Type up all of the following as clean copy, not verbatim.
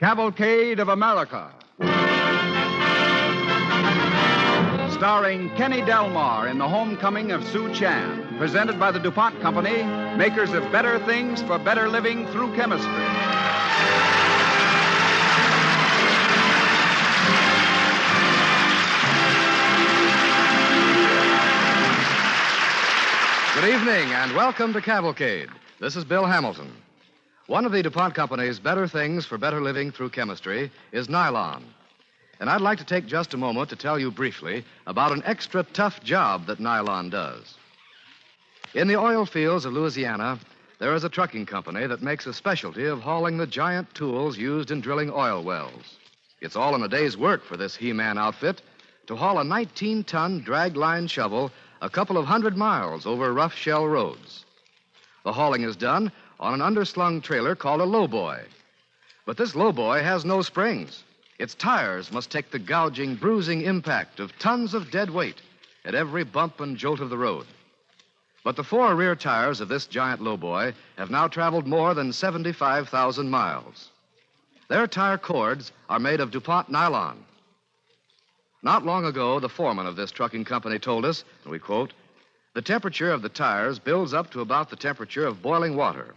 Cavalcade of America. Starring Kenny Delmar in The Homecoming of Sue Chan. Presented by the DuPont Company, makers of better things for better living through chemistry. Good evening, and welcome to Cavalcade. This is Bill Hamilton. One of the DuPont Company's better things for better living through chemistry is nylon. And I'd like to take just a moment to tell you briefly about an extra tough job that nylon does. In the oil fields of Louisiana, there is a trucking company that makes a specialty of hauling the giant tools used in drilling oil wells. It's all in a day's work for this He-Man outfit to haul a 19-ton drag-line shovel a couple of 100 miles over rough shell roads. The hauling is done on an underslung trailer called a lowboy. But this lowboy has no springs. Its tires must take the gouging, bruising impact of tons of dead weight at every bump and jolt of the road. But the four rear tires of this giant lowboy have now traveled more than 75,000 miles. Their tire cords are made of DuPont nylon. Not long ago, the foreman of this trucking company told us, and we quote, "The temperature of the tires builds up to about the temperature of boiling water.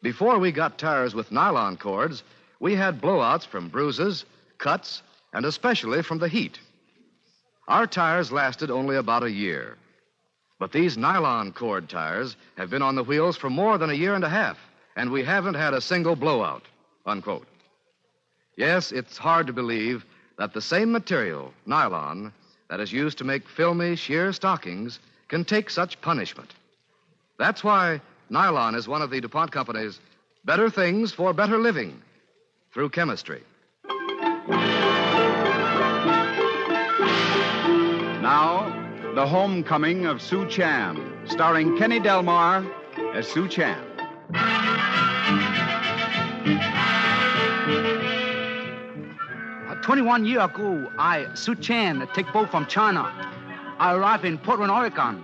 Before we got tires with nylon cords, we had blowouts from bruises, cuts, and especially from the heat. Our tires lasted only about a year. But these nylon cord tires have been on the wheels for more than a year and a half, and we haven't had a single blowout," unquote. Yes, it's hard to believe that the same material, nylon, that is used to make filmy, sheer stockings can take such punishment. That's why nylon is one of the DuPont Company's better things for better living through chemistry. Now, The Homecoming of Sue Chan, starring Kenny Delmar as Sue Chan. 21 years ago, Sue Chan, take boat from China. I arrived in Portland, Oregon.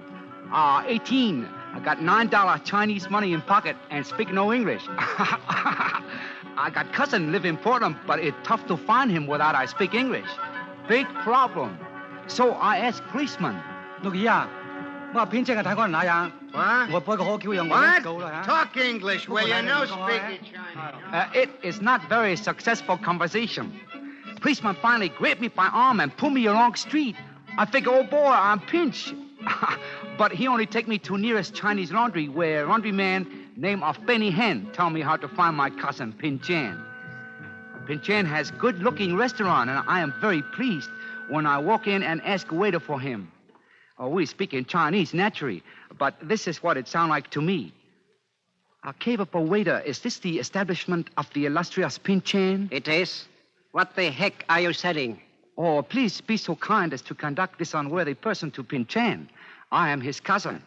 18. I got $9 Chinese money in pocket and speak no English. I got cousin live in Portland, but it's tough to find him without I speak English. Big problem. So I asked policeman. What? Talk English, will you? No speaking Chinese. It is not very successful conversation. Policeman finally grabbed me by arm and pulled me along street. I figure, oh boy, I'm pinched. But he only take me to nearest Chinese laundry where laundryman named of Benny Hen tell me how to find my cousin, Pin Chan. Pin Chan has good-looking restaurant, and I am very pleased when I walk in and ask a waiter for him. We speak in Chinese, naturally, but this is what it sounds like to me. Capable waiter, is this the establishment of the illustrious Pin Chan? It is. What the heck are you selling? Oh, please be so kind as to conduct this unworthy person to Pin Chan. I am his cousin.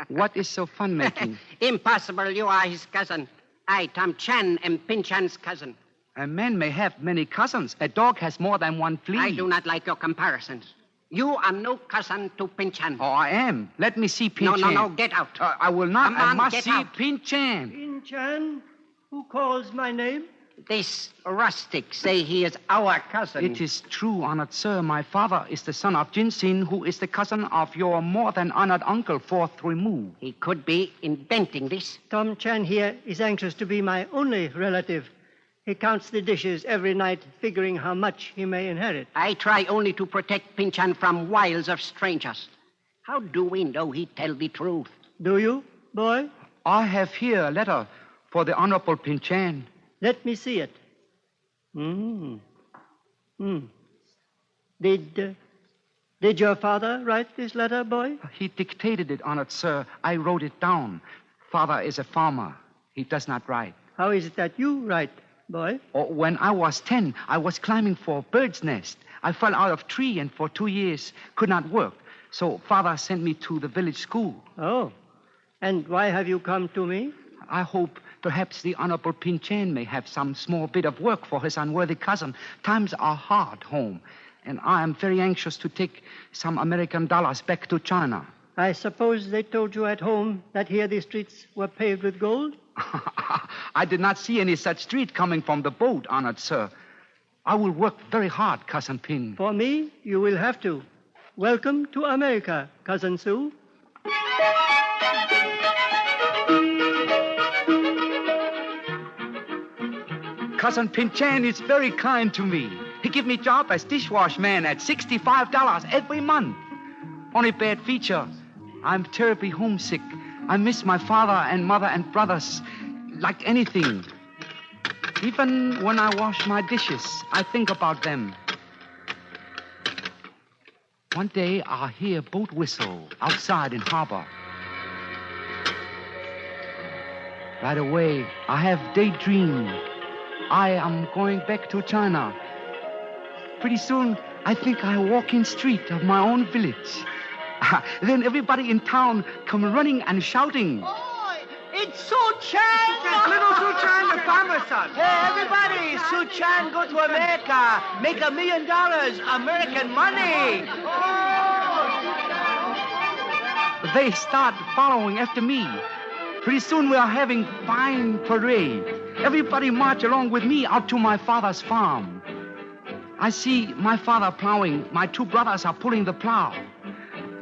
What is so fun-making? Impossible. You are his cousin. I, Tom Chan, am Pin Chan's cousin. A man may have many cousins. A dog has more than one flea. I do not like your comparisons. You are no cousin to Pin Chan. Oh, I am. Let me see Pin Chan. No, get out. I will not. Come on, I must get see out. Pin Chan. Pin Chan? Who calls my name? This rustic say he is our cousin. It is true, honored sir. My father is the son of Jin Sin, who is the cousin of your more than honored uncle, fourth remove. He could be inventing this. Tom Chan here is anxious to be my only relative. He counts the dishes every night, figuring how much he may inherit. I try only to protect Pin Chan from wiles of strangers. How do we know he tell the truth? Do you, boy? I have here a letter for the Honorable Pin Chan. Let me see it. Did your father write this letter, boy? He dictated it, honored sir. I wrote it down. Father is a farmer. He does not write. How is it that you write, boy? When I was 10, I was climbing for a bird's nest. I fell out of tree and for 2 years could not work. So father sent me to the village school. Oh. And why have you come to me? I hope perhaps the Honorable Pin Chan may have some small bit of work for his unworthy cousin. Times are hard home, and I am very anxious to take some American dollars back to China. I suppose they told you at home that here the streets were paved with gold? I did not see any such street coming from the boat, honored sir. I will work very hard, Cousin Pin. For me, you will have to. Welcome to America, Cousin Sue. Cousin Pinchan is very kind to me. He give me job as dishwash man at $65 every month. Only bad feature, I'm terribly homesick. I miss my father and mother and brothers like anything. Even when I wash my dishes, I think about them. One day, I'll hear a boat whistle outside in harbor. Right away, I have daydream. I am going back to China. Pretty soon, I think I walk in street of my own village. Then everybody in town come running and shouting. Oh, it's Su Chan! Little Su Chan, the farmer's son. Hey, everybody, Su Chan go to America. Make $1 million, American money. They start following after me. Pretty soon we are having fine parade. Everybody march along with me out to my father's farm. I see my father plowing. My two brothers are pulling the plow.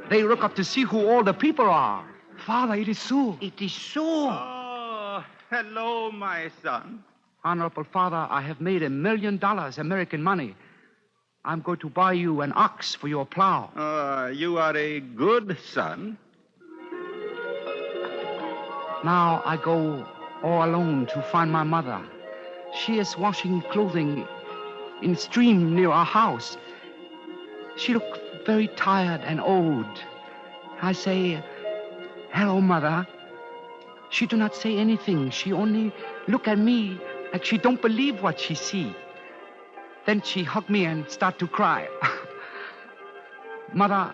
They look up to see who all the people are. Father, it is Sue. It is Sue. Oh, hello, my son. Honorable Father, I have made $1 million American money. I'm going to buy you an ox for your plow. You are a good son. Now I go all alone to find my mother. She is washing clothing in a stream near our house. She looked very tired and old. I say, hello, Mother. She do not say anything. She only look at me like she don't believe what she see. Then she hug me and start to cry. Mother,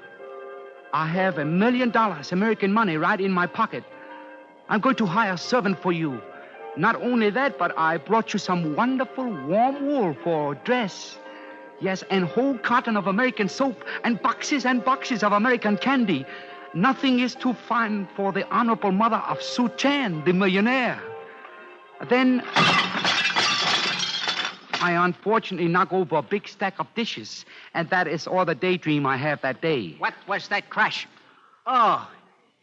I have $1 million American money right in my pocket. I'm going to hire a servant for you. Not only that, but I brought you some wonderful warm wool for dress. Yes, and whole carton of American soap and boxes of American candy. Nothing is too fine for the honorable mother of Su Chan, the millionaire. Then I unfortunately knock over a big stack of dishes, and that is all the daydream I have that day. What was that crash? Oh,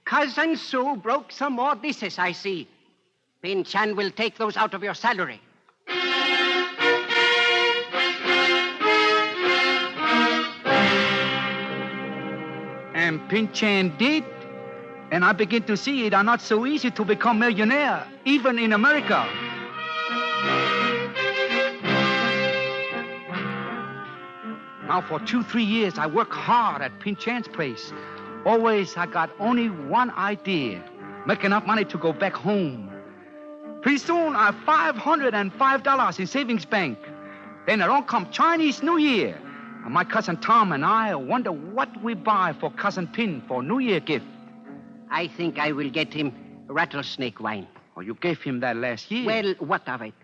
Cousin Sue broke some more dishes, I see. Pin Chan will take those out of your salary. And Pin Chan did. And I begin to see it are not so easy to become millionaire, even in America. Now for 2-3 years, I work hard at Pin Chan's place. Always I got only one idea, make enough money to go back home. Pretty soon I have $505 in savings bank. Then along come Chinese New Year. And my cousin Tom and I wonder what we buy for Cousin Pin for New Year gift. I think I will get him rattlesnake wine. Oh, you gave him that last year. Well, what of it?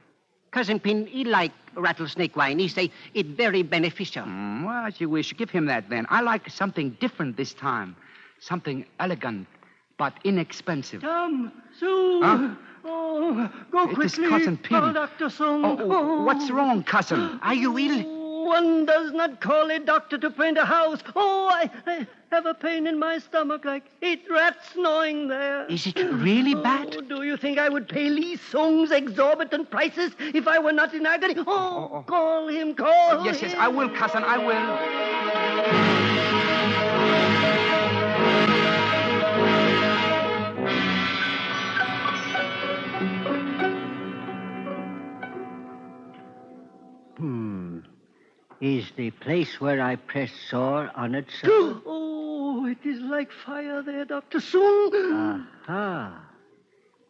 Cousin Pin, he like rattlesnake wine. He say it very beneficial. Well, as you wish. Give him that then. I like something different this time. Something elegant, but inexpensive. Tom, Sue. Huh? Oh, go It quickly. is Cousin Pin. Call Dr. Song. Oh, what's wrong, cousin? Are you ill? One does not call a doctor to paint a house. Oh, I have a pain in my stomach like 8 rats gnawing there. Is it really bad? Oh, do you think I would pay Lee Song's exorbitant prices if I were not in agony? Oh, call him, call him. Yes, I will, cousin, I will. Is the place where I press sore on it, sir? Oh, it is like fire there, Dr. Sung. Aha.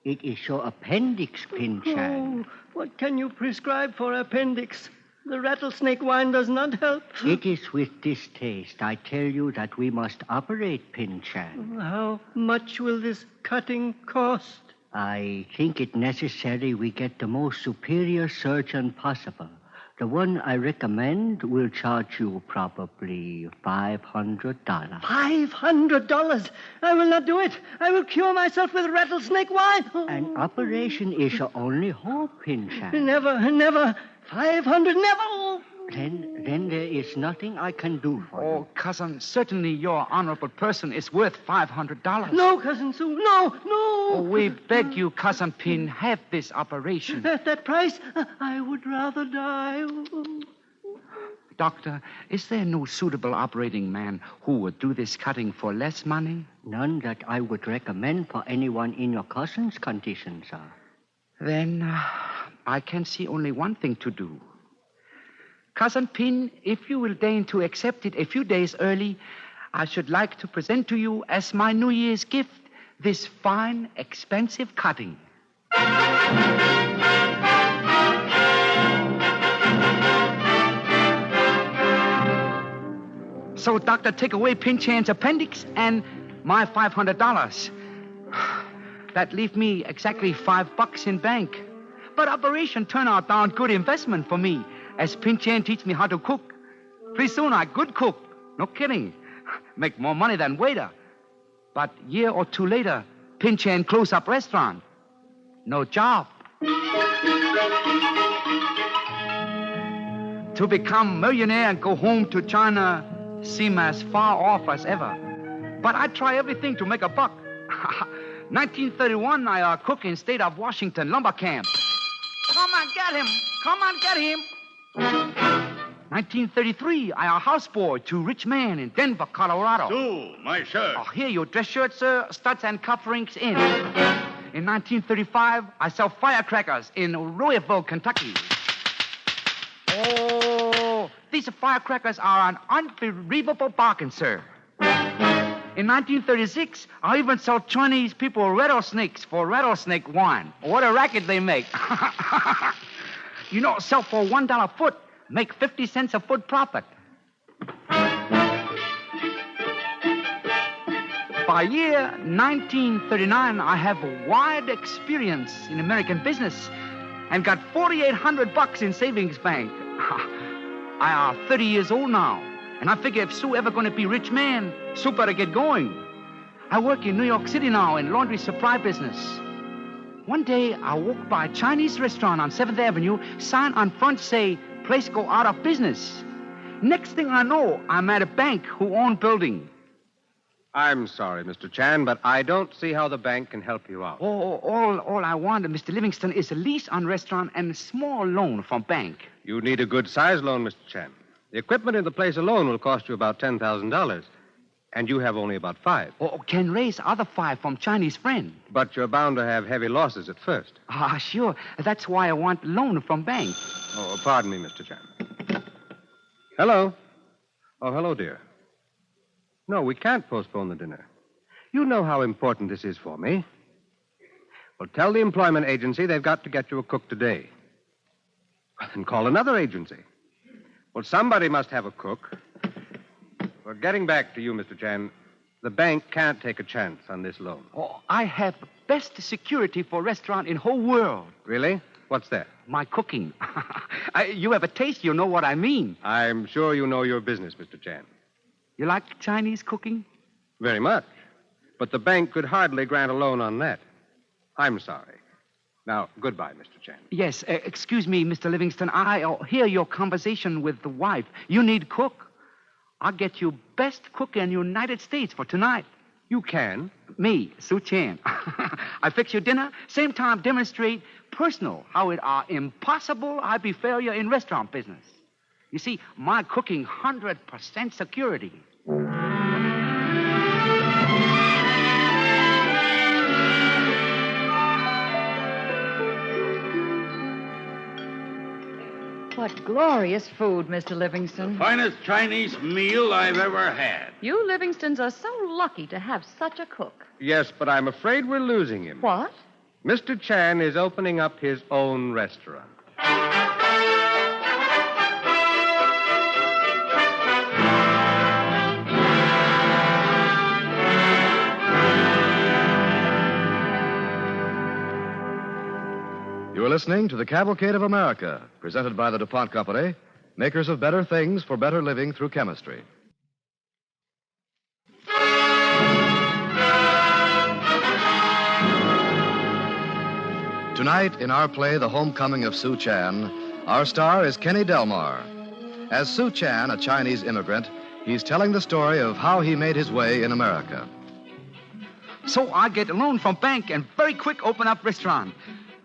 It is your appendix, Pin Chan. Oh, what can you prescribe for appendix? The rattlesnake wine does not help. It is with distaste I tell you that we must operate, Pin Chan. How much will this cutting cost? I think it necessary we get the most superior surgeon possible. The one I recommend will charge you probably $500. $500? I will not do it. I will cure myself with rattlesnake wine. An operation is your only hope, Pinchan. Never. 500, never. Then there is nothing I can do for you. Oh, cousin, certainly your honorable person is worth $500. No, Cousin Sue, no. Oh, we beg you, Cousin Pin, have this operation. At that price, I would rather die. Doctor, is there no suitable operating man who would do this cutting for less money? None that I would recommend for anyone in your cousin's condition, sir. Then I can see only one thing to do. Cousin Pin, if you will deign to accept it a few days early, I should like to present to you as my New Year's gift this fine, expensive cutting. So, Doctor, take away Pinchan's appendix and my $500. That leave me exactly $5 in bank. But operation turned out darn good investment for me, as Pinchan teach me how to cook. Pretty soon I good cook. No kidding. Make more money than waiter. But year or two later, Pinchan close up restaurant. No job. To become millionaire and go home to China seem as far off as ever. But I try everything to make a buck. 1931, I cook in state of Washington lumber camp. Come on, get him. 1933, I a houseboy to rich man in Denver, Colorado. So, my shirt. Oh, here, your dress shirt, sir. Studs and cufflinks in. In 1935, I sell firecrackers in Reveille, Kentucky. Oh, these firecrackers are an unbelievable bargain, sir. In 1936, I even sell Chinese people rattlesnakes for rattlesnake wine. What a racket they make. You know, sell for $1 a foot, make 50 cents a foot profit. By year 1939, I have a wide experience in American business and got $4,800 in savings bank. I are 30 years old now, and I figure if Sue ever going to be rich man, Sue better get going. I work in New York City now in laundry supply business. One day, I walked by a Chinese restaurant on 7th Avenue, sign on front say, place go out of business. Next thing I know, I'm at a bank who own building. I'm sorry, Mr. Chan, but I don't see how the bank can help you out. All I want, Mr. Livingston, is a lease on restaurant and a small loan from bank. You need a good-sized loan, Mr. Chan. The equipment in the place alone will cost you about $10,000, and you have only about $5,000. Oh, can raise other $5,000 from Chinese friend. But you're bound to have heavy losses at first. Sure. That's why I want loan from bank. Oh, pardon me, Mr. Chan. Hello. Oh, hello, dear. No, we can't postpone the dinner. You know how important this is for me. Well, tell the employment agency they've got to get you a cook today. Well, then call another agency. Well, somebody must have a cook. Well, getting back to you, Mr. Chan, the bank can't take a chance on this loan. Oh, I have best security for restaurant in whole world. Really? What's that? My cooking. You have a taste, you know what I mean. I'm sure you know your business, Mr. Chan. You like Chinese cooking? Very much. But the bank could hardly grant a loan on that. I'm sorry. Now, goodbye, Mr. Chan. Yes, excuse me, Mr. Livingston. I hear your conversation with the wife. You need cook. I'll get you best cook in the United States for tonight. You can? Me, Sue Chan. I fix your dinner, same time demonstrate personal how it are impossible I be failure in restaurant business. You see, my cooking 100% security. What glorious food, Mr. Livingston. Finest Chinese meal I've ever had. You Livingstons are so lucky to have such a cook. Yes, but I'm afraid we're losing him. What? Mr. Chan is opening up his own restaurant. You are listening to the Cavalcade of America, presented by the DuPont Company, makers of better things for better living through chemistry. Tonight, in our play, The Homecoming of Sue Chan, our star is Kenny Delmar. As Sue Chan, a Chinese immigrant, he's telling the story of how he made his way in America. So I get a loan from bank and very quick open up restaurant.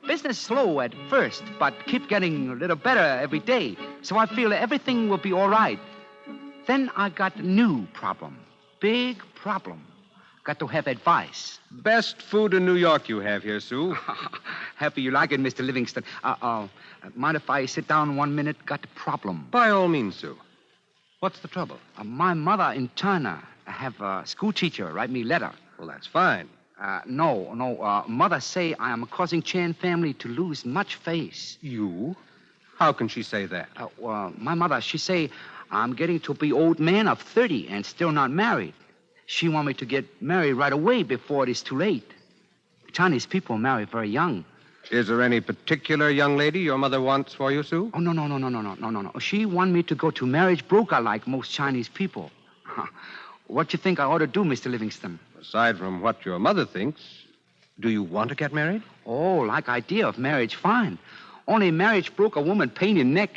Business slow at first, but keep getting a little better every day. So I feel everything will be all right. Then I got a new problem. Big problem. Got to have advice. Best food in New York you have here, Sue. Happy you like it, Mr. Livingston. Mind if I sit down 1 minute? Got a problem. By all means, Sue. What's the trouble? My mother in China have a school teacher write me letter. Well, that's fine. No. Mother say I am causing Chan family to lose much face. You? How can she say that? My mother, she say I'm getting to be old man of 30 and still not married. She want me to get married right away before it is too late. Chinese people marry very young. Is there any particular young lady your mother wants for you, Sue? Oh, no. She want me to go to marriage broker like most Chinese people. What you think I ought to do, Mr. Livingston? Aside from what your mother thinks, do you want to get married? Oh, like idea of marriage, fine. Only marriage broke a woman pain in neck.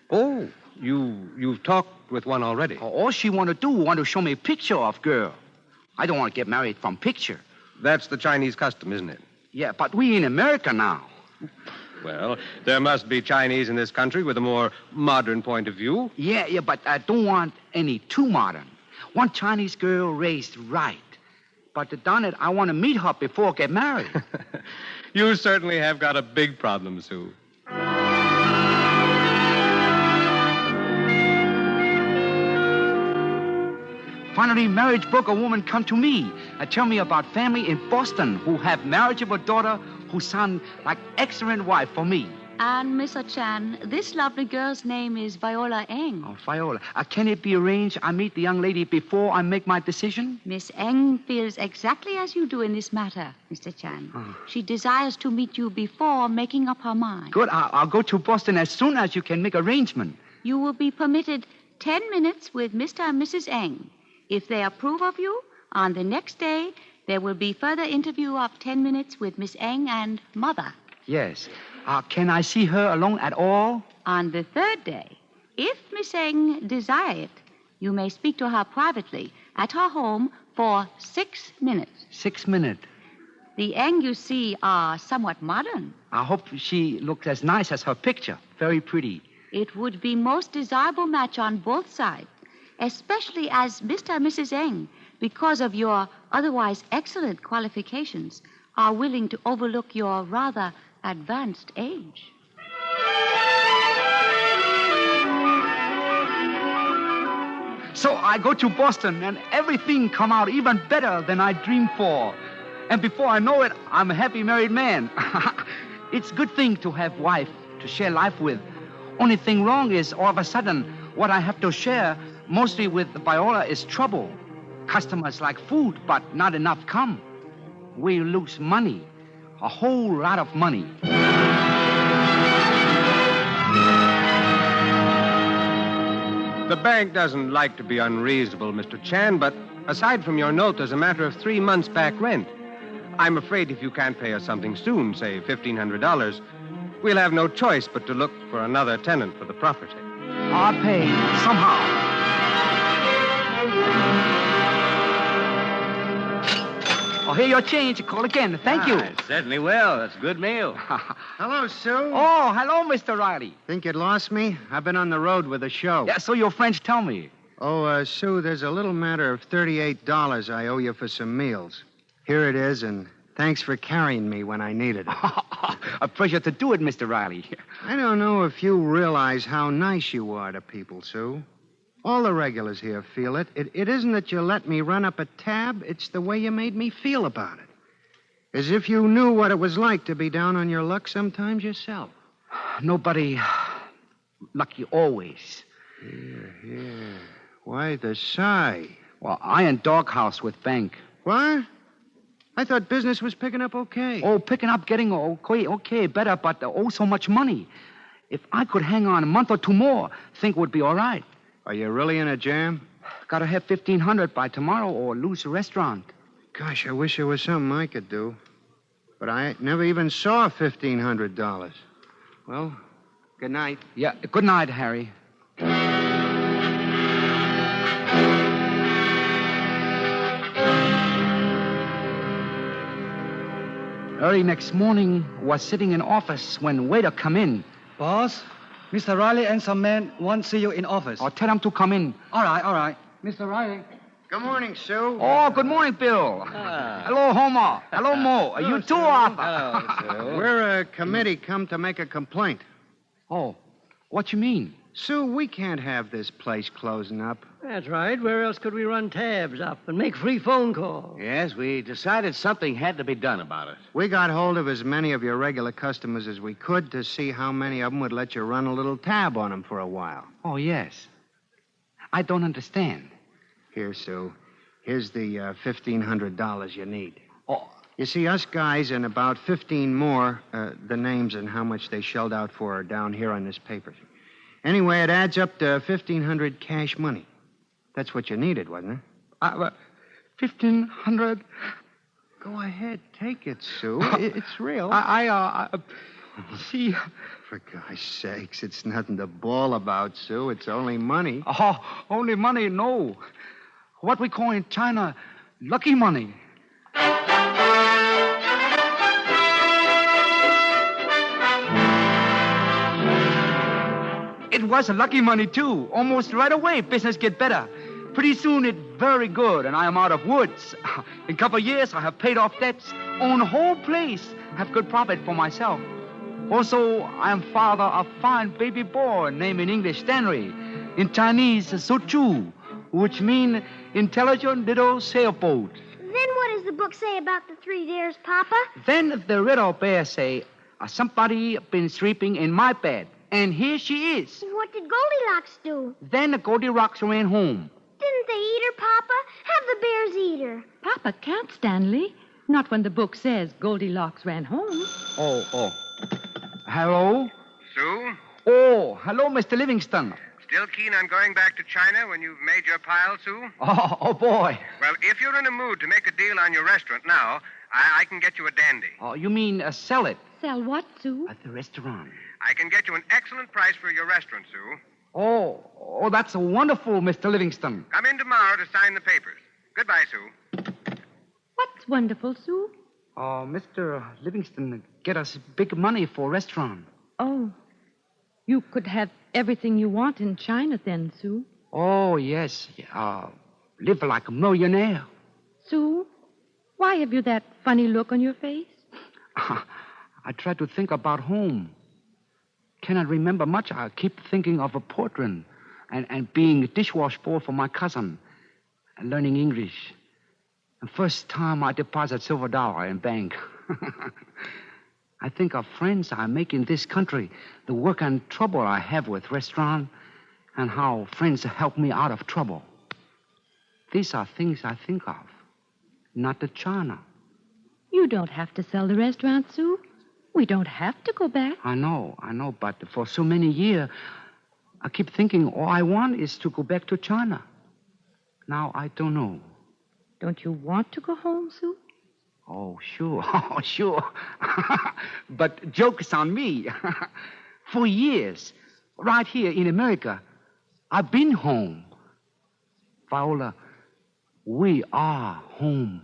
Oh, you've talked with one already. All she want to show me a picture of girl. I don't want to get married from picture. That's the Chinese custom, isn't it? Yeah, but we in America now. Well, there must be Chinese in this country with a more modern point of view. Yeah, but I don't want any too modern. One Chinese girl raised right. But darn it, I want to meet her before I get married. You certainly have got a big problem, Sue. Finally, marriage broker woman come to me and tell me about family in Boston who have marriageable daughter who sound like excellent wife for me. And, Mr. Chan, this lovely girl's name is Viola Eng. Oh, Viola. Can it be arranged I meet the young lady before I make my decision? Miss Eng feels exactly as you do in this matter, Mr. Chan. Oh. She desires to meet you before making up her mind. Good. I'll go to Boston as soon as you can make arrangement. You will be permitted 10 minutes with Mr. and Mrs. Eng. If they approve of you, on the next day, there will be further interview of 10 minutes with Miss Eng and Mother. Yes. Can I see her alone at all? On the third day, if Miss Eng desire it, you may speak to her privately at her home for 6 minutes. 6 minutes? The Eng you see are somewhat modern. I hope she looks as nice as her picture. Very pretty. It would be most desirable match on both sides, especially as Mr. and Mrs. Eng, because of your otherwise excellent qualifications, are willing to overlook your rather advanced age. So I go to Boston, and everything come out even better than I dreamed for. And before I know it, I'm a happy married man. It's a good thing to have wife to share life with. Only thing wrong is, all of a sudden, what I have to share, mostly with Viola, is trouble. Customers like food, but not enough come. We lose money. A whole lot of money. The bank doesn't like to be unreasonable, Mr. Chan, but aside from your note, there's a matter of 3 months back rent. I'm afraid if you can't pay us something soon, say $1,500, we'll have no choice but to look for another tenant for the property. I'll pay somehow. Oh, here your change. Call again. Thank you. I certainly will. That's a good meal. Hello, Sue. Oh, hello, Mr. Riley. Think you'd lost me? I've been on the road with a show. Yeah, so your French tell me. Oh, Sue, there's a little matter of $38 I owe you for some meals. Here it is, and thanks for carrying me when I needed it. A pleasure to do it, Mr. Riley. I don't know if you realize how nice you are to people, Sue. All the regulars here feel it. It isn't that you let me run up a tab. It's the way you made me feel about it. As if you knew what it was like to be down on your luck sometimes yourself. Nobody lucky always. Why the sigh? Well, I in doghouse with bank. What? I thought business was picking up okay. Oh, picking up, getting okay, better, but so much money. If I could hang on a month or two more, think would be all right. Are you really in a jam? Gotta have $1,500 by tomorrow or lose the restaurant. Gosh, I wish there was something I could do. But I never even saw $1,500. Well, good night. Yeah, good night, Harry. Early next morning, was sitting in office when waiter come in. Boss, Mr. Riley and some men want to see you in office. Oh, tell them to come in. All right. Mr. Riley. Good morning, Sue. Oh, good morning, Bill. Hello, Homer. Hello, Mo. You too, Arthur. Hello, Sue. We're a committee come to make a complaint. Oh, what you mean? Sue, we can't have this place closing up. That's right. Where else could we run tabs up and make free phone calls? Yes, we decided something had to be done about it. We got hold of as many of your regular customers as we could to see how many of them would let you run a little tab on them for a while. Oh, yes. I don't understand. Here, Sue. Here's the $1,500 you need. Oh. You see, us guys and about 15 more, the names and how much they shelled out for are down here on this paper. Anyway, it adds up to $1,500 cash money. That's what you needed, wasn't it? 1,500. Go ahead, take it, Sue. It's real. See. For God's sakes, it's nothing to bawl about, Sue. It's only money. Oh, only money? No. What we call in China, lucky money. It was a lucky money, too. Almost right away, business get better. Pretty soon, it very good, and I am out of woods. In a couple of years, I have paid off debts, own a whole place, have good profit for myself. Also, I am father of fine baby boy named in English Stanley, in Chinese Sochu, which mean intelligent little sailboat. Then what does the book say about the 3 deers, Papa? Then the riddle bear say, somebody been sleeping in my bed, and here she is. What did Goldilocks do? Then the Goldilocks ran home. Didn't they eat her, Papa? Have the bears eat her. Papa can't, Stanley. Not when the book says Goldilocks ran home. Oh. Hello? Sue? Oh, hello, Mr. Livingston. Still keen on going back to China when you've made your pile, Sue? Oh, boy. Well, if you're in a mood to make a deal on your restaurant now, I can get you a dandy. Oh, you mean sell it? Sell what, Sue? At the restaurant. I can get you an excellent price for your restaurant, Sue. Oh, that's wonderful, Mr. Livingston. Come in tomorrow to sign the papers. Goodbye, Sue. What's wonderful, Sue? Oh, Mr. Livingston get us big money for restaurant. Oh, you could have everything you want in China then, Sue. Oh, yes. Live like a millionaire. Sue, why have you that funny look on your face? I try to think about home. Cannot remember much. I keep thinking of a portrait and being a dishwash boy for my cousin and learning English. The first time I deposit silver dollar in bank. I think of friends I make in this country, the work and trouble I have with restaurant, and how friends help me out of trouble. These are things I think of, not the China. You don't have to sell the restaurant, Sue. We don't have to go back. I know, but for so many years, I keep thinking all I want is to go back to China. Now I don't know. Don't you want to go home, Sue? Oh, sure. Oh, sure. But joke's on me. For years, right here in America, I've been home. Viola, we are home.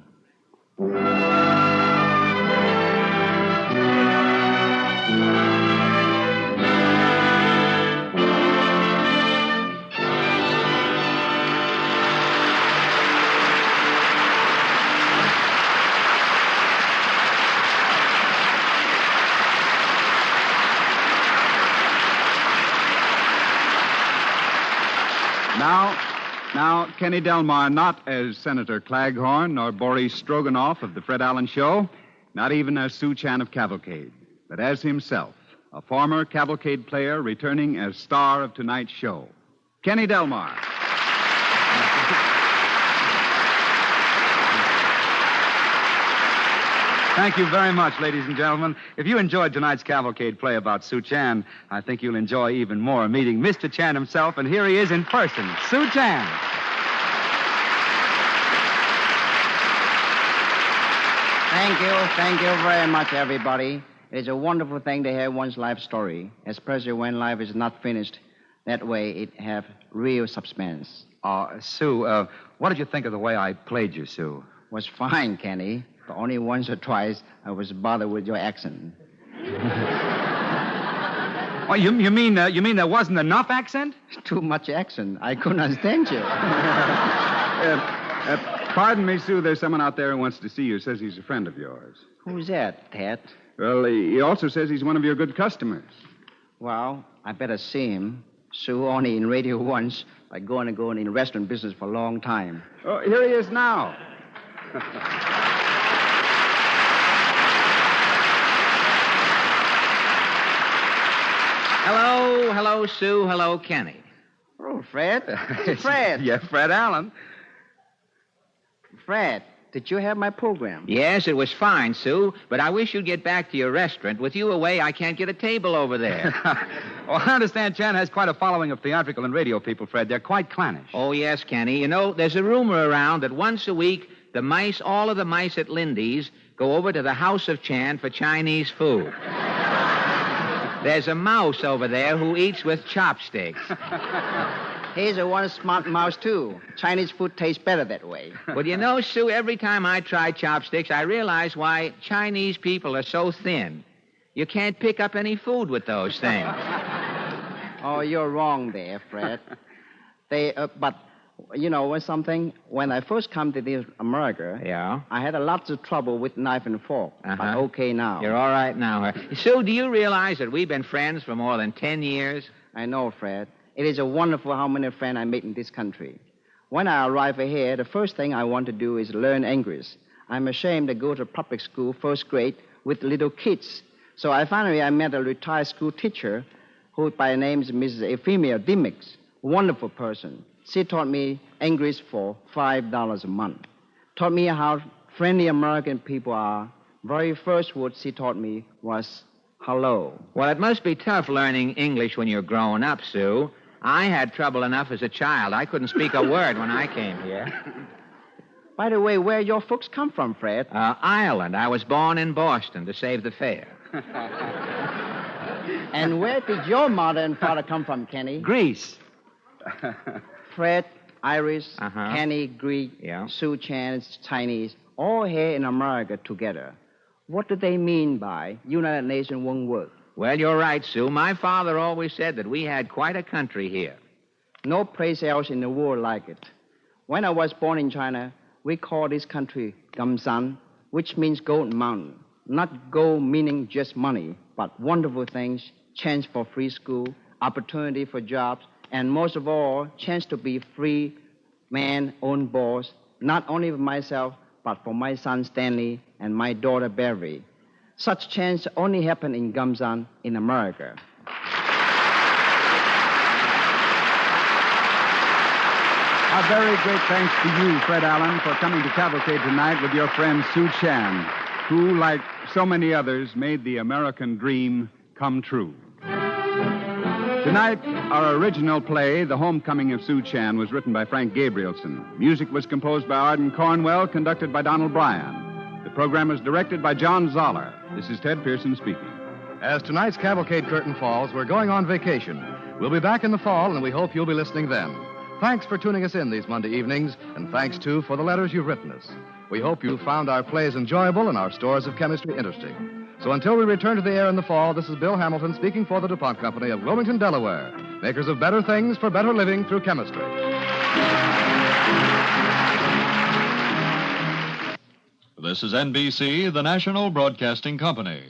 Now, Kenny Delmar, not as Senator Claghorn nor Boris Stroganoff of the Fred Allen Show, not even as Sue Chan of Cavalcade, but as himself, a former Cavalcade player returning as star of tonight's show. Kenny Delmar. Thank you very much, ladies and gentlemen. If you enjoyed tonight's Cavalcade play about Sue Chan, I think you'll enjoy even more meeting Mr. Chan himself, and here he is in person, Sue Chan. Thank you very much, everybody. It's a wonderful thing to hear one's life story, especially when life is not finished. That way it have real suspense. Sue, what did you think of the way I played you, Sue? Was fine, Kenny. But only once or twice I was bothered with your accent. Oh, you mean there wasn't enough accent? Too much accent. I couldn't understand you. Pardon me, Sue. There's someone out there who wants to see you. Says he's a friend of yours. Who's that, Ted? Well, he also says he's one of your good customers. Well, I better see him. Sue only in radio once. I going in restaurant business for a long time. Oh, here he is now. Hello, Sue. Hello, Kenny. Oh, Fred. Fred. Yeah, Fred Allen. Fred, did you have my program? Yes, it was fine, Sue, but I wish you'd get back to your restaurant. With you away, I can't get a table over there. Well, I understand Chan has quite a following of theatrical and radio people, Fred. They're quite clannish. Oh, yes, Kenny. You know, there's a rumor around that once a week, all of the mice at Lindy's, go over to the House of Chan for Chinese food. There's a mouse over there who eats with chopsticks. He's a one smart mouse, too. Chinese food tastes better that way. Well, you know, Sue, every time I try chopsticks, I realize why Chinese people are so thin. You can't pick up any food with those things. Oh, you're wrong there, Fred. But, you know something? When I first come to this America, yeah, I had lots of trouble with knife and fork. But okay now. You're all right now. Sue, do you realize that we've been friends for more than 10 years? I know, Fred. It is wonderful how many friends I made in this country. When I arrive here, the first thing I want to do is learn English. I'm ashamed to go to public school, first grade, with little kids. So I met a retired school teacher who by name is Mrs. Euphemia Dimmicks. Wonderful person. She taught me English for $5 a month. Taught me how friendly American people are. Very first word she taught me was hello. Well, it must be tough learning English when you're growing up, Sue. I had trouble enough as a child. I couldn't speak a word when I came here. By the way, where your folks come from, Fred? Ireland. I was born in Boston to save the fare. And where did your mother and father come from, Kenny? Greece. Fred, Irish, Kenny, Greek, Sue Chan, Chinese, all here in America together. What do they mean by United Nations won't work? Well, you're right, Sue. My father always said that we had quite a country here. No place else in the world like it. When I was born in China, we call this country Gamsan, which means Gold Mountain. Not gold meaning just money, but wonderful things, chance for free school, opportunity for jobs, and most of all, chance to be free man, own boss, not only for myself, but for my son Stanley and my daughter Beverly. Such chance only happen in Gamsan in America. A very great thanks to you, Fred Allen, for coming to Cavalcade tonight with your friend Sue Chan, who, like so many others, made the American dream come true. Tonight, our original play, The Homecoming of Sue Chan, was written by Frank Gabrielson. Music was composed by Arden Cornwell, conducted by Donald Bryan. The program was directed by John Zoller. This is Ted Pearson speaking. As tonight's Cavalcade curtain falls, we're going on vacation. We'll be back in the fall, and we hope you'll be listening then. Thanks for tuning us in these Monday evenings, and thanks, too, for the letters you've written us. We hope you found our plays enjoyable and our stores of chemistry interesting. So until we return to the air in the fall, this is Bill Hamilton speaking for the DuPont Company of Wilmington, Delaware, makers of better things for better living through chemistry. This is NBC, the National Broadcasting Company.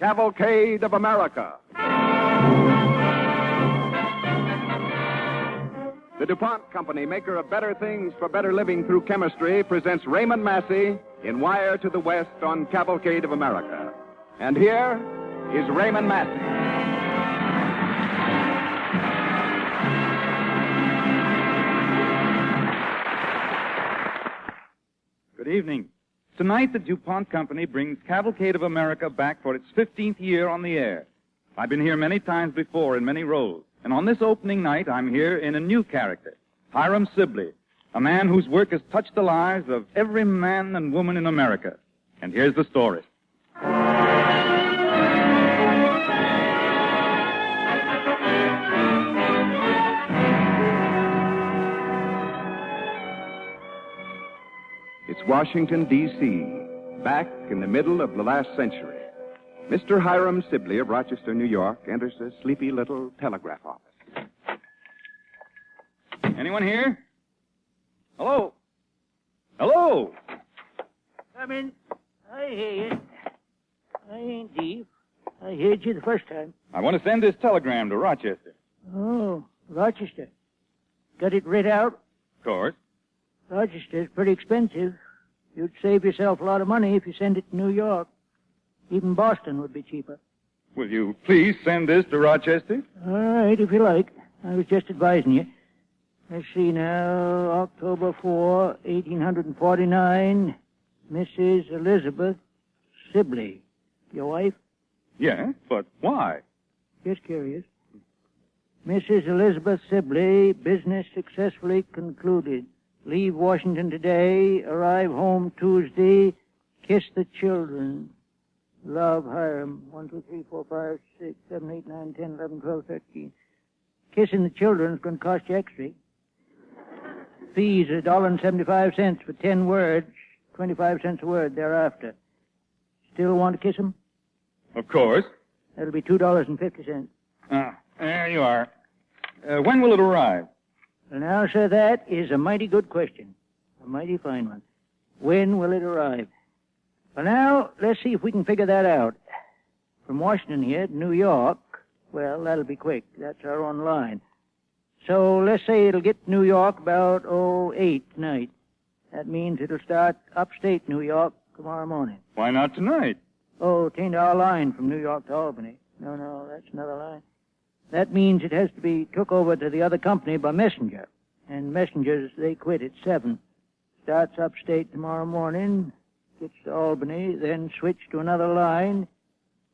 Cavalcade of America. The DuPont Company, maker of better things for better living through chemistry, presents Raymond Massey in Wire to the West on Cavalcade of America. And here is Raymond Massey. evening. Tonight, the DuPont Company brings Cavalcade of America back for its 15th year on the air. I've been here many times before in many roles, and on this opening night, I'm here in a new character, Hiram Sibley, a man whose work has touched the lives of every man and woman in America. And here's the story. It's Washington, D.C., back in the middle of the last century. Mr. Hiram Sibley of Rochester, New York, enters a sleepy little telegraph office. Anyone here? Hello? Hello? Come in. I hear you. I ain't deep. I heard you the first time. I want to send this telegram to Rochester. Oh, Rochester. Got it read out? Of course. Rochester's pretty expensive. You'd save yourself a lot of money if you send it to New York. Even Boston would be cheaper. Will you please send this to Rochester? All right, if you like. I was just advising you. Let's see now. October 4, 1849. Mrs. Elizabeth Sibley. Your wife? Yes, but why? Just curious. Mrs. Elizabeth Sibley, business successfully concluded. Leave Washington today, arrive home Tuesday, kiss the children. Love, Hiram. 1, 2, 3, 4, 5, 6, 7, 8, 9, 10, 11, 12, 13. Kissing the children is going to cost you extra. Fees $1.75 for 10 words, 25 cents a word thereafter. Still want to kiss them? Of course. That'll be $2.50. There you are. When will it arrive? Well, now, sir, that is a mighty good question. A mighty fine one. When will it arrive? Well, now, let's see if we can figure that out. From Washington here to New York, well, that'll be quick. That's our own line. So let's say it'll get to New York about, 8 tonight. That means it'll start upstate New York tomorrow morning. Why not tonight? Oh, it ain't our line from New York to Albany. No, that's another line. That means it has to be took over to the other company by messenger. And messengers, they quit at 7. Starts upstate tomorrow morning, gets to Albany, then switch to another line.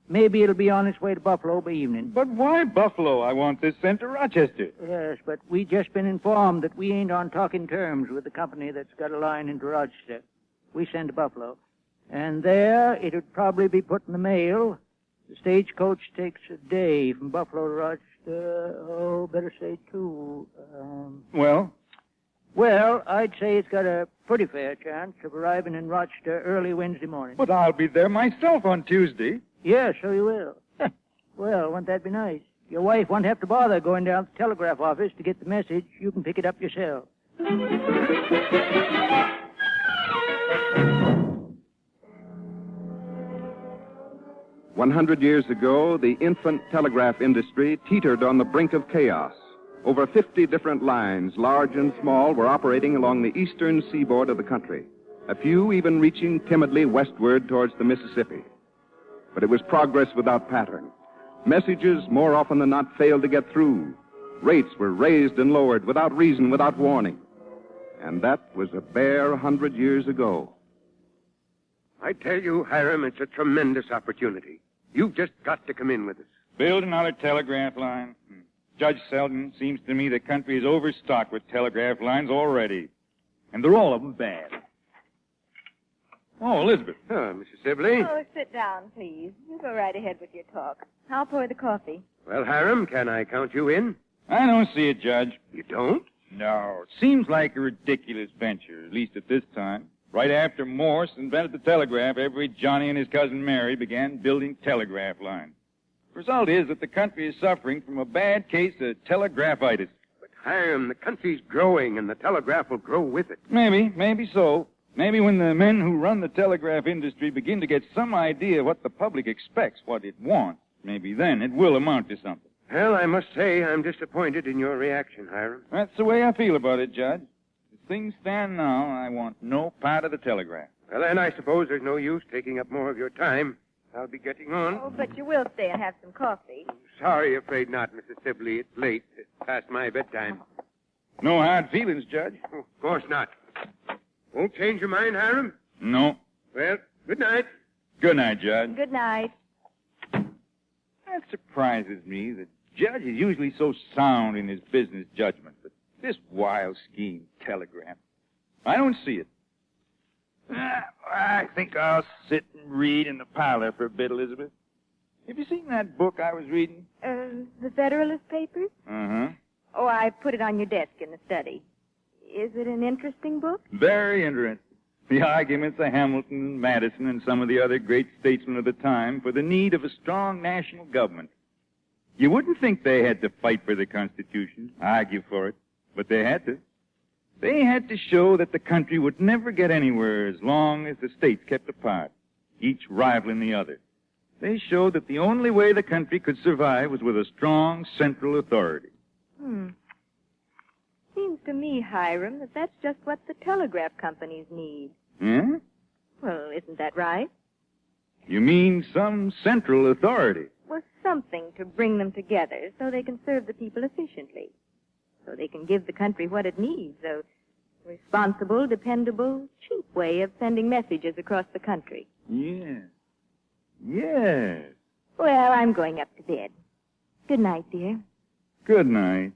Maybe it'll be on its way to Buffalo by evening. But why Buffalo? I want this sent to Rochester. Yes, but we just been informed that we ain't on talking terms with the company that's got a line into Rochester. We send to Buffalo. And there, it'd probably be put in the mail. The stagecoach takes a day from Buffalo to Rochester. Better say 2. Well? Well, I'd say it's got a pretty fair chance of arriving in Rochester early Wednesday morning. But I'll be there myself on Tuesday. Yeah, so you will. Well, wouldn't that be nice? Your wife won't have to bother going down to the telegraph office to get the message. You can pick it up yourself. 100 years ago, the infant telegraph industry teetered on the brink of chaos. Over 50 different lines, large and small, were operating along the eastern seaboard of the country, a few even reaching timidly westward towards the Mississippi. But it was progress without pattern. Messages, more often than not, failed to get through. Rates were raised and lowered without reason, without warning. And that was a bare 100 years ago. I tell you, Hiram, it's a tremendous opportunity. You've just got to come in with us. Build another telegraph line. Judge Selden, seems to me the country is overstocked with telegraph lines already. And they're all of them bad. Oh, Elizabeth. Mrs. Sibley. Oh, sit down, please. You go right ahead with your talk. I'll pour the coffee. Well, Hiram, can I count you in? I don't see it, Judge. You don't? No. It seems like a ridiculous venture, at least at this time. Right after Morse invented the telegraph, every Johnny and his cousin Mary began building telegraph lines. The result is that the country is suffering from a bad case of telegraphitis. But, Hiram, the country's growing, and the telegraph will grow with it. Maybe so. Maybe when the men who run the telegraph industry begin to get some idea what the public expects, what it wants, maybe then it will amount to something. Well, I must say I'm disappointed in your reaction, Hiram. That's the way I feel about it, Judge. As things stand now, I want no part of the telegraph. Well, then I suppose there's no use taking up more of your time. I'll be getting on. Oh, but you will stay and have some coffee. Sorry, afraid not, Mrs. Sibley. It's late. It's past my bedtime. No hard feelings, Judge. Oh, of course not. Won't change your mind, Hiram? No. Well, good night. Good night, Judge. Good night. That surprises me. The judge is usually so sound in his business judgment, but this wild scheme, telegram, I don't see it. I think I'll sit and read in the parlor for a bit, Elizabeth. Have you seen that book I was reading? The Federalist Papers? Uh-huh. Oh, I put it on your desk in the study. Is it an interesting book? Very interesting. The arguments of Hamilton and Madison and some of the other great statesmen of the time for the need of a strong national government. You wouldn't think they had to fight for the Constitution, argue for it, but they had to. They had to show that the country would never get anywhere as long as the states kept apart, each rivaling the other. They showed that the only way the country could survive was with a strong central authority. Seems to me, Hiram, that that's just what the telegraph companies need. Yeah? Well, isn't that right? You mean some central authority? Well, something to bring them together so they can serve the people efficiently. So they can give the country what it needs, a responsible, dependable, cheap way of sending messages across the country. Yeah. Yes. Well, I'm going up to bed. Good night, dear. Good night.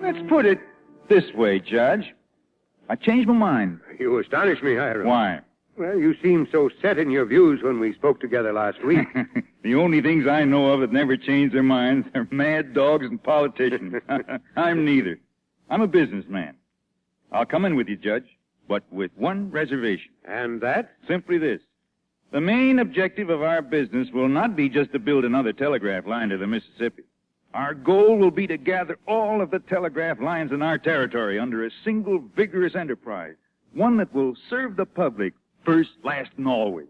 Let's put it this way, Judge. I changed my mind. You astonish me, Hiram. Why? Well, you seemed so set in your views when we spoke together last week. The only things I know of that never change their minds are mad dogs and politicians. I'm neither. I'm a businessman. I'll come in with you, Judge, but with one reservation. And that? Simply this. The main objective of our business will not be just to build another telegraph line to the Mississippi. Our goal will be to gather all of the telegraph lines in our territory under a single vigorous enterprise, one that will serve the public first, last, and always.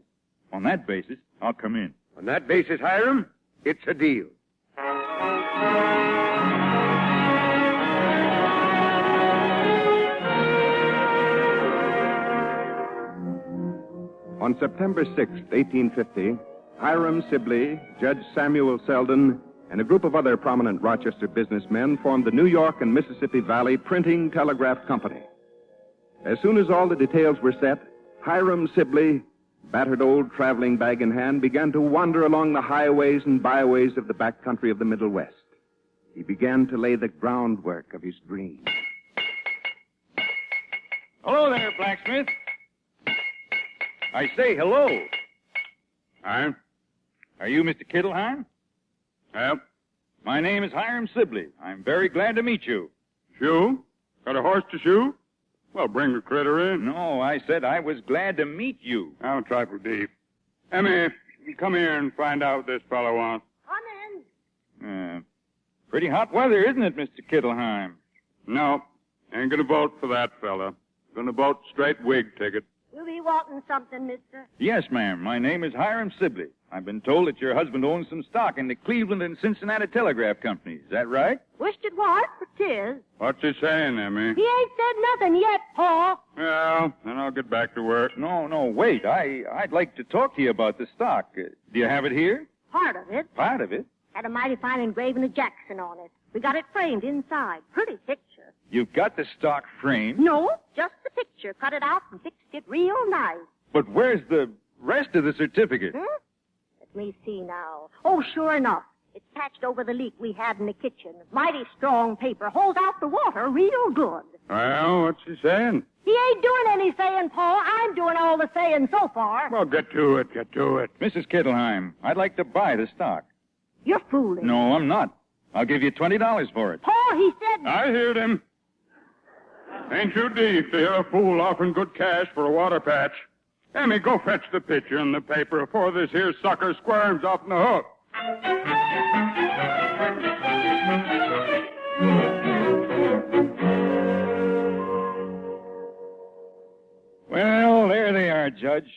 On that basis, I'll come in. On that basis, Hiram, it's a deal. On September 6th, 1850, Hiram Sibley, Judge Samuel Selden, and a group of other prominent Rochester businessmen formed the New York and Mississippi Valley Printing Telegraph Company. As soon as all the details were set, Hiram Sibley, battered old traveling bag in hand, began to wander along the highways and byways of the back country of the Middle West. He began to lay the groundwork of his dream. Hello there, Blacksmith. I say hello. Hiram? Are you Mr. Kittelheim? Yep. My name is Hiram Sibley. I'm very glad to meet you. Shoe? Got a horse to shoe? Well, bring the critter in. No, I said I was glad to meet you. I'm a trifle deep. Emmy, come here and find out what this fellow wants. Come in. Pretty hot weather, isn't it, Mr. Kittelheim? No, ain't gonna vote for that fella. Gonna vote straight Whig ticket. You be wanting something, mister? Yes, ma'am. My name is Hiram Sibley. I've been told that your husband owns some stock in the Cleveland and Cincinnati Telegraph Companies. Is that right? Wished it was, but 'tis. What's he saying, Emmy? He ain't said nothing yet, Pa. Well, then I'll get back to work. No, wait. I'd like to talk to you about the stock. Do you have it here? Part of it. Part of it? Had a mighty fine engraving of Jackson on it. We got it framed inside. Pretty picture. You've got the stock framed? No, just the picture. Cut it out and fixed it real nice. But where's the rest of the certificate? Let me see now. Oh, sure enough. It's patched over the leak we had in the kitchen. Mighty strong paper. Holds out the water real good. Well, what's he saying? He ain't doing any saying, Pa. I'm doing all the saying so far. Well, get to it. Mrs. Kittelheim, I'd like to buy the stock. You're fooling. No, I'm not. I'll give you $20 for it. Pa, he said... I heard him. Ain't you deep to hear a fool offering good cash for a water patch? Emmy, go fetch the picture and the paper before this here sucker squirms off the hook. Well, there they are, Judge.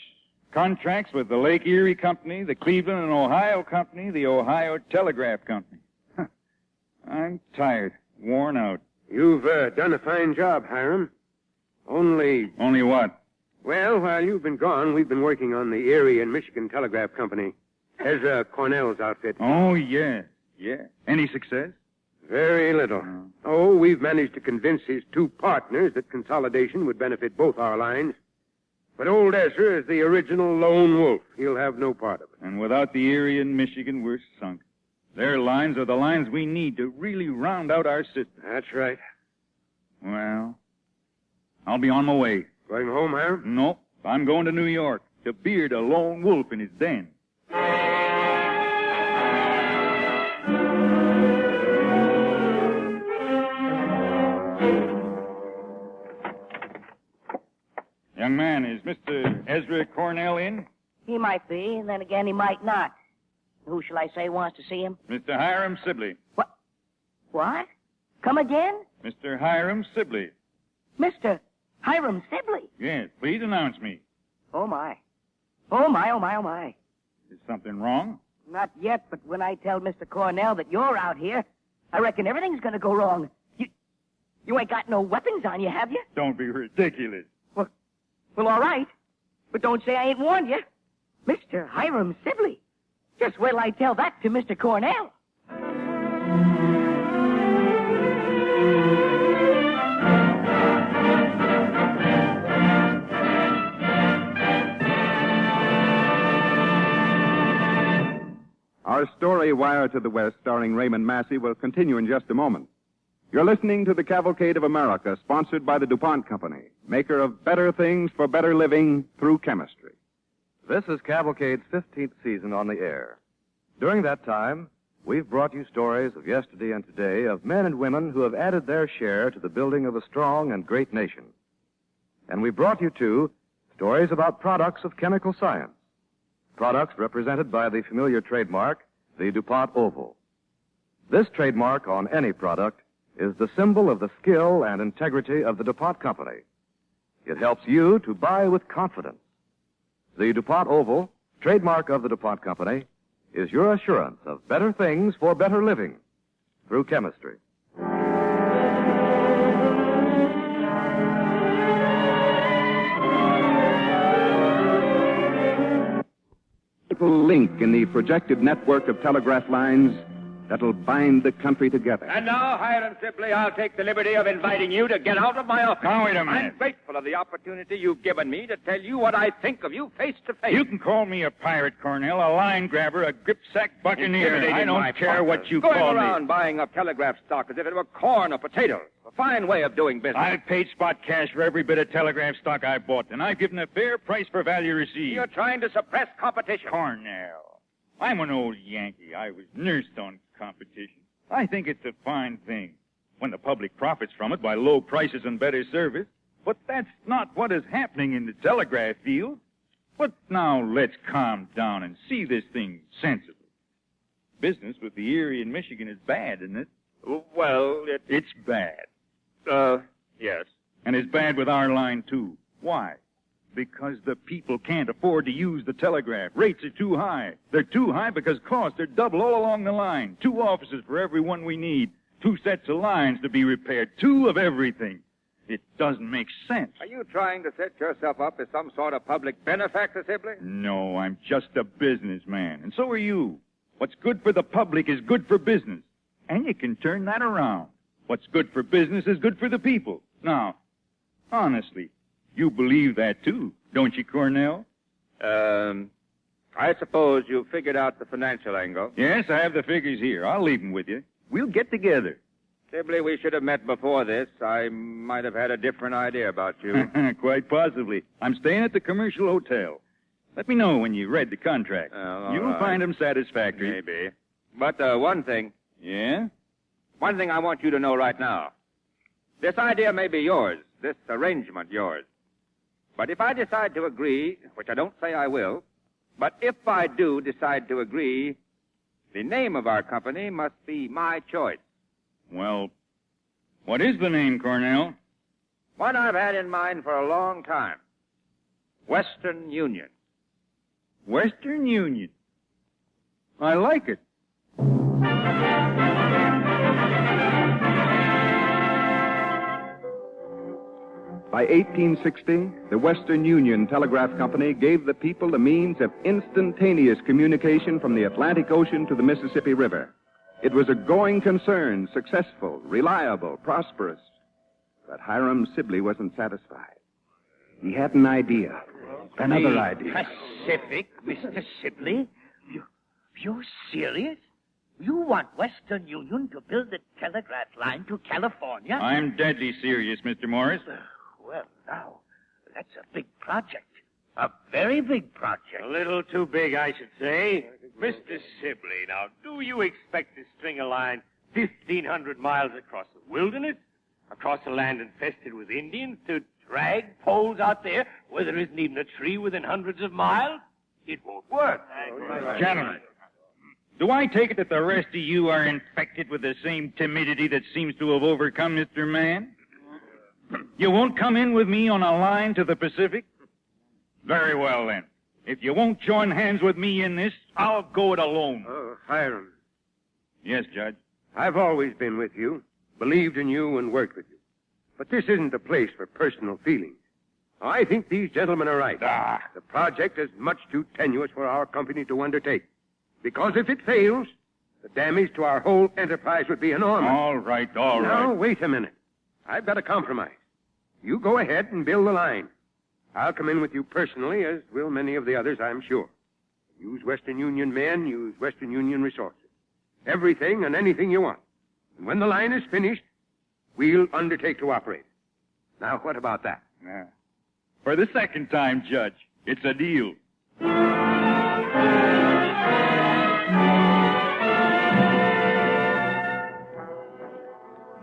Contracts with the Lake Erie Company, the Cleveland and Ohio Company, the Ohio Telegraph Company. I'm tired, worn out. You've done a fine job, Hiram. Only what? Well, while you've been gone, we've been working on the Erie and Michigan Telegraph Company. Ezra Cornell's outfit. Oh, yeah. Yeah. Any success? Very little. Oh, we've managed to convince his two partners that consolidation would benefit both our lines. But old Ezra is the original lone wolf. He'll have no part of it. And without the Erie and Michigan, we're sunk. Their lines are the lines we need to really round out our system. That's right. Well, I'll be on my way. Going home, Hiram? No, I'm going to New York to beard a lone wolf in his den. Young man, is Mr. Ezra Cornell in? He might be, and then again he might not. Who shall I say wants to see him? Mr. Hiram Sibley. What? Come again? Mr. Hiram Sibley. Mr. Hiram Sibley. Yes, please announce me. Oh, my. Oh, my, oh, my, oh, my. Is something wrong? Not yet, but when I tell Mr. Cornell that you're out here, I reckon everything's going to go wrong. You ain't got no weapons on you, have you? Don't be ridiculous. Well, all right. But don't say I ain't warned you. Mr. Hiram Sibley. Just wait till I tell that to Mr. Cornell. Our story, Wire to the West, starring Raymond Massey, will continue in just a moment. You're listening to the Cavalcade of America, sponsored by the DuPont Company, maker of better things for better living through chemistry. This is Cavalcade's 15th season on the air. During that time, we've brought you stories of yesterday and today of men and women who have added their share to the building of a strong and great nation. And we brought you, too, stories about products of chemical science. Products represented by the familiar trademark, the DuPont Oval. This trademark on any product is the symbol of the skill and integrity of the DuPont Company. It helps you to buy with confidence. The DuPont Oval, trademark of the DuPont Company, is your assurance of better things for better living through chemistry. Link in the projected network of telegraph lines that'll bind the country together. And now, Hiram Sibley, I'll take the liberty of inviting you to get out of my office. Now, wait a minute. I'm grateful of the opportunity you've given me to tell you what I think of you face to face. You can call me a pirate, Cornell, a line grabber, a gripsack buccaneer. I Intimidating don't my care partners. what you Going call around me. buying up telegraph stock as if it were corn or potatoes. A fine way of doing business. I've paid spot cash for every bit of telegraph stock I bought, and I've given a fair price for value received. You're trying to suppress competition. Cornell, I'm an old Yankee. I was nursed on competition. I think it's a fine thing when the public profits from it by low prices and better service. But that's not what is happening in the telegraph field. But now let's calm down and see this thing sensibly. Business with the Erie and Michigan is bad, isn't it? Well, It's bad. Yes. And it's bad with our line, too. Why? Because the people can't afford to use the telegraph. Rates are too high. They're too high because costs are double all along the line. 2 offices for every one we need. 2 sets of lines to be repaired. 2 of everything. It doesn't make sense. Are you trying to set yourself up as some sort of public benefactor, Sibley? No, I'm just a businessman. And so are you. What's good for the public is good for business. And you can turn that around. What's good for business is good for the people. Now, honestly, you believe that, too, don't you, Cornell? I suppose you've figured out the financial angle. Yes, I have the figures here. I'll leave them with you. We'll get together. Sibley, we should have met before this. I might have had a different idea about you. Quite possibly. I'm staying at the Commercial Hotel. Let me know when you read the contract. You'll find them satisfactory. Maybe. But one thing. Yeah? One thing I want you to know right now. This idea may be yours, this arrangement yours. But if I decide to agree, which I don't say I will, but if I do decide to agree, the name of our company must be my choice. Well, what is the name, Cornell? One I've had in mind for a long time. Western Union. Western Union. I like it. By 1860, the Western Union Telegraph Company gave the people the means of instantaneous communication from the Atlantic Ocean to the Mississippi River. It was a going concern, successful, reliable, prosperous. But Hiram Sibley wasn't satisfied. He had an idea. Another idea. Pacific, Mr. Sibley? You're serious? You want Western Union to build a telegraph line to California? I'm deadly serious, Mr. Morris. Well, now, that's a big project. A very big project. A little too big, I should say. Mr. Sibley, now, do you expect to string a line 1,500 miles across the wilderness? Across a land infested with Indians to drag poles out there where there isn't even a tree within hundreds of miles? It won't work. Gentlemen, do I take it that the rest of you are infected with the same timidity that seems to have overcome Mr. Mann? You won't come in with me on a line to the Pacific? Very well, then. If you won't join hands with me in this, I'll go it alone. Oh, Hiram. Yes, Judge. I've always been with you, believed in you, and worked with you. But this isn't the place for personal feelings. I think these gentlemen are right. The project is much too tenuous for our company to undertake. Because if it fails, the damage to our whole enterprise would be enormous. All right. Now, wait a minute. I've got a compromise. You go ahead and build the line. I'll come in with you personally, as will many of the others, I'm sure. Use Western Union men, use Western Union resources. Everything and anything you want. And when the line is finished, we'll undertake to operate. Now, what about that? For the second time, Judge, it's a deal.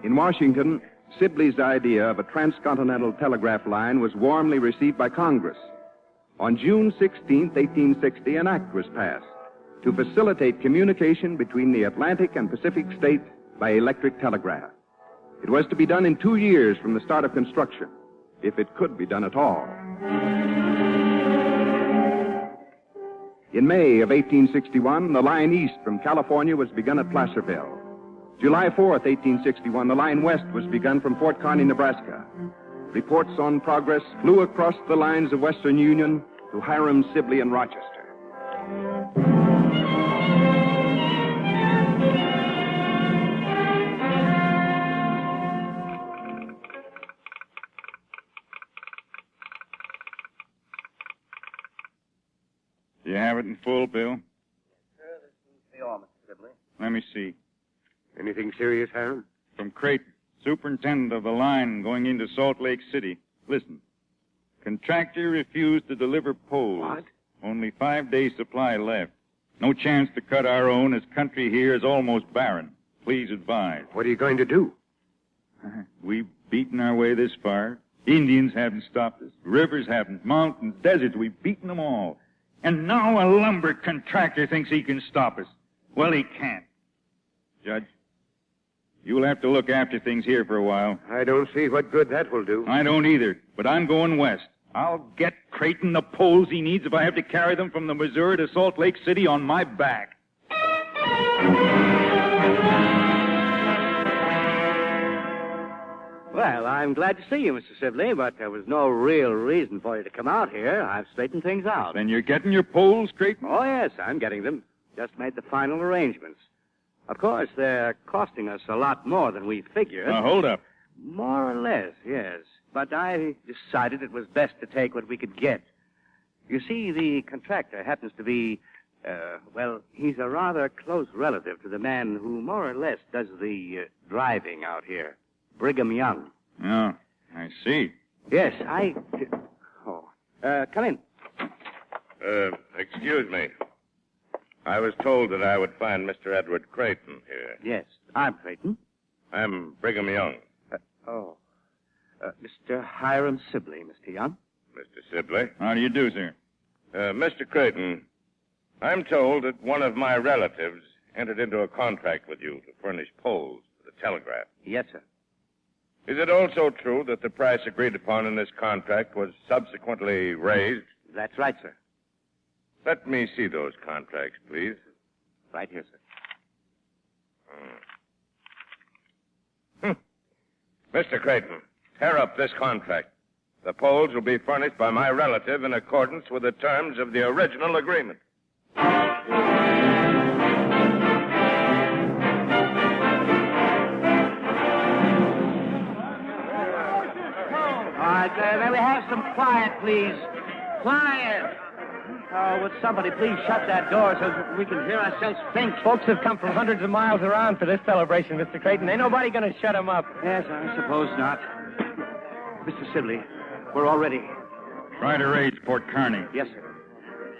In Washington, Sibley's idea of a transcontinental telegraph line was warmly received by Congress. On June 16, 1860, an act was passed to facilitate communication between the Atlantic and Pacific states by electric telegraph. It was to be done in 2 years from the start of construction, if it could be done at all. In May of 1861, the line east from California was begun at Placerville. July 4th, 1861, the line west was begun from Fort Kearny, Nebraska. Reports on progress flew across the lines of Western Union to Hiram Sibley in Rochester. Do you have it in full, Bill? Sir, this is the all, Mr. Sibley. Let me see. Anything serious, Hiram? From Creighton, superintendent of the line going into Salt Lake City. Listen. Contractor refused to deliver poles. What? Only 5 days' supply left. No chance to cut our own, as country here is almost barren. Please advise. What are you going to do? We've beaten our way this far. Indians haven't stopped us. Rivers haven't. Mountains, deserts, we've beaten them all. And now a lumber contractor thinks he can stop us. Well, he can't. Judge, you'll have to look after things here for a while. I don't see what good that will do. I don't either, but I'm going west. I'll get Creighton the poles he needs if I have to carry them from the Missouri to Salt Lake City on my back. Well, I'm glad to see you, Mr. Sibley, but there was no real reason for you to come out here. I've straightened things out. Then you're getting your poles, Creighton? Oh, yes, I'm getting them. Just made the final arrangements. Of course, they're costing us a lot more than we figured. Now, hold up. More or less, yes. But I decided it was best to take what we could get. You see, the contractor happens to be, he's a rather close relative to the man who more or less does the driving out here. Brigham Young. Oh, I see. Yes, come in. Excuse me. I was told that I would find Mr. Edward Creighton here. Yes, I'm Creighton. I'm Brigham Young. Mr. Hiram Sibley, Mr. Young. Mr. Sibley. How do you do, sir? Mr. Creighton, I'm told that one of my relatives entered into a contract with you to furnish poles for the telegraph. Yes, sir. Is it also true that the price agreed upon in this contract was subsequently raised? That's right, sir. Let me see those contracts, please. Right here, sir. Mr. Creighton, tear up this contract. The poles will be furnished by my relative in accordance with the terms of the original agreement. All right, may we have some quiet, please? Quiet! Oh, would somebody please shut that door so we can hear ourselves think? Folks have come from hundreds of miles around for this celebration, Mr. Creighton. Ain't nobody going to shut them up. Yes, I suppose not. Mr. Sibley, we're all ready. Try to raise Port Kearney. Yes, sir.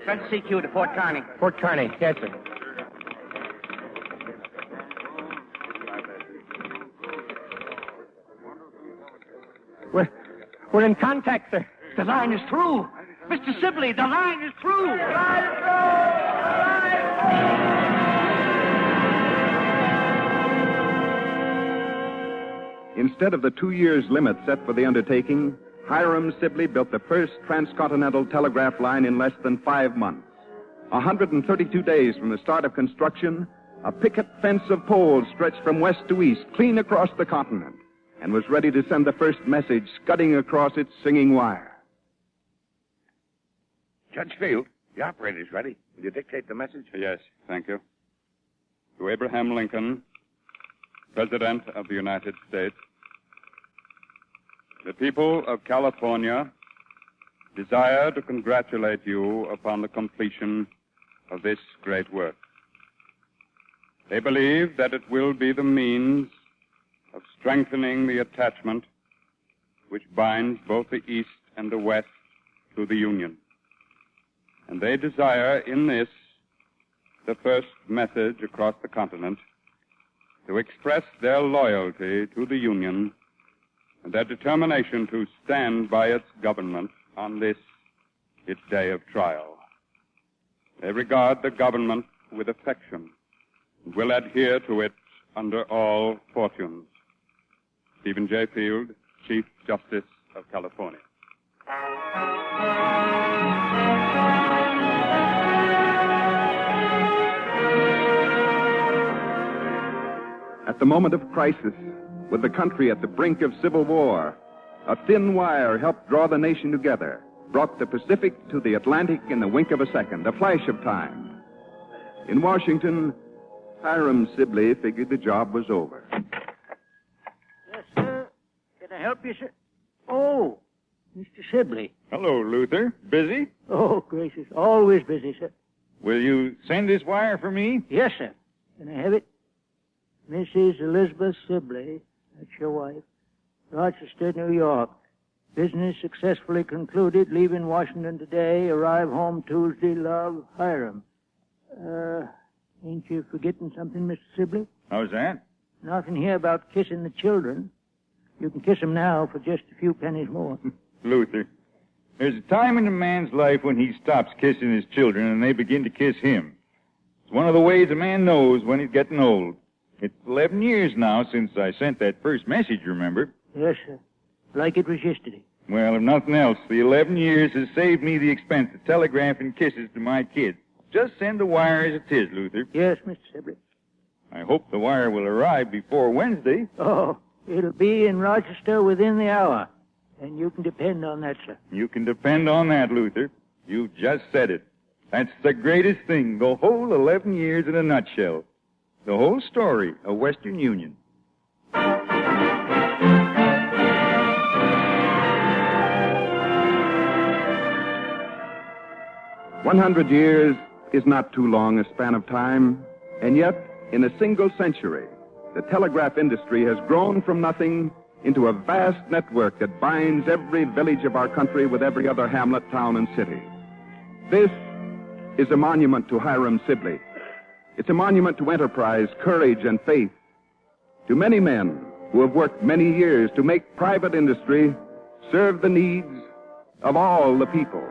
Send CQ to Fort Kearney. Fort Kearney, yes, sir. We're in contact, sir. The line is through. Mr. Sibley, the line is through. Instead of the 2 years limit set for the undertaking, Hiram Sibley built the first transcontinental telegraph line in less than 5 months. 132 days from the start of construction, a picket fence of poles stretched from west to east, clean across the continent, and was ready to send the first message scudding across its singing wire. Judge Field, the operator's ready. Will you dictate the message? Yes, thank you. To Abraham Lincoln, President of the United States, the people of California desire to congratulate you upon the completion of this great work. They believe that it will be the means of strengthening the attachment which binds both the East and the West to the Union. And they desire in this, the first message across the continent, to express their loyalty to the Union and their determination to stand by its government on this, its day of trial. They regard the government with affection and will adhere to it under all fortunes. Stephen J. Field, Chief Justice of California. At the moment of crisis, with the country at the brink of civil war, a thin wire helped draw the nation together, brought the Pacific to the Atlantic in the wink of a second, a flash of time. In Washington, Hiram Sibley figured the job was over. Yes, sir. Can I help you, sir? Oh, Mr. Sibley. Hello, Luther. Busy? Oh, gracious. Always busy, sir. Will you send this wire for me? Yes, sir. Can I have it? Mrs. Elizabeth Sibley, that's your wife, Rochester, New York. Business successfully concluded, leaving Washington today, arrive home Tuesday, love, Hiram. Ain't you forgetting something, Mr. Sibley? How's that? Nothing here about kissing the children. You can kiss them now for just a few pennies more. Luther, there's a time in a man's life when he stops kissing his children and they begin to kiss him. It's one of the ways a man knows when he's getting old. It's 11 years now since I sent that first message, remember? Yes, sir. Like it was yesterday. Well, if nothing else, the 11 years has saved me the expense of telegraphing kisses to my kids. Just send the wire as it is, Luther. Yes, Mr. Sibley. I hope the wire will arrive before Wednesday. Oh, it'll be in Rochester within the hour. And you can depend on that, sir. You can depend on that, Luther. You just said it. That's the greatest thing, the whole 11 years in a nutshell. The whole story of Western Union. 100 years is not too long a span of time, and yet, in a single century, the telegraph industry has grown from nothing into a vast network that binds every village of our country with every other hamlet, town, and city. This is a monument to Hiram Sibley. It's a monument to enterprise, courage, and faith. To many men who have worked many years to make private industry serve the needs of all the people.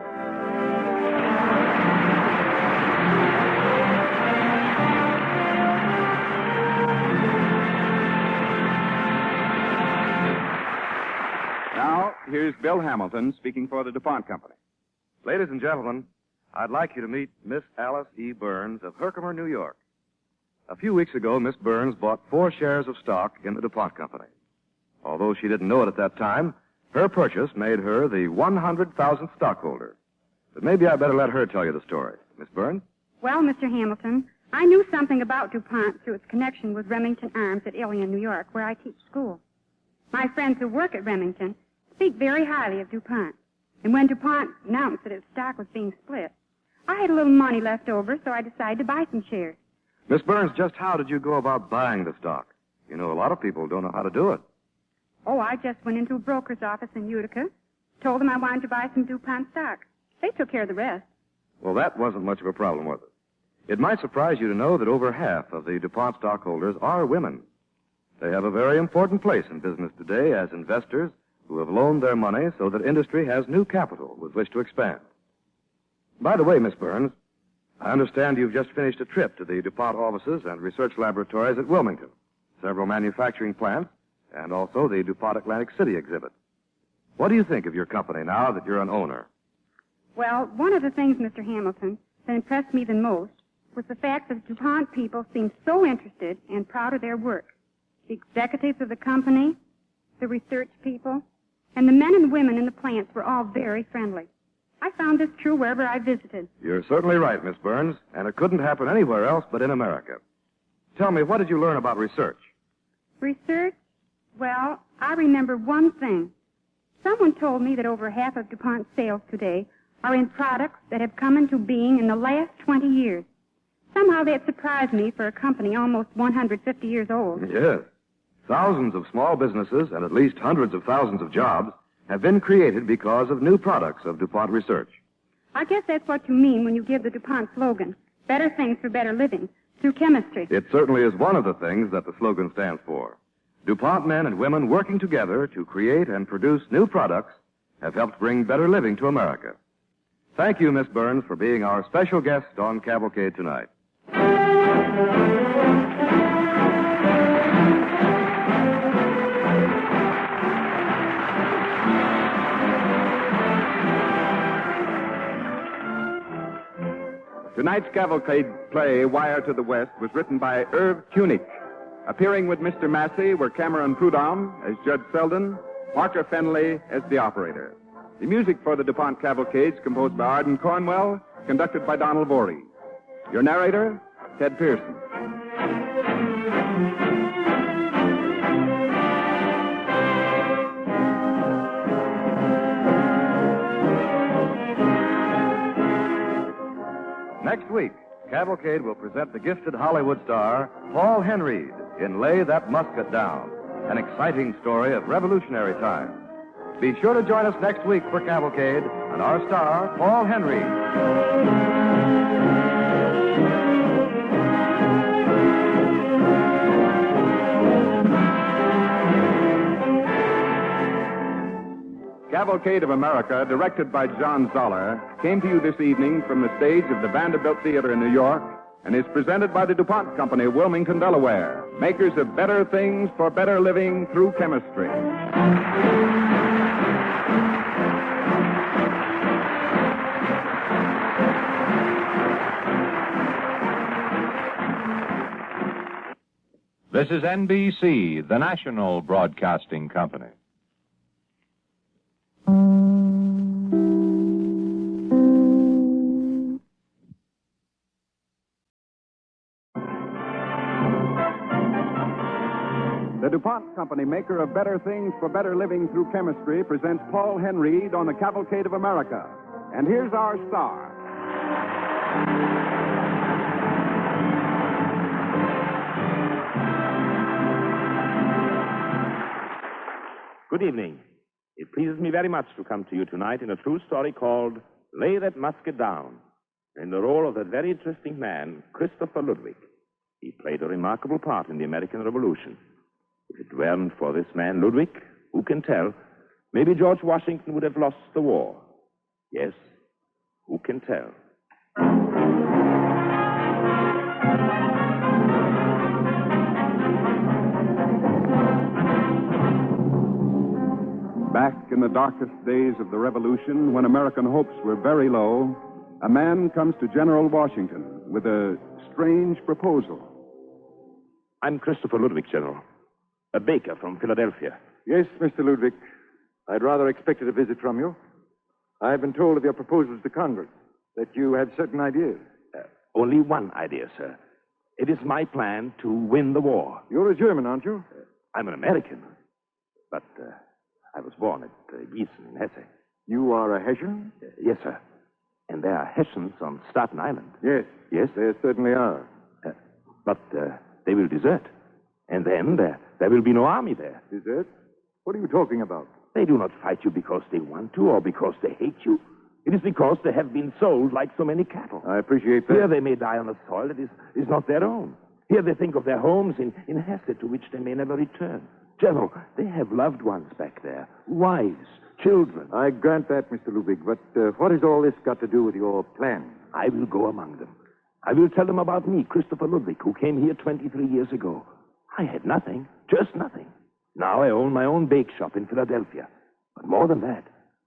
Now, here's Bill Hamilton speaking for the DuPont Company. Ladies and gentlemen, I'd like you to meet Miss Alice E. Burns of Herkimer, New York. A few weeks ago, Miss Burns bought 4 shares of stock in the DuPont Company. Although she didn't know it at that time, Her purchase made her the 100,000th stockholder. But maybe I better let her tell you the story. Miss Burns? Well, Mr. Hamilton, I knew something about DuPont through its connection with Remington Arms at Ilion, New York, where I teach school. My friends who work at Remington speak very highly of DuPont. And when DuPont announced that its stock was being split, I had a little money left over, so I decided to buy some shares. Miss Burns, just how did you go about buying the stock? You know, a lot of people don't know how to do it. Oh, I just went into a broker's office in Utica, told them I wanted to buy some DuPont stock. They took care of the rest. Well, that wasn't much of a problem, was it? It might surprise you to know that over half of the DuPont stockholders are women. They have a very important place in business today as investors who have loaned their money so that industry has new capital with which to expand. By the way, Miss Burns, I understand you've just finished a trip to the DuPont offices and research laboratories at Wilmington, several manufacturing plants, and also the DuPont Atlantic City exhibit. What do you think of your company now that you're an owner? Well, one of the things, Mr. Hamilton, that impressed me the most was the fact that DuPont people seemed so interested and proud of their work. The executives of the company, the research people, and the men and women in the plants were all very friendly. I found this true wherever I visited. You're certainly right, Miss Burns, and it couldn't happen anywhere else but in America. Tell me, what did you learn about research? Research? Well, I remember one thing. Someone told me that over half of DuPont's sales today are in products that have come into being in the last 20 years. Somehow that surprised me for a company almost 150 years old. Yes. Thousands of small businesses and at least hundreds of thousands of jobs have been created because of new products of DuPont research. I guess that's what you mean when you give the DuPont slogan, better things for better living, through chemistry. It certainly is one of the things that the slogan stands for. DuPont men and women working together to create and produce new products have helped bring better living to America. Thank you, Miss Burns, for being our special guest on Cavalcade tonight. Tonight's Cavalcade play, Wire to the West, was written by Irv Kunick. Appearing with Mr. Massey were Cameron Prudhomme as Judge Selden, Parker Fenley as the operator. The music for the DuPont Cavalcades composed by Arden Cornwell, conducted by Donald Voorhees. Your narrator, Ted Pearson. Next week, Cavalcade will present the gifted Hollywood star, Paul Henreid, in Lay That Musket Down, an exciting story of revolutionary times. Be sure to join us next week for Cavalcade and our star, Paul Henreid. Cavalcade of America, directed by John Zoller, came to you this evening from the stage of the Vanderbilt Theater in New York and is presented by the DuPont Company, Wilmington, Delaware, makers of better things for better living through chemistry. This is NBC, the national broadcasting company. The DuPont Company, maker of better things for better living through chemistry, presents Paul Henreid on the Cavalcade of America. And here's our star. Good evening. It pleases me very much to come to you tonight in a true story called Lay That Musket Down, in the role of that very interesting man, Christopher Ludwig. He played a remarkable part in the American Revolution. If it weren't for this man, Ludwig, who can tell? Maybe George Washington would have lost the war. Yes, who can tell? Back in the darkest days of the Revolution, when American hopes were very low, a man comes to General Washington with a strange proposal. I'm Christopher Ludwig, General. A baker from Philadelphia. Yes, Mr. Ludwig. I'd rather expected a visit from you. I've been told of your proposals to Congress, that you have certain ideas. Only one idea, sir. It is my plan to win the war. You're a German, aren't you? I'm an American. But I was born at Gießen in Hesse. You are a Hessian? Yes, sir. And there are Hessians on Staten Island. Yes. Yes? There certainly are. But they will desert. And then there will be no army there. Desert? What are you talking about? They do not fight you because they want to or because they hate you. It is because they have been sold like so many cattle. I appreciate that. Here they may die on a soil that is not their own. Here they think of their homes in Hesse to which they may never return. General, they have loved ones back there. Wives, children. I grant that, Mr. Ludwig, but what has all this got to do with your plan? I will go among them. I will tell them about me, Christopher Ludwig, who came here 23 years ago. I had nothing, just nothing. Now I own my own bake shop in Philadelphia. But more than that,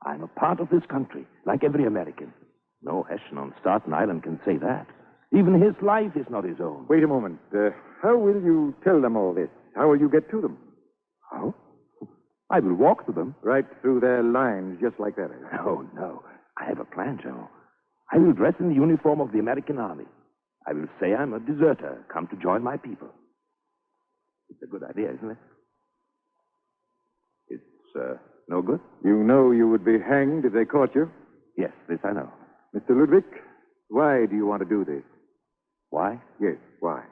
I'm a part of this country, like every American. No Hessian on Staten Island can say that. Even his life is not his own. Wait a moment. How will you tell them all this? How will you get to them? How? I will walk to them. Right through their lines, just like that. Oh, no. I have a plan, General. I will dress in the uniform of the American Army. I will say I'm a deserter, come to join my people. It's a good idea, isn't it? It's no good? You know you would be hanged if they caught you? Yes, this I know. Mr. Ludwig, why do you want to do this? Why? Yes, why?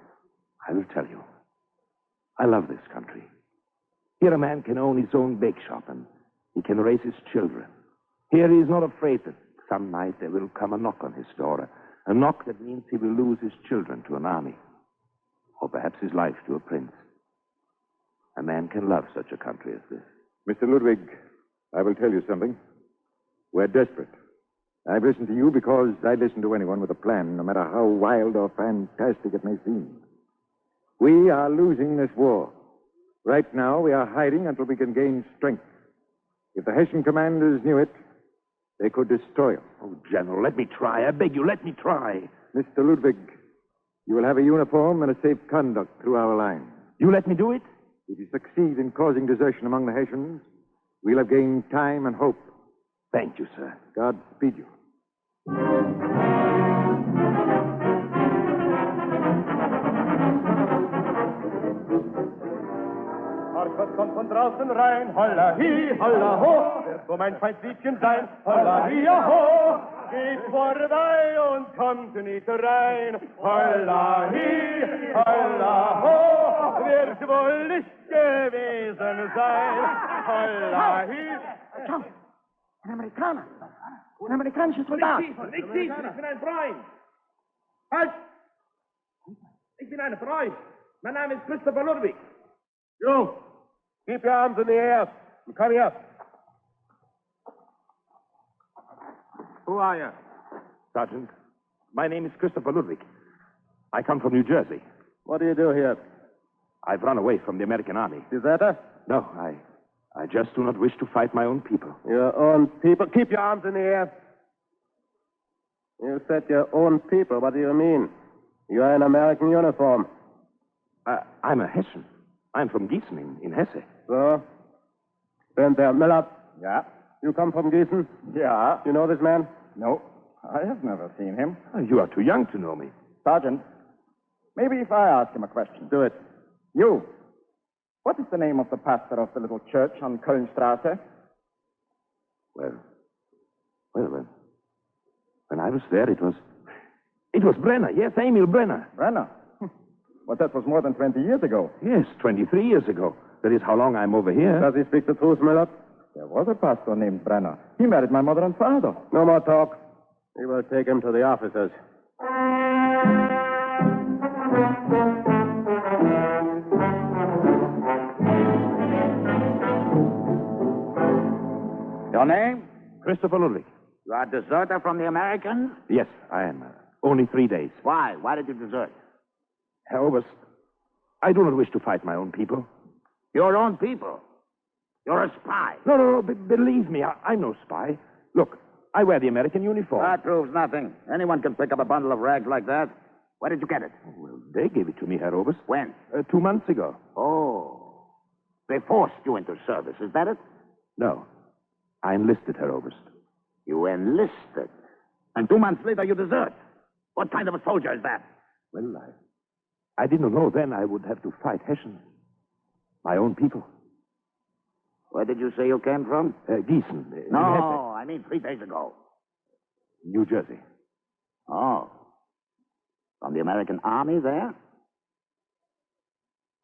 I will tell you. I love this country. Here a man can own his own bake shop and he can raise his children. Here he is not afraid that some night there will come a knock on his door, a knock that means he will lose his children to an army, or perhaps his life to a prince. A man can love such a country as this. Mr. Ludwig, I will tell you something. We're desperate. I've listened to you because I listen to anyone with a plan, no matter how wild or fantastic it may seem. We are losing this war. Right now, we are hiding until we can gain strength. If the Hessian commanders knew it, they could destroy us. Oh, General, let me try. I beg you, let me try. Mr. Ludwig, you will have a uniform and a safe conduct through our lines. You let me do it? If you succeed in causing desertion among the Hessians, we'll have gained time and hope. Thank you, sir. God speed you. Markus kommt von draußen rein, holla hi, holla ho, wird so mein Feindliebchen sein, holla hi, ho, geht vorbei und kommt nicht rein, holla hi, holla ho, wird wohl nicht gewesen sein, holla hi. Schau, ein Amerikaner, ein amerikanischer Soldat. Nicht schießen, ich bin ein Freund. Halt! Ich bin ein Freund. Mein Name ist Christopher Ludwig. You, keep your arms in the air. I'm coming up. Who are you? Sergeant, my name is Christopher Ludwig. I come from New Jersey. What do you do here? I've run away from the American Army. Deserter? No, I just do not wish to fight my own people. Your own people? Keep your arms in the air. You said your own people. What do you mean? You are in American uniform. I'm a Hessian. I'm from Gießen in Hesse. So? Stand there. Miller. Yeah. You come from Gießen? Yeah. You know this man? No, I have never seen him. You are too young to know me. Sergeant, maybe if I ask him a question. Do it. You. What is the name of the pastor of the little church on Kölnstrasse? Well, when I was there, it was Brenner. Yes, Emil Brenner. Brenner? Well, that was more than 20 years ago. Yes, 23 years ago. That is how long I'm over here. Does he speak the truth, Miller? There was a pastor named Brenner. He married my mother and father. No more talk. We will take him to the officers. Your name? Christopher Ludwig. You are a deserter from the Americans? Yes, I am. Only 3 days. Why? Why did you desert? Herr Oberst, I do not wish to fight my own people. Your own people? You're a spy. No, believe me, I'm no spy. Look, I wear the American uniform. That proves nothing. Anyone can pick up a bundle of rags like that. Where did you get it? Oh, well, they gave it to me, Herr Oberst. When? 2 months ago. Oh. They forced you into service, is that it? No. I enlisted, Herr Oberst. You enlisted? And 2 months later you desert? What kind of a soldier is that? Well, I didn't know then I would have to fight Hessians. My own people. Where did you say you came from? Gießen. No, I mean 3 days ago. New Jersey. Oh. From the American Army there?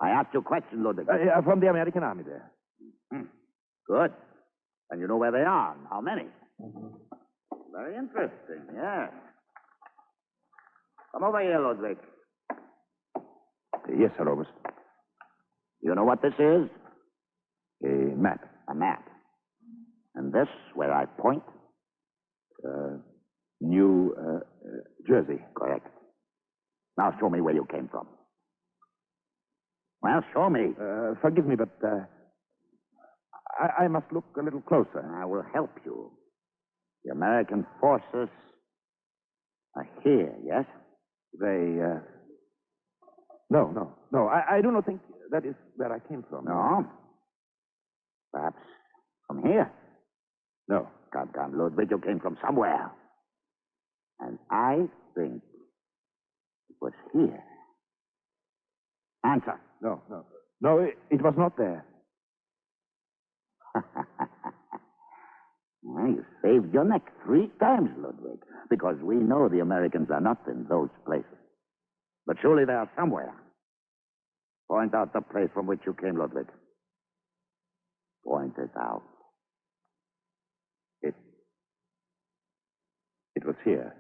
I asked you a question, Ludwig. From the American Army there. Good. And you know where they are and how many? Very interesting, yes. Come over here, Ludwig. Yes, Herr Oberst. You know what this is? A map. A map. And this, where I point? New Jersey. Correct. Now show me where you came from. Well, show me. Forgive me, but I must look a little closer. I will help you. The American forces are here, yes? They, No. I do not think that is where I came from. No? Perhaps from here? No. Come, Ludwig, you came from somewhere. And I think it was here. Answer. No, it was not there. Well, you saved your neck 3 times, Ludwig, because we know the Americans are not in those places. But surely they are somewhere. Point out the place from which you came, Ludwig. Point it out. It was here,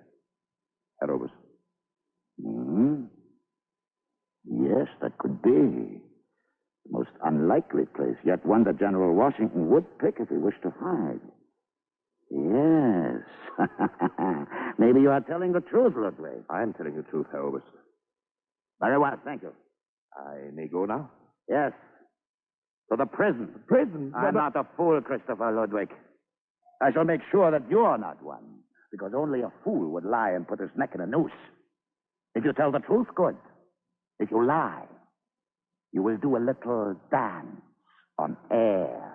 Herr Oberst. Yes, that could be. The most unlikely place, yet one that General Washington would pick if he wished to hide. Yes. Maybe you are telling the truth, Ludwig. I am telling the truth, Herr Oberst. Very well, thank you. I may go now? Yes. To the prison. Prison? I'm not a fool, Christopher Ludwig. I shall make sure that you're not one, because only a fool would lie and put his neck in a noose. If you tell the truth, good. If you lie, you will do a little dance on air.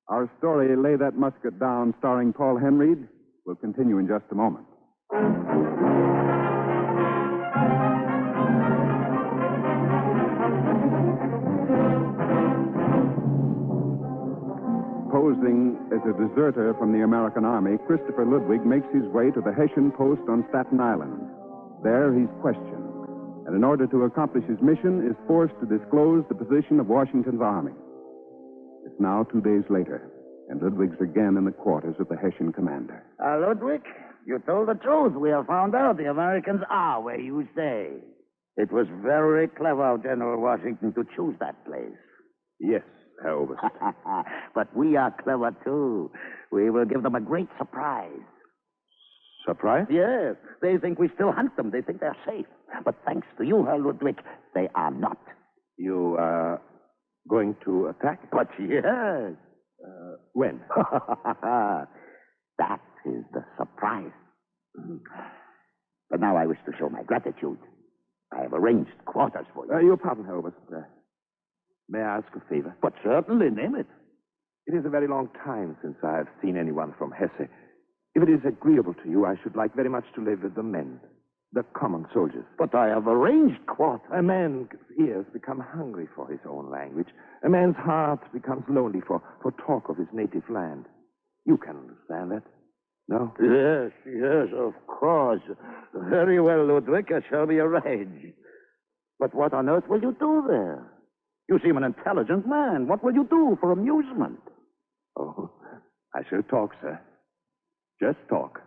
Our story, Lay That Musket Down, starring Paul Henreid, will continue in just a moment. Posing as a deserter from the American Army, Christopher Ludwig makes his way to the Hessian post on Staten Island. There he's questioned, and in order to accomplish his mission, is forced to disclose the position of Washington's army. It's now 2 days later, and Ludwig's again in the quarters of the Hessian commander. Ludwig, you told the truth. We have found out the Americans are where you say. It was very clever of General Washington to choose that place. Yes, Herr Oberst. But we are clever, too. We will give them a great surprise. Surprise? Yes. They think we still hunt them. They think they're safe. But thanks to you, Herr Ludwig, they are not. You are going to attack? But yes. When? That is the surprise. But now I wish to show my gratitude. I have arranged quarters for you. Your pardon, Herr Oberst. May I ask a favor? But certainly, name it. It is a very long time since I have seen anyone from Hesse. If it is agreeable to you, I should like very much to live with the men, the common soldiers. But I have arranged quarters. A man's ears become hungry for his own language. A man's heart becomes lonely for talk of his native land. You can understand that, no? Yes, of course. Very well, Ludwig. It shall be arranged. But what on earth will you do there? You seem an intelligent man. What will you do for amusement? Oh, I shall talk, sir. Just talk.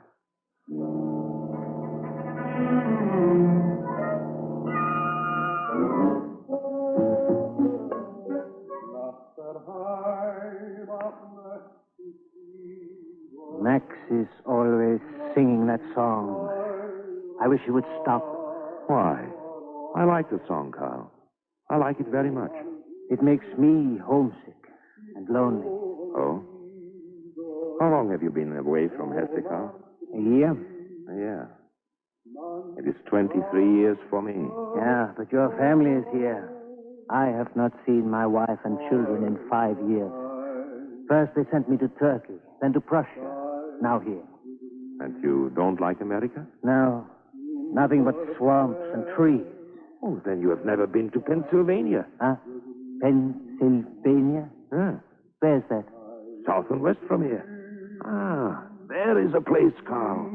Max is always singing that song. I wish he would stop. Why? I like the song, Carl. I like it very much. It makes me homesick and lonely. Oh? How long have you been away from Hesse, Carl? A year? Yeah. It is 23 years for me. Yeah, but your family is here. I have not seen my wife and children in 5 years. First they sent me to Turkey, then to Prussia, now here. And you don't like America? No, nothing but swamps and trees. Oh, then you have never been to Pennsylvania. Huh? Pennsylvania? Huh. Where's that? South and west from here. Ah, there is a place, Carl.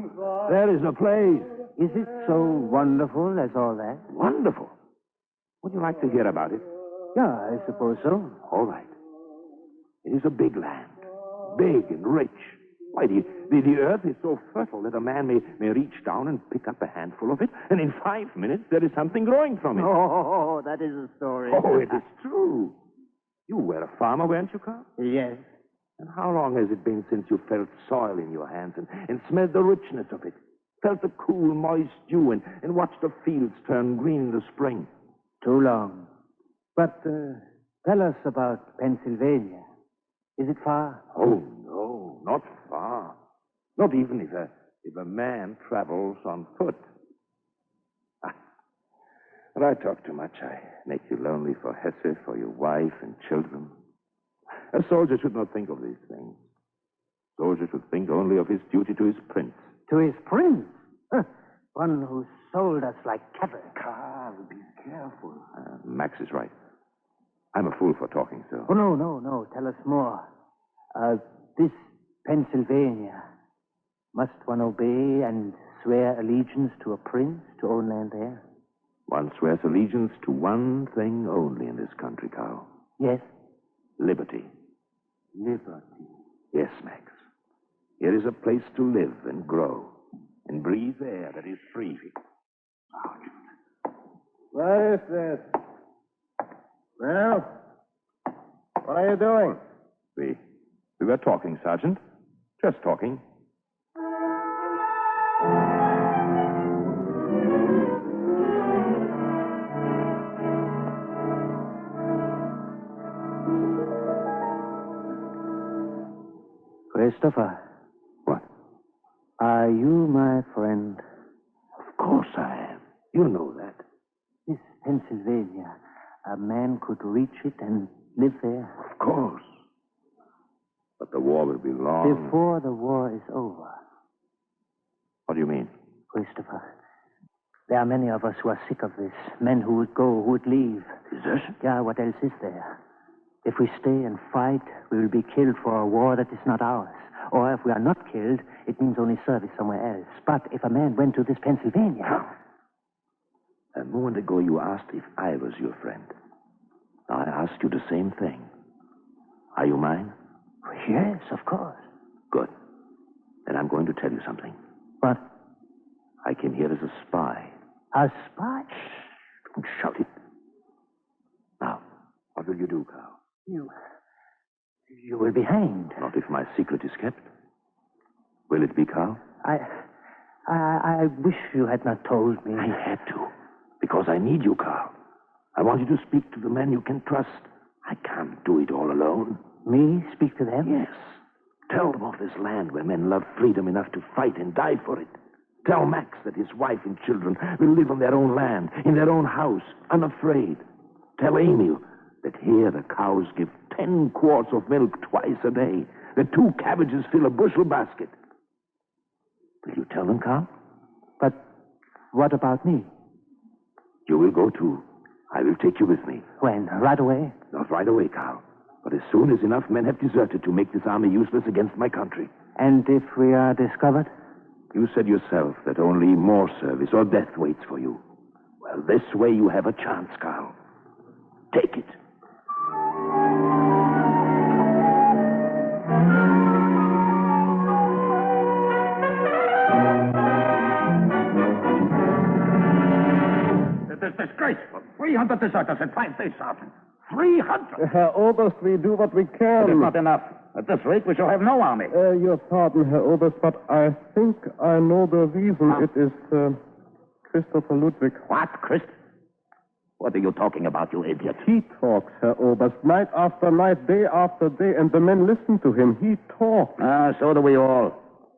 There is a place. Is it so wonderful as all that? Wonderful. Would you like to hear about it? Yeah, I suppose so. All right. It is a big land. Big and rich. Why, the earth is so fertile that a man may reach down and pick up a handful of it, and in 5 minutes there is something growing from it. Oh, that is a story. Oh, it is true. You were a farmer, weren't you, Carl? Yes. And how long has it been since you felt soil in your hands and smelled the richness of it? Felt the cool, moist dew and watched the fields turn green in the spring? Too long. But tell us about Pennsylvania. Is it far? Oh, no, not far. Not even if a man travels on foot. But I talk too much. I make you lonely for Hesse, for your wife and children. A soldier should not think of these things. A soldier should think only of his duty to his prince. To his prince? Huh. One who sold us like cattle. Carl, be careful. Max is right. I'm a fool for talking so. Oh, no. Tell us more. This Pennsylvania, must one obey and swear allegiance to a prince to own land there? One swears allegiance to one thing only in this country, Carl. Yes? Liberty. Liberty. Yes, Max. Here is a place to live and grow and breathe air that is free. What is this? Well, what are you doing? We were talking, Sergeant. Just talking. Christopher. What? Are you my friend? Of course I am. You know that. This Pennsylvania, a man could reach it and live there? Of course. But the war will be long. Before the war is over. What do you mean? Christopher, there are many of us who are sick of this. Men who would go, who would leave. Desertion? Yeah, what else is there? If we stay and fight, we will be killed for a war that is not ours. Or if we are not killed, it means only service somewhere else. But if a man went to this Pennsylvania... How? A moment ago you asked if I was your friend. Now I ask you the same thing. Are you mine? Yes, of course. Good. Then I'm going to tell you something. What? I came here as a spy. A spy? Don't shout it. Now, what will you do, Carl? You will be hanged. Not if my secret is kept. Will it be, Carl? I wish you had not told me. I had to. Because I need you, Carl. I want you to speak to the men you can trust. I can't do it all alone. Me speak to them? Yes. Tell them of this land where men love freedom enough to fight and die for it. Tell Max that his wife and children will live on their own land, in their own house, unafraid. Tell Emil that here the cows give 10 quarts of milk twice a day, that 2 cabbages fill a bushel basket. Will you tell them, Carl? But what about me? You will go too. I will take you with me. When? Right away? Not right away, Carl. But as soon as enough men have deserted to make this army useless against my country. And if we are discovered? You said yourself that only more service or death waits for you. Well, this way you have a chance, Carl. Take it. It is disgraceful. 300 deserters in 5 days, Sergeant. 300! Herr Oberst, we do what we can. It is not enough. At this rate, we shall have no army. Your pardon, Herr Oberst, but I think I know the reason. It is Christopher Ludwig. What, What are you talking about, you idiot? He talks, Herr Oberst, night after night, day after day, and the men listen to him. He talks. So do we all.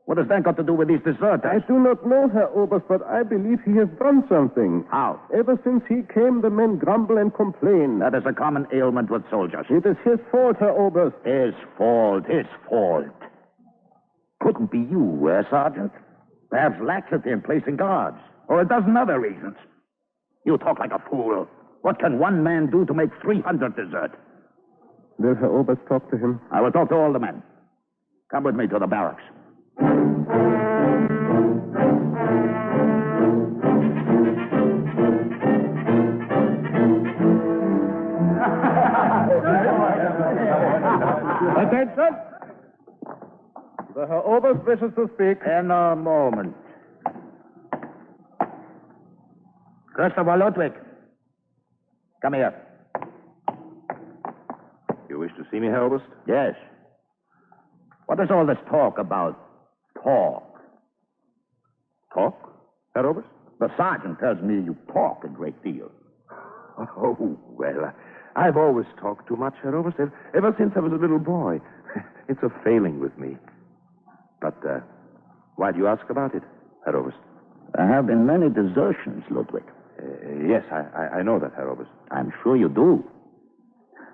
What has that got to do with these deserters? I do not know, Herr Oberst, but I believe he has done something. How? Ever since he came, the men grumble and complain. That is a common ailment with soldiers. It is his fault, Herr Oberst. His fault. Couldn't be you, Sergeant? Perhaps laxity in placing guards, or a dozen other reasons. You talk like a fool. What can one man do to make 300 desert? Will Herr Oberst talk to him? I will talk to all the men. Come with me to the barracks. Attention! The Herr Oberst wishes to speak. In a moment. Christopher Ludwig. Come here. You wish to see me, Herr Oberst? Yes. What is all this talk about? Talk? Herr Oberst? The sergeant tells me you talk a great deal. Oh, well, I've always talked too much, Herr Oberst, ever since I was a little boy. It's a failing with me. But why do you ask about it, Herr Oberst? There have been many desertions, Ludwig. Yes, I know that, Herr Oberst. I'm sure you do.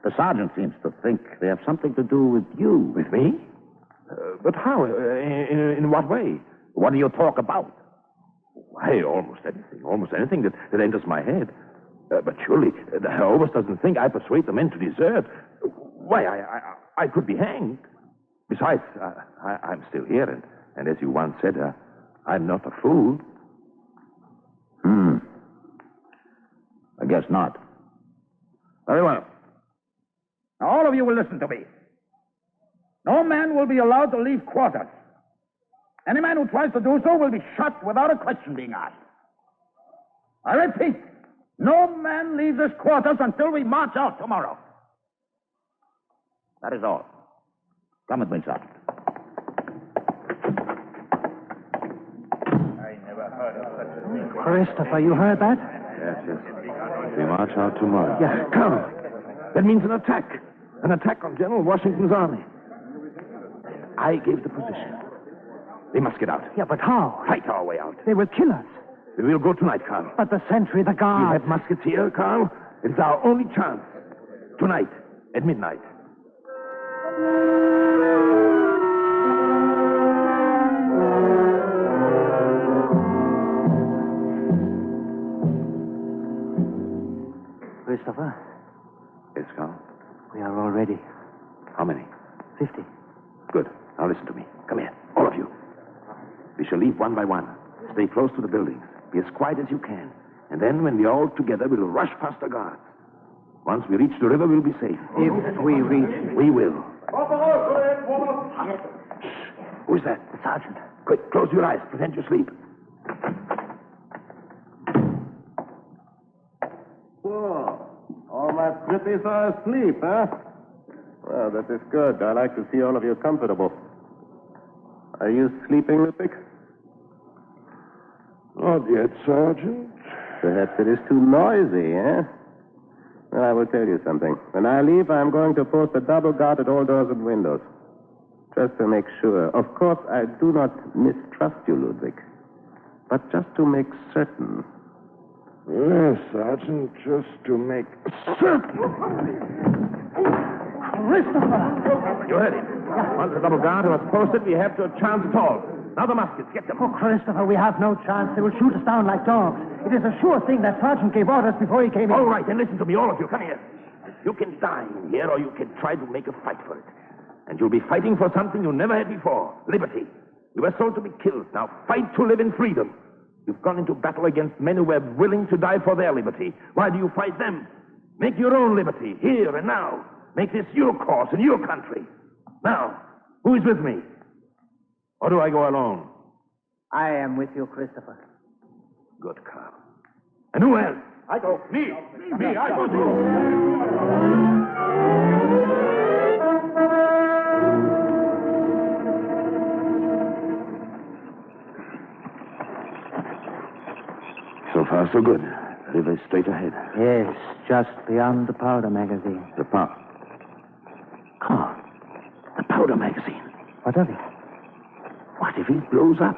The sergeant seems to think they have something to do with you. With me? But how? In what way? What do you talk about? Why, almost anything that enters my head. But surely the Herr Oberst doesn't think I persuade the men to desert. Why, I could be hanged. Besides, I'm still here, and as you once said, I'm not a fool. I guess not. Very well. Now, all of you will listen to me. No man will be allowed to leave quarters. Any man who tries to do so will be shot without a question being asked. I repeat, no man leaves his quarters until we march out tomorrow. That is all. Come with me, Sergeant. I never heard of such a thing. Christopher, you heard that? Yes. We march out tomorrow. Yeah, come. That means an attack. An attack on General Washington's army. I gave the position. They must get out. Yeah, but how? Fight our way out. They will kill us. We'll go tonight, Carl. But the sentry, the guard. We have muskets here, Carl. It's our only chance. Tonight, at midnight. Christopher? Yes, Carl? We are all ready. How many? 50. Good. Now listen to me. Come here, all of you. We shall leave one by one. Stay close to the buildings. Be as quiet as you can. And then, when we are all together, we'll rush past the guards. Once we reach the river, we'll be safe. If we reach. We will. Who's that? The sergeant. Quick, close your eyes. Pretend you sleep. Oh, all my pretties are asleep, huh? Well, that is good. I like to see all of you comfortable. Are you sleeping, Ludwig? Not yet, Sergeant. Perhaps it is too noisy, eh? Well, I will tell you something. When I leave, I'm going to post a double guard at all doors and windows. Just to make sure. Of course, I do not mistrust you, Ludwig. But just to make certain. Yes, Sergeant, just to make certain. Christopher! You heard him. Once the double guard was posted, we have no chance at all. Now the muskets, get them. Oh, Christopher, we have no chance. They will shoot us down like dogs. It is a sure thing that Sergeant gave orders before he came in. All right, then listen to me, all of you. Come here. You can die in here, or you can try to make a fight for it. And you'll be fighting for something you never had before. Liberty. You were sold to be killed. Now fight to live in freedom. You've gone into battle against men who were willing to die for their liberty. Why do you fight them? Make your own liberty, here and now. Make this your cause in your country. Now, who is with me? Or do I go alone? I am with you, Christopher. Good, Carl. And who else? I go. Me, I go too. So far, so good. river straight ahead. Yes, just beyond the powder magazine. The powder. Carl, the powder magazine. What of it? What if it blows up?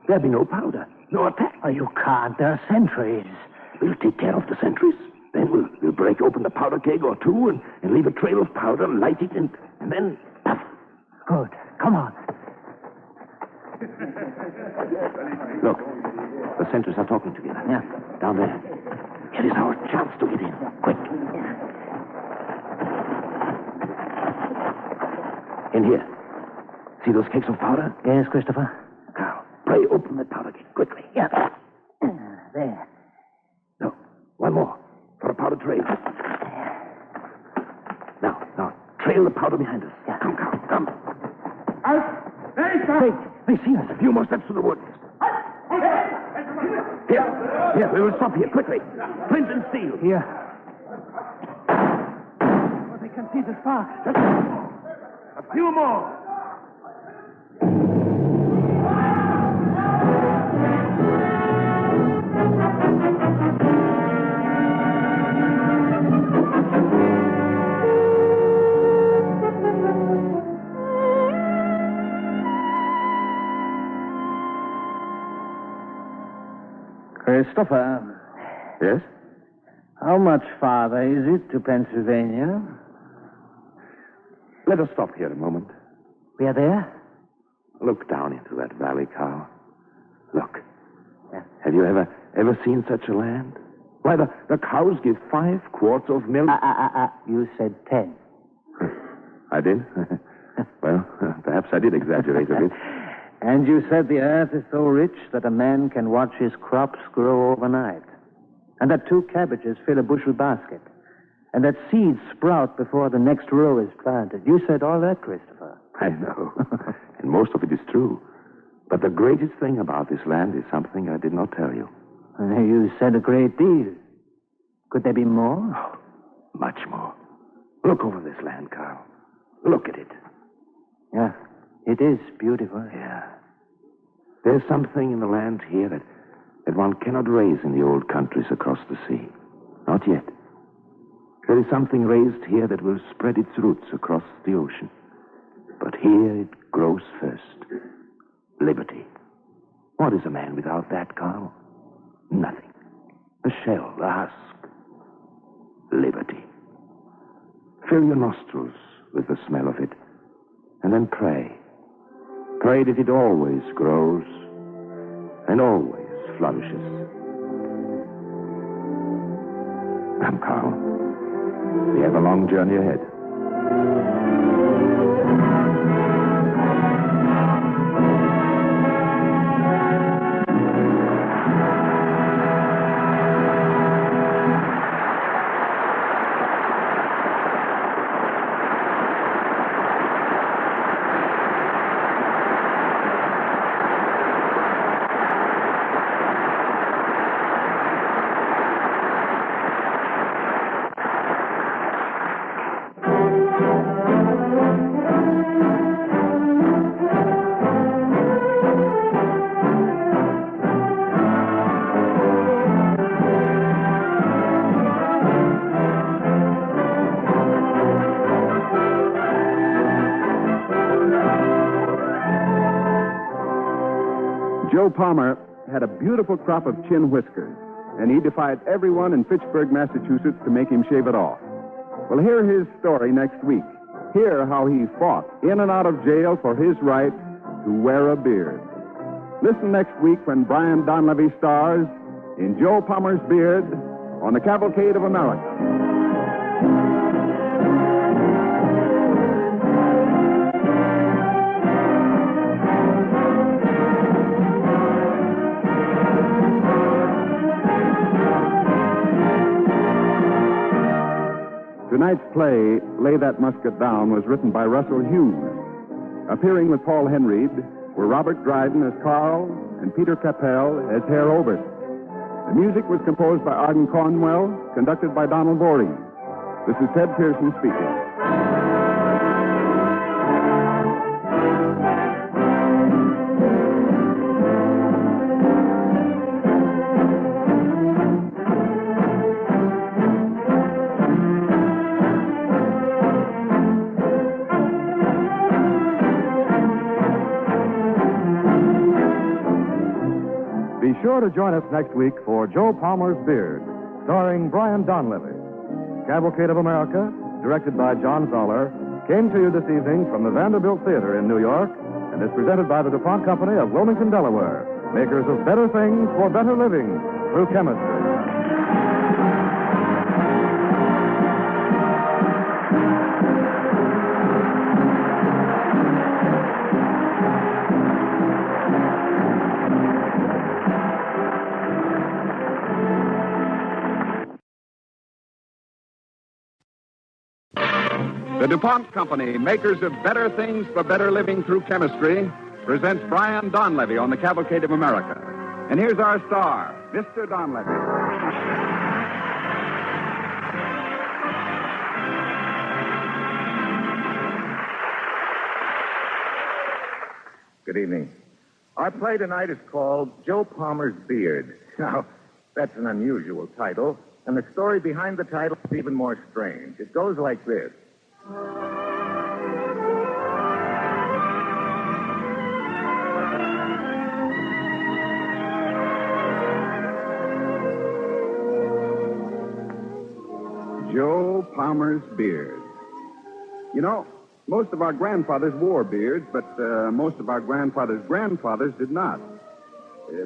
There'll be no powder, no attack. Oh, you can't. There are sentries. We'll take care of the sentries. Then we'll break open the powder keg or two and leave a trail of powder, light it, and then... Puff. Good. Come on. Look, the sentries are talking together. Yeah. Down there. Here is our chance to get in. Quick. In here. See those kegs of powder? Yes, Christopher. Carl, pray open the powder keg quickly. Yeah. There. No, one more. For a powder trail. Now, trail the powder behind us. Yeah. Come, Carl, come. They see us. A few more steps to the woods. Here, we will stop here, quickly. Flint and steel. Here. Oh, they can see the sparks. A few more. Christopher. Yes? How much farther is it to Pennsylvania? Let us stop here a moment. We are there? Look down into that valley, Carl. Look. Yeah. Have you ever seen such a land? Why, the cows give 5 quarts of milk. You said 10. I did? Well, perhaps I did exaggerate a bit. And you said the earth is so rich that a man can watch his crops grow overnight. And that 2 cabbages fill a bushel basket. And that seeds sprout before the next row is planted. You said all that, Christopher. I know. And most of it is true. But the greatest thing about this land is something I did not tell you. You said a great deal. Could there be more? Oh, much more. Look over this land, Carl. Look at it. Yeah, it is beautiful. Yeah. There's something in the land here that one cannot raise in the old countries across the sea. Not yet. There is something raised here that will spread its roots across the ocean. But here it grows first. Liberty. What is a man without that, Carl? Nothing. A shell, a husk. Liberty. Fill your nostrils with the smell of it, and then pray. Pray that it always grows and always flourishes. Come, Carl. We have a long journey ahead. Joe Palmer had a beautiful crop of chin whiskers, and he defied everyone in Fitchburg, Massachusetts to make him shave it off. Well, hear his story next week. Hear how he fought in and out of jail for his right to wear a beard. Listen next week when Brian Donlevy stars in Joe Palmer's Beard on the Cavalcade of America. Tonight's play, Lay That Musket Down, was written by Russell Hughes. Appearing with Paul Henreid were Robert Dryden as Carl and Peter Capell as Herr Obert. The music was composed by Arden Cornwell, conducted by Donald Voorhees. This is Ted Pearson speaking. sure to join us next week for Joe Palmer's Beard, starring Brian Donlevy. Cavalcade of America, directed by John Fowler, came to you this evening from the Vanderbilt Theater in New York and is presented by the DuPont Company of Wilmington, Delaware, makers of better things for better living through chemistry. The DuPont Company, makers of better things for better living through chemistry, presents Brian Donlevy on the Cavalcade of America. And here's our star, Mr. Donlevy. Good evening. Our play tonight is called Joe Palmer's Beard. Now, that's an unusual title, and the story behind the title is even more strange. It goes like this. Joe Palmer's beard. You know, most of our grandfathers wore beards, but most of our grandfathers' grandfathers did not.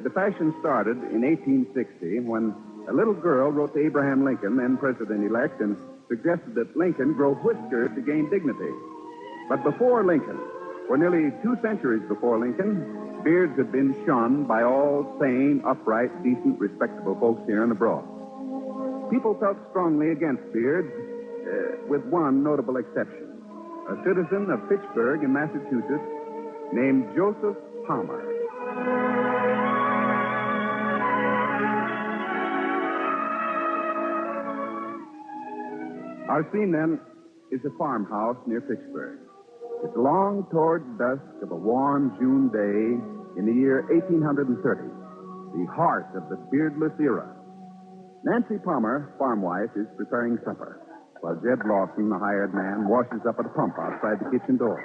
The fashion started in 1860 when a little girl wrote to Abraham Lincoln, then president-elect, and suggested that Lincoln grow whiskers to gain dignity. But before Lincoln, for nearly 2 centuries before Lincoln, beards had been shunned by all sane, upright, decent, respectable folks here in the Broad. People felt strongly against beards, with one notable exception. A citizen of Pittsburgh in Massachusetts named Joseph Palmer. Our scene, then, is a farmhouse near Pittsburgh. It's along toward dusk of a warm June day in the year 1830, the heart of the beardless era. Nancy Palmer, farm wife, is preparing supper, while Jed Lawson, the hired man, washes up at a pump outside the kitchen door.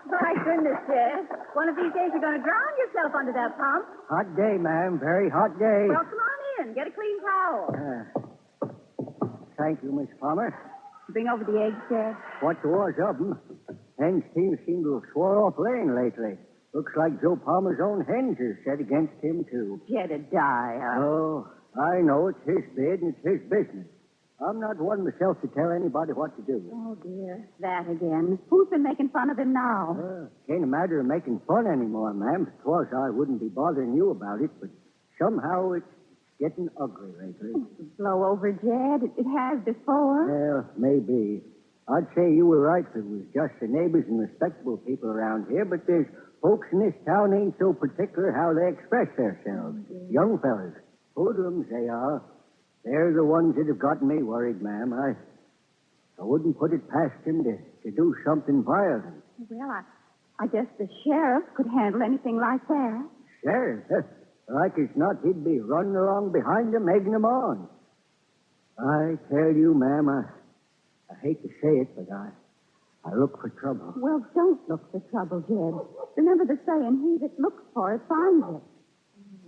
My goodness, Jed. One of these days you're going to drown yourself under that pump. Hot day, ma'am. Very hot day. Well, come on in. Get a clean towel. Thank you, Miss Palmer. Bring over the eggs, Jed. What there was of them. Hens seem to have swore off laying lately. Looks like Joe Palmer's own hens are set against him, too. Jedediah. Oh, I know it's his bid and it's his business. I'm not one myself to tell anybody what to do. Oh, dear. That again. Who's been making fun of him now? Ain't a matter of making fun anymore, ma'am. If it was, I wouldn't be bothering you about it, but somehow it's getting ugly lately. Blow over, Jed. It has before. Well, maybe. I'd say you were right if it was just the neighbors and respectable people around here, but there's folks in this town ain't so particular how they express themselves. Young fellas. Hoodlums, they are. They're the ones that have gotten me worried, ma'am. I wouldn't put it past him to do something violent. Well, I guess the sheriff could handle anything like that. Sheriff? Like as not, he'd be running along behind them, egging them on. I tell you, ma'am, I hate to say it, but I look for trouble. Well, don't look for trouble, Jed. Remember the saying, he that looks for it finds it.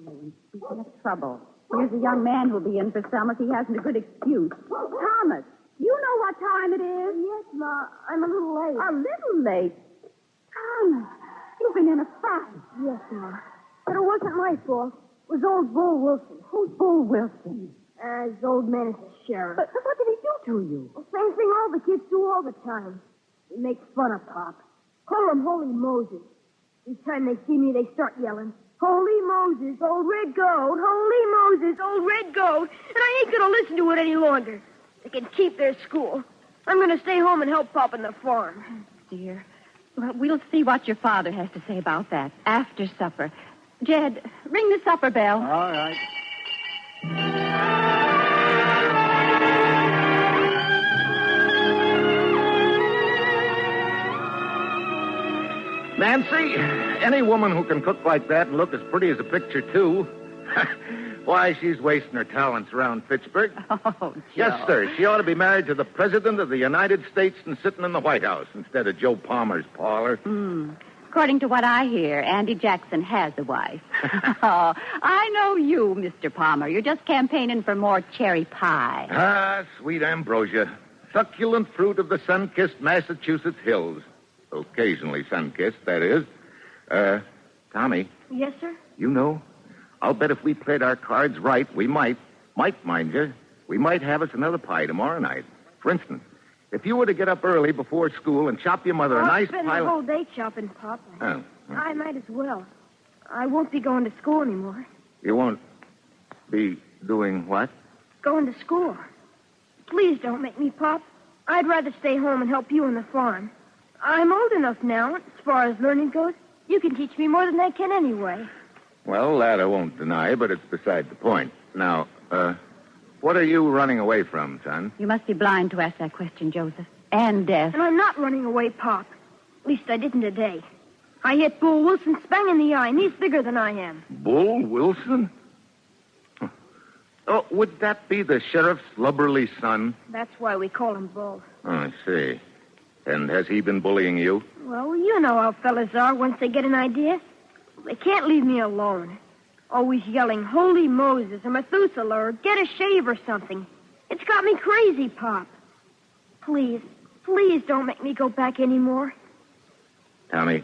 And speaking of trouble, here's a young man who'll be in for some if he hasn't a good excuse. Thomas, you know what time it is? Yes, Ma. I'm a little late. A little late? Thomas, you've been in a fight. Yes, Ma. But it wasn't my fault. It was old Bull Wilson. Who's Bull Wilson? His old man is the sheriff. But what did he do to you? The same thing all the kids do all the time. They make fun of Pop. Call him Holy Moses. Each time they see me, they start yelling, Holy Moses, old red goat, Holy Moses, old red goat. And I ain't going to listen to it any longer. They can keep their school. I'm going to stay home and help Pop on the farm. Dear. Well, we'll see what your father has to say about that after supper. Jed, ring the supper bell. All right. Nancy, any woman who can cook like that and look as pretty as a picture, too, why, she's wasting her talents around Pittsburgh. Oh, Joe. Yes, sir. She ought to be married to the President of the United States and sitting in the White House instead of Joe Palmer's parlor. According to what I hear, Andy Jackson has a wife. Oh, I know you, Mr. Palmer. You're just campaigning for more cherry pie. Ah, sweet ambrosia. Succulent fruit of the sun-kissed Massachusetts hills. Occasionally sun-kissed, that is. Tommy, Yes, sir? you know, I'll bet if we played our cards right, we might, mind you, we might have us another pie tomorrow night. For instance, if you were to get up early before school and chop your mother a nice I'll spend pile the of... whole day chopping, Pop. Oh, I might as well. I won't be going to school anymore. you won't be doing what? Going to school. Please don't make me, Pop. I'd rather stay home and help you on the farm. I'm old enough now, as far as learning goes. You can teach me more than I can anyway. Well, that I won't deny, but it's beside the point. Now, what are you running away from, son? You must be blind to ask that question, Joseph. And deaf. And I'm not running away, Pop. At least I didn't today. I hit Bull Wilson spang in the eye, and he's bigger than I am. Bull Wilson? Huh. Oh, would that be the sheriff's lubberly son? That's why we call him Bull. Oh, I see. And has he been bullying you? Well, you know how fellas are once they get an idea. They can't leave me alone. Always yelling, Holy Moses, or Methuselah, or get a shave or something. It's got me crazy, Pop. Please don't make me go back anymore. Tommy,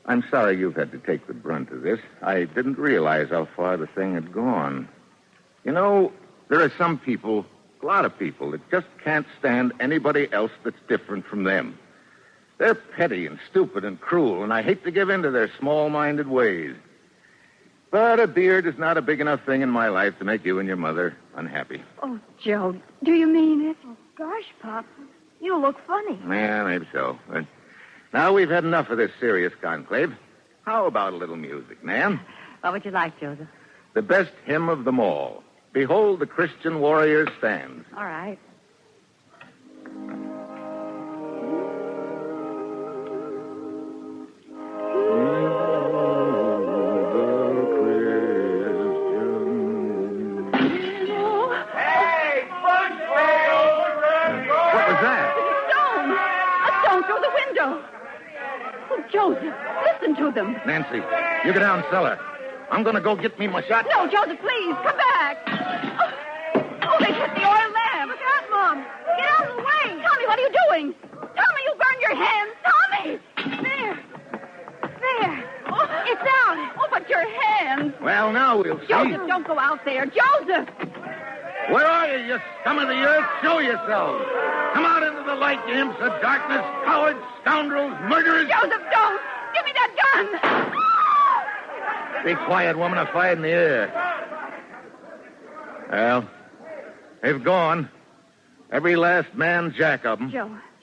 I'm sorry you've had to take the brunt of this. I didn't realize how far the thing had gone. You know, there are some people, a lot of people, that just can't stand anybody else that's different from them. They're petty and stupid and cruel, and I hate to give in to their small-minded ways. But a beard is not a big enough thing in my life to make you and your mother unhappy. Oh, Joe, do you mean it? Oh, gosh, Pop, you look funny. Yeah, maybe so. But now we've had enough of this serious conclave. How about a little music, Nan? What would you like, Joseph? The best hymn of them all. Behold, the Christian warrior stands. All right. Joseph, listen to them. Nancy, you go down cellar. I'm going to go get me my shot. No, Joseph, please, come back. Oh, they hit the oil lamp. Look out, Mom. Get out of the way. Tommy, what are you doing? Tommy, you burned your hands. Tommy! There. Oh, it's out. Oh, but your hands. Well, now we'll see. Joseph, don't go out there. Joseph! Where are you, you scum of the earth? Show yourselves. Come out into the light, you imps of darkness, cowards, scoundrels, murderers. Joseph, don't! Give me that gun! Be quiet, woman. I fired in the air. Well, they've gone. Every last man jack of them.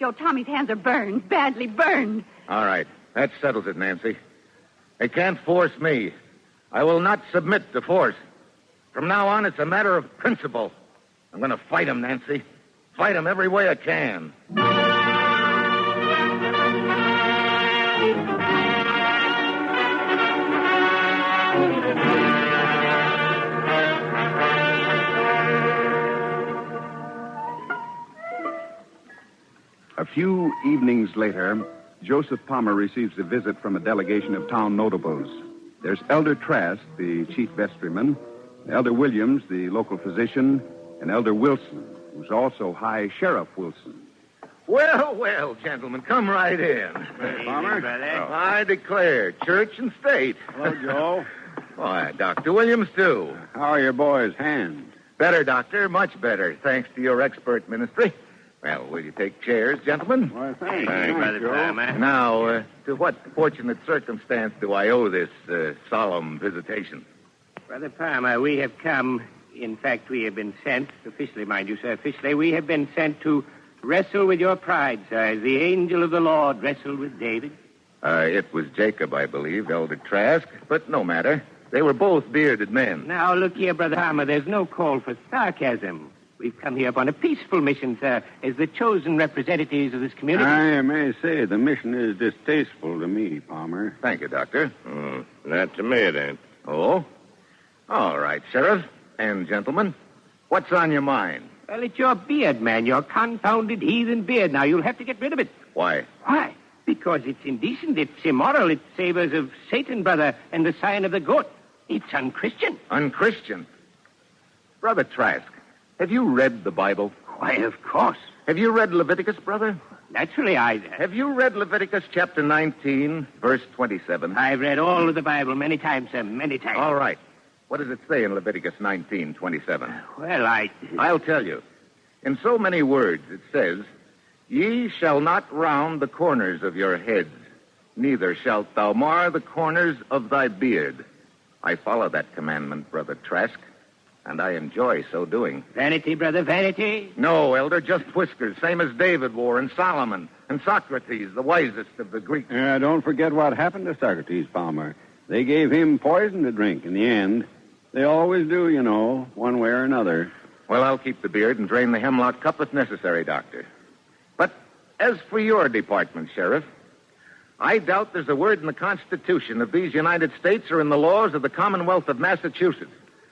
Joe, Tommy's hands are burned, badly burned. All right. That settles it, Nancy. They can't force me. I will not submit to force. From now on, it's a matter of principle. I'm going to fight him, Nancy. Fight him every way I can. A few evenings later, Joseph Palmer receives a visit from a delegation of town notables. There's Elder Trask, the chief vestryman, Elder Williams, the local physician, and Elder Wilson, who's also High Sheriff Wilson. Well, gentlemen, come right in. Hey, Palmer. I declare, church and state. Hello, Joe. Why, Dr. Williams, too. How are your boys' hands? Better, Doctor, much better, thanks to your expert ministry. Well, will you take chairs, gentlemen? Well, thanks. Thanks, Brother Palmer. Now, to what fortunate circumstance do I owe this solemn visitation? Brother Palmer, we have come. In fact, we have been sent, officially, mind you, sir, officially, we have been sent to wrestle with your pride, sir, as the angel of the Lord wrestled with David. It was Jacob, I believe, Elder Trask, but no matter. They were both bearded men. Now, look here, Brother Palmer, there's no call for sarcasm. We've come here upon a peaceful mission, sir, as the chosen representatives of this community. I may say the mission is distasteful to me, Palmer. Thank you, Doctor. Not to me, it ain't. Oh? All right, Sheriff and gentlemen. What's on your mind? Well, it's your beard, man, your confounded heathen beard. Now, you'll have to get rid of it. Why? Why? Because it's indecent, it's immoral, it savors of Satan, brother, and the sign of the goat. It's unchristian. Unchristian? Brother Trask, have you read the Bible? Why, of course. Have you read Leviticus, brother? Naturally, I... Have you read Leviticus chapter 19, verse 27? I've read all of the Bible many times, sir, many times. All right. What does it say in Leviticus 19, 27? Well, I'll tell you. In so many words, it says, "Ye shall not round the corners of your heads, neither shalt thou mar the corners of thy beard." I follow that commandment, Brother Trask, and I enjoy so doing. Vanity, brother, vanity? No, Elder, just whiskers, same as David wore, and Solomon, and Socrates, the wisest of the Greeks. Don't forget what happened to Socrates, Palmer. They gave him poison to drink in the end. They always do, you know, one way or another. Well, I'll keep the beard and drain the hemlock cup if necessary, Doctor. But as for your department, Sheriff, I doubt there's a word in the Constitution of these United States or in the laws of the Commonwealth of Massachusetts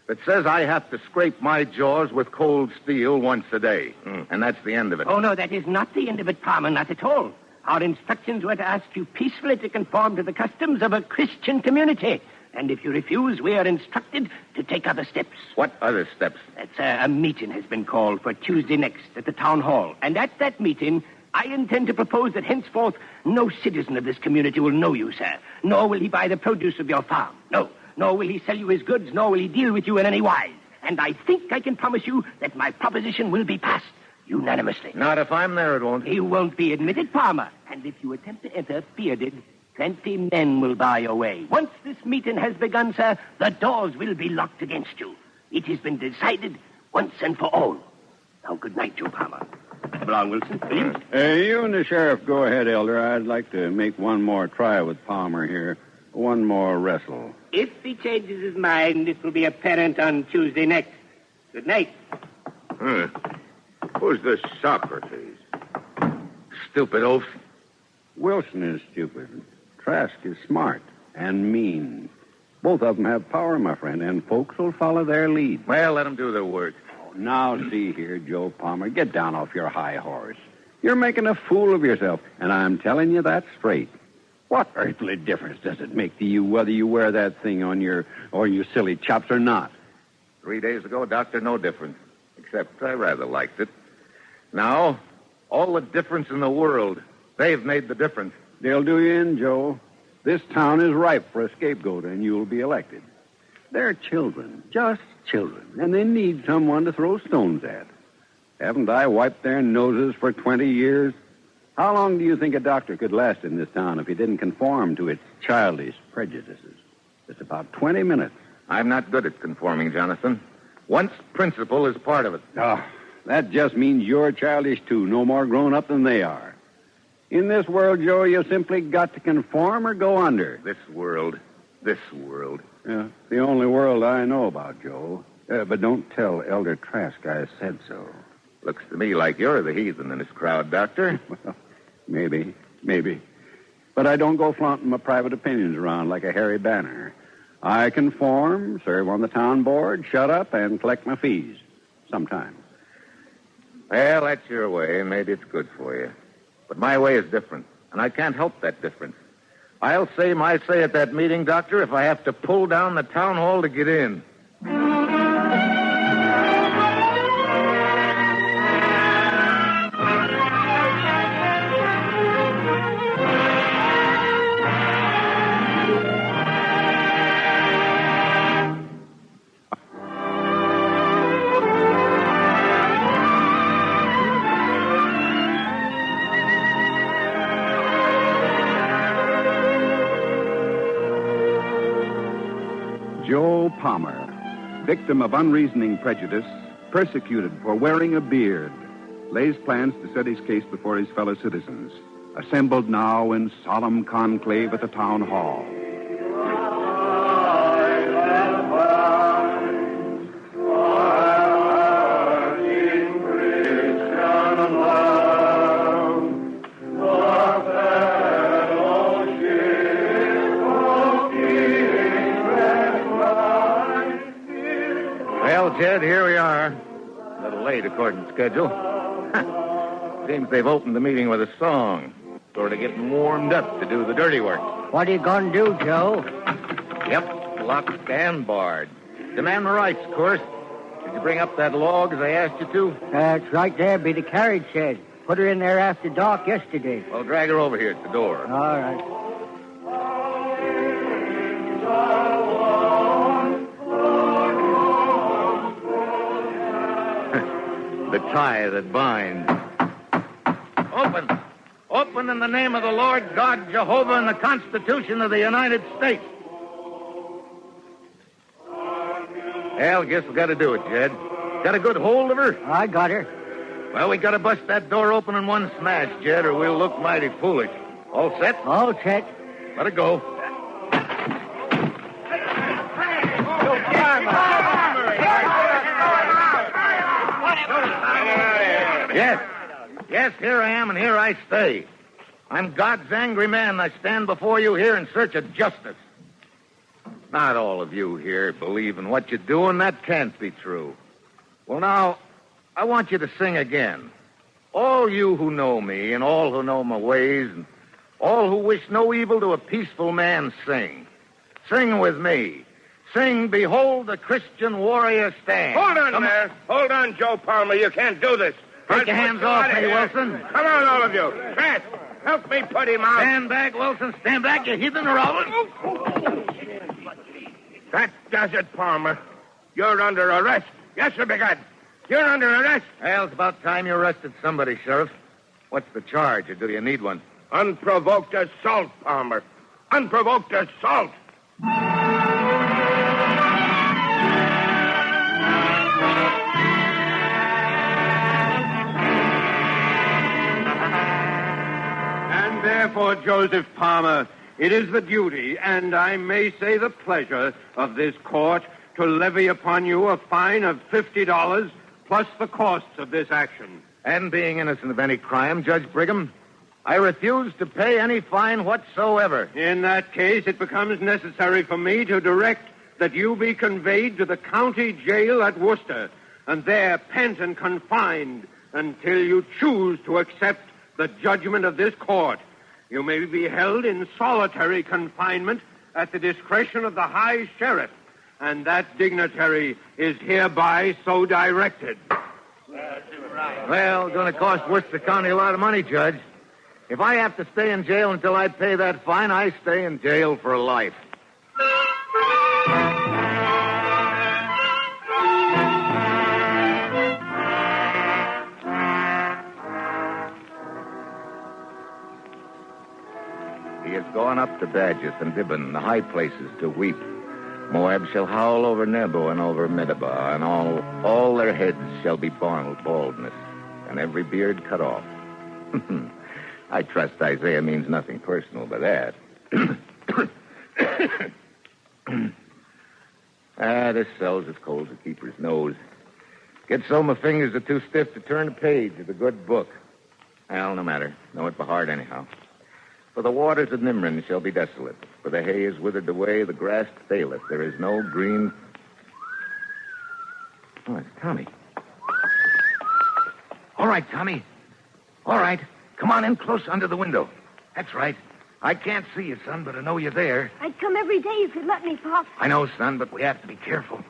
that says I have to scrape my jaws with cold steel once a day. And that's the end of it. Oh, no, that is not the end of it, Palmer, not at all. Our instructions were to ask you peacefully to conform to the customs of a Christian community. And if you refuse, we are instructed to take other steps. What other steps? A meeting has been called for Tuesday next at the town hall. And at that meeting, I intend to propose that henceforth no citizen of this community will know you, sir. Nor will he buy the produce of your farm. No. Nor will he sell you his goods, nor will he deal with you in any wise. And I think I can promise you that my proposition will be passed unanimously. Not if I'm there, it won't. You won't be admitted, Palmer. And if you attempt to enter bearded, 20 men will bar your way. Once this meeting has begun, sir, the doors will be locked against you. It has been decided once and for all. Now, good night, Joe Palmer. Come along, Wilson, will you? You and the sheriff go ahead, Elder. I'd like to make one more try with Palmer here. One more wrestle. If he changes his mind, it will be apparent on Tuesday next. Good night. Who's this Socrates? Stupid oaf. Wilson is stupid. Trask is smart and mean. Both of them have power, my friend, and folks will follow their lead. Well, let them do their work. Now, see here, Joe Palmer, get down off your high horse. You're making a fool of yourself, and I'm telling you that straight. What earthly difference does it make to you whether you wear that thing on your silly chops or not? 3 days ago, Doctor, no difference. Except I rather liked it. Now, all the difference in the world. They've made the difference. They'll do you in, Joe. This town is ripe for a scapegoat, and you'll be elected. They're children, just children, and they need someone to throw stones at. Haven't I wiped their noses for 20 years? How long do you think a doctor could last in this town if he didn't conform to its childish prejudices? It's about 20 minutes. I'm not good at conforming, Jonathan. Once principle is part of it. Oh, that just means you're childish, too, no more grown up than they are. In this world, Joe, you simply got to conform or go under. This world. Yeah, the only world I know about, Joe. But don't tell Elder Trask I said so. Looks to me like you're the heathen in this crowd, Doctor. Well, maybe. But I don't go flaunting my private opinions around like a hairy banner. I conform, serve on the town board, shut up, and collect my fees. Sometimes. Well, that's your way, and maybe it's good for you. But my way is different, and I can't help that difference. I'll say my say at that meeting, Doctor, if I have to pull down the town hall to get in. Joe Palmer, victim of unreasoning prejudice, persecuted for wearing a beard, lays plans to set his case before his fellow citizens, assembled now in solemn conclave at the town hall. Well, Jed, here we are. A little late according to schedule. Seems they've opened the meeting with a song. Sort of getting warmed up to do the dirty work. What are you going to do, Joe? Yep, locked and barred. Demand the rights, of course. Did you bring up that log as I asked you to? It's right there by the carriage shed. Put her in there after dark yesterday. Well, drag her over here at the door. All right. The tie that binds. Open. Open in the name of the Lord God Jehovah and the Constitution of the United States. Well, guess we got to do it, Jed. Got a good hold of her? I got her. Well, we got to bust that door open in one smash, Jed, or we'll look mighty foolish. All set? All set. Let it go. Yes, here I am, and here I stay. I'm God's angry man, and I stand before you here in search of justice. Not all of you here believe in what you do, and that can't be true. Well, now, I want you to sing again. All you who know me, and all who know my ways, and all who wish no evil to a peaceful man, sing. Sing with me. Sing, behold the Christian warrior stand. Hold on there. Hold on, Joe Palmer. You can't do this. Take your hands off me, Wilson. Come on, all of you. Fast. Help me put him out. Stand back, Wilson. Stand back, you heathen robber. That does it, Palmer. You're under arrest. Yes, sir, begad. You're under arrest. Well, it's about time you arrested somebody, Sheriff. What's the charge, or do you need one? Unprovoked assault, Palmer. Unprovoked assault. And therefore, Joseph Palmer, it is the duty, and I may say the pleasure, of this court to levy upon you a fine of $50 plus the costs of this action. And being innocent of any crime, Judge Brigham, I refuse to pay any fine whatsoever. In that case, it becomes necessary for me to direct that you be conveyed to the county jail at Worcester, and there pent and confined until you choose to accept the judgment of this court. You may be held in solitary confinement at the discretion of the High Sheriff, and that dignitary is hereby so directed. Well, it's going to cost Worcester County a lot of money, Judge. If I have to stay in jail until I pay that fine, I stay in jail for life. He has gone up to Badgeth and Dibon, the high places, to weep. Moab shall howl over Nebo and over Medeba, and all their heads shall be baldness, and every beard cut off. I trust Isaiah means nothing personal by that. This cell's as cold as a keeper's nose. Get so my fingers are too stiff to turn a page of the good book. Well, no matter. Know it by heart anyhow. For the waters of Nimrin shall be desolate. For the hay is withered away, the grass faileth. There is no green... Oh, it's Tommy. All right, Tommy. All right. Come on in close under the window. That's right. I can't see you, son, but I know you're there. I'd come every day if you'd let me, Pop. I know, son, but we have to be careful.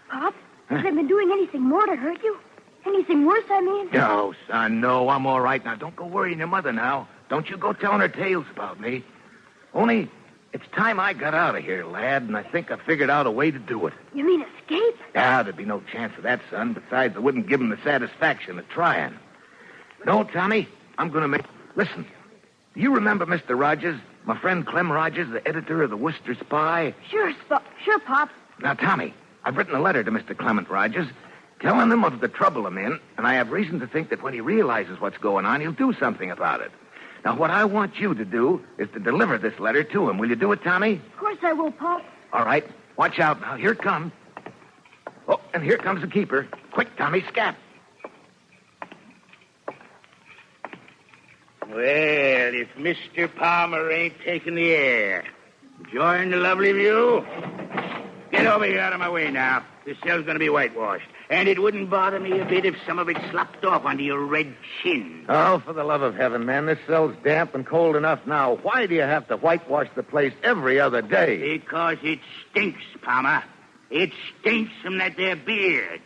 Pop, has I been doing anything more to hurt you? Anything worse, I mean? No, son, no. I'm all right now. Don't go worrying your mother now. Don't you go telling her tales about me. Only, it's time I got out of here, lad, and I think I figured out a way to do it. You mean escape? Ah, there'd be no chance of that, son. Besides, I wouldn't give him the satisfaction of trying. No, Tommy, I'm going to make... Listen, do you remember Mr. Rogers, my friend Clem Rogers, the editor of the Worcester Spy? Sure, Pop. Now, Tommy, I've written a letter to Mr. Clement Rogers telling him of the trouble I'm in, and I have reason to think that when he realizes what's going on, he'll do something about it. Now, what I want you to do is to deliver this letter to him. Will you do it, Tommy? Of course I will, Pop. All right. Watch out now. Here it comes. Oh, and here comes the keeper. Quick, Tommy, scat. Well, if Mr. Palmer ain't taking the air, enjoying the lovely view, get over here out of my way now. The cell's going to be whitewashed. And it wouldn't bother me a bit if some of it slopped off onto your red chin. Oh, for the love of heaven, man, this cell's damp and cold enough now. Why do you have to whitewash the place every other day? Because it stinks, Palmer. It stinks from that there beard.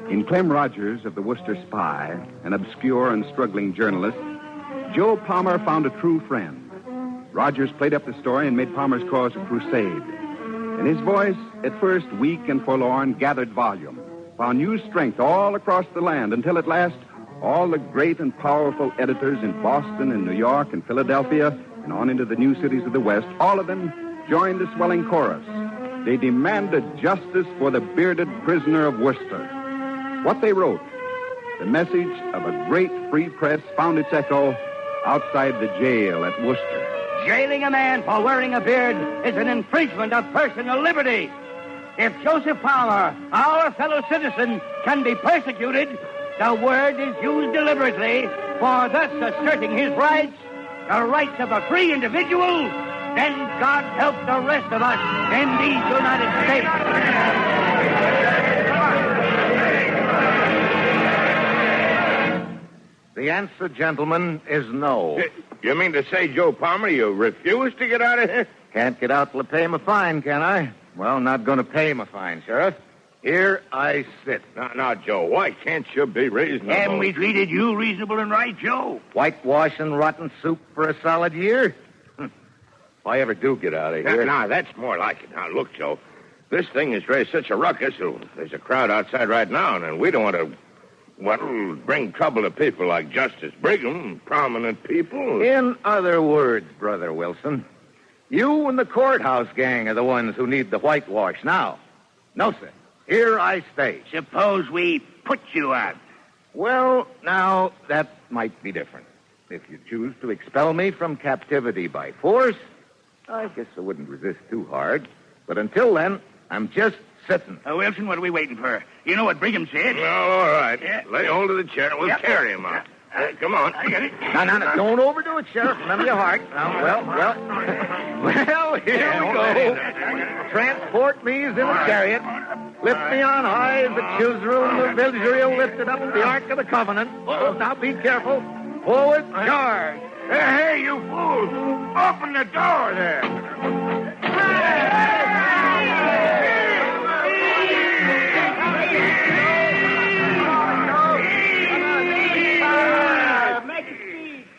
In Clem Rogers of the Worcester Spy, an obscure and struggling journalist, Joe Palmer found a true friend. Rogers played up the story and made Palmer's cause a crusade. And his voice, at first weak and forlorn, gathered volume, found new strength all across the land until at last all the great and powerful editors in Boston and New York and Philadelphia and on into the new cities of the West, all of them joined the swelling chorus. They demanded justice for the bearded prisoner of Worcester. What they wrote, the message of a great free press, found its echo outside the jail at Worcester. Jailing a man for wearing a beard is an infringement of personal liberty. If Joseph Palmer, our fellow citizen, can be persecuted, the word is used deliberately for thus asserting his rights, the rights of a free individual, then God help the rest of us in these United States. The answer, gentlemen, is no. You mean to say, Joe Palmer, you refuse to get out of here? Can't get out till I pay my fine, can I? Well, not going to pay my fine, Sheriff. Here I sit. Now, Joe, why can't you be reasonable? Haven't we treated you reasonable and right, Joe? Whitewashing rotten soup for a solid year? If I ever do get out of here... Now, that's more like it. Now, look, Joe, this thing has raised such a ruckus. There's a crowd outside right now, and we don't want to... Well, bring trouble to people like Justice Brigham, prominent people. In other words, Brother Wilson, you and the courthouse gang are the ones who need the whitewash now. No, sir. Here I stay. Suppose we put you out. Well, now, that might be different. If you choose to expel me from captivity by force, I guess I wouldn't resist too hard. But until then, I'm just sitting. Wilson, what are we waiting for? You know what Brigham said? Well, all right. Yeah. Lay hold of the chair. We'll carry him out. Come on. I get it. No, don't overdo it, Sheriff. Remember your heart. Now, well, here we go. Transport me as in a chariot. Lift me on high as the children of Israel lifted up the Ark of the Covenant. Oh, now be careful. Forward, charge. Hey, you fools! Open the door there.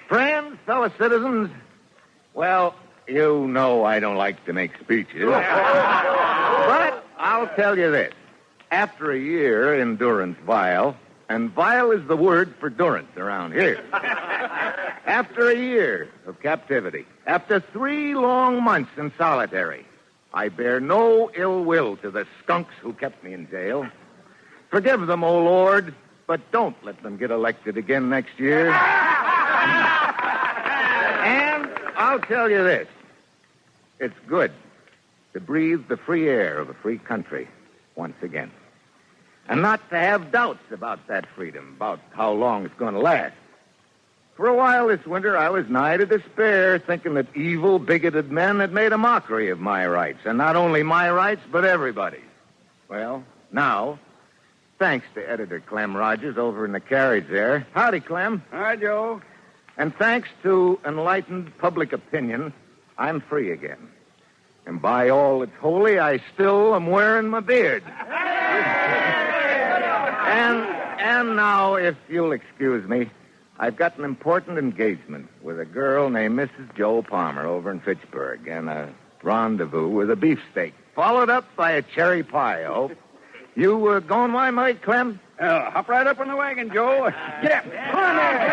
Friends, fellow citizens, well, you know I don't like to make speeches. But I'll tell you this. After a year in durance vile, and vile is the word for durance around here. After a year of captivity, after 3 long months in solitary, I bear no ill will to the skunks who kept me in jail. Forgive them, O Lord, but don't let them get elected again next year. And I'll tell you this. It's good to breathe the free air of a free country once again. And not to have doubts about that freedom, about how long it's going to last. For a while this winter, I was nigh to despair, thinking that evil, bigoted men had made a mockery of my rights. And not only my rights, but everybody's. Well, now, thanks to Editor Clem Rogers over in the carriage there. Howdy, Clem. Hi, Joe. And thanks to enlightened public opinion, I'm free again. And by all that's holy, I still am wearing my beard. And now, if you'll excuse me, I've got an important engagement with a girl named Mrs. Joe Palmer over in Fitchburg, and a rendezvous with a beefsteak, followed up by a cherry pie, I hope. You going my way, Clem? Hop right up on the wagon, Joe. Get up. Come on there.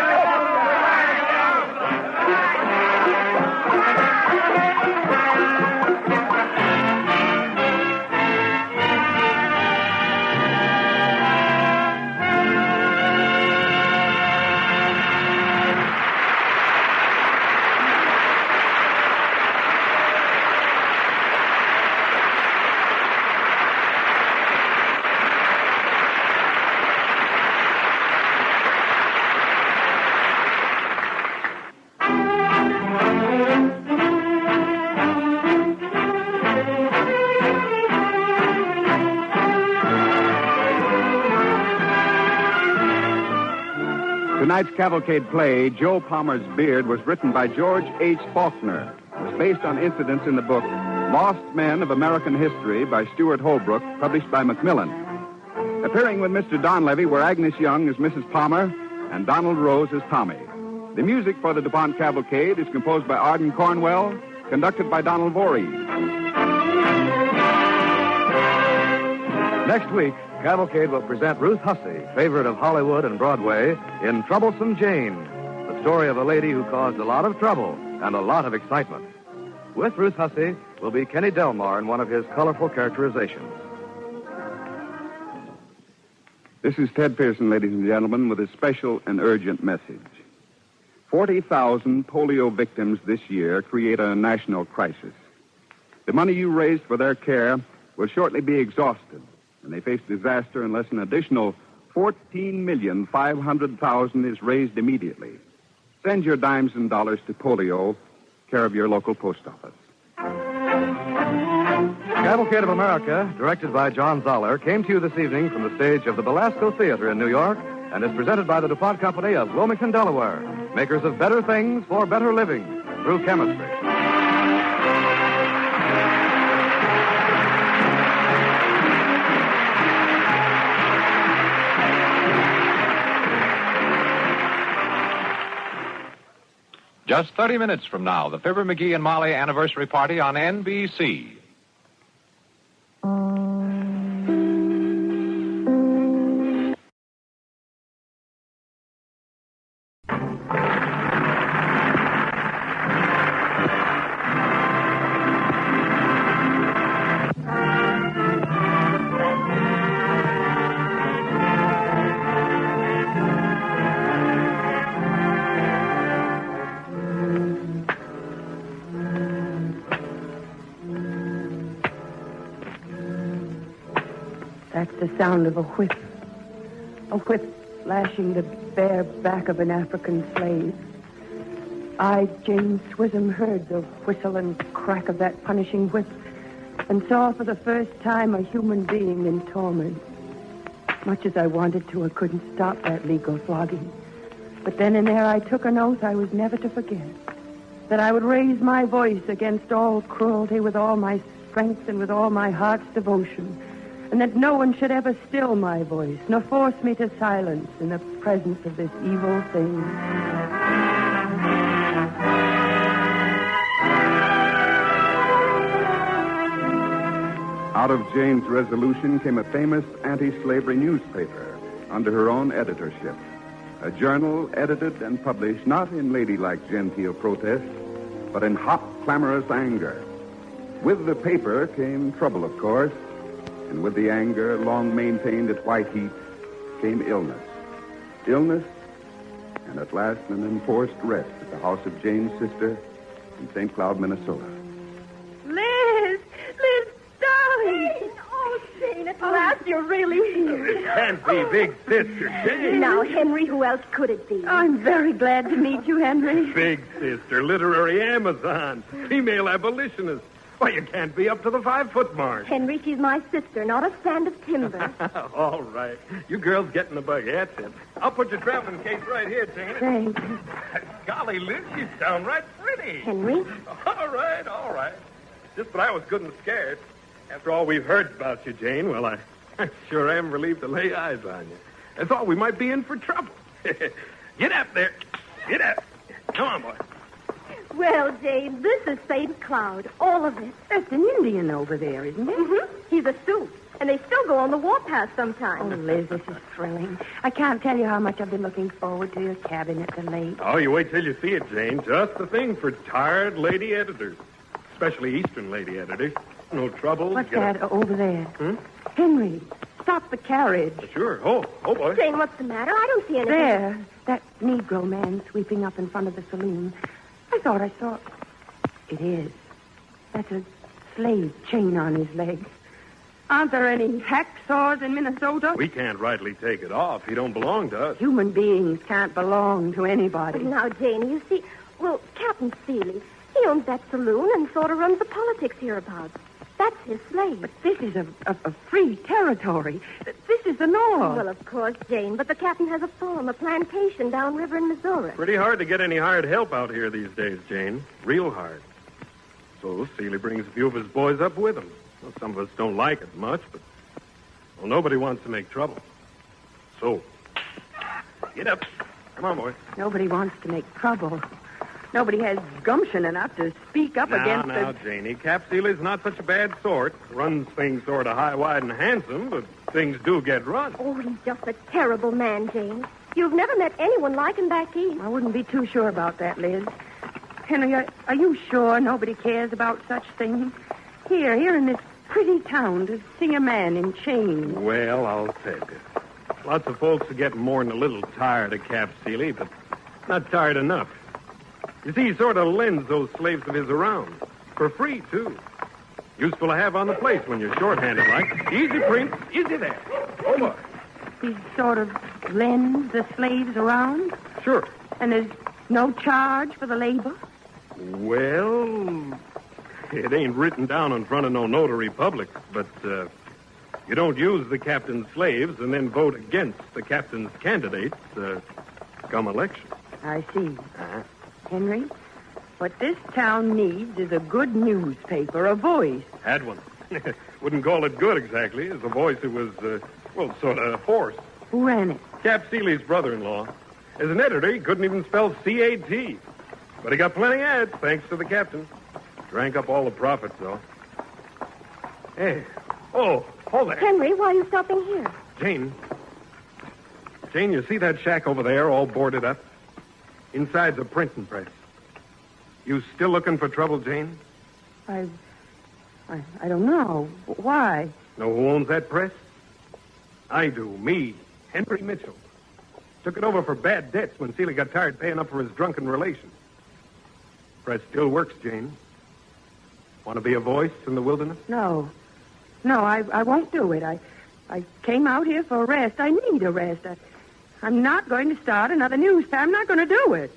Tonight's Cavalcade play, Joe Palmer's Beard, was written by George H. Faulkner. It was based on incidents in the book Lost Men of American History by Stuart Holbrook, published by Macmillan. Appearing with Mr. Donlevy were Agnes Young as Mrs. Palmer and Donald Rose as Tommy. The music for the DuPont Cavalcade is composed by Arden Cornwell, conducted by Donald Voorhees. Next week, Cavalcade will present Ruth Hussey, favorite of Hollywood and Broadway, in Troublesome Jane, the story of a lady who caused a lot of trouble and a lot of excitement. With Ruth Hussey will be Kenny Delmar in one of his colorful characterizations. This is Ted Pearson, ladies and gentlemen, with a special and urgent message. 40,000 polio victims this year create a national crisis. The money you raised for their care will shortly be exhausted, and they face disaster unless an additional $14,500,000 is raised immediately. Send your dimes and dollars to polio, care of your local post office. Cavalcade of America, directed by John Zoller, came to you this evening from the stage of the Belasco Theater in New York and is presented by the DuPont Company of Wilmington, Delaware, makers of better things for better living through chemistry. Just 30 minutes from now, the Fibber McGee and Molly anniversary party on NBC. That's the sound of a whip lashing the bare back of an African slave. I, Jane Swism, heard the whistle and crack of that punishing whip and saw for the first time a human being in torment. Much as I wanted to, I couldn't stop that legal flogging. But then and there I took an oath I was never to forget, that I would raise my voice against all cruelty with all my strength and with all my heart's devotion, and that no one should ever still my voice, nor force me to silence in the presence of this evil thing. Out of Jane's resolution came a famous anti-slavery newspaper under her own editorship. A journal edited and published not in ladylike genteel protest, but in hot, clamorous anger. With the paper came trouble, of course, and with the anger, long maintained at white heat, came illness. Illness, and at last an enforced rest at the house of Jane's sister in St. Cloud, Minnesota. Liz, darling. Oh, Jane, at last you're really here. It can't be Big Sister Jane. Now, Henry, who else could it be? I'm very glad to meet you, Henry. Big Sister, literary Amazon, female abolitionist. Why, you can't be up to the 5-foot mark. Henry, she's my sister, not a stand of timber. All right. You girls get in the buggy. That's it. I'll put your traveling case right here, Jane. Thanks. Golly, Liz, she's downright pretty. Henry? All right. Just when I was good and scared. After all we've heard about you, Jane, well, I sure am relieved to lay eyes on you. I thought we might be in for trouble. Get up there. Get up. Come on, boy. Well, Jane, this is St. Cloud, all of it. That's an Indian over there, isn't it? Mm-hmm. He's a Sioux, and they still go on the warpath sometimes. Oh, Liz, this is thrilling. I can't tell you how much I've been looking forward to your cabin at the lake. Oh, you wait till you see it, Jane. Just the thing for tired lady editors, especially Eastern lady editors. No trouble. What's that over there? Henry, stop the carriage. Sure. Oh, boy. Jane, what's the matter? I don't see anything. There, that Negro man sweeping up in front of the saloon. I thought I saw... It is. That's a slave chain on his leg. Aren't there any hacksaws in Minnesota? We can't rightly take it off. He don't belong to us. Human beings can't belong to anybody. Now, Jane, you see... Well, Captain Seeley, he owns that saloon and sort of runs the politics hereabouts. That's his slave. But this is a free territory. This is the North. Well, of course, Jane, but the captain has a farm, a plantation downriver in Missouri. Pretty hard to get any hired help out here these days, Jane. Real hard. So Seeley brings a few of his boys up with him. Well, some of us don't like it much, but well, nobody wants to make trouble. So, get up. Come on, boys. Nobody wants to make trouble. Nobody has gumption enough to speak up against Now, Janie, Cap Seeley's not such a bad sort. Runs things sort of high, wide, and handsome, but things do get run. Oh, he's just a terrible man, Jane. You've never met anyone like him back east. I wouldn't be too sure about that, Liz. Henry, are you sure nobody cares about such things? Here in this pretty town, to see a man in chains. Well, I'll take it. Lots of folks are getting more than a little tired of Cap Seeley, but not tired enough. You see, he sort of lends those slaves of his around. For free, too. Useful to have on the place when you're short-handed like. Easy, Prince. Easy there. Over. He sort of lends the slaves around? Sure. And there's no charge for the labor? Well, it ain't written down in front of no notary public, but you don't use the captain's slaves and then vote against the captain's candidates come election. I see. Henry, what this town needs is a good newspaper, a voice. Had one. Wouldn't call it good exactly. As a voice, it was, sort of hoarse. Who ran it? Cap Seeley's brother-in-law. As an editor, he couldn't even spell C-A-T. But he got plenty of ads, thanks to the captain. Drank up all the profits, though. Hey. Oh, hold there. Henry, why are you stopping here? Jane, you see that shack over there all boarded up? Inside the printing press. You still looking for trouble, Jane? I don't know. Why? Know who owns that press? I do. Me, Henry Mitchell. Took it over for bad debts when Seeley got tired paying up for his drunken relations. Press still works, Jane. Want to be a voice in the wilderness? No, I won't do it. I came out here for a rest. I need a rest. I'm not going to start another newspaper. I'm not going to do it.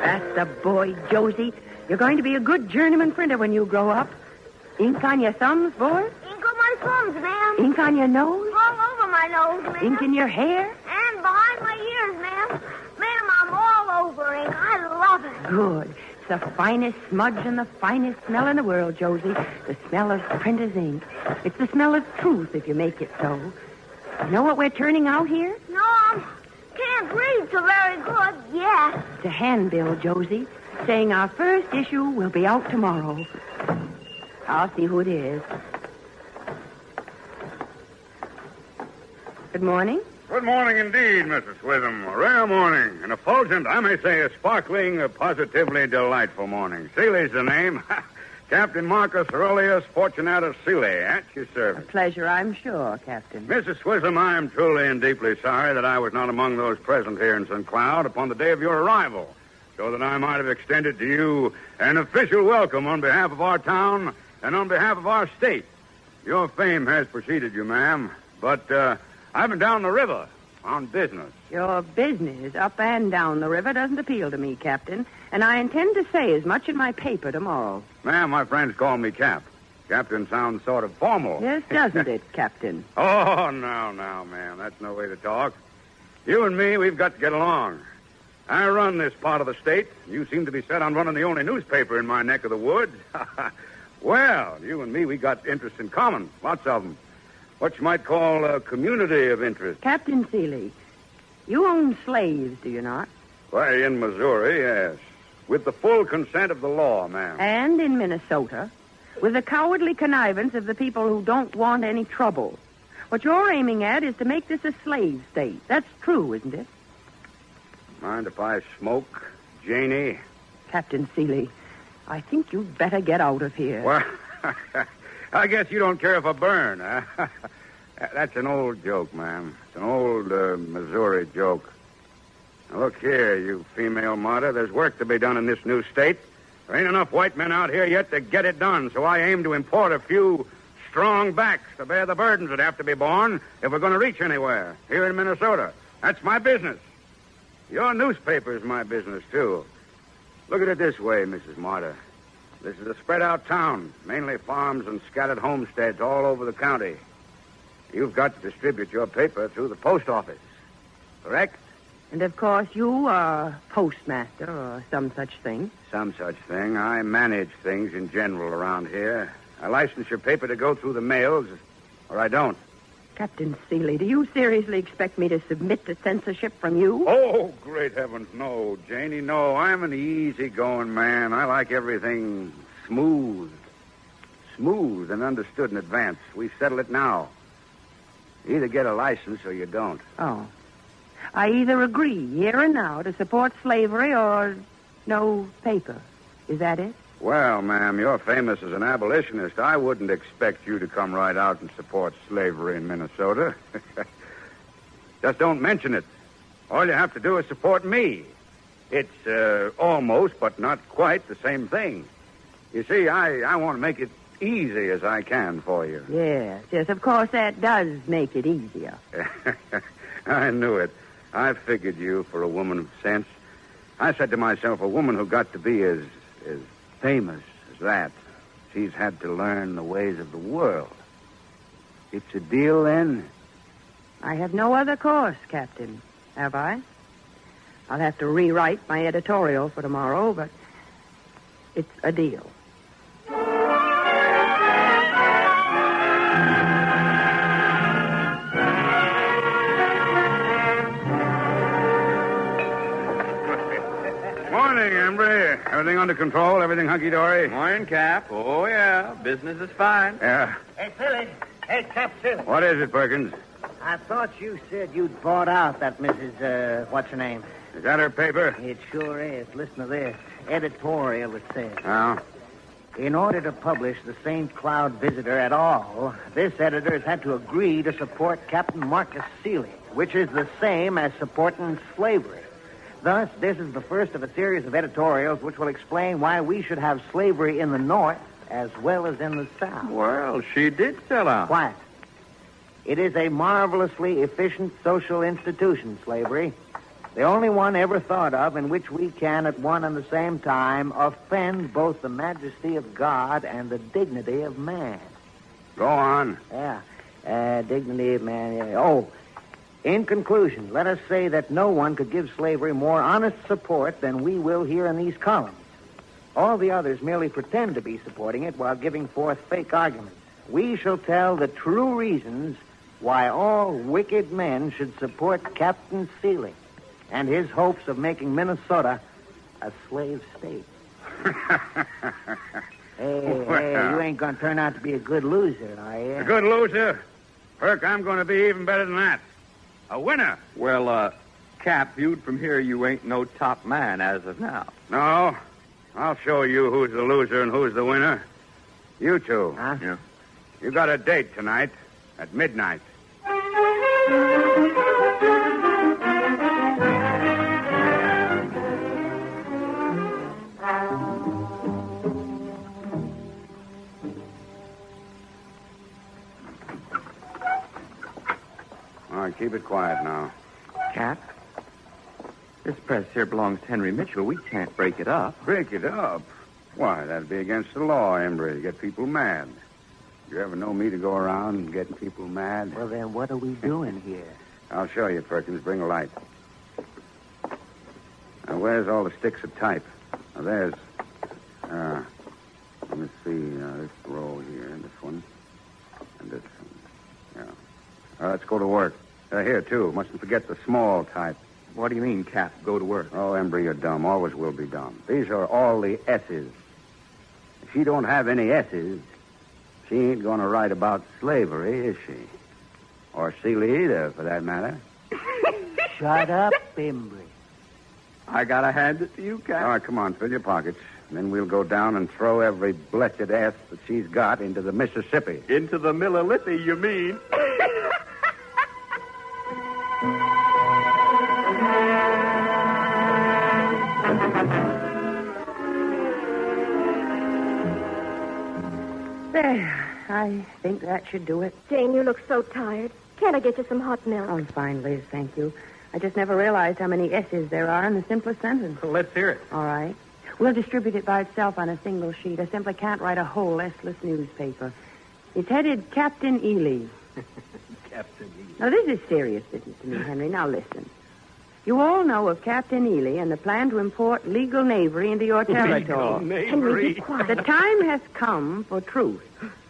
That's the boy, Josie. You're going to be a good journeyman printer when you grow up. Ink on your thumbs, boy? Ink on my thumbs, ma'am. Ink on your nose? All over my nose, ma'am. Ink in your hair? And behind my ears, ma'am. Ma'am, I'm all over ink. I love it. Good. It's the finest smudge and the finest smell in the world, Josie. The smell of printer's ink. It's the smell of truth if you make it so. You know what we're turning out here? No, I can't breathe so very good yet. It's a handbill, Josie, saying our first issue will be out tomorrow. I'll see who it is. Good morning. Good morning indeed, Mrs. Witham. A rare morning. An effulgent, I may say a sparkling, a positively delightful morning. Seeley's the name. Captain Marcus Aurelius Fortunatus Seeley, at your service. A pleasure, I'm sure, Captain. Mrs. Witham, I am truly and deeply sorry that I was not among those present here in St. Cloud upon the day of your arrival, so that I might have extended to you an official welcome on behalf of our town and on behalf of our state. Your fame has preceded you, ma'am, but I've been down the river on business. Your business up and down the river doesn't appeal to me, Captain, and I intend to say as much in my paper tomorrow. Ma'am, my friends call me Cap. Captain sounds sort of formal. Yes, doesn't it, Captain? Oh, no, ma'am. That's no way to talk. You and me, we've got to get along. I run this part of the state. You seem to be set on running the only newspaper in my neck of the woods. Well, you and me, we got interests in common. Lots of them. What you might call a community of interest. Captain Seeley, you own slaves, do you not? Why, in Missouri, yes. With the full consent of the law, ma'am. And in Minnesota, with the cowardly connivance of the people who don't want any trouble. What you're aiming at is to make this a slave state. That's true, isn't it? Mind if I smoke, Janie? Captain Seeley, I think you'd better get out of here. Well, I guess you don't care if I burn, huh? That's an old joke, ma'am. It's an old Missouri joke. Now, look here, you female martyr. There's work to be done in this new state. There ain't enough white men out here yet to get it done, so I aim to import a few strong backs to bear the burdens that have to be borne if we're going to reach anywhere here in Minnesota. That's my business. Your newspaper's my business, too. Look at it this way, Mrs. Marta. This is a spread-out town, mainly farms and scattered homesteads all over the county. You've got to distribute your paper through the post office. Correct? And, of course, you are postmaster or some such thing. Some such thing. I manage things in general around here. I license your paper to go through the mails, or I don't. Captain Seeley, do you seriously expect me to submit to censorship from you? Oh, great heavens, no, Janie, no. I'm an easy-going man. I like everything smooth. Smooth and understood in advance. We settle it now. You either get a license or you don't. Oh. I either agree here and now to support slavery or no paper. Is that it? Well, ma'am, you're famous as an abolitionist. I wouldn't expect you to come right out and support slavery in Minnesota. Just don't mention it. All you have to do is support me. It's almost, but not quite, the same thing. You see, I want to make it easy as I can for you. Yes, of course that does make it easier. I knew it. I figured you for a woman of sense. I said to myself, a woman who got to be as famous as that, she's had to learn the ways of the world. It's a deal, then? I have no other course, Captain. Have I? I'll have to rewrite my editorial for tomorrow, but it's a deal. Morning, Embry. Everything under control? Everything hunky-dory? Morning, Cap. Oh, yeah. Business is fine. Yeah. Hey, Philly. Hey, Cap Philly. What is it, Perkins? I thought you said you'd bought out that Mrs., what's her name? Is that her paper? It sure is. Listen to this. Editorial, it says. Oh? In order to publish the St. Cloud Visitor at all, this editor has had to agree to support Captain Marcus Seeley, which is the same as supporting slavery. Thus, this is the first of a series of editorials which will explain why we should have slavery in the North as well as in the South. Well, she did sell out. Quiet. It is a marvelously efficient social institution, slavery. The only one ever thought of in which we can, at one and the same time, offend both the majesty of God and the dignity of man. Go on. Yeah. Dignity of man. Yeah. Oh, in conclusion, let us say that no one could give slavery more honest support than we will here in these columns. All the others merely pretend to be supporting it while giving forth fake arguments. We shall tell the true reasons why all wicked men should support Captain Seeley and his hopes of making Minnesota a slave state. Hey, you ain't going to turn out to be a good loser, are you? A good loser? Perk, I'm going to be even better than that. A winner. Well, Cap, viewed from here, you ain't no top man as of now. No. I'll show you who's the loser and who's the winner. You two. Huh? Yeah. You got a date tonight at midnight. All right, keep it quiet now. Cap, this press here belongs to Henry Mitchell. We can't break it up. Break it up? Why, that'd be against the law, Embry, to get people mad. You ever know me to go around getting people mad? Well, then what are we doing here? I'll show you, Perkins. Bring a light. Now, where's all the sticks of type? Now, there's... let me see. This row here, and this one, and this one. Yeah. Let's go to work. Here, too. Mustn't forget the small type. What do you mean, Cap? Go to work. Oh, Embry, you're dumb. Always will be dumb. These are all the S's. If she don't have any S's, she ain't going to write about slavery, is she? Or Seeley either, for that matter. Shut up, Embry. I gotta hand it to you, Cap. All right, come on, fill your pockets. Then we'll go down and throw every blessed S that she's got into the Mississippi. Into the Millilippi, you mean? There. I think that should do it. Jane, you look so tired. Can't I get you some hot milk? Oh, fine, Liz, thank you. I just never realized how many S's there are in the simplest sentence. Well, let's hear it. All right. We'll distribute it by itself on a single sheet. I simply can't write a whole S-less newspaper. It's headed Captain Ely. Captain Ely. Now, this is serious business to me, Henry. Now, listen. You all know of Captain Ely and the plan to import legal knavery into your territory. Knavery? Henry, be quiet. The time has come for truth.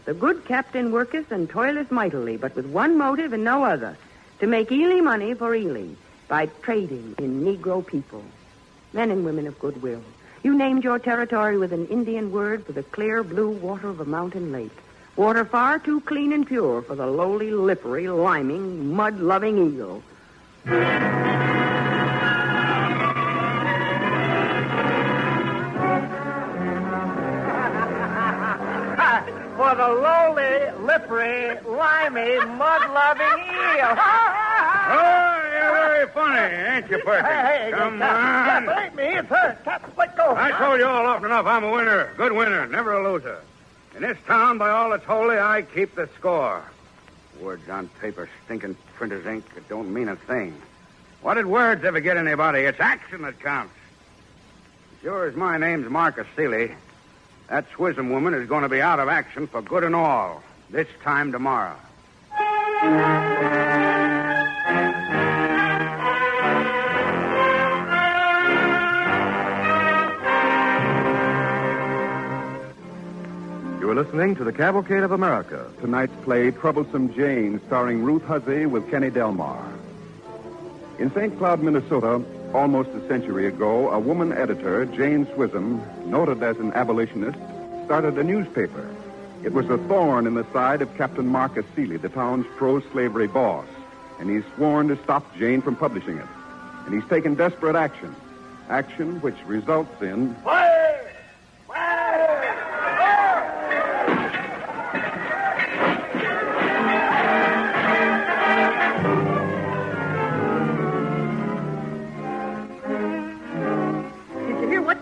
The good captain worketh and toileth mightily, but with one motive and no other, to make Ely money for Ely by trading in Negro people, men and women of goodwill. You named your territory with an Indian word for the clear blue water of a mountain lake. Water far too clean and pure for the lowly, lippery, liming, mud-loving eagle. For the lowly, lippery, limey, mud-loving eel. Oh, you're very funny, ain't you, Perkins? Hey, Come Captain, on. believe me, it's her. Captain, let go. I told you all often enough I'm a winner. Good winner, never a loser. In this town, by all that's holy, I keep the score. Words on paper, stinking printer's ink, it don't mean a thing. What did words ever get anybody? It's action that counts. Sure as my name's Marcus Seeley, that Swism woman is going to be out of action for good and all this time tomorrow. You are listening to the Cavalcade of America. Tonight's play, Troublesome Jane, starring Ruth Hussey with Kenny Delmar. In St. Cloud, Minnesota, almost a century ago, a woman editor, Jane Swism, noted as an abolitionist, started a newspaper. It was a thorn in the side of Captain Marcus Seeley, the town's pro-slavery boss, and he's sworn to stop Jane from publishing it. And he's taken desperate action, action which results in... Fire!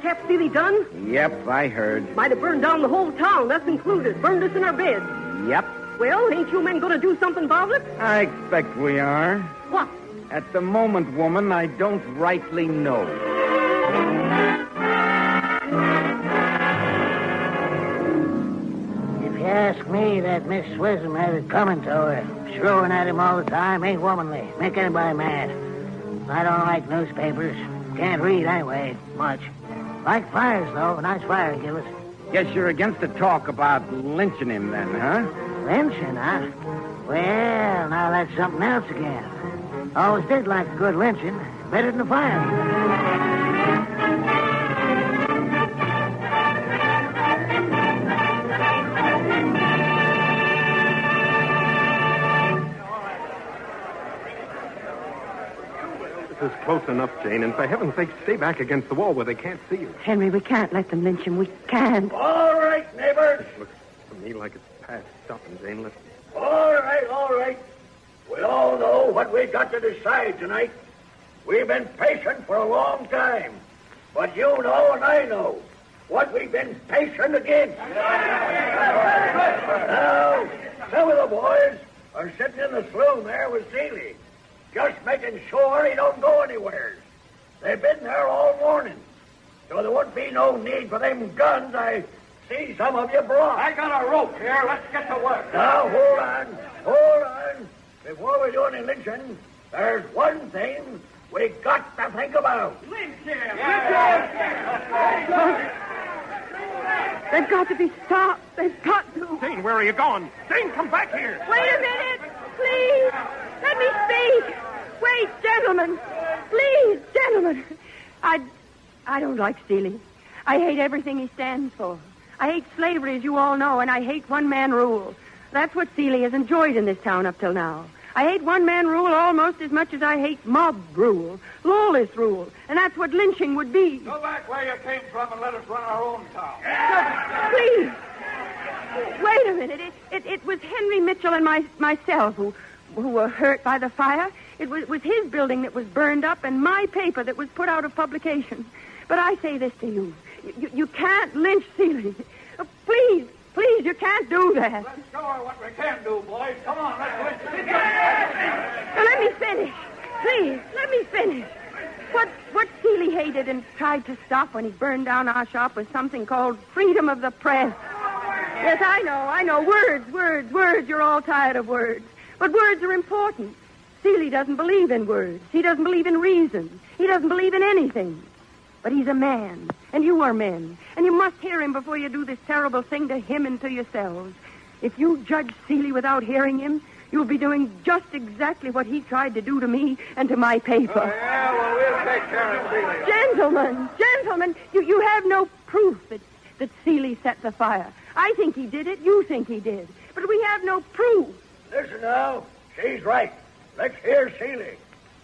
Cap Seeley done? Yep, I heard. Might have burned down the whole town, us included. Burned us in our beds. Yep. Well, ain't you men going to do something about it? I expect we are. What? At the moment, woman, I don't rightly know. If you ask me, that Miss Swism has it coming to her. Screwing at him all the time ain't womanly. Make anybody mad. I don't like newspapers. Can't read anyway, much. Like fires, though. A nice fire, Gillis. Guess you're against the talk about lynching him then, huh? Lynching, huh? Well, now that's something else again. Always did like a good lynching. Better than a fire. This is close enough, Jane, and for heaven's sake, stay back against the wall where they can't see you. Henry, we can't let them lynch him. We can't. All right, neighbors. It looks to me like it's past stopping, Jane. Listen. All right. We all know what we got to decide tonight. We've been patient for a long time. But you know and I know what we've been patient against. Now, some of the boys are sitting in the saloon there with Seeley, just making sure he don't go anywhere. They've been there all morning, so there won't be no need for them guns I see some of you brought. I got a rope here. Let's get to work. Now, hold on. Before we do any lynching, there's one thing we got to think about. Lynch him. They've got to be stopped. They've got to. Jane, where are you going? Jane, come back here. Wait a minute. Please. Let me speak. Wait, gentlemen. Please, gentlemen. I don't like Seeley. I hate everything he stands for. I hate slavery, as you all know, and I hate one-man rule. That's what Seeley has enjoyed in this town up till now. I hate one-man rule almost as much as I hate mob rule, lawless rule, and that's what lynching would be. Go back where you came from and let us run our own town. No, please. Wait a minute. It was Henry Mitchell and myself who were hurt by the fire. It was his building that was burned up and my paper that was put out of publication. But I say this to you. You can't lynch Seeley. Please, you can't do that. Let's show her what we can do, boys. Come on, let's lynch her. Now, let me finish. Please, let me finish. What Peale hated and tried to stop when he burned down our shop was something called freedom of the press. Yes, I know. Words. You're all tired of words. But words are important. Peale doesn't believe in words. He doesn't believe in reason. He doesn't believe in anything. But he's a man, and you are men, and you must hear him before you do this terrible thing to him and to yourselves. If you judge Seeley without hearing him, you'll be doing just exactly what he tried to do to me and to my paper. Oh, yeah, well, we'll take care of Seeley. Gentlemen, you have no proof that Seeley set the fire. I think he did it. You think he did. But we have no proof. Listen now. She's right. Let's hear Seeley.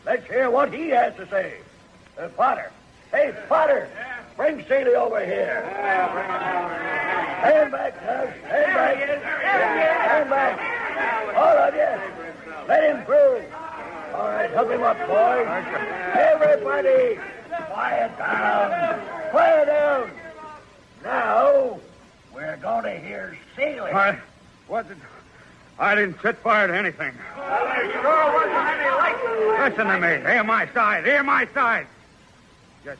Let's hear what he has to say. Potter. Hey, Potter. Bring Seeley over here. Stand back, now. Stand back. Stand back. All of you. Let him through. All right, help him up, boys. Everybody, quiet down. Quiet down. Now, we're going to hear Seeley. I didn't set fire to anything. Well, there sure wasn't any light. Listen to me. Hear my side. Just,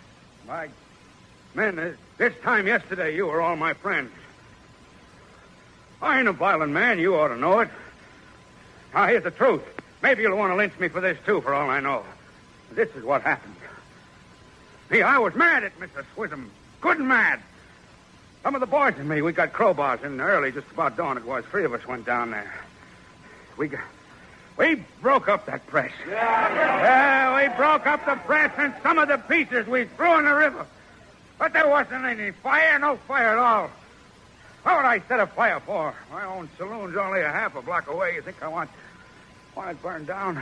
men, this time yesterday, you were all my friends. I ain't a violent man. You ought to know it. Now, here's the truth. Maybe you'll want to lynch me for this, too, for all I know. This is what happened. See, I was mad at Mr. Swissum. Good and mad. Some of the boys and me, we got crowbars in early, just about dawn it was. 3 of us went down there. We broke up that press. Yeah, we broke up the press and some of the pieces we threw in the river. But there wasn't any fire, no fire at all. What would I set a fire for? My own saloon's only a half a block away. You think I want it burned down?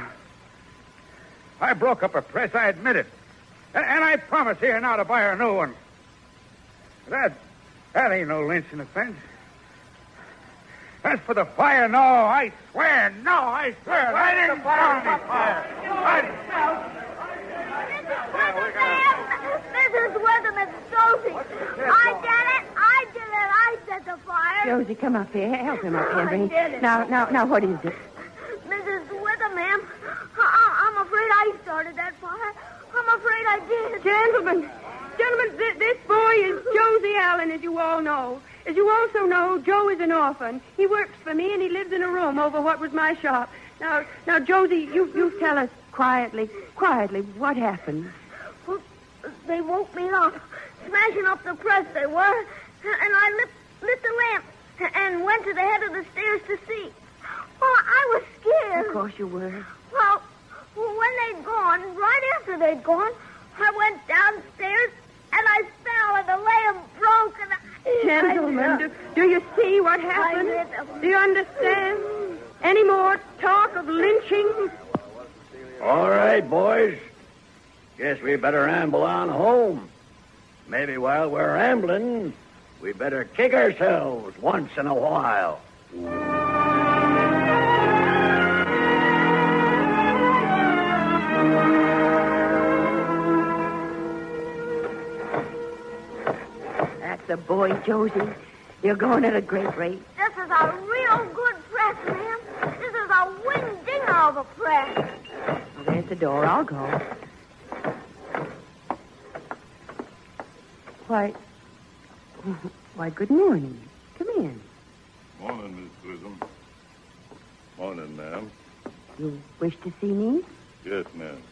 I broke up a press, I admit it. And I promise here now to buy her a new one. That ain't no lynching offense. As for the fire, no, I swear. I didn't start the fire. Mrs. Witham, it's Josie. I did it. I set the fire. Josie, come up here. Help him up here. I did it. Now, what is it? Mrs. Witham, ma'am, I'm afraid I started that fire. I'm afraid I did. Gentlemen, this boy is Josie Allen, as you all know. As you also know, Joe is an orphan. He works for me, and he lives in a room over what was my shop. Now, Josie, you tell us quietly, what happened? Well, they woke me up, smashing up the press they were, and I lit the lamp and went to the head of the stairs to see. Well, I was scared. Of course you were. Well, when they'd gone, right after they'd gone, I went downstairs, and I fell, and the lamp broke, and Gentlemen, do you see what happened? Do you understand? Any more talk of lynching? All right, boys. Guess we better amble on home. Maybe while we're ambling, we better kick ourselves once in a while. The boy, Josie. You're going at a great rate. This is a real good press, ma'am. This is a wing-dinger of a press. Well, there's the door. I'll go. Why, good morning. Come in. Morning, Miss Swissum. Morning, ma'am. You wish to see me? Yes, ma'am.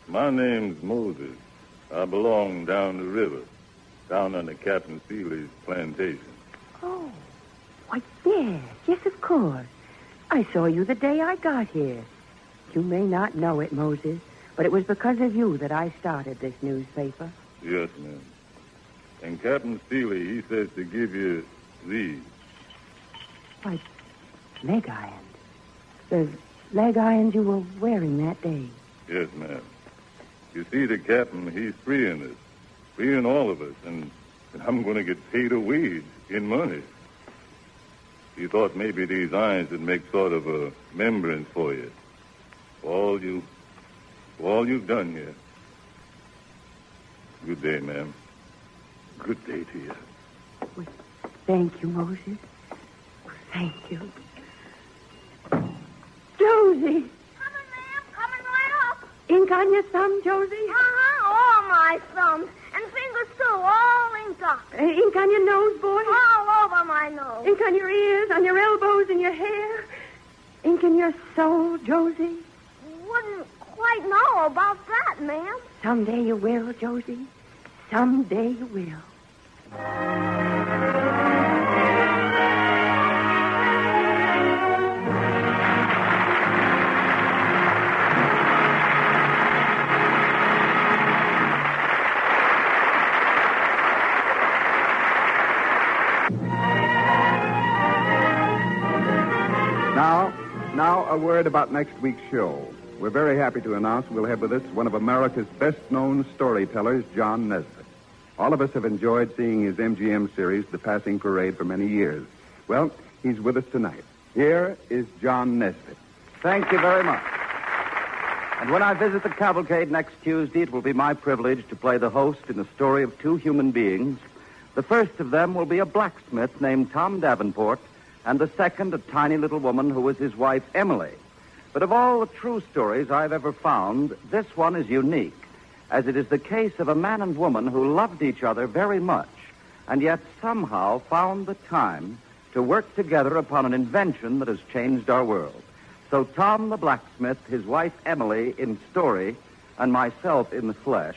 My name's Moses. I belong down the river. Down under Captain Seeley's plantation. Oh, why, yes, of course. I saw you the day I got here. You may not know it, Moses, but it was because of you that I started this newspaper. Yes, ma'am. And Captain Seeley, he says to give you these. Why, leg irons. The leg irons you were wearing that day. Yes, ma'am. You see, the captain, he's freeing us. Freeing all of us, and I'm going to get paid a wage in money. He thought maybe these irons would make sort of a remembrance for you. For all you've done here. Good day, ma'am. Good day to you. Well, thank you, Moses. Well, thank you. Josie! Coming, ma'am. Coming right up. Ink on your thumb, Josie? All my thumbs. And fingers, too, all inked up. Ink on your nose, boy? All over my nose. Ink on your ears, on your elbows, and your hair? Ink in your soul, Josie? Wouldn't quite know about that, ma'am. Someday you will, Josie. Someday you will. Now, a word about next week's show. We're very happy to announce we'll have with us one of America's best-known storytellers, John Nesbitt. All of us have enjoyed seeing his MGM series, The Passing Parade, for many years. Well, he's with us tonight. Here is John Nesbitt. Thank you very much. And when I visit the Cavalcade next Tuesday, it will be my privilege to play the host in the story of two human beings. The first of them will be a blacksmith named Tom Davenport, and the second, a tiny little woman who was his wife, Emily. But of all the true stories I've ever found, this one is unique, as it is the case of a man and woman who loved each other very much, and yet somehow found the time to work together upon an invention that has changed our world. So Tom the blacksmith, his wife Emily in story, and myself in the flesh,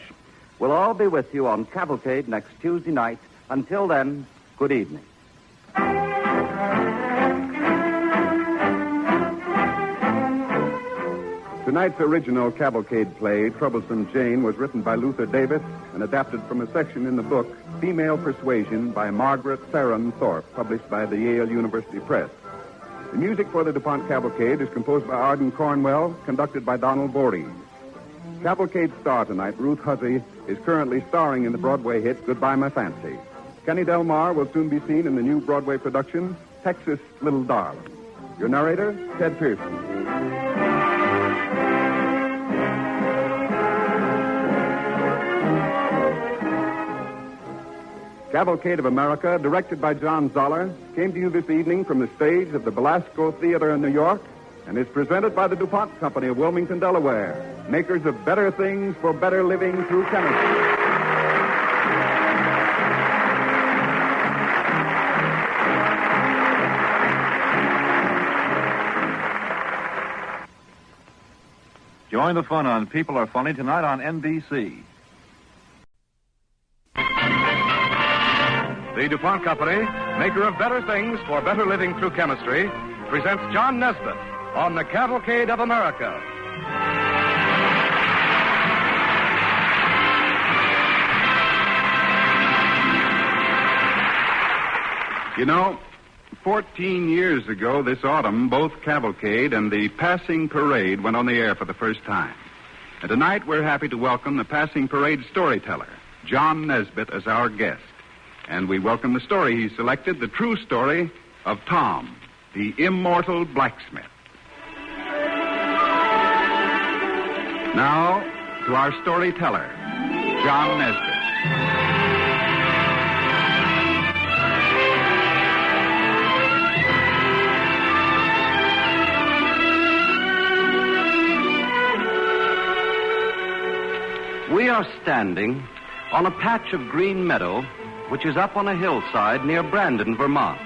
will all be with you on Cavalcade next Tuesday night. Until then, good evening. Tonight's original Cavalcade play, Troublesome Jane, was written by Luther Davis and adapted from a section in the book, Female Persuasion, by Margaret Theron Thorpe, published by the Yale University Press. The music for the DuPont Cavalcade is composed by Arden Cornwell, conducted by Donald Voorhees. Cavalcade star tonight, Ruth Hussey, is currently starring in the Broadway hit Goodbye My Fancy. Kenny Del Mar will soon be seen in the new Broadway production, Texas Little Darling. Your narrator, Ted Pearson. Cavalcade of America, directed by John Zoller, came to you this evening from the stage of the Belasco Theater in New York and is presented by the DuPont Company of Wilmington, Delaware, makers of better things for better living through chemistry. Join the fun on People Are Funny tonight on NBC. The DuPont Company, maker of better things for better living through chemistry, presents John Nesbitt on the Cavalcade of America. You know, 14 years ago this autumn, both Cavalcade and the Passing Parade went on the air for the first time. And tonight we're happy to welcome the Passing Parade storyteller, John Nesbitt, as our guest. And we welcome the story he selected, the true story of Tom, the Immortal Blacksmith. Now, to our storyteller, John Nesbitt. We are standing on a patch of green meadow which is up on a hillside near Brandon, Vermont.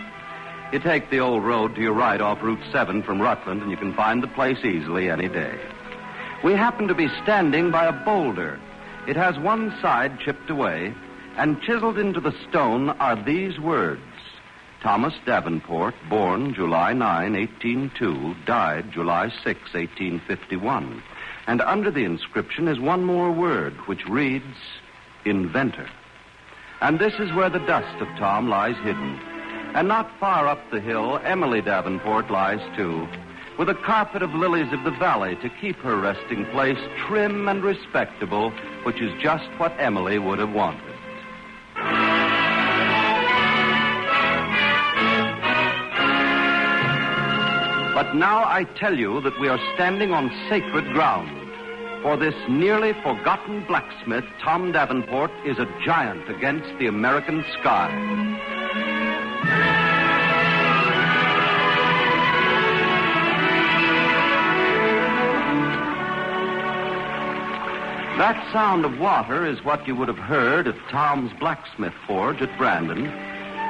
You take the old road to your right off Route 7 from Rutland, and you can find the place easily any day. We happen to be standing by a boulder. It has one side chipped away, and chiseled into the stone are these words: Thomas Davenport, born July 9, 1802, died July 6, 1851. And under the inscription is one more word, which reads, inventor. And this is where the dust of Tom lies hidden. And not far up the hill, Emily Davenport lies too, with a carpet of lilies of the valley to keep her resting place trim and respectable, which is just what Emily would have wanted. But now I tell you that we are standing on sacred ground. For this nearly forgotten blacksmith, Tom Davenport, is a giant against the American sky. That sound of water is what you would have heard at Tom's Blacksmith Forge at Brandon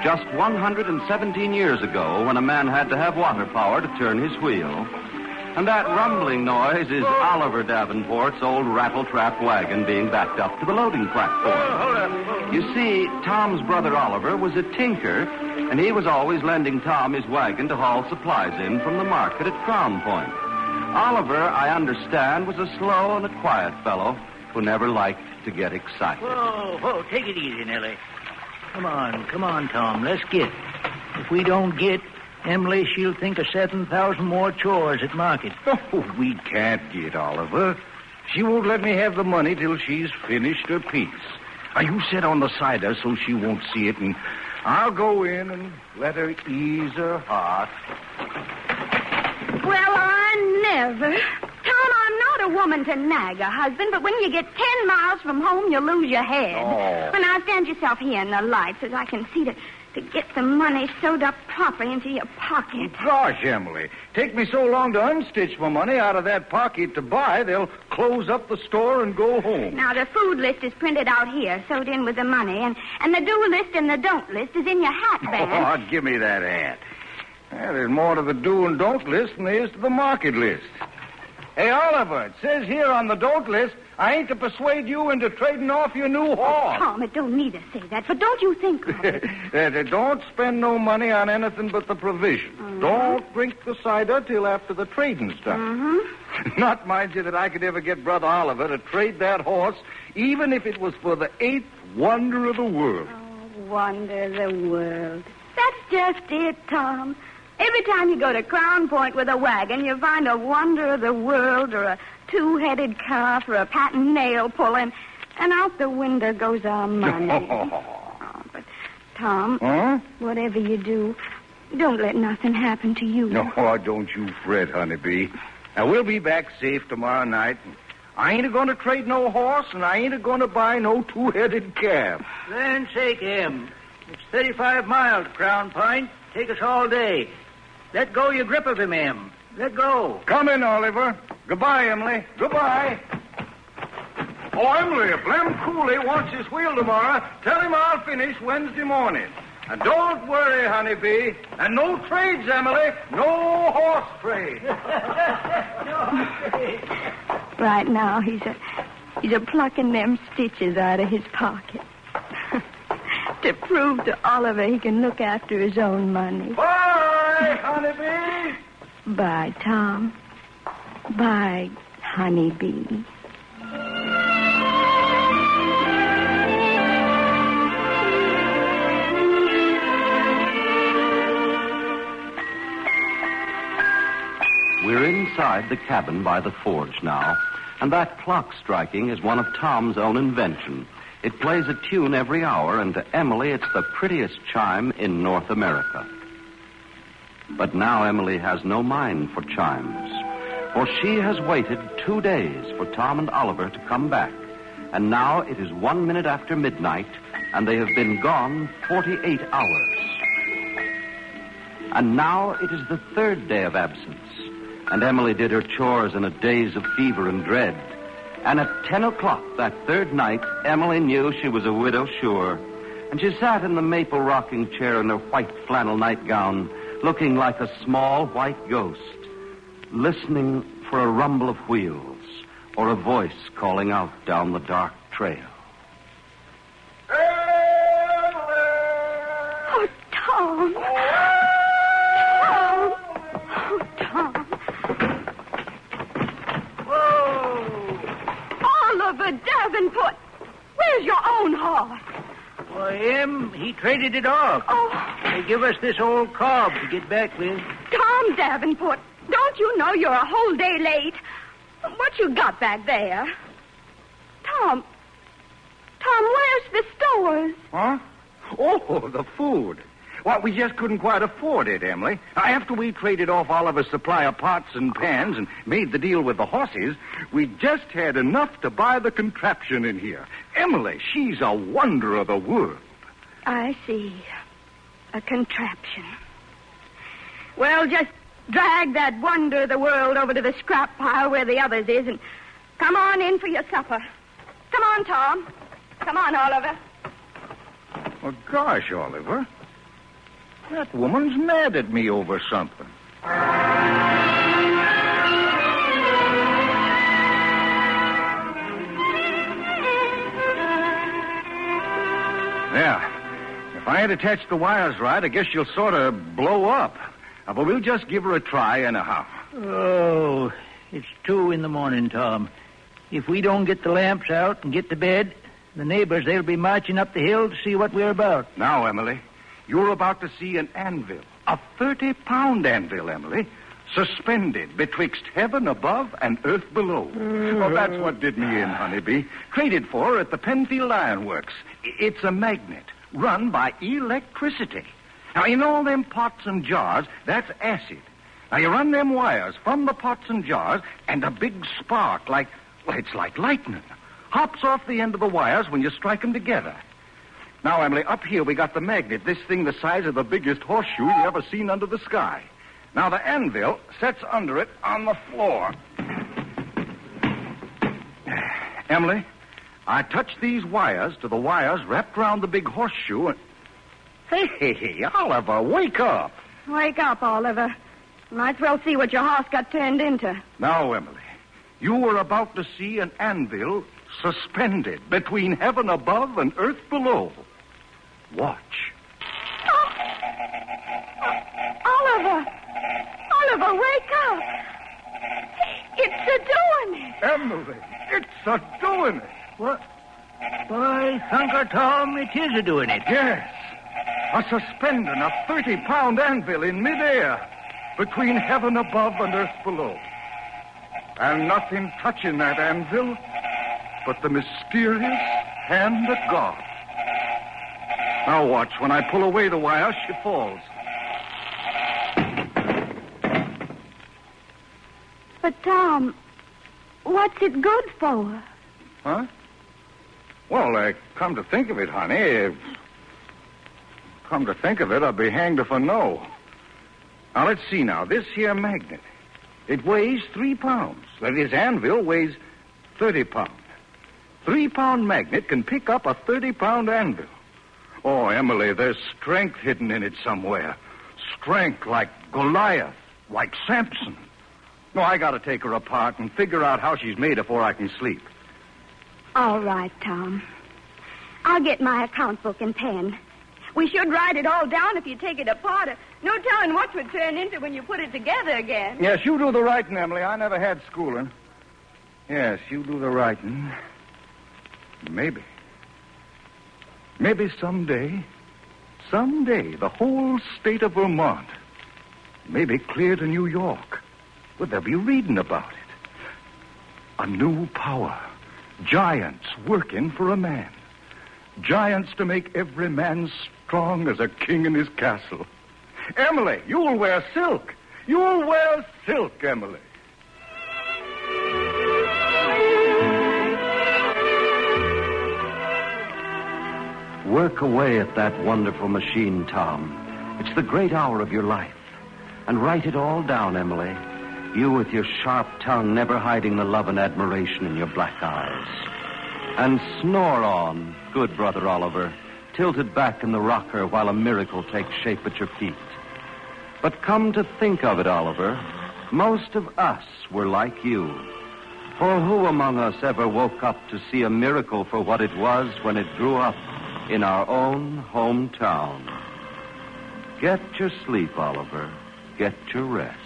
just 117 years ago when a man had to have water power to turn his wheel. And that rumbling noise is Oliver Davenport's old rattle-trap wagon being backed up to the loading platform. You see, Tom's brother Oliver was a tinker, and he was always lending Tom his wagon to haul supplies in from the market at Crown Point. Oliver, I understand, was a slow and a quiet fellow who never liked to get excited. Whoa, take it easy, Nellie. Come on, Tom, let's get. If we don't get, Emily, she'll think of 7,000 more chores at market. Oh, we can't get, Oliver. She won't let me have the money till she's finished her piece. You sit on the cider so she won't see it, and I'll go in and let her ease her heart. Well, I never. Tom, I'm not a woman to nag a husband, but when you get 10 miles from home, you lose your head. Oh. Well, now stand yourself here in the light so that I can see to get the money sewed up properly into your pocket. Gosh, Emily, take me so long to unstitch my money out of that pocket to buy, they'll close up the store and go home. Now, the food list is printed out here, sewed in with the money, and the do list and the don't list is in your hat band. Oh, give me that hat. Well, there's more to the do and don't list than there is to the market list. Hey, Oliver, it says here on the don't list, I ain't to persuade you into trading off your new horse. Tom, it don't need to say that, but don't you think of it? Don't spend no money on anything but the provision. Mm-hmm. Don't drink the cider till after the trading's done. Mm-hmm. Not, mind you, that I could ever get Brother Oliver to trade that horse, even if it was for the 8th wonder of the world. Oh, wonder of the world. That's just it, Tom. Every time you go to Crown Point with a wagon, you find a wonder of the world or a two-headed calf or a patent nail pulling, and out the window goes our money. Oh, but, Tom, whatever you do, don't let nothing happen to you. No, don't you fret, honeybee. Now, we'll be back safe tomorrow night. I ain't going to trade no horse, and I ain't going to buy no two-headed calf. Land's sake, Em. It's 35 miles to Crown Point. Take us all day. Let go your grip of him, Em. Let go. Come in, Oliver. Goodbye, Emily. Goodbye. Oh, Emily, if Lem Cooley wants his wheel tomorrow, tell him I'll finish Wednesday morning. And don't worry, honeybee. And no trades, Emily. No horse trade. Right now, he's a plucking them stitches out of his pocket. To prove to Oliver he can look after his own money. Bye, honeybee. Bye, Tom. Bye, honeybee. We're inside the cabin by the forge now, and that clock striking is one of Tom's own invention. It plays a tune every hour, and to Emily, it's the prettiest chime in North America. But now Emily has no mind for chimes, for she has waited 2 days for Tom and Oliver to come back. And now it is 1 minute after midnight, and they have been gone 48 hours. And now it is the 3rd day of absence, and Emily did her chores in a daze of fever and dread. And at 10 o'clock that 3rd night, Emily knew she was a widow sure. And she sat in the maple rocking chair in her white flannel nightgown, looking like a small white ghost, listening for a rumble of wheels or a voice calling out down the dark trail. Oh, Tom. Tom. Oh, Tom. Oliver Davenport, where's your own horse? Why, Em, he traded it off. Oh. They give us this old cob to get back with. Tom Davenport, don't you know you're a whole day late? What you got back there? Tom, where's the stores? Huh? Oh, the food. Well, we just couldn't quite afford it, Emily. After we traded off Oliver's supply of pots and pans and made the deal with the horses, we just had enough to buy the contraption in here. Emily, she's a wonder of the world. I see. A contraption. Well, just drag that wonder of the world over to the scrap pile where the others is and come on in for your supper. Come on, Tom. Come on, Oliver. Well, gosh, Oliver. That woman's mad at me over something. Yeah. If I had attached the wires right, I guess she'll sort of blow up. But we'll just give her a try anyhow. Oh, it's 2 a.m, Tom. If we don't get the lamps out and get to bed, the neighbors, they'll be marching up the hill to see what we're about. Now, Emily, you're about to see an anvil. A 30-pound anvil, Emily. Suspended betwixt heaven above and earth below. Well, that's what did me in, honeybee. Traded for at the Penfield Iron Works. It's a magnet run by electricity. Now, in all them pots and jars, that's acid. Now, you run them wires from the pots and jars, and a big spark it's like lightning. Hops off the end of the wires when you strike them together. Now, Emily, up here we got the magnet, this thing the size of the biggest horseshoe you ever seen under the sky. Now, the anvil sets under it on the floor. Emily, I touched these wires to the wires wrapped around the big horseshoe and... Hey, Oliver, wake up. Wake up, Oliver. Might as well see what your horse got turned into. Now, Emily, you were about to see an anvil suspended between heaven above and earth below. Watch. Oliver! Oliver, wake up! It's a-doing it! Emily, it's a-doing it! What? Why, Thunker Tom, it is a-doing it. Yes. A suspending a 30-pound anvil in midair between heaven above and earth below. And nothing touching that anvil but the mysterious hand of God. Now watch. When I pull away the wire, she falls. But, Tom, what's it good for? Huh? Well, come to think of it, honey, I'll be hanged if I know. Now, let's see now. This here magnet, it weighs 3 pounds. This anvil weighs 30 pounds. 3-pound magnet can pick up a 30-pound anvil. Oh, Emily, there's strength hidden in it somewhere. Strength like Goliath, like Samson. No, I got to take her apart and figure out how she's made before I can sleep. All right, Tom. I'll get my account book and pen. We should write it all down if you take it apart. No telling what would turn into when you put it together again. Yes, you do the writing, Emily. I never had schooling. Yes, you do the writing. Maybe someday, the whole state of Vermont may be clear to New York. Well, they'll be reading about it. A new power. Giants working for a man. Giants to make every man strong as a king in his castle. Emily, you'll wear silk. You'll wear silk, Emily. Work away at that wonderful machine, Tom. It's the great hour of your life. And write it all down, Emily. You with your sharp tongue never hiding the love and admiration in your black eyes. And snore on, good brother Oliver, tilted back in the rocker while a miracle takes shape at your feet. But come to think of it, Oliver, most of us were like you. For who among us ever woke up to see a miracle for what it was when it grew up in our own hometown? Get your sleep, Oliver. Get your rest.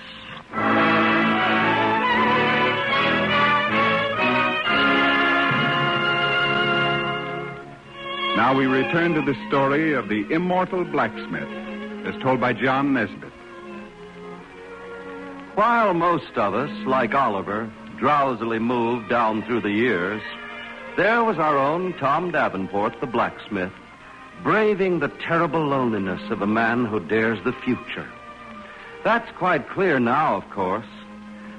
Now we return to the story of the Immortal Blacksmith, as told by John Nesbitt. While most of us, like Oliver, drowsily moved down through the years, there was our own Tom Davenport, the blacksmith, braving the terrible loneliness of a man who dares the future. That's quite clear now, of course.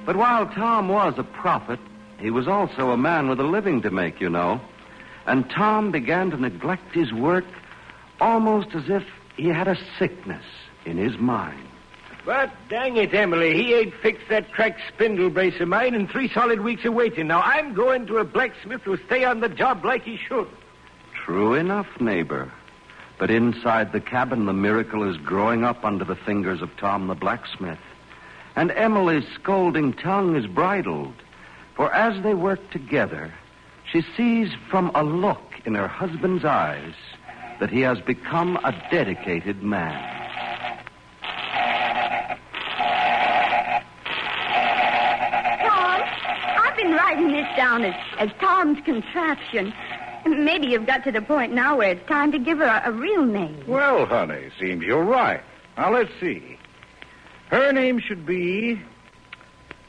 But while Tom was a prophet, he was also a man with a living to make, you know. And Tom began to neglect his work almost as if he had a sickness in his mind. But dang it, Emily, he ain't fixed that cracked spindle brace of mine in 3 solid weeks of waiting. Now, I'm going to a blacksmith who'll stay on the job like he should. True enough, neighbor. But inside the cabin, the miracle is growing up under the fingers of Tom the blacksmith. And Emily's scolding tongue is bridled. For as they work together, she sees from a look in her husband's eyes that he has become a dedicated man. Writing this down as Tom's contraption. Maybe you've got to the point now where it's time to give her a real name. Well, honey, seems you're right. Now, let's see. Her name should be,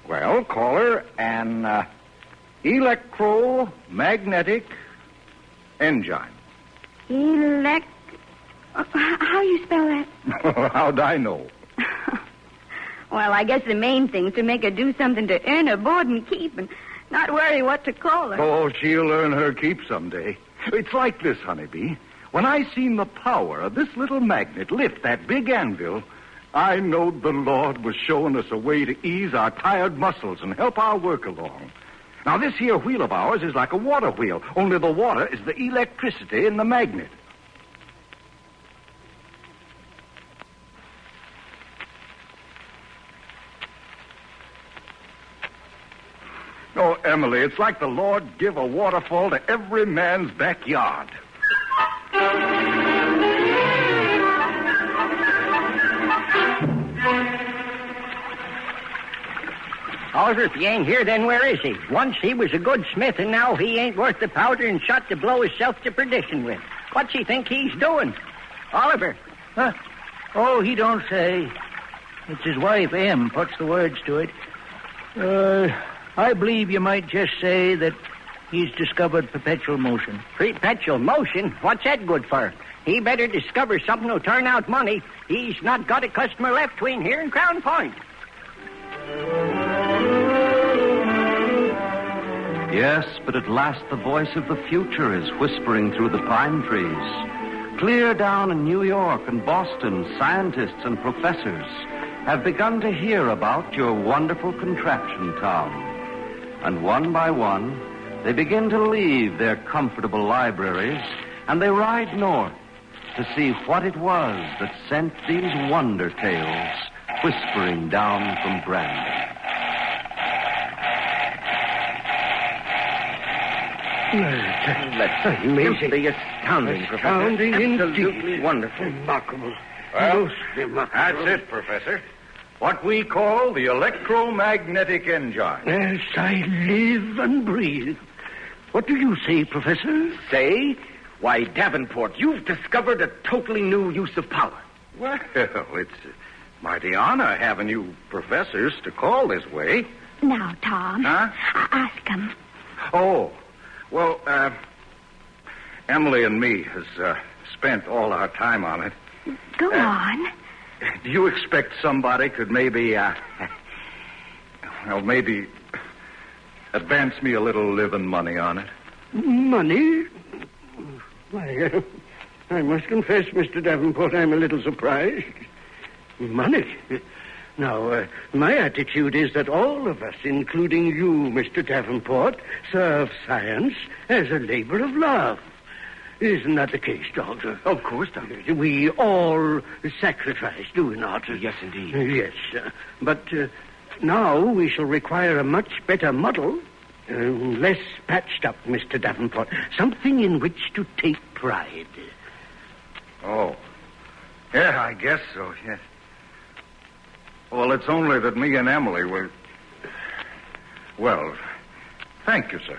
well, call her an electromagnetic engine. How you spell that? How'd I know? Well, I guess the main thing is to make her do something to earn her board and keep and not worry what to call her. Oh, she'll earn her keep someday. It's like this, honeybee. When I seen the power of this little magnet lift that big anvil, I knowed the Lord was showing us a way to ease our tired muscles and help our work along. Now, this here wheel of ours is like a water wheel, only the water is the electricity in the magnet. Oh, Emily, it's like the Lord give a waterfall to every man's backyard. Oliver, if he ain't here, then where is he? Once he was a good smith, and now he ain't worth the powder and shot to blow himself to perdition with. What's he think he's doing? Oliver. Huh? Oh, he don't say. It's his wife, Em, puts the words to it. I believe you might just say that he's discovered perpetual motion. Perpetual motion? What's that good for? He better discover something that'll turn out money. He's not got a customer left between here and Crown Point. Yes, but at last the voice of the future is whispering through the pine trees. Clear down in New York and Boston, scientists and professors have begun to hear about your wonderful contraption, Tom. And one by one, they begin to leave their comfortable libraries and they ride north to see what it was that sent these wonder tales whispering down from Brandon. That's amazing. Astounding, Professor. Absolutely wonderful. Remarkable. Well, Most remarkable. that's it, Professor. What we call the electromagnetic engine. Yes, I live and breathe. What do you say, Professor? Say? Why, Davenport, you've discovered a totally new use of power. Well, it's mighty honor having you professors to call this way. Now, Tom. Huh? Ask him. Oh, well, Emily and me has spent all our time on it. Go on. Do you expect somebody could maybe advance me a little living money on it? Money? Why, I must confess, Mr. Davenport, I'm a little surprised. Money? Now, my attitude is that all of us, including you, Mr. Davenport, serve science as a labor of love. Isn't that the case, Doctor? Of course, Doctor. We all sacrifice, do we not? Yes, indeed. Yes. But now we shall require a much better model, less patched up, Mr. Davenport. Something in which to take pride. Oh. Yeah, I guess so, yes. Well, it's only that me and Emily were... Well, thank you, sir.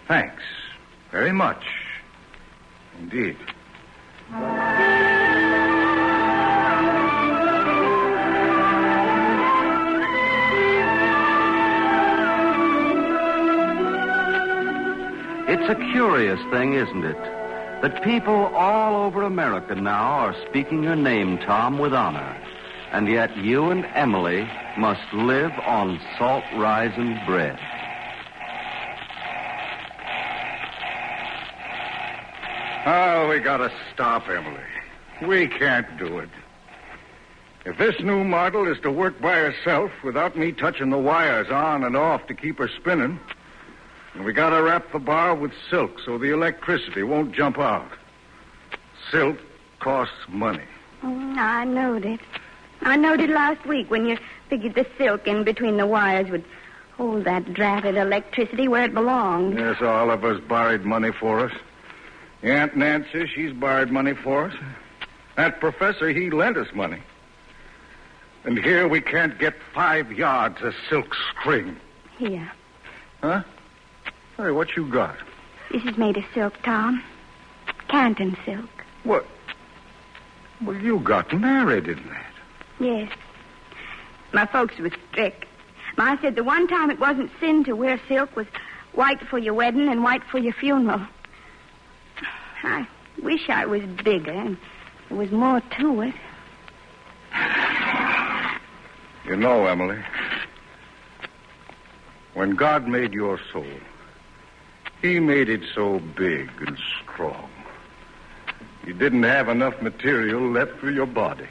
Thanks very much. Indeed. It's a curious thing, isn't it? That people all over America now are speaking your name, Tom, with honor. And yet you and Emily must live on salt-rising bread. Oh, we gotta stop, Emily. We can't do it. If this new model is to work by herself without me touching the wires on and off to keep her spinning, then we gotta wrap the bar with silk so the electricity won't jump out. Silk costs money. I knowed it. I knowed it last week when you figured the silk in between the wires would hold that drafted electricity where it belonged. Yes, Oliver's borrowed money for us. Aunt Nancy, she's borrowed money for us. That professor, he lent us money. And here we can't get 5 yards of silk string. Here. Huh? Hey, what you got? This is made of silk, Tom. Canton silk. What? Well, you got married in that. Yes. My folks were strict. Ma said the one time it wasn't sin to wear silk was white for your wedding and white for your funeral. I wish I was bigger and there was more to it. You know, Emily, when God made your soul, he made it so big and strong. You didn't have enough material left for your body.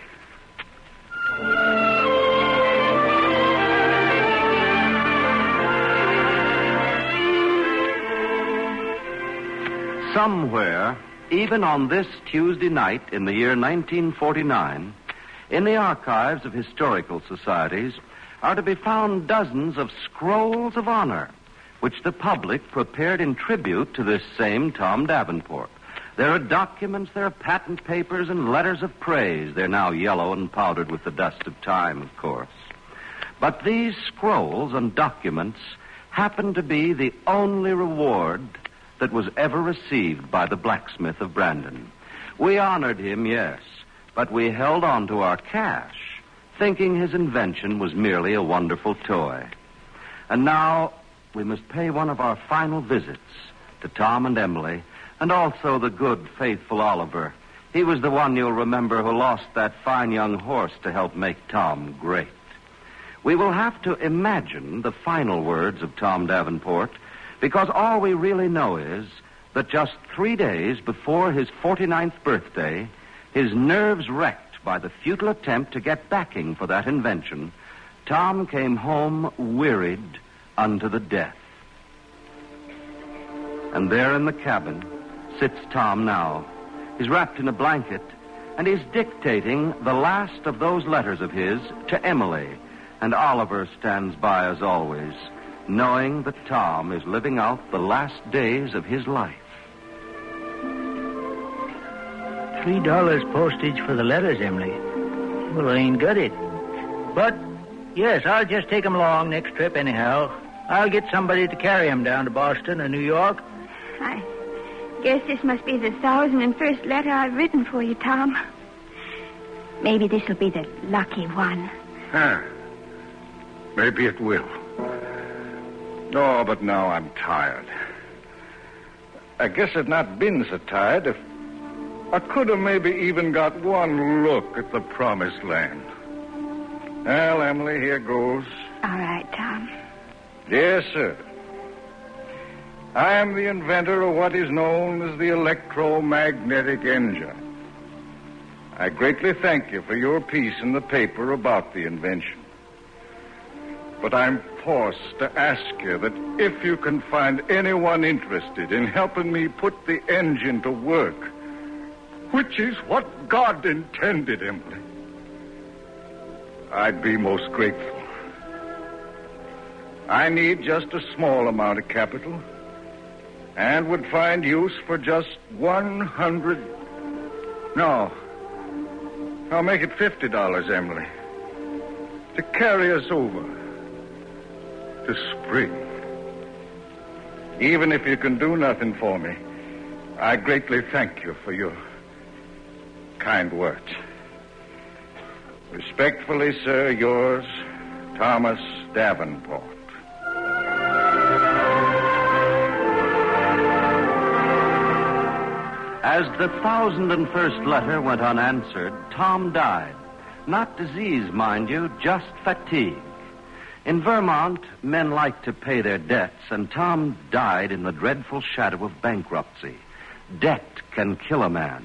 Somewhere, even on this Tuesday night in the year 1949, in the archives of historical societies are to be found dozens of scrolls of honor, which the public prepared in tribute to this same Tom Davenport. There are documents, there are patent papers, and letters of praise. They're now yellow and powdered with the dust of time, of course. But these scrolls and documents happen to be the only reward that was ever received by the blacksmith of Brandon. We honored him, yes, but we held on to our cash, thinking his invention was merely a wonderful toy. And now we must pay one of our final visits to Tom and Emily, and also the good, faithful Oliver. He was the one you'll remember who lost that fine young horse to help make Tom great. We will have to imagine the final words of Tom Davenport, because all we really know is that just 3 days before his 49th birthday, his nerves wrecked by the futile attempt to get backing for that invention, Tom came home wearied unto the death. And there in the cabin sits Tom now. He's wrapped in a blanket, and he's dictating the last of those letters of his to Emily. And Oliver stands by as always, knowing that Tom is living out the last days of his life. $3 postage for the letters, Emily. Well, I ain't got it. But, yes, I'll just take 'em along next trip anyhow. I'll get somebody to carry 'em down to Boston or New York. I guess this must be the 1,001st letter I've written for you, Tom. Maybe this'll be the lucky one. Maybe it will. Oh, but now I'm tired. I guess I'd not been so tired if I could have maybe even got one look at the promised land. Well, Emily, here goes. All right, Tom. Yes, sir. I am the inventor of what is known as the electromagnetic engine. I greatly thank you for your piece in the paper about the invention. But I'm forced to ask you that if you can find anyone interested in helping me put the engine to work, which is what God intended, Emily, I'd be most grateful. I need just a small amount of capital and would find use for just 100... No, I'll make it $50, Emily, to carry us over to spring. Even if you can do nothing for me, I greatly thank you for your kind words. Respectfully, sir, yours, Thomas Davenport. As the 1,001st letter went unanswered, Tom died. Not disease, mind you, just fatigue. In Vermont, men like to pay their debts, and Tom died in the dreadful shadow of bankruptcy. Debt can kill a man.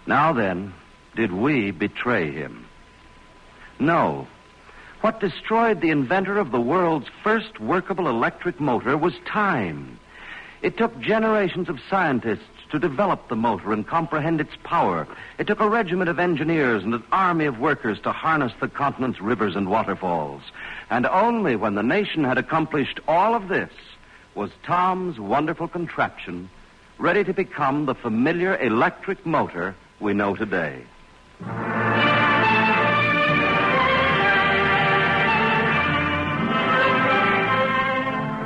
Now then, did we betray him? No. What destroyed the inventor of the world's first workable electric motor was time. It took generations of scientists to develop the motor and comprehend its power. It took a regiment of engineers and an army of workers to harness the continent's rivers and waterfalls. And only when the nation had accomplished all of this was Tom's wonderful contraption ready to become the familiar electric motor we know today.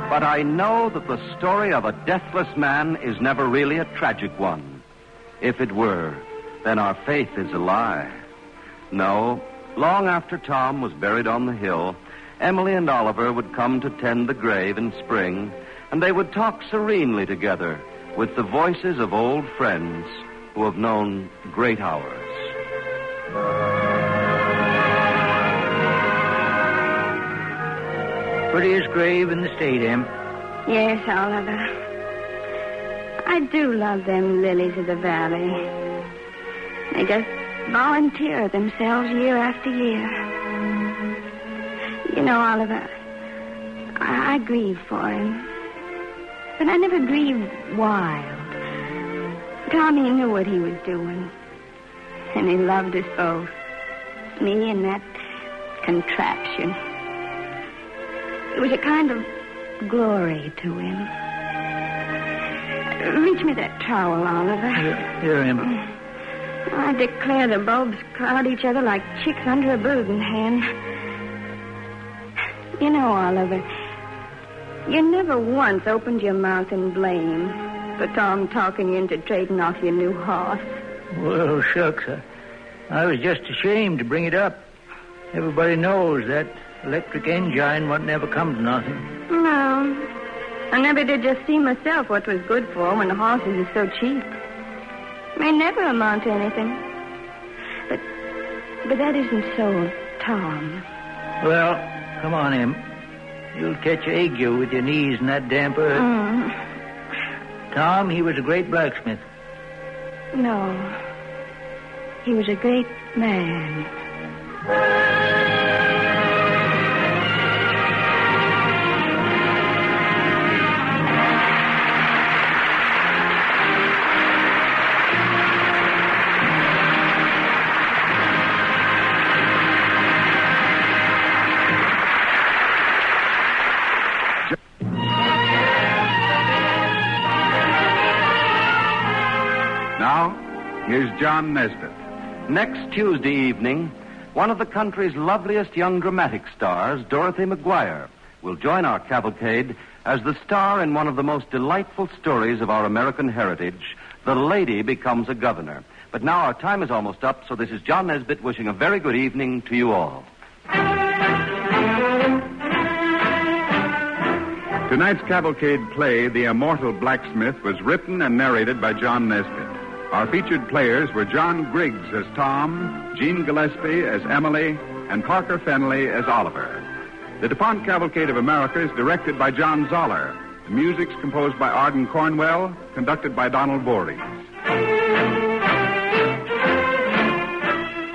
But I know that the story of a deathless man is never really a tragic one. If it were, then our faith is a lie. No, long after Tom was buried on the hill, Emily and Oliver would come to tend the grave in spring, and they would talk serenely together with the voices of old friends who have known great hours. Prettiest grave in the state, Em. Yes, Oliver. I do love them lilies of the valley. They just volunteer themselves year after year. You know, Oliver, I grieve for him. But I never grieved wild. Tommy knew what he was doing. And he loved us both. Me and that contraption. It was a kind of glory to him. Reach me that trowel, Oliver. Here, Em. I declare the bulbs crowd each other like chicks under a brooding hen. You know, Oliver, you never once opened your mouth in blame for Tom talking you into trading off your new horse. Well, shucks. I was just ashamed to bring it up. Everybody knows that electric engine won't never come to nothing. No. I never did just see myself what was good for when the horses are so cheap. May never amount to anything. But that isn't so, Tom. Well, come on, Em. You'll catch ague with your knees in that damp earth. Tom, he was a great blacksmith. No. He was a great man. Now, here's John Nesbitt. Next Tuesday evening, one of the country's loveliest young dramatic stars, Dorothy McGuire, will join our cavalcade as the star in one of the most delightful stories of our American heritage, The Lady Becomes a Governor. But now our time is almost up, so this is John Nesbitt wishing a very good evening to you all. Tonight's cavalcade play, The Immortal Blacksmith, was written and narrated by John Nesbitt. Our featured players were John Griggs as Tom, Jean Gillespie as Emily, and Parker Fenley as Oliver. The DuPont Cavalcade of America is directed by John Zoller. The music's composed by Arden Cornwell, conducted by Donald Voorhees.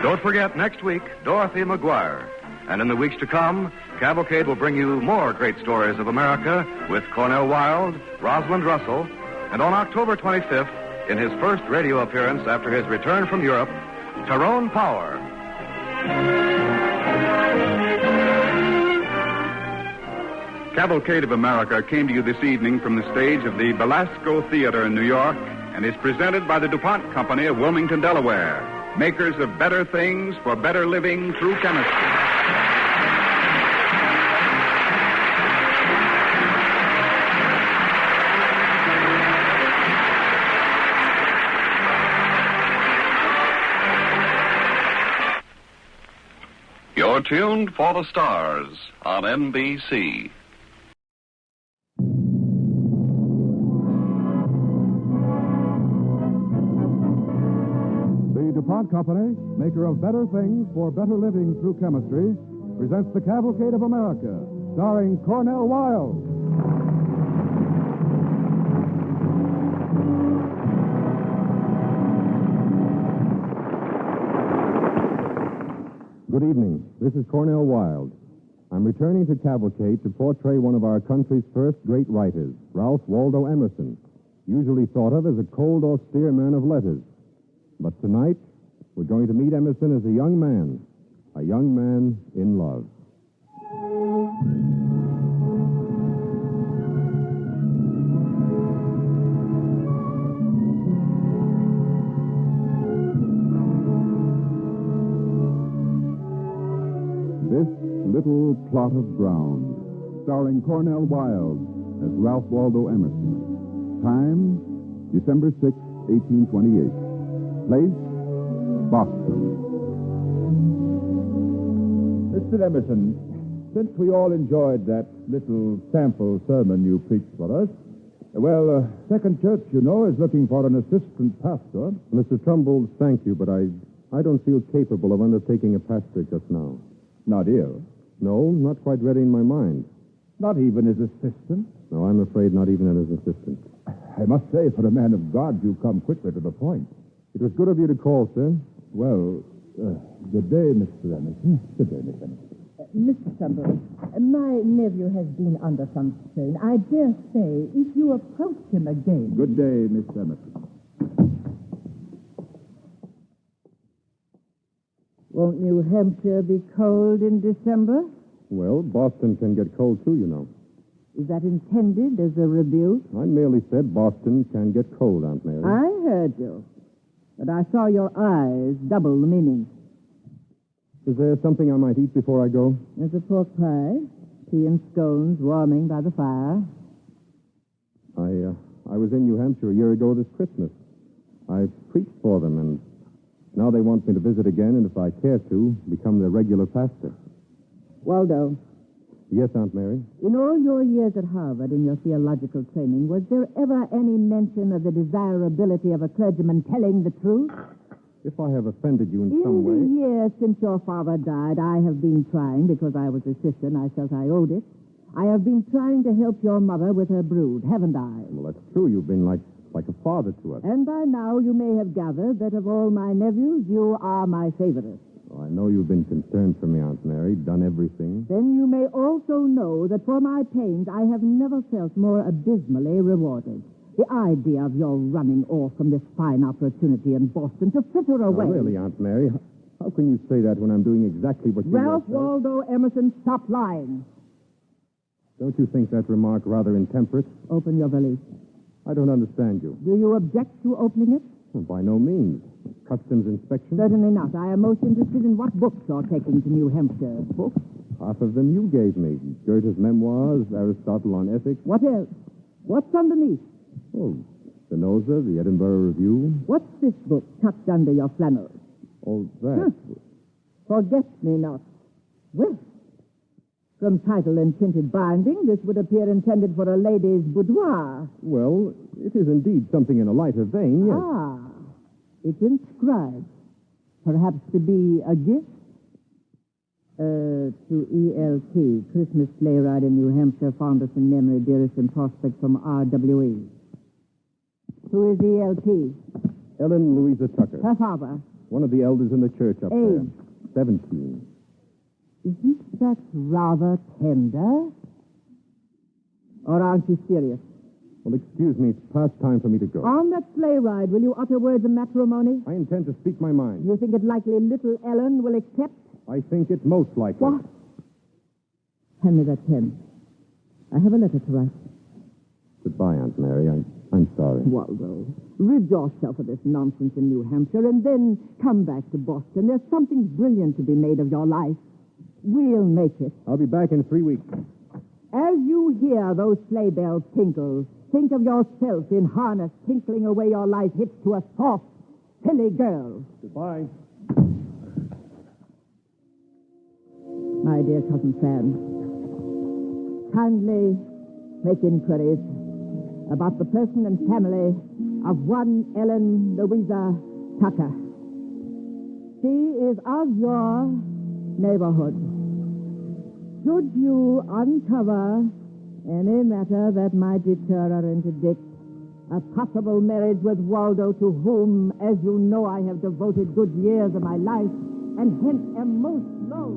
Don't forget, next week, Dorothy McGuire. And in the weeks to come, Cavalcade will bring you more great stories of America with Cornell Wilde, Rosalind Russell, and on October 25th, in his first radio appearance after his return from Europe, Tyrone Power. Cavalcade of America came to you this evening from the stage of the Belasco Theater in New York and is presented by the DuPont Company of Wilmington, Delaware, makers of better things for better living through chemistry. You're tuned for the stars on NBC. The DuPont Company, maker of better things for better living through chemistry, presents the Cavalcade of America, starring Cornell Wilde. Good evening. This is Cornell Wilde. I'm returning to Cavalcade to portray one of our country's first great writers, Ralph Waldo Emerson, usually thought of as a cold, austere man of letters. But tonight, we're going to meet Emerson as a young man in love. This Little Plot of Ground, starring Cornell Wilde as Ralph Waldo Emerson. Time, December 6, 1828. Place, Boston. Mr. Emerson, since we all enjoyed that little sample sermon you preached for us, Second Church, you know, is looking for an assistant pastor. Mr. Trumbull, thank you, but I don't feel capable of undertaking a pastorate just now. Not ill? No, not quite ready in my mind. Not even as assistant? No, I'm afraid not even as assistant. I must say, for a man of God, you come quickly to the point. It was good of you to call, sir. Well, good day, Mr. Emerson. Good day, Miss Emerson. Mr. Trumbull, my nephew has been under some strain. I dare say, if you approach him again... Good day, Miss Emerson. Won't New Hampshire be cold in December? Well, Boston can get cold, too, you know. Is that intended as a rebuke? I merely said Boston can get cold, Aunt Mary. I heard you. But I saw your eyes double the meaning. Is there something I might eat before I go? There's a pork pie, tea and scones warming by the fire. I was in New Hampshire a year ago this Christmas. I preached for them, and now they want me to visit again, and if I care to, become their regular pastor. Waldo. Yes, Aunt Mary? In all your years at Harvard in your theological training, was there ever any mention of the desirability of a clergyman telling the truth? If I have offended you in some way... In the years since your father died, I have been trying, because I was a sister and I felt I owed it, I have been trying to help your mother with her brood, haven't I? Well, that's true. You've been like a father to us. And by now you may have gathered that of all my nephews, you are my favorite. Oh, I know you've been concerned for me, Aunt Mary, done everything. Then you may also know that for my pains, I have never felt more abysmally rewarded. The idea of your running off from this fine opportunity in Boston to fritter away. Oh, really, Aunt Mary? How can you say that when I'm doing exactly what you Ralph Waldo Emerson, stop lying. Don't you think that remark rather intemperate? Open your valise. I don't understand you. Do you object to opening it? Well, by no means. Customs inspection? Certainly not. I am most interested in what books you're taking to New Hampshire. Books? Half of them you gave me. Goethe's Memoirs, Aristotle on Ethics. What else? What's underneath? Oh, Spinoza, the Edinburgh Review. What's this book tucked under your flannels? Oh, that. Forget-me-not. Well, from title and tinted binding, this would appear intended for a lady's boudoir. Well, it is indeed something in a lighter vein, yes. Ah, it's inscribed. Perhaps to be a gift? To E.L.T., Christmas sleigh ride in New Hampshire, fondest in memory, dearest in prospect from R.W.E. Who is E.L.T.? Ellen Louisa Tucker. Her father. One of the elders in the church up there. Age? 17. Isn't that rather tender? Or aren't you serious? Well, excuse me, it's past time for me to go. On that sleigh ride, will you utter words of matrimony? I intend to speak my mind. You think it likely little Ellen will accept? I think it most likely. What? Hand me that pen. I have a letter to write. Goodbye, Aunt Mary. I'm sorry. Waldo, rid yourself of this nonsense in New Hampshire and then come back to Boston. There's something brilliant to be made of your life. We'll make it. I'll be back in 3 weeks. As you hear those sleigh bells tinkle, think of yourself in harness tinkling away your life hitched to a soft, silly girl. Goodbye. My dear Cousin Sam, kindly make inquiries about the person and family of one Ellen Louisa Tucker. She is of your neighborhood. Should you uncover any matter that might deter or interdict a possible marriage with Waldo, to whom, as you know, I have devoted good years of my life, and hence am most low.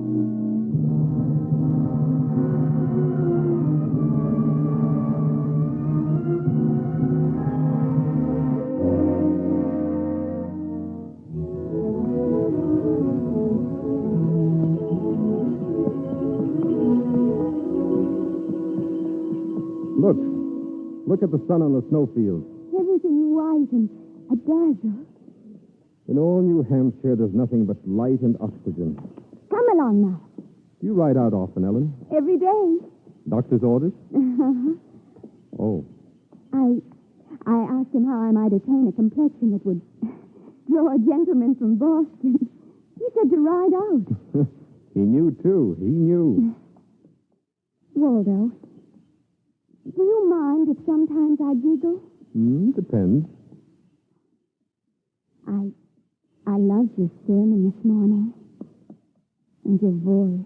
Look at the sun on the snowfield. Everything white and a dazzle. In all New Hampshire, there's nothing but light and oxygen. Come along now. Do you ride out often, Ellen? Every day. Doctor's orders? Oh. I asked him how I might attain a complexion that would draw a gentleman from Boston. He said to ride out. He knew, too. He knew. Waldo, do you mind if sometimes I giggle? Depends. I loved your sermon this morning. And your voice.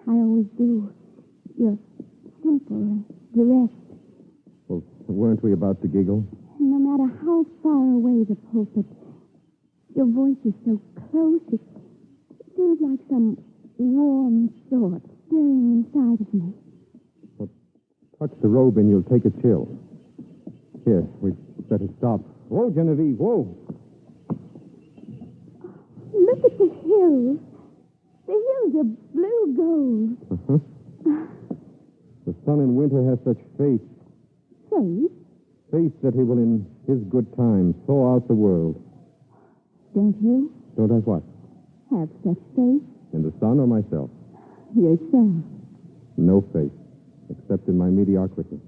I always do. You're simple and direct. Well, weren't we about to giggle? And no matter how far away the pulpit, your voice is so close, it feels like some warm thought stirring inside of me. Well, touch the robe and you'll take a chill. Here, we'd better stop. Whoa, Genevieve, whoa. Look at the hills. The hills are blue gold. Uh-huh. The sun in winter has such faith. Faith? Faith that he will, in his good time, thaw out the world. Don't you? Don't I what? Have such faith? In the sun or myself? Yourself. No faith, except in my mediocrity.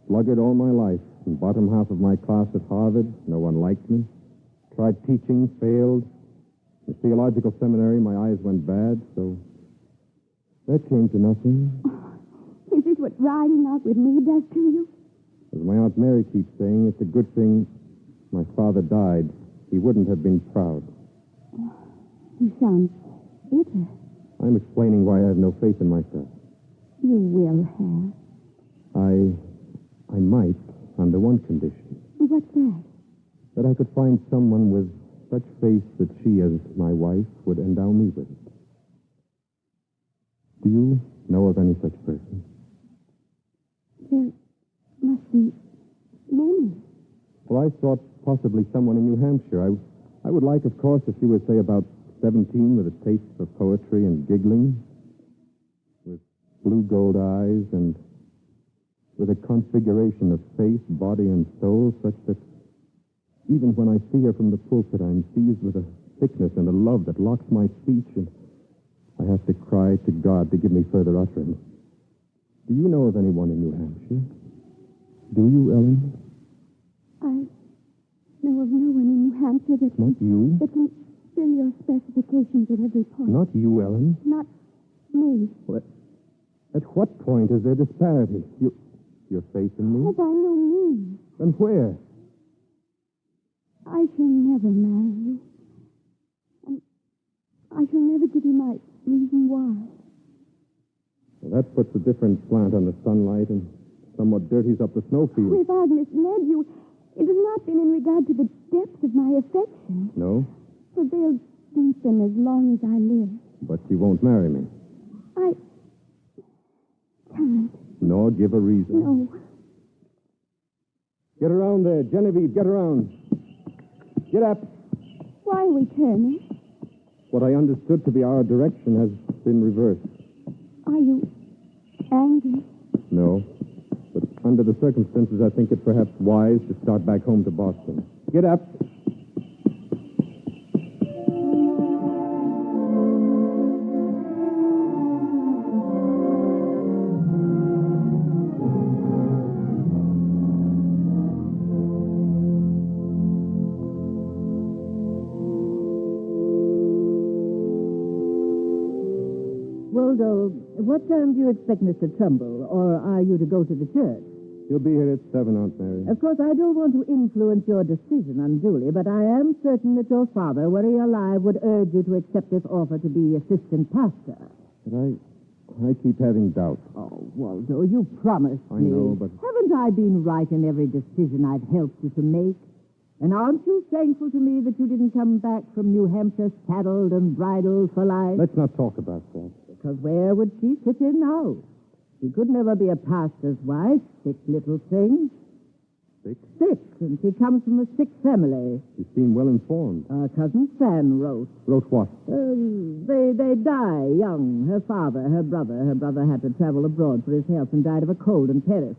Sluggard all my life, in bottom half of my class at Harvard. No one liked me. Tried teaching, failed. In theological seminary, my eyes went bad, so that came to nothing. Is this what riding out with me does to you? As my Aunt Mary keeps saying, it's a good thing my father died. He wouldn't have been proud. You sound bitter. I'm explaining why I have no faith in myself. You will have. I might, under one condition. What's that? That I could find someone with such faith that she, as my wife, would endow me with it. Do you know of any such person? There must be many. Well, I thought possibly someone in New Hampshire. I would like, of course, if she were, say, about 17 with a taste for poetry and giggling, with blue gold eyes and with a configuration of face, body, and soul such that even when I see her from the pulpit, I'm seized with a thickness and a love that locks my speech, and I have to cry to God to give me further utterance. Do you know of anyone in New Hampshire? Do you, Ellen? I know of no one in New Hampshire that Not you? That can fill your specifications at every point. Not you, Ellen. Not me. Well, at what point is there disparity? Your faith in me? Oh, by no means. Then where? I shall never marry you. And I shall never give you my reason why. Well, that puts a different slant on the sunlight and somewhat dirties up the snowfield. If I've misled you, it has not been in regard to the depth of my affection. No? For they'll deepen as long as I live. But you won't marry me. I can't. Nor give a reason. No. Get around there, Genevieve, get around. Get up. Why are we turning? What I understood to be our direction has been reversed. Are you angry? No. But under the circumstances, I think it perhaps wise to start back home to Boston. Get up. Waldo, what time do you expect Mr. Trumbull, or are you to go to the church? He'll be here at 7, Aunt Mary. Of course, I don't want to influence your decision unduly, but I am certain that your father, were he alive, would urge you to accept this offer to be assistant pastor. But I keep having doubts. Oh, Waldo, you promised I me. know, but... Haven't I been right in every decision I've helped you to make? And aren't you thankful to me that you didn't come back from New Hampshire saddled and bridled for life? Let's not talk about that. Because where would she fit in now? She could never be a pastor's wife, sick little thing. Sick? Sick, and she comes from a sick family. You seem well informed. Our cousin Sam wrote. Wrote what? They die young. Her father, her brother had to travel abroad for his health and died of a cold in Paris.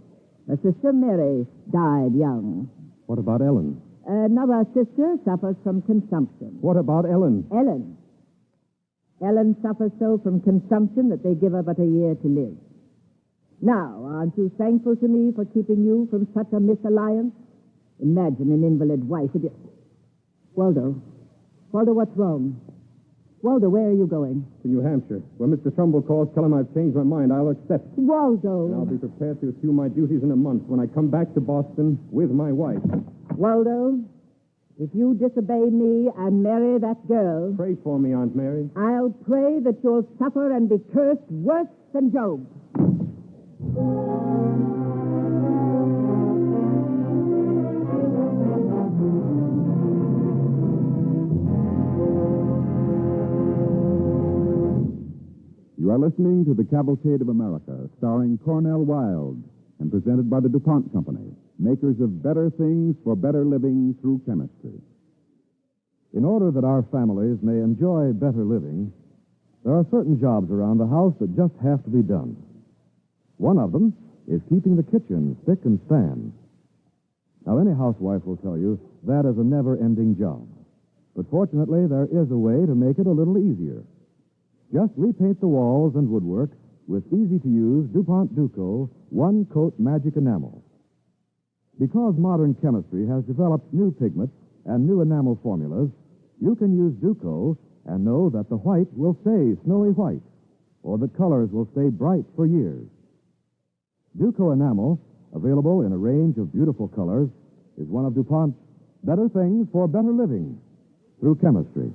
Her sister Mary died young. What about Ellen? Another sister suffers from consumption. What about Ellen? Ellen suffers so from consumption that they give her but a year to live. Now, aren't you thankful to me for keeping you from such a misalliance? Imagine an invalid wife. Waldo, what's wrong? Waldo, where are you going? To New Hampshire. When Mr. Trumbull calls, tell him I've changed my mind. I'll accept. Waldo. And I'll be prepared to assume my duties in a month when I come back to Boston with my wife. Waldo, if you disobey me and marry that girl... Pray for me, Aunt Mary. I'll pray that you'll suffer and be cursed worse than Job. You are listening to The Cavalcade of America, starring Cornell Wilde, and presented by the DuPont Company, makers of better things for better living through chemistry. In order that our families may enjoy better living, there are certain jobs around the house that just have to be done. One of them is keeping the kitchen spick and span. Now, any housewife will tell you that is a never-ending job. But fortunately, there is a way to make it a little easier. Just repaint the walls and woodwork with easy-to-use DuPont Duco one-coat magic enamel. Because modern chemistry has developed new pigments and new enamel formulas, you can use Duco and know that the white will stay snowy white, or that colors will stay bright for years. Duco enamel, available in a range of beautiful colors, is one of DuPont's better things for better living through chemistry.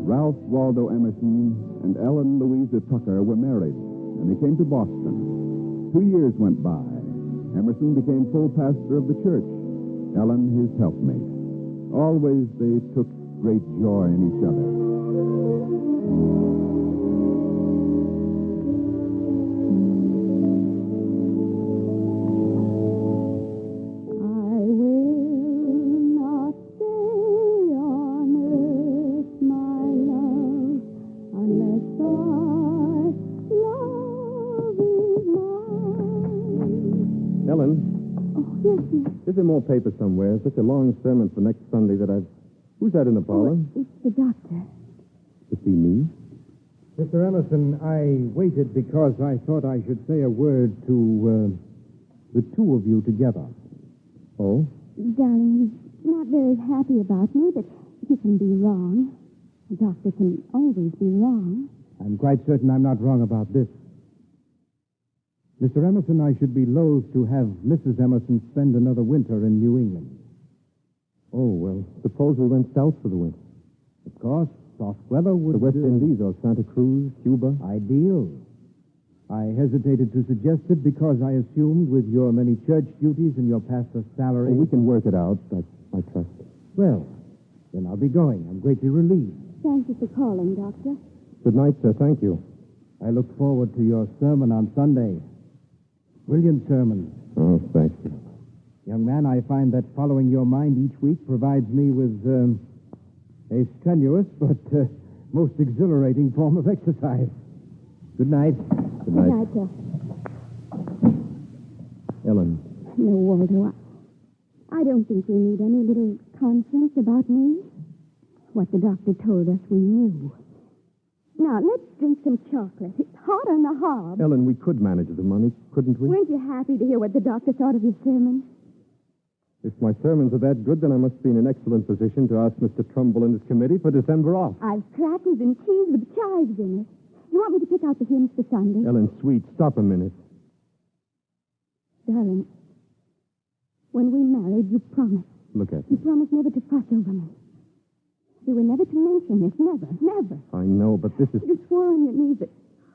Ralph Waldo Emerson and Ellen Louisa Tucker were married, and they came to Boston. 2 years went by. Emerson became full pastor of the church, Ellen his helpmate. Always they took great joy in each other. Is there more paper somewhere? Such a long sermon for next Sunday that I've... Who's that in the parlor? It's the doctor. To see me? Mr. Emerson, I waited because I thought I should say a word to the two of you together. Oh? Darling, he's not very happy about me, but he can be wrong. The doctor can always be wrong. I'm quite certain I'm not wrong about this. Mr. Emerson, I should be loath to have Mrs. Emerson spend another winter in New England. Oh, well, suppose we went south for the winter. Of course, soft weather would... The West Indies or Santa Cruz, Cuba? Ideal. I hesitated to suggest it because I assumed with your many church duties and your pastor's salary... Oh, we can work it out, I trust. Well, then I'll be going. I'm greatly relieved. Thank you for calling, Doctor. Good night, sir. Thank you. I look forward to your sermon on Sunday. Brilliant sermon. Oh, thank you. Young man, I find that following your mind each week provides me with a strenuous but most exhilarating form of exercise. Good night. Good night. Good night, sir. Ellen. No, Waldo, I don't think we need any little conference about me. What the doctor told us we knew. Now, let's drink some chocolate. It's hot on the hob. Ellen, we could manage the money, couldn't we? Weren't you happy to hear what the doctor thought of your sermon? If my sermons are that good, then I must be in an excellent position to ask Mr. Trumbull and his committee for December off. I've crackers and cheese with chives in it. You want me to pick out the hymns for Sunday? Ellen, sweet, stop a minute. Darling, when we married, you promised. Look at You me. promised never to fuss over me. You were never to mention this. Never, never. I know, but this is... You swore on your knees that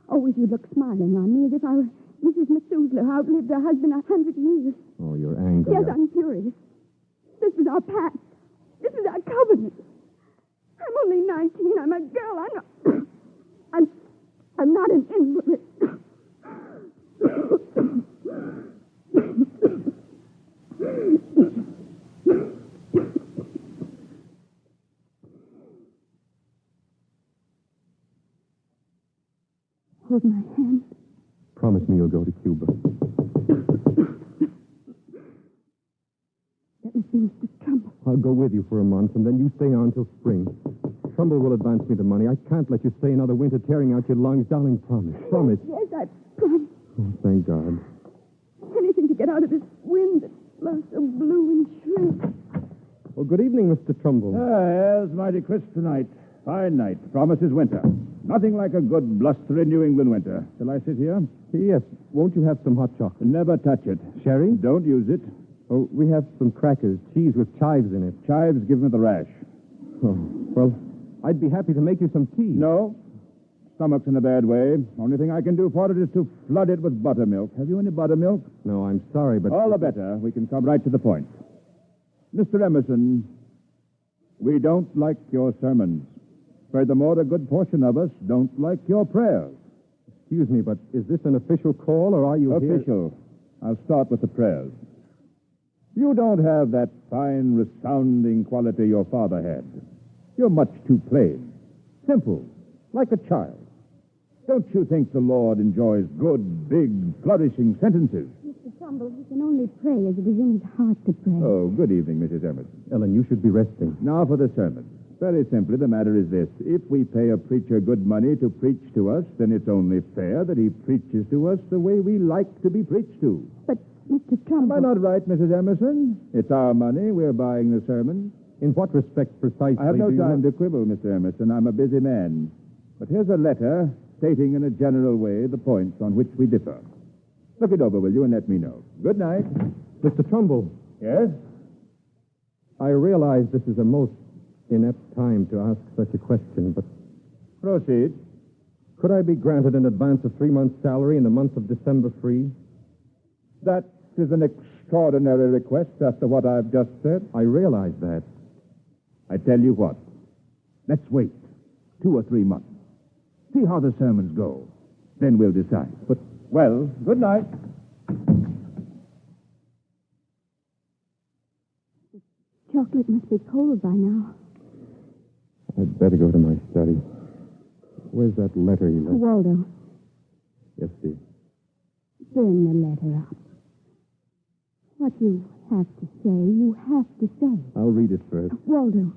Always you look smiling on me as if I were Mrs. Methuselah who outlived her husband 100 years. Oh, you're angry. Yes, I'm furious. This is our pact. This is our covenant. I'm only 19. I'm a girl. I'm not an invalid. Hold my hand. Promise me you'll go to Cuba. Let me see Mr. Trumbull. I'll go with you for a month, and then you stay on till spring. Trumbull will advance me the money. I can't let you stay another winter tearing out your lungs. Darling, promise. Promise. Yes, I promise. Oh, thank God. Anything to get out of this wind that blows so blue and shrill. Well, good evening, Mr. Trumbull. Yes, mighty crisp tonight. Fine night. Promises winter. Nothing like a good, blustery New England winter. Shall I sit here? Yes. Won't you have some hot chocolate? Never touch it. Sherry? Don't use it. Oh, we have some crackers, cheese with chives in it. Chives give me the rash. Oh, well, I'd be happy to make you some tea. No. Stomach's in a bad way. Only thing I can do for it is to flood it with buttermilk. Have you any buttermilk? No, I'm sorry, but... All the better. We can come right to the point. Mr. Emerson, we don't like your sermons. Furthermore, a good portion of us don't like your prayers. Excuse me, but is this an official call, or are you Official. Here? I'll start with the prayers. You don't have that fine, resounding quality your father had. You're much too plain. Simple. Like a child. Don't you think the Lord enjoys good, big, flourishing sentences? Mr. Trumbull, he can only pray as it is in his heart to pray. Oh, good evening, Mrs. Emerson. Ellen, you should be resting. Now for the sermon. Very simply, the matter is this. If we pay a preacher good money to preach to us, then it's only fair that he preaches to us the way we like to be preached to. But, Mr. Trumbull... Am I not right, Mrs. Emerson? It's our money. We're buying the sermon. In what respect precisely? I have no time to quibble, Mr. Emerson. I'm a busy man. But here's a letter stating in a general way the points on which we differ. Look it over, will you, and let me know. Good night. Mr. Trumbull. Yes? I realize this is a most inept time to ask such a question, but... Proceed. Could I be granted an advance of 3 months' salary in the month of December free? That is an extraordinary request after what I've just said. I realize that. I tell you what. Let's wait 2 or 3 months. See how the sermons go. Then we'll decide. But, well, good night. The chocolate must be cold by now. I'd better go to my study. Where's that letter you left? Waldo, Yes, dear. burn the letter up. What you have to say, you have to say. I'll read it first. Waldo,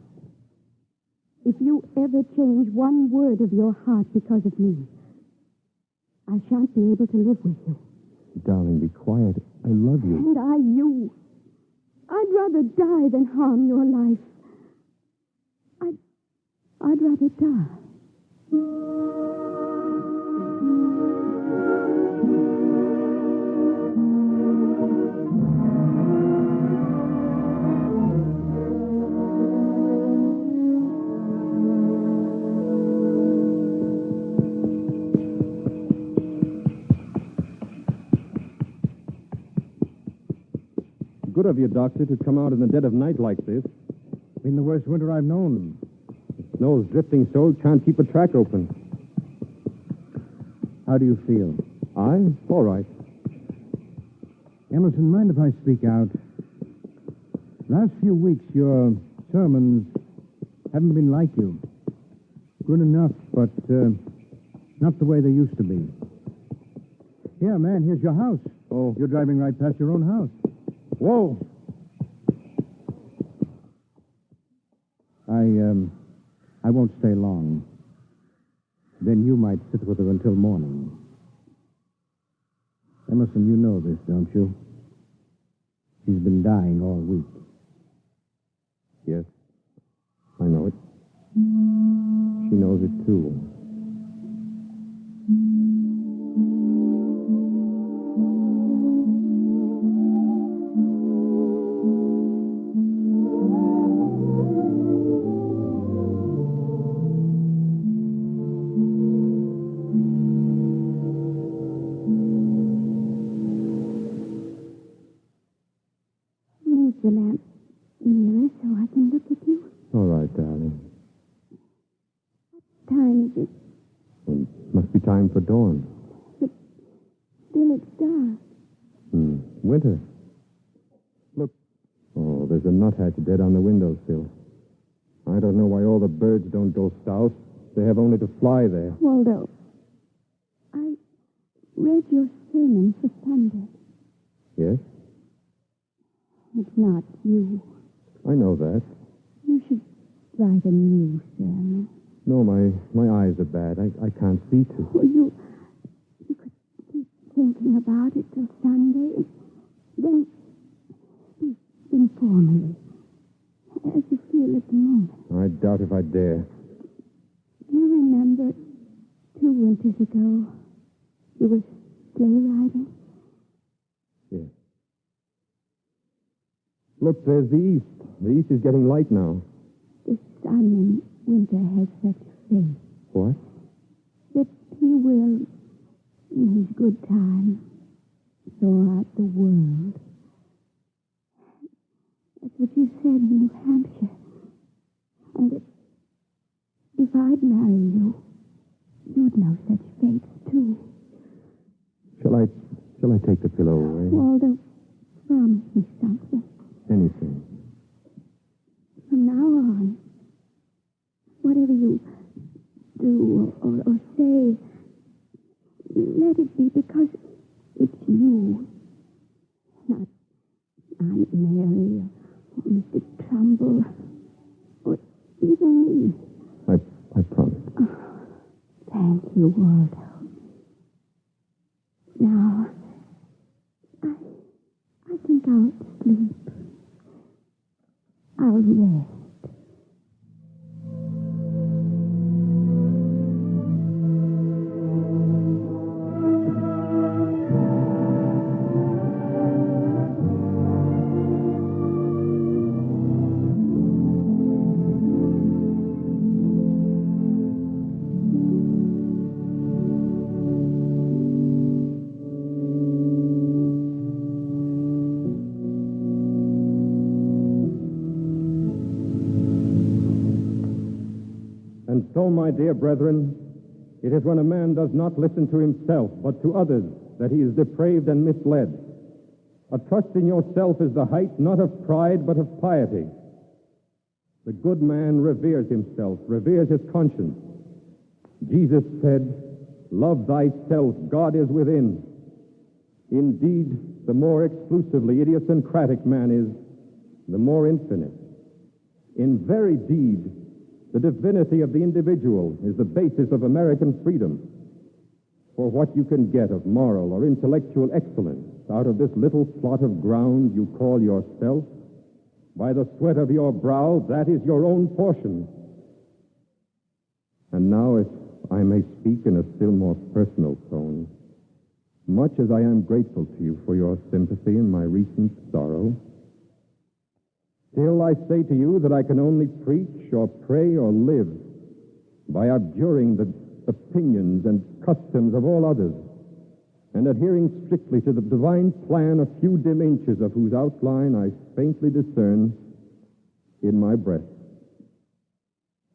if you ever change one word of your heart because of me, I shan't be able to live with you. Darling, be quiet. I love you. And I you. I'd rather die than harm your life. I'd rather die. Good of you, Doctor, to come out in the dead of night like this. Been the worst winter I've known. The snow's drifting so, can't keep a track open. How do you feel? All right. Emerson, mind if I speak out? Last few weeks, your sermons haven't been like you. Good enough, but not the way they used to be. Here, man, here's your house. Oh. You're driving right past your own house. Whoa. I won't stay long. Then you might sit with her until morning. Emerson, you know this, don't you? She's been dying all week. Yes, I know it. She knows it, too. time for dawn. But still it's dark. Winter. Look. Oh, there's a nuthatch dead on the windowsill. I don't know why all the birds don't go south. They have only to fly there. Waldo, I read your sermon for Sunday. Yes? It's not you. I know that. You should write a new sermon. No, my eyes are bad. I can't see to. Well, you could keep thinking about it till Sunday, and then speak informally, as you feel at the moment. I doubt if I dare. Do you remember 2 winters ago, you were sleigh riding? Yes. Look, there's the east. The east is getting light now. The sun in winter has such faith. What? That he will, in his good time, thaw out the world. That's what you said in New Hampshire. And that if I'd marry you, you'd know such fates, too. Shall I take the pillow away? Waldo, promise me something. Anything. From now on, whatever you do or say, let it be because it's you, not Aunt Mary or Mr. Trumbull or even me. I promise. Oh, thank you, Waldo. Now, I think I'll sleep. I'll rest. And so, my dear brethren, it is when a man does not listen to himself, but to others, that he is depraved and misled. A trust in yourself is the height not of pride, but of piety. The good man reveres himself, reveres his conscience. Jesus said, "Love thyself, God is within." Indeed, the more exclusively idiosyncratic man is, the more infinite. In very deed, the divinity of the individual is the basis of American freedom. For what you can get of moral or intellectual excellence out of this little plot of ground you call yourself, by the sweat of your brow, that is your own portion. And now, if I may speak in a still more personal tone, much as I am grateful to you for your sympathy in my recent sorrow, still I say to you that I can only preach or pray or live by abjuring the opinions and customs of all others and adhering strictly to the divine plan a few dim inches of whose outline I faintly discern in my breast.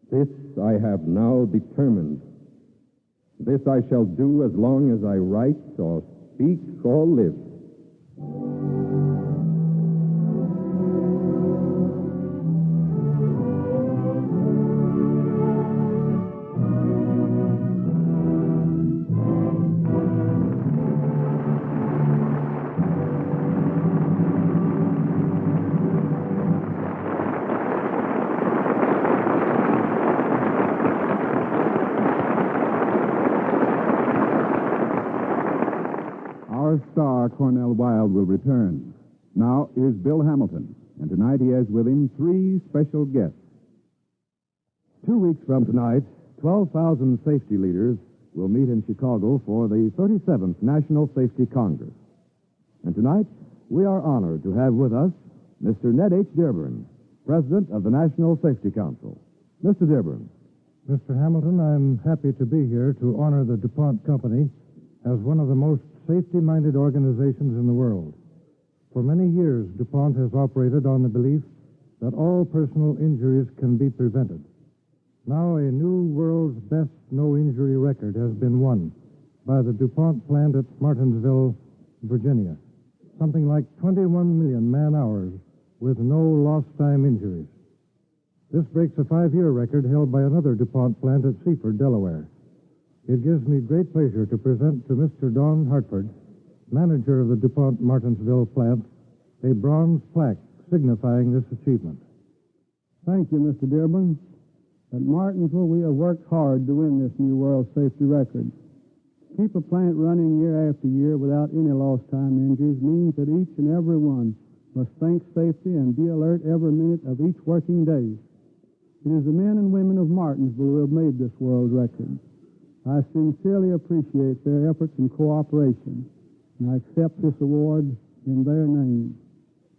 This I have now determined. This I shall do as long as I write or speak or live. Our star, Cornell Wilde, will return. Now, here's Bill Hamilton, and tonight he has with him 3 special guests. 2 weeks from tonight, 12,000 safety leaders will meet in Chicago for the 37th National Safety Congress. And tonight, we are honored to have with us Mr. Ned H. Dearborn, President of the National Safety Council. Mr. Dearborn. Mr. Hamilton, I'm happy to be here to honor the DuPont Company as one of the most safety-minded organizations in the world. For many years, DuPont has operated on the belief that all personal injuries can be prevented. Now, a new world's best no-injury record has been won by the DuPont plant at Martinsville, Virginia. Something like 21 million man-hours with no lost-time injuries. This breaks a 5-year record held by another DuPont plant at Seaford, Delaware. It gives me great pleasure to present to Mr. Don Hartford, manager of the DuPont Martinsville plant, a bronze plaque signifying this achievement. Thank you, Mr. Dearborn. At Martinsville, we have worked hard to win this new world safety record. To keep a plant running year after year without any lost time injuries means that each and every one must think safety and be alert every minute of each working day. It is the men and women of Martinsville who have made this world record. I sincerely appreciate their efforts and cooperation, and I accept this award in their name.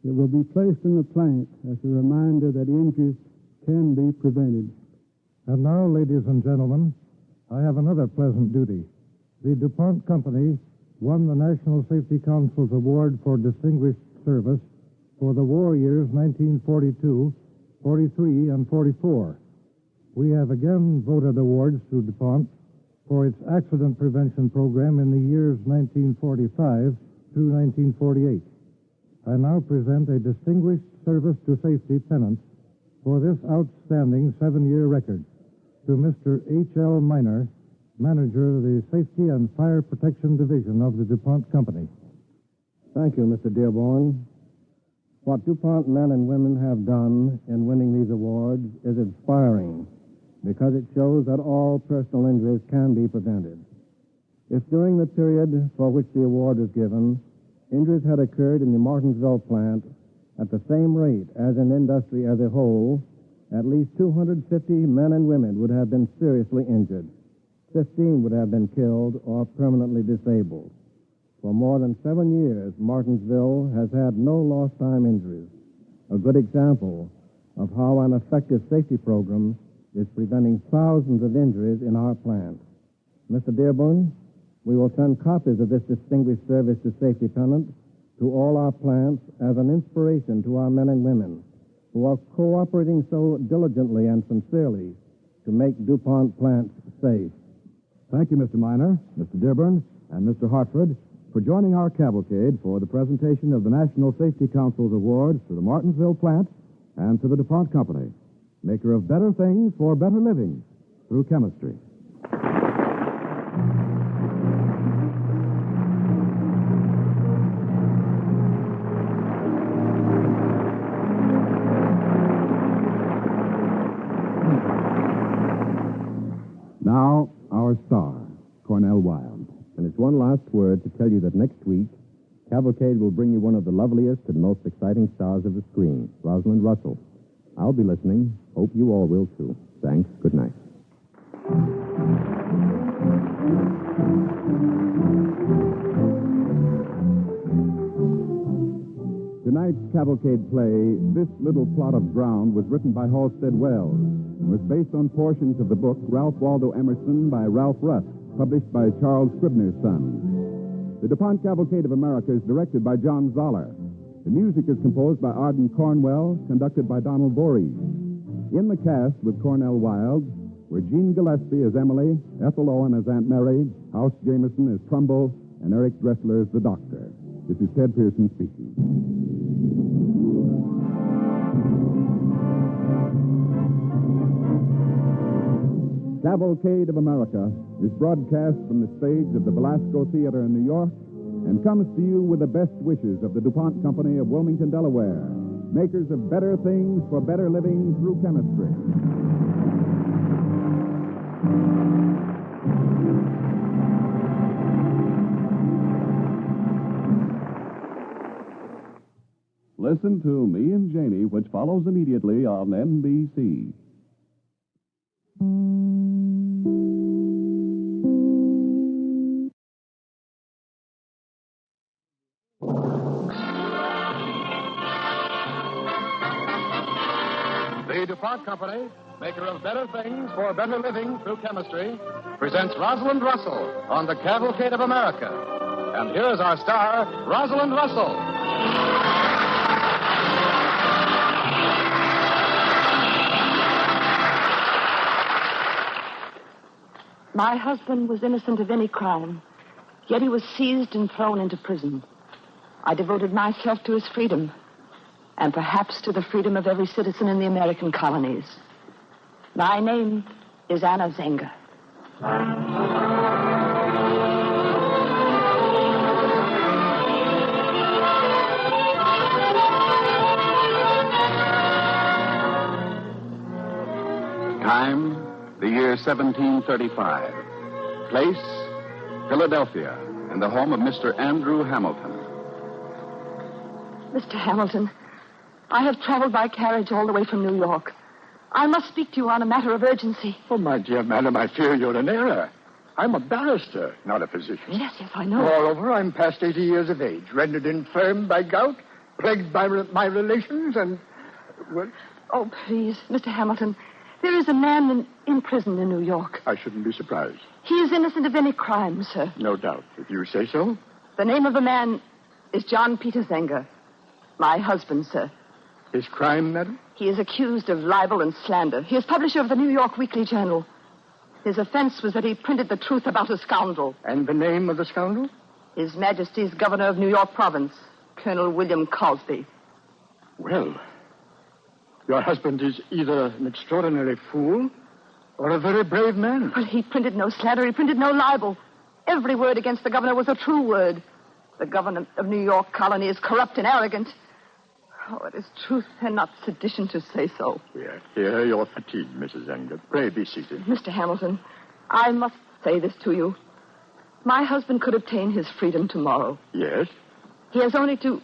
It will be placed in the plant as a reminder that injuries can be prevented. And now, ladies and gentlemen, I have another pleasant duty. The DuPont Company won the National Safety Council's Award for Distinguished Service for the war years 1942, 43, and 44. We have again voted awards to DuPont for its accident prevention program in the years 1945 through 1948. I now present a Distinguished Service to Safety pennant for this outstanding 7-year record to Mr. H.L. Miner, manager of the Safety and Fire Protection Division of the DuPont Company. Thank you, Mr. Dearborn. What DuPont men and women have done in winning these awards is inspiring because it shows that all personal injuries can be prevented. If during the period for which the award is given, injuries had occurred in the Martinsville plant at the same rate as in industry as a whole, at least 250 men and women would have been seriously injured. 15 would have been killed or permanently disabled. For more than 7 years, Martinsville has had no lost time injuries, a good example of how an effective safety program is preventing thousands of injuries in our plant. Mr. Dearborn, we will send copies of this Distinguished Service to Safety pennant to all our plants as an inspiration to our men and women who are cooperating so diligently and sincerely to make DuPont plants safe. Thank you, Mr. Miner, Mr. Dearborn, and Mr. Hartford for joining our cavalcade for the presentation of the National Safety Council's awards to the Martinsville plant and to the DuPont Company, maker of better things for better living through chemistry. Now, our star, Cornell Wilde. And it's one last word to tell you that next week, Cavalcade will bring you one of the loveliest and most exciting stars of the screen, Rosalind Russell. I'll be listening. Hope you all will, too. Thanks. Good night. Tonight's cavalcade play, This Little Plot of Ground, was written by Halstead Wells and was based on portions of the book Ralph Waldo Emerson by Ralph Rusk, published by Charles Scribner's Sons. The DuPont Cavalcade of America is directed by John Zoller. The music is composed by Arden Cornwell, conducted by Donald Voorhees. In the cast with Cornell Wilde were Jean Gillespie as Emily, Ethel Owen as Aunt Mary, House Jameson as Trumbull, and Eric Dressler as the Doctor. This is Ted Pearson speaking. Cavalcade of America is broadcast from the stage of the Belasco Theater in New York and comes to you with the best wishes of the DuPont Company of Wilmington, Delaware, makers of better things for better living through chemistry. Listen to Me and Janie, which follows immediately on NBC. The DuPont Company, maker of better things for better living through chemistry, presents Rosalind Russell on the Cavalcade of America. And here's our star, Rosalind Russell. My husband was innocent of any crime. Yet he was seized and thrown into prison. I devoted myself to his freedom, and perhaps to the freedom of every citizen in the American colonies. My name is Anna Zenger. Time, the year 1735. Place, Philadelphia, in the home of Mr. Andrew Hamilton. Mr. Hamilton, I have traveled by carriage all the way from New York. I must speak to you on a matter of urgency. Oh, my dear madam, I fear you're in error. I'm a barrister, not a physician. Yes, I know. Moreover, I'm past 80 years of age, rendered infirm by gout, plagued by my relations, and... well... Oh, please, Mr. Hamilton, there is a man in prison in New York. I shouldn't be surprised. He is innocent of any crime, sir. No doubt, if you say so. The name of the man is John Peter Zenger. My husband, sir. His crime, madam? He is accused of libel and slander. He is publisher of the New York Weekly Journal. His offense was that he printed the truth about a scoundrel. And the name of the scoundrel? His Majesty's Governor of New York Province, Colonel William Cosby. Well, your husband is either an extraordinary fool or a very brave man. Well, he printed no slander. He printed no libel. Every word against the governor was a true word. The governor of New York colony is corrupt and arrogant. Oh, it is truth and not sedition to say so. Yes, here you're fatigued, Mrs. Zenger. Pray be seated. Mr. Hamilton, I must say this to you. My husband could obtain his freedom tomorrow. Yes? He has only to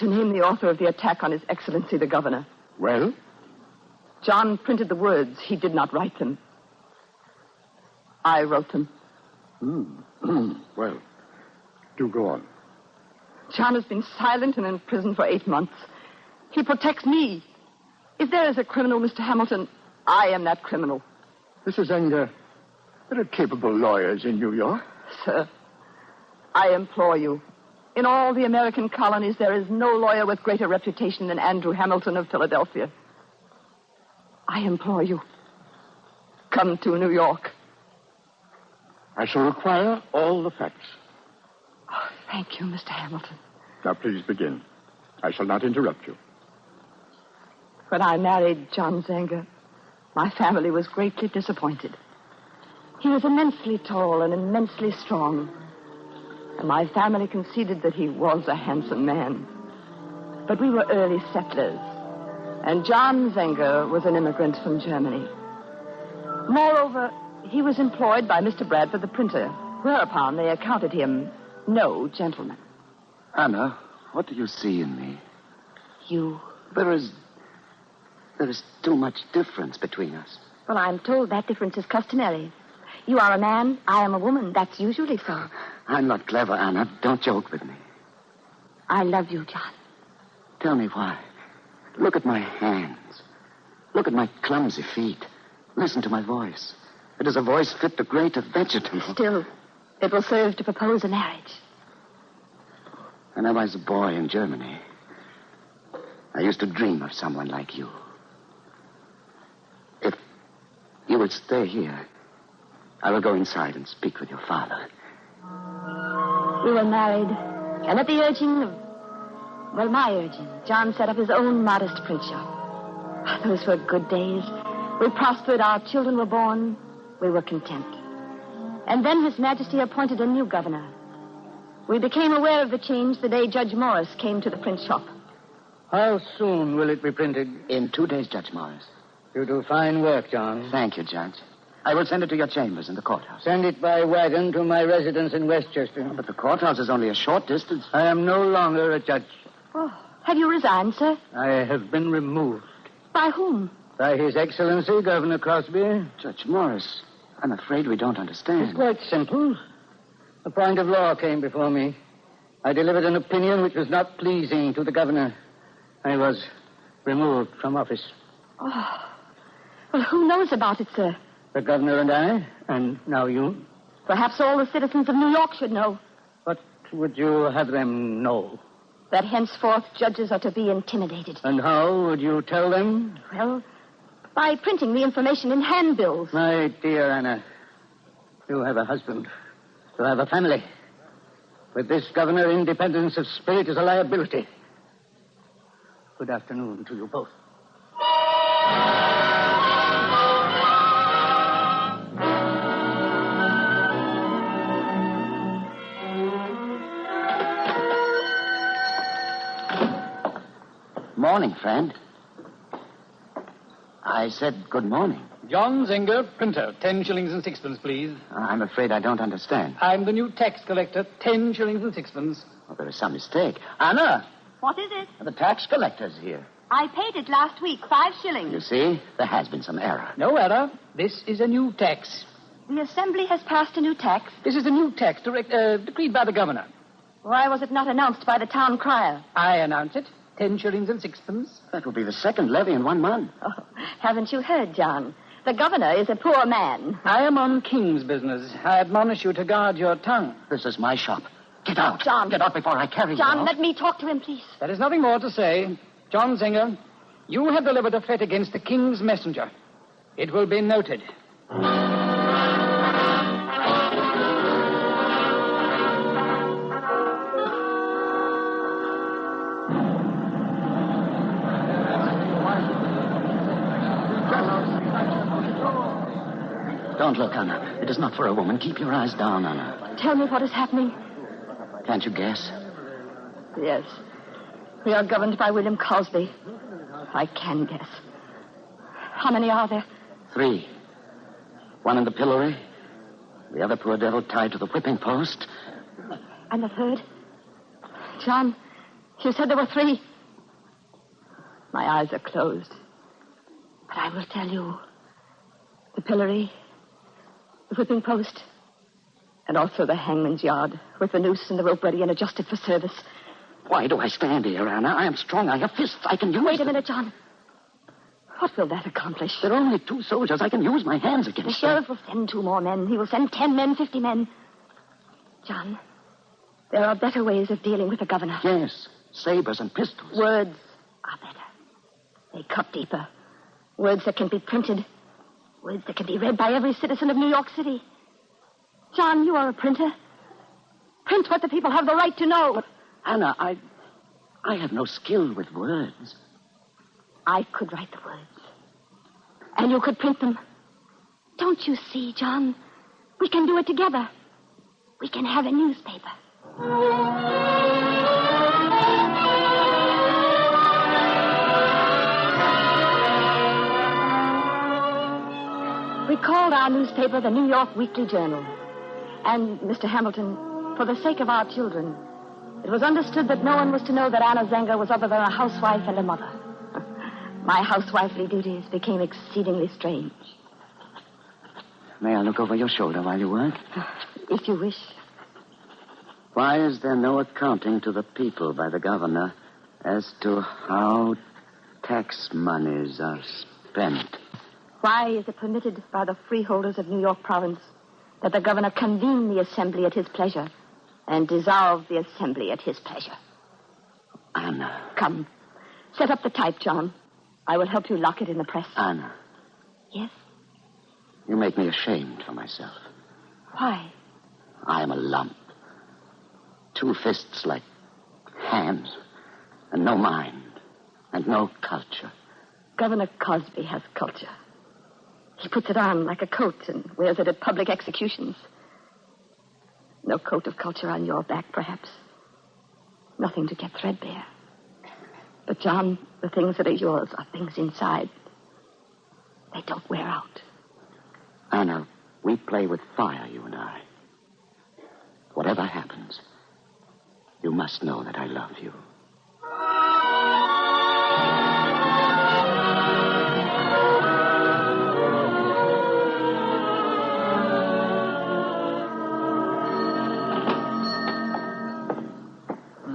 name the author of the attack on His Excellency the Governor. Well? John printed the words. He did not write them. I wrote them. Well, do go on. John has been silent and in prison for 8 months. He protects me. If there is a criminal, Mr. Hamilton, I am that criminal. Mrs. Zenger, there are capable lawyers in New York. Sir, I implore you. In all the American colonies, there is no lawyer with greater reputation than Andrew Hamilton of Philadelphia. I implore you. Come to New York. I shall require all the facts. Oh, thank you, Mr. Hamilton. Now, please begin. I shall not interrupt you. When I married John Zenger, my family was greatly disappointed. He was immensely tall and immensely strong. And my family conceded that he was a handsome man. But we were early settlers. And John Zenger was an immigrant from Germany. Moreover, he was employed by Mr. Bradford, the printer, whereupon they accounted him no gentleman. Anna, what do you see in me? You. There is too much difference between us. Well, I'm told that difference is customary. You are a man, I am a woman. That's usually so. I'm not clever, Anna. Don't joke with me. I love you, John. Tell me why. Look at my hands. Look at my clumsy feet. Listen to my voice. It is a voice fit to grate a vegetable. Still, it will serve to propose a marriage. When I was a boy in Germany, I used to dream of someone like you. If you will stay here, I will go inside and speak with your father. We were married, and at the urging of, my urging, John set up his own modest print shop. Those were good days. We prospered, our children were born, we were content. And then His Majesty appointed a new governor. We became aware of the change the day Judge Morris came to the print shop. How soon will it be printed? In 2 days, Judge Morris. You do fine work, John. Thank you, Judge. I will send it to your chambers in the courthouse. Send it by wagon to my residence in Westchester. But the courthouse is only a short distance. I am no longer a judge. Oh, have you resigned, sir? I have been removed. By whom? By His Excellency, Governor Crosby. Judge Morris, I'm afraid we don't understand. It's quite simple. A point of law came before me. I delivered an opinion which was not pleasing to the governor. I was removed from office. Oh. Well, who knows about it, sir? The governor and I, and now you. Perhaps all the citizens of New York should know. What would you have them know? That henceforth judges are to be intimidated. And how would you tell them? Well, by printing the information in handbills. My dear Anna, you have a husband. You have a family. With this governor, independence of spirit is a liability. Good afternoon to you both. Morning, friend. I said good morning. John Zenger, printer. 10 shillings and sixpence, please. I'm afraid I don't understand. I'm the new tax collector. 10 shillings and sixpence. Well, there is some mistake. Anna, What is it? the tax collector's here. I paid it last week, 5 shillings. You see, there has been some error. No error. This is a new tax. The Assembly has passed a new tax. This is a new tax decreed by the governor. Why was it not announced by the town crier? I announce it. 10 shillings and sixpence. That will be the second levy in 1 month. Oh, haven't you heard, John? The governor is a poor man. I am on king's business. I admonish you to guard your tongue. This is my shop. Get out. John. Get out before I carry you John, out. let me talk to him, please. There is nothing more to say. John Zenger, you have delivered a threat against the king's messenger. It will be noted. Don't look, Anna. It is not for a woman. Keep your eyes down, Anna. Tell me what is happening. Can't you guess? Yes. We are governed by William Cosby. I can guess. How many are there? 3. 1 in the pillory. The other poor devil tied to the whipping post. And the third? John, you said there were 3. My eyes are closed. But I will tell you. The pillory, the whipping post, and also the hangman's yard, with the noose and the rope ready and adjusted for service. Why do I stand here, Anna? I am strong. I have fists. I can use Wait a them. minute, John. What will that accomplish? There are only 2 soldiers. I can use my hands The against sheriff will send 2 more men. He will send 10 men, 50 men. John, there are better ways of dealing with the governor. Yes, sabers and pistols. Words are better. They cut deeper. Words that can be printed. Words that can be read by every citizen of New York City. John, you are a printer. Print what the people have the right to know. Anna, I have no skill with words. I could write the words. And you could print them. Don't you see, John? We can do it together. We can have a newspaper. We called our newspaper the New York Weekly Journal. And, Mr. Hamilton, for the sake of our children, it was understood that no one was to know that Anna Zenger was other than a housewife and a mother. My housewifely duties became exceedingly strange. May I look over your shoulder while you work? If you wish. Why is there no accounting to the people by the governor as to how tax monies are spent? Why is it permitted by the freeholders of New York province that the governor convene the assembly at his pleasure and dissolve the assembly at his pleasure? Anna. Come. Set up the type, John. I will help you lock it in the press. Anna. Yes? You make me ashamed for myself. Why? I am a lump. 2 fists like hands, and no mind, and no culture. Governor Cosby has culture. He puts it on like a coat and wears it at public executions. No coat of culture on your back, perhaps. Nothing to get threadbare. But, John, the things that are yours are things inside. They don't wear out. Anna, we play with fire, you and I. Whatever happens, you must know that I love you.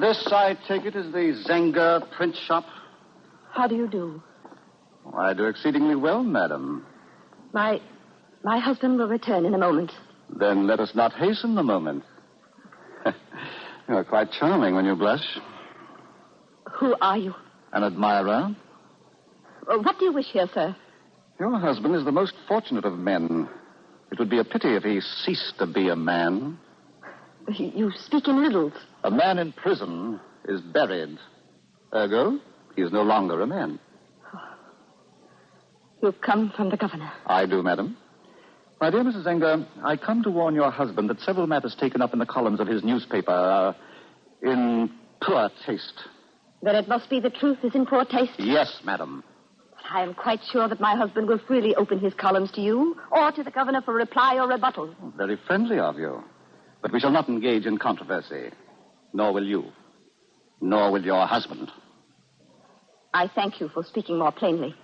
This, I take it, is the Zenger print shop? How do you do? I do exceedingly well, madam. My husband will return in a moment. Then let us not hasten the moment. You're quite charming when you blush. Who are you? An admirer? What do you wish here, sir? Your husband is the most fortunate of men. It would be a pity if he ceased to be a man. You speak in riddles. A man in prison is buried. Ergo, he is no longer a man. You've come from the governor. I do, madam. My dear Mrs. Zenger, I come to warn your husband that several matters taken up in the columns of his newspaper are in poor taste. Then it must be the truth is in poor taste? Yes, madam. But I am quite sure that my husband will freely open his columns to you or to the governor for reply or rebuttal. Very friendly of you. But we shall not engage in controversy. Nor will you. Nor will your husband. I thank you for speaking more plainly.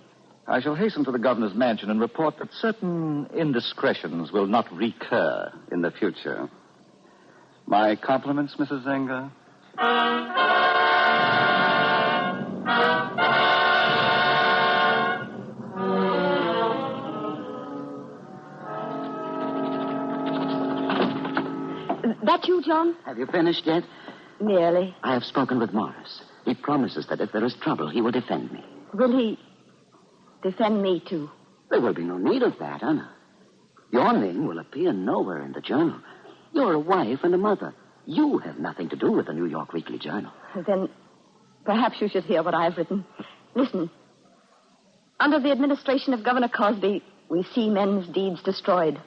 I shall hasten to the governor's mansion and report that certain indiscretions will not recur in the future. My compliments, Mrs. Zenger. That you, John? Have you finished yet? Nearly. I have spoken with Morris. He promises that if there is trouble, he will defend me. Will he defend me, too? There will be no need of that, Anna. Your name will appear nowhere in the journal. You're a wife and a mother. You have nothing to do with the New York Weekly Journal. Then perhaps you should hear what I have written. Listen. Under the administration of Governor Cosby, we see men's deeds destroyed,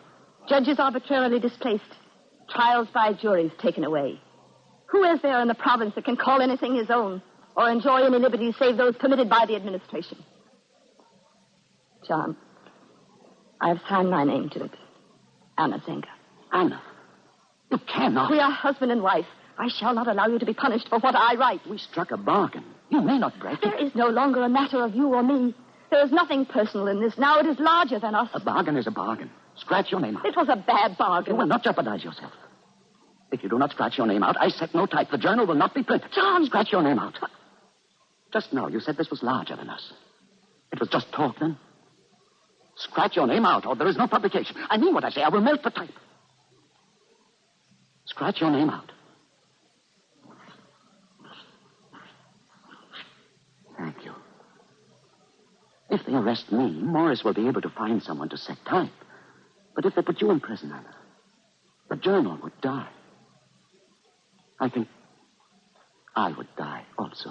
judges arbitrarily displaced, trials by juries taken away. Who is there in the province that can call anything his own or enjoy any liberties save those permitted by the administration? John, I have signed my name to it. Anna Zenger. Anna, you cannot. We are husband and wife. I shall not allow you to be punished for what I write. We struck a bargain. You may not break it. There is no longer a matter of you or me. There is nothing personal in this. Now it is larger than us. A bargain is a bargain. Scratch your name out. It was a bad bargain. You will not jeopardize yourself. If you do not scratch your name out, I set no type. The journal will not be printed. John! Scratch your name out. Just now, you said this was larger than us. It was just talk then? Scratch your name out, or there is no publication. I mean what I say. I will melt the type. Scratch your name out. Thank you. If they arrest me, Morris will be able to find someone to set type. But if they put you in prison, Anna, the journal would die. I think I would die also.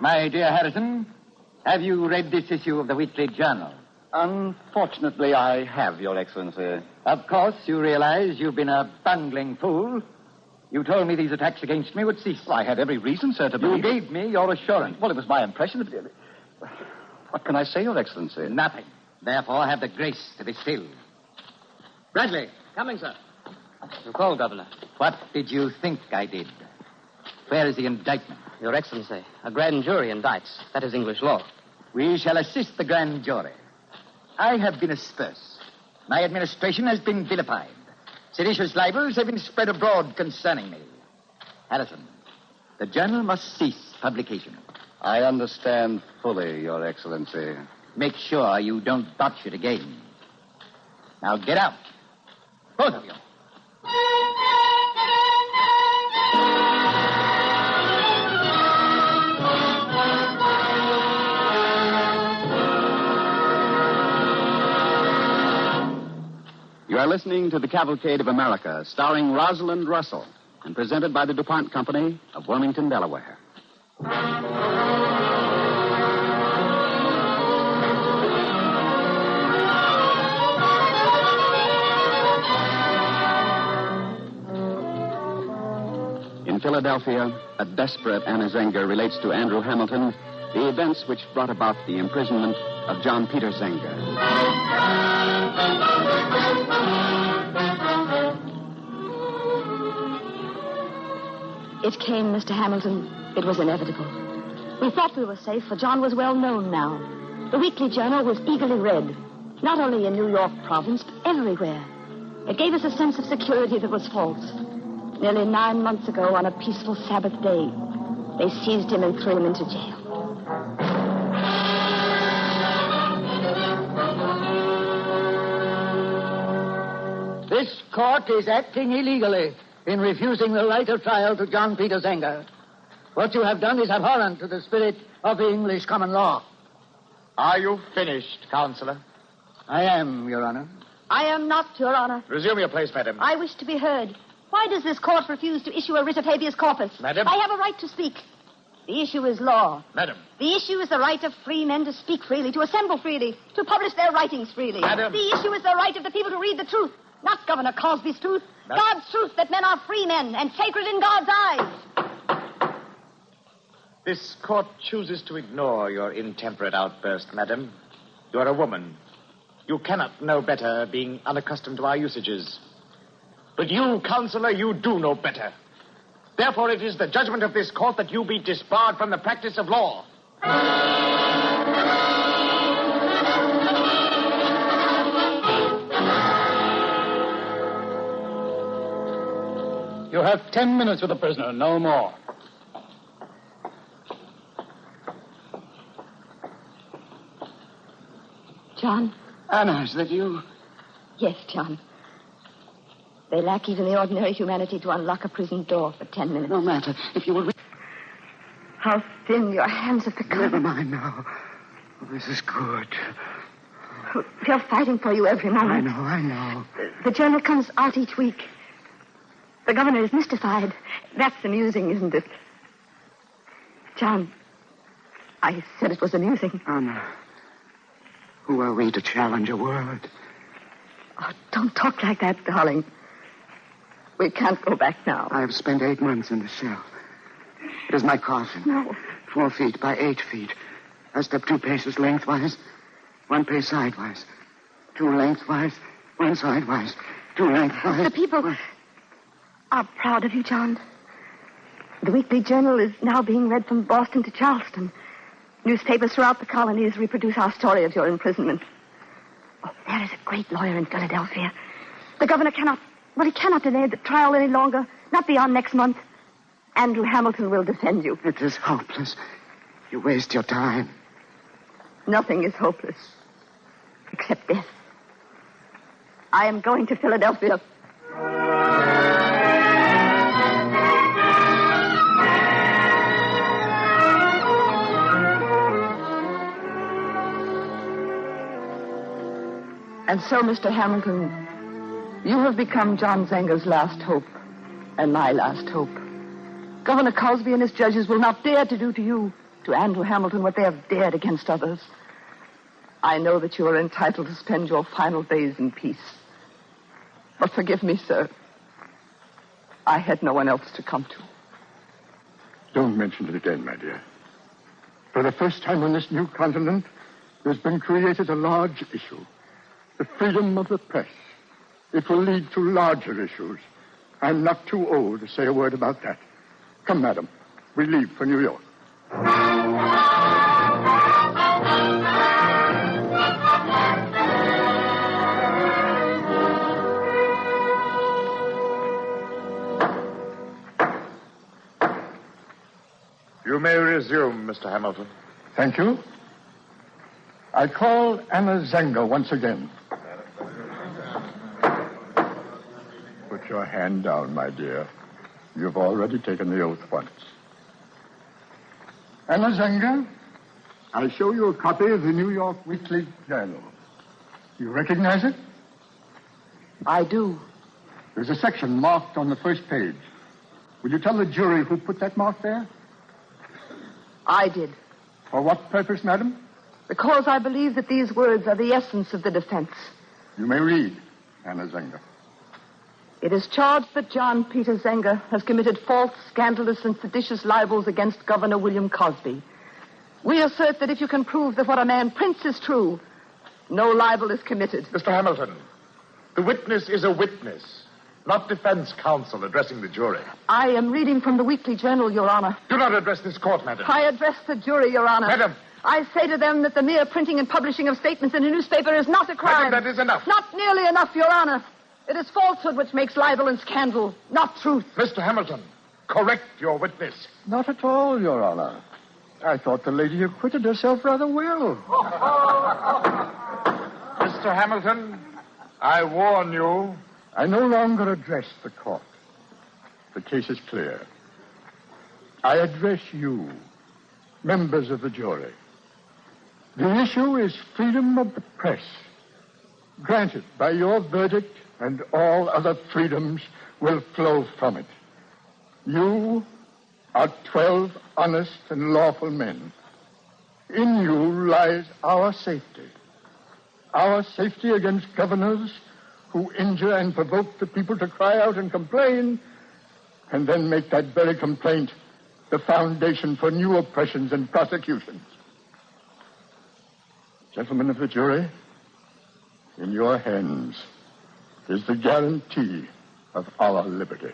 My dear Harrison, have you read this issue of the Weekly Journal? Unfortunately, I have, Your Excellency. Of course, you realize you've been a bungling fool. You told me these attacks against me would cease. Well, I had every reason, sir, to believe... You gave me your assurance. Well, it was my impression that... What can I say, Your Excellency? Nothing. Therefore, have the grace to be still. Bradley. Coming, sir. You called, Governor. What did you think I did? Where is the indictment? Your Excellency, a grand jury indicts. That is English law. We shall assist the grand jury. I have been aspersed. My administration has been vilified. Seditious libels have been spread abroad concerning me. Harrison, the journal must cease publication. I understand fully, Your Excellency. Make sure you don't botch it again. Now get out. Both of you. You are listening to The Cavalcade of America, starring Rosalind Russell, and presented by the DuPont Company of Wilmington, Delaware. In Philadelphia, a desperate Anna Zenger relates to Andrew Hamilton the events which brought about the imprisonment of John Peter Zenger. It came, Mr. Hamilton. It was inevitable. We thought we were safe, for John was well known now. The Weekly Journal was eagerly read, not only in New York province, but everywhere. It gave us a sense of security that was false. Nearly 9 months ago, on a peaceful Sabbath day, they seized him and threw him into jail. This court is acting illegally in refusing the right of trial to John Peter Zenger. What you have done is abhorrent to the spirit of the English common law. Are you finished, Counselor? I am, Your Honor. I am not, Your Honor. Resume your place, madam. I wish to be heard. Why does this court refuse to issue a writ of habeas corpus? Madam? I have a right to speak. The issue is law. Madam. The issue is the right of free men to speak freely, to assemble freely, to publish their writings freely. Madam. The issue is the right of the people to read the truth, not Governor Cosby's truth. Madam. God's truth that men are free men and sacred in God's eyes. This court chooses to ignore your intemperate outburst, madam. You're a woman. You cannot know better, being unaccustomed to our usages. But you, Counselor, you do know better. Therefore, it is the judgment of this court that you be disbarred from the practice of law. You have 10 minutes with the prisoner, no more. John? Anna, is that you? Yes, John. They lack even the ordinary humanity to unlock a prison door for 10 minutes. No matter. If you will... How thin your hands have become. Never mind now. Oh, this is good. They're fighting for you every moment. I know. The journal comes out each week. The governor is mystified. That's amusing, isn't it? John, I said it was amusing. Anna, who are we to challenge a word? Oh, don't talk like that, darling. We can't go back now. I have spent 8 months in the cell. It is my coffin. No. 4 feet by 8 feet. I step 2 paces lengthwise, 1 pace sidewise. 2 lengthwise, 1 sidewise. 2 lengthwise. The people are proud of you, John. The weekly journal is now being read from Boston to Charleston. Newspapers throughout the colonies reproduce our story of your imprisonment. Oh, there is a great lawyer in Philadelphia. The governor cannot delay the trial any longer. Not beyond next month. Andrew Hamilton will defend you. It is hopeless. You waste your time. Nothing is hopeless. Except death. I am going to Philadelphia. And so, Mr. Hamilton, you have become John Zenger's last hope, and my last hope. Governor Cosby and his judges will not dare to do to you, to Andrew Hamilton, what they have dared against others. I know that you are entitled to spend your final days in peace. But forgive me, sir. I had no one else to come to. Don't mention it again, my dear. For the first time on this new continent, there's been created a large issue. The freedom of the press. It will lead to larger issues. I'm not too old to say a word about that. Come, madam. We leave for New York. You may resume, Mr. Hamilton. Thank you. I call Anna Zenger once again. Put your hand down, my dear. You've already taken the oath once. Anna Zenger, I show you a copy of the New York Weekly Journal. You recognize it? I do. There's a section marked on the first page. Will you tell the jury who put that mark there? I did. For what purpose, madam? Because I believe that these words are the essence of the defense. You may read, Anna Zenger. It is charged that John Peter Zenger has committed false, scandalous, and seditious libels against Governor William Cosby. We assert that if you can prove that what a man prints is true, no libel is committed. Mr. Hamilton, the witness is a witness, not defense counsel addressing the jury. I am reading from the Weekly Journal, Your Honor. Do not address this court, madam. I address the jury, Your Honor. Madam. I say to them that the mere printing and publishing of statements in a newspaper is not a crime. Madam, that is enough. Not nearly enough, Your Honor. It is falsehood which makes libel and scandal, not truth. Mr. Hamilton, correct your witness. Not at all, Your Honor. I thought the lady acquitted herself rather well. Mr. Hamilton, I warn you. I no longer address the court. The case is clear. I address you, members of the jury. The issue is freedom of the press, granted by your verdict, and all other freedoms will flow from it. You are 12 honest and lawful men. In you lies our safety. Our safety against governors who injure and provoke the people to cry out and complain, and then make that very complaint the foundation for new oppressions and prosecutions. Gentlemen of the jury, in your hands is the guarantee of our liberty.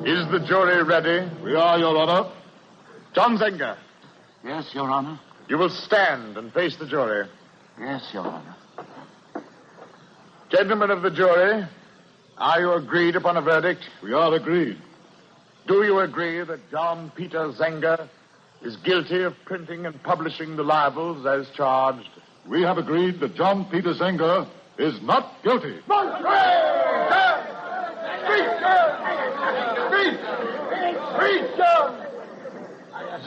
Is the jury ready? We are, Your Honor. John Zenger, Yes, Your Honor. you will stand and face the jury. Yes, Your Honor. Gentlemen of the jury, are you agreed upon a verdict? We are agreed. Do you agree that John Peter Zenger is guilty of printing and publishing the libels as charged? We have agreed that John Peter Zenger is not guilty.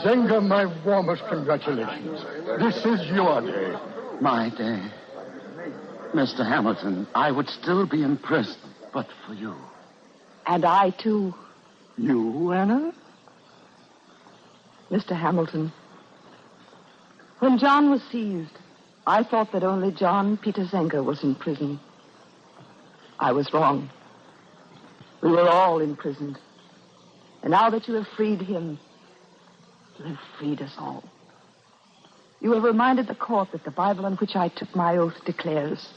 Zenger, my warmest congratulations. This is your day. My day. Mr. Hamilton, I would still be in prison, but for you. And I, too. You, Anna? Mr. Hamilton, when John was seized, I thought that only John Peter Zenger was in prison. I was wrong. We were all imprisoned. And now that you have freed him, you have freed us all. You have reminded the court that the Bible on which I took my oath declares,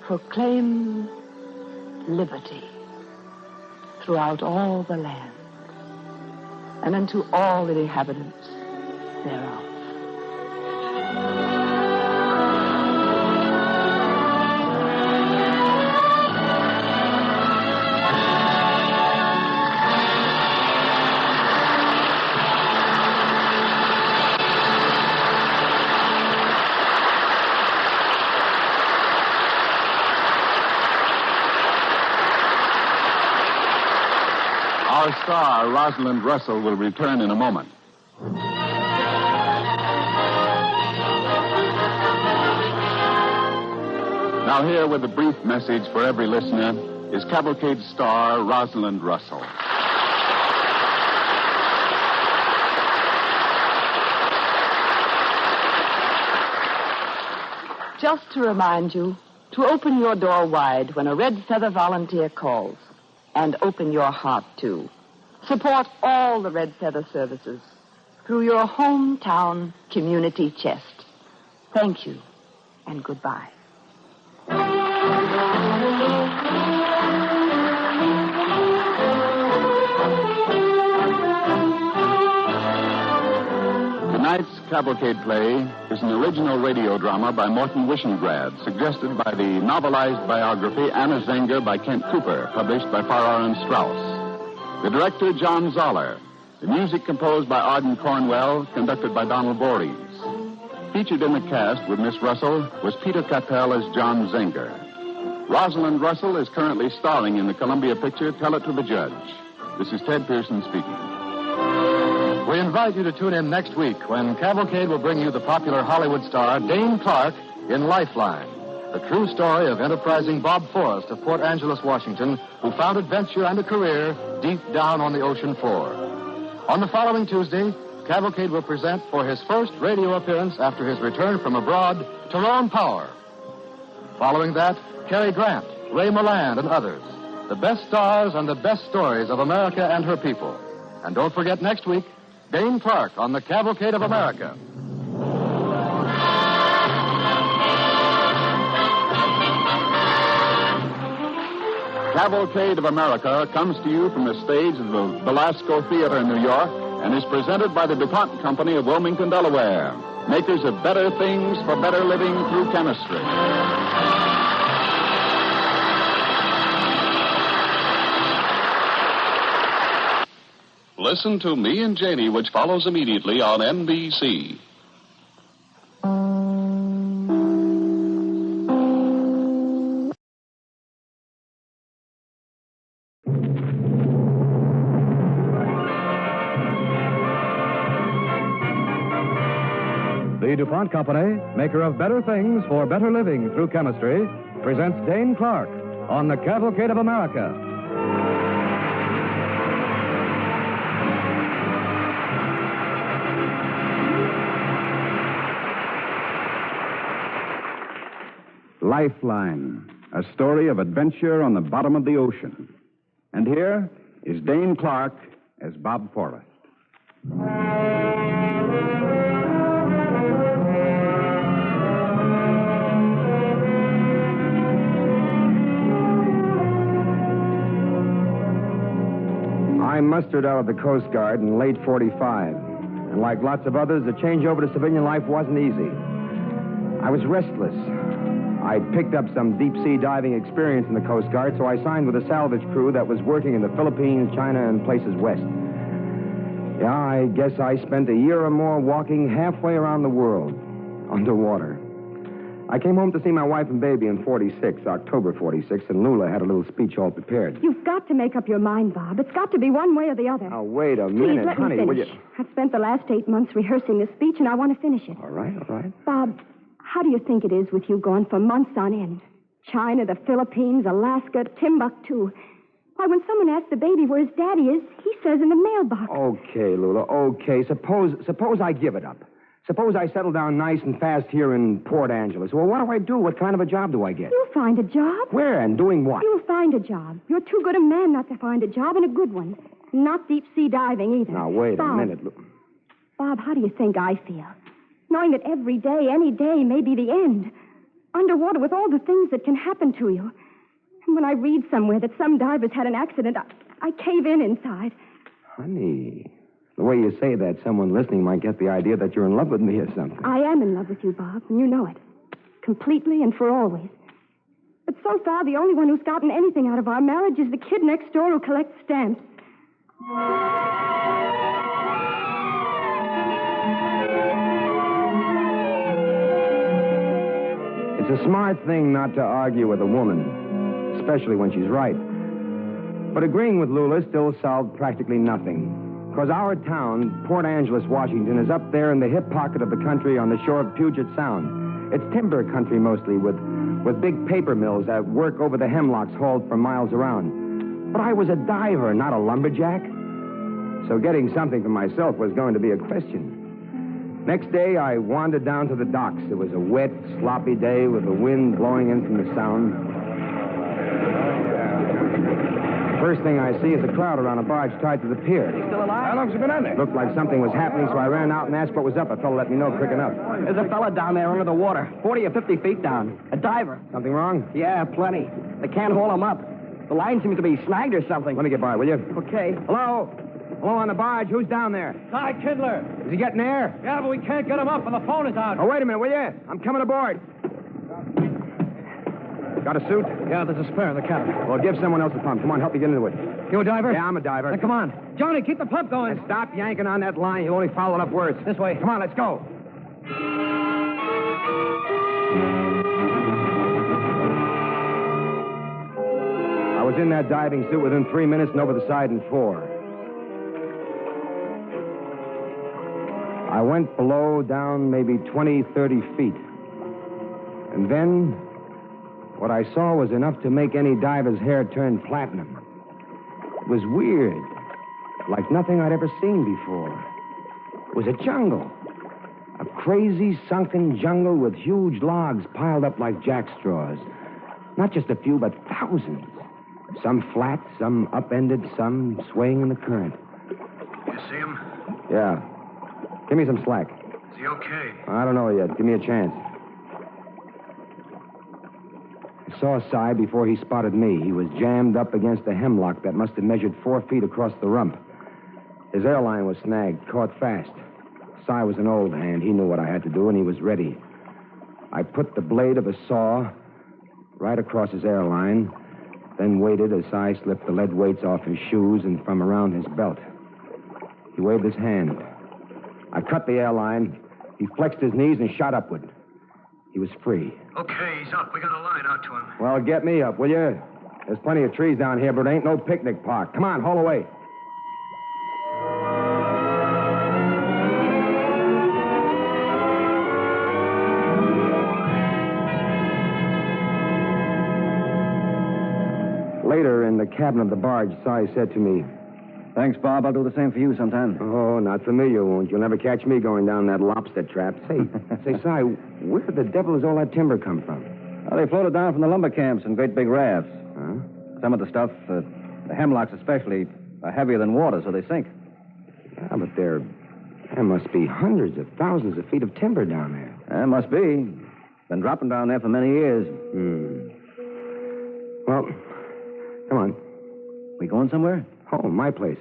proclaim liberty throughout all the land and unto all the inhabitants thereof. Our star, Rosalind Russell, will return in a moment. Now here with a brief message for every listener is Cavalcade star Rosalind Russell. Just to remind you to open your door wide when a Red Feather volunteer calls. And open your heart, too. Support all the Red Feather services through your hometown community chest. Thank you, and goodbye. Tonight's Cavalcade play is an original radio drama by Morton Wishengrad, suggested by the novelized biography Anna Zenger by Kent Cooper, published by Farrar and Straus. The director, John Zoller. The music composed by Arden Cornwell, conducted by Donald Voorhees. Featured in the cast with Miss Russell was Peter Cattell as John Zenger. Rosalind Russell is currently starring in the Columbia picture Tell It to the Judge. This is Ted Pearson speaking. We invite you to tune in next week when Cavalcade will bring you the popular Hollywood star Dane Clark in Lifeline, the true story of enterprising Bob Forrest of Port Angeles, Washington, who found adventure and a career deep down on the ocean floor. On the following Tuesday, Cavalcade will present for his first radio appearance after his return from abroad, Tyrone Power. Following that, Cary Grant, Ray Milland, and others. The best stars and the best stories of America and her people. And don't forget next week, Dane Clark on the Cavalcade of America. Cavalcade of America comes to you from the stage of the Belasco Theater in New York and is presented by the DuPont Company of Wilmington, Delaware, makers of better things for better living through chemistry. Listen to Me and Janie, which follows immediately on NBC. DuPont Company, maker of better things for better living through chemistry, presents Dane Clark on the Cavalcade of America. Lifeline, a story of adventure on the bottom of the ocean. And here is Dane Clark as Bob Forrest. I mustered out of the Coast Guard in late 45. And like lots of others, the change over to civilian life wasn't easy. I was restless. I'd picked up some deep-sea diving experience in the Coast Guard, so I signed with a salvage crew that was working in the Philippines, China, and places west. Yeah, I guess I spent a year or more walking halfway around the world, underwater. I came home to see my wife and baby in 46, October 46, and Lula had a little speech all prepared. You've got to make up your mind, Bob. It's got to be one way or the other. Now, wait a Please, minute, let honey. me Will finish. you... I've spent the last 8 months rehearsing this speech, and I want to finish it. All right. Bob, how do you think it is with you going for months on end? China, the Philippines, Alaska, Timbuktu. Why, when someone asks the baby where his daddy is, he says in the mailbox. Okay, Lula, okay. Suppose I give it up. Suppose I settle down nice and fast here in Port Angeles. Well, what do I do? What kind of a job do I get? You'll find a job. Where and doing what? You'll find a job. You're too good a man not to find a job, and a good one. Not deep-sea diving, either. Now, wait Bob, a minute. Bob, how do you think I feel? Knowing that every day, any day, may be the end. Underwater with all the things that can happen to you. And when I read somewhere that some divers had an accident, I cave in inside. Honey, the way you say that, someone listening might get the idea that you're in love with me or something. I am in love with you, Bob, and you know it. Completely and for always. But so far, the only one who's gotten anything out of our marriage is the kid next door who collects stamps. It's a smart thing not to argue with a woman, especially when she's right. But agreeing with Lula still solved practically nothing. Because our town, Port Angeles, Washington, is up there in the hip pocket of the country on the shore of Puget Sound. It's timber country mostly, with big paper mills that work over the hemlocks hauled for miles around. But I was a diver, not a lumberjack. So getting something for myself was going to be a question. Next day, I wandered down to the docks. It was a wet, sloppy day with the wind blowing in from the sound. First thing I see is a crowd around a barge tied to the pier. He's still alive? How long's he been on there? Looked like something was happening, so I ran out and asked what was up. A fellow let me know quick enough. There's a fella down there under the water, 40 or 50 feet down. A diver. Something wrong? Yeah, plenty. They can't haul him up. The line seems to be snagged or something. Let me get by, will you? Okay. Hello? Hello on the barge. Who's down there? Ty Kindler. Is he getting air? Yeah, but we can't get him up, and the phone is out. Oh, wait a minute, will you? I'm coming aboard. Got a suit? Yeah, there's a spare in the cabin. Well, give someone else a pump. Come on, help me get into it. You a diver? Yeah, I'm a diver. Then come on. Johnny, keep the pump going. And stop yanking on that line. You only follow enough words. This way. Come on, let's go. I was in that diving suit within 3 minutes and over the side in 4. I went below, down maybe 20, 30 feet. And then, what I saw was enough to make any diver's hair turn platinum. It was weird, like nothing I'd ever seen before. It was a jungle. A crazy, sunken jungle with huge logs piled up like jackstraws. Not just a few, but thousands. Some flat, some upended, some swaying in the current. You see him? Yeah. Give me some slack. Is he okay? I don't know yet. Give me a chance. I saw Si before he spotted me. He was jammed up against a hemlock that must have measured 4 feet across the rump. His airline was snagged, caught fast. Si was an old hand. He knew what I had to do, and he was ready. I put the blade of a saw right across his airline, then waited as Si slipped the lead weights off his shoes and from around his belt. He waved his hand. I cut the airline. He flexed his knees and shot upward. He was free. Okay, he's up. We got a line out to him. Well, get me up, will you? There's plenty of trees down here, but it ain't no picnic park. Come on, haul away. Later, in the cabin of the barge, Si said to me, Thanks, Bob. I'll do the same for you sometime. Oh, not for me, you won't. You'll never catch me going down that lobster trap. Say, Si, where the devil does all that timber come from? Well, they floated down from the lumber camps in great big rafts. Huh? Some of the stuff, the hemlocks especially, are heavier than water, so they sink. Yeah, but there must be hundreds of thousands of feet of timber down there. There must be. Been dropping down there for many years. Well, come on. We going somewhere? Home, my place.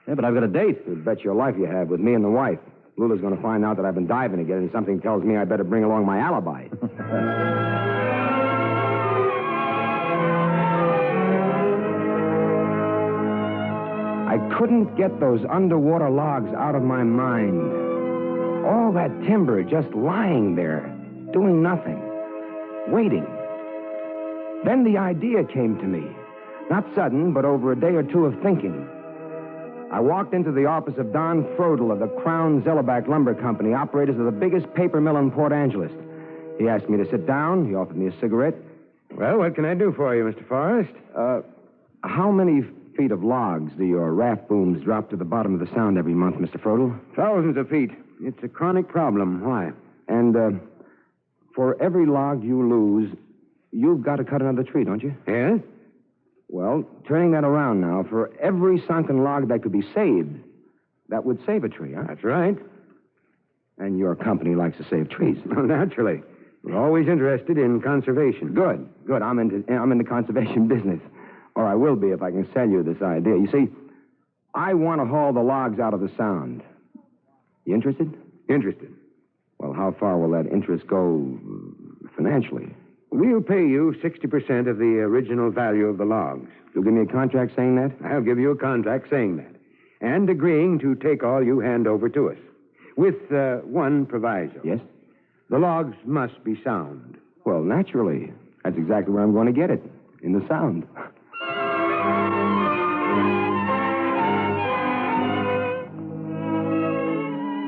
Yeah, but I've got a date. You bet your life you have, with me and the wife. Lula's going to find out that I've been diving again, and something tells me I better bring along my alibi. I couldn't get those underwater logs out of my mind. All that timber just lying there, doing nothing, waiting. Then the idea came to me. Not sudden, but over a day or two of thinking. I walked into the office of Don Frodel of the Crown Zellerback Lumber Company, operators of the biggest paper mill in Port Angeles. He asked me to sit down. He offered me a cigarette. Well, what can I do for you, Mr. Forrest? How many feet of logs do your raft booms drop to the bottom of the Sound every month, Mr. Frodel? Thousands of feet. It's a chronic problem. Why? And, for every log you lose, you've got to cut another tree, don't you? Yes? Well, turning that around now, for every sunken log that could be saved, that would save a tree, huh? That's right. And your company likes to save trees. Well, naturally. We're always interested in conservation. Good. I'm in the conservation business. Or I will be if I can sell you this idea. You see, I want to haul the logs out of the Sound. You interested? Interested. Well, how far will that interest go financially? We'll pay you 60% of the original value of the logs. You'll give me a contract saying that? I'll give you a contract saying that. And agreeing to take all you hand over to us. With one proviso. Yes? The logs must be sound. Well, naturally. That's exactly where I'm going to get it. In the Sound.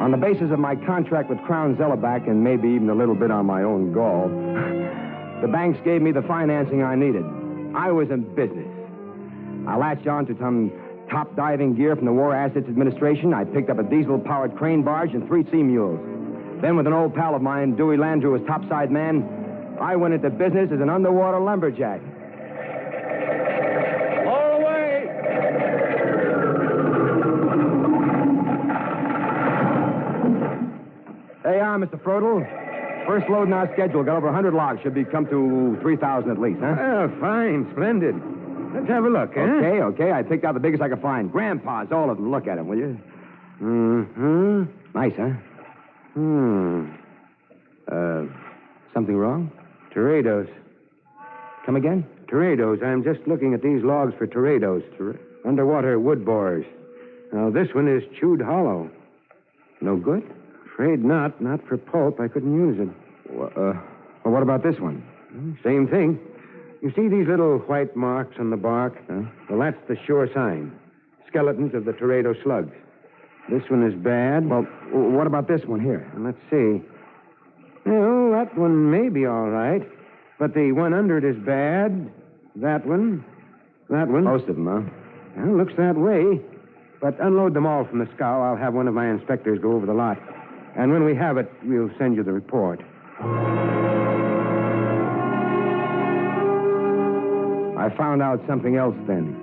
On the basis of my contract with Crown Zellerback and maybe even a little bit on my own gall, the banks gave me the financing I needed. I was in business. I latched on to some top diving gear from the War Assets Administration. I picked up a diesel-powered crane barge and 3 sea mules. Then with an old pal of mine, Dewey Landrew, as topside man, I went into business as an underwater lumberjack. All away! Hey, Mr. Frodel. First load in our schedule. Got over 100 logs. Should be come to 3,000 at least, huh? Oh, fine. Splendid. Let's have a look, huh? Okay. I picked out the biggest I could find. Grandpa's, all of them. Look at them, will you? Mm-hmm. Nice, huh? Something wrong? Teredos. Come again? Teredos. I'm just looking at these logs for teredos. Underwater wood borers. Now, this one is chewed hollow. No good? Afraid not. Not for pulp. I couldn't use it. Well, what about this one? Same thing. You see these little white marks on the bark? Huh? Well, that's the sure sign. Skeletons of the teredo slugs. This one is bad. Well, what about this one here? Let's see. Well, that one may be all right. But the one under it is bad. That one. Most of them, huh? Well, looks that way. But unload them all from the scow. I'll have one of my inspectors go over the lot. And when we have it, we'll send you the report. I found out something else then.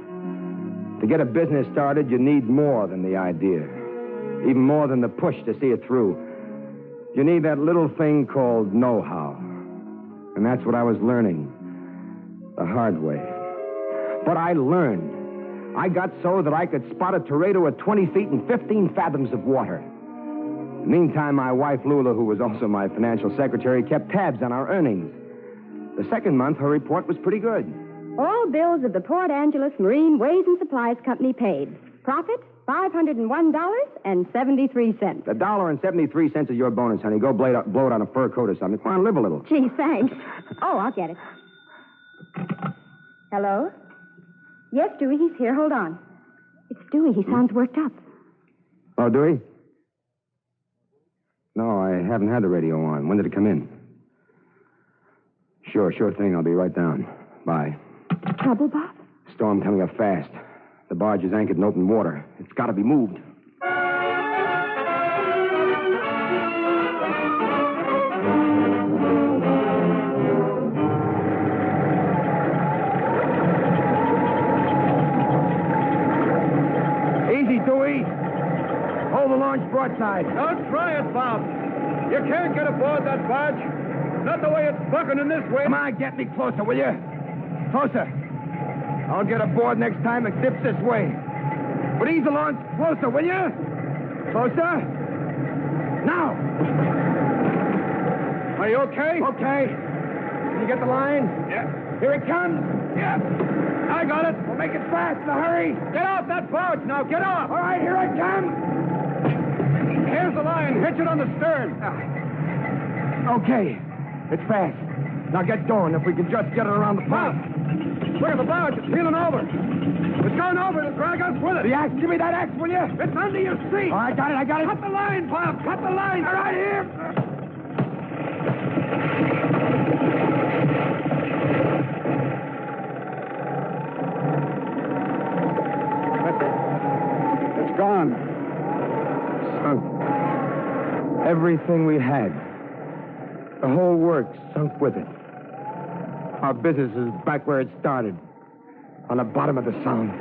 To get a business started, you need more than the idea. Even more than the push to see it through. You need that little thing called know-how. And that's what I was learning. The hard way. But I learned. I got so that I could spot a teredo at 20 feet and 15 fathoms of water. Meantime, my wife, Lula, who was also my financial secretary, kept tabs on our earnings. The second month, her report was pretty good. All bills of the Port Angeles Marine Ways and Supplies Company paid. Profit, $501.73. $1.73 is your bonus, honey. Go blow it on a fur coat or something. Come on, live a little. Gee, thanks. Oh, I'll get it. Hello? Yes, Dewey, he's here. Hold on. It's Dewey. He sounds worked up. Oh, Dewey? No, I haven't had the radio on. When did it come in? Sure thing. I'll be right down. Bye. Trouble, Bob? Storm coming up fast. The barge is anchored in open water. It's got to be moved. Easy, Dewey. Hold the launch broadside. Don't try it, Bob. You can't get aboard that barge. Not the way it's bucking in this way. Come on, get me closer, will you? Closer. I'll get aboard next time it dips this way. But ease the launch closer, will you? Closer. Now. Are you okay? Okay. Can you get the line? Yeah. Here it comes. Yeah. I got it. We'll make it fast in a hurry. Get off that barge now. Get off. All right, here it comes. Here's the line. Hitch it on the stern. Okay. It's fast. Now get going if we can just get it around the pump. Look at the barge. It's heeling over. It's going over to drag us with it. The axe. Give me that axe, will you? It's under your seat. Oh, I got it. Cut the line, Bob. Cut the line. All right, here. It's gone. Sunk. Everything we had. The whole works sunk with it. Our business is back where it started, on the bottom of the Sound.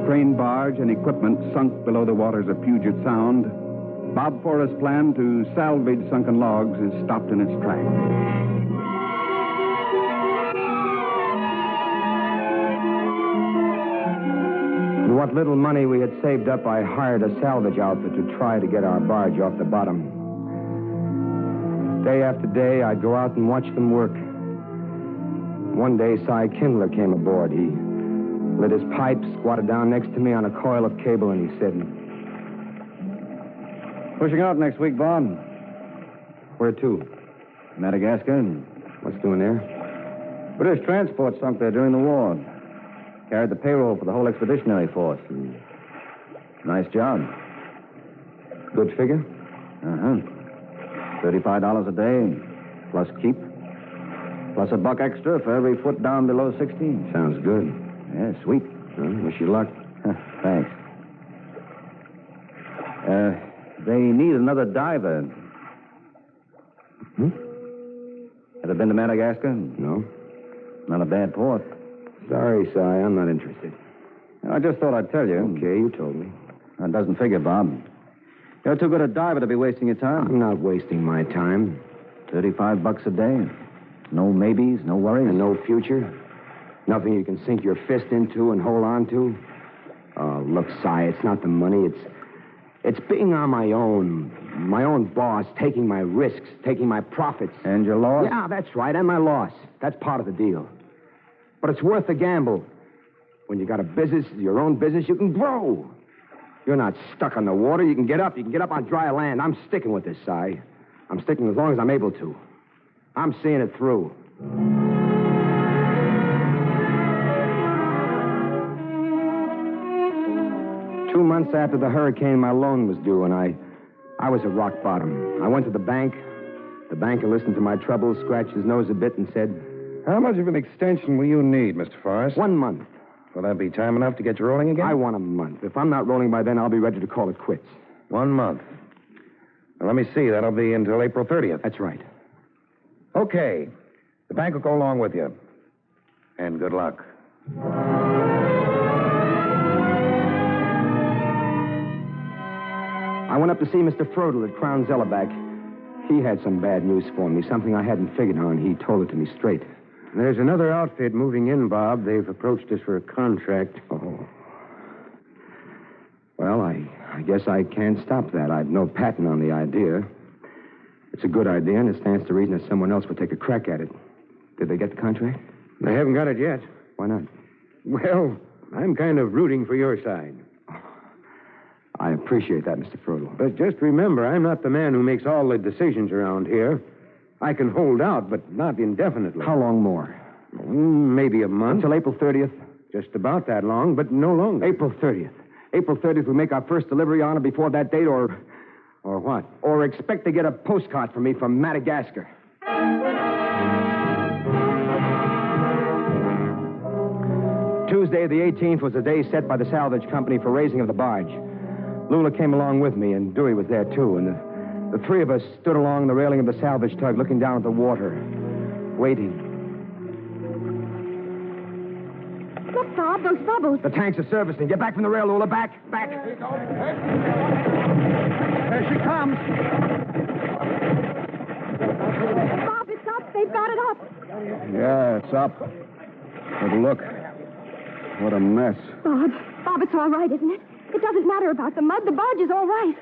Crane barge and equipment sunk below the waters of Puget Sound, Bob Forrest's plan to salvage sunken logs is stopped in its tracks. With what little money we had saved up, I hired a salvage outfit to try to get our barge off the bottom. Day after day, I'd go out and watch them work. One day, Cy Kindler came aboard. He lit his pipe, squatted down next to me on a coil of cable, and he said, Pushing out next week, Bob. Where to? Madagascar. What's doing there? British transport sunk there during the war. Carried the payroll for the whole expeditionary force. Nice job. Good figure? Uh-huh. $35 a day, plus keep. Plus $1 extra for every foot down below 16. Sounds good. Yeah, sweet. Wish you luck. Thanks. They need another diver. Ever been to Madagascar? No. Not a bad port. Sorry, Cy, I'm not interested. I just thought I'd tell you. Okay, you told me. That doesn't figure, Bob. You're too good a diver to be wasting your time. I'm not wasting my time. $35 a day. No maybes, no worries. And no future? Nothing you can sink your fist into and hold on to? Oh, look, Cy, it's not the money. It's being on my own boss, taking my risks, taking my profits. And your loss? Yeah, that's right, and my loss. That's part of the deal. But it's worth the gamble. When you got a business, your own business, you can grow. You're not stuck on the water. You can get up. You can get up on dry land. I'm sticking with this, Cy. I'm sticking as long as I'm able to. I'm seeing it through. 2 months after the hurricane, my loan was due, and I was at rock bottom. I went to the bank. The banker listened to my troubles, scratched his nose a bit, and said, How much of an extension will you need, Mr. Forrest? 1 month. Will that be time enough to get you rolling again? I want a month. If I'm not rolling by then, I'll be ready to call it quits. 1 month. Now, let me see. That'll be until April 30th. That's right. Okay. The bank will go along with you. And good luck. I went up to see Mr. Frodel at Crown Zellerback. He had some bad news for me, something I hadn't figured on. He told it to me straight. There's another outfit moving in, Bob. They've approached us for a contract. Oh. Well, I guess I can't stop that. I've no patent on the idea. It's a good idea, and it stands to reason that someone else would take a crack at it. Did they get the contract? They haven't got it yet. Why not? Well, I'm kind of rooting for your side. appreciate that, Mr. Frodo. But just remember, I'm not the man who makes all the decisions around here. I can hold out, but not indefinitely. How long more? Maybe a month. Until April 30th? Just about that long, but no longer. April 30th. April 30th, we make our first delivery on it before that date, or what? Or expect to get a postcard from me from Madagascar. Tuesday, the 18th, was the day set by the salvage company for raising of the barge. Lula came along with me, and Dewey was there, too, and the three of us stood along the railing of the salvage tug, looking down at the water, waiting. Look, Bob, those bubbles. The tanks are servicing. Get back from the rail, Lula. Back. There she comes. Bob, it's up. They've got it up. Yeah, it's up. But look. What a mess. Bob, it's all right, isn't it? It doesn't matter about the mud. The barge is all right.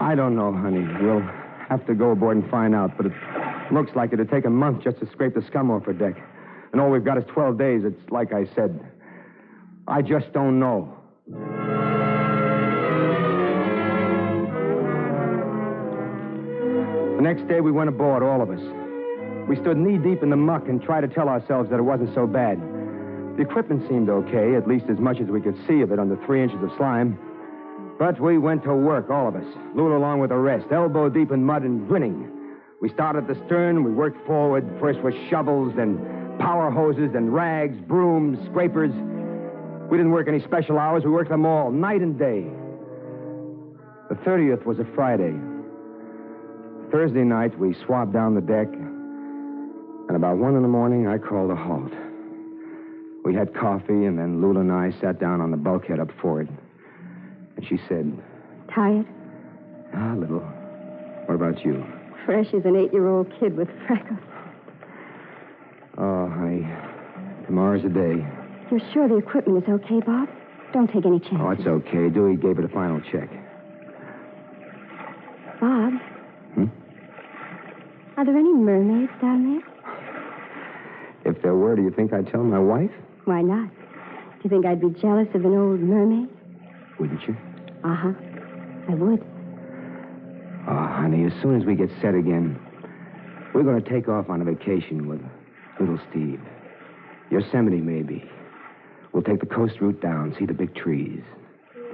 I don't know, honey. We'll have to go aboard and find out, but it looks like it'd take a month just to scrape the scum off her deck. And all we've got is 12 days. It's like I said. I just don't know. The next day we went aboard, all of us. We stood knee-deep in the muck and tried to tell ourselves that it wasn't so bad. The equipment seemed okay, at least as much as we could see of it under 3 inches of slime. But we went to work, all of us. Lula along with the rest, elbow deep in mud and grinning. We started at the stern. We worked forward, first with shovels, then power hoses, then rags, brooms, scrapers. We didn't work any special hours. We worked them all, night and day. The 30th was a Friday. Thursday night, we swabbed down the deck, and about 1 a.m, I called a halt. We had coffee, and then Lula and I sat down on the bulkhead up forward. And she said... Tired? A little. What about you? Fresh as an 8-year-old kid with freckles. Oh, honey. Tomorrow's the day. You're sure the equipment is okay, Bob? Don't take any chances. Oh, it's okay. Dewey gave it a final check. Bob? Are there any mermaids down there? If there were, do you think I'd tell my wife? Why not? Do you think I'd be jealous of an old mermaid? Wouldn't you? Uh-huh. I would. Oh, honey, as soon as we get set again, we're going to take off on a vacation with little Steve. Yosemite, maybe. We'll take the coast route down, see the big trees.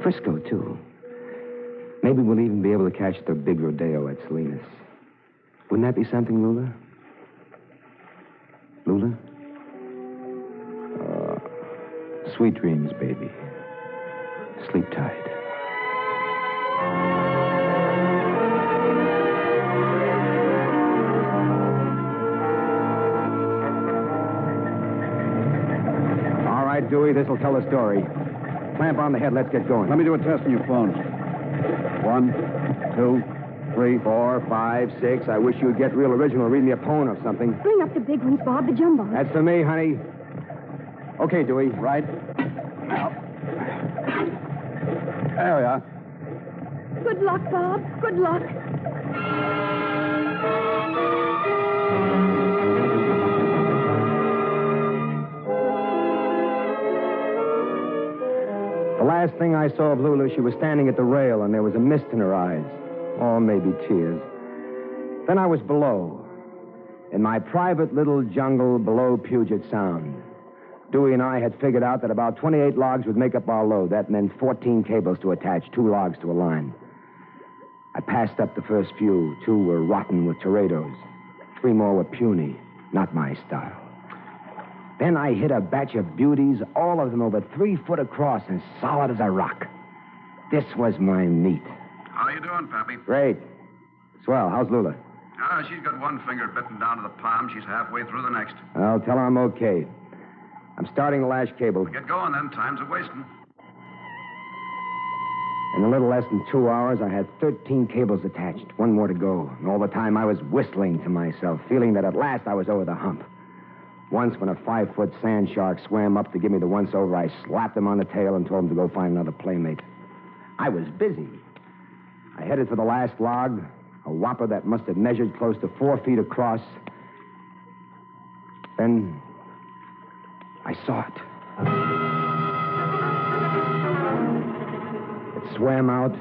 Frisco, too. Maybe we'll even be able to catch the big rodeo at Salinas. Wouldn't that be something, Lula? Lula? Sweet dreams, baby. Sleep tight. All right, Dewey, this'll tell the story. Clamp on the head. Let's get going. Let me do a test on your phones. 1, 2, 3, 4, 5, 6. I wish you'd get real original. Read me a poem or something. Bring up the big ones, Bob, the jumbo. That's for me, honey. Okay, Dewey. Right. Now. There we are. Good luck, Bob. Good luck. The last thing I saw of Lula, she was standing at the rail, and there was a mist in her eyes. Or maybe tears. Then I was below, in my private little jungle below Puget Sound. Dewey and I had figured out that about 28 logs would make up our load. That meant 14 cables to attach, 2 logs to a line. I passed up the first few. 2 were rotten with tornadoes. 3 more were puny, not my style. Then I hit a batch of beauties, all of them over 3 foot across and solid as a rock. This was my meat. How you doing, Pappy? Great. Swell. How's Lula? She's got one finger bitten down to the palm. She's halfway through the next. I'll tell her I'm okay. I'm starting the lash cable. Get going, then. Time's a-wasting. In a little less than 2 hours, I had 13 cables attached. 1 more to go. And all the time, I was whistling to myself, feeling that at last I was over the hump. Once, when a 5-foot sand shark swam up to give me the once-over, I slapped him on the tail and told him to go find another playmate. I was busy. I headed for the last log, a whopper that must have measured close to 4 feet across. Then I saw it. swam out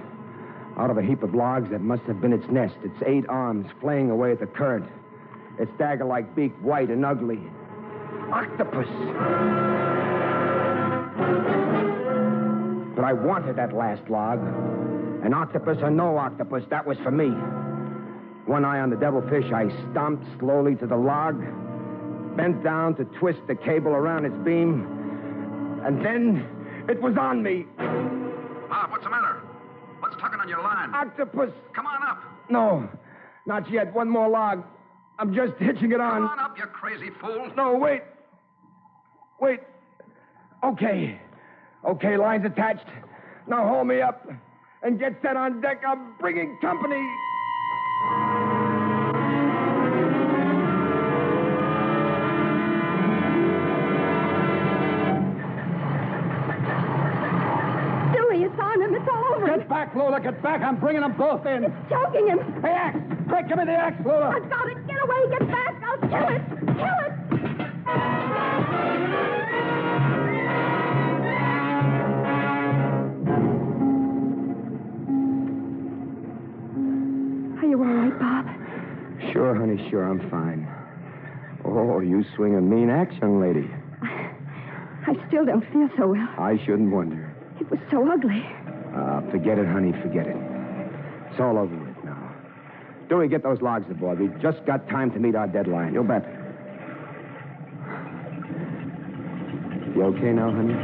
of a heap of logs that must have been its nest, its 8 arms flaying away at the current, its dagger-like beak white and ugly. Octopus! But I wanted that last log. An octopus or no octopus, that was for me. One eye on the devilfish, I stomped slowly to the log, bent down to twist the cable around its beam, and then it was on me. Bob, what's the matter? What's tugging on your line? Octopus! Come on up. No, not yet. One more log. I'm just hitching it on. Come on up, you crazy fool. No, wait. Wait. Okay, line's attached. Now hold me up and get set on deck. I'm bringing company. It's on him. It's all over. Get back, Lola. Get back. I'm bringing them both in. It's choking him. Hey, axe. Quick, give me the axe, Lola. I've got it. Get away. Get back. I'll kill it. Kill it. Are you all right, Bob? Sure, honey, sure. I'm fine. Oh, you swing a mean axe, young lady. I still don't feel so well. I shouldn't wonder. It was so ugly. Forget it, honey, forget it. It's all over with now. Dewey, get those logs aboard. We've just got time to meet our deadline. You bet. You okay now, honey?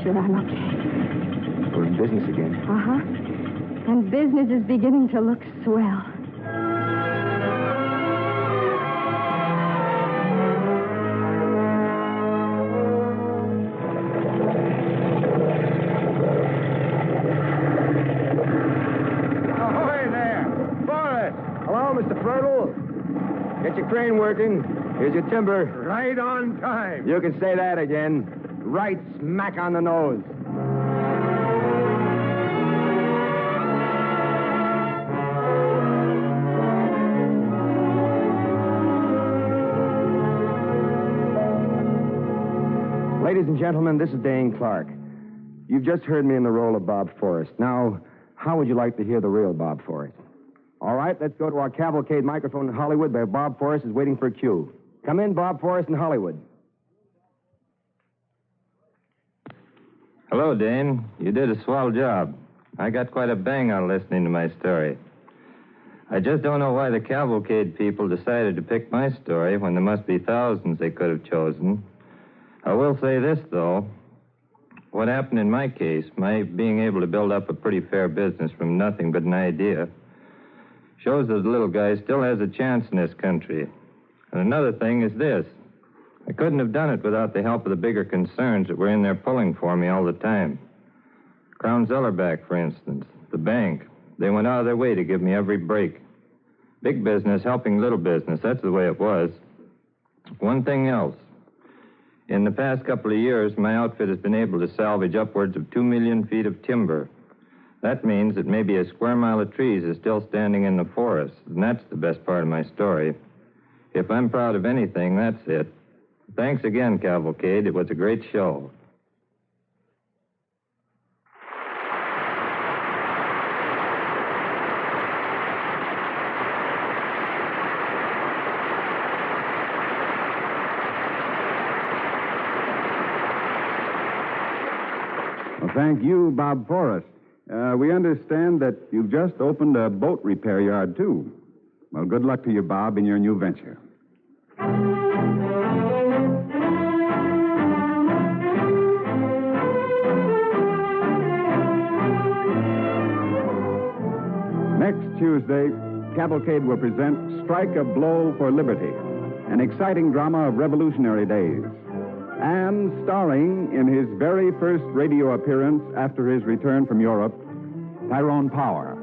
Sure, I'm okay. We're in business again. Uh-huh. And business is beginning to look swell. Get your crane working. Here's your timber. Right on time. You can say that again. Right smack on the nose. Ladies and gentlemen, this is Dane Clark. You've just heard me in the role of Bob Forrest. Now, how would you like to hear the real Bob Forrest? All right, let's go to our Cavalcade microphone in Hollywood where Bob Forrest is waiting for a cue. Come in, Bob Forrest in Hollywood. Hello, Dane. You did a swell job. I got quite a bang out of listening to my story. I just don't know why the Cavalcade people decided to pick my story when there must be thousands they could have chosen. I will say this, though. What happened in my case, my being able to build up a pretty fair business from nothing but an idea, shows that the little guy still has a chance in this country. And another thing is this. I couldn't have done it without the help of the bigger concerns that were in there pulling for me all the time. Crown Zellerback, for instance, the bank. They went out of their way to give me every break. Big business helping little business, that's the way it was. One thing else. In the past couple of years, my outfit has been able to salvage upwards of 2 million feet of timber. That means that maybe a square mile of trees is still standing in the forest, and that's the best part of my story. If I'm proud of anything, that's it. Thanks again, Cavalcade. It was a great show. Well, thank you, Bob Forrest. We understand that you've just opened a boat repair yard, too. Well, good luck to you, Bob, in your new venture. Next Tuesday, Cavalcade will present Strike a Blow for Liberty, an exciting drama of revolutionary days. And starring in his very first radio appearance after his return from Europe, Tyrone Power.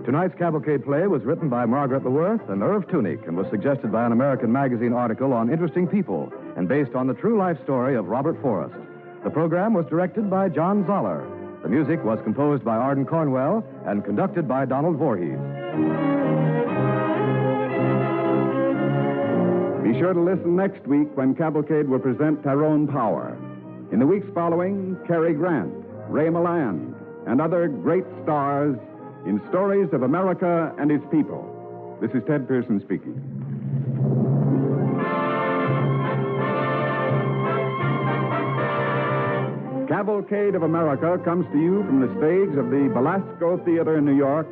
Tonight's Cavalcade play was written by Margaret LeWorth and Irv Tunick and was suggested by an American magazine article on interesting people and based on the true life story of Robert Forrest. The program was directed by John Zoller. The music was composed by Arden Cornwell and conducted by Donald Voorhees. Be sure to listen next week when Cavalcade will present Tyrone Power. In the weeks following, Cary Grant, Ray Milland, and other great stars in stories of America and its people. This is Ted Pearson speaking. Cavalcade of America comes to you from the stage of the Belasco Theater in New York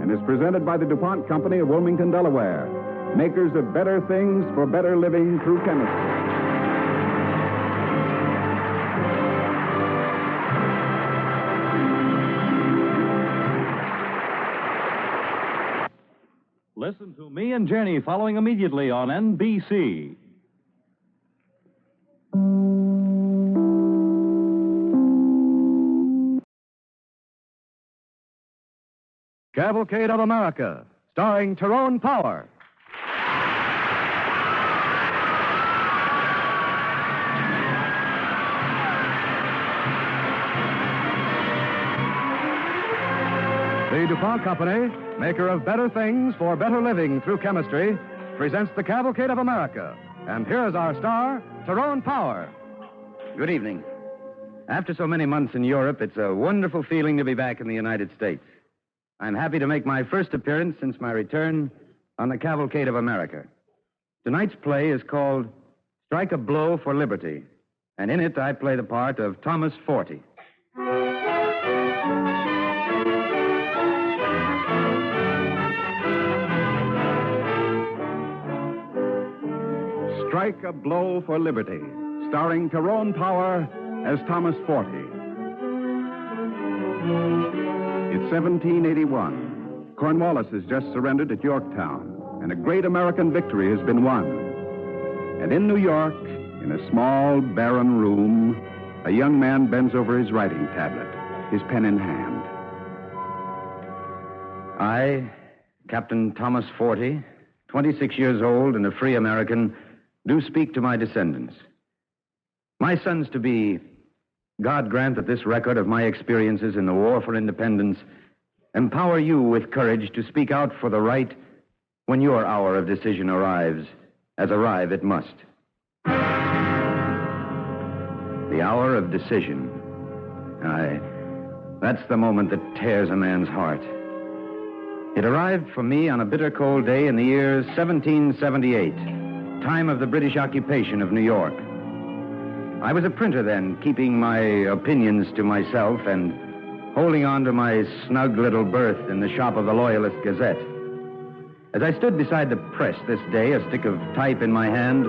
and is presented by the DuPont Company of Wilmington, Delaware, makers of better things for better living through chemistry. Listen to Me and Jenny following immediately on NBC. Cavalcade of America, starring Tyrone Power. The DuPont Company, maker of better things for better living through chemistry, presents the Cavalcade of America. And here is our star, Tyrone Power. Good evening. After so many months in Europe, it's a wonderful feeling to be back in the United States. I'm happy to make my first appearance since my return on the Cavalcade of America. Tonight's play is called Strike a Blow for Liberty, and in it I play the part of Thomas Forty. Strike a Blow for Liberty, starring Tyrone Power as Thomas Forty. It's 1781. Cornwallis has just surrendered at Yorktown, and a great American victory has been won. And in New York, in a small, barren room, a young man bends over his writing tablet, his pen in hand. I, Captain Thomas Forty, 26 years old and a free American, do speak to my descendants. My sons to be, God grant that this record of my experiences in the war for independence empower you with courage to speak out for the right when your hour of decision arrives, as arrive it must. The hour of decision. Aye, that's the moment that tears a man's heart. It arrived for me on a bitter cold day in the year 1778, time of the British occupation of New York. I was a printer then, keeping my opinions to myself and holding on to my snug little berth in the shop of the Loyalist Gazette. As I stood beside the press this day, a stick of type in my hand,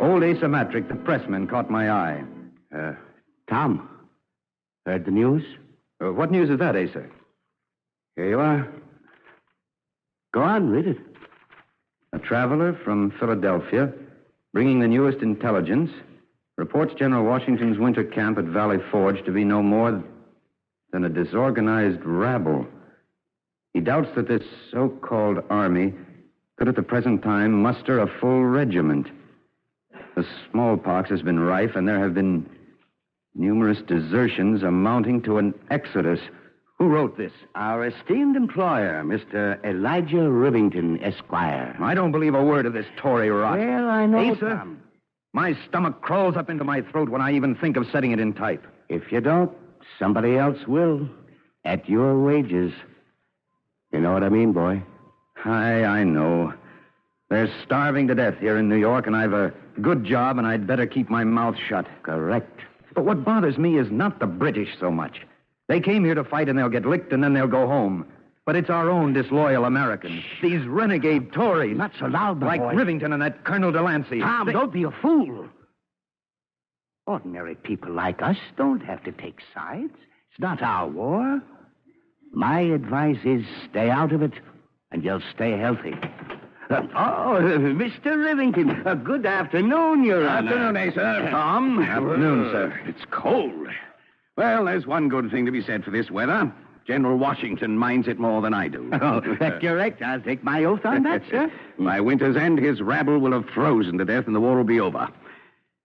old Asa Matrick, the pressman, caught my eye. Tom, heard the news? What news is that, Asa? Here you are. Go on, read it. A traveler from Philadelphia, bringing the newest intelligence, reports General Washington's winter camp at Valley Forge to be no more than a disorganized rabble. He doubts that this so-called army could at the present time muster a full regiment. The smallpox has been rife, and there have been numerous desertions amounting to an exodus. Who wrote this? Our esteemed employer, Mr. Elijah Rivington, Esquire. I don't believe a word of this Tory rot. Well, I know, Asa, Tom. my stomach crawls up into my throat when I even think of setting it in type. If you don't, somebody else will. At your wages. You know what I mean, boy? I know. They're starving to death here in New York, and I've a good job, and I'd better keep my mouth shut. Correct. But what bothers me is not the British so much. They came here to fight, and they'll get licked, and then they'll go home. But it's our own disloyal Americans. These renegade Tories. Not so loud, my like boy. Rivington and that Colonel Delancey. Tom, don't be a fool. Ordinary people like us don't have to take sides. It's not our war. My advice is stay out of it, and you'll stay healthy. Mr. Rivington, good afternoon, Your Honor. Afternoon, Asa. Tom. Afternoon, sir. It's cold. Well, there's one good thing to be said for this weather. General Washington minds it more than I do. Oh, that's correct. I'll take my oath on that, sir. By winter's end, his rabble will have frozen to death and the war will be over.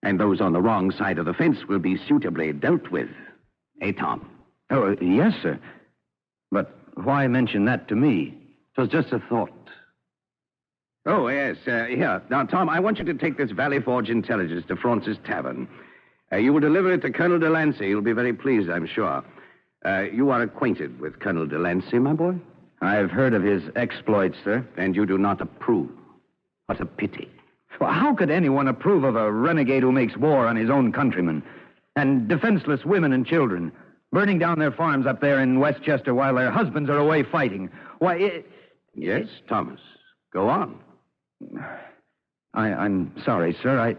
And those on the wrong side of the fence will be suitably dealt with. Eh, Tom? Oh, yes, sir. But why mention that to me? It was just a thought. Oh, yes. Here. Now, Tom, I want you to take this Valley Forge intelligence to Francis Tavern. You will deliver it to Colonel Delancey. He'll be very pleased, I'm sure. You are acquainted with Colonel Delancey, my boy? I've heard of his exploits, sir. And you do not approve. What a pity. Well, how could anyone approve of a renegade who makes war on his own countrymen? And defenseless women and children, burning down their farms up there in Westchester while their husbands are away fighting. Why, Yes, Thomas. Go on. I'm sorry, sir.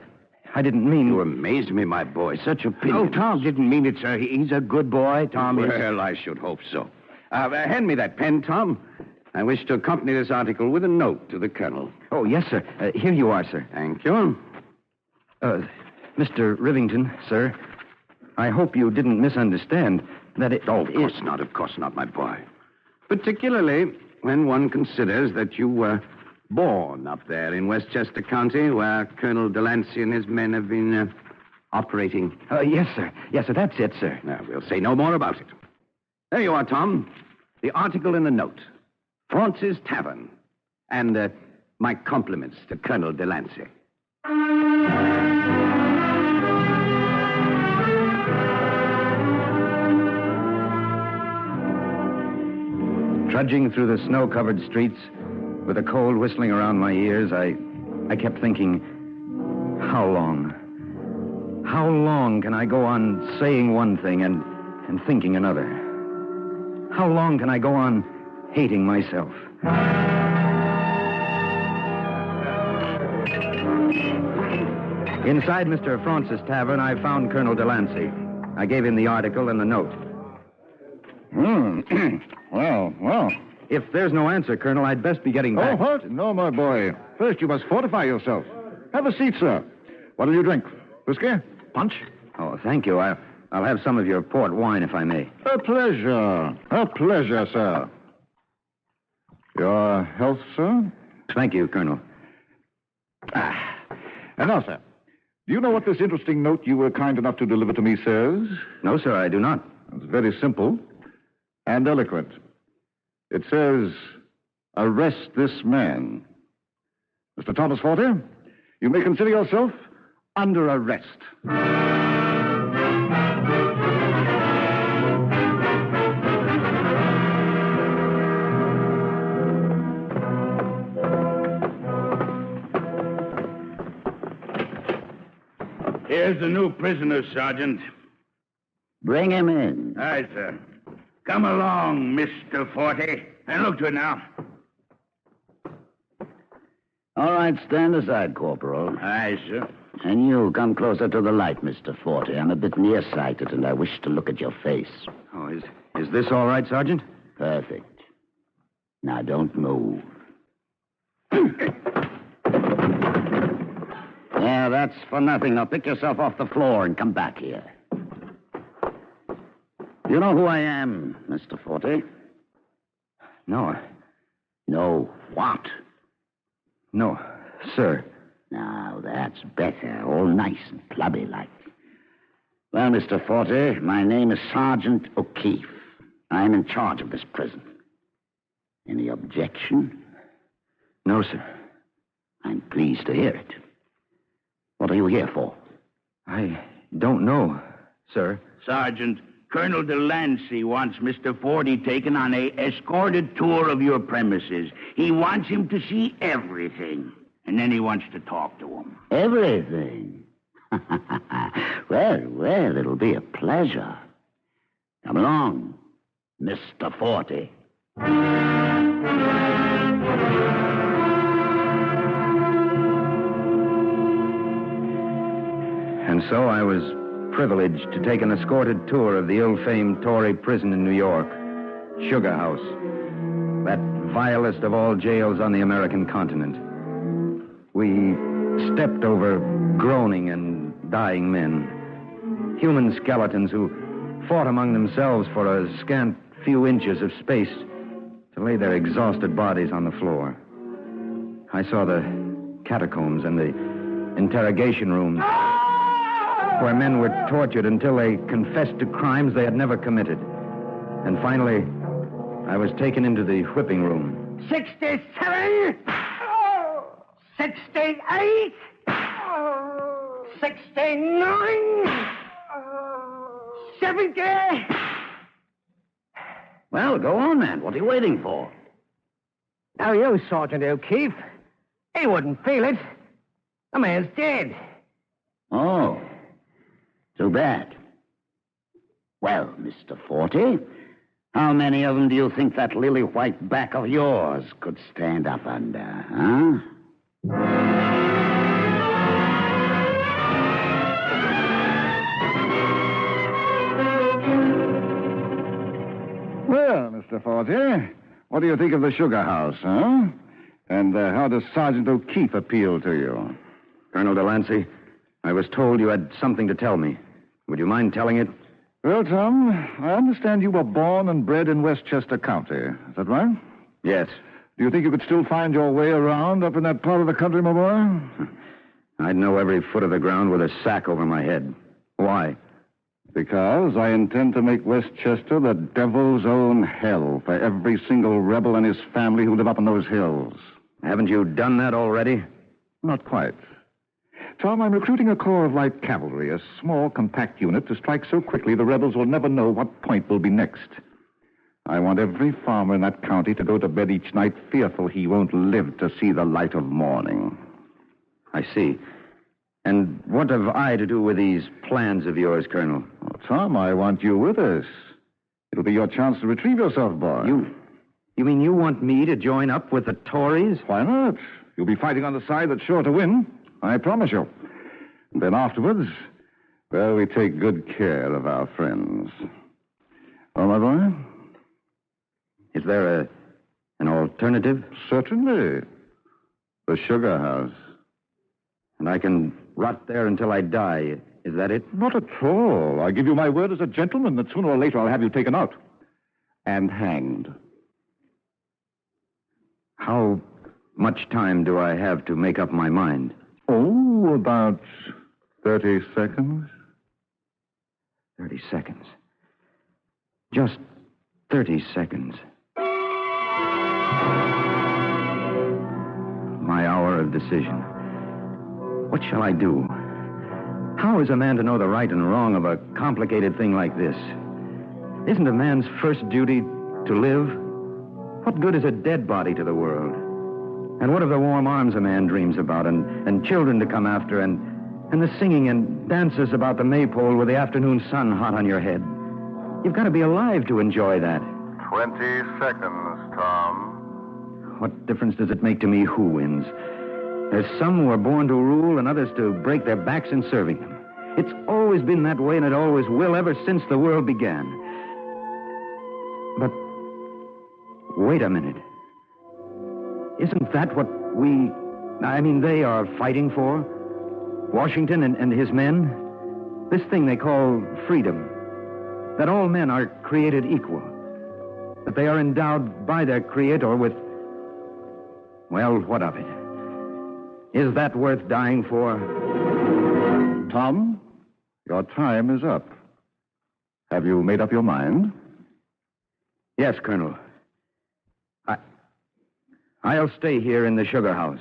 I didn't mean... You amaze me, my boy. Such opinion. Oh, Tom didn't mean it, sir. He's a good boy, Tom. Well, I should hope so. Hand me that pen, Tom. I wish to accompany this article with a note to the Colonel. Oh, yes, sir. Here you are, sir. Thank you. Mr. Rivington, sir, I hope you didn't misunderstand that it... Oh, of course not, my boy. Particularly when one considers that you were born up there in Westchester County, where Colonel Delancey and his men have been operating. Yes, sir. Yes, sir. That's it, sir. Now, we'll say no more about it. There you are, Tom. The article in the note. France's Tavern. And my compliments to Colonel Delancey. Trudging through the snow-covered streets, with the cold whistling around my ears, I kept thinking, how long? How long can I go on saying one thing and thinking another? How long can I go on hating myself? Inside Mr. Francis' tavern, I found Colonel Delancey. I gave him the article and the note. Well. If there's no answer, Colonel, I'd best be getting back. Oh, what? No, my boy. First, you must fortify yourself. Have a seat, sir. What'll you drink? Whiskey? Punch? Oh, thank you. I'll have some of your port wine, if I may. A pleasure. A pleasure, sir. Your health, sir? Thank you, Colonel. And now, sir, do you know what this interesting note you were kind enough to deliver to me says? No, sir, I do not. It's very simple and eloquent. It says, arrest this man. Mr. Thomas Forte, you may consider yourself under arrest. Here's the new prisoner, Sergeant. Bring him in. Aye, sir. Come along, Mr. Forte. And look to it now. All right, stand aside, Corporal. Aye, sir. And you, come closer to the light, Mr. Forte. I'm a bit nearsighted, and I wish to look at your face. Oh, is this all right, Sergeant? Perfect. Now, don't move. Yeah, that's for nothing. Now, pick yourself off the floor and come back here. You know who I am, Mr. Forte? No. No what? No, sir. Now, that's better. All nice and plubby-like. Well, Mr. Forte, my name is Sergeant O'Keefe. I'm in charge of this prison. Any objection? No, sir. I'm pleased to hear it. What are you here for? I don't know, sir. Sergeant, Colonel Delancey wants Mr. Forte taken on a escorted tour of your premises. He wants him to see everything. And then he wants to talk to him. Everything? Well, it'll be a pleasure. Come along, Mr. Forte. And so I was privileged to take an escorted tour of the ill-famed Tory prison in New York, Sugar House, that vilest of all jails on the American continent. We stepped over groaning and dying men, human skeletons who fought among themselves for a scant few inches of space to lay their exhausted bodies on the floor. I saw the catacombs and the interrogation rooms where men were tortured until they confessed to crimes they had never committed. And finally, I was taken into the whipping room. 67, 68, 69, 70, Well, go on, man. What are you waiting for? Now, you, Sergeant O'Keefe. He wouldn't feel it. The man's dead. Oh. Too bad. Well, Mr. Forty, how many of them do you think that lily-white back of yours could stand up under, huh? Well, Mr. Forte, what do you think of the sugar house, huh? And how does Sergeant O'Keefe appeal to you? Colonel Delancey, I was told you had something to tell me. Would you mind telling it? Well, Tom, I understand you were born and bred in Westchester County. Is that right? Yes. Do you think you could still find your way around up in that part of the country, my boy? I'd know every foot of the ground with a sack over my head. Why? Because I intend to make Westchester the devil's own hell for every single rebel and his family who live up in those hills. Haven't you done that already? Not quite. Tom, I'm recruiting a corps of light cavalry, a small, compact unit to strike so quickly the rebels will never know what point will be next. I want every farmer in that county to go to bed each night fearful he won't live to see the light of morning. I see. And what have I to do with these plans of yours, Colonel? Oh, Tom, I want you with us. It'll be your chance to retrieve yourself, boy. You mean you want me to join up with the Tories? Why not? You'll be fighting on the side that's sure to win. I promise you. And then afterwards, well, we take good care of our friends. Oh, my boy? Is there an alternative? Certainly. The sugar house. And I can rot there until I die. Is that it? Not at all. I give you my word as a gentleman that sooner or later I'll have you taken out. And hanged. How much time do I have to make up my mind? Oh, about 30 seconds. 30 seconds. Just 30 seconds. My hour of decision. What shall I do? How is a man to know the right and wrong of a complicated thing like this? Isn't a man's first duty to live? What good is a dead body to the world? And what of the warm arms a man dreams about, and children to come after, and the singing and dances about the maypole with the afternoon sun hot on your head? You've got to be alive to enjoy that. 20 seconds, Tom. What difference does it make to me who wins? There's some who are born to rule and others to break their backs in serving them. It's always been that way, and it always will ever since the world began. But wait a minute. Isn't that what they are fighting for? Washington and his men? This thing they call freedom. That all men are created equal. That they are endowed by their Creator with... Well, what of it? Is that worth dying for? Tom, your time is up. Have you made up your mind? Yes, Colonel. I'll stay here in the sugar house.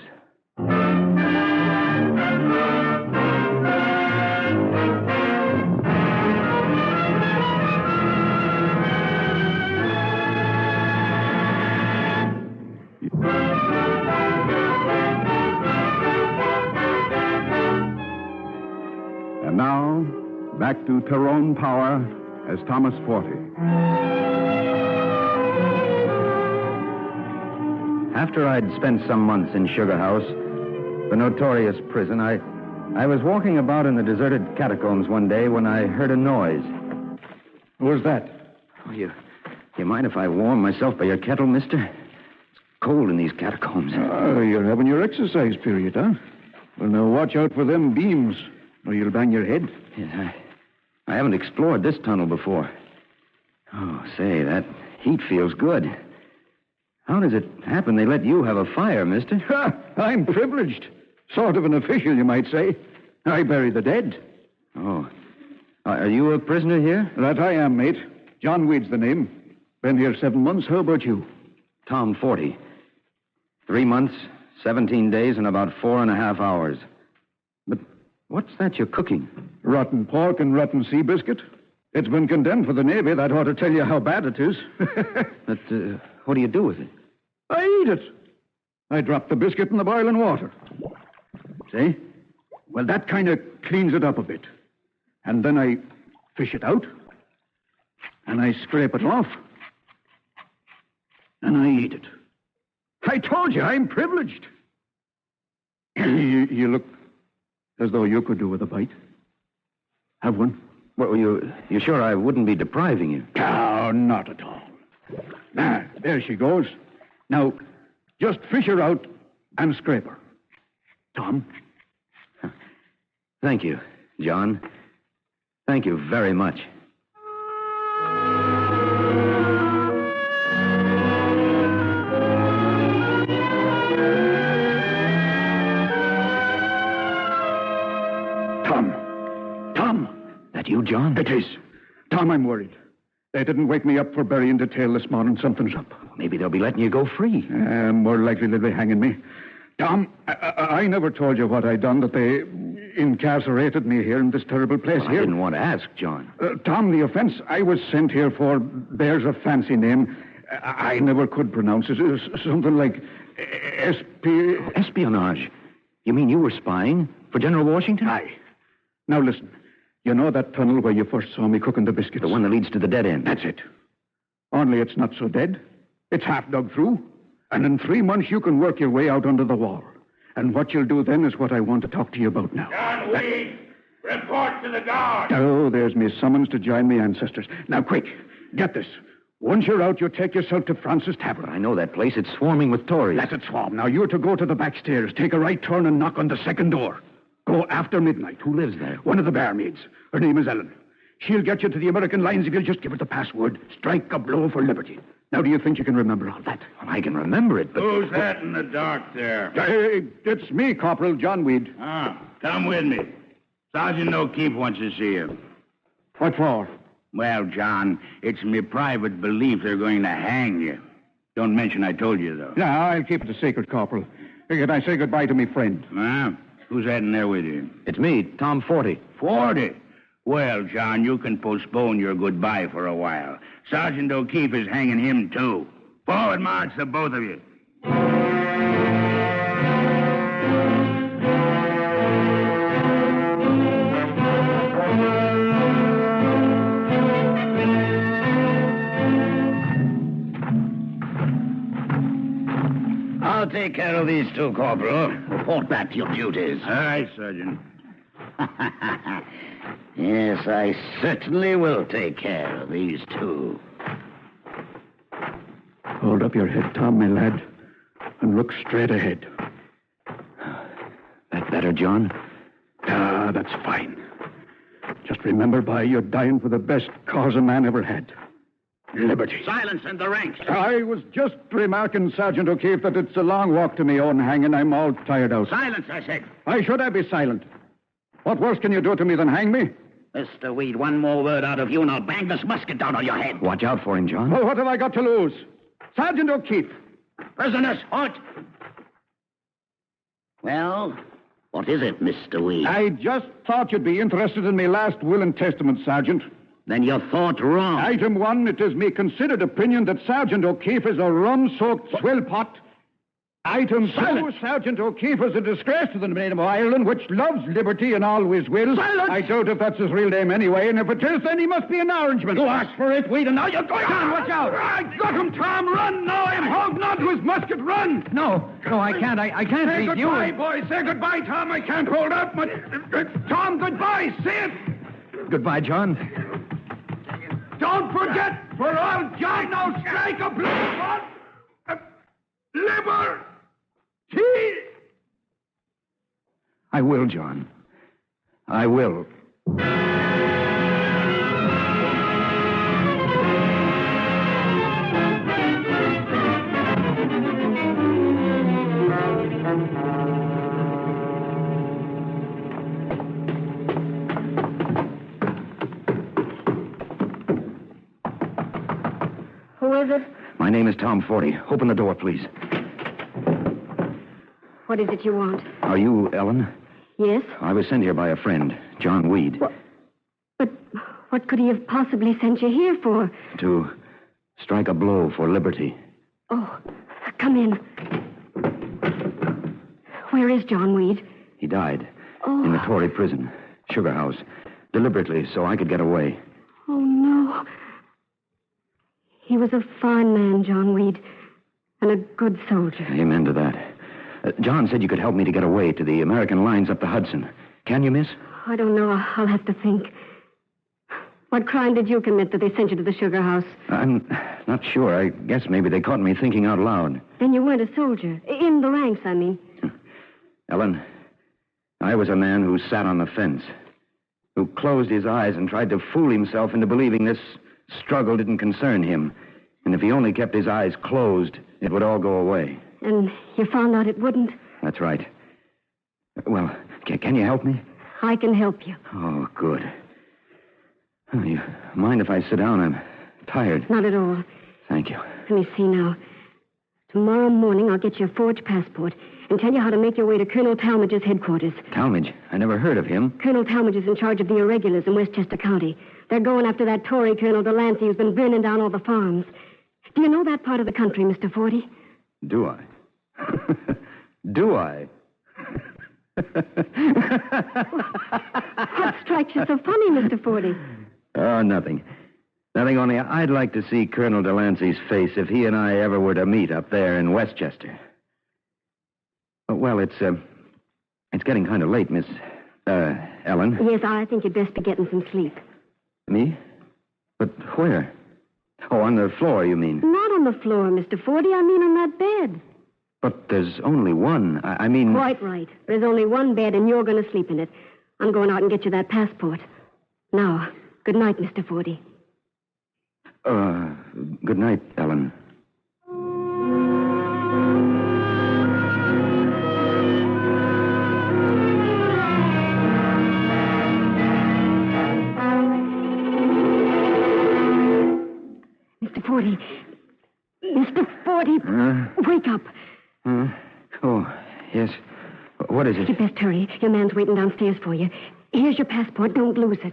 And now, back to Tyrone Power as Thomas Forty. After I'd spent some months in Sugar House, the notorious prison, I was walking about in the deserted catacombs one day when I heard a noise. What was that? Oh, you mind if I warm myself by your kettle, mister? It's cold in these catacombs. Oh, you're having your exercise period, huh? Well, now watch out for them beams, or you'll bang your head. Yes, I haven't explored this tunnel before. Oh, say, that heat feels good. How does it happen they let you have a fire, mister? Ha! I'm privileged. Sort of an official, you might say. I bury the dead. Oh. Are you a prisoner here? That I am, mate. John Weed's the name. Been here 7 months. How about you? Tom 40. 3 months, 17 days, and about 4.5 hours. But what's that you're cooking? Rotten pork and rotten sea biscuit. It's been condemned for the Navy. That ought to tell you how bad it is. But what do you do with it? I eat it. I drop the biscuit in the boiling water. See? Well, that kind of cleans it up a bit. And then I fish it out. And I scrape it off. And I eat it. I told you, I'm privileged. You look as though you could do with a bite. Have one? Well, you sure I wouldn't be depriving you? Oh, not at all. Ah, there she goes. Now, just fish her out and scrape her. Tom? Thank you, John. Thank you very much. Tom! That you, John? It is. Tom, I'm worried. They didn't wake me up for burying the tail this morning. Something's up. Maybe they'll be letting you go free. More likely they'll be hanging me. Tom, I never told you what I'd done, that they incarcerated me here in this terrible place Well, here. I didn't want to ask, John. Tom, the offense I was sent here for bears a fancy name. I never could pronounce it. It was something like Espionage? You mean you were spying for General Washington? Aye. Now listen. You know that tunnel where you first saw me cooking the biscuits? The one that leads to the dead end. That's it. Only it's not so dead. It's half dug through. And in 3 months you can work your way out under the wall. And what you'll do then is what I want to talk to you about now. John Weed, report to the guard. Oh, there's me summons to join me ancestors. Now, quick, get this. Once you're out, you take yourself to Francis Tavern. I know that place. It's swarming with Tories. Let it swarm. Now, you're to go to the back stairs, take a right turn, and knock on the second door. Go after midnight. Who lives there? One of the barmaids. Her name is Ellen. She'll get you to the American lines if you'll just give her the password. Strike a blow for liberty. Now, do you think you can remember all that? Well, I can remember it, but... Who's that in the dark there? It's me, Corporal John Weed. Come with me. Sergeant O'Keefe wants to see you. What for? Well, John, it's my private belief they're going to hang you. Don't mention I told you, though. No, I'll keep it a secret, Corporal. Can I say goodbye to me friend? Who's that in there with you? It's me, Tom 40. 40? Well, John, you can postpone your goodbye for a while. Sergeant O'Keefe is hanging him, too. Forward march, the both of you. I'll take care of these two, Corporal. Report back to your duties. All right, Sergeant. Yes, I certainly will take care of these two. Hold up your head, Tom, my lad, and look straight ahead. That better, John? Ah, that's fine. Just remember, boy, you're dying for the best cause a man ever had. Liberty. Silence in the ranks. I was just remarking, Sergeant O'Keefe, that it's a long walk to me own hanging. I'm all tired out. Silence, I said. Why should I be silent? What worse can you do to me than hang me? Mr. Weed, one more word out of you and I'll bang this musket down on your head. Watch out for him, John. Well, what have I got to lose? Sergeant O'Keefe. Prisoners, halt. Well, what is it, Mr. Weed? I just thought you'd be interested in my last will and testament, Sergeant. Then you thought wrong. Item 1, it is me considered opinion that Sergeant O'Keefe is a rum-soaked swill pot. Item 2, Sergeant O'Keefe is a disgrace to the name of Ireland, which loves liberty and always will. Silence! I doubt if that's his real name anyway, and if it is, then he must be an orangeman. You asked for it, Weed, and now you're going Tom, watch out! I got him, Tom! Run! No, I'm holding on to his musket. Run! No, I can't. I can't Say leave goodbye, you. boy. Say goodbye, Tom. I can't hold up. But, Tom, goodbye. Say it. Goodbye, John. Don't forget, for all John, now strike a blow for liberty. I will, John. I will. Who is it? My name is Tom 40. Open the door, please. What is it you want? Are you Ellen? Yes? I was sent here by a friend, John Weed. But What could he have possibly sent you here for? To strike a blow for liberty. Oh, come in. Where is John Weed? He died. Oh. In the Tory prison. Sugar house. Deliberately, so I could get away. Oh, no. He was a fine man, John Weed. And a good soldier. Amen to that. John said you could help me to get away to the American lines up the Hudson. Can you, miss? I don't know. I'll have to think. What crime did you commit that they sent you to the sugar house? I'm not sure. I guess maybe they caught me thinking out loud. Then you weren't a soldier. In the ranks, I mean. Ellen, I was a man who sat on the fence, who closed his eyes and tried to fool himself into believing this struggle didn't concern him. And if he only kept his eyes closed, it would all go away. And you found out it wouldn't? That's right. Well, can you help me? I can help you. Oh, good. Oh, you mind if I sit down? I'm tired. Not at all. Thank you. Let me see now. Tomorrow morning I'll get you a forged passport and tell you how to make your way to Colonel Talmadge's headquarters. Talmadge? I never heard of him. Colonel Talmadge is in charge of the irregulars in Westchester County. They're going after that Tory Colonel Delancey who's been burning down all the farms. Do you know that part of the country, Mr. Forty? Do I? Do I? What strikes you so funny, Mr. Forty? Oh, nothing. Nothing, only I'd like to see Colonel Delancey's face if he and I ever were to meet up there in Westchester. Well, it's getting kind of late, Miss, Ellen. Yes, I think you'd best be getting some sleep. Me? But where? Oh, on the floor, you mean? Not on the floor, Mr. Forty. I mean on that bed. But there's only one. I mean... Quite right. There's only one bed, and you're going to sleep in it. I'm going out and get you that passport. Now, good night, Mr. Forty. Good night, Ellen. Mr. Forty. Mr. Forty, wake up. Oh, yes. What is it? You best hurry. Your man's waiting downstairs for you. Here's your passport. Don't lose it.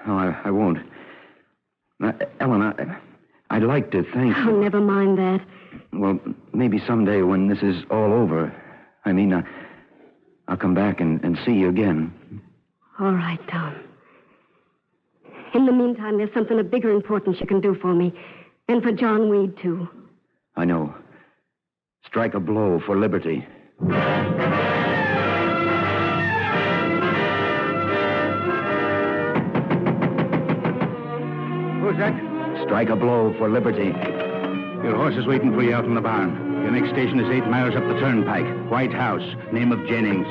Oh, I won't. Ellen, I'd like to thank you. Oh, never mind that. Well, maybe someday when this is all over, I mean, I'll come back and see you again. All right, Tom. In the meantime, there's something of bigger importance you can do for me. And for John Weed, too. I know. Strike a blow for liberty. Who's that? Strike a blow for liberty. Your horse is waiting for you out in the barn. Your next station is 8 miles up the turnpike. White House. Name of Jennings.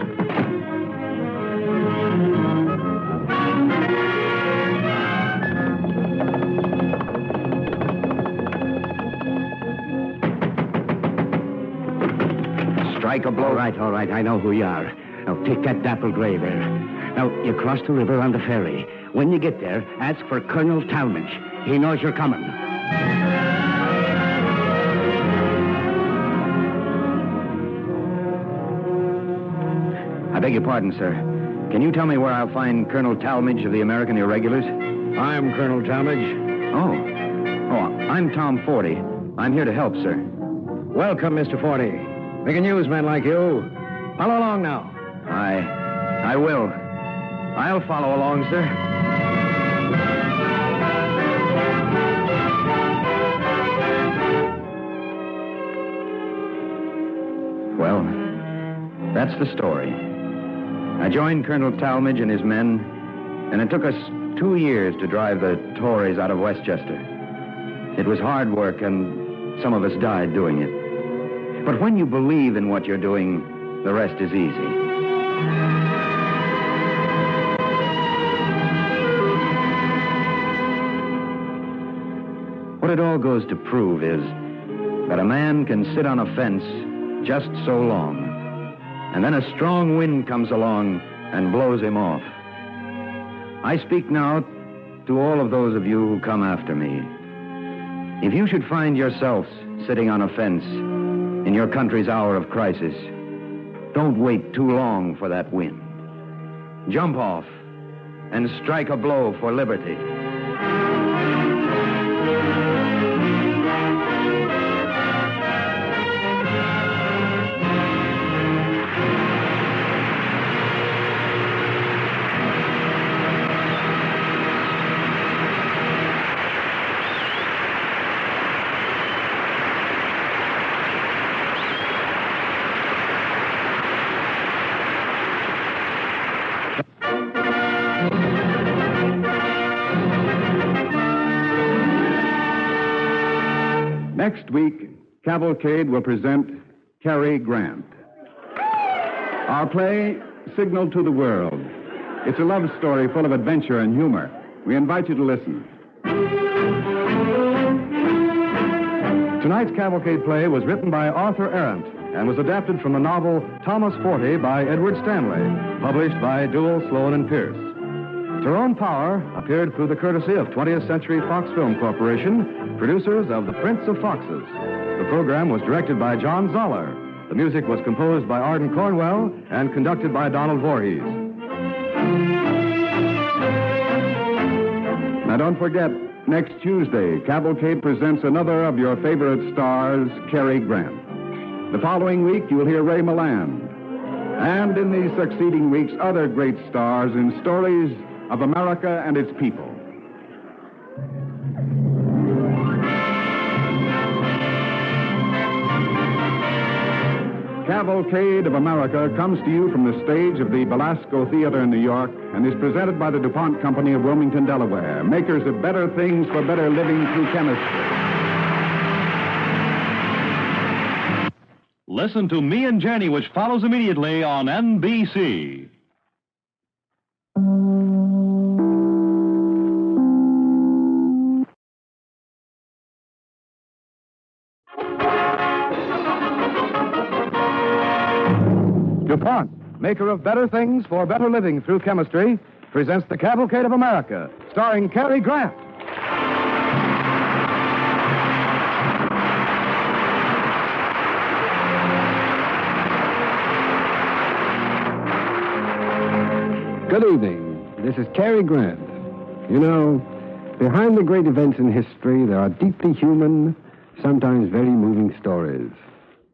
Strike a blow. All right. I know who you are. Now, take that dapple gray there. Now, you cross the river on the ferry. When you get there, ask for Colonel Talmadge. He knows you're coming. I beg your pardon, sir. Can you tell me where I'll find Colonel Talmadge of the American Irregulars? I'm Colonel Talmadge. Oh, I'm Tom Forty. I'm here to help, sir. Welcome, Mr. Forty. Big a newsman like you. Follow along now. I will. I'll follow along, sir. Well, that's the story. I joined Colonel Talmadge and his men, and it took us 2 years to drive the Tories out of Westchester. It was hard work, and some of us died doing it. But when you believe in what you're doing, the rest is easy. What it all goes to prove is that a man can sit on a fence just so long, and then a strong wind comes along and blows him off. I speak now to all of those of you who come after me. If you should find yourselves sitting on a fence in your country's hour of crisis, don't wait too long for that wind. Jump off and strike a blow for liberty. Next week, Cavalcade will present Cary Grant. Our play, Signal to the World. It's a love story full of adventure and humor. We invite you to listen. Tonight's Cavalcade play was written by Arthur Arendt and was adapted from the novel Thomas Forty by Edward Stanley, published by Duell, Sloan & Pierce. Tyrone Power appeared through the courtesy of 20th Century Fox Film Corporation, producers of The Prince of Foxes. The program was directed by John Zoller. The music was composed by Arden Cornwell and conducted by Donald Voorhees. Now don't forget, next Tuesday, Cavalcade presents another of your favorite stars, Cary Grant. The following week, you'll hear Ray Milland. And in the succeeding weeks, other great stars in stories of America and its people. Cavalcade of America comes to you from the stage of the Belasco Theater in New York and is presented by the DuPont Company of Wilmington, Delaware, makers of better things for better living through chemistry. Listen to Me and Jenny, which follows immediately on NBC. DuPont, maker of better things for better living through chemistry, presents The Cavalcade of America, starring Cary Grant. Good evening. This is Cary Grant. You know, behind the great events in history, there are deeply human, sometimes very moving stories.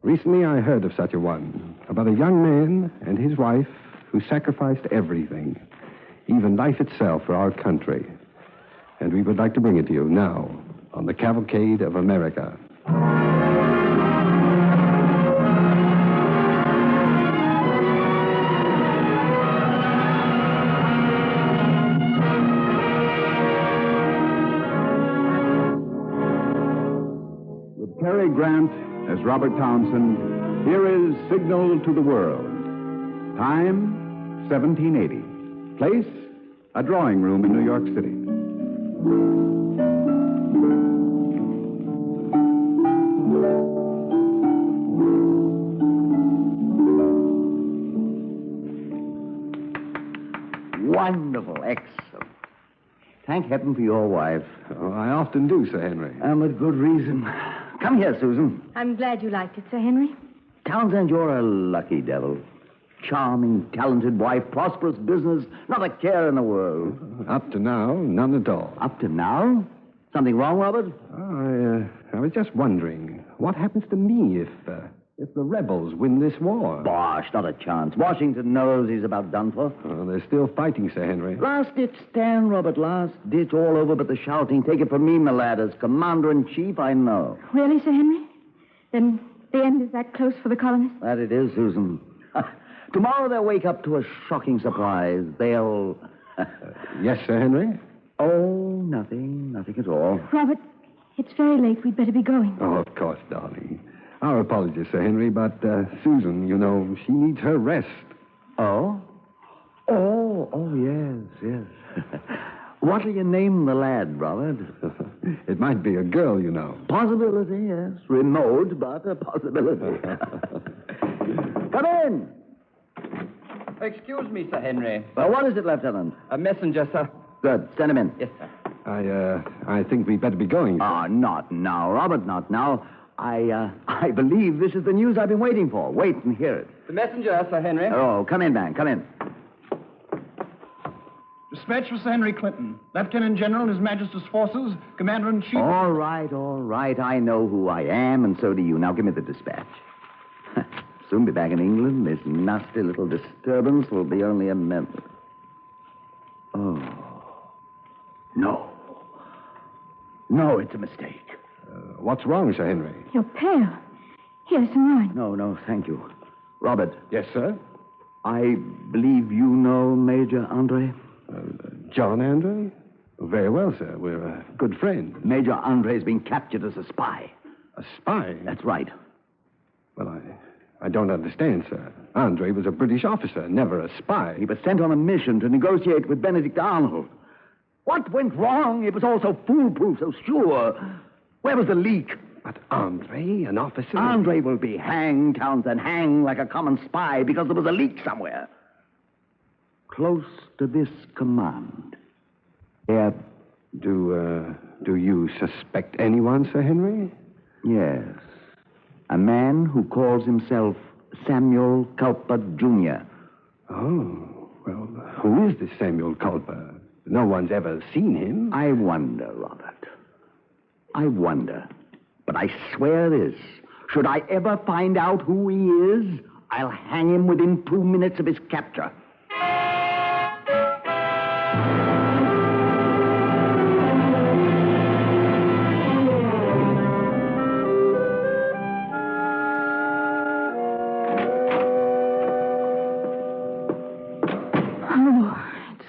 Recently, I heard of such a one, about a young man and his wife who sacrificed everything, even life itself, for our country. And we would like to bring it to you now on the Cavalcade of America. With Cary Grant as Robert Townsend, here is Signal to the World. Time, 1780. Place, a drawing room in New York City. Wonderful, excellent. Thank heaven for your wife. Oh, I often do, Sir Henry. And with good reason. Come here, Susan. I'm glad you liked it, Sir Henry. Townsend, you're a lucky devil. Charming, talented wife, prosperous business, not a care in the world. Up to now, none at all. Up to now? Something wrong, Robert? I was just wondering, what happens to me if the rebels win this war? Bosh, not a chance. Washington knows he's about done for. Oh, they're still fighting, Sir Henry. Last ditch stand, Robert, last ditch, all over but the shouting. Take it from me, my lad, as Commander-in-Chief, I know. Really, Sir Henry? Then the end is that close for the colonists? That it is, Susan. Tomorrow they'll wake up to a shocking surprise. They'll... Yes, Sir Henry? Oh, nothing at all. Robert, it's very late. We'd better be going. Oh, of course, darling. Our apologies, Sir Henry, but Susan, you know, she needs her rest. Oh? Oh, yes. What'll you name the lad, Robert? It might be a girl, you know. Possibility, yes. Remote, but a possibility. Come in. Excuse me, Sir Henry. Well, what is it, Lieutenant? A messenger, sir. Good. Send him in. Yes, sir. I think we'd better be going. Not now, Robert, not now. I believe this is the news I've been waiting for. Wait and hear it. The messenger, Sir Henry. Oh, come in, man. Come in. Dispatch for Sir Henry Clinton, Lieutenant General in His Majesty's Forces, Commander-in-Chief. All right. I know who I am, and so do you. Now give me the dispatch. Soon be back in England. This nasty little disturbance will be only a memory. Oh. No, it's a mistake. What's wrong, Sir Henry? You're pale. Here's some wine. No, thank you. Robert. Yes, sir? I believe you know Major Andre? John Andre? Very well, sir. We're good friends. Major Andre's been captured as a spy. A spy? That's right. Well, I don't understand, sir. Andre was a British officer, never a spy. He was sent on a mission to negotiate with Benedict Arnold. What went wrong? It was all so foolproof, so sure. Where was the leak? But Andre, an officer... Andre will be hanged, Townsend, hanged like a common spy because there was a leak somewhere. Close to this command. Yeah. Do you suspect anyone, Sir Henry? Yes. A man who calls himself Samuel Culper, Jr. Oh, well, who is this Samuel Culper? No one's ever seen him. I wonder, Robert. I wonder. But I swear this. Should I ever find out who he is, I'll hang him within 2 minutes of his capture.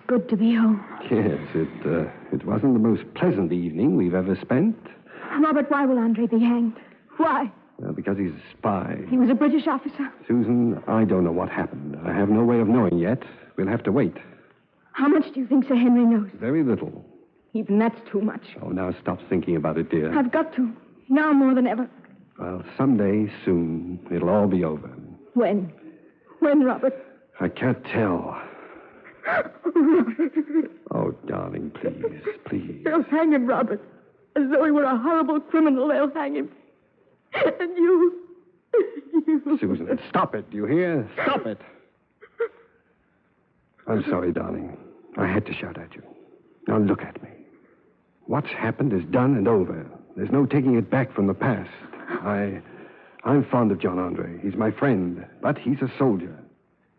Good to be home. Yes, it wasn't the most pleasant evening we've ever spent. Robert, why will Andre be hanged? Why? Well, because he's a spy. He was a British officer. Susan, I don't know what happened. I have no way of knowing yet. We'll have to wait. How much do you think Sir Henry knows? Very little. Even that's too much. Oh, now stop thinking about it, dear. I've got to. Now more than ever. Well, someday, soon, it'll all be over. When? When, Robert? I can't tell. Oh, darling, please, please. They'll hang him, Robert. As though he were a horrible criminal, they'll hang him. And you... Susan, stop it. Do you hear? Stop it. I'm sorry, darling. I had to shout at you. Now, look at me. What's happened is done and over. There's no taking it back from the past. I'm fond of John Andre. He's my friend, but he's a soldier.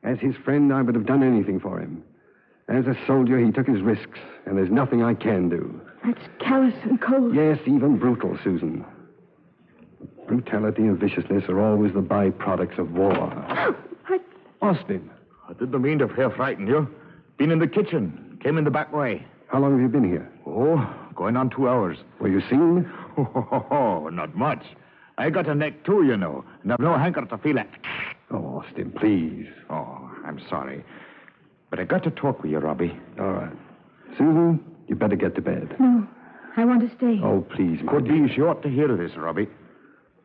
As his friend, I would have done anything for him. As a soldier, he took his risks, and there's nothing I can do. That's callous and cold. Yes, even brutal, Susan. Brutality and viciousness are always the byproducts of war. Austin. I didn't mean to have frightened you. Been in the kitchen. Came in the back way. How long have you been here? Oh, going on 2 hours. Were you seen? Oh, not much. I got a neck, too, you know, and I've no hanker to feel it. Oh, Austin, please. Oh, I'm sorry. But I got to talk with you, Robbie. All right. Susan, you better get to bed. No, I want to stay. Oh, please, my Could dear. be she ought to hear this, Robbie.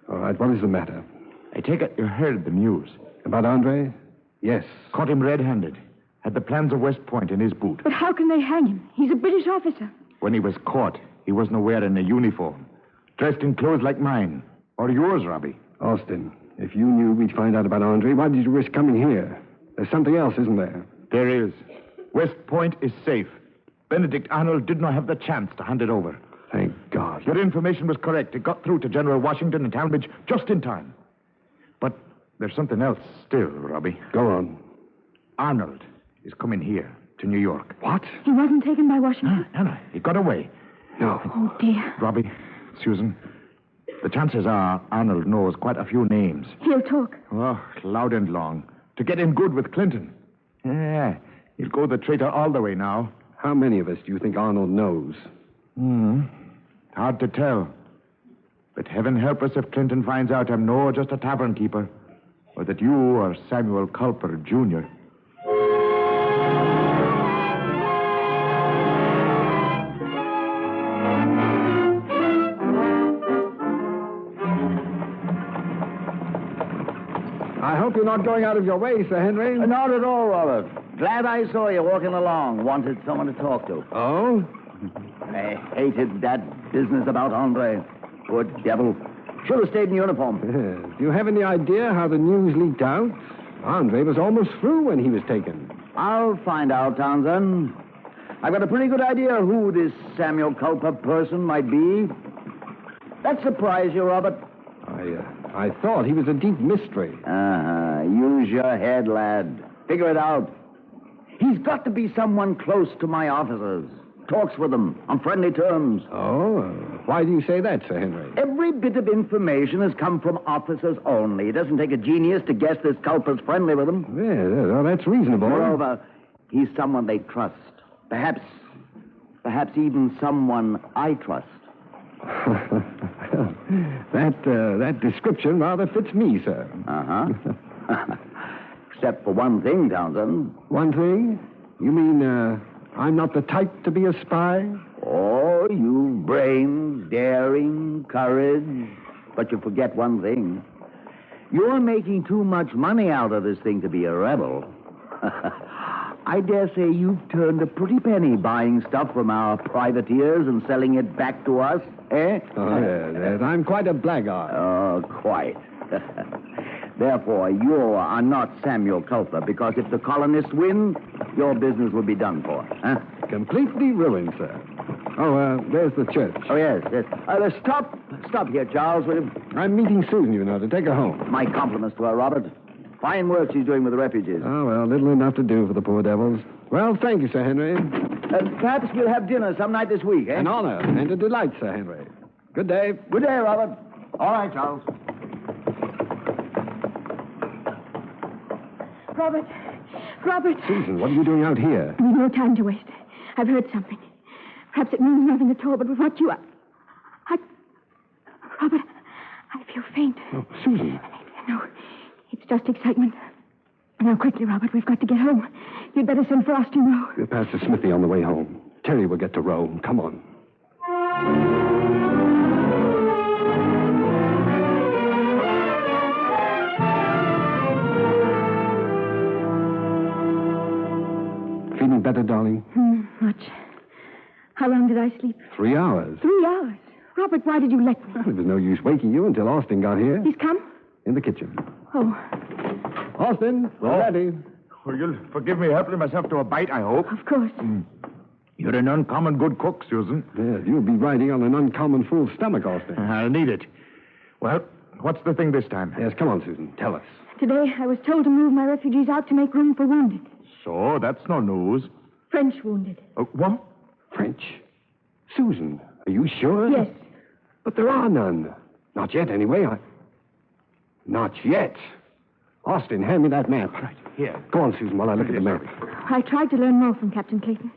All right, what is the matter? I take it you heard the news. About Andre? Yes. Caught him red-handed. Had the plans of West Point in his boot. But how can they hang him? He's a British officer. When he was caught, he wasn't wearing a uniform. Dressed in clothes like mine. Or yours, Robbie. Austin, if you knew we'd find out about Andre, why did you risk coming here? There's something else, isn't there? There is. West Point is safe. Benedict Arnold did not have the chance to hand it over. Thank God. Your information was correct. It got through to General Washington and Talmadge just in time. But there's something else still, Robbie. Go on. Arnold is coming here, to New York. What? He wasn't taken by Washington? No. He got away. No. Oh, dear. Robbie, Susan, the chances are Arnold knows quite a few names. He'll talk. Oh, loud and long. To get in good with Clinton. Yeah, he'll go the traitor all the way now. How many of us do you think Arnold knows? Hard to tell. But heaven help us if Clinton finds out I'm no just a tavern keeper, or that you are Samuel Culper, Jr. I hope you're not going out of your way, Sir Henry. Not at all, Robert. Glad I saw you walking along. Wanted someone to talk to. Oh? I hated that business about Andre. Poor devil. Should have stayed in uniform. Do you have any idea how the news leaked out? Andre was almost through when he was taken. I'll find out, Townsend. I've got a pretty good idea who this Samuel Culper person might be. That surprise you, Robert? I thought he was a deep mystery. Use your head, lad. Figure it out. He's got to be someone close to my officers. Talks with them on friendly terms. Oh? Why do you say that, Sir Henry? Every bit of information has come from officers only. It doesn't take a genius to guess this Culper's friendly with them. Yeah, well, that's reasonable. Moreover, he's someone they trust. Perhaps even someone I trust. That description rather fits me, sir. Uh-huh. Except for one thing, Townsend. One thing? You mean, I'm not the type to be a spy? Oh, you've brains, daring, courage. But you forget one thing. You're making too much money out of this thing to be a rebel. I dare say you've turned a pretty penny buying stuff from our privateers and selling it back to us, eh? Oh, yes. I'm quite a blackguard. Oh, quite. Therefore, you are not Samuel Culper, because if the colonists win, your business will be done for. Huh? Completely ruined, sir. Oh, there's the church. Oh, yes. Stop here, Charles, will you? I'm meeting Susan, you know, to take her home. My compliments to her, Robert. Fine work she's doing with the refugees. Oh, well, little enough to do for the poor devils. Well, thank you, Sir Henry. Perhaps we'll have dinner some night this week, eh? An honor and a delight, Sir Henry. Good day. Good day, Robert. All right, Charles. Robert. Susan, what are you doing out here? We've no time to waste. I've heard something. Perhaps it means nothing at all, but with what you are... Robert, I feel faint. Oh, Susan. No, it's just excitement. Now, quickly, Robert, we've got to get home. You'd better send for Austin Rowe. We'll pass the smithy on the way home. Terry will get to Rome. Come on. Feeling better, darling? Much. How long did I sleep? 3 hours. 3 hours? Robert, why did you let me? Well, there was no use waking you until Austin got here. He's come? In the kitchen. Oh. Austin, we're ready. Well, you'll forgive me helping myself to a bite, I hope. Of course. You're an uncommon good cook, Susan. Yes, you'll be riding on an uncommon full stomach, Austin. I'll need it. Well, what's the thing this time? Yes, come on, Susan. Tell us. Today, I was told to move my refugees out to make room for wounded. So, that's no news. French wounded. What? French? Susan, are you sure? Yes. But there are none. Not yet, anyway. Not yet. Austin, hand me that map. Right, here. Go on, Susan, while I look at the map. I tried to learn more from Captain Clayton.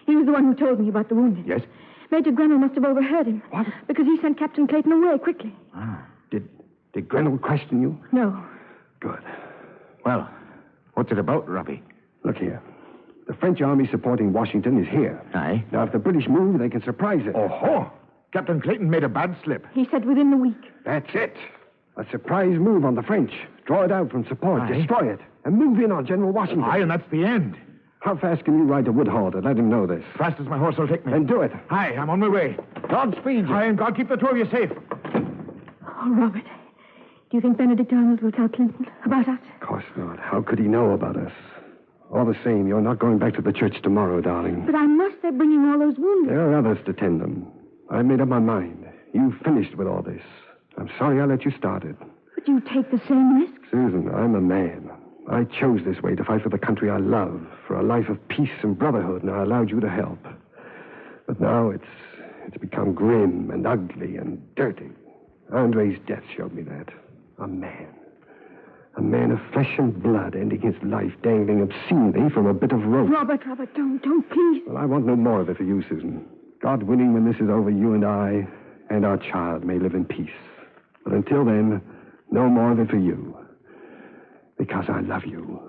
He was the one who told me about the wounded. Yes? Major Grenell must have overheard him. What? Because he sent Captain Clayton away quickly. Did Grenell question you? No. Good. Well, what's it about, Robbie? Look here. The French army supporting Washington is here. Aye. Now, if the British move, they can surprise it. Oh-ho! Captain Clayton made a bad slip. He said within the week. That's it. A surprise move on the French. Draw it out from support, Aye. destroy it, and move in on General Washington. Aye, and that's the end. How fast can you ride to Woodhall to let him know this? Fast as my horse will take me. Then do it. Aye, I'm on my way. Godspeed you. Aye, and God keep the two of you safe. Oh, Robert. Do you think Benedict Arnold will tell Clinton about us? Of course not. How could he know about us? All the same, you're not going back to the church tomorrow, darling. But I must. They're bringing all those wounded. There are others to tend them. I've made up my mind. You've finished with all this. I'm sorry I let you start it. But you take the same risk. Susan, I'm a man. I chose this way to fight for the country I love, for a life of peace and brotherhood, and I allowed you to help. But now it's become grim and ugly and dirty. Andre's death showed me that. A man. A man of flesh and blood ending his life dangling obscenely from a bit of rope. Robert, don't, please. Well, I want no more of it for you, Susan. God willing, when this is over, you and I and our child may live in peace. But until then, no more of it for you. Because I love you.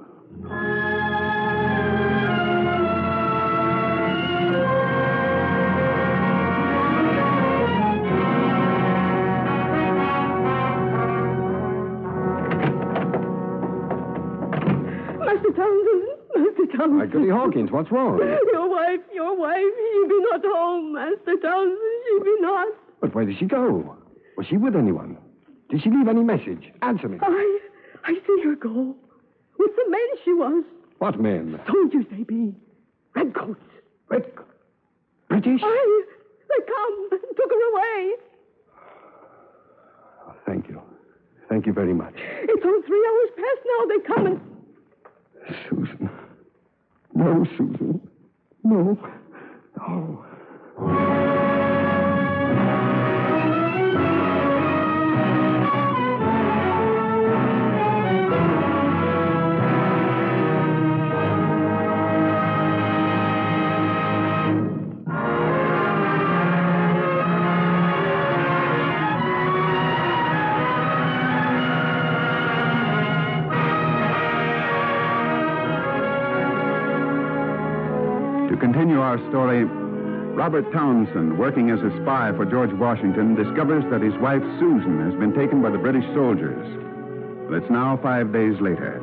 Master Townsend. My goody Hawkins, what's wrong? Your wife, she be not home, Master Townsend, she be not. But where did she go? Was she with anyone? Did she leave any message? Answer me. I see her go. With the men she was. What men? Soldiers they be. Redcoats. British? Aye, they come and took her away. Oh, thank you. Thank you very much. It's on 3 hours past now. They come and... Susan. No, Susan. No. No. continue our story, Robert Townsend, working as a spy for George Washington, discovers that his wife Susan has been taken by the British soldiers. But it's now 5 days later,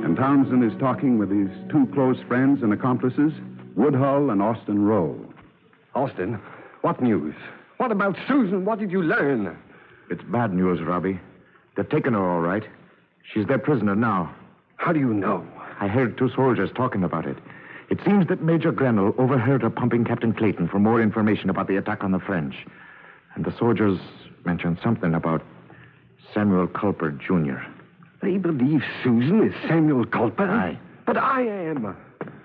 and Townsend is talking with his two close friends and accomplices, Woodhull and Austin Rowe. Austin, what news? What about Susan? What did you learn? It's bad news, Robbie. They've taken her all right. She's their prisoner now. How do you know? I heard two soldiers talking about it. It seems that Major Grenell overheard her pumping Captain Clayton for more information about the attack on the French. And the soldiers mentioned something about Samuel Culper, Jr. They believe Susan is Samuel Culper? Aye. But I am.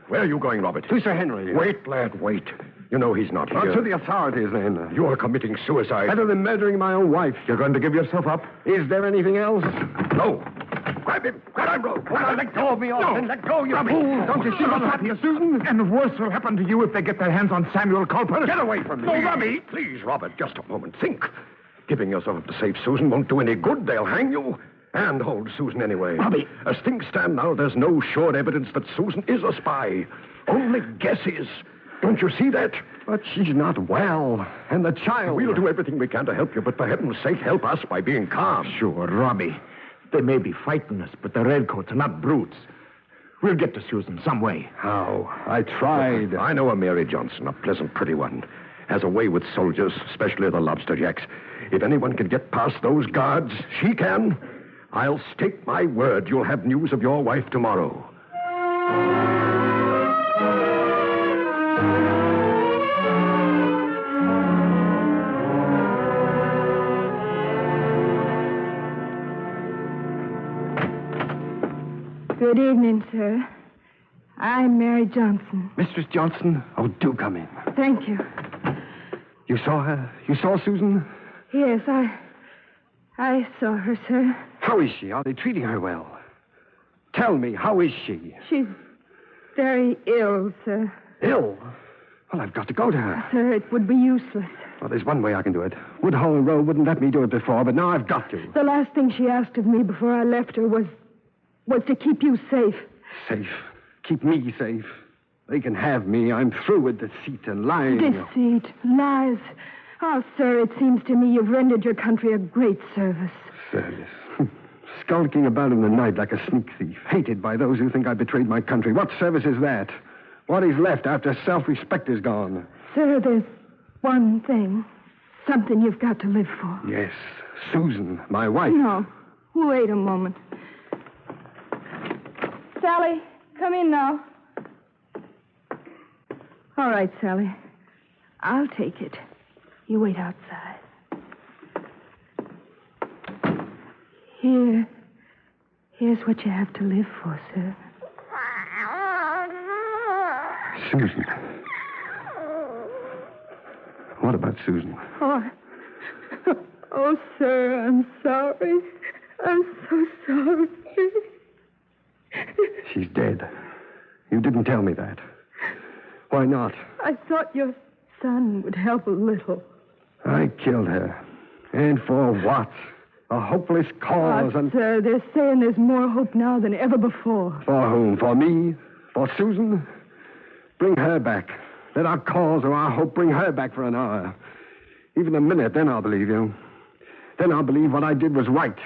Where are you going, Robert? To Sir Henry. Wait, lad, wait. You know he's not here. To the authorities, then. You are committing suicide. Better than murdering my own wife. You're going to give yourself up? Is there anything else? No. Grab him. Grab him, Rowe. Let go of me, Austin. No. Let go, you Robbie. fool. Don't you see what's happening to Susan? And worse will happen to you if they get their hands on Samuel Culper. Get away from me. No, Robbie. Please, Robert, just a moment. Think. Giving yourself up to save Susan won't do any good. They'll hang you. And hold Susan anyway. Robbie. As things stand now, there's no sure evidence that Susan is a spy. Only guesses. Don't you see that? But she's not well. And the child. We'll do everything we can to help you, but for heaven's sake, help us by being calm. Sure, Robbie. They may be fighting us, but the redcoats are not brutes. We'll get to Susan some way. How? I tried. I know a Mary Johnson, a pleasant, pretty one. Has a way with soldiers, especially the lobster jacks. If anyone can get past those guards, she can. I'll stake my word you'll have news of your wife tomorrow. Good evening, sir. I'm Mary Johnson. Mistress Johnson? Oh, do come in. Thank you. You saw her? You saw Susan? Yes, I saw her, sir. How is she? Are they treating her well? Tell me, how is she? She's very ill, sir. Ill? Well, I've got to go to her. Sir, it would be useless. Well, there's one way I can do it. Woodhull and Rowe wouldn't let me do it before, but now I've got to. The last thing she asked of me before I left her was to keep you safe. Safe? Keep me safe? They can have me. I'm through with deceit and lying. Deceit, lies. Oh, sir, it seems to me you've rendered your country a great service. Service? Skulking about in the night like a sneak thief, hated by those who think I betrayed my country. What service is that? What is left after self-respect is gone? Sir, there's one thing. Something you've got to live for. Yes, Susan, my wife. No, wait a moment. Sally, come in now. All right, Sally. I'll take it. You wait outside. Here's what you have to live for, sir. Susan. What about Susan? Oh, sir, I'm sorry. I'm so sorry. She's dead. You didn't tell me that. Why not? I thought your son would help a little. I killed her. And for what? A hopeless cause. Sir, they're saying there's more hope now than ever before. For whom? For me? For Susan? Bring her back. Let our cause or our hope bring her back for an hour. Even a minute, then I'll believe you. Then I'll believe what I did was right.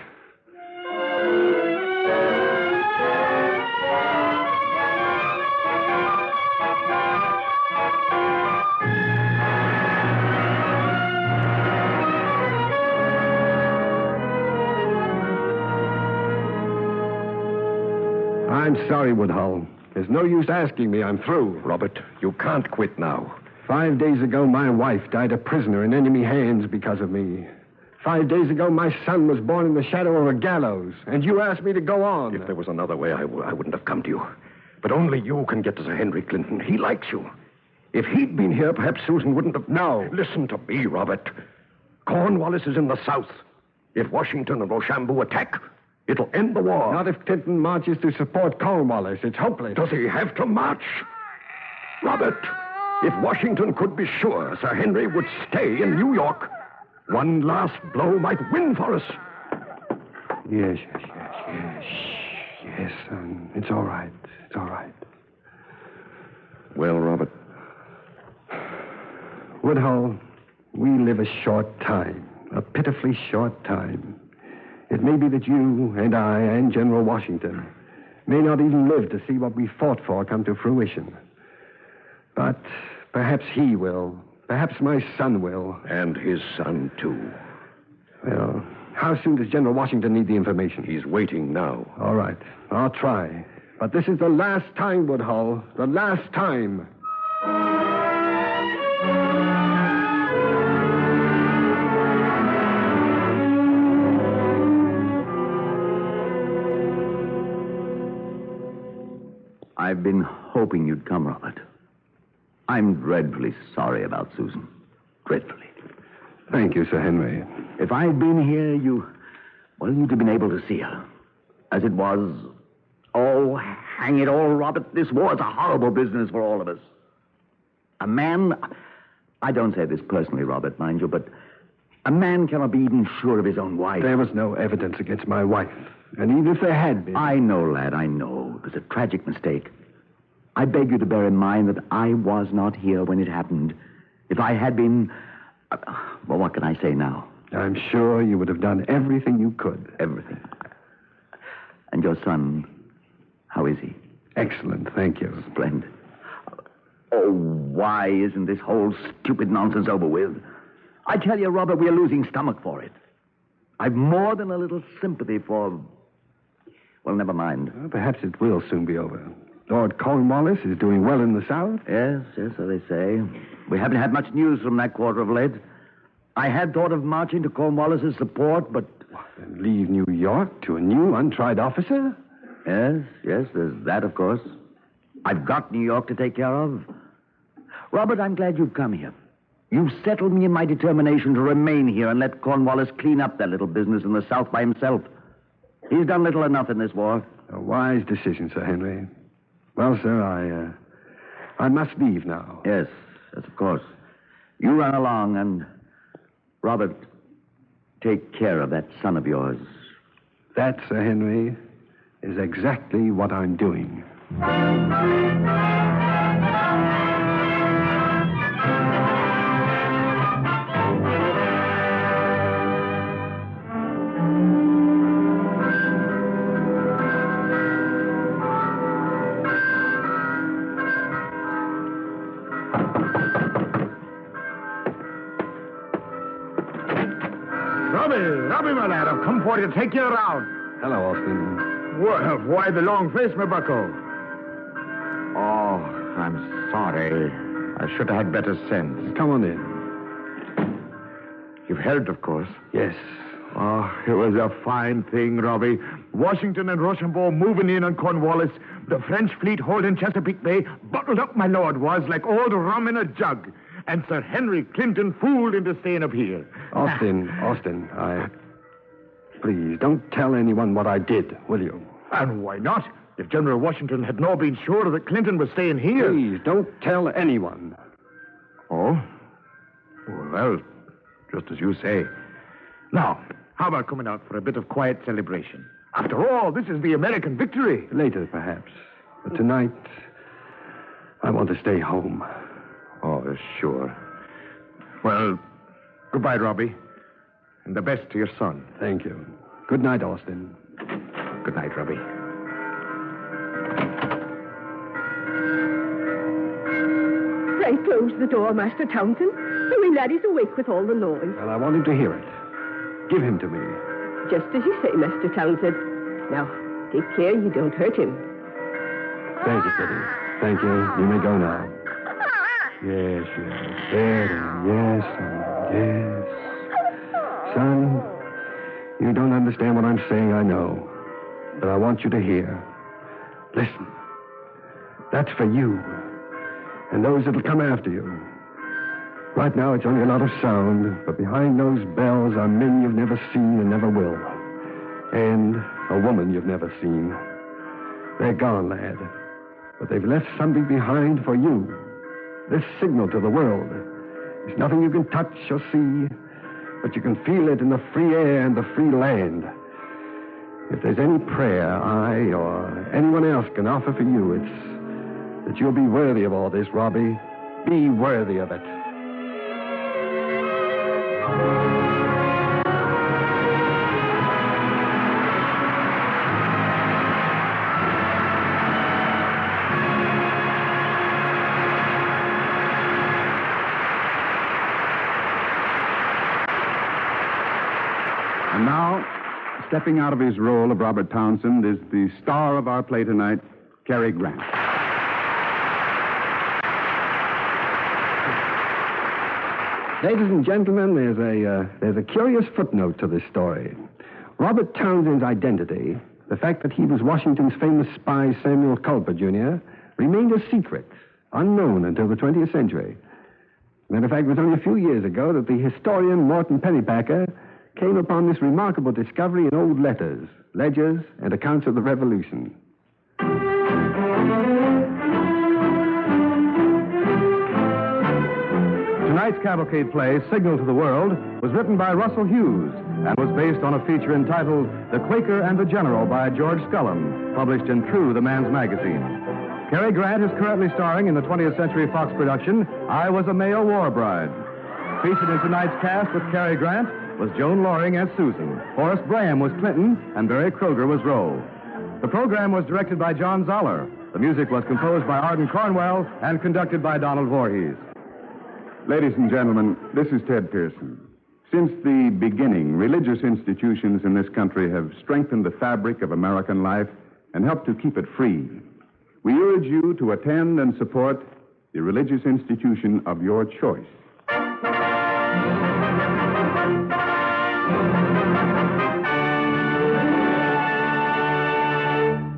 I'm sorry, Woodhull. There's no use asking me. I'm through. Robert, you can't quit now. 5 days ago, my wife died a prisoner in enemy hands because of me. 5 days ago, my son was born in the shadow of a gallows, and you asked me to go on. If there was another way, I wouldn't have come to you. But only you can get to Sir Henry Clinton. He likes you. If he'd been here, perhaps Susan wouldn't have... No. Listen to me, Robert. Cornwallis is in the south. If Washington and Rochambeau attack, it'll end the war. Not if Clinton marches to support Cornwallis. It's hopeless. Does he have to march? Robert, if Washington could be sure Sir Henry would stay in New York, one last blow might win for us. Yes. Yes, it's all right. It's all right. Well, Robert, Woodhull, we live a short time, a pitifully short time. It may be that you and I and General Washington may not even live to see what we fought for come to fruition. But perhaps he will. Perhaps my son will. And his son, too. Well, how soon does General Washington need the information? He's waiting now. All right. I'll try. But this is the last time, Woodhull. The last time. I've been hoping you'd come, Robert. I'm dreadfully sorry about Susan. Dreadfully. Thank you, Sir Henry. If I'd been here, you'd have been able to see her. As it was, oh, hang it all, Robert, this war's a horrible business for all of us. A man, I don't say this personally, Robert, mind you, but a man cannot be even sure of his own wife. There was no evidence against my wife. And even if there had been... I know, lad, I know. It was a tragic mistake. I beg you to bear in mind that I was not here when it happened. If I had been... well, what can I say now? I'm sure you would have done everything you could. Everything. And your son, how is he? Excellent, thank you. Splendid. Oh, why isn't this whole stupid nonsense over with? I tell you, Robert, we're losing stomach for it. I've more than a little sympathy for... Well, never mind. Well, perhaps it will soon be over. Lord Cornwallis is doing well in the South. Yes, so they say. We haven't had much news from that quarter of late. I had thought of marching to Cornwallis's support, but... And leave New York to a new, untried officer? Yes, there's that, of course. I've got New York to take care of. Robert, I'm glad you've come here. You've settled me in my determination to remain here and let Cornwallis clean up that little business in the South by himself. He's done little enough in this war. A wise decision, Sir Henry. Well, sir, I must leave now. Yes, of course. You run along and... Robert, take care of that son of yours. That, Sir Henry, is exactly what I'm doing. Robbie, my lad, I've come for you to take you around. Hello, Austin. Well, why the long face, my bucko? Oh, I'm sorry. I should have had better sense. Come on in. You've heard, of course. Yes. Oh, it was a fine thing, Robbie. Washington and Rochambeau moving in on Cornwallis. The French fleet holding Chesapeake Bay. Bottled up, my lord, was like old rum in a jug. And Sir Henry Clinton fooled into staying up here. Austin, Please, don't tell anyone what I did, will you? And why not? If General Washington had not been sure that Clinton was staying here... Please, don't tell anyone. Oh? Well, just as you say. Now, how about coming out for a bit of quiet celebration? After all, this is the American victory. Later, perhaps. But tonight, I want to stay home. Oh, sure. Well, goodbye, Robbie. And the best to your son. Thank you. Good night, Austin. Good night, Robbie. Pray close the door, Master Townsend. The wee laddie's awake with all the noise. Well, I want him to hear it. Give him to me. Just as you say, Master Townsend. Now, take care you don't hurt him. Thank you, Kitty. Thank you. You may go now. Yes. Yes. Son, you don't understand what I'm saying, I know. But I want you to hear. Listen. That's for you. And those that'll come after you. Right now, it's only a lot of sound, but behind those bells are men you've never seen and never will. And a woman you've never seen. They're gone, lad. But they've left something behind for you. This signal to the world. It's nothing you can touch or see, but you can feel it in the free air and the free land. If there's any prayer I or anyone else can offer for you, it's that you'll be worthy of all this, Robbie. Be worthy of it. And now, stepping out of his role of Robert Townsend is the star of our play tonight, Cary Grant. Ladies and gentlemen, there's a curious footnote to this story. Robert Townsend's identity, the fact that he was Washington's famous spy Samuel Culper, Jr., remained a secret, unknown until the 20th century. Matter of fact, it was only a few years ago that the historian Morton Pennypacker came upon this remarkable discovery in old letters, ledgers, and accounts of the Revolution. Tonight's Cavalcade play, Signal to the World, was written by Russell Hughes and was based on a feature entitled The Quaker and the General by George Scullin, published in True, the Man's Magazine. Cary Grant is currently starring in the 20th Century Fox production, I Was a Male War Bride. Featured in tonight's cast with Cary Grant was Joan Loring as Susan, Horace Graham was Clinton, and Barry Kroger was Roe. The program was directed by John Zoller. The music was composed by Arden Cornwell and conducted by Donald Voorhees. Ladies and gentlemen, this is Ted Pearson. Since the beginning, religious institutions in this country have strengthened the fabric of American life and helped to keep it free. We urge you to attend and support the religious institution of your choice.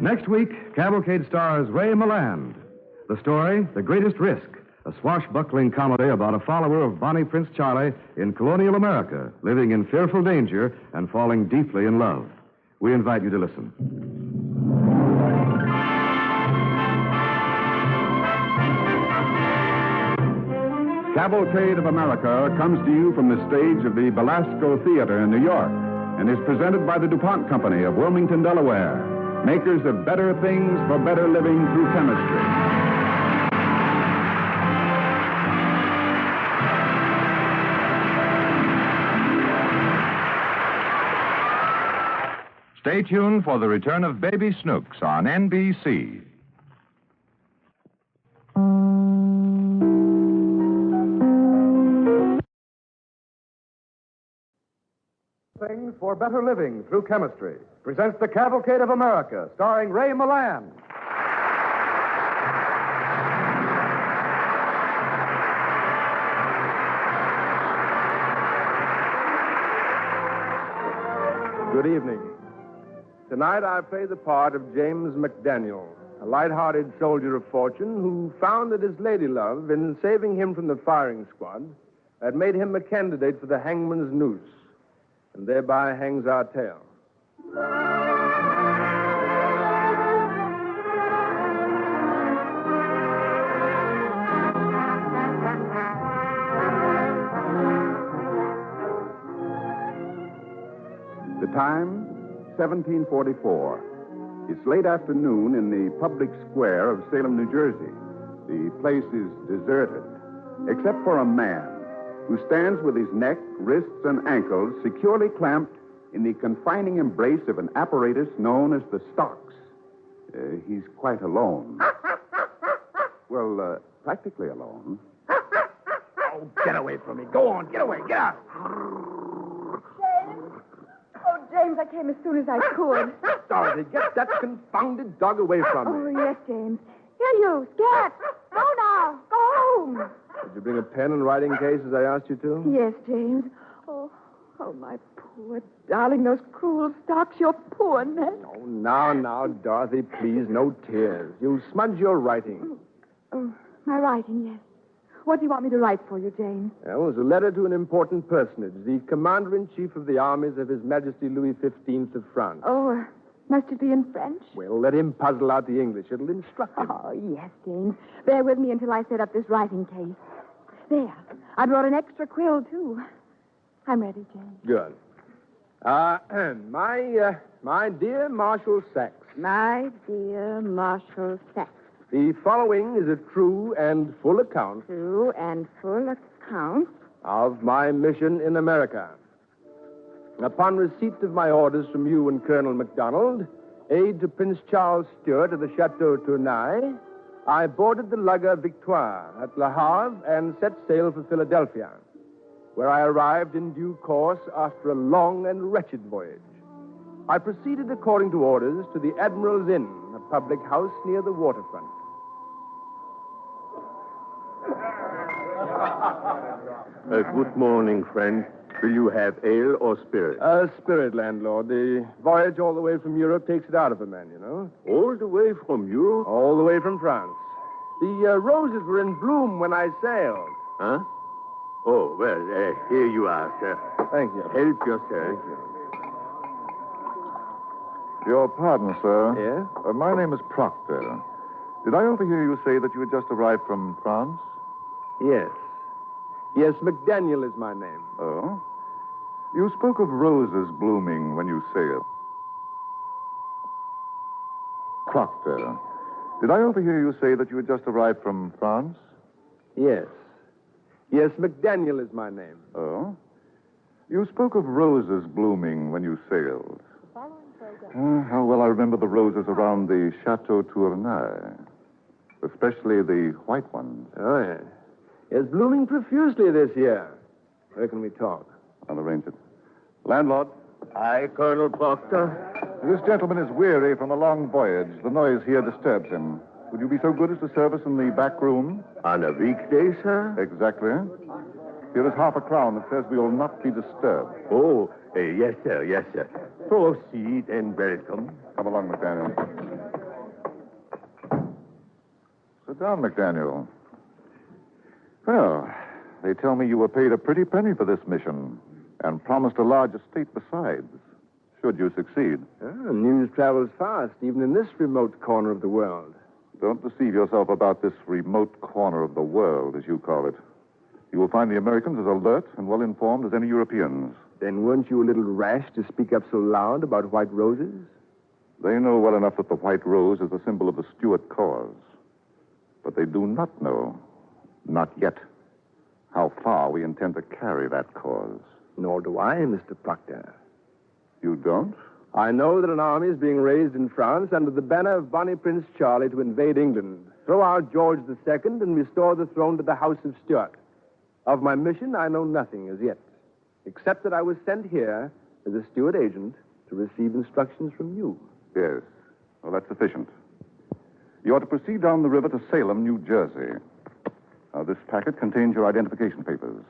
Next week, Cavalcade stars Ray Milland. The story, The Greatest Risk, a swashbuckling comedy about a follower of Bonnie Prince Charlie in colonial America, living in fearful danger and falling deeply in love. We invite you to listen. Cavalcade of America comes to you from the stage of the Belasco Theater in New York and is presented by the DuPont Company of Wilmington, Delaware, makers of better things for better living through chemistry. Stay tuned for the return of Baby Snooks on NBC. Things for Better Living Through Chemistry presents the Cavalcade of America, starring Ray Milland. Good evening. Tonight I play the part of James McDaniel, a light-hearted soldier of fortune who found that his lady love, in saving him from the firing squad, had made him a candidate for the hangman's noose, and thereby hangs our tale. The time, 1744. It's late afternoon in the public square of Salem, New Jersey. The place is deserted, except for a man who stands with his neck, wrists, and ankles securely clamped in the confining embrace of an apparatus known as the stocks. He's quite alone. Well, practically alone. Oh, get away from me. Go on, get away, get out. James, I came as soon as I could. Dorothy, get that confounded dog away from me. Oh, yes, James. Here, you, Scat. Go now. Go home. Did you bring a pen and writing case as I asked you to? Yes, James. Oh, my poor darling, those cruel stocks, your poor neck. Oh, now, Dorothy, please, no tears. You smudge your writing. Oh, my writing, yes. What do you want me to write for you, James? Well, it was a letter to an important personage, the Commander-in-Chief of the armies of His Majesty Louis XV of France. Oh, must it be in French? Well, let him puzzle out the English. It'll instruct him. Oh, yes, James. Bear with me until I set up this writing case. There. I brought an extra quill, too. I'm ready, James. Good. My dear Marshal Saxe. My dear Marshal Saxe. The following is a true and full account. True and full account. Of my mission in America. Upon receipt of my orders from you and Colonel MacDonald, aide to Prince Charles Stuart of the Chateau Tournai, I boarded the lugger Victoire at Le Havre and set sail for Philadelphia. where I arrived in due course after a long and wretched voyage. I proceeded according to orders to the Admiral's Inn, a public house near the waterfront. Good morning, friend. Do you have ale or spirit? Spirit, landlord. The voyage all the way from Europe takes it out of a man, you know. All the way from Europe? All the way from France. The roses were in bloom when I sailed. Huh? Oh, well, here you are, sir. Thank you. Help yourself. Thank you. Your pardon, sir. Yes? My name is Proctor. Did I overhear you say that you had just arrived from France? Yes. Yes, McDaniel is my name. Oh? You spoke of roses blooming when you sailed. Proctor, did I overhear you say that you had just arrived from France? Yes. Yes, McDaniel is my name. Oh? You spoke of roses blooming when you sailed. How well I remember the roses around the Chateau Tournai, especially the white ones. Oh, yes. It's blooming profusely this year. Where can we talk? I'll arrange it. Landlord. Aye, Colonel Proctor. This gentleman is weary from a long voyage. The noise here disturbs him. Would you be so good as to serve us in the back room? On a weekday, sir? Exactly. Here is half a crown that says we will not be disturbed. Oh, yes, sir, yes, sir. Proceed and welcome. Come along, McDaniel. Sit down, McDaniel. Well, they tell me you were paid a pretty penny for this mission and promised a large estate besides, should you succeed. News travels fast, even in this remote corner of the world. Don't deceive yourself about this remote corner of the world, as you call it. You will find the Americans as alert and well-informed as any Europeans. Then weren't you a little rash to speak up so loud about white roses? They know well enough that the white rose is the symbol of the Stuart cause. But they do not know, not yet, how far we intend to carry that cause. Nor do I, Mr. Proctor. You don't? I know that an army is being raised in France under the banner of Bonnie Prince Charlie to invade England, throw out George II, and restore the throne to the House of Stuart. Of my mission, I know nothing as yet, except that I was sent here as a Stuart agent to receive instructions from you. Yes. Well, that's sufficient. You are to proceed down the river to Salem, New Jersey. Now, this packet contains your identification papers.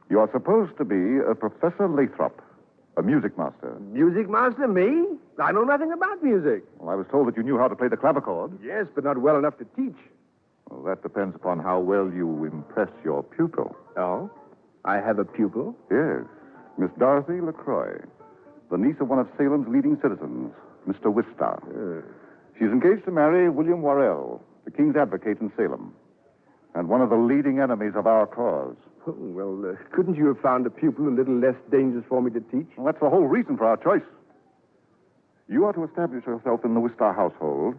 You are supposed to be a Professor Lathrop, a music master. Music master, me? I know nothing about music. Well, I was told that you knew how to play the clavichord. Yes, but not well enough to teach. Well, that depends upon how well you impress your pupil. Oh? I have a pupil? Yes. Miss Dorothy LaCroix, the niece of one of Salem's leading citizens, Mr. Wistar. She's engaged to marry William Worrell, the king's advocate in Salem, and one of the leading enemies of our cause. Oh, well, couldn't you have found a pupil a little less dangerous for me to teach? Well, that's the whole reason for our choice. You are to establish yourself in the Wistar household,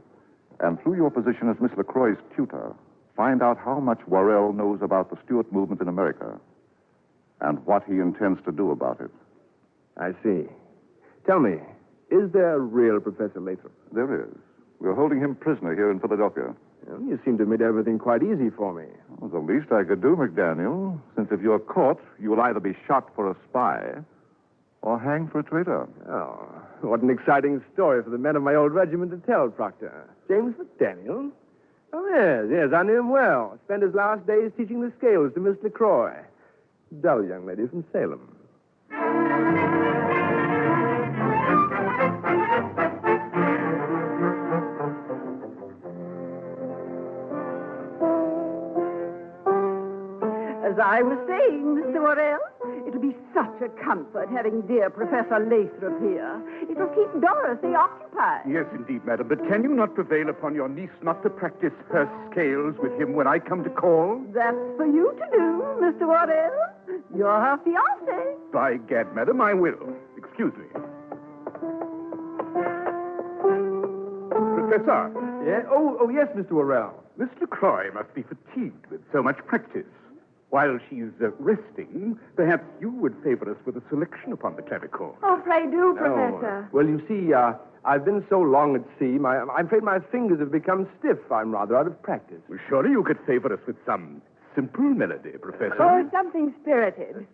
and through your position as Miss LaCroix's tutor, find out how much Worrell knows about the Stuart movement in America and what he intends to do about it. I see. Tell me, is there a real Professor Lathrop? There is. We're holding him prisoner here in Philadelphia. Well, you seem to have made everything quite easy for me. Well, the least I could do, McDaniel, since if you're caught, you will either be shot for a spy or hanged for a traitor. Oh, what an exciting story for the men of my old regiment to tell, Proctor. James McDaniel? Oh, yes, I knew him well. Spent his last days teaching the scales to Miss LaCroix. Dull young lady from Salem. As I was saying, Mr. Ordeal, it'll be such a comfort having dear Professor Lathrop here. It'll keep Dorothy occupied. Yes, indeed, madam. But can you not prevail upon your niece not to practice her scales with him when I come to call? That's for you to do, Mr. Ordeal. You're her fiancé. By gad, madam, I will. Excuse me. Professor. Yeah? Oh, yes, Mr. Worrell. Miss LaCroix must be fatigued with so much practice. While she's resting, perhaps you would favor us with a selection upon the clavichord. Oh, pray do, Professor. Well, you see, I've been so long at sea, I'm afraid my fingers have become stiff. I'm rather out of practice. Well, surely you could favor us with some simple melody, Professor. Or something spirited.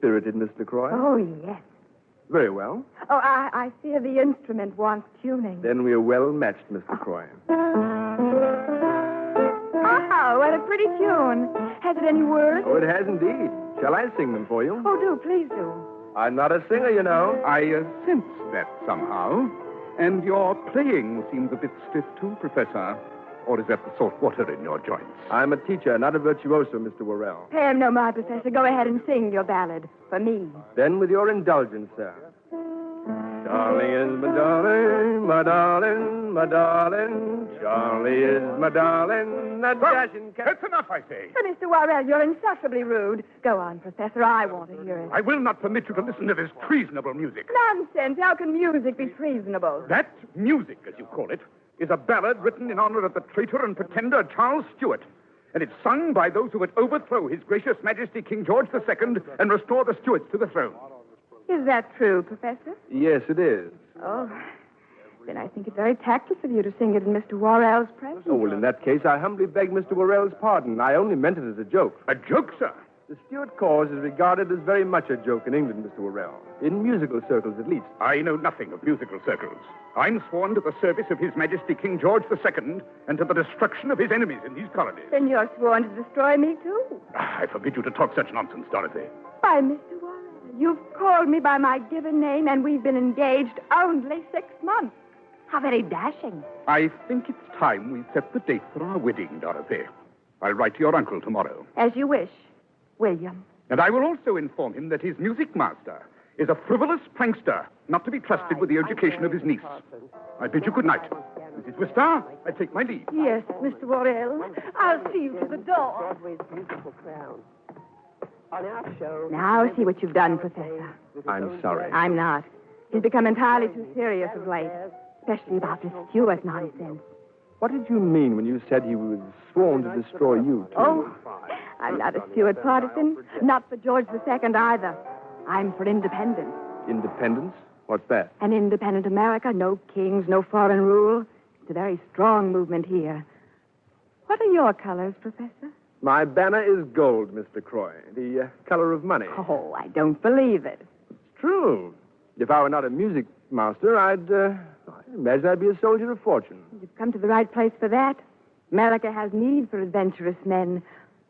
spirited, Miss LaCroix. Oh, yes. Very well. Oh, I fear the instrument wants tuning. Then we are well matched, Miss LaCroix. Oh, what a pretty tune. Has it any words? Oh, it has indeed. Shall I sing them for you? Oh, do, please do. I'm not a singer, you know. I sense that somehow. And your playing seems a bit stiff, too, Professor. Or is that the salt water in your joints? I'm a teacher, not a virtuoso, Mr. Worrell. Pay him no mind, Professor. Go ahead and sing your ballad for me. Then, with your indulgence, sir. Charlie is my darling, my darling, my darling. Charlie is my darling, that dashing cat. That's enough, I say. But, Mr. Worrell, you're insufferably rude. Go on, Professor. I want to hear it. I will not permit you to listen to this treasonable music. Nonsense. How can music be treasonable? That music, as you call it, is a ballad written in honor of the traitor and pretender Charles Stuart. And it's sung by those who would overthrow His Gracious Majesty King George II and restore the Stuarts to the throne. Is that true, Professor? Yes, it is. Oh, then I think it very tactless of you to sing it in Mr. Worrell's presence. Oh, well, in that case, I humbly beg Mr. Worrell's pardon. I only meant it as a joke. A joke, sir? The Stuart cause is regarded as very much a joke in England, Mr. Worrell. In musical circles, at least. I know nothing of musical circles. I'm sworn to the service of His Majesty King George II and to the destruction of his enemies in these colonies. Then you're sworn to destroy me, too. I forbid you to talk such nonsense, Dorothy. Why, Mr. Worrell, you've called me by my given name, and we've been engaged only 6 months. How very dashing. I think it's time we set the date for our wedding, Dorothy. I'll write to your uncle tomorrow. As you wish, William. And I will also inform him that his music master is a frivolous prankster, not to be trusted with the education of his niece. I bid you good night. Mrs. Wister, I take my leave. Yes, Mr. Worrell. I'll see you to the door. Now see what you've done, Professor. I'm sorry. I'm not. He's become entirely too serious of late, especially about this Stuart nonsense. What did you mean when you said he was sworn to destroy you, too? Oh, I'm not a Stuart partisan. Not for George II either. I'm for independence. Independence? What's that? An independent America, no kings, no foreign rule. It's a very strong movement here. What are your colors, Professor? My banner is gold, Mr. Croy, the color of money. Oh, I don't believe it. It's true. If I were not a music master, I imagine I'd be a soldier of fortune. You've come to the right place for that. America has need for adventurous men.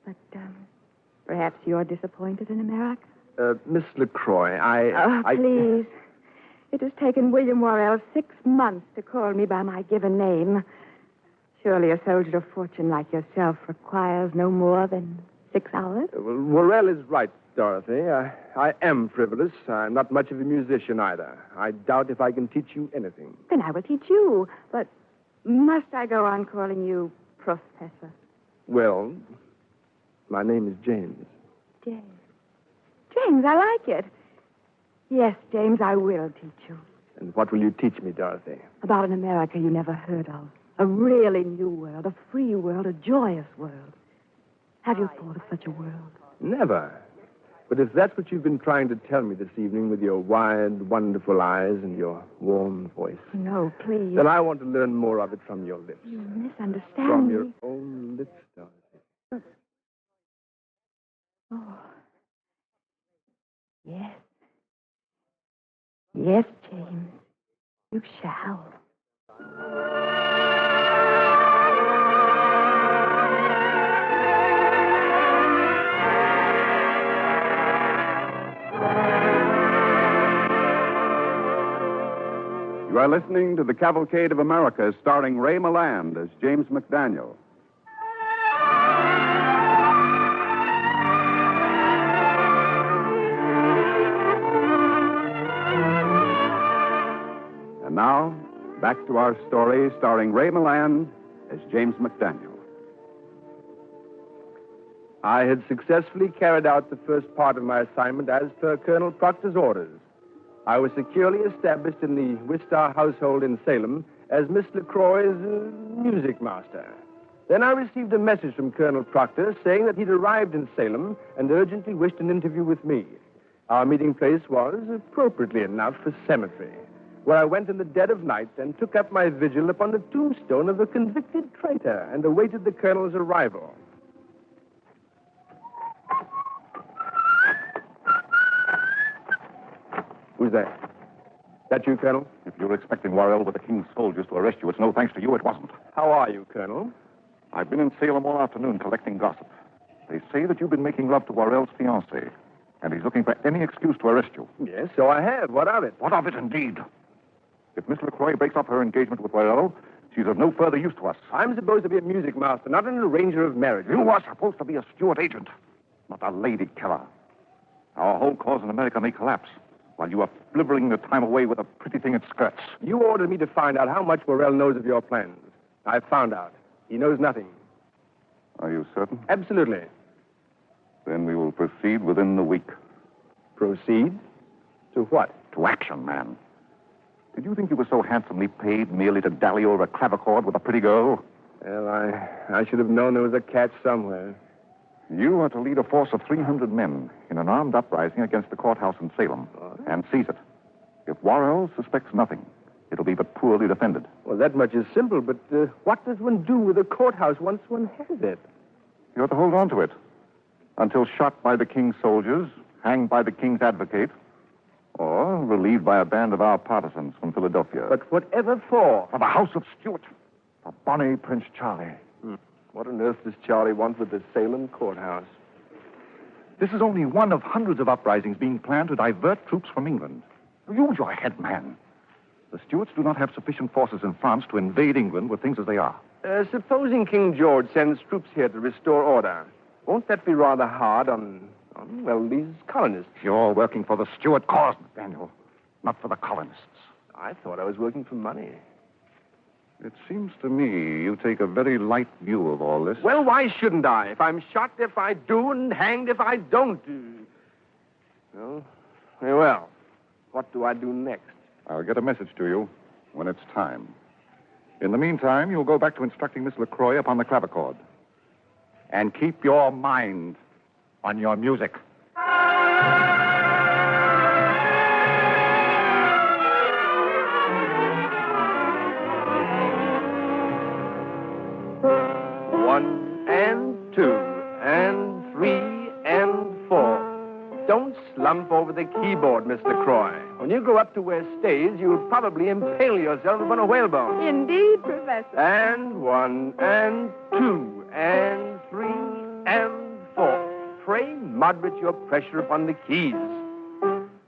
But perhaps you're disappointed in America? Miss LaCroix, please. It has taken William Worrell 6 months to call me by my given name. Surely a soldier of fortune like yourself requires no more than 6 hours? Well, Worrell is right, Dorothy. I am frivolous. I'm not much of a musician either. I doubt if I can teach you anything. Then I will teach you. But must I go on calling you Professor? Well, my name is James. James. James, I like it. Yes, James, I will teach you. And what will you teach me, Dorothy? About an America you never heard of. A really new world, a free world, a joyous world. Have you thought of such a world? Never. But if that's what you've been trying to tell me this evening with your wide, wonderful eyes and your warm voice. No, please. Then I want to learn more of it from your lips. You misunderstand From me. your own lips, Dorothy. Oh. Yes. Yes, James. You shall. You are listening to the Cavalcade of America, starring Ray Milland as James McDaniel. And now, back to our story, starring Ray Milland as James McDaniel. I had successfully carried out the first part of my assignment as per Colonel Proctor's orders. I was securely established in the Wistar household in Salem as Miss LaCroix's music master. Then I received a message from Colonel Proctor saying that he'd arrived in Salem and urgently wished an interview with me. Our meeting place was, appropriately enough, a cemetery, where I went in the dead of night and took up my vigil upon the tombstone of a convicted traitor and awaited the colonel's arrival. Who's that? That you, Colonel? If you're expecting Worrell with the King's soldiers to arrest you, it's no thanks to you, it wasn't. How are you, Colonel? I've been in Salem all afternoon collecting gossip. They say that you've been making love to Worrell's fiancée, and he's looking for any excuse to arrest you. Yes, so I have. What of it? What of it, indeed? If Miss LaCroix breaks off her engagement with Worrell, she's of no further use to us. I'm supposed to be a music master, not an arranger of marriages. You are supposed to be a Stuart agent, not a lady killer. Our whole cause in America may collapse while you are blibbering the time away with a pretty thing in skirts. You ordered me to find out how much Worrell knows of your plans. I've found out. He knows nothing. Are you certain? Absolutely. Then we will proceed within the week. Proceed? To what? To action, man. Did you think you were so handsomely paid merely to dally over a clavichord with a pretty girl? Well, I should have known there was a catch somewhere. You are to lead a force of 300 men in an armed uprising against the courthouse in Salem and seize it. If Worrell suspects nothing, it'll be but poorly defended. Well, that much is simple, but what does one do with a courthouse once one has it? You ought to hold on to it until shot by the King's soldiers, hanged by the King's advocate, or relieved by a band of our partisans from Philadelphia. But whatever for? For the House of Stuart. For bonnie Prince Charlie. What on earth does Charlie want with the Salem courthouse? This is only one of hundreds of uprisings being planned to divert troops from England. Use your head, man. The Stuarts do not have sufficient forces in France to invade England with things as they are. Supposing King George sends troops here to restore order, won't that be rather hard on these colonists? You're working for the Stuart cause, Daniel, not for the colonists. I thought I was working for money. It seems to me you take a very light view of all this. Well, why shouldn't I? If I'm shot if I do and hanged if I don't. Well, what do I do next? I'll get a message to you when it's time. In the meantime, you'll go back to instructing Miss LaCroix upon the clavichord. And keep your mind on your music. One and two and three and four. Don't slump over the keyboard, Miss LaCroix. When you grow up to wear stays, you'll probably impale yourself upon a whalebone. Indeed, Professor. And one and two and three and four. Pray moderate your pressure upon the keys.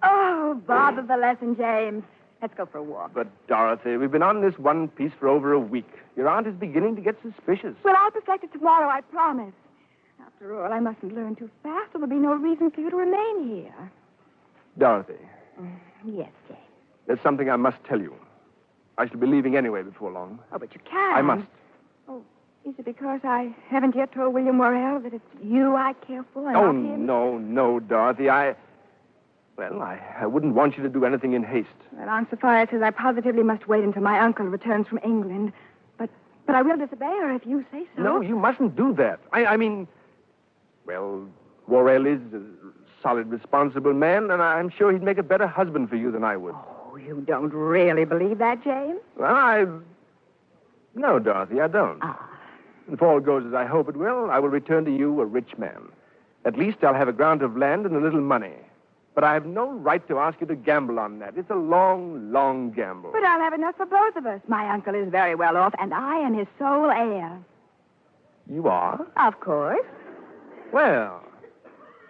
Oh, bother the lesson, James. Let's go for a walk. But, Dorothy, we've been on this one piece for over a week. Your aunt is beginning to get suspicious. Well, I'll perfect it tomorrow, I promise. After all, I mustn't learn too fast, or there'll be no reason for you to remain here. Dorothy. Yes, James. There's something I must tell you. I shall be leaving anyway before long. Oh, but you can't. I must. Oh, is it because I haven't yet told William Worrell that it's you I care for and not him? No, Dorothy. I wouldn't want you to do anything in haste. Well, Aunt Sophia says I positively must wait until my uncle returns from England. But I will disobey her if you say so. No, you mustn't do that. I mean, Worrell is a solid, responsible man, and I'm sure he'd make a better husband for you than I would. Oh, you don't really believe that, James? Well, No, Dorothy, I don't. If all goes as I hope it will, I will return to you a rich man. At least I'll have a grant of land and a little money. But I have no right to ask you to gamble on that. It's a long, long gamble. But I'll have enough for both of us. My uncle is very well off, and I am his sole heir. You are? Of course. Well,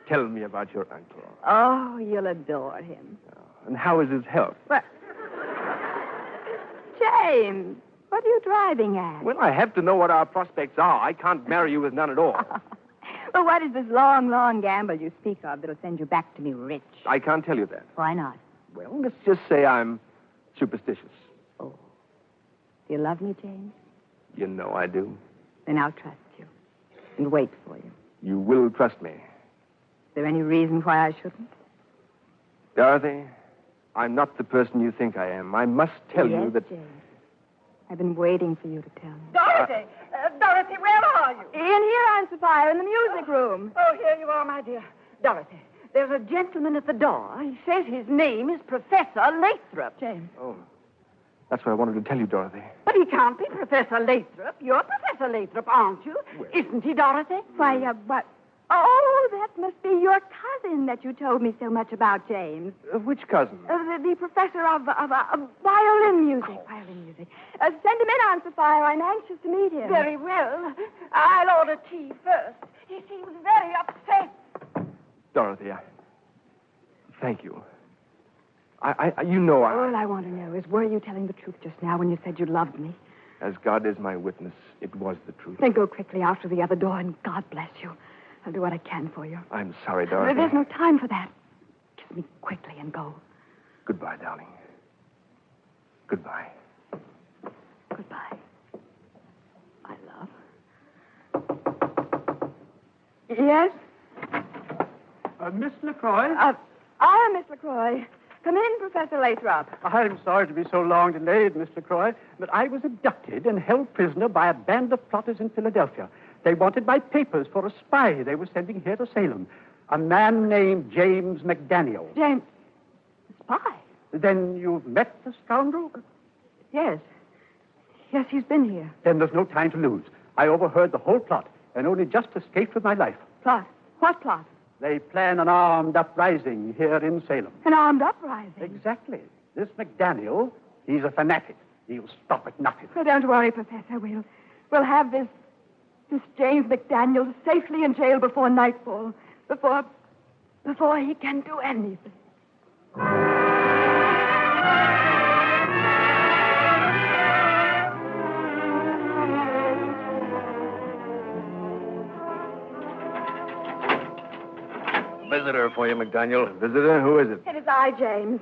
tell me about your uncle. Oh, you'll adore him. And how is his health? Well, James, what are you driving at? Well, I have to know what our prospects are. I can't marry you with none at all. Well, what is this long, long gamble you speak of that'll send you back to me rich? I can't tell you that. Why not? Well, let's just say I'm superstitious. Oh. Do you love me, James? You know I do. Then I'll trust you and wait for you. You will trust me. Is there any reason why I shouldn't? Dorothy, I'm not the person you think I am. I must tell you that... James. I've been waiting for you to tell me. Dorothy! Dorothy, where are you? In here, Aunt Sophia, in the music room. Oh, here you are, my dear. Dorothy, there's a gentleman at the door. He says his name is Professor Lathrop. James. Oh, that's what I wanted to tell you, Dorothy. But he can't be Professor Lathrop. You're Professor Lathrop, aren't you? Well... Isn't he, Dorothy? Why, Oh, that must be your cousin that you told me so much about, James. Which cousin? The professor of violin music. Violin music. Send him in, Aunt Sophia. I'm anxious to meet him. Very well. I'll order tea first. He seems very upset. Dorothy, thank you. You know All I want to know is, were you telling the truth just now when you said you loved me? As God is my witness, it was the truth. Then go quickly out to the other door, and God bless you. I'll do what I can for you. I'm sorry, Dorothy. There's no time for that. Kiss me quickly and go. Goodbye, darling. Goodbye. Goodbye. My love. Yes? Miss LaCroix? I am Miss LaCroix. Come in, Professor Lathrop. I'm sorry to be so long delayed, Miss LaCroix, but I was abducted and held prisoner by a band of plotters in Philadelphia. They wanted my papers for a spy they were sending here to Salem. A man named James McDaniel. James? Spy? Then you've met the scoundrel? Yes. Yes, he's been here. Then there's no time to lose. I overheard the whole plot and only just escaped with my life. Plot? What plot? They plan an armed uprising here in Salem. An armed uprising? Exactly. This McDaniel, he's a fanatic. He'll stop at nothing. Oh, don't worry, Professor. We'll have this James McDaniel safely in jail before nightfall. Before he can do anything. Visitor for you, McDaniel. Visitor? Who is it? It is I, James.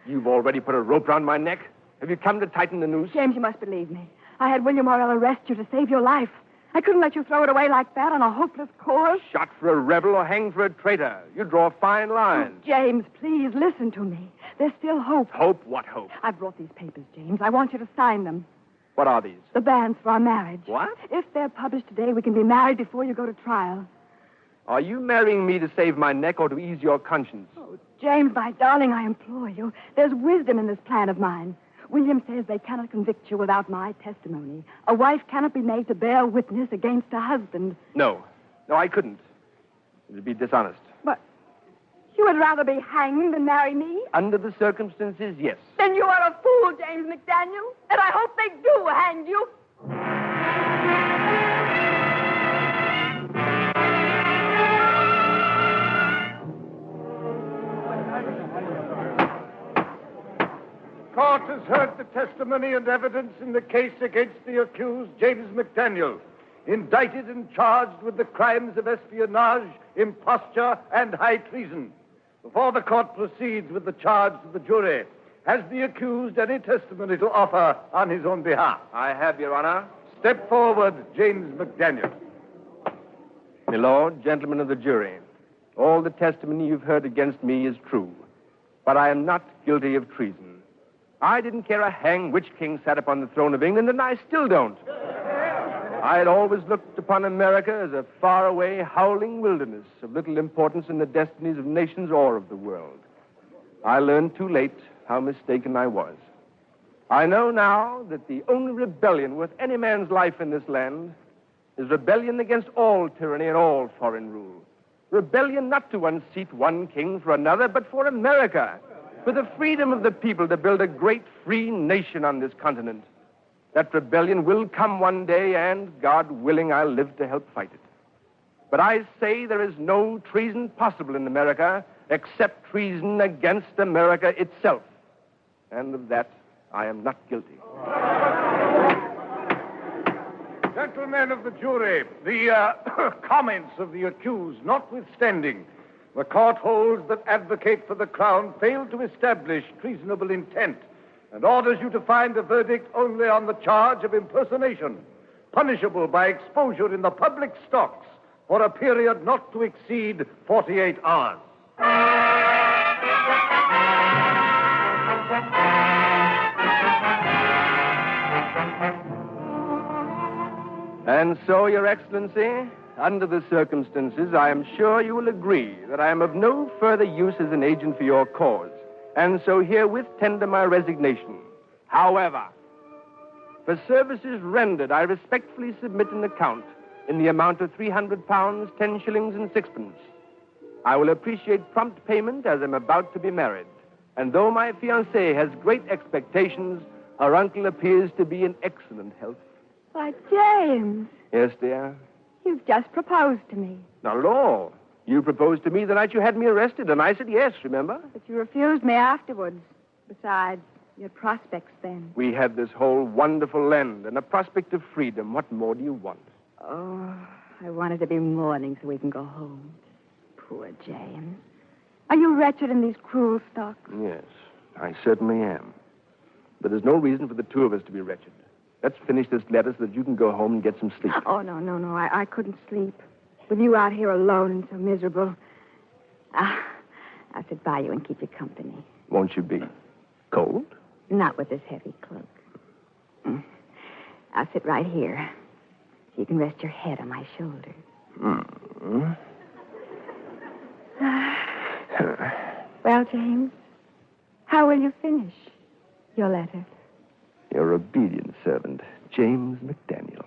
You've already put a rope round my neck? Have you come to tighten the noose? James, you must believe me. I had William Orwell arrest you to save your life. I couldn't let you throw it away like that on a hopeless cause. Shot for a rebel or hanged for a traitor. You draw fine lines. Oh, James, please, listen to me. There's still hope. Hope? What hope? I've brought these papers, James. I want you to sign them. What are these? The banns for our marriage. What? If they're published today, we can be married before you go to trial. Are you marrying me to save my neck or to ease your conscience? Oh, James, my darling, I implore you. There's wisdom in this plan of mine. William says they cannot convict you without my testimony. A wife cannot be made to bear witness against a husband. No, I couldn't. It would be dishonest. But you would rather be hanged than marry me? Under the circumstances, yes. Then you are a fool, James McDaniel. And I hope they do hang you. Court has heard the testimony and evidence in the case against the accused, James McDaniel, indicted and charged with the crimes of espionage, imposture, and high treason. Before the court proceeds with the charge to the jury, has the accused any testimony to offer on his own behalf? I have, Your Honor. Step forward, James McDaniel. My lord, gentlemen of the jury, all the testimony you've heard against me is true, but I am not guilty of treason. I didn't care a hang which king sat upon the throne of England, and I still don't. I had always looked upon America as a faraway, howling wilderness of little importance in the destinies of nations or of the world. I learned too late how mistaken I was. I know now that the only rebellion worth any man's life in this land is rebellion against all tyranny and all foreign rule. Rebellion not to unseat one king for another, but for America, for the freedom of the people to build a great free nation on this continent. That rebellion will come one day, and, God willing, I'll live to help fight it. But I say there is no treason possible in America except treason against America itself. And of that, I am not guilty. Gentlemen of the jury, the comments of the accused notwithstanding, the court holds that advocate for the crown failed to establish treasonable intent and orders you to find a verdict only on the charge of impersonation, punishable by exposure in the public stocks for a period not to exceed 48 hours. And so, Your Excellency, under the circumstances, I am sure you will agree that I am of no further use as an agent for your cause, and so herewith tender my resignation. However, for services rendered, I respectfully submit an account in the amount of £300, 10 shillings and sixpence. I will appreciate prompt payment as I'm about to be married. And though my fiancée has great expectations, her uncle appears to be in excellent health. Why, James, Yes, dear? you've just proposed to me. Not at all. You proposed to me the night you had me arrested, and I said yes, remember? But you refused me afterwards. Besides, your prospects then. We had this whole wonderful land and a prospect of freedom. What more do you want? Oh, I wanted to be morning so we can go home. Poor James. Are you wretched in these cruel stocks? Yes, I certainly am. But there's no reason for the two of us to be wretched. Let's finish this letter so that you can go home and get some sleep. Oh, no. I couldn't sleep. With you out here alone and so miserable. I'll sit by you and keep you company. Won't you be cold? Not with this heavy cloak. I'll sit right here. So you can rest your head on my shoulder. Well, James, how will you finish your letter? Your obedient servant, James McDaniel.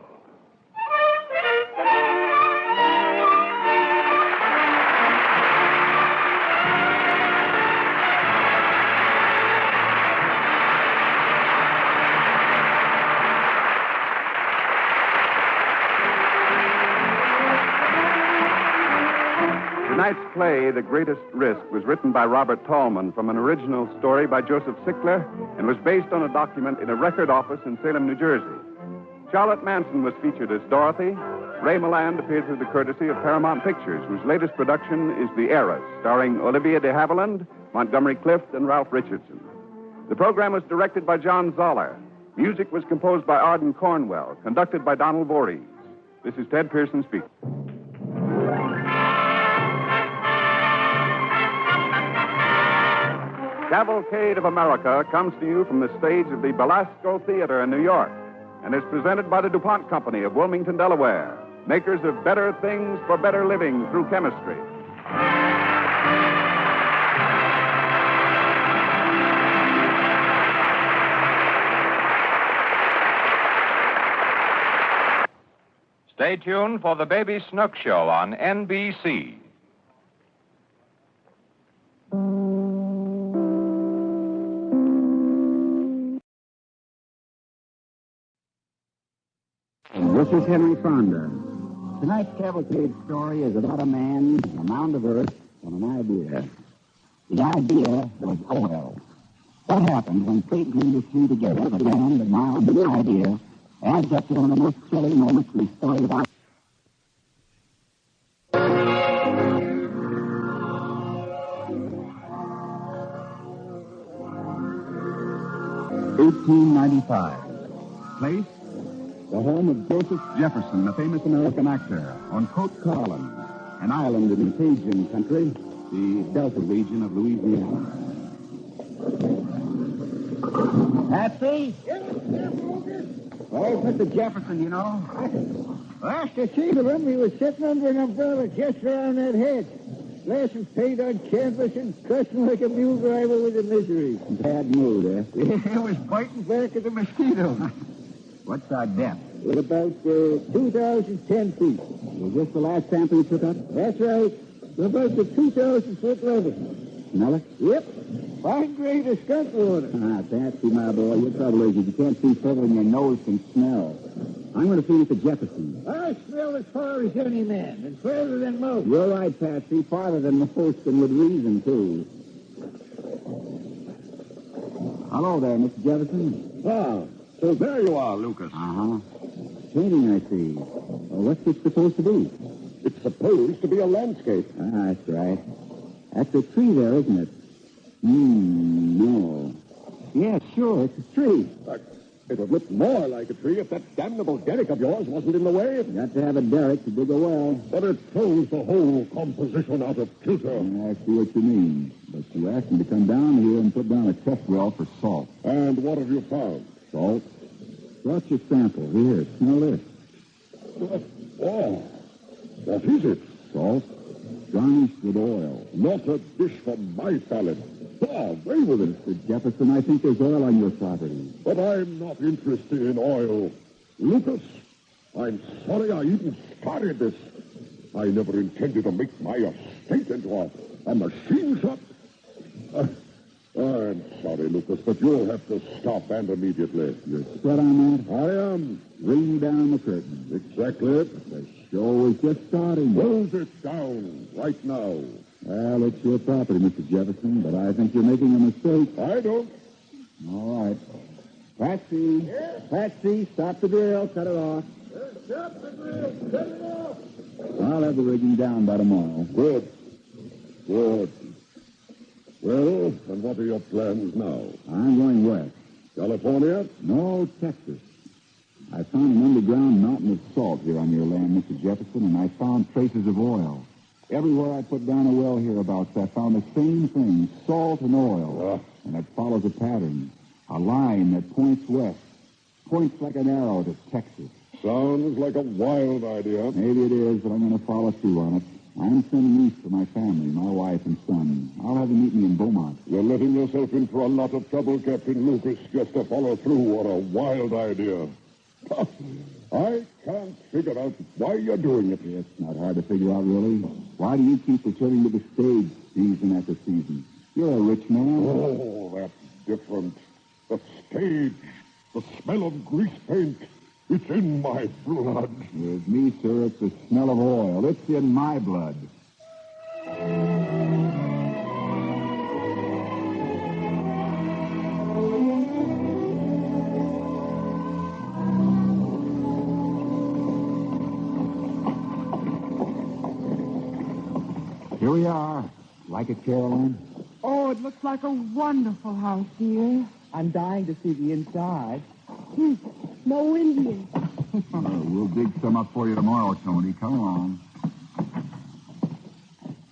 Tonight's play, The Greatest Risk, was written by Robert Tallman from an original story by Joseph Sickler and was based on a document in a record office in Salem, New Jersey. Charlotte Manson was featured as Dorothy. Ray Milland appeared through the courtesy of Paramount Pictures, whose latest production is The Heiress, starring Olivia de Havilland, Montgomery Clift, and Ralph Richardson. The program was directed by John Zoller. Music was composed by Arden Cornwell, conducted by Donald Voorhees. This is Ted Pearson speaking. Cavalcade of America comes to you from the stage of the Belasco Theater in New York and is presented by the DuPont Company of Wilmington, Delaware, makers of better things for better living through chemistry. Stay tuned for the Baby Snook Show on NBC. This is Henry Fonda. Tonight's Cavalcade story is about a man, a mound of earth, and an idea. The idea was oil. What happens when Clayton and the three together, the man, the mound, and the idea, adds up to one of the most thrilling moments in the story of our... Place, the home of Joseph Jefferson, the famous American actor, on Cote Carlin, an island in the Cajun country, the Delta region of Louisiana. Patsy? Where's Mr. Jefferson, you know? Last I seen of him, he was sitting under an umbrella just around that hedge. Glasses paint on canvas and cussing like a mule driver with a misery. Bad mood, eh? He was biting back at the mosquito. What's our depth? At about 2,010 feet. Was this the last sample you took up? That's right. About the 2,000-foot level. Smell it? Yep. Fine grade of skunk water. Patsy, my boy, your trouble is you can't see further than your nose can smell. I'm going to see Mr. Jefferson. I smell as far as any man, and further than most. You're right, Patsy. Farther than most, and with reason, too. Hello there, Mr. Jefferson. Oh, so there you are, Lucas. Uh-huh. Painting, I see. What's it supposed to be? It's supposed to be a landscape. That's right. That's a tree there, isn't it? No. Yeah, sure, it's a tree. It would look more like a tree if that damnable derrick of yours wasn't in the way. Got to have a derrick to dig a well. But it throws the whole composition out of kilter. I see what you mean. But you asked him to come down here and put down a test well for salt. And what have you found? Salt? What's your sample? Here, smell this. Oh, what is it? Salt, garnished with oil. Not a dish for my salad. Away with it. Mr. Jefferson, I think there's oil on your property. But I'm not interested in oil. Lucas, I'm sorry I even started this. I never intended to make my estate into a machine shop. I'm sorry, Lucas, but you'll have to stop and immediately. You're set on that? I am. Ring down the curtain. Exactly it. The show is just starting. Close it down right now. Well, it's your property, Mr. Jefferson, but I think you're making a mistake. I don't. All right. Patsy. Yes? Patsy, stop the drill. Cut it off. Stop the drill. Cut it off. I'll have the rigging down by tomorrow. Good. Good. Well, and what are your plans now? I'm going west. California? No, Texas. I found an underground mountain of salt here on your land, Mr. Jefferson, and I found traces of oil. Everywhere I put down a well hereabouts, I found the same thing, salt and oil. And it follows a pattern, a line that points west, points like an arrow to Texas. Sounds like a wild idea. Maybe it is, but I'm going to follow through on it. I'm sending east for my family, my wife and son. I'll have them meet me in Beaumont. You're letting yourself in for a lot of trouble, Captain Lucas, just to follow through on a wild idea. I can't figure out why you're doing it. It's not hard to figure out, really. Why do you keep returning to the stage season after season? You're a rich man. Oh, that's different. The stage, the smell of grease paint, it's in my blood. With me, sir, it's the smell of oil. It's in my blood. Here we are. Like it, Caroline? Oh, it looks like a wonderful house, dear. I'm dying to see the inside. No Indians. We'll dig some up for you tomorrow, Tony. Come on.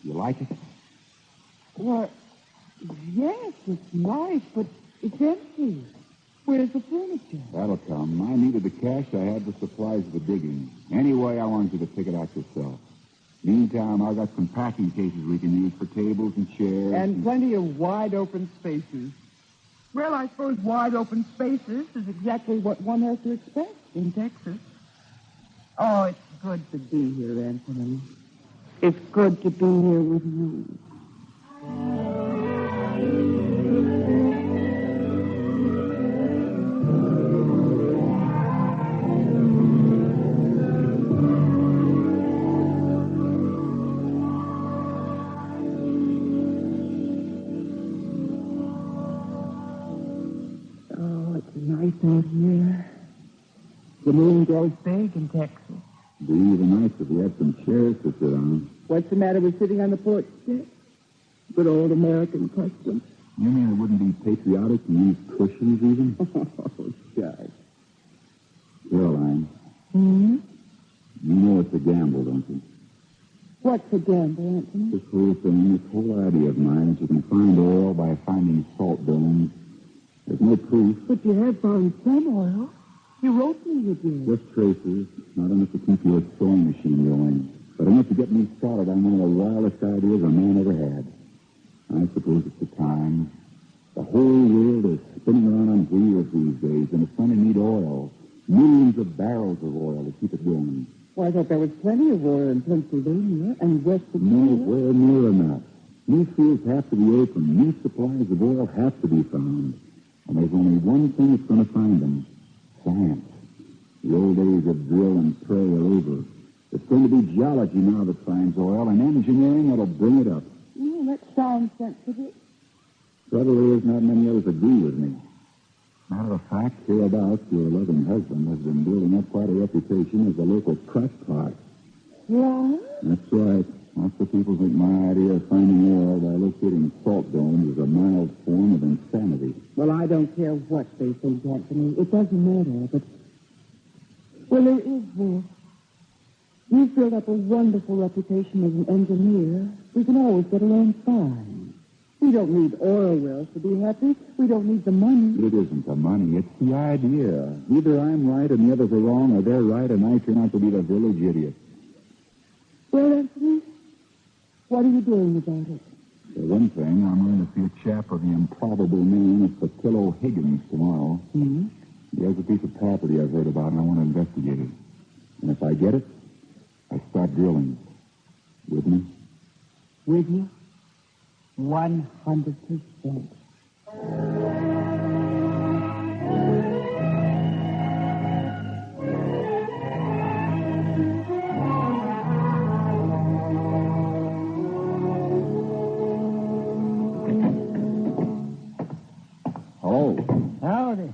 You like it? Well, yes, it's nice, but it's empty. Where's the furniture? That'll come. I needed the cash. I had the supplies for the digging. Anyway, I wanted you to pick it out yourself. Meantime, I've got some packing cases we can use for tables and chairs. And plenty of wide-open spaces. Well, I suppose wide-open spaces is exactly what one has to expect in Texas. Oh, it's good to be here, Anthony. It's good to be here with you. Nice out here. The moon goes big in Texas. It'd be even nice if we had some chairs to sit on. What's the matter with sitting on the porch steps? Good old American custom. You mean it wouldn't be patriotic to use cushions even? Oh, shucks. Caroline. Hmm? You know it's a gamble, don't you? What's a gamble, Anthony? This whole thing, this whole idea of mine that you can find oil by finding salt domes. There's no proof. But you have found some oil. You wrote me you did. Just traces. Not enough to keep your sewing machine going. But enough to get me started on one of the wildest ideas a man ever had. I suppose it's the time. The whole world is spinning around on wheels these days, and it's going to need oil. Millions of barrels of oil to keep it going. Well, I thought there was plenty of oil in Pennsylvania and West Virginia. Nowhere near enough. New fields have to be opened. New supplies of oil have to be found. And there's only one thing that's going to find them. Science. The old days of drill and pray are over. It's going to be geology now that finds oil, and engineering that'll bring it up. That sounds sensible. Trouble is, not many others agree with me. Matter of fact, hereabouts, your loving husband has been building up quite a reputation as a local crackpot. Yeah? That's right. Lots of people think my idea of finding oil by locating salt domes is a mild form of insanity. Well, I don't care what they think, Anthony. It doesn't matter, but... Well, there is this. You've built up a wonderful reputation as an engineer. We can always get along fine. We don't need oil wells to be happy. We don't need the money. It isn't the money. It's the idea. Either I'm right and the others are wrong, or they're right and I turn out to be the village idiot. Well, Anthony, what are you doing about it? For one thing, I'm going to see a chap of the improbable name of Peale Higgins tomorrow. Mm-hmm. He has a piece of property I've heard about, and I want to investigate it. And if I get it, I start drilling. With me? With you? 100%. Hello. Howdy.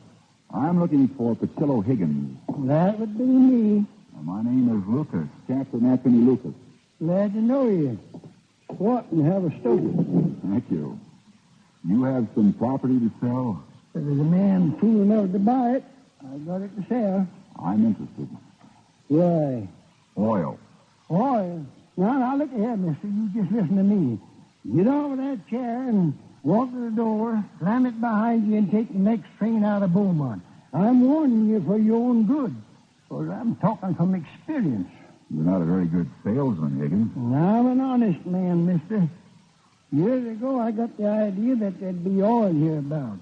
I'm looking for Priscilla Higgins. That would be me. My name is Lucas, Captain Anthony Lucas. Glad to know you. What, and have a story? Thank you. You have some property to sell? If there's a man fool enough to buy it, I've got it to sell. I'm interested. Why? Oil. Oil? Now, look ahead, mister. You just listen to me. Get over that chair and walk to the door, slam it behind you, and take the next train out of Beaumont. I'm warning you for your own good, because I'm talking from experience. You're not a very good salesman, Higgins. I'm an honest man, mister. Years ago, I got the idea that there'd be oil hereabouts.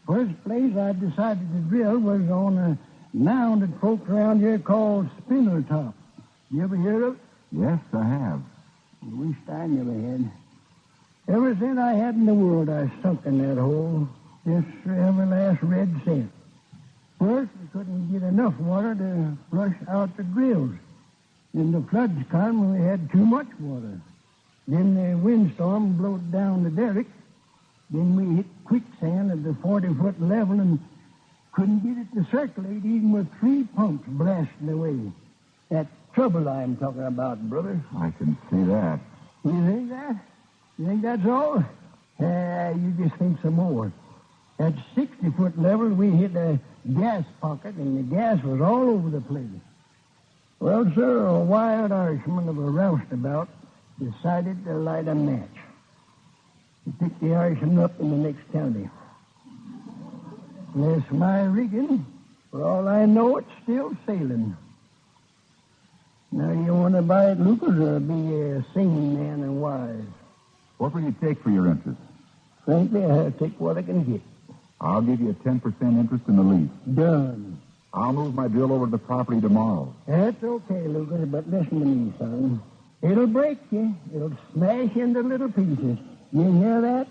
First place I decided to drill was on a mound that folks around here called Spindletop. You ever hear of it? Yes, I have. I wished I never had. Ever since I had in the world, I sunk in that hole. Just for every last red cent. First, we couldn't get enough water to flush out the drills. Then the floods come and we had too much water. Then the windstorm blowed down the derrick. Then we hit quicksand at the 40-foot level and couldn't get it to circulate even with 3 pumps blasting away. That trouble I'm talking about, brother. I can see that. You think that? You think that's all? You just think some more. At 60-foot level, we hit a gas pocket, and the gas was all over the place. Well, sir, a wild Irishman of a roustabout decided to light a match. He picked the Irishman up in the next county. Bless my rigging. For all I know, it's still sailing. Now, you want to buy it, Lucas, or be a sane man and wise? What will you take for your interest? Frankly, I'll take what I can get. I'll give you a 10% interest in the lease. Done. I'll move my drill over to the property tomorrow. That's okay, Lucas, but listen to me, son. It'll break you. It'll smash into little pieces. You hear that?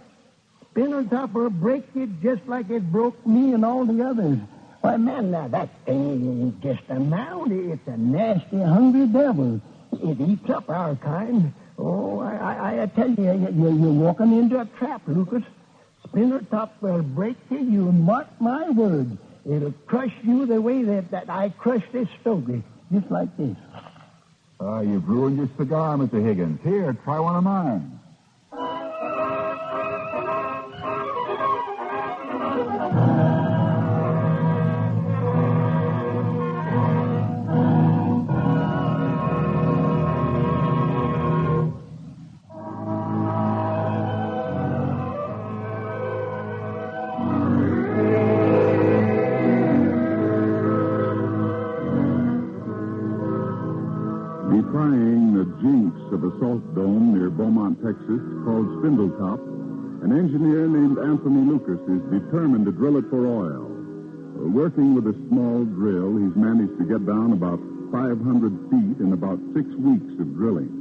Spindletop will break you just like it broke me and all the others. Why, man, now that thing ain't just a mound. It's a nasty, hungry devil. It eats up our kind. Oh, I tell you, you're walking into a trap, Lucas. Spindletop will break you. You mark my word. It'll crush you the way that I crushed this stogie. Just like this. You've ruined your cigar, Mr. Higgins. Here, try one of mine. Defying the jinx of a salt dome near Beaumont, Texas, called Spindletop, an engineer named Anthony Lucas is determined to drill it for oil. Working with a small drill, he's managed to get down about 500 feet in about 6 weeks of drilling.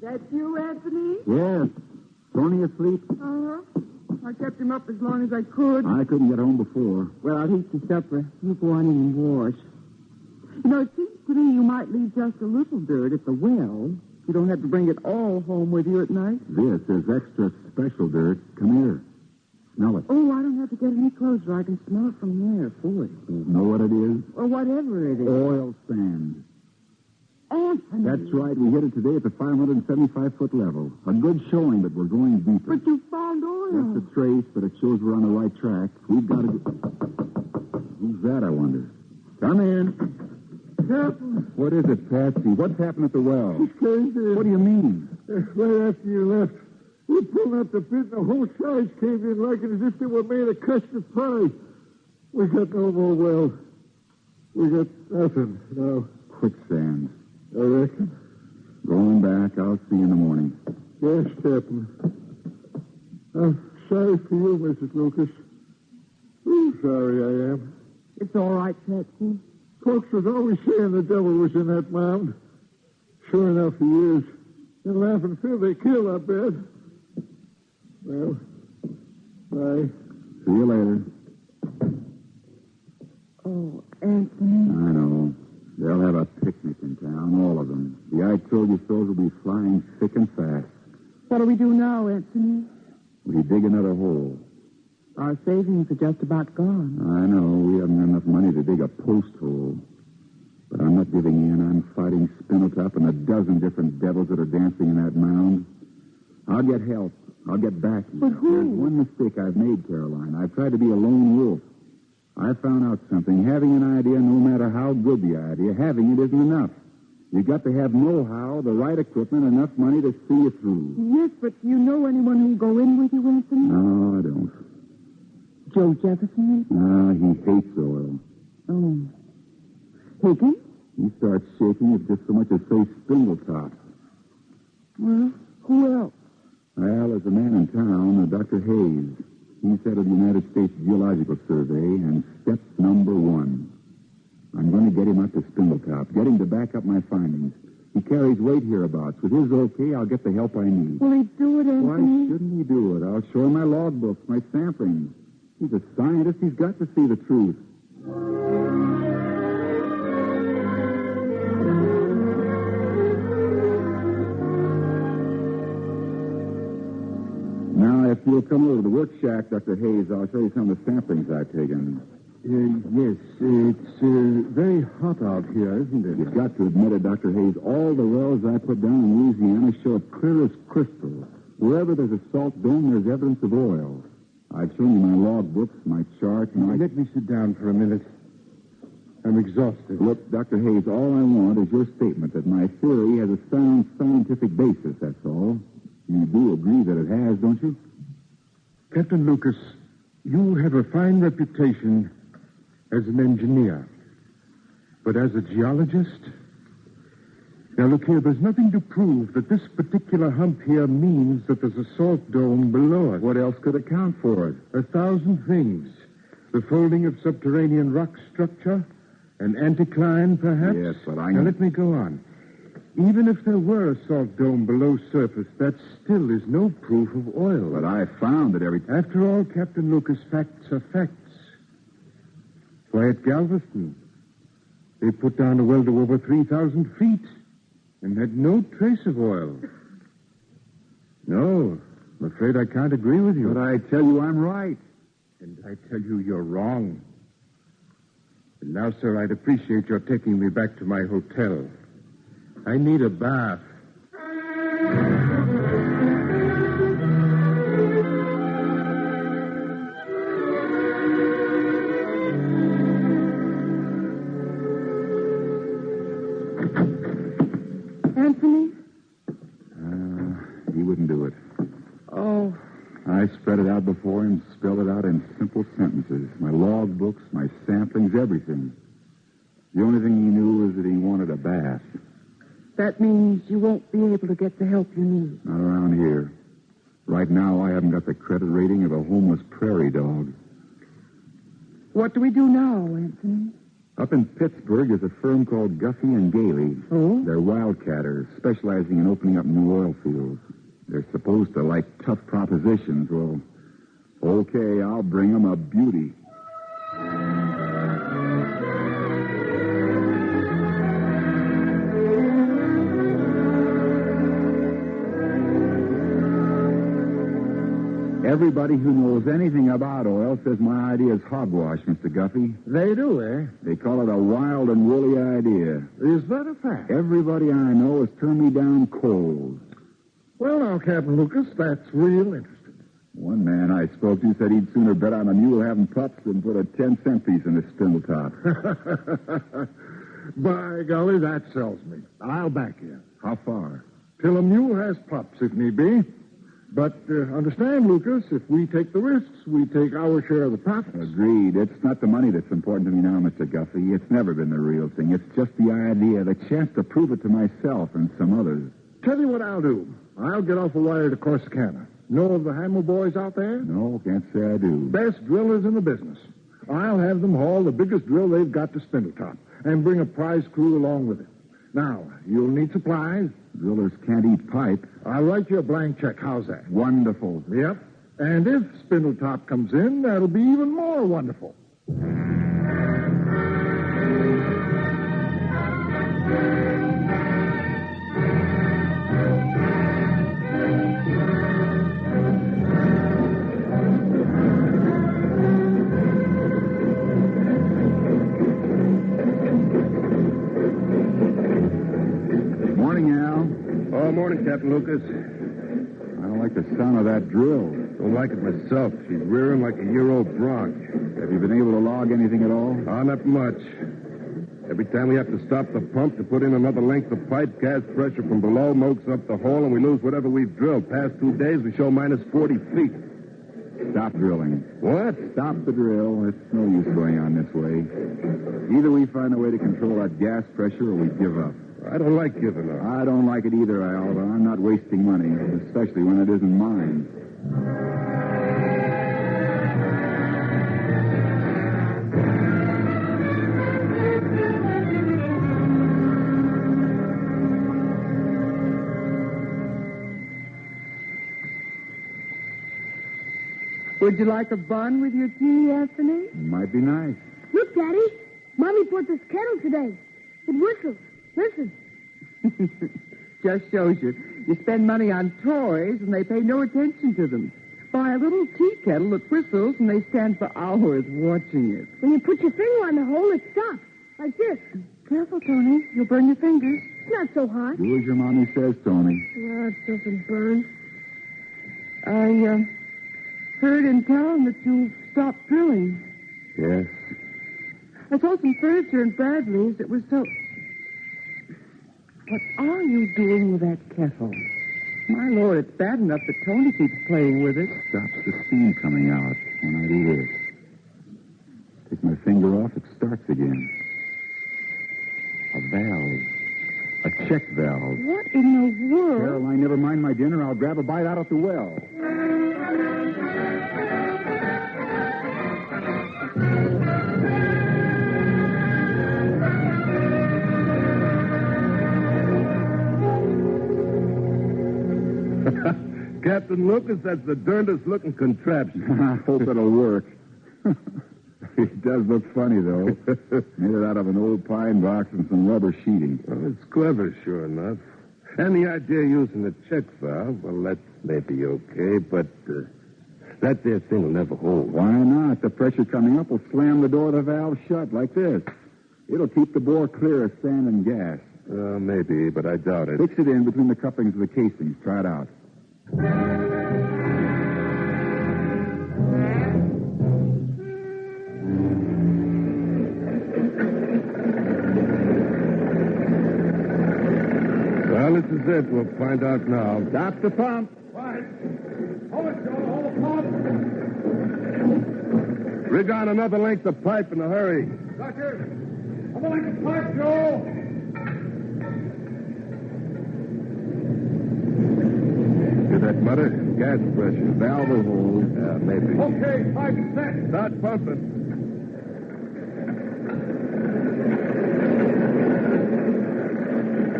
That you, Anthony? Yes. Tony asleep? Uh-huh. I kept him up as long as I could. I couldn't get home before. Well, I'll eat your supper. You go on in and wash. You know, it seems to me you might leave just a little dirt at the well. You don't have to bring it all home with you at night. This is extra special dirt. Come here. Smell it. Oh, I don't have to get any closer. I can smell it from there, fully. Know what it is? Or whatever it is. Oil sand. Anthony. That's right. We hit it today at the 575-foot level. A good showing, but we're going deeper. But you found oil. That's a trace, but it shows we're on the right track. We've got to... Who's that, I wonder? Come in. Captain. What is it, Patsy? What's happened at the well? What do you mean? Right after you left, we pulled out the pit and the whole sides caved in like it as if they were made of custard pie. We got no more well. We got nothing now. Quicksand. I reckon. Going back. I'll see you in the morning. Yes, Captain. I'm sorry for you, Mrs. Lucas. Oh, sorry I am. It's all right, Patsy. Folks was always saying the devil was in that mound. Sure enough, he is. In Laughing Phil, they killed, I bet. Well, bye. See you later. Oh, Anthony. I know. They'll have a picnic in town, all of them. The I told you so's will be flying thick and fast. What do we do now, Anthony? We dig another hole. Our savings are just about gone. I know. We haven't enough money to dig a post hole. But I'm not giving in. I'm fighting Spindletop and a dozen different devils that are dancing in that mound. I'll get help. I'll get back. But who? There's one mistake I've made, Caroline. I've tried to be a lone wolf. I found out something. Having an idea, no matter how good the idea, having it isn't enough. You've got to have know-how, the right equipment, enough money to see you through. Yes, but you know anyone who'll go in with you, Anthony? No, I don't. Joe Jefferson? Ah, he hates oil. Oh. Higgins? He starts shaking if just so much as say Spindletop. Well, who else? Well, there's a man in town, Dr. Hayes. He's head of the United States Geological Survey, and step number 1. I'm going to get him up to Spindletop, get him to back up my findings. He carries weight hereabouts. With his okay, I'll get the help I need. Will he do it, Anthony? Why shouldn't he do it? I'll show him my logbooks, my samplings. He's a scientist. He's got to see the truth. Now, if you'll come over to the work shack, Dr. Hayes, I'll show you some of the samplings I've taken. Yes, it's very hot out here, isn't it? You've got to admit it, Dr. Hayes. All the wells I put down in Louisiana show it clear as crystal. Wherever there's a salt dome, there's evidence of oil. I've shown you my log books, my chart, and Let me sit down for a minute. I'm exhausted. Look, Dr. Hayes, all I want is your statement that my theory has a sound scientific basis, that's all. You do agree that it has, don't you? Captain Lucas, you have a fine reputation as an engineer. But as a geologist? Now, look here, there's nothing to prove that this particular hump here means that there's a salt dome below it. What else could account for it? 1,000 things. The folding of subterranean rock structure, an anticline, perhaps? Yes, but I Now, know... let me go on. Even if there were a salt dome below surface, that still is no proof of oil. But I found that every... After all, Captain Lucas, facts are facts. Why, at Galveston, they put down a well to over 3,000 feet and had no trace of oil. No, I'm afraid I can't agree with you. But I tell you I'm right. And I tell you you're wrong. And now, sir, I'd appreciate your taking me back to my hotel. I need a bath. Anthony? He wouldn't do it. Oh. I spread it out before him, spelled it out in simple sentences. My log books, my samplings, everything. The only thing he knew was that he wanted a bath. That means you won't be able to get the help you need. Not around here. Right now, I haven't got the credit rating of a homeless prairie dog. What do we do now, Anthony? Up in Pittsburgh, there's a firm called Guffey and Gailey. Oh? They're wildcatters, specializing in opening up new oil fields. They're supposed to like tough propositions. Well, okay, I'll bring them a beauty. Everybody who knows anything about oil says my idea is hogwash, Mr. Guffey. They do, eh? They call it a wild and woolly idea. Is that a fact? Everybody I know has turned me down cold. Well, now, Captain Lucas, that's real interesting. One man I spoke to said he'd sooner bet on a mule having pups than put a 10-cent piece in a Spindletop. By golly, that sells me. I'll back you. How far? Till a mule has pups, if need be. But understand, Lucas, if we take the risks, we take our share of the profits. Agreed. It's not the money that's important to me now, Mr. Guffey. It's never been the real thing. It's just the idea, the chance to prove it to myself and some others. Tell you what I'll do. I'll get off a wire to Corsicana. Know of the Hamill boys out there? No, can't say I do. Best drillers in the business. I'll have them haul the biggest drill they've got to Spindletop and bring a prize crew along with it. Now, you'll need supplies. Drillers can't eat pipe. I'll write you a blank check. How's that? Wonderful. Yep. And if Spindletop comes in, that'll be even more wonderful. Morning, Captain Lucas. I don't like the sound of that drill. Don't like it myself. She's rearing like a year-old bronc. Have you been able to log anything at all? Oh, not much. Every time we have to stop the pump to put in another length of pipe, gas pressure from below mokes up the hole, and we lose whatever we've drilled. Past 2 days, we show minus 40 feet. Stop drilling. What? Stop the drill. It's no use going on this way. Either we find a way to control that gas pressure or we give up. I don't like giving up. I don't like it either, Alva. I'm not wasting money, especially when it isn't mine. Would you like a bun with your tea, Anthony? Might be nice. Look, Daddy. Mommy bought this kettle today. It whistles. Listen. Just shows you. You spend money on toys, and they pay no attention to them. Buy a little tea kettle that whistles, and they stand for hours watching it. When you put your finger on the hole, it stops. Like this. Careful, Tony. You'll burn your fingers. It's not so hot. Do as your mommy says, Tony. Well, it doesn't burn. I heard in town that you stopped drilling. Yes. I saw some furniture in Bradley's. It was so... What are you doing with that kettle? My Lord, it's bad enough that Tony keeps playing with it. Stops the steam coming out when I do this. Take my finger off, it starts again. A valve. A check valve. What in the world? Caroline, never mind my dinner. I'll grab a bite out of the well. Captain Lucas, that's the darndest looking contraption. I hope it'll work. It does look funny, though. Made it out of an old pine box and some rubber sheeting. Well, it's clever, sure enough. And the idea of using a check valve, well, that may be okay, but that there thing will never hold. Why not? The pressure coming up will slam the door of the valve shut like this. It'll keep the bore clear of sand and gas. Maybe, but I doubt it. Fix it in between the couplings of the casings. Try it out. Well, this is it. We'll find out now. Stop the pump. Right. Hold it, Joe. Hold the pump. Rig on another length of pipe in a hurry. Doctor, another length of pipe, Joe. Hear that mutter? Gas pressure. Valve will hold. Maybe. Okay, pipe set. Start pumping.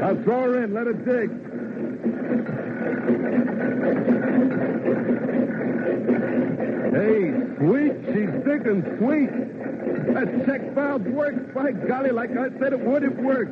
I'll throw her in. Let her dig. Hey, sweet. She's digging sweet. That check valve works. By golly, like I said it would, it works.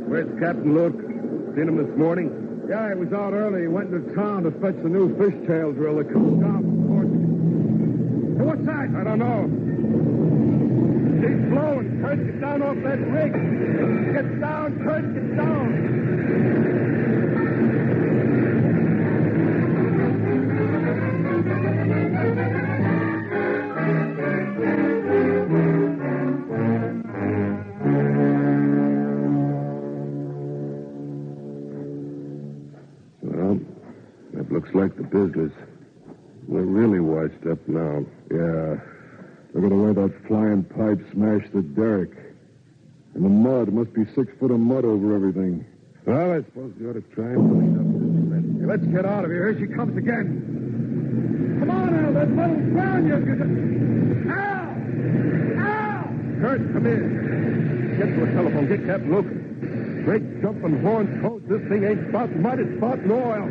Where's Captain Luke? Seen him this morning? Yeah, he was out early. He went into town to fetch the new fishtail drill that comes down from Portugal. Hey, what's that? I don't know. She's blowing. Kurt, get down off that rig. Get down, Kurt, get down. Looks like the business. They're really washed up now. Yeah. Look at the way that flying pipe smashed the derrick. And the mud. It must be 6 foot of mud over everything. Well, I suppose you ought to try and clean up this mess. Hey, let's get out of here. Here she comes again. Come on, Al. That metal's down you. Al! Al! Kurt, come in. Get to a telephone. Get Captain Lucas. Great jumping horns, coats. This thing ain't spouting mud. It's spouting oil.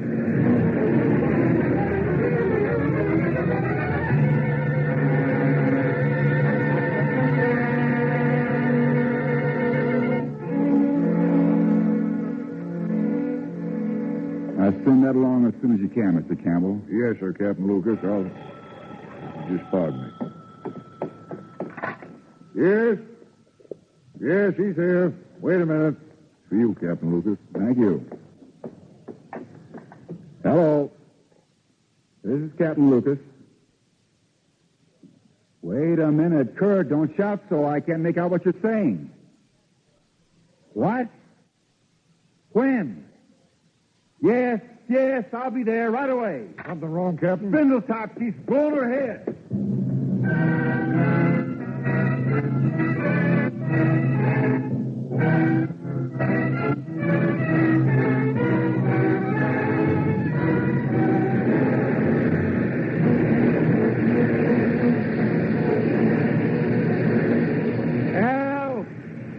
Send that along as soon as you can, Mr. Campbell. Yes, sir, Captain Lucas. I'll... Just pardon me. Yes? Yes, he's here. Wait a minute. For you, Captain Lucas. Thank you. Hello. This is Captain Lucas. Wait a minute, Kurt. Don't shout so I can't make out what you're saying. What? When? Yes, I'll be there right away. Something wrong, Captain? Spindletop, she's blown her head.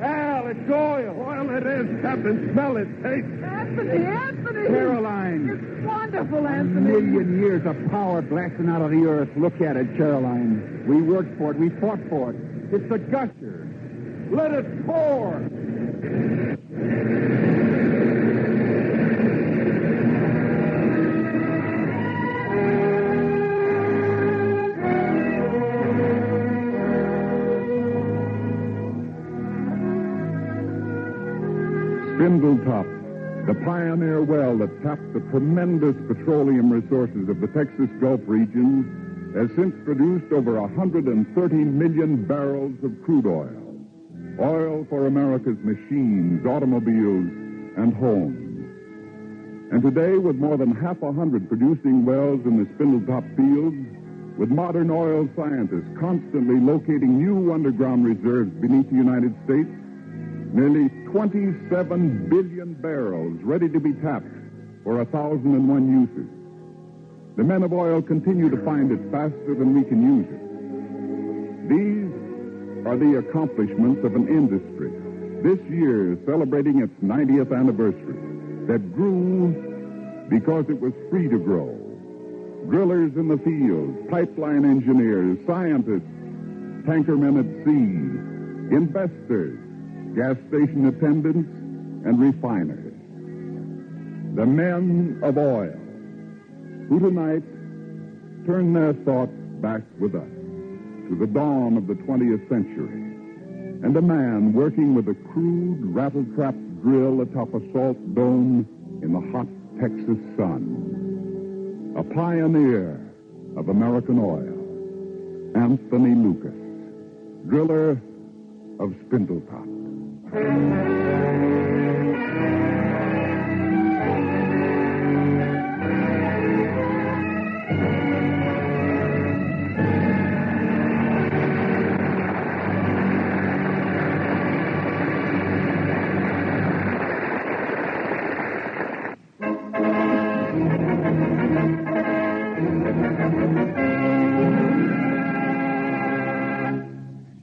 Al, it's oil. Oil it is, Captain. Smell it. Taste. Anthony! Caroline. It's wonderful, Anthony. Million years of power blasting out of the earth. Look at it, Caroline. We worked for it. We fought for it. It's the gusher. Let it pour. Spindletop, the pioneer well that tapped the tremendous petroleum resources of the Texas Gulf region, has since produced over 130 million barrels of crude oil. Oil for America's machines, automobiles, and homes. And today, with more than 100 producing wells in the Spindletop fields, with modern oil scientists constantly locating new underground reserves beneath the United States, nearly 27 billion barrels ready to be tapped for 1,001 uses. The men of oil continue to find it faster than we can use it. These are the accomplishments of an industry, this year celebrating its 90th anniversary, that grew because it was free to grow. Drillers in the fields, pipeline engineers, scientists, tankermen at sea, investors, gas station attendants, and refiners. The men of oil, who tonight turn their thoughts back with us to the dawn of the 20th century, and a man working with a crude rattle-trap drill atop a salt dome in the hot Texas sun. A pioneer of American oil, Anthony Lucas, driller of Spindletop.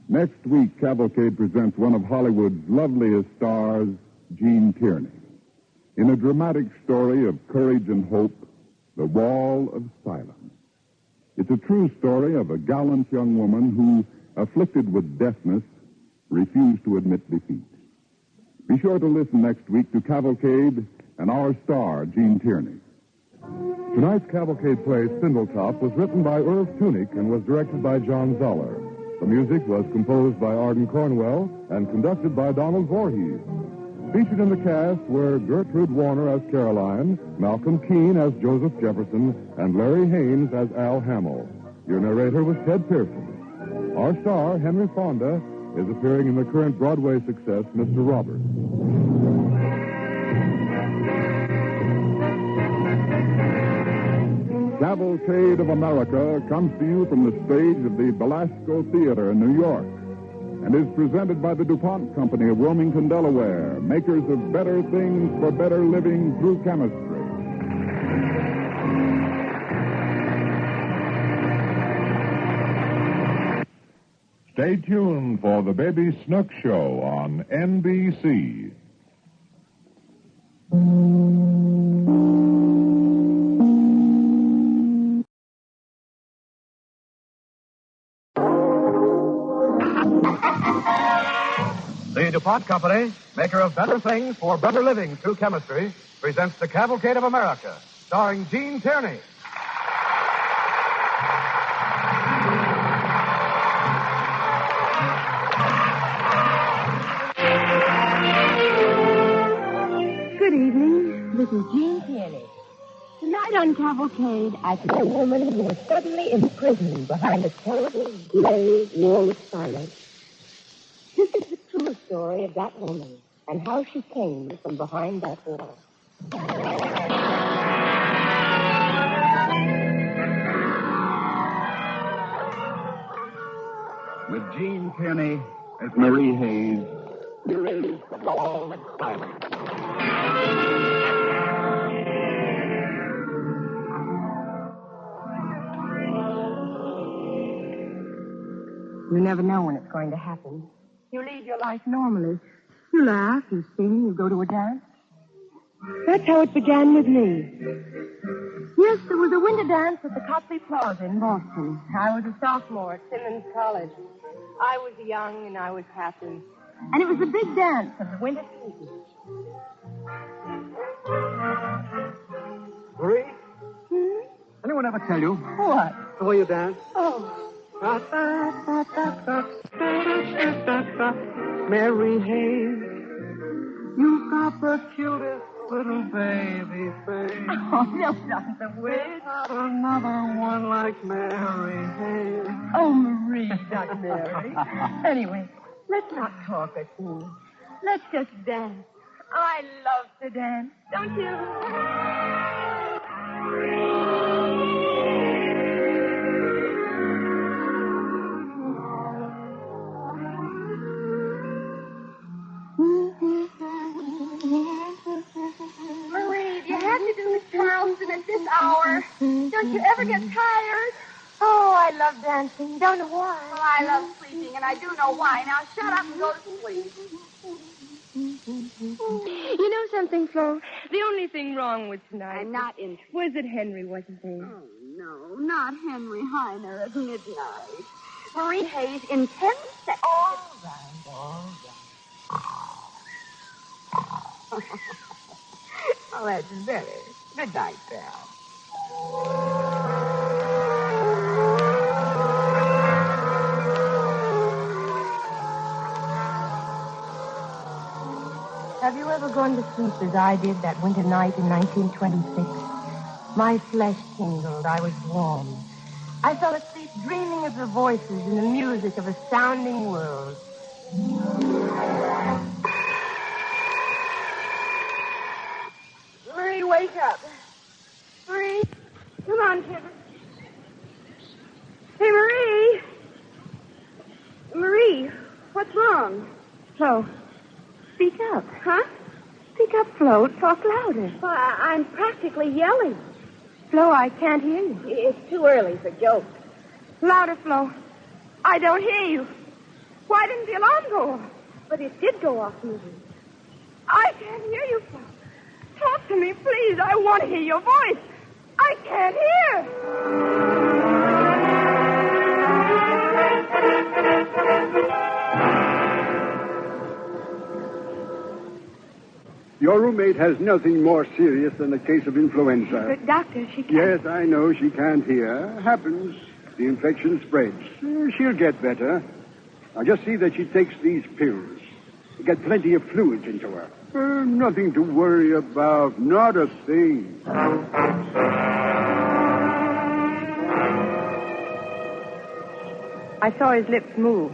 Next week, Cavalcade presents one of Hollywood's loveliest stars, Gene Tierney, in a dramatic story of courage and hope, The Wall of Silence. It's a true story of a gallant young woman who, afflicted with deafness, refused to admit defeat. Be sure to listen next week to Cavalcade and our star, Gene Tierney. Tonight's Cavalcade play, Spindletop, was written by Irv Tunick and was directed by John Zoller. The music was composed by Arden Cornwell and conducted by Donald Voorhees. Featured in the cast were Gertrude Warner as Caroline, Malcolm Keene as Joseph Jefferson, and Larry Haynes as Al Hamill. Your narrator was Ted Pearson. Our star, Henry Fonda, is appearing in the current Broadway success, Mr. Roberts. Cavalcade of America comes to you from the stage of the Belasco Theater in New York and is presented by the DuPont Company of Wilmington, Delaware, makers of better things for better living through chemistry. Stay tuned for the Baby Snook Show on NBC. The DuPont Company, maker of better things for better living through chemistry, presents the Cavalcade of America, starring Gene Tierney. Good evening. This is Jean Peale. Tonight on Cavalcade, I see a woman who was suddenly imprisoned behind a terrible gray wall of silence. This is the true story of that woman and how she came from behind that wall. With Jean Tierney as Marie Hayes, the release of all and silence. You never know when it's going to happen. You lead your life normally. You laugh, you sing, you go to a dance. That's how it began with me. Yes, there was a winter dance at the Copley Plaza in Boston. I was a sophomore at Simmons College. I was young and I was happy. And it was the big dance of the winter season. Marie? Anyone ever tell you? What? The way you dance? Oh. Mary Hayes, you've got the cutest little baby face. Oh, that's not the way. Not another one like Mary Hayes. Oh, Marie, not Mary. Anyway, let's not talk at me. Let's just dance. I love to dance, don't you? Marie, do you have to do Miss Townsend at this hour? Don't you ever get tired? Oh, I love dancing. Don't know why. Well, I love sleeping, and I do know why. Now shut up and go to sleep. You know something, Flo? The only thing wrong with tonight... I'm not interested. Was that Henry wasn't there. Oh, no, not Henry Heiner at midnight. Marie Hayes in 10 seconds. All right. Oh, that's very. Good night, Belle. Have you ever gone to sleep as I did that winter night in 1926? My flesh tingled. I was warm. I fell asleep dreaming of the voices and the music of a sounding world. Marie, wake up. Marie, come on, kid. Hey, Marie. Marie, what's wrong? Flo, speak up. Huh? Speak up, Flo. Talk louder. Well, I'm practically yelling. Flo, I can't hear you. It's too early for jokes. Louder, Flo. I don't hear you. Why didn't the alarm go off? But it did go off, Marie. I can't hear you, Flo. Talk to me, please. I want to hear your voice. I can't hear. Your roommate has nothing more serious than a case of influenza. But, Doctor, she can't... Yes, I know she can't hear. Happens. The infection spreads. She'll get better. Now, just see that she takes these pills. Get plenty of fluids into her. Nothing to worry about. Not a thing. I saw his lips move,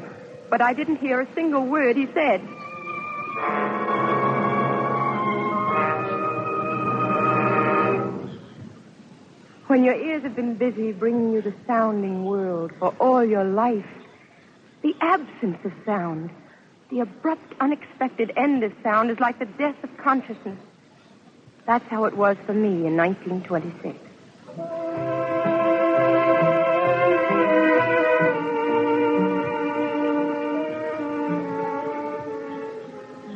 but I didn't hear a single word he said. when your ears have been busy bringing you the sounding world for all your life, the absence of sound, the abrupt, unexpected end of sound is like the death of consciousness. That's how it was for me in 1926.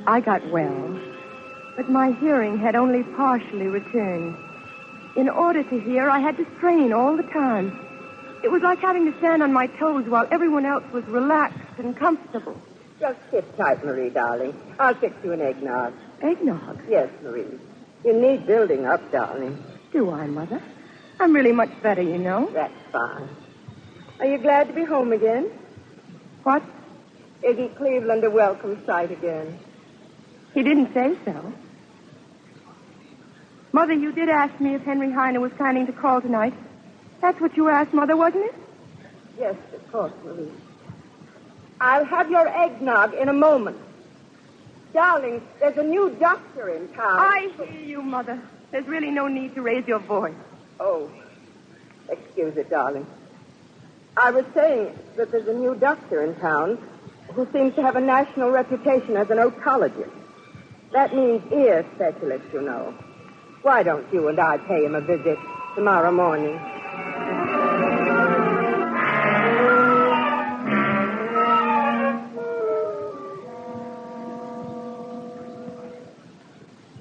I got well, but my hearing had only partially returned. In order to hear, I had to strain all the time. It was like having to stand on my toes while everyone else was relaxed and comfortable. Just sit tight, Marie, darling. I'll fix you an eggnog. Eggnog? Yes, Marie. You need building up, darling. Do I, Mother? I'm really much better, you know. That's fine. Are you glad to be home again? What? Iggy Cleveland a welcome sight again. He didn't say so. Mother, you did ask me if Henry Heine was planning to call tonight. That's what you asked, Mother, wasn't it? Yes, of course, Marie. I'll have your eggnog in a moment. Darling, there's a new doctor in town. I hear you, Mother. There's really no need to raise your voice. Oh, excuse it, darling. I was saying that there's a new doctor in town who seems to have a national reputation as an otologist. That means ear specialist, you know. Why don't you and I pay him a visit tomorrow morning?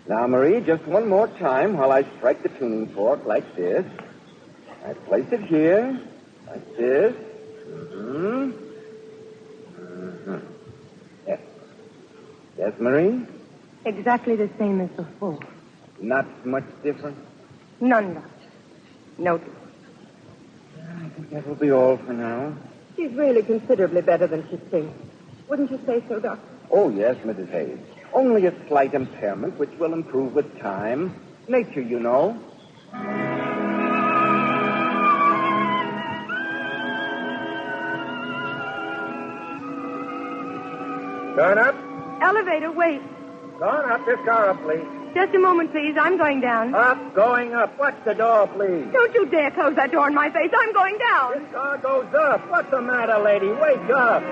Now, Marie, just one more time while I strike the tuning fork like this. I place it here, like this. Yes. Yes, Marie? Exactly the same as before. Not much different? None, Doctor. No difference. I think that will be all for now. She's really considerably better than she thinks. Wouldn't you say so, Doctor? Oh, yes, Mrs. Hayes. Only a slight impairment, which will improve with time. Nature, you know. Going up? Elevator, wait. Going up. This car up, please. Just a moment, please. I'm going down. Up, going up. Watch the door, please. Don't you dare close that door in my face. I'm going down. This car goes up. What's the matter, lady? Wake up.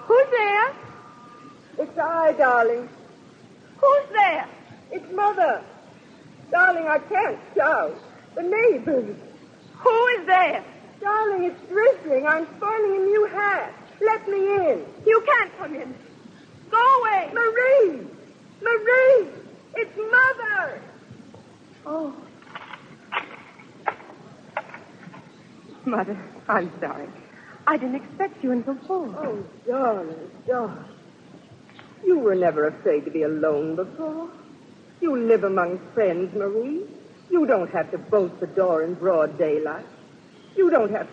Who's there? It's I, darling. Who's there? It's Mother. Darling, I can't shout. The neighbors. Who is there? Darling, it's drizzling. I'm spoiling a new hat. Let me in. You can't come in. Go away. Marie! Marie! It's Mother! Oh. Mother, I'm sorry. I didn't expect you until 4. Oh, darling, darling. You were never afraid to be alone before. You live among friends, Marie. You don't have to bolt the door in broad daylight. You don't have to.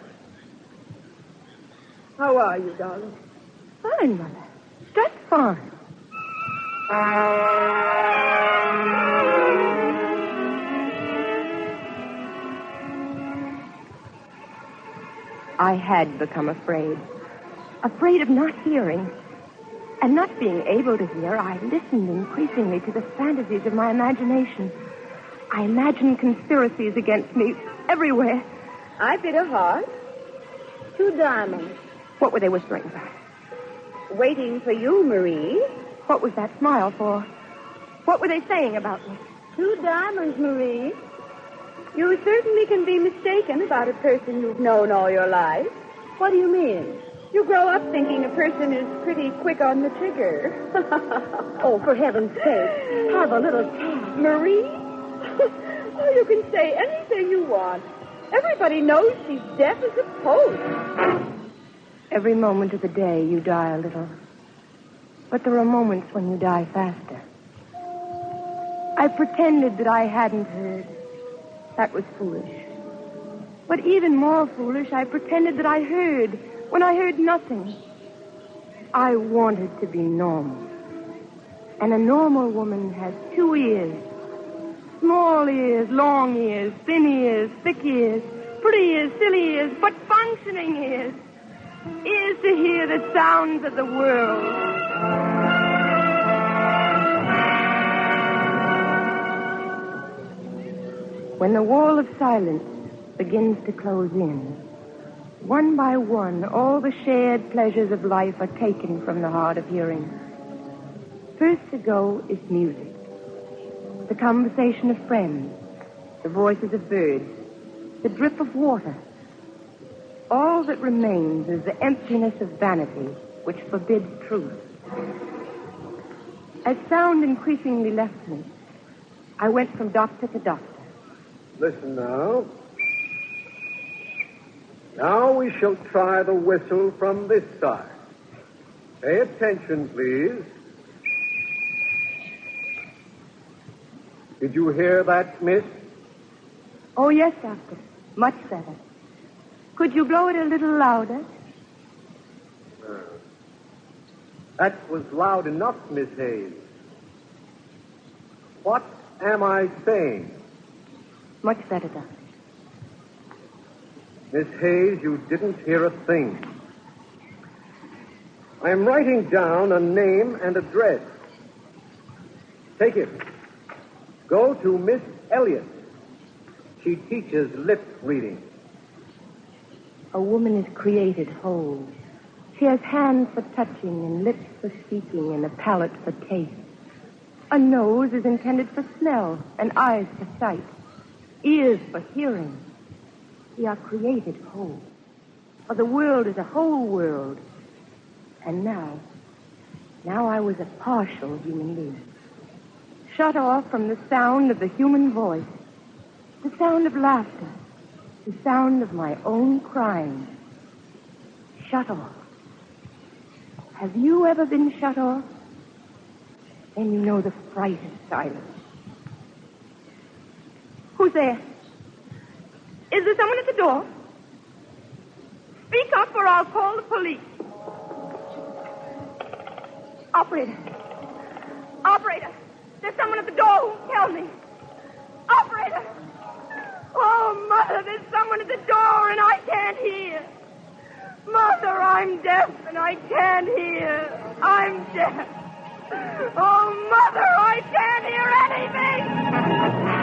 How are you, darling? Fine, Mother. Just fine. I had become afraid. Afraid of not hearing. And not being able to hear, I listened increasingly to the fantasies of my imagination. I imagined conspiracies against me everywhere. I bid a heart. 2 diamonds. What were they whispering about? Waiting for you, Marie. What was that smile for? What were they saying about me? 2 diamonds, Marie. You certainly can be mistaken about a person you've known all your life. What do you mean? You grow up thinking a person is pretty quick on the trigger. Oh, for heaven's sake, have a little tact. Marie? Oh, you can say anything you want. Everybody knows she's deaf as a post. Every moment of the day you die a little. But there are moments when you die faster. I pretended that I hadn't heard. That was foolish. But even more foolish, I pretended that I heard when I heard nothing. I wanted to be normal. And a normal woman has 2 ears. Small ears, long ears, thin ears, thick ears, pretty ears, silly ears, but functioning ears. Ears to hear the sounds of the world. when the wall of silence begins to close in. One by one, all the shared pleasures of life are taken from the hard of hearing. First to go is music, the conversation of friends, the voices of birds, the drip of water. All that remains is the emptiness of vanity, which forbids truth. As sound increasingly left me, I went from doctor to doctor. Listen now. Now we shall try the whistle from this side. Pay attention, please. Did you hear that, miss? Oh, yes, doctor. Much better. Could you blow it a little louder? That was loud enough, Miss Hayes. What am I saying? Much better, doctor. Miss Hayes, you didn't hear a thing. I'm writing down a name and address. Take it. Go to Miss Elliott. She teaches lip reading. A woman is created whole. She has hands for touching and lips for speaking and a palate for taste. A nose is intended for smell and eyes for sight, ears for hearing. We are created whole. For the world is a whole world. And now I was a partial human being. Shut off from the sound of the human voice, the sound of laughter, the sound of my own crying. Shut off. Have you ever been shut off? Then you know the fright of silence. Who's there? Is there someone at the door? Speak up or I'll call the police. Operator. Operator. There's someone at the door who will tell me. Operator. Oh, Mother, there's someone at the door and I can't hear. Mother, I'm deaf and I can't hear. I'm deaf. Oh, Mother, I can't hear anything.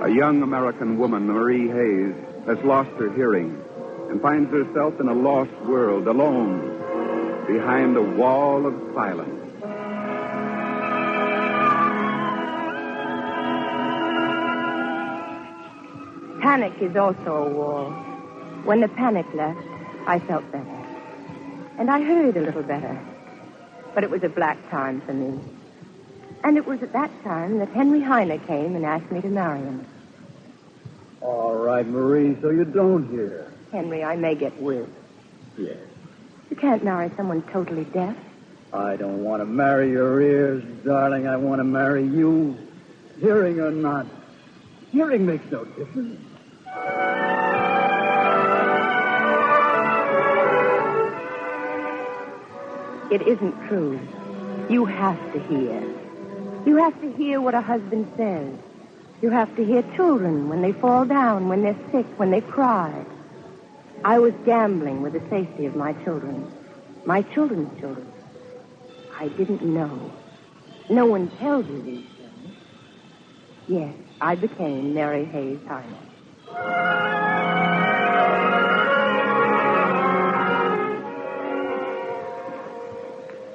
A young American woman, Marie Hayes, has lost her hearing and finds herself in a lost world, alone, behind a wall of silence. Panic is also a wall. When the panic left, I felt better. And I heard a little better. But it was a black time for me. And it was at that time that Henry Heine came and asked me to marry him. All right, Marie, so you don't hear. Henry, I may get worse. Yes. You can't marry someone totally deaf. I don't want to marry your ears, darling. I want to marry you. Hearing or not. Hearing makes no difference. It isn't true. You have to hear. You have to hear what a husband says. You have to hear children when they fall down, when they're sick, when they cry. I was gambling with the safety of my children. My children's children. I didn't know. No one tells you these things. Yes, I became Mary Hayes Heine.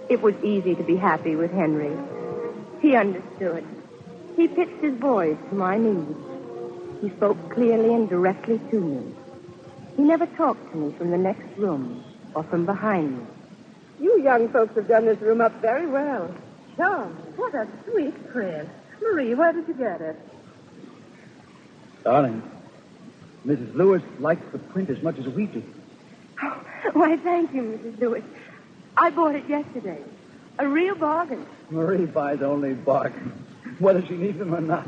It was easy to be happy with Henry. He understood. He pitched his voice to my needs. He spoke clearly and directly to me. He never talked to me from the next room or from behind me. You young folks have done this room up very well. John, what a sweet print. Marie, where did you get it? Darling, Mrs. Lewis likes the print as much as we do. Oh, why, thank you, Mrs. Lewis. I bought it yesterday. A real bargain. Marie buys only bargains, whether she needs them or not.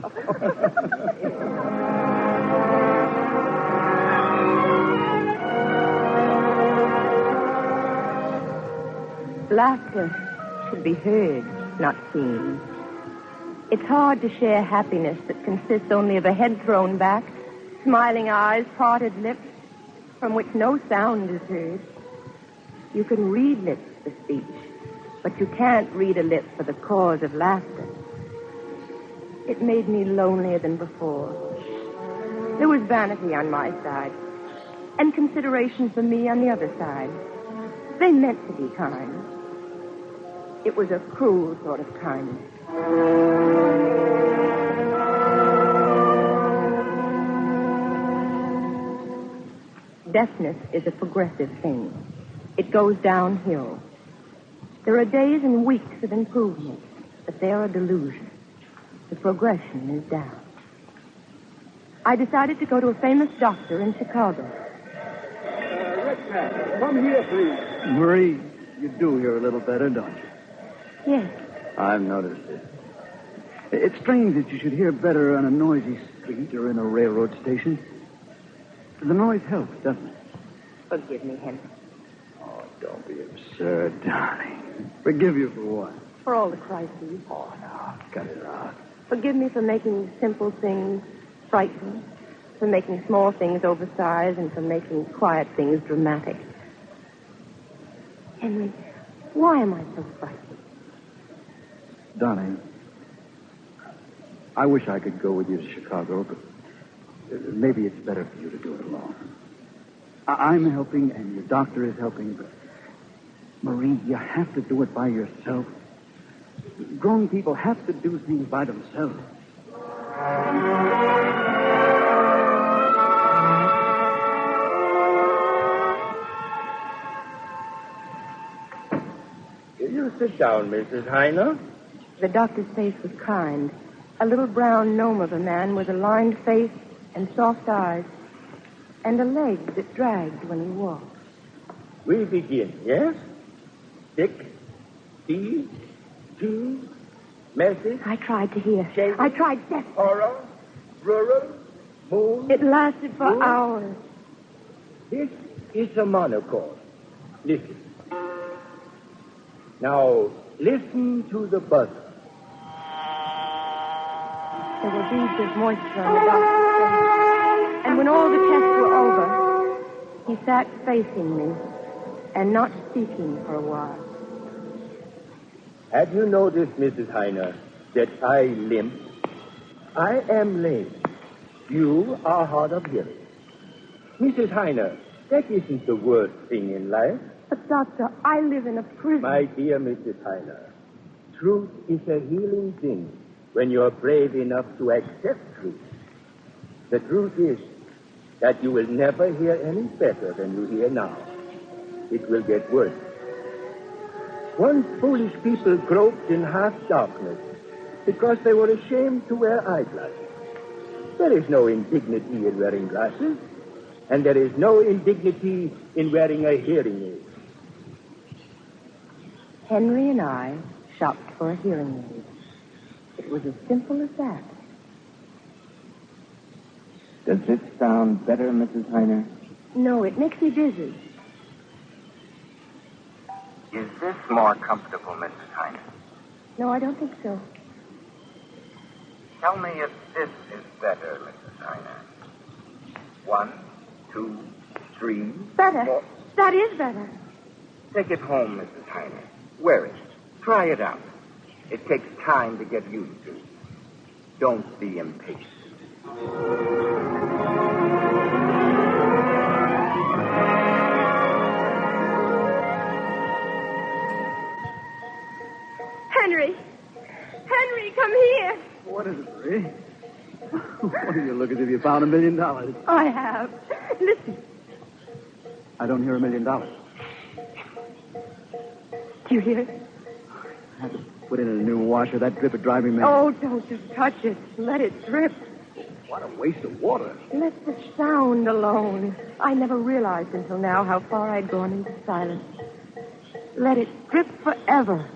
Laughter should be heard, not seen. It's hard to share happiness that consists only of a head thrown back, smiling eyes, parted lips, from which no sound is heard. You can read lips for speech, but you can't read a lip for the cause of laughter. It made me lonelier than before. There was vanity on my side, and consideration for me on the other side. They meant to be kind. It was a cruel sort of kindness. Deafness is a progressive thing. It goes downhill. There are days and weeks of improvement, but they are a delusion. The progression is down. I decided to go to a famous doctor in Chicago. Redpath, come here, please. Marie, you do hear a little better, don't you? Yes. I've noticed it. It's strange that you should hear better on a noisy street or in a railroad station. The noise helps, doesn't it? Forgive me, Henry. Oh, don't be absurd, darling. Forgive you for what? For all the crises. Oh, no, cut it out. Forgive me for making simple things frightening, for making small things oversized, and for making quiet things dramatic. Henry, why am I so frightened? Darling, I wish I could go with you to Chicago, but maybe it's better for you to do it alone. I'm helping, and your doctor is helping, but Marie, you have to do it by yourself. Grown people have to do things by themselves. You sit down, Mrs. Heiner. The doctor's face was kind. A little brown gnome of a man with a lined face and soft eyes, and a leg that dragged when he walked. We begin, yes? Dick, D, G, message. I tried to hear. I tried desperately. Horror, rural, moon. It lasted for hours. This is a monochord. Listen. Now, listen to the buzzer. There were beads of moisture on the doctor's face. And when all the tests were over, he sat facing me and not speaking for a while. Have you noticed, Mrs. Heiner, that I limp? I am lame. You are hard of hearing. Mrs. Heiner, that isn't the worst thing in life. But, Doctor, I live in a prison. My dear Mrs. Heiner, truth is a healing thing when you're brave enough to accept truth. The truth is that you will never hear any better than you hear now. It will get worse. Once foolish people groped in half darkness because they were ashamed to wear eyeglasses. There is no indignity in wearing glasses, and there is no indignity in wearing a hearing aid. Henry and I shopped for a hearing aid. It was as simple as that. Does this sound better, Mrs. Heiner? No, it makes me dizzy. Is this more comfortable, Mrs. Heiner? No, I don't think so. Tell me if this is better, Mrs. Heiner. 1, 2, 3. Better. 4. That is better. Take it home, Mrs. Heiner. Wear it. Try it out. It takes time to get used to. Don't be impatient. Henry! Henry, come here! What is it, Marie? What do you look as if you found $1 million? I have. Listen. I don't hear $1 million. Do you hear it? I had to put in a new washer. That drip would drive me mad. Oh, don't just touch it. Let it drip. What a waste of water. Let the sound alone. I never realized until now how far I'd gone into silence. Let it drip forever.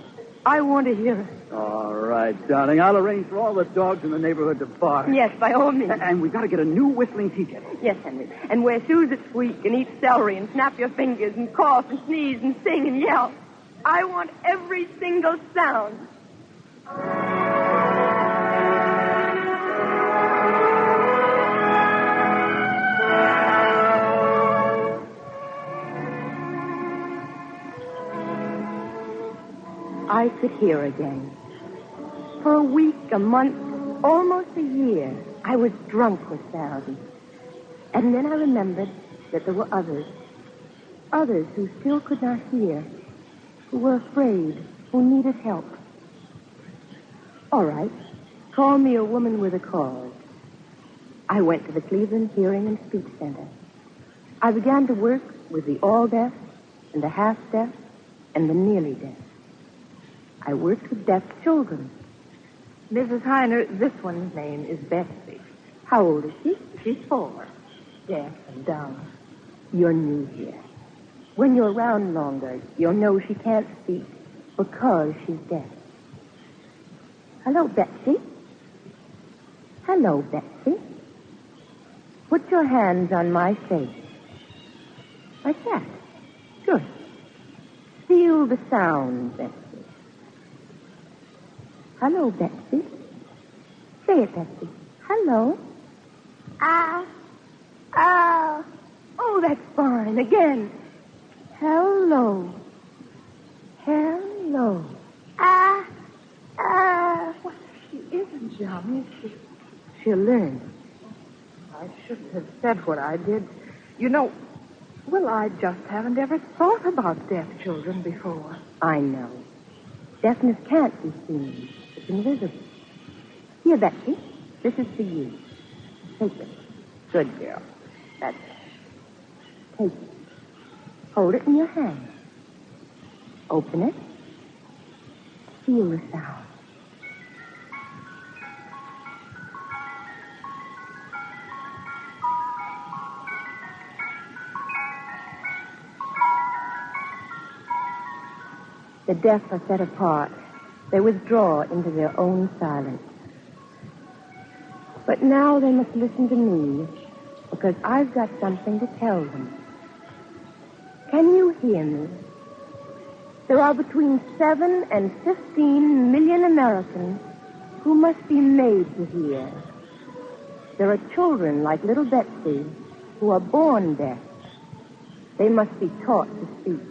I want to hear it. All right, darling. I'll arrange for all the dogs in the neighborhood to bark. Yes, by all means. And we've got to get a new whistling tea kettle. Yes, Henry. And wear shoes that squeak and eat celery and snap your fingers and cough and sneeze and sing and yell. I want every single sound. I could hear again. For a week, a month, almost a year, I was drunk with sound. And then I remembered that there were others who still could not hear, who were afraid, who needed help. All right, call me a woman with a cause. I went to the Cleveland Hearing and Speech Center. I began to work with the all-deaf and the half-deaf and the nearly deaf. I worked with deaf children. Mrs. Heiner, this one's name is Betsy. How old is she? She's 4. Deaf and dumb. You're new here. When you're around longer, you'll know she can't speak because she's deaf. Hello, Betsy. Hello, Betsy. Put your hands on my face. Like that. Good. Feel the sound, Betsy. Hello, Betsy. Say it, Betsy. Hello. Oh, that's fine. Again. Hello. Hello. Well, she isn't young, is she? She'll learn. I shouldn't have said what I did. You know, well, I just haven't ever thought about deaf children before. I know. Deafness can't be seen. It's invisible. Here, Betsy. This is for you. Take it. Good girl. That's it. Take it. Hold it in your hand. Open it. Feel the sound. The deaf are set apart. They withdraw into their own silence. But now they must listen to me, because I've got something to tell them. Can you hear me? There are between 7 and 15 million Americans who must be made to hear. There are children like little Betsy who are born deaf. They must be taught to speak.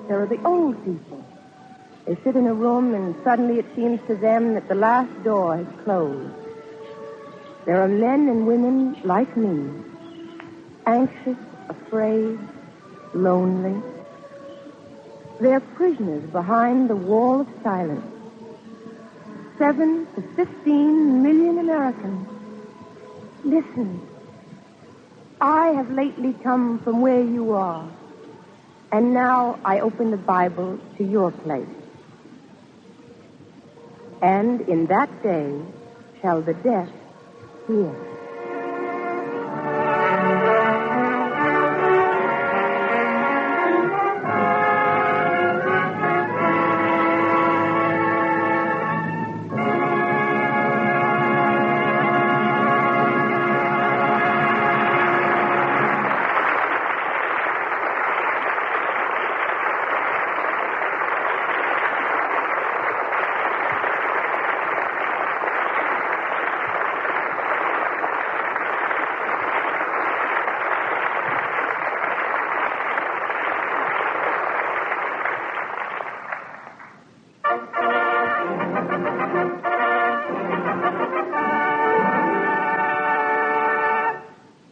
There are the old people. They sit in a room and suddenly it seems to them that the last door has closed. There are men and women like me, anxious, afraid, lonely. They're prisoners behind the wall of silence. 7 to 15 million Americans. Listen. I have lately come from where you are, and now I open the Bible to your place. And in that day shall the deaf hear.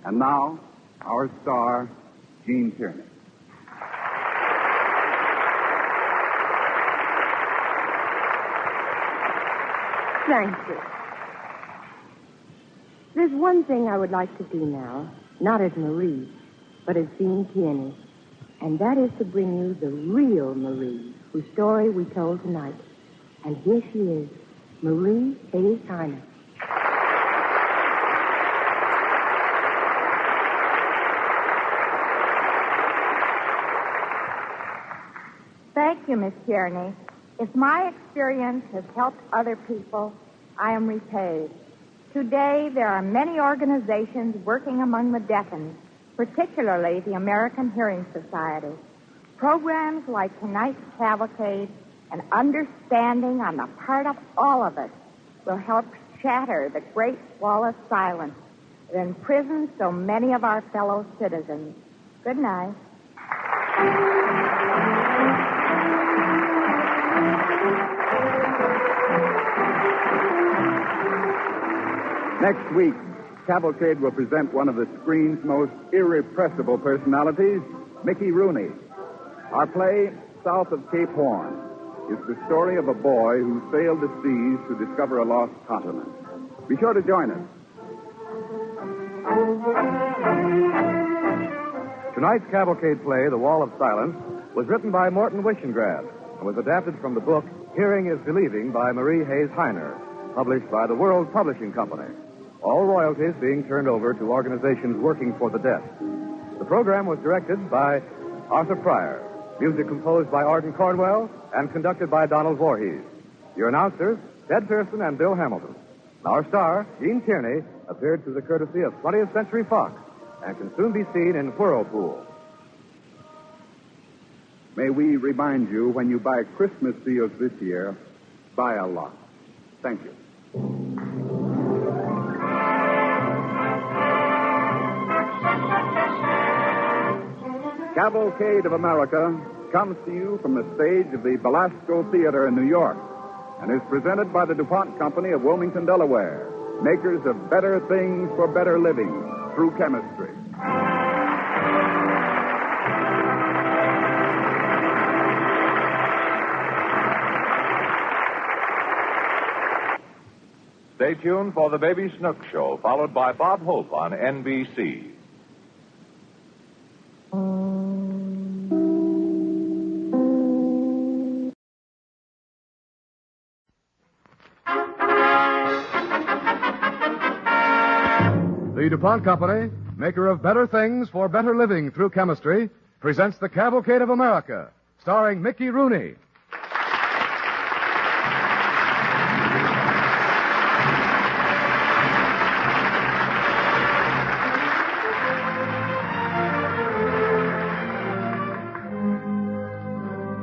And now, our star, Gene Tierney. Thank you. There's one thing I would like to do now, not as Marie, but as Gene Tierney, and that is to bring you the real Marie, whose story we told tonight. And here she is, Marie Hayes Heiner. Thank you, Miss Tierney. If my experience has helped other people, I am repaid. Today, there are many organizations working among the deafened, particularly the American Hearing Society. Programs like tonight's Cavalcade and understanding on the part of all of us will help shatter the great wall of silence that imprisons so many of our fellow citizens. Good night. Next week, Cavalcade will present one of the screen's most irrepressible personalities, Mickey Rooney. Our play, South of Cape Horn, is the story of a boy who sailed the seas to discover a lost continent. Be sure to join us. Tonight's Cavalcade play, The Wall of Silence, was written by Morton Wishengrad and was adapted from the book Hearing is Believing by Marie Hayes Heiner, published by the World Publishing Company. All royalties being turned over to organizations working for the deaf. The program was directed by Arthur Pryor, music composed by Arden Cornwell, and conducted by Donald Voorhees. Your announcers, Ted Pearson and Bill Hamilton. Our star, Gene Tierney, appeared through the courtesy of 20th Century Fox and can soon be seen in Whirlpool. May we remind you, when you buy Christmas seals this year, buy a lot. Thank you. Cavalcade of America comes to you from the stage of the Belasco Theater in New York and is presented by the DuPont Company of Wilmington, Delaware, makers of better things for better living through chemistry. Stay tuned for the Baby Snook Show, followed by Bob Hope on NBC. The DuPont Company, maker of better things for better living through chemistry, presents the Cavalcade of America, starring Mickey Rooney.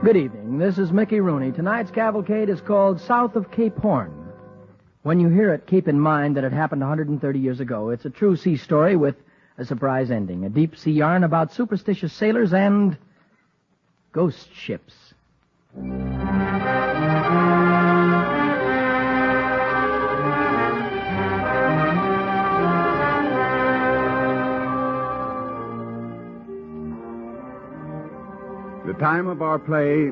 Good evening. This is Mickey Rooney. Tonight's Cavalcade is called South of Cape Horn. When you hear it, keep in mind that it happened 130 years ago. It's a true sea story with a surprise ending. A deep sea yarn about superstitious sailors and ghost ships. The time of our play,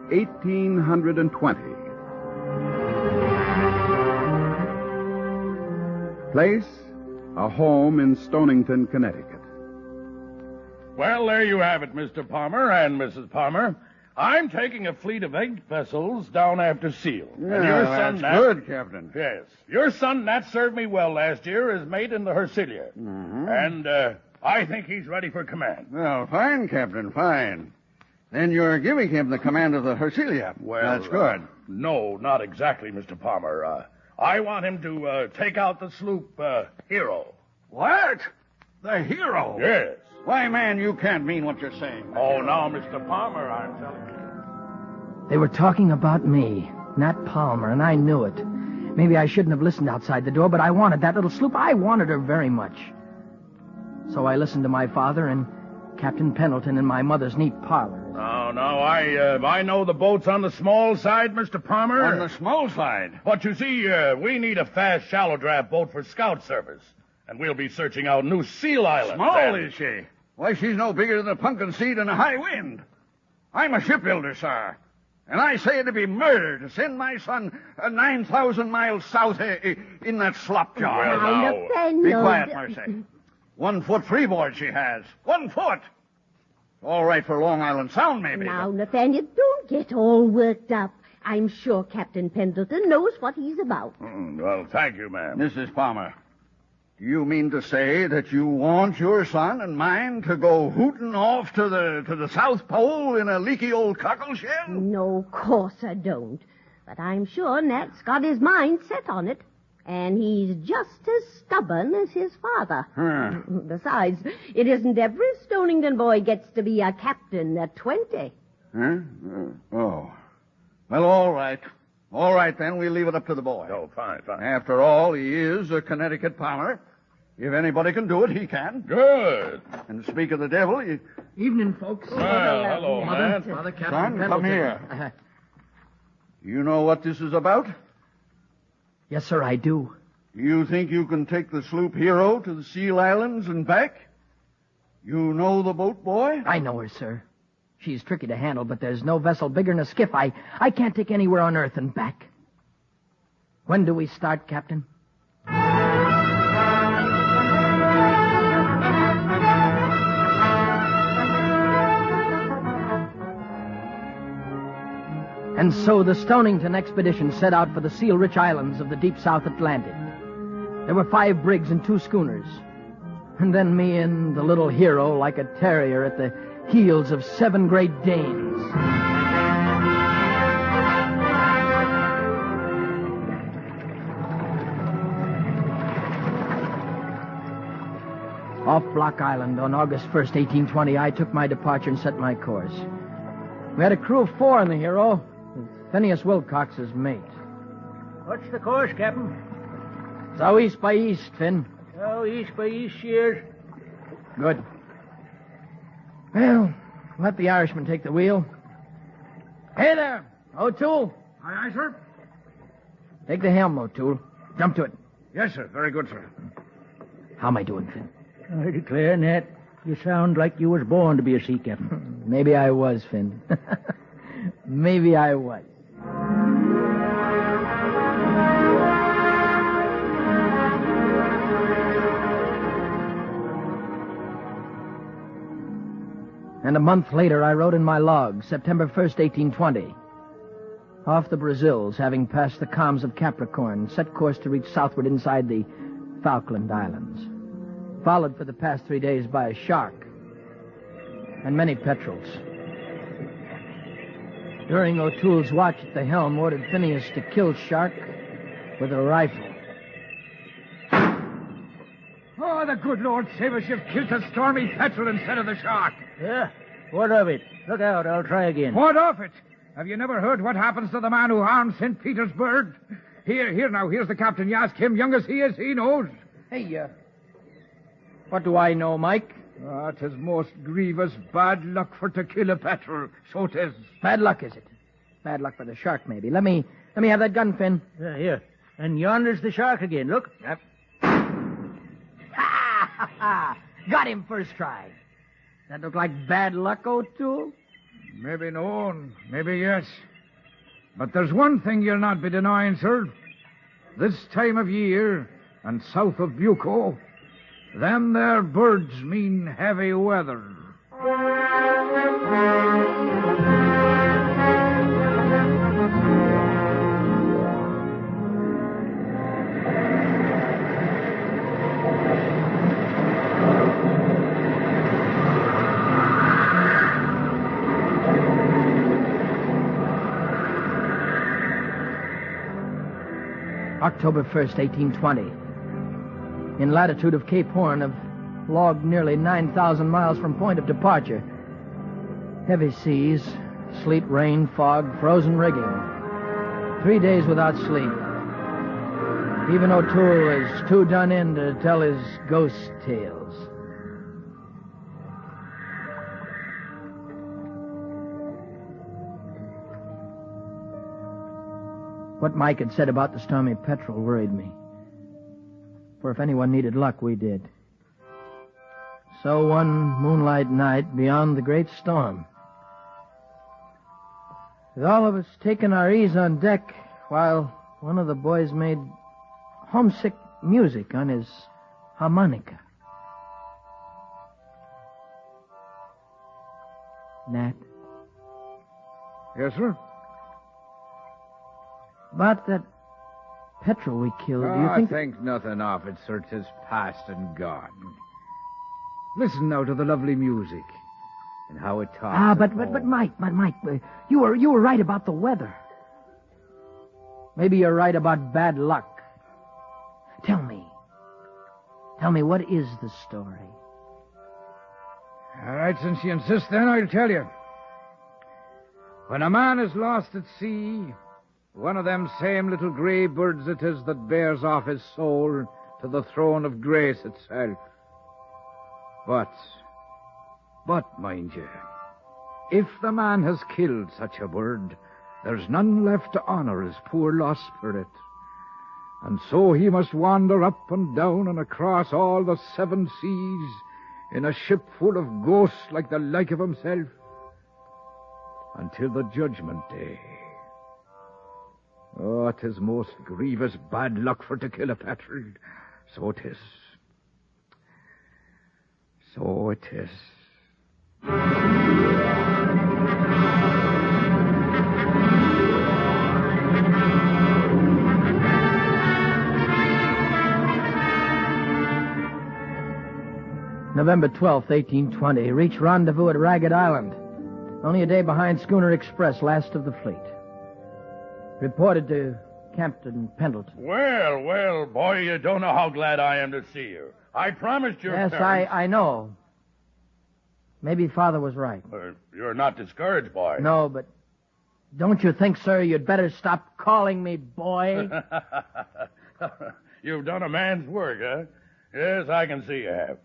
1820. Place, a home in Stonington, Connecticut. Well, there you have it, Mr. Palmer and Mrs. Palmer. I'm taking a fleet of 8 vessels down after seal. Yeah, and your son, that's good, Captain. Yes. Your son, Nat, served me well last year as mate in the Hercilia. Mm-hmm. And I think he's ready for command. Well, fine, Captain, fine. Then you're giving him the command of the Hercilia. Well, that's good. No, not exactly, Mr. Palmer. I want him to take out the sloop Hero. What? The Hero? Yes. Why, man, you can't mean what you're saying. Oh, now, Mr. Palmer, I'm telling you. They were talking about me, Nat Palmer, and I knew it. Maybe I shouldn't have listened outside the door, but I wanted that little sloop. I wanted her very much. So I listened to my father and Captain Pendleton in my mother's neat parlor. No, I know the boat's on the small side, Mr. Palmer. On the small side? But you see, we need a fast shallow draft boat for scout service. And we'll be searching out new seal islands. Small, is she? Why, she's no bigger than a pumpkin seed in a high wind. I'm a shipbuilder, sir. And I say it'd be murder to send my son 9,000 miles south in that slop job. Well, now. Be quiet, Mercy. 1 foot freeboard she has. 1 foot. All right for Long Island Sound, maybe. Now, Nathaniel, don't get all worked up. I'm sure Captain Pendleton knows what he's about. Well, thank you, ma'am. Mrs. Palmer, do you mean to say that you want your son and mine to go hooting off to the South Pole in a leaky old cockle shell? No, of course I don't. But I'm sure Nat's got his mind set on it. And he's just as stubborn as his father. Huh. Besides, it isn't every Stonington boy gets to be a captain at 20. Huh? Oh. Well, all right. All right, then. We'll leave it up to the boy. Oh, fine. After all, he is a Connecticut Palmer. If anybody can do it, he can. Good. And to speak of the devil, you... Evening, folks. Well, hello, man. Father Captain Son, Pendleton. come here. You know what this is about? Yes, sir, I do. You think you can take the sloop Hero to the Seal Islands and back? You know the boat, boy? I know her, sir. She's tricky to handle, but there's no vessel bigger than a skiff. I can't take anywhere on Earth and back. When do we start, Captain? And so the Stonington expedition set out for the seal-rich islands of the deep South Atlantic. There were 5 brigs and 2 schooners. And then me and the little Hero like a terrier at the heels of 7 Great Danes. Off Block Island on August 1st, 1820, I took my departure and set my course. We had a crew of 4 in the Hero, with Phineas Wilcox as mate. What's the course, Captain? So east by east, Finn. Oh, east by east, shears. Good. Well, let the Irishman take the wheel. Hey there, O'Toole. Aye, aye, sir. Take the helm, O'Toole. Jump to it. Yes, sir. Very good, sir. How am I doing, Finn? I declare, Nat, you sound like you was born to be a sea captain. Maybe I was, Finn. Maybe I was. And a month later, I wrote in my log, September 1st, 1820. Off the Brazils, having passed the calms of Capricorn, set course to reach southward inside the Falkland Islands. Followed for the past 3 days by a shark and many petrels. During O'Toole's watch at the helm, ordered Phineas to kill shark with a rifle. Oh, the good Lord save us, you've killed a stormy petrel instead of the shark. Yeah? What of it? Look out, I'll try again. What of it? Have you never heard what happens to the man who harmed St. Petersburg? Here now, here's the captain. You ask him, young as he is, he knows. Hey, what do I know, Mike? Ah, 'tis most grievous bad luck for to kill a petrel. So 'tis. Bad luck, is it? Bad luck for the shark, maybe. Let me have that gun, Finn. Here. And yonder's the shark again, look. Yep. Ha! Got him first try. That look like bad luck, O'Toole? Maybe no, maybe yes. But there's one thing you'll not be denying, sir. This time of year, and south of Bucco, them there birds mean heavy weather. October 1st, 1820. In latitude of Cape Horn, have logged nearly 9,000 miles from point of departure. Heavy seas, sleet, rain, fog, frozen rigging. 3 days without sleep. Even O'Toole is too done in to tell his ghost tales. What Mike had said about the stormy petrel worried me. For if anyone needed luck, we did. So one moonlight night beyond the great storm, with all of us taking our ease on deck while one of the boys made homesick music on his harmonica. Nat? Yes, sir? About that petrel we killed, do you I think... think nothing of it, sir. 'Tis past and gone. Listen now to the lovely music and how it talks. But Mike, you were right about the weather. Maybe you're right about bad luck. Tell me, what is the story? All right, since you insist, then I'll tell you. When a man is lost at sea, one of them same little grey birds it is that bears off his soul to the throne of grace itself. But, mind you, if the man has killed such a bird, there's none left to honor his poor lost spirit. And so he must wander up and down and across all the 7 seas in a ship full of ghosts like the like of himself until the judgment day. Oh, 'tis most grievous bad luck for to kill a petrel. So it is. So it is. November 12th, 1820. Reached rendezvous at Ragged Island. Only a day behind Schooner Express, last of the fleet. Reported to Captain Pendleton. Well, boy, you don't know how glad I am to see you. I promised your Yes, parents... I know. Maybe Father was right. You're not discouraged, boy. No, but don't you think, sir, you'd better stop calling me boy? You've done a man's work, huh? Yes, I can see you have.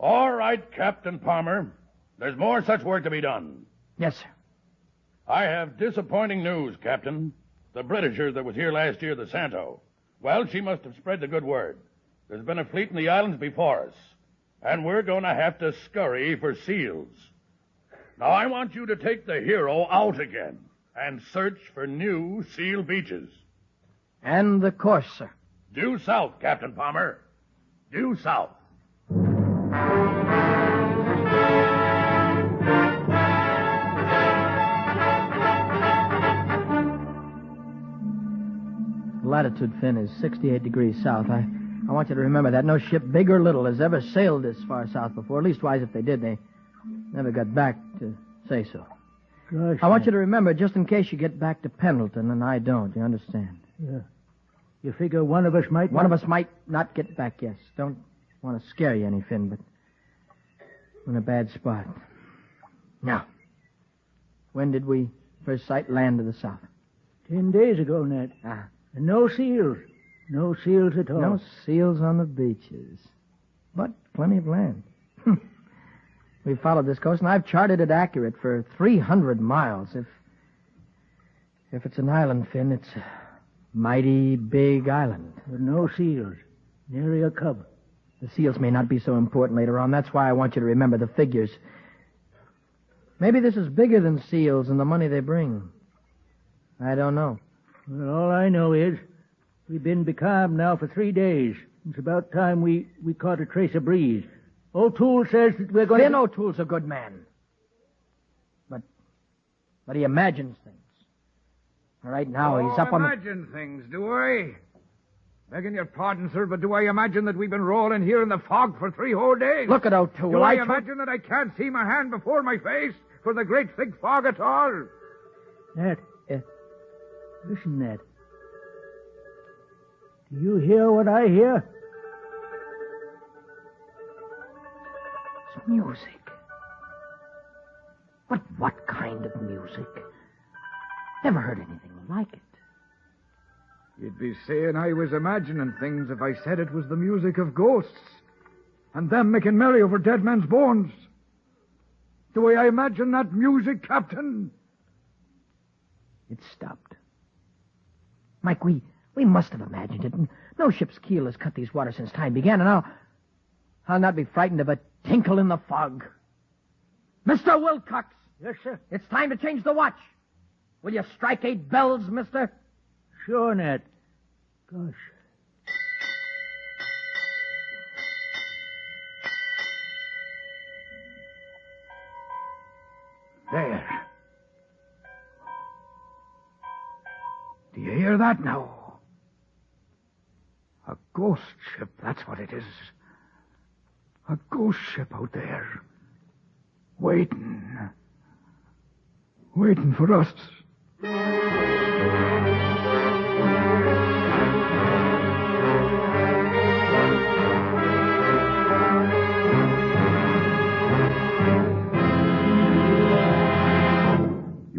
All right, Captain Palmer. There's more such work to be done. Yes, sir. I have disappointing news, Captain. The Britisher that was here last year, the Santo. Well, she must have spread the good word. There's been a fleet in the islands before us, and we're going to have to scurry for seals. Now, I want you to take the Hero out again and search for new seal beaches. And the course, sir. Due south, Captain Palmer. Due south. Latitude, Finn, is 68 degrees south. I want you to remember that. No ship, big or little, has ever sailed this far south before. Leastwise, if they did, they never got back to say so. Gosh, I want you to remember, just in case you get back to Pendleton, and I don't, you understand? Yeah. You figure one of us might... One of us might not get back, yes. Don't want to scare you any, Finn, but we're in a bad spot. Now, when did we first sight land to the south? 10 days ago, Ned. And no seals. No seals at all. No seals on the beaches. But plenty of land. We've followed this coast, and I've charted it accurate for 300 miles. If it's an island, Finn, it's a mighty big island. With no seals. Nary a cub. The seals may not be so important later on. That's why I want you to remember the figures. Maybe this is bigger than seals and the money they bring. I don't know. Well, all I know is we've been becalmed now for 3 days. It's about time we caught a trace of breeze. O'Toole says that we're going Finn O'Toole's a good man. But he imagines things. All right, now he's up on the... imagine things, do I? Begging your pardon, sir, but do I imagine that we've been rolling here in the fog for 3 whole days? Look at O'Toole. Do I imagine that I can't see my hand before my face for the great thick fog at all? Ned. Listen, Ned. Do you hear what I hear? It's music. But what kind of music? Never heard anything like it. You'd be saying I was imagining things if I said it was the music of ghosts and them making merry over dead men's bones. Do I imagine that music, Captain? It stopped. Mike, we must have imagined it. No ship's keel has cut these waters since time began, and I'll not be frightened of a tinkle in the fog. Mr. Wilcox! Yes, sir? It's time to change the watch. Will you strike 8 bells, mister? Sure, Ned. Gosh. There. Do you hear that now? A ghost ship, that's what it is. A ghost ship out there. Waiting for us.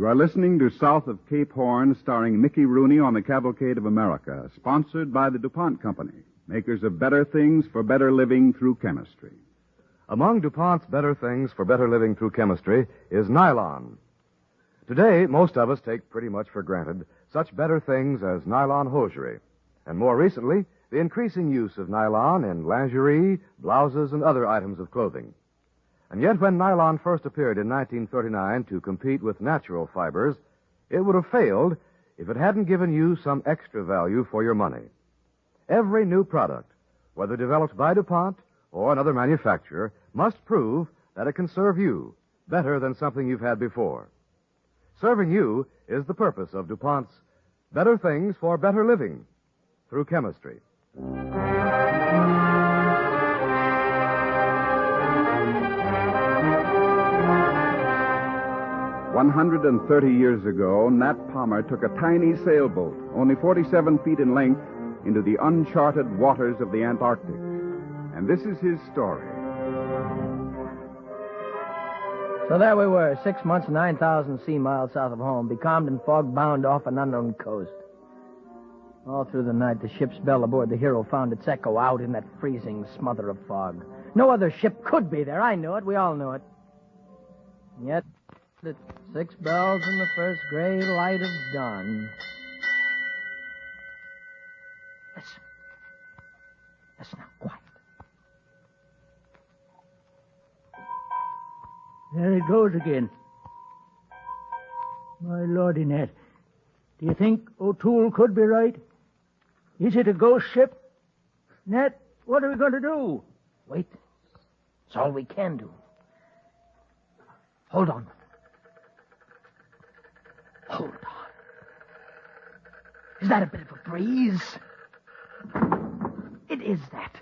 are listening to South of Cape Horn, starring Mickey Rooney on the Cavalcade of America, sponsored by the DuPont Company, makers of better things for better living through chemistry. Among DuPont's better things for better living through chemistry is nylon. Today, most of us take pretty much for granted such better things as nylon hosiery, and more recently, the increasing use of nylon in lingerie, blouses, and other items of clothing. And yet, when nylon first appeared in 1939 to compete with natural fibers, it would have failed if it hadn't given you some extra value for your money. Every new product, whether developed by DuPont or another manufacturer, must prove that it can serve you better than something you've had before. Serving you is the purpose of DuPont's Better Things for Better Living through chemistry. 130 years ago, Nat Palmer took a tiny sailboat, only 47 feet in length, into the uncharted waters of the Antarctic. And this is his story. So there we were, 6 months, 9,000 sea miles south of home, becalmed and fog-bound off an unknown coast. All through the night, the ship's bell aboard the Hero found its echo out in that freezing smother of fog. No other ship could be there. I knew it. We all knew it. And yet, at 6 bells in the first gray light of dawn. Listen. Listen now, quiet. There it goes again. My lordy, Nat. Do you think O'Toole could be right? Is it a ghost ship? Nat, what are we going to do? Wait. It's all we can do. Hold on. Hold on. Is that a bit of a breeze? It is that.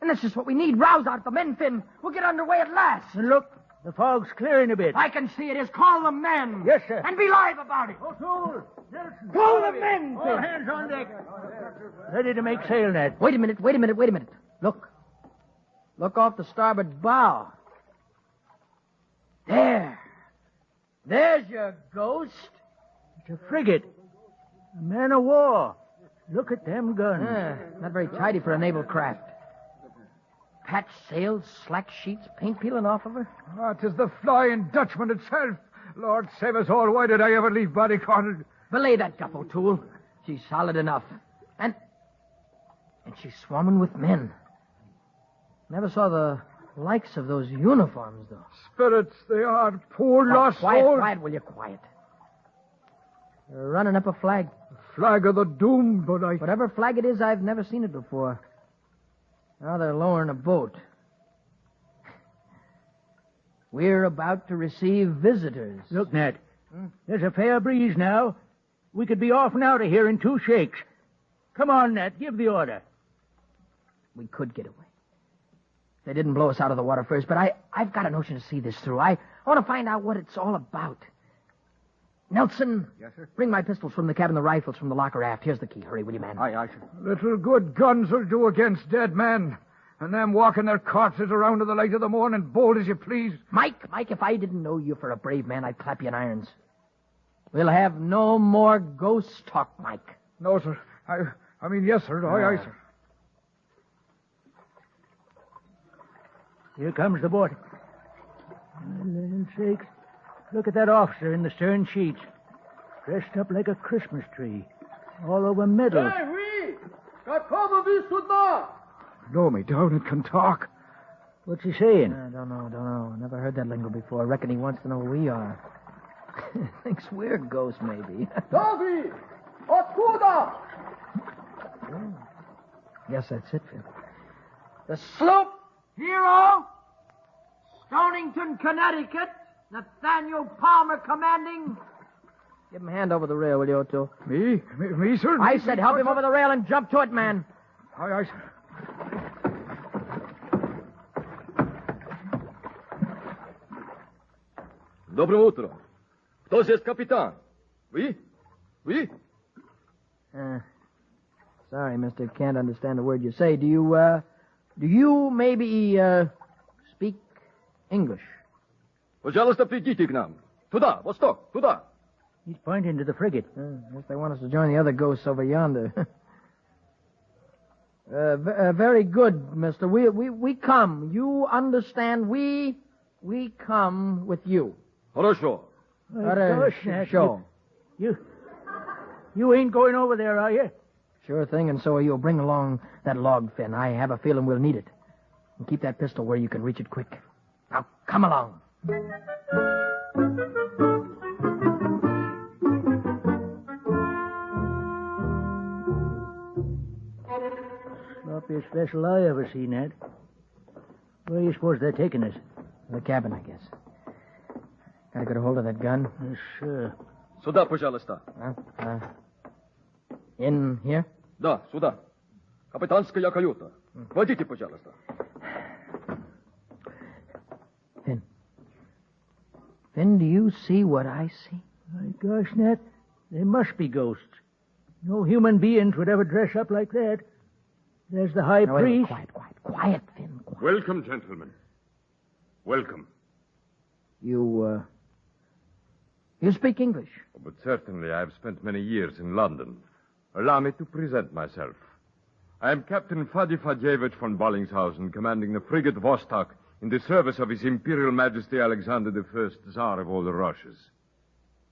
And that's just what we need. Rouse out the men, Finn. We'll get underway at last. And look, the fog's clearing a bit. I can see it is. Call the men. Yes, sir. And be live about it. O'Toole, Nelson. Call the men, All Finn. hands on deck. Ready to make sail, Nat. Wait a minute. Look. Look off the starboard bow. There. There's your ghost. It's a frigate. A man of war. Look at them guns. Not very tidy for a naval craft. Patch sails, slack sheets, paint peeling off of her. Oh, 'tis the Flying Dutchman itself. Lord save us all, why did I ever leave body cornered? Belay that guff, O'Toole. She's solid enough. And she's swarming with men. Never saw the likes of those uniforms, though. Spirits, they are. Poor lost souls. Quiet, will you? Quiet. They're running up a flag. The flag of the doomed, but I... Whatever flag it is, I've never seen it before. Now they're lowering a boat. We're about to receive visitors. Look, Nat. There's a fair breeze now. We could be off and out of here in 2 shakes. Come on, Nat. Give the order. We could get away. They didn't blow us out of the water first, but I've got a notion to see this through. I want to find out what it's all about. Nelson. Yes, sir? Bring my pistols from the cabin, the rifles from the locker aft. Here's the key. Hurry, will you, man? Aye, sir. Little good guns will do against dead men. And them walking their corpses around to the light of the morning, bold as you please. Mike, if I didn't know you for a brave man, I'd clap you in irons. We'll have no more ghost talk, Mike. No, sir. I mean, yes, sir. Aye, sir. Here comes the boat. Land sakes. Look at that officer in the stern sheets. Dressed up like a Christmas tree. All over medals. Blow me down, it can talk. What's he saying? I don't know. Never heard that lingo before. Reckon he wants to know who we are. Thinks we're ghosts, maybe. Davi! Otkuda! Guess that's it, Phil. The sloop Hero, Stonington, Connecticut, Nathaniel Palmer commanding. Give him a hand over the rail, will you, O'Toole? Me, sir? I said help him over the rail and jump to it, man. Aye, sir. Доброе утро. Кто здесь капитан? Вы? Sorry, mister, can't understand a word you say. Do you maybe, speak English? Пожалуйста, придите к нам. Туда, восток, туда. He's pointing to the frigate. Guess they want us to join the other ghosts over yonder. Very good, mister. We come. You understand? We come with you. Хорошо. Sure. You ain't going over there, are you? Sure thing, and so are you. Bring along that log, Finn. I have a feeling we'll need it. And keep that pistol where you can reach it quick. Now, come along. Sloppiest vessel I ever seen, Ed. Where do you suppose they're taking us? The cabin, I guess. Gotta get a hold of that gun. Sure. Сюда, пожалуйста. In here? Да, сюда. Капитанская каюта. Водите, пожалуйста. Finn, do you see what I see? My gosh, Nat, they must be ghosts. No human beings would ever dress up like that. There's the high priest. Quiet, Finn. Welcome, gentlemen. Welcome. You speak English? But certainly I have spent many years in London. Allow me to present myself. I am Captain Fadi Fadjevich von Bollingshausen, commanding the frigate Vostok in the service of His Imperial Majesty Alexander I, Tsar of all the Russias.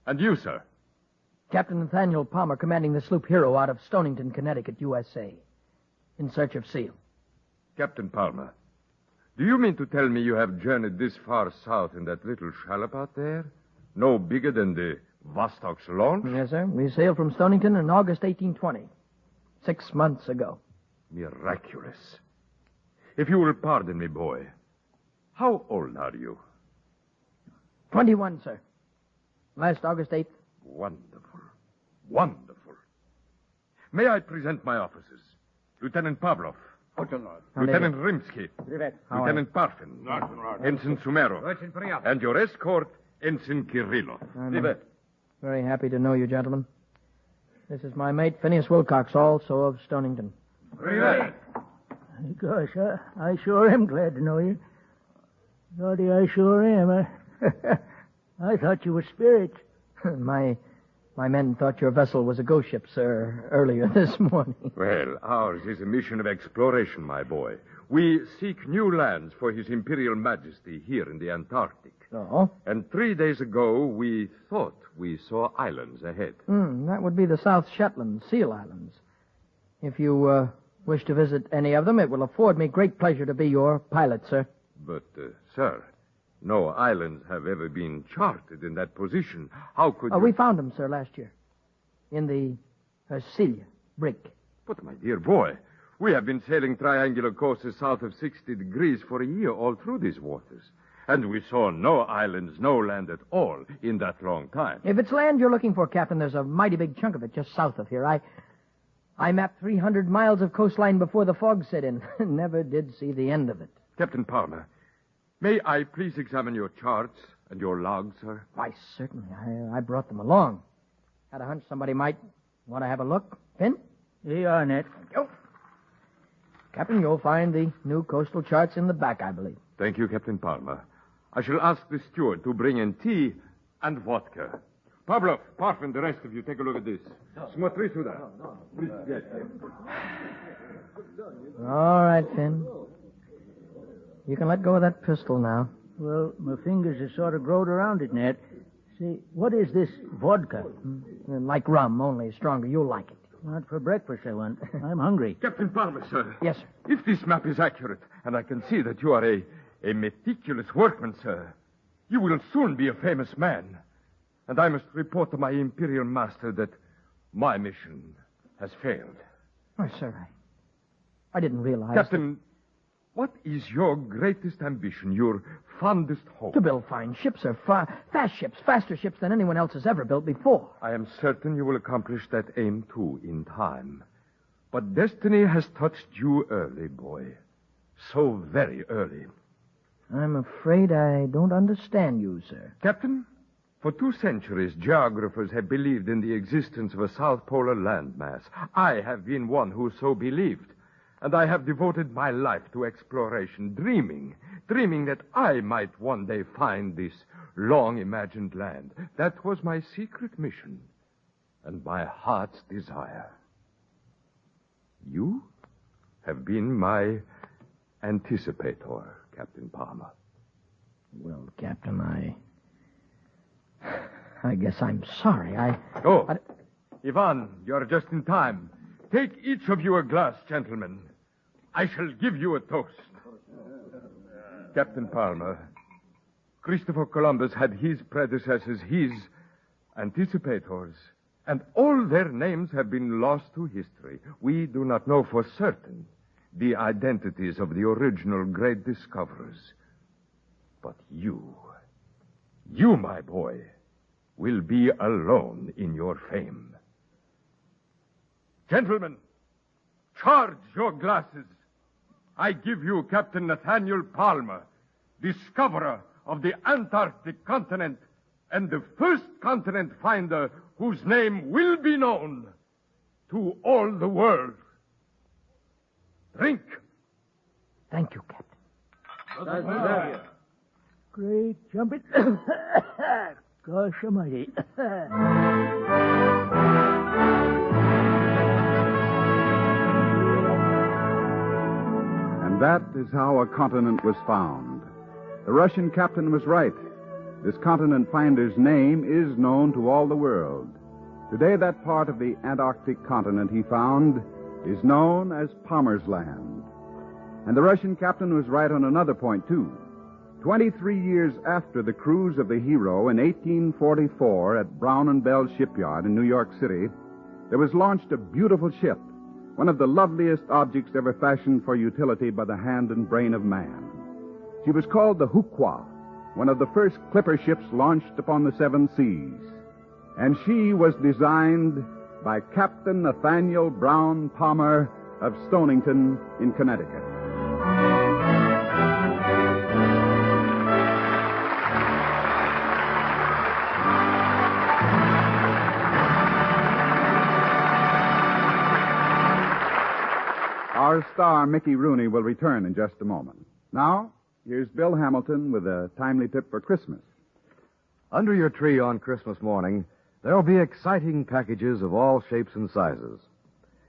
And you, sir? Captain Nathaniel Palmer, commanding the sloop Hero out of Stonington, Connecticut, USA, in search of seal. Captain Palmer, do you mean to tell me you have journeyed this far south in that little shallop out there? No bigger than the Vostok's launch? Yes, sir. We sailed from Stonington in August 1820, 6 months ago. Miraculous. If you will pardon me, boy, how old are you? 21, sir. Last August 8th. Wonderful. Wonderful. May I present my officers? Lieutenant Pavlov. Lieutenant Rimsky. Lieutenant Parfin. Ensign Sumero. And your escort, Ensign Kirillov. Very happy to know you, gentlemen. This is my mate, Phineas Wilcox, also of Stonington. Gosh, I sure am glad to know you. Lordy, I sure am. I thought you were spirits. My men thought your vessel was a ghost ship, sir, earlier this morning. Well, ours is a mission of exploration, my boy. We seek new lands for His Imperial Majesty here in the Antarctic. Oh? And 3 days ago, we thought we saw islands ahead. That would be the South Shetland Seal Islands. If you wish to visit any of them, it will afford me great pleasure to be your pilot, sir. But, sir, no islands have ever been charted in that position. How could you... We found them, sir, last year. In the Celia brig. But, my dear boy, we have been sailing triangular courses south of 60 degrees for a year all through these waters. And we saw no islands, no land at all in that long time. If it's land you're looking for, Captain, there's a mighty big chunk of it just south of here. I mapped 300 miles of coastline before the fog set in. Never did see the end of it. Captain Palmer, may I please examine your charts and your logs, sir? Why, certainly. I brought them along. Had a hunch somebody might want to have a look. Finn? Here you are, Ned. Thank you. Captain, you'll find the new coastal charts in the back, I believe. Thank you, Captain Palmer. I shall ask the steward to bring in tea and vodka. Pavlov, Parfin, the rest of you, take a look at this. Смотри сюда. All right, Finn. You can let go of that pistol now. Well, my fingers are sort of growed around it, Ned. See, what is this vodka? Like rum, only stronger. You'll like it. Not for breakfast, I want. I'm hungry. Captain Palmer, sir. Yes, sir. If this map is accurate, and I can see that you are a meticulous workman, sir, you will soon be a famous man. And I must report to my Imperial Master that my mission has failed. Oh, sir, I didn't realize... Captain, what is your greatest ambition, your fondest hope? To build fine ships, sir. Fast ships, faster ships than anyone else has ever built before. I am certain you will accomplish that aim, too, in time. But destiny has touched you early, boy. So very early. I'm afraid I don't understand you, sir. Captain, for 2 centuries, geographers have believed in the existence of a South Polar landmass. I have been one who so believed. And I have devoted my life to exploration, dreaming that I might one day find this long-imagined land. That was my secret mission and my heart's desire. You have been my anticipator, Captain Palmer. Well, Captain, I guess I'm sorry. Ivan, you're just in time. Take each of you a glass, gentlemen. I shall give you a toast. Captain Palmer, Christopher Columbus had his predecessors, his anticipators, and all their names have been lost to history. We do not know for certain the identities of the original great discoverers. But you, my boy, will be alone in your fame. Gentlemen, charge your glasses. I give you Captain Nathaniel Palmer, discoverer of the Antarctic continent and the first continent finder whose name will be known to all the world. Drink. Thank you, Captain. Great jumping. Gosh almighty. And that is how a continent was found. The Russian captain was right. This continent finder's name is known to all the world. Today, that part of the Antarctic continent he found is known as Palmer's Land. And the Russian captain was right on another point, too. 23 years after the cruise of the Hero in 1844 at Brown and Bell Shipyard in New York City, there was launched a beautiful ship, one of the loveliest objects ever fashioned for utility by the hand and brain of man. She was called the Hukwa, one of the first clipper ships launched upon the seven seas. And she was designed by Captain Nathaniel Brown Palmer of Stonington in Connecticut. Our star, Mickey Rooney, will return in just a moment. Now, here's Bill Hamilton with a timely tip for Christmas. Under your tree on Christmas morning, there'll be exciting packages of all shapes and sizes.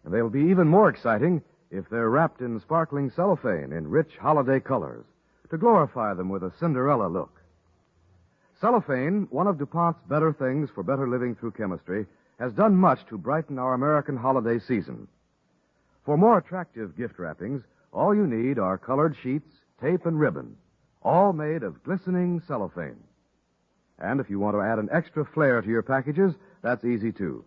And they'll be even more exciting if they're wrapped in sparkling cellophane in rich holiday colors to glorify them with a Cinderella look. Cellophane, one of DuPont's better things for better living through chemistry, has done much to brighten our American holiday season. For more attractive gift wrappings, all you need are colored sheets, tape, and ribbon, all made of glistening cellophane. And if you want to add an extra flair to your packages, that's easy too.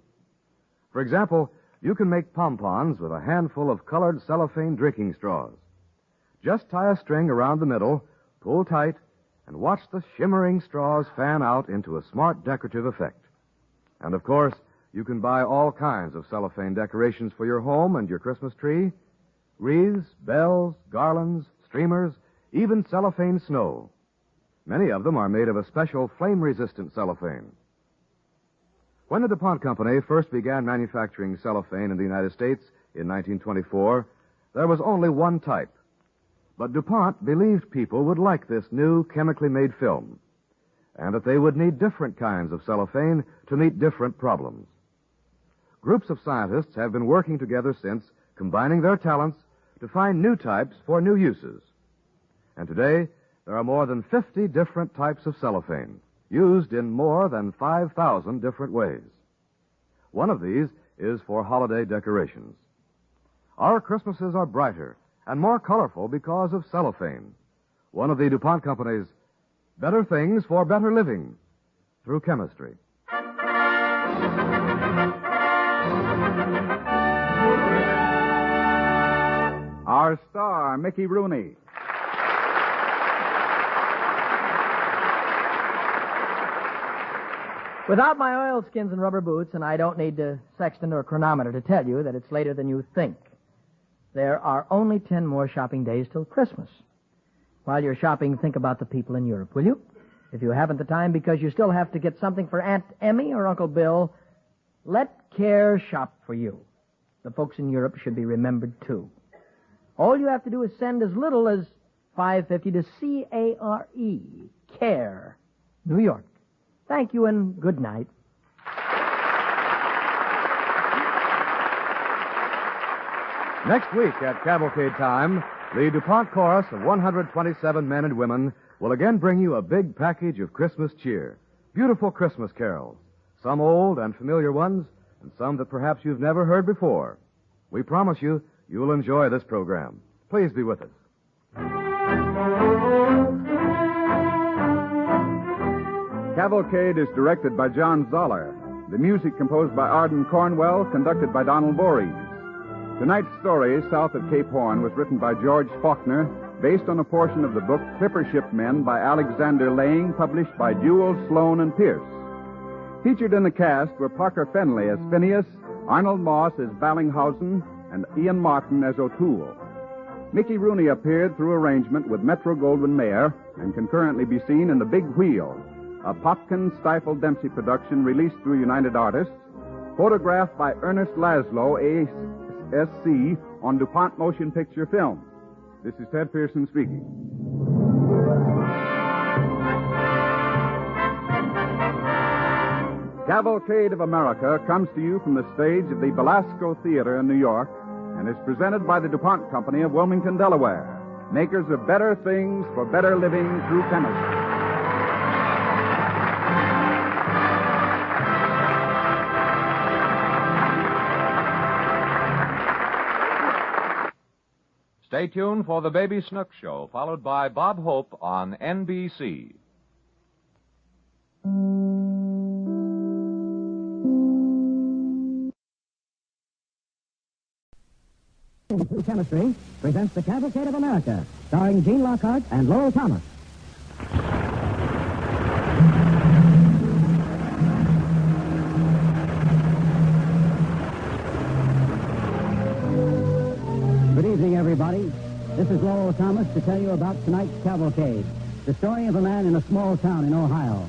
For example, you can make pompons with a handful of colored cellophane drinking straws. Just tie a string around the middle, pull tight, and watch the shimmering straws fan out into a smart decorative effect. And of course, you can buy all kinds of cellophane decorations for your home and your Christmas tree. Wreaths, bells, garlands, streamers, even cellophane snow. Many of them are made of a special flame-resistant cellophane. When the DuPont Company first began manufacturing cellophane in the United States in 1924, there was only one type. But DuPont believed people would like this new chemically made film, and that they would need different kinds of cellophane to meet different problems. Groups of scientists have been working together since, combining their talents to find new types for new uses. And today, there are more than 50 different types of cellophane, used in more than 5,000 different ways. One of these is for holiday decorations. Our Christmases are brighter and more colorful because of cellophane, one of the DuPont Company's better things for better living through chemistry. Our star, Mickey Rooney. Without my oilskins and rubber boots, and I don't need a sextant or chronometer to tell you that it's later than you think, there are only 10 more shopping days till Christmas. While you're shopping, think about the people in Europe, will you? If you haven't the time because you still have to get something for Aunt Emmy or Uncle Bill, let care shop for you. The folks in Europe should be remembered, too. All you have to do is send as little as $5.50 to CARE, CARE, New York. Thank you and good night. Next week at Cavalcade time, the DuPont chorus of 127 men and women will again bring you a big package of Christmas cheer. Beautiful Christmas carols. Some old and familiar ones, and some that perhaps you've never heard before. We promise you'll enjoy this program. Please be with us. Cavalcade is directed by John Zoller. The music composed by Arden Cornwell, conducted by Donald Voorhees. Tonight's story, South of Cape Horn, was written by George Faulkner, based on a portion of the book Clipper Ship Men by Alexander Lang, published by Jewell, Sloan, and Pierce. Featured in the cast were Parker Fenley as Phineas, Arnold Moss as Ballinghausen, and Ian Martin as O'Toole. Mickey Rooney appeared through arrangement with Metro-Goldwyn-Mayer and can currently be seen in The Big Wheel, a Popkin-Stifel-Dempsey production released through United Artists, photographed by Ernest Laszlo, ASC, on DuPont Motion Picture Film. This is Ted Pearson speaking. Cavalcade of America comes to you from the stage of the Belasco Theater in New York and is presented by the DuPont Company of Wilmington, Delaware, makers of better things for better living through chemistry. Stay tuned for the Baby Snook Show, followed by Bob Hope on NBC. Chemistry presents the Cavalcade of America, starring Gene Lockhart and Lowell Thomas. Good evening, everybody. This is Lowell Thomas to tell you about tonight's Cavalcade, the story of a man in a small town in Ohio.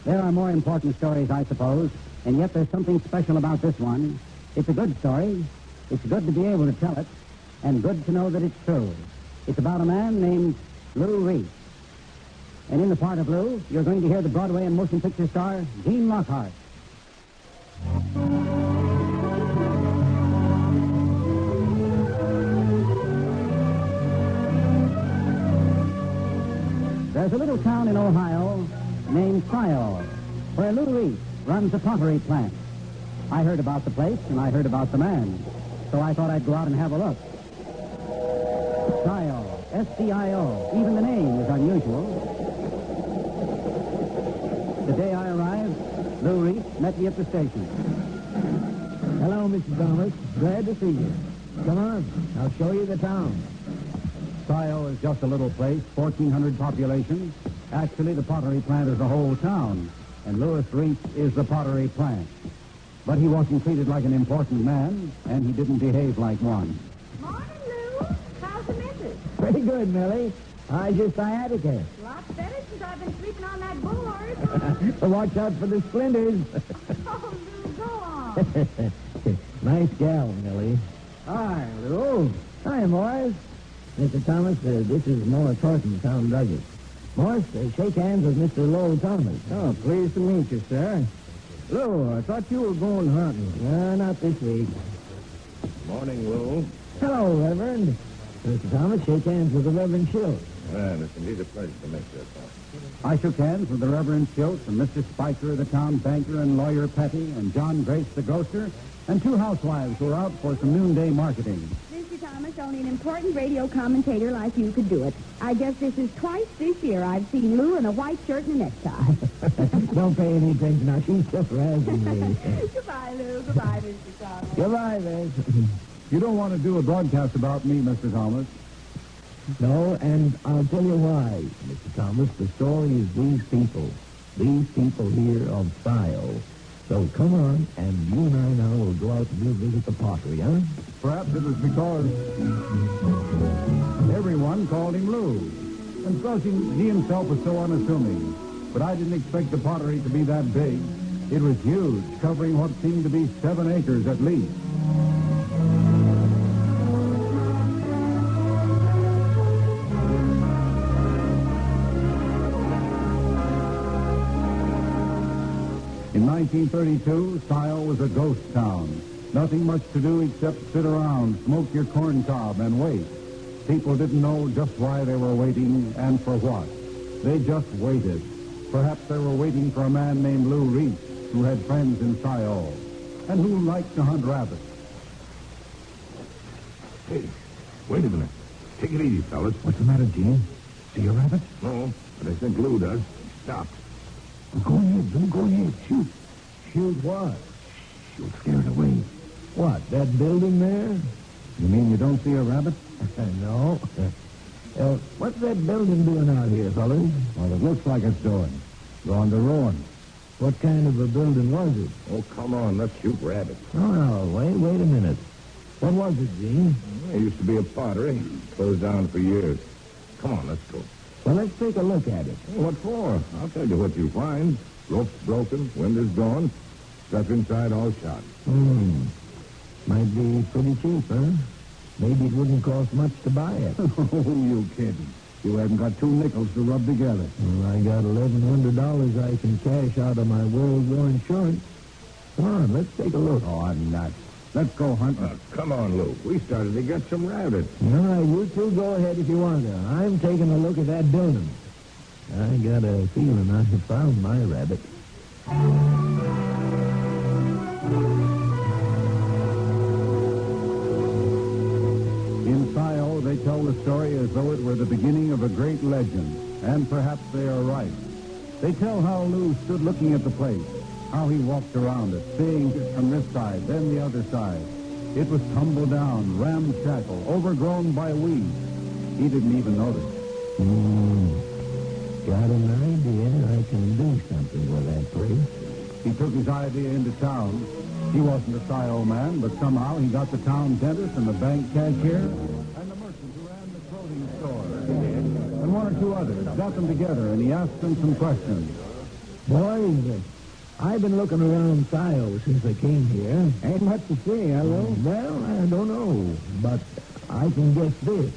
There are more important stories, I suppose, and yet there's something special about this one. It's a good story. It's good to be able to tell it, and good to know that it's true. It's about a man named Lou Reese. And in the part of Lou, you're going to hear the Broadway and motion picture star, Gene Lockhart. There's a little town in Ohio named Peale, where Lou Reese runs a pottery plant. I heard about the place, and I heard about the man, so I thought I'd go out and have a look. Scio, S-C-I-O. Even the name is unusual. The day I arrived, Lou Reese met me at the station. Hello, Mr. Thomas. Glad to see you. Come on, I'll show you the town. Scio is just a little place, 1,400 population. Actually, the pottery plant is a whole town, and Louis Reese is the pottery plant. But he wasn't treated like an important man, and he didn't behave like one. Morning, Lou. How's the missus? Pretty good, Millie. How's your sciatica? Lots better since I've been sleeping on that board. Watch out for the splinters. Oh, Lou, go on. Nice gal, Millie. Hi, Lou. Hi, Morris. Mr. Thomas, this is Morris Horton, town druggist. Morris, shake hands with Mr. Lowell Thomas. Oh, pleased to meet you, sir. Lou, I thought you were going hunting. No, not this week. Morning, Lou. Hello, Reverend. Mr. Thomas, shake hands with the Reverend Schultz. Well, it's indeed a pleasure to make your acquaintance. I shook hands with the Reverend Schultz and Mr. Spicer, the town banker, and Lawyer Petty, and John Grace, the grocer, and two housewives who were out for some noonday marketing. Mr. Thomas, only an important radio commentator like you could do it. I guess this is twice this year I've seen Lou in a white shirt and a necktie. Don't pay any attention now. She's just razzing me. Goodbye, Lou. Goodbye, Mr. Thomas. Goodbye, Miss. You don't want to do a broadcast about me, Mr. Thomas. No, and I'll tell you why, Mr. Thomas. The story is these people here of Scio. So come on, and you and I now will go out and we'll visit the pottery, huh? Perhaps it was because everyone called him Lou. And because he himself was so unassuming. But I didn't expect the pottery to be that big. It was huge, covering what seemed to be 7 acres at least. 1932, Sile was a ghost town. Nothing much to do except sit around, smoke your corn cob, and wait. People didn't know just why they were waiting and for what. They just waited. Perhaps they were waiting for a man named Lou Reese, who had friends in Sile, and who liked to hunt rabbits. Hey, wait a minute. Take it easy, fellas. What's the matter, Gene? See a rabbit? No, but I think Lou does. Stop. Go ahead, Lou. Go ahead. Shoot. Shoot what? Shoot, scare it away. What, that building there? You mean you don't see a rabbit? No. What's that building doing out here, fellas? Well, it looks like it's doing. Going to ruin. What kind of a building was it? Oh, come on. Let's shoot rabbits. Oh, wait a minute. What was it, Gene? It used to be a pottery. Closed down for years. Come on, let's go. Well, let's take a look at it. What for? I'll tell you what you find. Rope's broken, windows gone, stuff inside all shot. Might be pretty cheap, huh? Maybe it wouldn't cost much to buy it. Oh, you kidding. You haven't got 2 nickels to rub together. Well, I got $1,100 I can cash out of my World War insurance. Come on, let's take a look. Oh, I'm not. Let's go hunting. Come on, Lou. We started to get some rabbits. All right, you two go ahead if you want to. I'm taking a look at that building. I got a feeling I have found my rabbit. In Sile, they tell the story as though it were the beginning of a great legend, and perhaps they are right. They tell how Lou stood looking at the place, how he walked around it, seeing it from this side, then the other side. It was tumbled down, ramshackle, overgrown by weeds. He didn't even notice. Got an idea I can do something with that place. He took his idea into town. He wasn't a Sile man, but somehow he got the town dentist and the bank cashier and the merchant who ran the clothing store. And 1 or 2 others. Got them together, and he asked them some questions. Boys, I've been looking around Sile since I came here. Ain't much to see, hello? Well, I don't know, but I can guess this.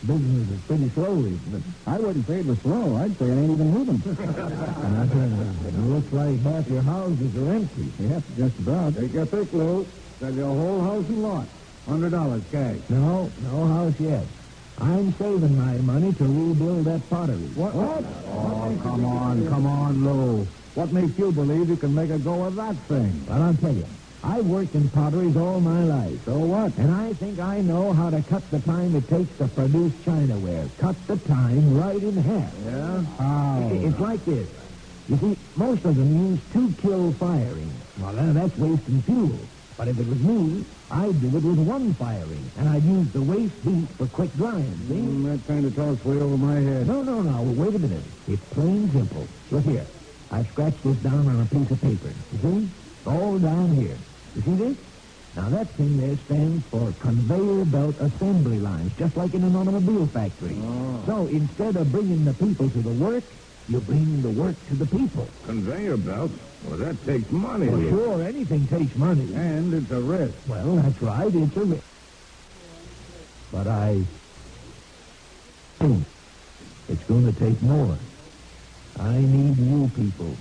Business is pretty slow, isn't it? I wouldn't say it was slow. I'd say it ain't even moving. It looks like half your houses are empty. Yes, just about. Take your pick, Lou. Sell your whole house and lot. $100 cash. No house yet. I'm saving my money to rebuild that pottery. What? Oh, come on, Lou. What makes you believe you can make a go of that thing? Well, I'll tell you. I've worked in potteries all my life. So what? And I think I know how to cut the time it takes to produce chinaware. Cut the time right in half. Yeah? How? It's like this. You see, most of them use 2-kill firing. Well, that's wasting fuel. But if it was me, I'd do it with 1 firing. And I'd use the waste heat for quick drying, see? That kind of talks way over my head. No. Wait a minute. It's plain simple. Look here. I scratched this down on a piece of paper. You see? All down here. You see this? Now, that thing there stands for conveyor belt assembly lines, just like in an automobile factory. Oh. So, instead of bringing the people to the work, you bring the work to the people. Conveyor belts? Well, that takes money. Well, sure, anything takes money. And it's a risk. Well, that's right, it's a risk. But I think it's going to take more. I need you people.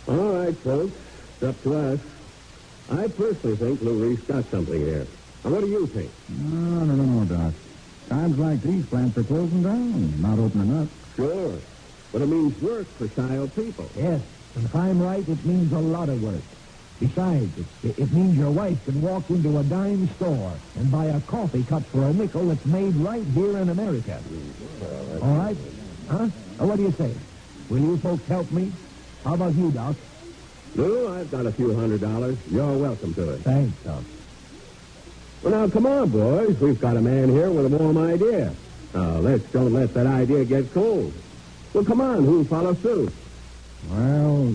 All right, folks. It's up to us. I personally think Lou Reese got something here. Now, what do you think? No, Doc. Times like these, plants are closing down, not opening up. Sure. But it means work for Sile people. Yes, and if I'm right, it means a lot of work. Besides, it means your wife can walk into a dime store and buy a coffee cup for a nickel that's made right here in America. Well, all right? Huh? What do you say? Will you folks help me? How about you, Doc? Lou, I've got a few $100. You're welcome to it. Thanks, Doc. Well, now, come on, boys. We've got a man here with a warm idea. Now, don't let that idea get cold. Well, come on. Who'll follow suit? Well,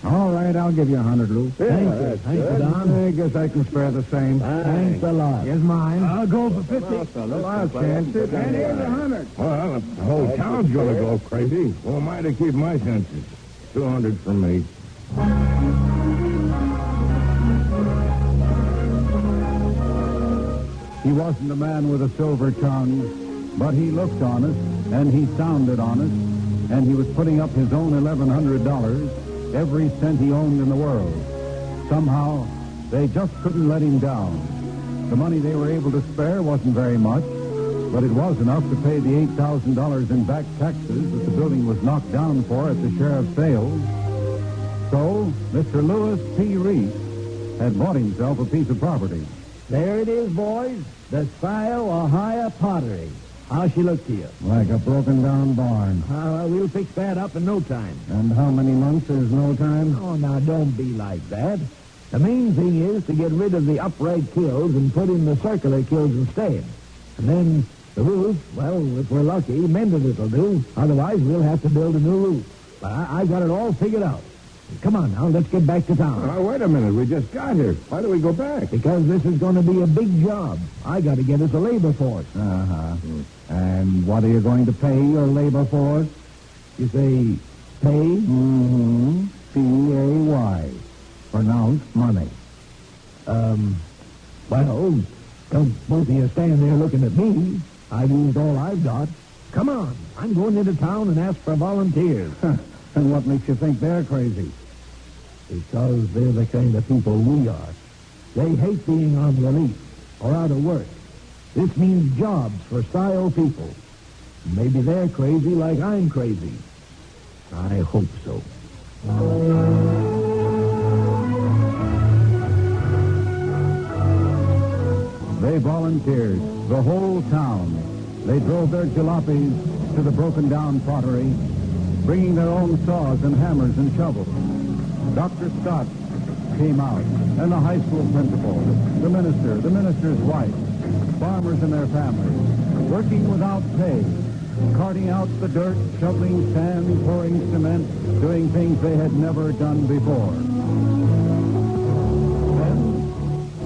all right, I'll give you $100, Lou. Yeah, Thank you, Don. I guess I can spare the same. Thanks a lot. Here's mine. I'll go for 50. I'll chance it. And here's 100. Well, the whole town's going to go crazy. Who am I to keep my senses? 200 from me. He wasn't a man with a silver tongue, but he looked honest, and he sounded honest, and he was putting up his own $1,100 every cent he owned in the world. Somehow, they just couldn't let him down. The money they were able to spare wasn't very much, but it was enough to pay the $8,000 in back taxes that the building was knocked down for at the sheriff's sales. So, Mr. Lewis P. Reese had bought himself a piece of property. There it is, boys. The Scio Ohio pottery. How's she look to you? Like a broken-down barn. We'll fix that up in no time. And how many months is no time? Oh, now, don't be like that. The main thing is to get rid of the upright kills and put in the circular kills instead. And then the roof, well, if we're lucky, mended it'll do. Otherwise, we'll have to build a new roof. But I got it all figured out. Come on now, let's get back to town. Wait a minute. We just got here. Why do we go back? Because this is going to be a big job. I got to get us a labor force. Uh-huh. And what are you going to pay your labor force? You say pay? Mm-hmm. P-A-Y. Pronounced money. Well, don't both of you stand there looking at me. I've used all I've got. Come on. I'm going into town and ask for volunteers. And what makes you think they're crazy? Because they're the kind of people we are. They hate being on relief or out of work. This means jobs for Scio people. Maybe they're crazy like I'm crazy. I hope so. They volunteered, the whole town. They drove their jalopies to the broken-down pottery, bringing their own saws and hammers and shovels. Dr. Scott came out, and the high school principal, the minister, the minister's wife, farmers and their families, working without pay, carting out the dirt, shoveling sand, pouring cement, doing things they had never done before. Then,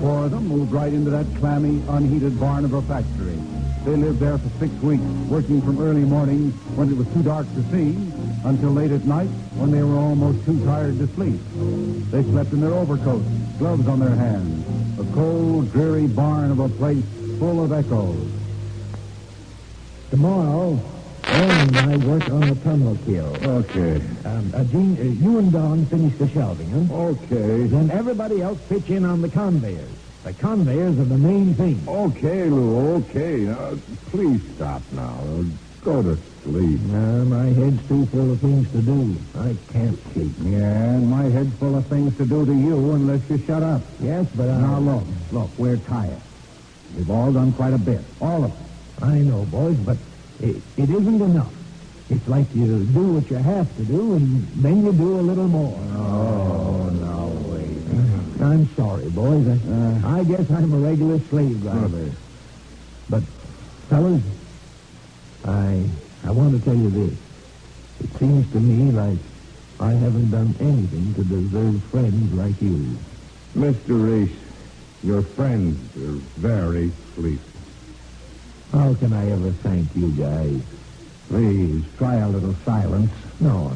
four of them moved right into that clammy, unheated barn of a factory. They lived there for 6 weeks, working from early morning when it was too dark to see, until late at night when they were almost too tired to sleep. They slept in their overcoats, gloves on their hands, a cold, dreary barn of a place full of echoes. Tomorrow, Aaron and I work on the tunnel kill. Okay. Gene, you and Don finish the shelving, huh? Okay. Then everybody else pitch in on the conveyors. The conveyors are the main thing. Okay, Lou, okay. Now, please stop now. Go to sleep. My head's too full of things to do. I can't sleep. Yeah, and my head's full of things to do to you unless you shut up. Yes, but Now, look, we're tired. We've all done quite a bit. All of us. I know, boys, but it isn't enough. It's like you do what you have to do, and then you do a little more. Oh, no, wait. I'm sorry, boys. I guess I'm a regular slave driver. But, fellas, I want to tell you this. It seems to me like I haven't done anything to deserve friends like you. Mr. Reese, your friends are very sleepy. How can I ever thank you guys? Please, try a little silence. No.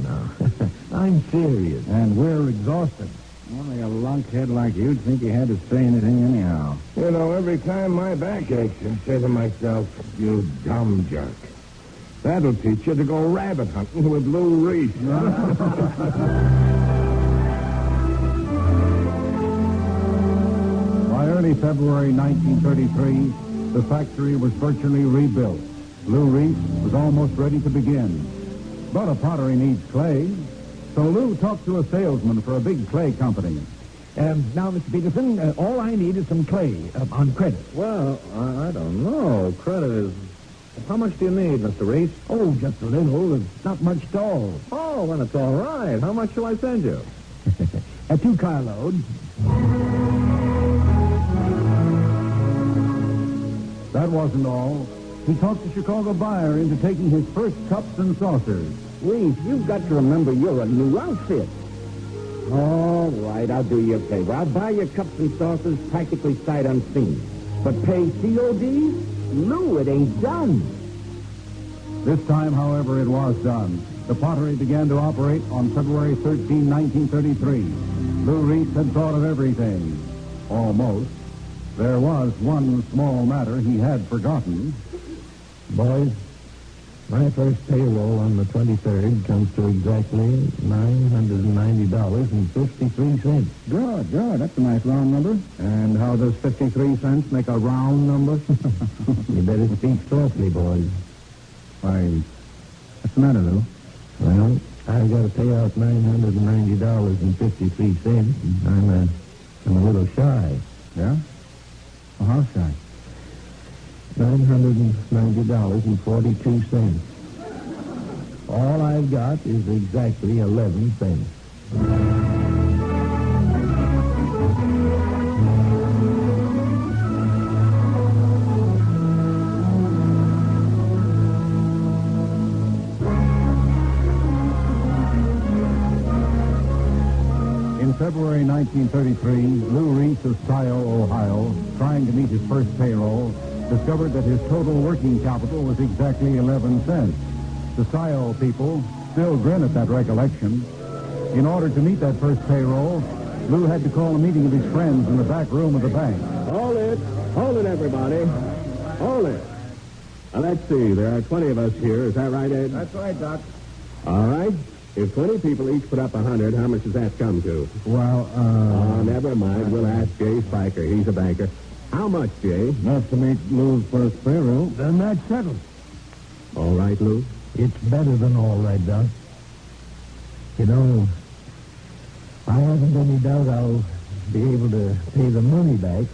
I'm serious. And we're exhausted. Only a lunkhead like you'd think you had to say anything anyhow. You know, every time my back aches, I say to myself, you dumb jerk. That'll teach you to go rabbit hunting with Lou Reese. By early February 1933, the factory was virtually rebuilt. Lou Reese was almost ready to begin. But a pottery needs clay, so Lou talked to a salesman for a big clay company. Now, Mr. Peterson, all I need is some clay on credit. Well, I don't know. Credit is... How much do you need, Mr. Reese? Oh, just a little. It's not much at all. Oh, then it's all right. How much shall I send you? 2 carloads. That wasn't all. He talked the Chicago buyer into taking his first cups and saucers. Reese, you've got to remember you're a new outfit. All right, I'll do you a favor. I'll buy your cups and saucers practically sight unseen. But pay COD? No, it ain't done. This time, however, it was done. The pottery began to operate on February 13, 1933. Lou Reese had thought of everything. Almost. There was one small matter he had forgotten. Boys, My first payroll on the 23rd comes to exactly $990.53. Good. That's a nice round number. And how does 53 cents make a round number? You better speak softly, boys. Why, what's the matter, Lou? Well, I've got to pay out $990.53. I'm a little shy. Yeah? Well, how shy? $990.42. All I've got is exactly 11 cents. In February 1933, Lou Reese of Scioto, Ohio, trying to meet his first payroll, discovered that his total working capital was exactly 11 cents. The Scioto people still grin at that recollection. In order to meet that first payroll, Lou had to call a meeting of his friends in the back room of the bank. Hold it, everybody. Hold it. Now, let's see. There are 20 of us here. Is that right, Ed? That's right, Doc. All right. If 20 people each put up 100, how much does that come to? Well, Oh, never mind. We'll ask Jay Spiker. He's a banker. How much, Jay? Enough to make Lou's first payroll. Then that's settled. All right, Lou. It's better than all right, Doc. You know, I haven't any doubt I'll be able to pay the money back,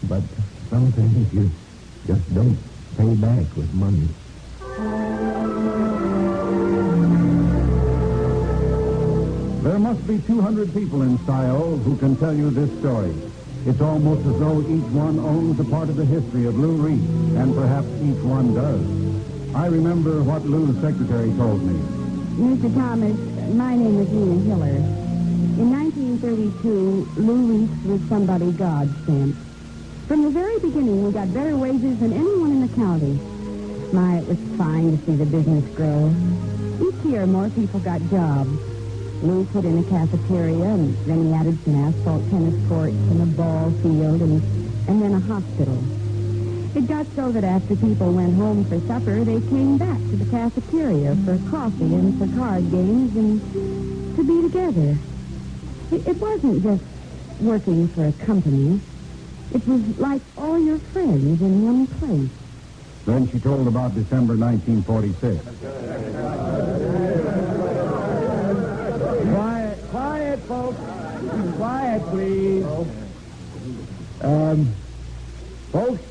but some things you just don't pay back with money. There must be 200 people in Scioto who can tell you this story. It's almost as though each one owns a part of the history of Lou Reese, and perhaps each one does. I remember what Lou's secretary told me. Mr. Thomas, my name is Nina Hiller. In 1932, Lou Reese was somebody God sent. From the very beginning, we got better wages than anyone in the county. My, it was fine to see the business grow. Each year, more people got jobs. Lou put in a cafeteria, and then he added some asphalt tennis courts and a ball field, and then a hospital. It got so that after people went home for supper, they came back to the cafeteria for coffee and for card games and to be together. It wasn't just working for a company. It was like all your friends in one place. Then she told about December 1946. Quiet, folks. Quiet, please. Folks,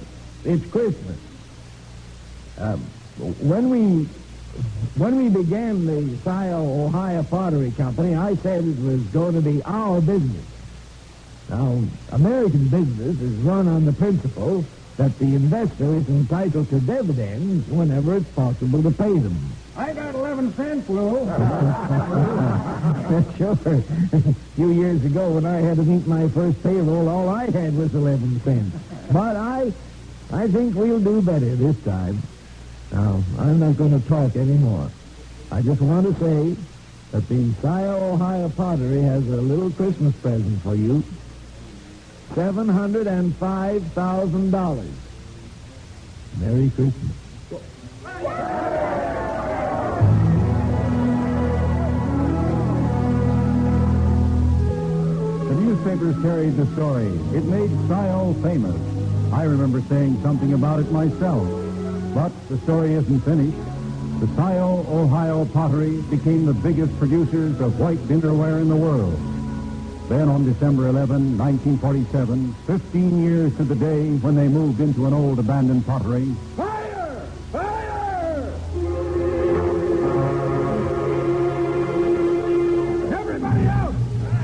it's Christmas. When we began the Scioto, Ohio Pottery Company, I said it was going to be our business. Now, American business is run on the principle that the investor is entitled to dividends whenever it's possible to pay them. I got 11 cents, Lou. Sure. A few years ago, when I had to meet my first payroll, all I had was 11 cents. But I think we'll do better this time. Now, I'm not going to talk anymore. I just want to say that the Scioto, Ohio Pottery has a little Christmas present for you. $705,000. Merry Christmas. The newspapers carried the story. It made Scioto famous. I remember saying something about it myself. But the story isn't finished. The Scioto, Ohio Pottery became the biggest producers of white dinnerware in the world. Then on December 11, 1947, 15 years to the day when they moved into an old abandoned pottery, Fire! Fire! Everybody out!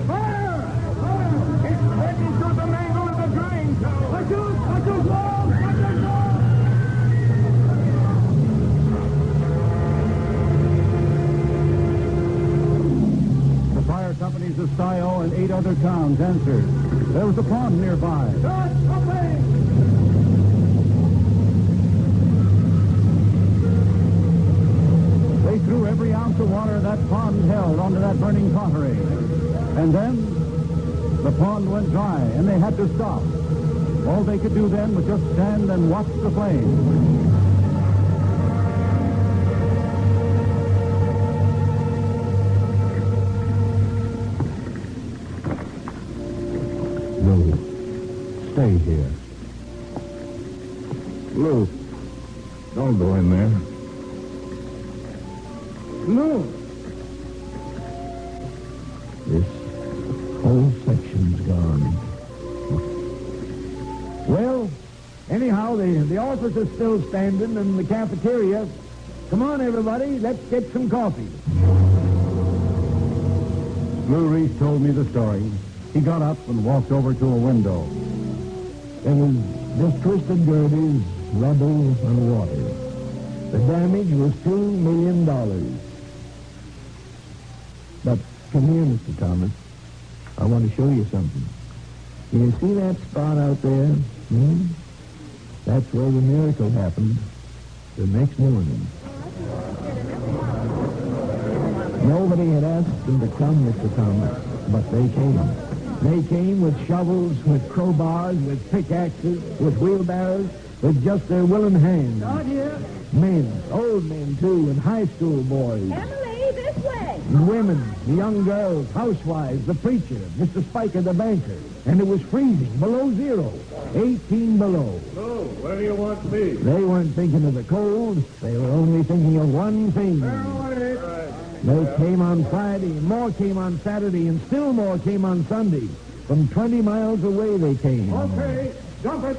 Fire! Fire! It's spreading through the mangle of the drilling tower. Watch those walls! Watch those walls! the fire companies of Scioto and 8 other towns answered. There was a pond nearby. They threw every ounce of water that pond held onto that burning pottery. And then the pond went dry, and they had to stop. All they could do then was just stand and watch the flames. stay here. Lou, don't go in there. Lou! This whole section's gone. Well, anyhow, the office is still standing in the cafeteria. Come on, everybody, let's get some coffee. Lou Reese told me the story. He got up and walked over to a window. There was just twisted girders, rubble, and water. The damage was $2 million. But come here, Mr. Thomas. I want to show you something. You see that spot out there? That's where the miracle happened the next morning. Nobody had asked them to come, Mr. Thomas, but they came. They came with shovels, with crowbars, with pickaxes, with wheelbarrows, with just their willing hands. Oh, dear. Men, old men, too, and high school boys. Emily, this way. And women, the young girls, housewives, the preacher, Mr. Spiker, the banker. And it was freezing, below zero, 18 below. Lou, where do you want me? They weren't thinking of the cold. They were only thinking of one thing. They came on Friday, and more came on Saturday, and still more came on Sunday. From 20 miles away they came. Okay, jump it.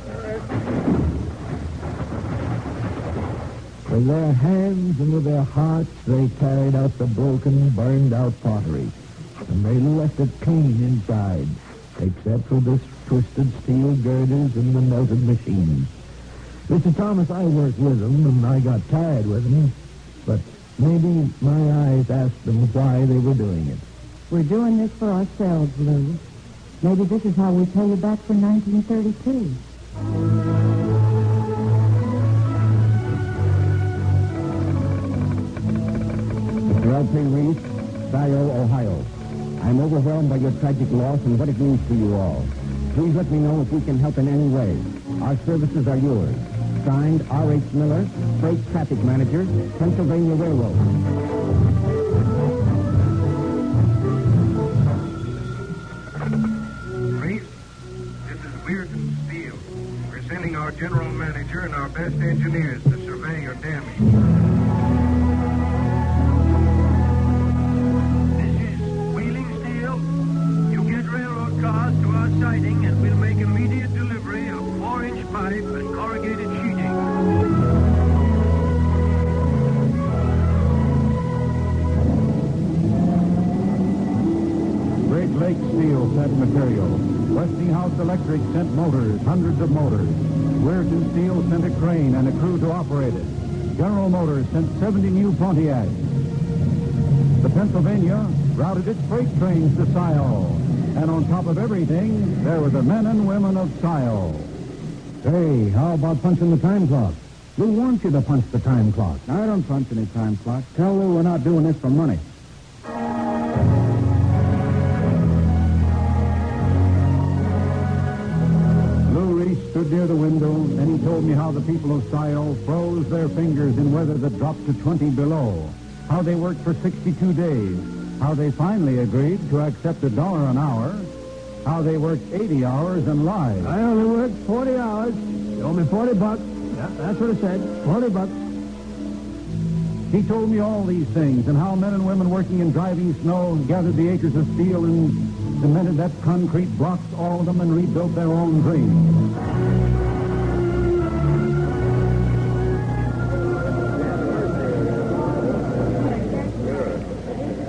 With their hands and with their hearts, they carried out the broken, burned-out pottery. And they left it clean inside, except for the twisted steel girders and the melted machines. Mr. Thomas, I worked with them, and I got tired with them. But maybe my eyes asked them why they were doing it. We're doing this for ourselves, Lou. Maybe this is how we pay you back for 1932. Mr. L.P. Reese, Scio, Ohio. I'm overwhelmed by your tragic loss and what it means to you all. Please let me know if we can help in any way. Our services are yours. Signed, R.H. Miller, Freight Traffic Manager, Pennsylvania Railroad. Reese, this is Weirton Steele. We're sending our general manager and our best engineers to survey your damage. This is Wheeling Steel. You get railroad cars to our siding and we'll make immediate delivery of 4-inch pipe and corrugated sheeting. Great Lakes Steel sent material. Westinghouse Electric sent motors, hundreds of motors. Weirton Steel sent a crane and a crew to operate it. General Motors sent 70 new Pontiacs. The Pennsylvania routed its freight trains to Scio. And on top of everything, there were the men and women of Scio. Hey, how about punching the time clock? Who wants you to punch the time clock? I don't punch any time clock. Tell Lou we're not doing this for money. Stood near the window, and he told me how the people of Scio froze their fingers in weather that dropped to 20 below, how they worked for 62 days, how they finally agreed to accept $1 an hour, how they worked 80 hours and lied. I only worked 40 hours. You owe me $40. Yeah, that's what it said. $40. He told me all these things, and how men and women working in driving snow gathered the acres of steel and cemented that concrete, blocks all of them, and rebuilt their own dreams.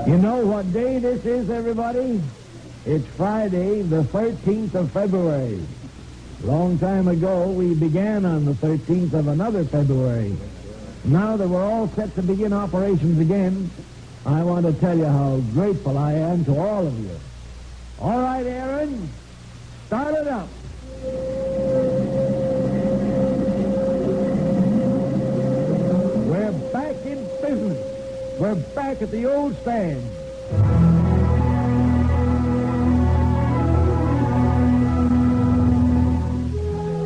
You know what day this is, everybody? It's Friday, the 13th of February. Long time ago, we began on the 13th of another February. Now that we're all set to begin operations again, I want to tell you how grateful I am to all of you. All right, Aaron, start it up. We're back in business. We're back at the old stand.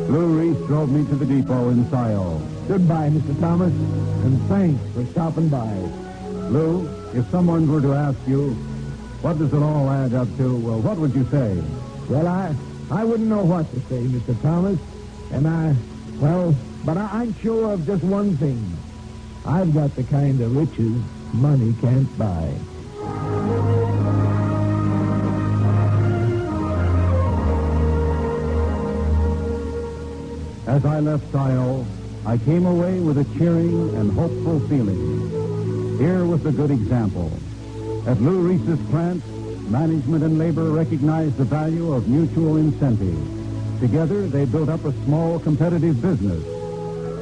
Lou Reese drove me to the depot in Scio. Goodbye, Mr. Thomas, and thanks for stopping by. Lou, if someone were to ask you, what does it all add up to, well, what would you say? Well, I wouldn't know what to say, Mr. Thomas. And but I'm sure of just one thing. I've got the kind of riches money can't buy. As I left Scio, I came away with a cheering and hopeful feeling. Here was a good example. At Lou Reese's plant, management and labor recognized the value of mutual incentive. Together, they built up a small competitive business.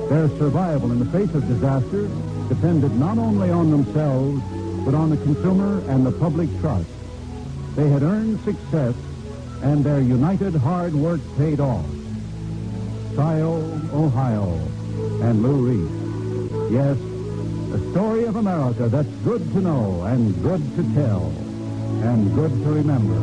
Their survival in the face of disaster depended not only on themselves, but on the consumer and the public trust. They had earned success, and their united hard work paid off. Scio, Ohio, and Lou Reese. Yes, a story of America that's good to know and good to tell and good to remember.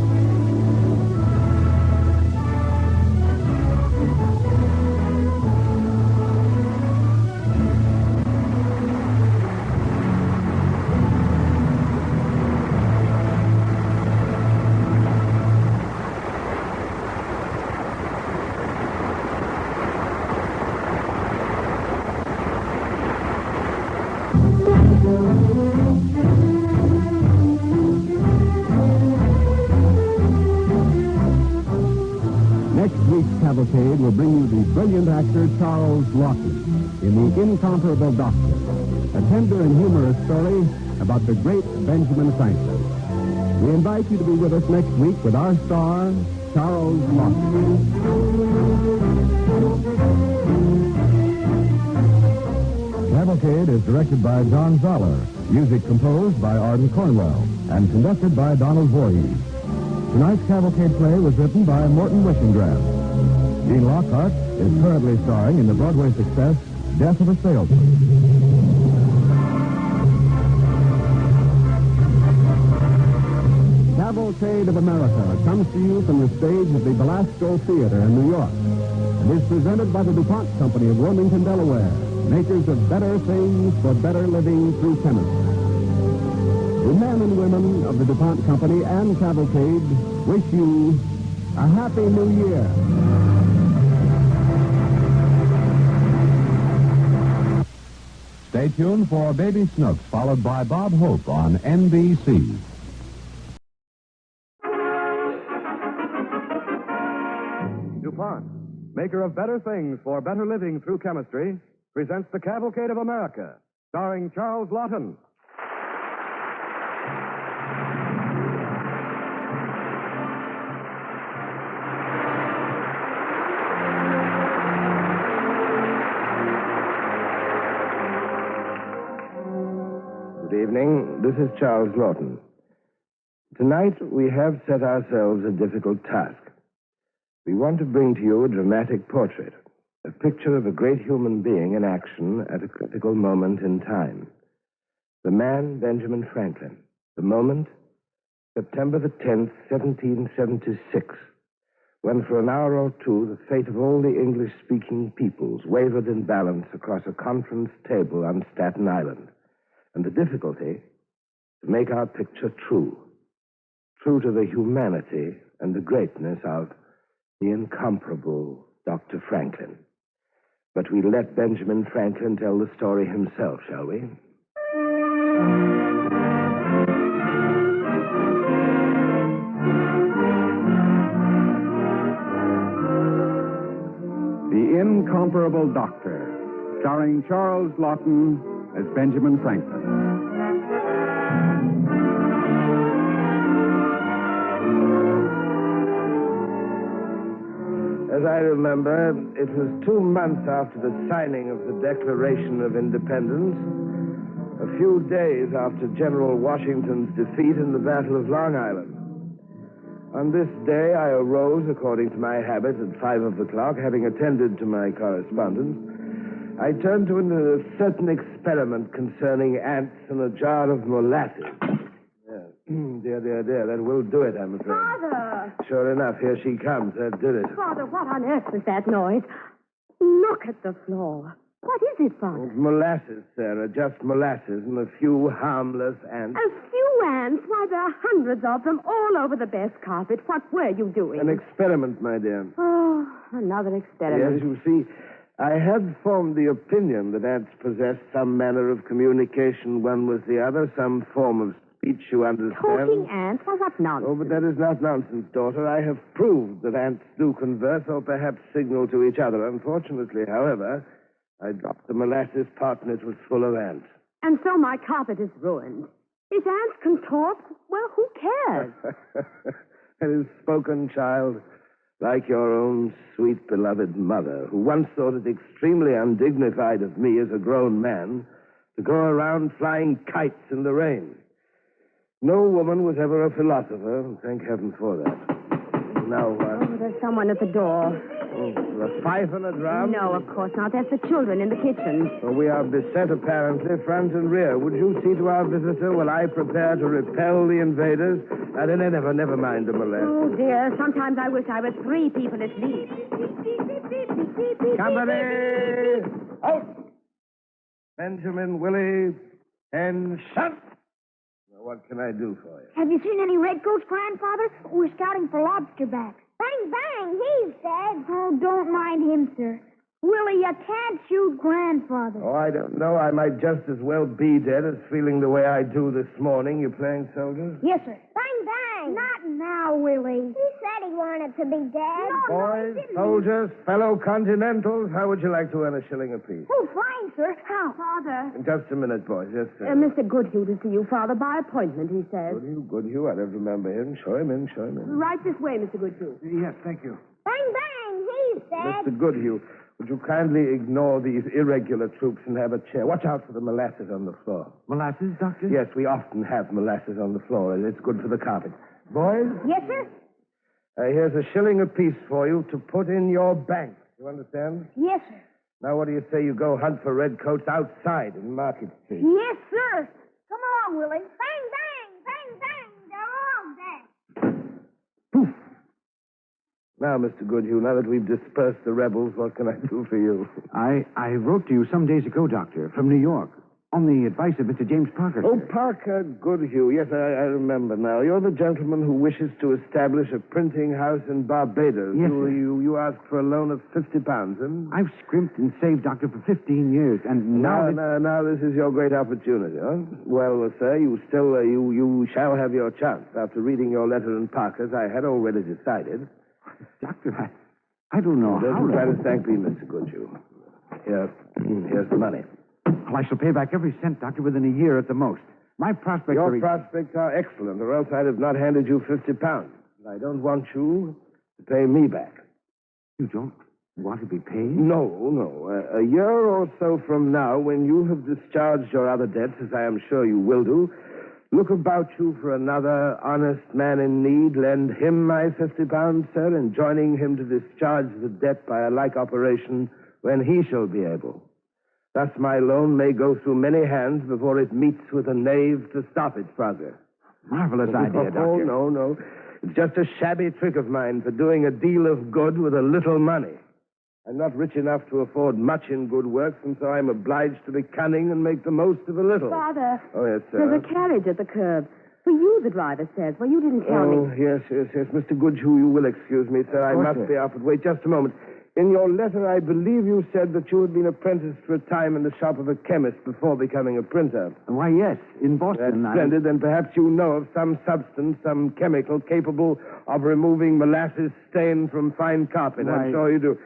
Cavalcade will bring you the brilliant actor Charles Lawton in The Incomparable Doctor, a tender and humorous story about the great Benjamin Franklin. We invite you to be with us next week with our star, Charles Lawton. Cavalcade is directed by John Zoller, music composed by Arden Cornwell, and conducted by Donald Voorhees. Tonight's Cavalcade play was written by Morton Wishingraff. Gene Lockhart is currently starring in the Broadway success, Death of a Salesman. Cavalcade of America comes to you from the stage of the Belasco Theater in New York and is presented by the DuPont Company of Wilmington, Delaware, makers of better things for better living through chemistry. The men and women of the DuPont Company and Cavalcade wish you a Happy New Year. Stay tuned for Baby Snooks, followed by Bob Hope on NBC. DuPont, maker of better things for better living through chemistry, presents the Cavalcade of America, starring Charles Lawton. Good evening. This is Charles Lawton. Tonight, we have set ourselves a difficult task. We want to bring to you a dramatic portrait, a picture of a great human being in action at a critical moment in time. The man, Benjamin Franklin. The moment, September the 10th, 1776, when for an hour or two the fate of all the English-speaking peoples wavered in balance across a conference table on Staten Island. And the difficulty, to make our picture true to the humanity and the greatness of the incomparable Dr. Franklin. But we let Benjamin Franklin tell the story himself, shall we? The Incomparable Doctor, starring Charles Lawton as Benjamin Franklin. As I remember, it was 2 months after the signing of the Declaration of Independence, a few days after General Washington's defeat in the Battle of Long Island. On this day, I arose, according to my habit, at 5 o'clock, having attended to my correspondence. I turned to a certain experiment concerning ants and a jar of molasses. Dear, that will do it, I'm afraid. Father! Sure enough, here she comes. That did it. Father, what on earth was that noise? Look at the floor. What is it, Father? Molasses, Sarah. Just molasses and a few harmless ants. A few ants? Why, there are hundreds of them all over the best carpet. What were you doing? An experiment, my dear. Oh, another experiment. Yes, you see, I had formed the opinion that ants possessed some manner of communication one with the other, some form of speech, you understand. Talking ants? Well, what nonsense. Oh, but that is not nonsense, daughter. I have proved that ants do converse or perhaps signal to each other. Unfortunately, however, I dropped the molasses pot and it was full of ants. And so my carpet is ruined. If ants can talk, well, who cares? It is spoken, child, like your own sweet, beloved mother, who once thought it extremely undignified of me as a grown man to go around flying kites in the rain. No woman was ever a philosopher, and thank heaven for that. Now, Oh, there's someone at the door. a fife and a drum? No, of course not. That's the children in the kitchen. So we are beset, apparently, front and rear. Would you see to our visitor while I prepare to repel the invaders? Never mind the molest. Oh, dear. Sometimes I wish I was 3 people at least. Company! Out! Benjamin, Willie, and shut! Now, what can I do for you? Have you seen any redcoats, Grandfather? We're scouting for lobster backs. Bang, bang, he's dead. Oh, don't mind him, sir. Willie, you can't shoot Grandfather. Oh, I don't know. I might just as well be dead as feeling the way I do this morning. You playing soldiers? Yes, sir. Bang, bang. Not now, Willie. He said he wanted to be dead. Boys, soldiers, fellow continentals, how would you like to earn a shilling apiece? Oh, fine, sir. How? Father. In just a minute, boys. Yes, sir. Mr. Goodhue to see you, Father, by appointment, he says. Goodhue. I don't remember him. Show him in. Right this way, Mr. Goodhue. Yes, thank you. Bang, bang, he's dead. Mr. Goodhue, would you kindly ignore these irregular troops and have a chair? Watch out for the molasses on the floor. Molasses, Doctor? Yes, we often have molasses on the floor. It's good for the carpet. Boys? Yes, sir? Here's a shilling apiece for you to put in your bank. You understand? Yes, sir. Now, what do you say you go hunt for redcoats outside in Market Street? Yes, sir. Come along, Willie. Bang, bang, bang, bang. They're all dead. Now, Mr. Goodhue, now that we've dispersed the rebels, what can I do for you? I wrote to you some days ago, Doctor, from New York, on the advice of Mr. James Parker. Oh, Parker Goodhue. Yes, I remember now. You're the gentleman who wishes to establish a printing house in Barbados. Yes, sir. You asked for a loan of £50, huh? I've scrimped and saved, Doctor, for 15 years, and now... Now this is your great opportunity, huh? Well, sir, you shall have your chance. After reading your letter in Parker's, I had already decided. Doctor, I don't know how... Don't try to thank me, Mr. Goodhue. Here's the money. Well, I shall pay back every cent, Doctor, within a year at the most. My prospects Your prospects are excellent, or else I'd have not handed you £50. I don't want you to pay me back. You don't want to be paid? No. A year or so from now, when you have discharged your other debts, as I am sure you will do, look about you for another honest man in need, lend him my £50, sir, and joining him to discharge the debt by a like operation when he shall be able. Thus my loan may go through many hands before it meets with a knave to stop its progress. Marvelous idea, Doctor. Oh, no. It's just a shabby trick of mine for doing a deal of good with a little money. I'm not rich enough to afford much in good works, and so I'm obliged to be cunning and make the most of a little. Father. Oh, yes, sir. There's a carriage at the curb. For you, the driver says. Well, you didn't tell me. Oh, yes. Mr. Goodhue, you will excuse me, sir. I must be off, but wait just a moment. In your letter, I believe you said that you had been apprenticed for a time in the shop of a chemist before becoming a printer. Why, yes. In Boston. That's splendid. Then perhaps you know of some substance, some chemical capable of removing molasses stain from fine carpet. I'm sure you do.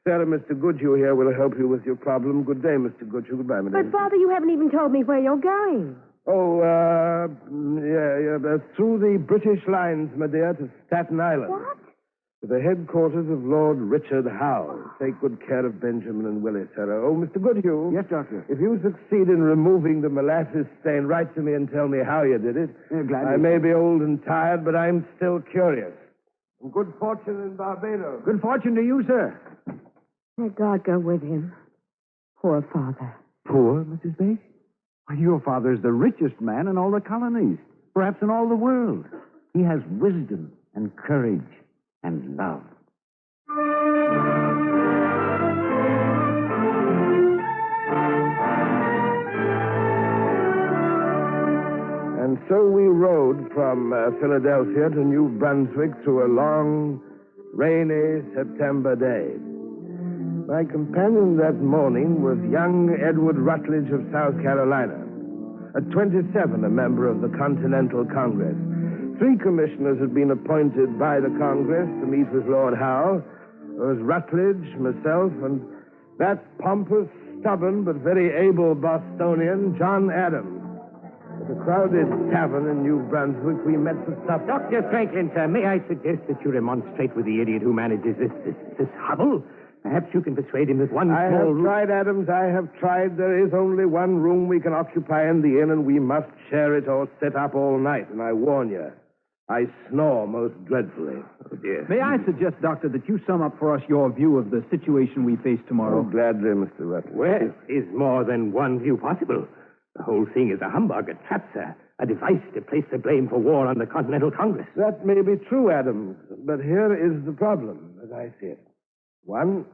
Sir, Mr. Goodhue here will help you with your problem. Good day, Mr. Goodhue. Goodbye, madam. But, Father, you haven't even told me where you're going. Oh, through the British lines, my dear, to Staten Island. What? To the headquarters of Lord Richard Howe. Take good care of Benjamin and Willie, sir. Oh, Mr. Goodhue. Yes, Doctor. If you succeed in removing the molasses stain, write to me and tell me how you did it. Gladly. I may be old and tired, but I'm still curious. And good fortune in Barbados. Good fortune to you, sir. May God go with him. Poor Father. Poor, Mrs. Bates? Why, your father is the richest man in all the colonies, perhaps in all the world. He has wisdom and courage and love. And so we rode from Philadelphia to New Brunswick through a long, rainy September day. My companion that morning was young Edward Rutledge of South Carolina. At 27, a member of the Continental Congress. 3 commissioners had been appointed by the Congress to meet with Lord Howe. There was Rutledge, myself, and that pompous, stubborn, but very able Bostonian, John Adams. At a crowded tavern in New Brunswick, we met for supper. Dr. Franklin, sir, may I suggest that you remonstrate with the idiot who manages this hovel? Perhaps you can persuade him that one I small have room... tried, Adams, I have tried. There is only one room we can occupy in the inn, and we must share it or sit up all night. And I warn you, I snore most dreadfully. Oh, dear. May I suggest, Doctor, that you sum up for us your view of the situation we face tomorrow? Oh, gladly, Mr. Rutledge. Well, is more than one view possible? The whole thing is a humbug, a trap, sir. A device to place the blame for war on the Continental Congress. That may be true, Adams, but here is the problem, as I see it. 1,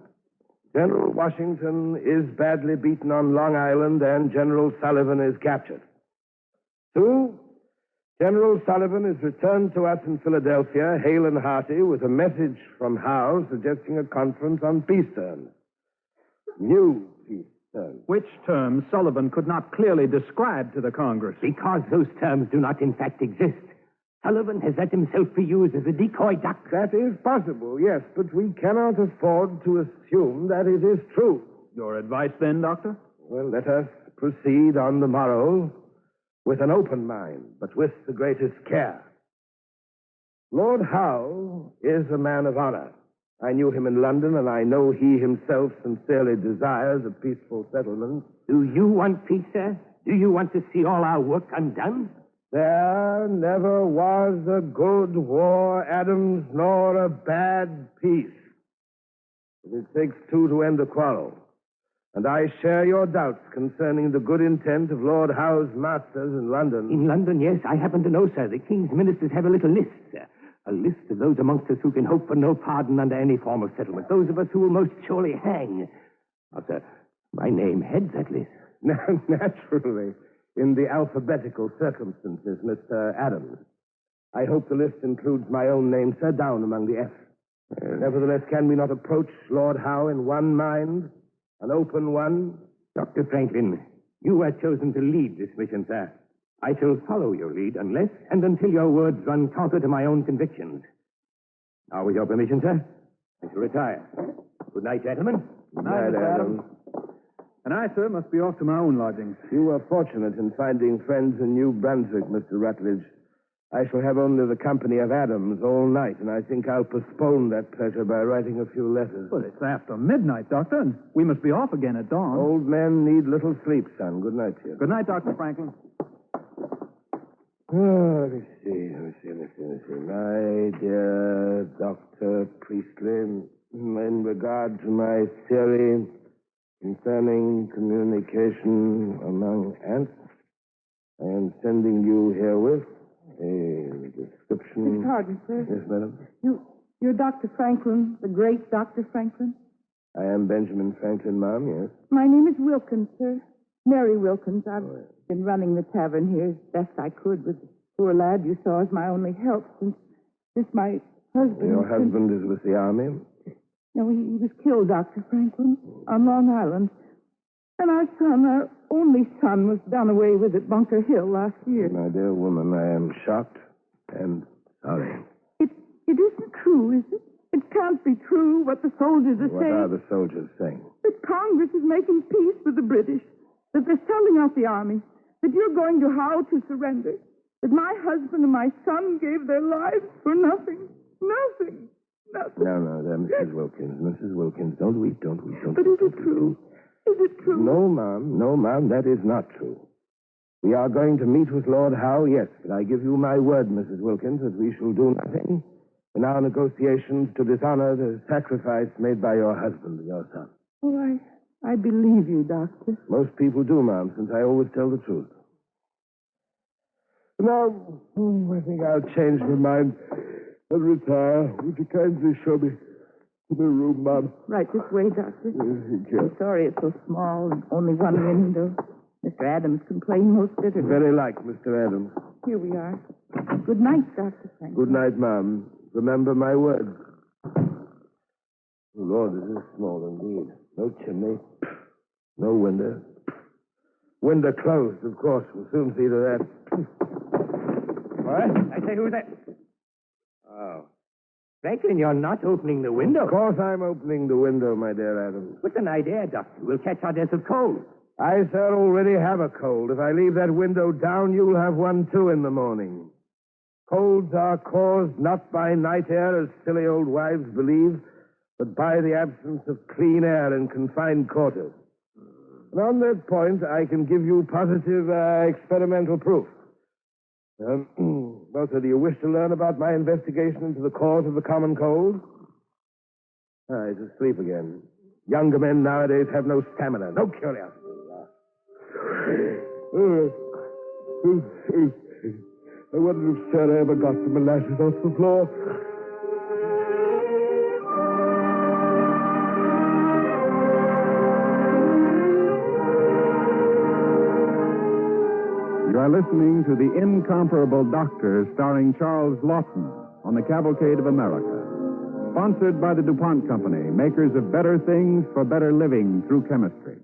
General Washington is badly beaten on Long Island, and General Sullivan is captured. 2, General Sullivan is returned to us in Philadelphia, hale and hearty, with a message from Howe suggesting a conference on peace terms. New peace terms. Which terms Sullivan could not clearly describe to the Congress. Because those terms do not in fact exist. Sullivan has let himself be used as a decoy duck. That is possible, yes, but we cannot afford to assume that it is true. Your advice then, Doctor? Well, let us proceed on the morrow with an open mind, but with the greatest care. Lord Howe is a man of honor. I knew him in London, and I know he himself sincerely desires a peaceful settlement. Do you want peace, sir? Do you want to see all our work undone? There never was a good war, Adams, nor a bad peace. But it takes 2 to end a quarrel. And I share your doubts concerning the good intent of Lord Howe's masters in London. In London, yes, I happen to know, sir. The King's ministers have a little list, sir. A list of those amongst us who can hope for no pardon under any form of settlement. Those of us who will most surely hang. Now, sir, my name heads that list. Naturally. In the alphabetical circumstances, Mr. Adams. I hope the list includes my own name, sir, down among the F's. Nevertheless, can we not approach Lord Howe in one mind? An open one? Dr. Franklin, you are chosen to lead this mission, sir. I shall follow your lead unless and until your words run counter to my own convictions. Now, with your permission, sir, I shall retire. Good night, gentlemen. Good night, Adams. And I, sir, must be off to my own lodgings. You were fortunate in finding friends in New Brunswick, Mr. Rutledge. I shall have only the company of Adams all night, and I think I'll postpone that pleasure by writing a few letters. Well, it's after midnight, Doctor, and we must be off again at dawn. Old men need little sleep, son. Good night to you. Good night, Dr. Franklin. Oh, let me see. My dear Dr. Priestley, in regard to my theory concerning communication among ants, I am sending you herewith a description. Pardon, sir. Yes, madam? You're Dr. Franklin, the great Dr. Franklin? I am Benjamin Franklin, ma'am, yes. My name is Wilkins, sir. Mary Wilkins. I've been running the tavern here as best I could with the poor lad you saw as my only help since my husband... Your husband is with the army? No, he was killed, Dr. Franklin, on Long Island. And our son, our only son, was done away with at Bunker Hill last year. My dear woman, I am shocked and sorry. It isn't true, is it? It can't be true what the soldiers are saying. What are the soldiers saying? That Congress is making peace with the British. That they're selling out the army. That you're going to Howe to surrender. That my husband and my son gave their lives for nothing. Nothing. No, there, Mrs. Wilkins. Don't weep. But is it true? Is it true? No, ma'am, that is not true. We are going to meet with Lord Howe, yes, but I give you my word, Mrs. Wilkins, that we shall do nothing in our negotiations to dishonor the sacrifice made by your husband and your son. Oh, I believe you, Doctor. Most people do, ma'am, since I always tell the truth. Now, I think I'll change my mind and retire. Would you kindly show me the room, ma'am? Right this way, Doctor. Thank you. I'm sorry it's so small and only one window. Mr. Adams complained most bitterly. Very like Mr. Adams. Here we are. Good night, Dr. Franklin. Good night, ma'am. Remember my words. Oh, Lord, this is small indeed. No chimney. No window. Window closed, of course. We'll soon see to that. What? I say, who's that? Oh. Franklin, you're not opening the window. Of course I'm opening the window, my dear Adams. What's an idea, Doctor? We'll catch our death of cold. I, sir, already have a cold. If I leave that window down, you'll have one, too, in the morning. Colds are caused not by night air, as silly old wives believe, but by the absence of clean air in confined quarters. And on that point, I can give you positive experimental proof. Well, sir, do you wish to learn about my investigation into the cause of the common cold? He's asleep again. Younger men nowadays have no stamina, no curiosity. I wonder if Sarah ever got the molasses off the floor. You are listening to The Incomparable Doctor, starring Charles Lawton on the Cavalcade of America. Sponsored by the DuPont Company, makers of better things for better living through chemistry.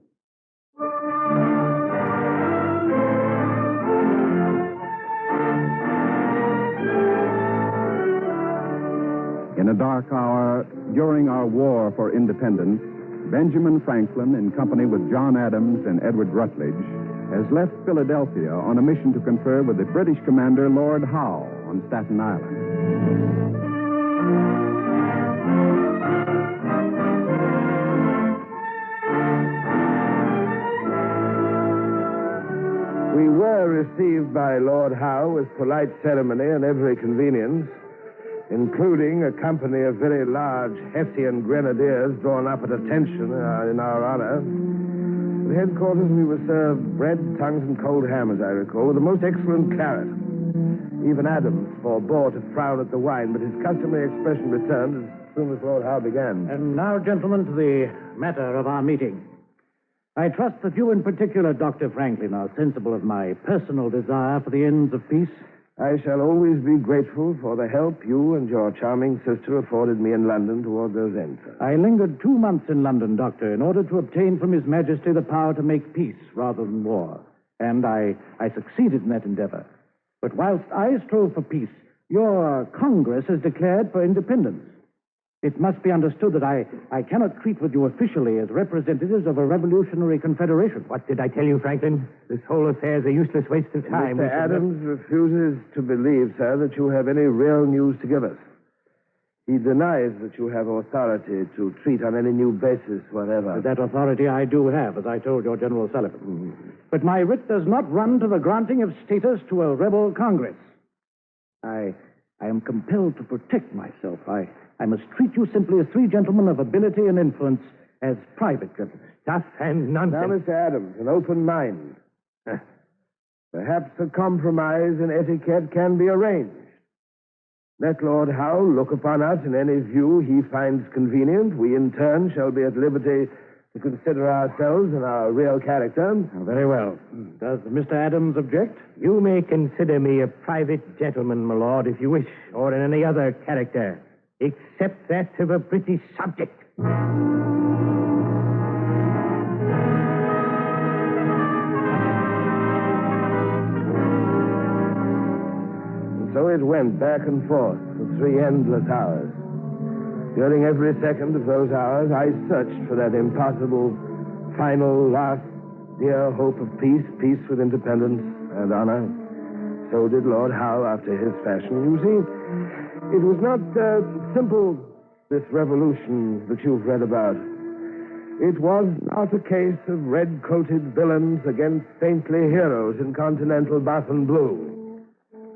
In a dark hour, during our war for independence, Benjamin Franklin, in company with John Adams and Edward Rutledge, has left Philadelphia on a mission to confer with the British commander Lord Howe on Staten Island. We were received by Lord Howe with polite ceremony and every convenience, including a company of very large Hessian grenadiers drawn up at attention in our honor. At headquarters, we were served bread, tongues, and cold ham, as I recall, with the most excellent claret. Even Adams forbore to frown at the wine, but his customary expression returned as soon as Lord Howe began. And now, gentlemen, to the matter of our meeting. I trust that you in particular, Dr. Franklin, are sensible of my personal desire for the ends of peace. I shall always be grateful for the help you and your charming sister afforded me in London toward those ends. I lingered 2 months in London, Doctor, in order to obtain from His Majesty the power to make peace rather than war. And I succeeded in that endeavor. But whilst I strove for peace, your Congress has declared for independence. It must be understood that I cannot treat with you officially as representatives of a revolutionary confederation. What did I tell you, Franklin? This whole affair is a useless waste of time. Mr. Adams refuses to believe, sir, that you have any real news to give us. He denies that you have authority to treat on any new basis whatever. That authority I do have, as I told your General Sullivan. But my writ does not run to the granting of status to a rebel Congress. I am compelled to protect myself. I must treat you simply as 3 gentlemen of ability and influence, as private gentlemen. Stuff and nonsense. Now, Mr. Adams, an open mind. Perhaps a compromise in etiquette can be arranged. Let Lord Howe look upon us in any view he finds convenient. We, in turn, shall be at liberty to consider ourselves and our real character. Very well. Does Mr. Adams object? You may consider me a private gentleman, my lord, if you wish, or in any other character, except that of a British subject. So it went back and forth for 3 endless hours. During every second of those hours, I searched for that impossible, final, last, dear hope of peace, peace with independence and honor. So did Lord Howe after his fashion. You see, it was not simple, this revolution that you've read about. It was not a case of red-coated villains against saintly heroes in continental buff and blue.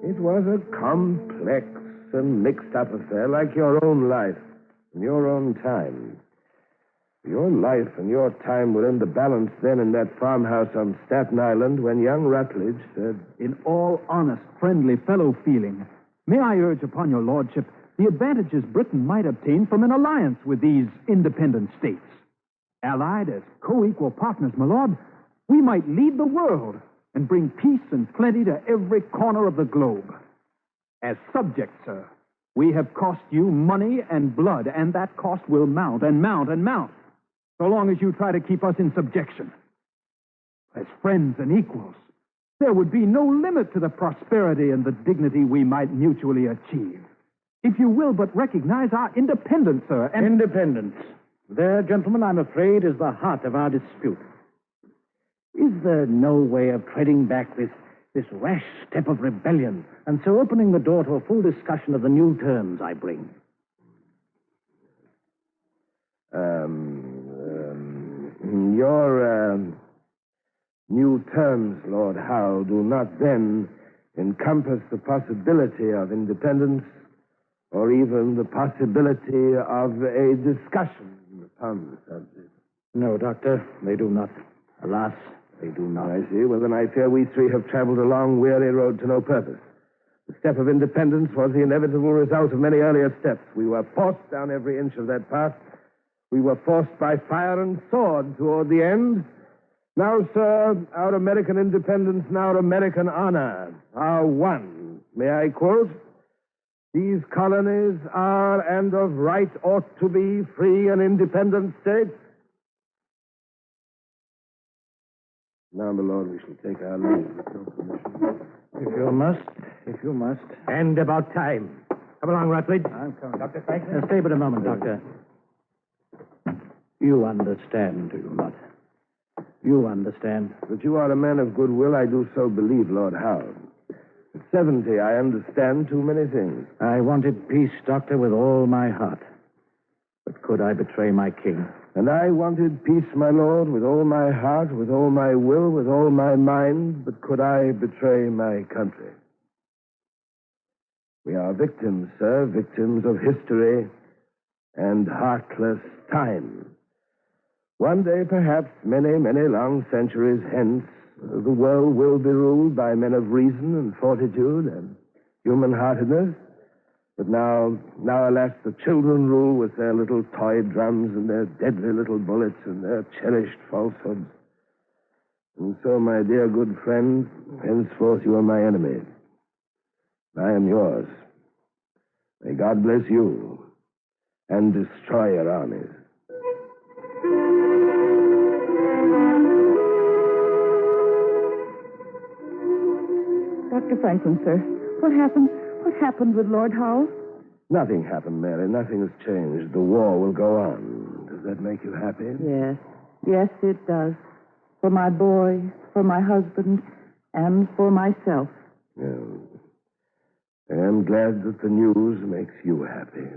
It was a complex and mixed-up affair like your own life and your own time. Your life and your time were in the balance then in that farmhouse on Staten Island when young Rutledge said... In all honest, friendly fellow feeling, may I urge upon your lordship the advantages Britain might obtain from an alliance with these independent states. Allied as co-equal partners, my lord, we might lead the world and bring peace and plenty to every corner of the globe. As subjects, sir, we have cost you money and blood, and that cost will mount and mount and mount, so long as you try to keep us in subjection. As friends and equals, there would be no limit to the prosperity and the dignity we might mutually achieve. If you will but recognize our independence, sir, and... Independence. There, gentlemen, I'm afraid, is the heart of our dispute. Is there no way of treading back this rash step of rebellion, and so opening the door to a full discussion of the new terms I bring? Your new terms, Lord Howe, do not then encompass the possibility of independence or even the possibility of a discussion upon the subject. No, Doctor, they do not. Alas, they do not. I see. Well, then I fear we three have traveled a long, weary road to no purpose. The step of independence was the inevitable result of many earlier steps. We were forced down every inch of that path. We were forced by fire and sword toward the end. Now, sir, our American independence and our American honor are one. May I quote? These colonies are and of right ought to be free and independent states. Now, my lord, we shall take our leave. If you must. And about time. Come along, Rutledge. I'm coming. Dr. Franklin? Stay but a moment, Doctor. You understand, do you not? You understand. That you are a man of goodwill, I do so believe, Lord Howe. At 70, I understand too many things. I wanted peace, Doctor, with all my heart. But could I betray my king? And I wanted peace, my lord, with all my heart, with all my will, with all my mind. But could I betray my country? We are victims, sir, victims of history and heartless time. One day, perhaps, many, many long centuries hence, the world will be ruled by men of reason and fortitude and human-heartedness. But now, alas, the children rule with their little toy drums and their deadly little bullets and their cherished falsehoods. And so, my dear good friend, henceforth you are my enemy. I am yours. May God bless you and destroy your armies. Dr. Franklin, sir, what happened? What happened with Lord Howe? Nothing happened, Mary. Nothing has changed. The war will go on. Does that make you happy? Yes. Yes, it does. For my boy, for my husband, and for myself. Yeah. I am glad that the news makes you happy.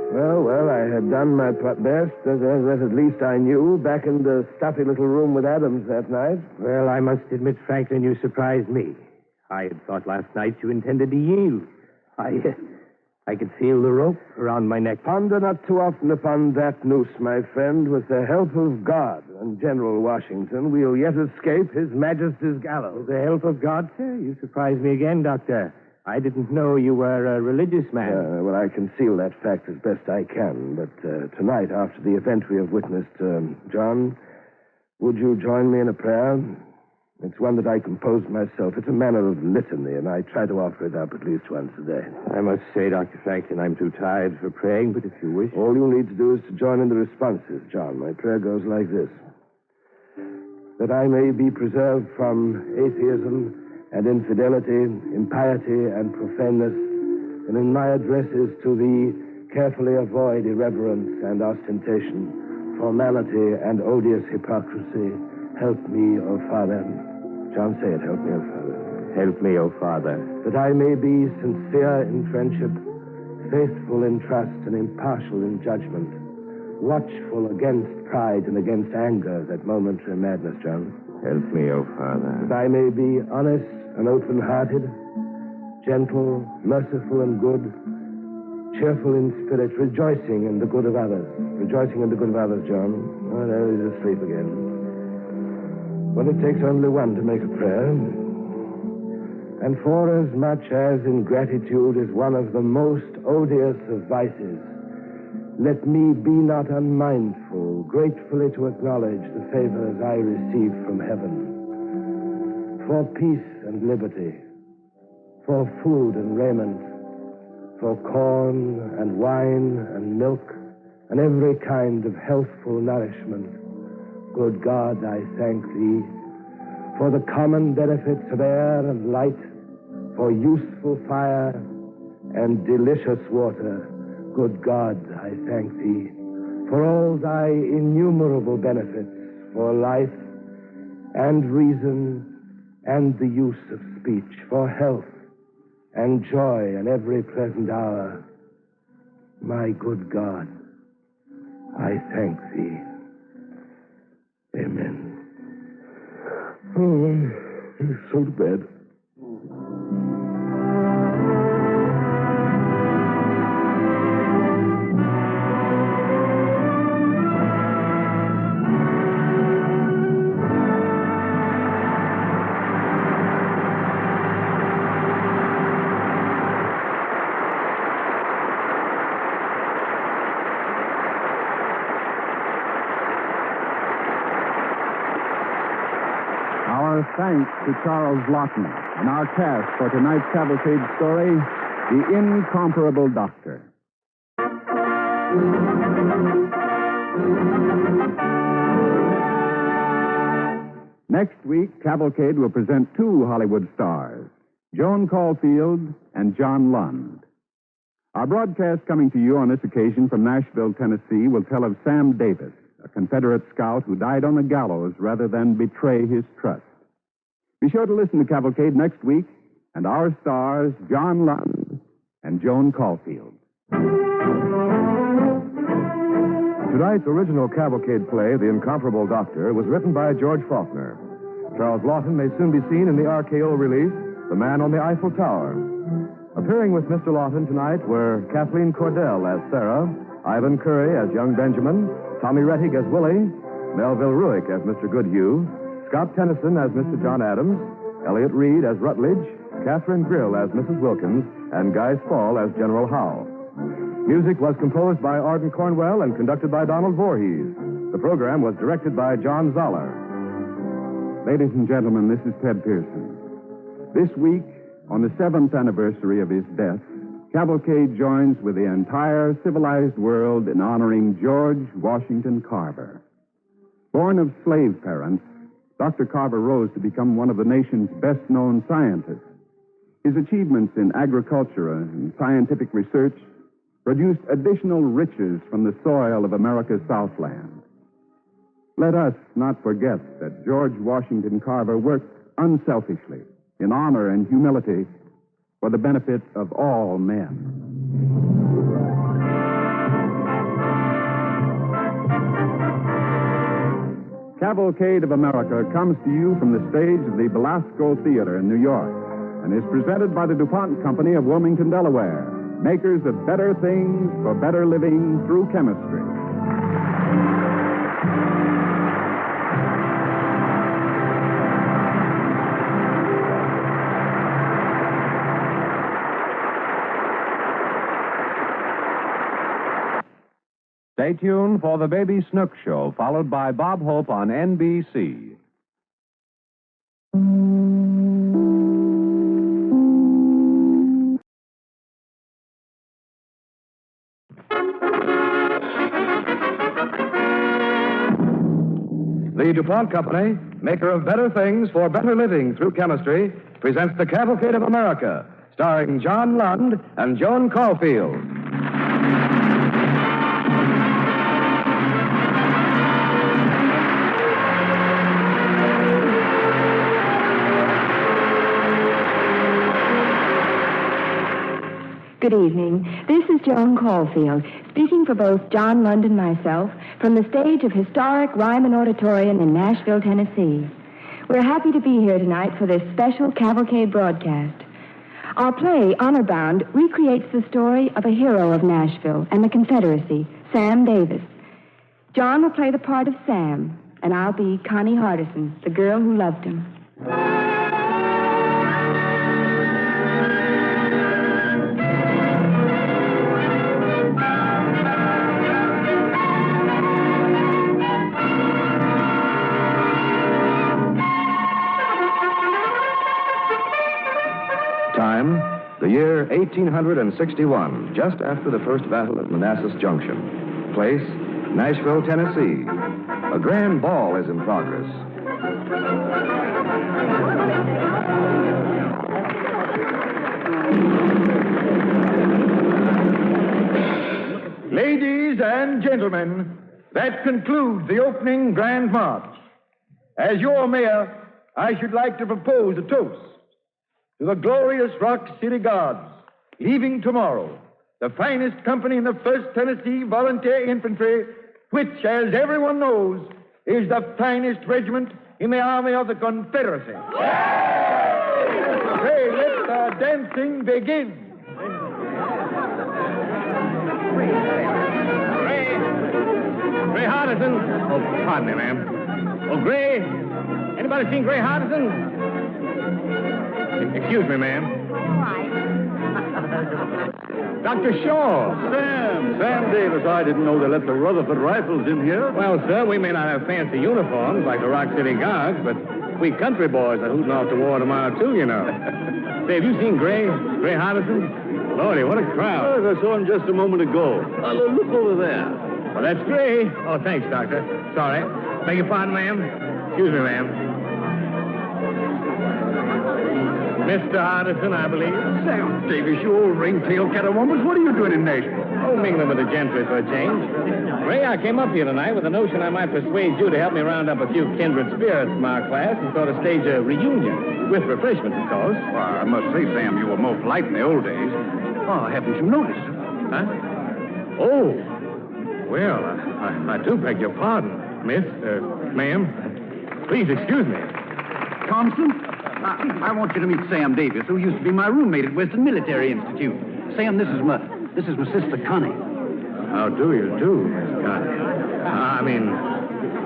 Well, I had done my best, as at least I knew, back in the stuffy little room with Adams that night. Well, I must admit, Franklin, you surprised me. I had thought last night you intended to yield. I could feel the rope around my neck. Ponder not too often upon that noose, my friend. With the help of God and General Washington, we'll yet escape His Majesty's gallows. With the help of God, sir? You surprised me again, Doctor. I didn't know you were a religious man. Well, I conceal that fact as best I can. But tonight, after the event we have witnessed, John, would you join me in a prayer? It's one that I composed myself. It's a manner of litany, and I try to offer it up at least once a day. I must say, Dr. Franklin, I'm too tired for praying, but if you wish... All you need to do is to join in the responses, John. My prayer goes like this. That I may be preserved from atheism and infidelity, impiety and profaneness, and in my addresses to thee carefully avoid irreverence and ostentation, formality and odious hypocrisy. Help me, O Father. John, say it. Help me, O Father. Help me, O Father. That I may be sincere in friendship, faithful in trust, and impartial in judgment, watchful against pride and against anger, that momentary madness, John. Help me, O Father. That I may be honest and open-hearted, gentle, merciful, and good, cheerful in spirit, rejoicing in the good of others. Rejoicing in the good of others, John. Oh, there he's asleep again. Well, it takes only one to make a prayer. And for as much as ingratitude is one of the most odious of vices, let me be not unmindful, gratefully to acknowledge the favors I receive from heaven. For peace and liberty, for food and raiment, for corn and wine and milk, and every kind of healthful nourishment. Good God, I thank thee for the common benefits of air and light, for useful fire and delicious water. Good God, I thank thee for all thy innumerable benefits, for life and reason and the use of speech, for health and joy in every pleasant hour. My good God, I thank thee. Amen. Oh, so to bed. Thanks to Charles Lawton and our cast for tonight's Cavalcade story, The Incomparable Doctor. Next week, Cavalcade will present two Hollywood stars, Joan Caulfield and John Lund. Our broadcast coming to you on this occasion from Nashville, Tennessee, will tell of Sam Davis, a Confederate scout who died on the gallows rather than betray his trust. Be sure to listen to Cavalcade next week, and our stars, John Lund and Joan Caulfield. Tonight's original Cavalcade play, The Incomparable Doctor, was written by George Faulkner. Charles Lawton may soon be seen in the RKO release, The Man on the Eiffel Tower. Appearing with Mr. Lawton tonight were Kathleen Cordell as Sarah, Ivan Curry as young Benjamin, Tommy Rettig as Willie, Melville Ruick as Mr. Goodhue, Scott Tennyson as Mr. John Adams, Elliot Reed as Rutledge, Catherine Grill as Mrs. Wilkins, and Guy Spall as General Howe. Music was composed by Arden Cornwell and conducted by Donald Voorhees. The program was directed by John Zoller. Ladies and gentlemen, this is Ted Pearson. This week, on the 7th anniversary of his death, Cavalcade joins with the entire civilized world in honoring George Washington Carver. Born of slave parents, Dr. Carver rose to become one of the nation's best-known scientists. His achievements in agriculture and scientific research produced additional riches from the soil of America's Southland. Let us not forget that George Washington Carver worked unselfishly, in honor and humility, for the benefit of all men. Cavalcade of America comes to you from the stage of the Belasco Theater in New York and is presented by the DuPont Company of Wilmington, Delaware, makers of better things for better living through chemistry. Stay tuned for the Baby Snook Show, followed by Bob Hope on NBC. The DuPont Company, maker of better things for better living through chemistry, presents the Cavalcade of America, starring John Lund and Joan Caulfield. Good evening. This is Joan Caulfield, speaking for both John Lund and myself from the stage of historic Ryman Auditorium in Nashville, Tennessee. We're happy to be here tonight for this special Cavalcade broadcast. Our play, Honor Bound, recreates the story of a hero of Nashville and the Confederacy, Sam Davis. John will play the part of Sam, and I'll be Connie Hardison, the girl who loved him. 1861, just after the first battle at Manassas Junction. Place, Nashville, Tennessee. A grand ball is in progress. Ladies and gentlemen, that concludes the opening Grand March. As your mayor, I should like to propose a toast to the glorious Rock City Guards, leaving tomorrow, the finest company in the 1st Tennessee Volunteer Infantry, which, as everyone knows, is the finest regiment in the Army of the Confederacy. Pray, let the dancing begin. Gray Hardison. Oh, pardon me, ma'am. Oh, Gray. Anybody seen Gray Hardison? Excuse me, ma'am. Dr. Shaw. Sam Davis. I didn't know they let the Rutherford Rifles in here. Well, sir, we may not have fancy uniforms like the Rock City Guards, but we country boys are hooting off to war tomorrow, too, you know. Say, have you seen Gray Hardison? Lordy, what a crowd. I saw him just a moment ago. Look over there. Well, that's Gray. Oh, thanks, Doctor. Sorry. Beg your pardon, ma'am. Excuse me, ma'am. Mr. Hardison, I believe. Sam Davis, you old ring-tailed catawampus. What are you doing in Nashville? Oh, mingling with the gentry for a change. Gray, I came up here tonight with the notion I might persuade you to help me round up a few kindred spirits from our class and sort of stage a reunion. With refreshments, of course. Well, I must say, Sam, you were more polite in the old days. Oh, haven't you noticed? Huh? Oh. Well, I do beg your pardon, miss, ma'am. Please excuse me. Thompson, I want you to meet Sam Davis, who used to be my roommate at Western Military Institute. Sam, this is my sister Connie. How do you do, Miss Connie? I mean,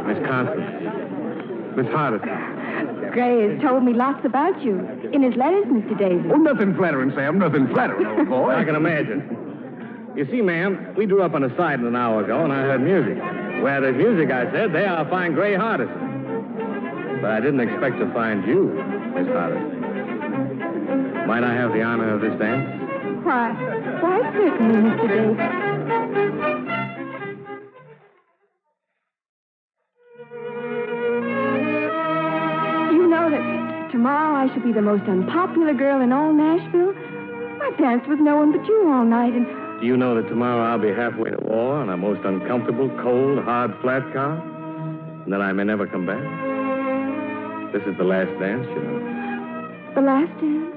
Miss Constance. Miss Hardison. Gray has told me lots about you in his letters, Mr. Davis. Oh, nothing flattering, Sam. Nothing flattering, old boy. I can imagine. You see, ma'am, we drew up on a siding an hour ago, and I heard music. Where there's music, I said, there I'll find Gray Hardison. But I didn't expect to find you, Miss Hardison. Might I have the honor of this dance? Why, certainly, Mr. Davis. You know that tomorrow I shall be the most unpopular girl in all Nashville. I've danced with no one but you all night, and... Do you know that tomorrow I'll be halfway to war on a most uncomfortable, cold, hard, flat car? And that I may never come back? This is the last dance, you know. The last dance?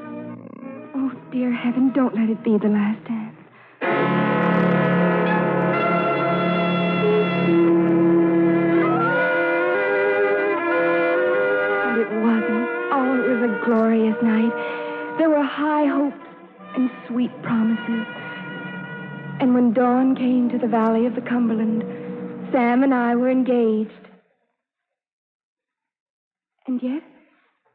Oh, dear heaven, don't let it be the last dance. And it wasn't. Oh, it was a glorious night. There were high hopes and sweet promises. And when dawn came to the valley of the Cumberland, Sam and I were engaged. And yet,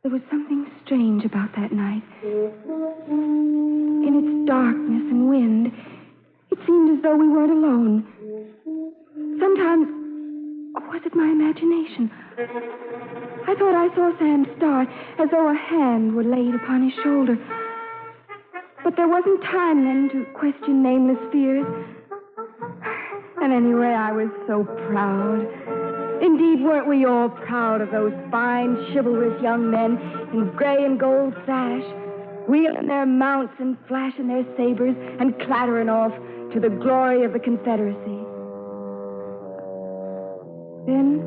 there was something strange about that night. In its darkness and wind, it seemed as though we weren't alone. Sometimes, or was it my imagination? I thought I saw Sam start as though a hand were laid upon his shoulder. But there wasn't time then to question nameless fears. And anyway, I was so proud. Indeed, weren't we all proud of those fine, chivalrous young men in gray and gold sash, wheeling their mounts and flashing their sabers and clattering off to the glory of the Confederacy. Then,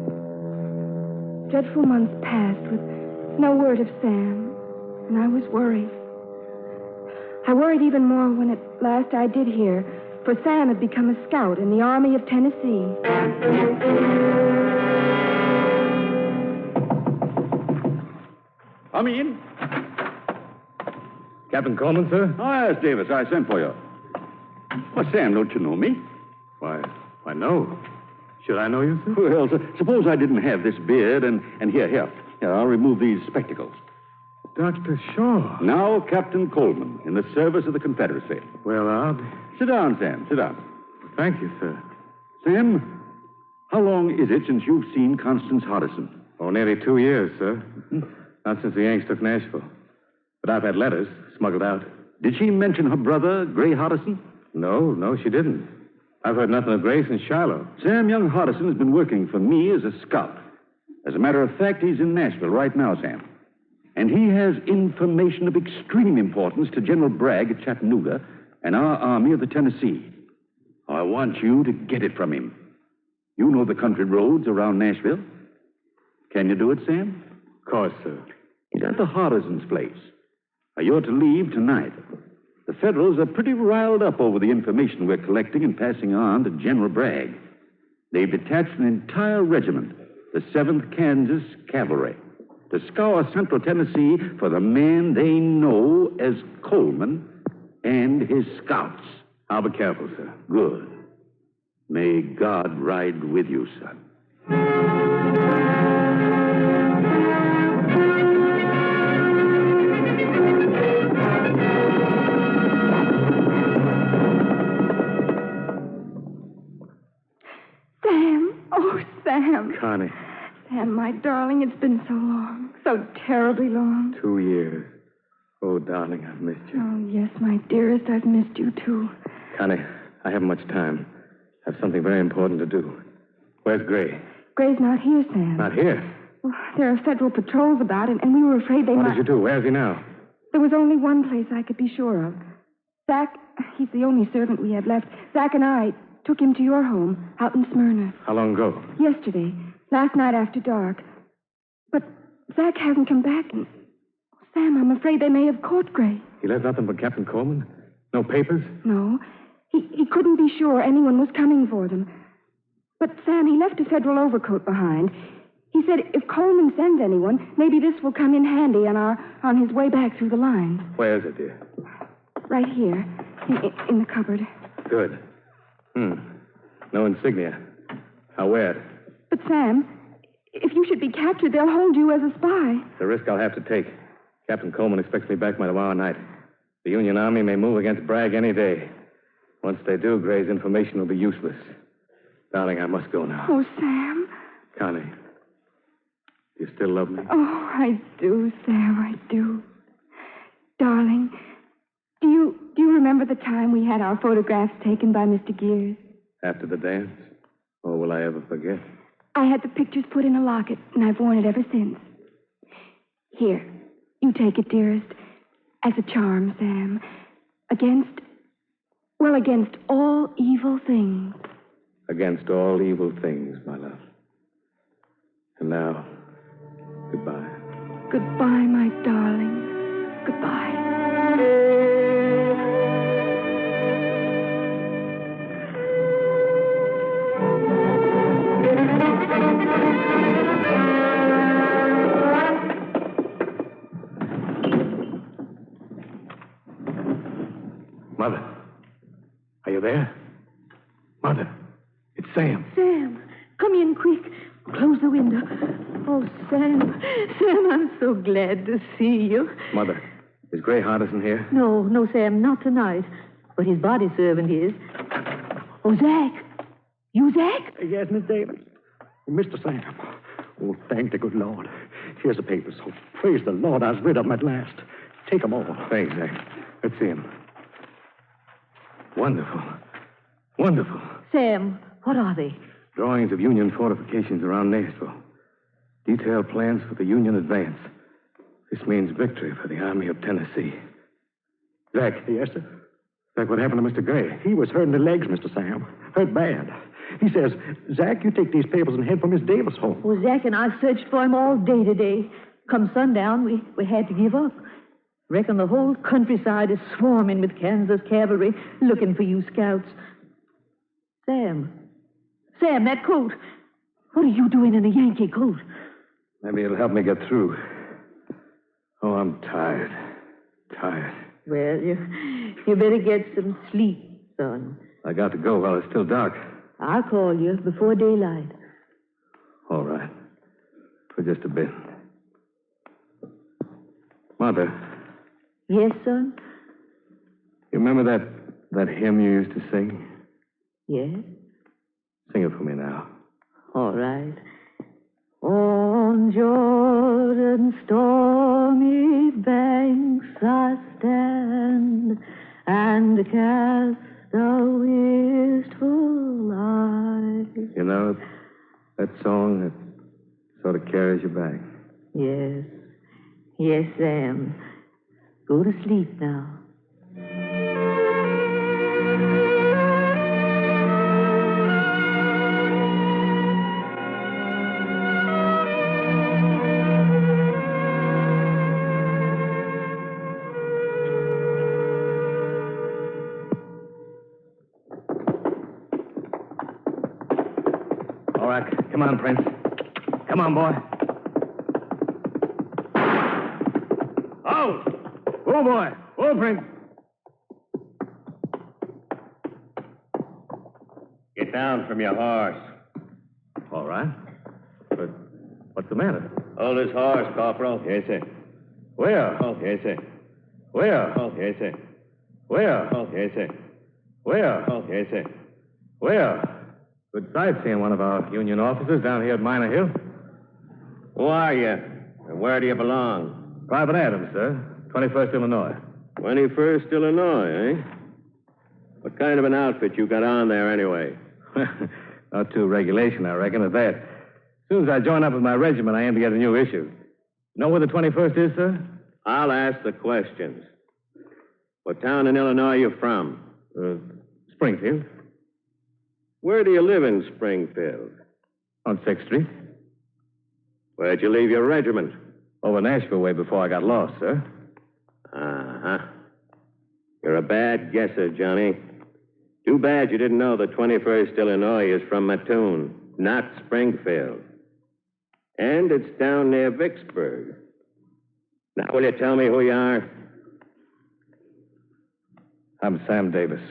dreadful months passed with no word of Sam, and I was worried. I worried even more when at last I did hear, for Sam had become a scout in the Army of Tennessee. Come in. Captain Coleman, sir? Oh, yes, Davis. I sent for you. Well, Sam, don't you know me? Why, no. Should I know you, sir? Well, suppose I didn't have this beard and here, I'll remove these spectacles. Dr. Shaw. Now, Captain Coleman, in the service of the Confederacy. Well, I'll be... Sit down, Sam. Sit down. Thank you, sir. Sam, how long is it since you've seen Constance Hardison? Oh, nearly 2 years, sir. Not since the Yanks took Nashville. But I've had letters smuggled out. Did she mention her brother, Gray Hardison? No, she didn't. I've heard nothing of Gray since Shiloh. Sam, young Hardison has been working for me as a scout. As a matter of fact, he's in Nashville right now, Sam. And he has information of extreme importance to General Bragg at Chattanooga and our Army of the Tennessee. I want you to get it from him. You know the country roads around Nashville. Can you do it, Sam? Of course, sir. He's at the Hardison's place. You're to leave tonight. The Federals are pretty riled up over the information we're collecting and passing on to General Bragg. They've detached an entire regiment, the 7th Kansas Cavalry, to scour central Tennessee for the man they know as Coleman and his scouts. I'll be careful, sir. Good. May God ride with you, son. Sam. Oh, Sam. Connie, Sam, my darling, it's been so long. So terribly long. 2 years. Oh, darling, I've missed you. Oh, yes, my dearest, I've missed you, too. Connie, I haven't much time. I have something very important to do. Where's Gray? Gray's not here, Sam. Not here. Well, there are federal patrols about, and we were afraid they What might... did you do? Where's he now? There was only one place I could be sure of. Zach, he's the only servant we have left. Zach and I took him to your home out in Smyrna. How long ago? Yesterday, last night after dark. But Zach hasn't come back, and... Sam, I'm afraid they may have caught Gray. He left nothing but Captain Coleman? No papers? No. He couldn't be sure anyone was coming for them. But, Sam, he left a federal overcoat behind. He said if Coleman sends anyone, maybe this will come in handy on his way back through the lines. Where is it, dear? Right here, in the cupboard. Good. No insignia. I'll wear it. But, Sam, if you should be captured, they'll hold you as a spy. It's a risk I'll have to take. Captain Coleman expects me back by tomorrow night. The Union Army may move against Bragg any day. Once they do, Gray's information will be useless. Darling, I must go now. Oh, Sam. Connie, do you still love me? Oh, I do, Sam, I do. Darling, do you remember the time we had our photographs taken by Mr. Gears? After the dance? Or will I ever forget? I had the pictures put in a locket, and I've worn it ever since. Here, you take it, dearest, as a charm, Sam. Against all evil things. Against all evil things, my love. And now, goodbye. Goodbye, my darling. Goodbye. Mother, are you there? Mother, it's Sam. Sam, come in quick. Close the window. Oh, Sam. Sam, I'm so glad to see you. Mother, is Gray Hardison here? No, Sam, not tonight. But his body servant is. Oh, Zach. You, Zach? Yes, Miss Davis. Mr. Sam. Oh, thank the good Lord. Here's the papers. Oh, praise the Lord, I was rid of them at last. Take them all. Thanks, Zach. Let's see him. Wonderful. Wonderful. Sam, what are they? Drawings of Union fortifications around Nashville. Detailed plans for the Union advance. This means victory for the Army of Tennessee. Zach. Yes, sir? Zach, what happened to Mr. Gray? He was hurt in the legs, Mr. Sam. Hurt bad. He says, Zach, you take these papers and head for Miss Davis' home. Well, Zach and I searched for him all day today. Come sundown, we had to give up. Reckon the whole countryside is swarming with Kansas cavalry looking for you scouts. Sam, that coat. What are you doing in a Yankee coat? Maybe it'll help me get through. Oh, I'm tired. Tired. Well, you better get some sleep, son. I got to go while it's still dark. I'll call you before daylight. All right. For just a bit. Mother. Yes, son? You remember that hymn you used to sing? Yes. Sing it for me now. All right. On Jordan's stormy banks I stand, and cast a wistful eye. You know, that song that sort of carries you back. Yes. Yes, Sam. Go to sleep now. All right, come on, Prince. Come on, boy. Oh! Oh, boy. Oh, Prince. Get down from your horse. All right. But what's the matter? Hold his horse, Corporal. Yes, sir. Where? Oh, yes, sir. Where? Oh, yes, sir. Where? Oh, yes, sir. Where? Oh, yes, sir. Where? Good sight seeing one of our Union officers down here at Minor Hill. Who are you? And where do you belong? Private Adams, sir. 21st Illinois. 21st Illinois, eh? What kind of an outfit you got on there, anyway? Not too regulation, I reckon, at that. As soon as I join up with my regiment, I aim to get a new issue. Know where the 21st is, sir? I'll ask the questions. What town in Illinois are you from? Springfield. Where do you live in Springfield? On 6th Street. Where'd you leave your regiment? Over Nashville way before I got lost, sir. Uh-huh. You're a bad guesser, Johnny. Too bad you didn't know the 21st Illinois is from Mattoon, not Springfield. And it's down near Vicksburg. Now, will you tell me who you are? I'm Sam Davis.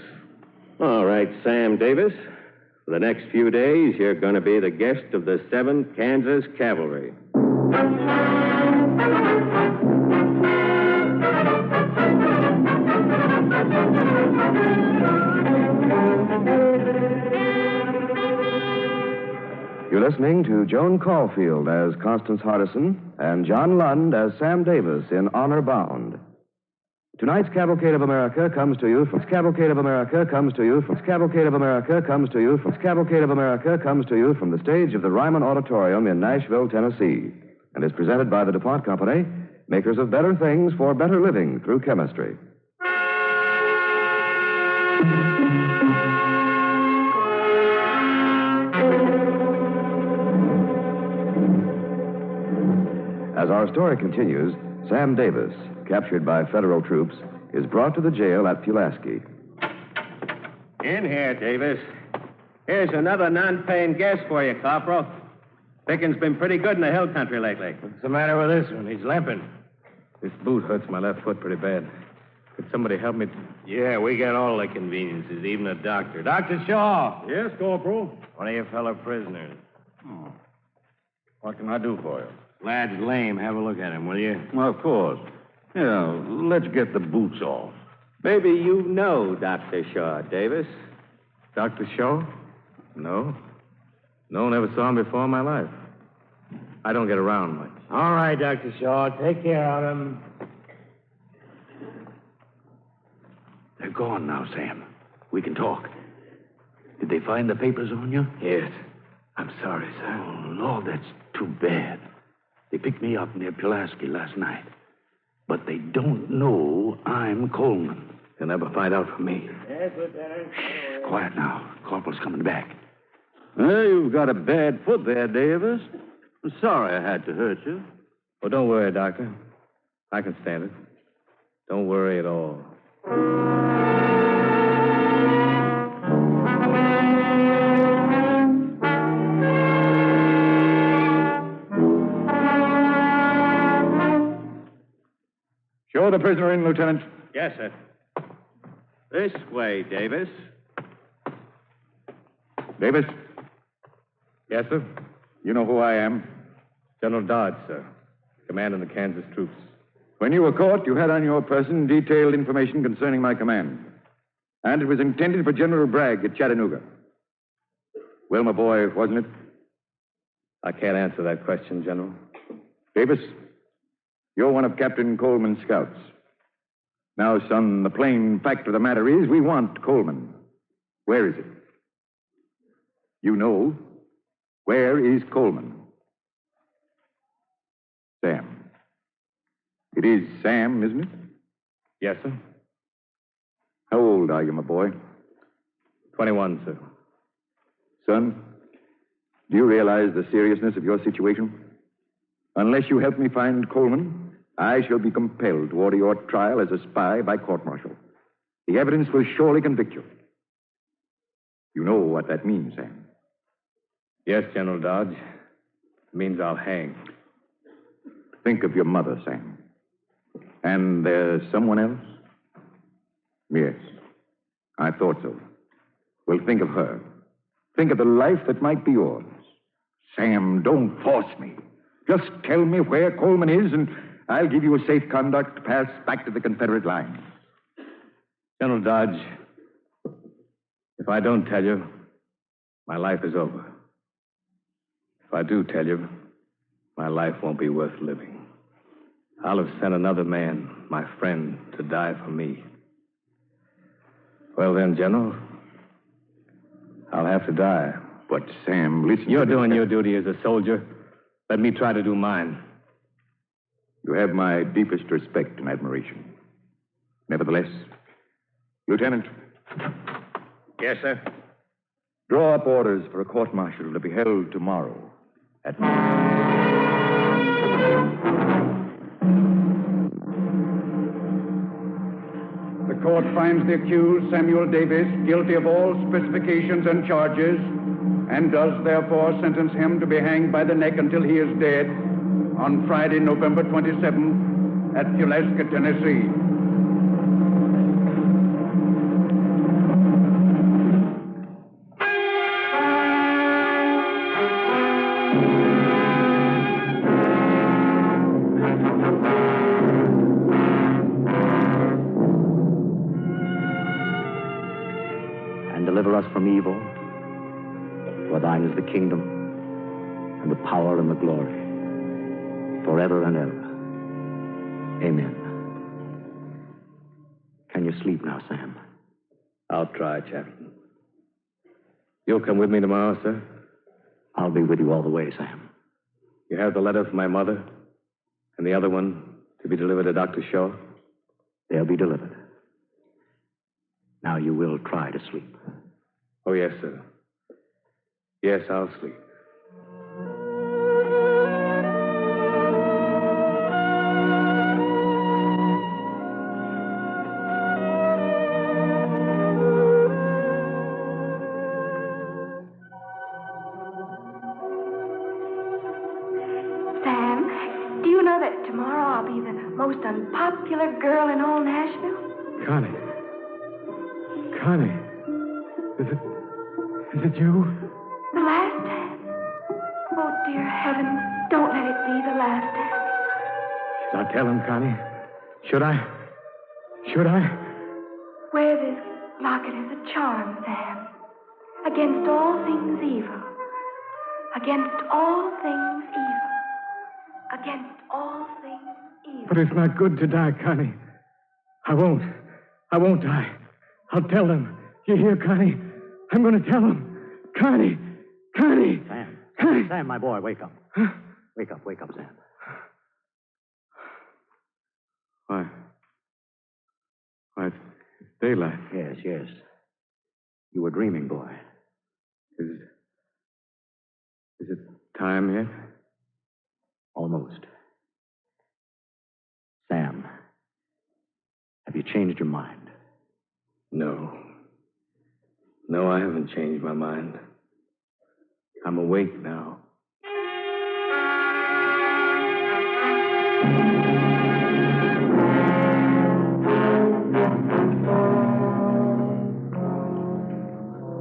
All right, Sam Davis. For the next few days, you're going to be the guest of the 7th Kansas Cavalry. You're listening to Joan Caulfield as Constance Hardison and John Lund as Sam Davis in Honor Bound. Tonight's Cavalcade of America comes to you from Cavalcade of America comes to you from Cavalcade of America comes to you from Cavalcade of America comes to you from the stage of the Ryman Auditorium in Nashville, Tennessee, and is presented by the DuPont Company, makers of better things for better living through chemistry. As our story continues, Sam Davis, captured by federal troops, is brought to the jail at Pulaski. In here, Davis. Here's another non-paying guest for you, Corporal. Picking's been pretty good in the hill country lately. What's the matter with this one? He's limping. This boot hurts my left foot pretty bad. Could somebody help me? Yeah, we got all the conveniences, even a doctor. Dr. Shaw. Yes, Corporal. One of your fellow prisoners. What can I do for you? Lad's lame. Have a look at him, will you? Well, of course. Yeah, let's get the boots off. Maybe you know Dr. Shaw, Davis. Dr. Shaw? No. No, never saw him before in my life. I don't get around much. All right, Dr. Shaw. Take care of him. They're gone now, Sam. We can talk. Did they find the papers on you? Yes. I'm sorry, sir. Oh, Lord, that's too bad. They picked me up near Pulaski last night. But they don't know I'm Coleman. They'll never find out from me. Yes, Lieutenant. Shh, quiet now. Corporal's coming back. Well, you've got a bad foot there, Davis. I'm sorry I had to hurt you. Oh, don't worry, Doctor. I can stand it. Don't worry at all. Show the prisoner in, Lieutenant. Yes, sir. This way, Davis. Davis, Yes, sir? you know who I am. General Dodge, sir. Commanding the Kansas troops. When you were caught, you had on your person detailed information concerning my command. And it was intended for General Bragg at Chattanooga. Well, my boy, wasn't it? I can't answer that question, General. Davis, you're one of Captain Coleman's scouts. Now, son, the plain fact of the matter is we want Coleman. Where is it? You know. Where is Coleman? Sam. It is Sam, isn't it? Yes, sir. How old are you, my boy? 21, sir. Son, do you realize the seriousness of your situation? Unless you help me find Coleman, I shall be compelled to order your trial as a spy by court-martial. The evidence will surely convict you. You know what that means, Sam. Yes, General Dodge. It means I'll hang. Think of your mother, Sam. And there's someone else? Yes, I thought so. Well, think of her. Think of the life that might be yours. Sam, don't force me. Just tell me where Coleman is, and I'll give you a safe conduct pass back to the Confederate lines. General Dodge, if I don't tell you, my life is over. If I do tell you, my life won't be worth living. I'll have sent another man, my friend, to die for me. Well then, General, I'll have to die. But, Sam, listen. You're doing your duty as a soldier. Let me try to do mine. You have my deepest respect and admiration. Nevertheless, Lieutenant. Yes, sir. Draw up orders for a court-martial to be held tomorrow at The court finds the accused, Samuel Davis, guilty of all specifications and charges, and does therefore sentence him to be hanged by the neck until he is dead on Friday, November 27th at Pulaski, Tennessee. Deliver us from evil. For thine is the kingdom, and the power, and the glory, forever and ever. Amen. Can you sleep now, Sam? I'll try, Chaplain. You'll come with me tomorrow, sir? I'll be with you all the way, Sam. You have the letter from my mother, and the other one to be delivered to Dr. Shaw? They'll be delivered. Now you will try to sleep. Oh, yes, sir. Yes, I'll sleep. Sam, do you know that tomorrow I'll be the most unpopular girl in all Nashville? Connie. Connie. Is it you? The last dance. Oh, dear heavens, don't let it be the last dance. Should I tell him, Connie? Should I? Wear this locket as a charm, Sam. Against all things evil. Against all things evil. Against all things evil. But it's not good to die, Connie. I won't die. I'll tell them. You hear, Connie? I'm going to tell them. Connie! Sam, my boy, wake up. Wake up, Sam. Why, it's daylight. Yes. You were dreaming, boy. Is it time yet? Almost. Sam, have you changed your mind? No, I haven't changed my mind. I'm awake now.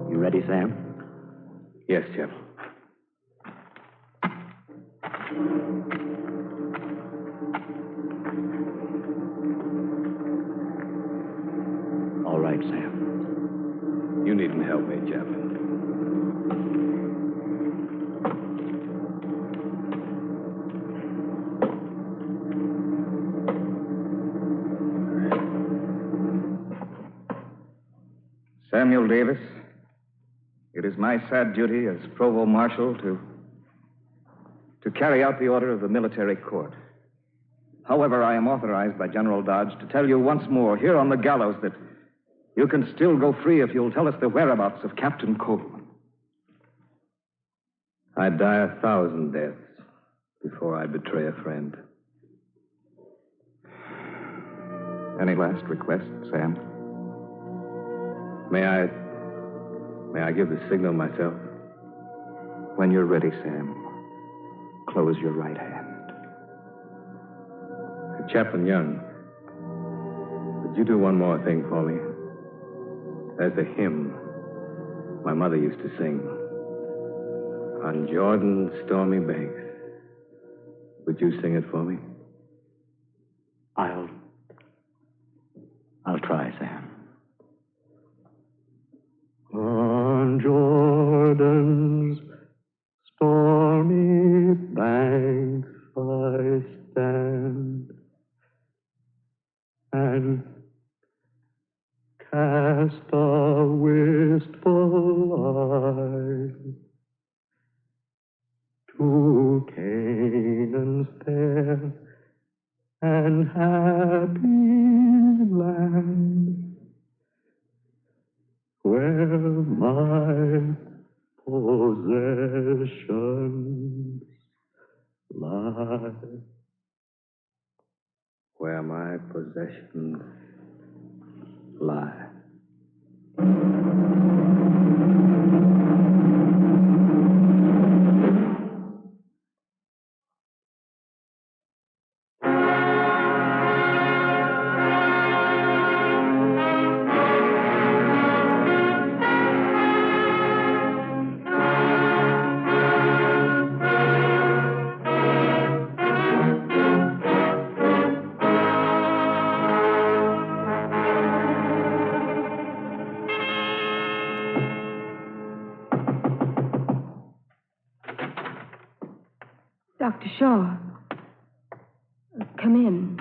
You ready, Sam? Yes, Jeff. All right, Sam. You needn't help me, Jeff. Samuel Davis. It is my sad duty as Provost Marshal to carry out the order of the military court. However, I am authorized by General Dodge to tell you once more here on the gallows that you can still go free if you'll tell us the whereabouts of Captain Coleman. I'd die 1,000 deaths before I betray a friend. Any last request, Sam? May I give the signal myself? When you're ready, Sam, close your right hand. Chaplain Young, would you do one more thing for me? There's a hymn my mother used to sing. On Jordan's stormy banks. Would you sing it for me? I'll try, Sam. On Jordan's stormy banks I stand and cast a wistful eye to Canaan's fair and happy land, where my possessions lie. Where my possessions lie. Dr. Shaw. Come in.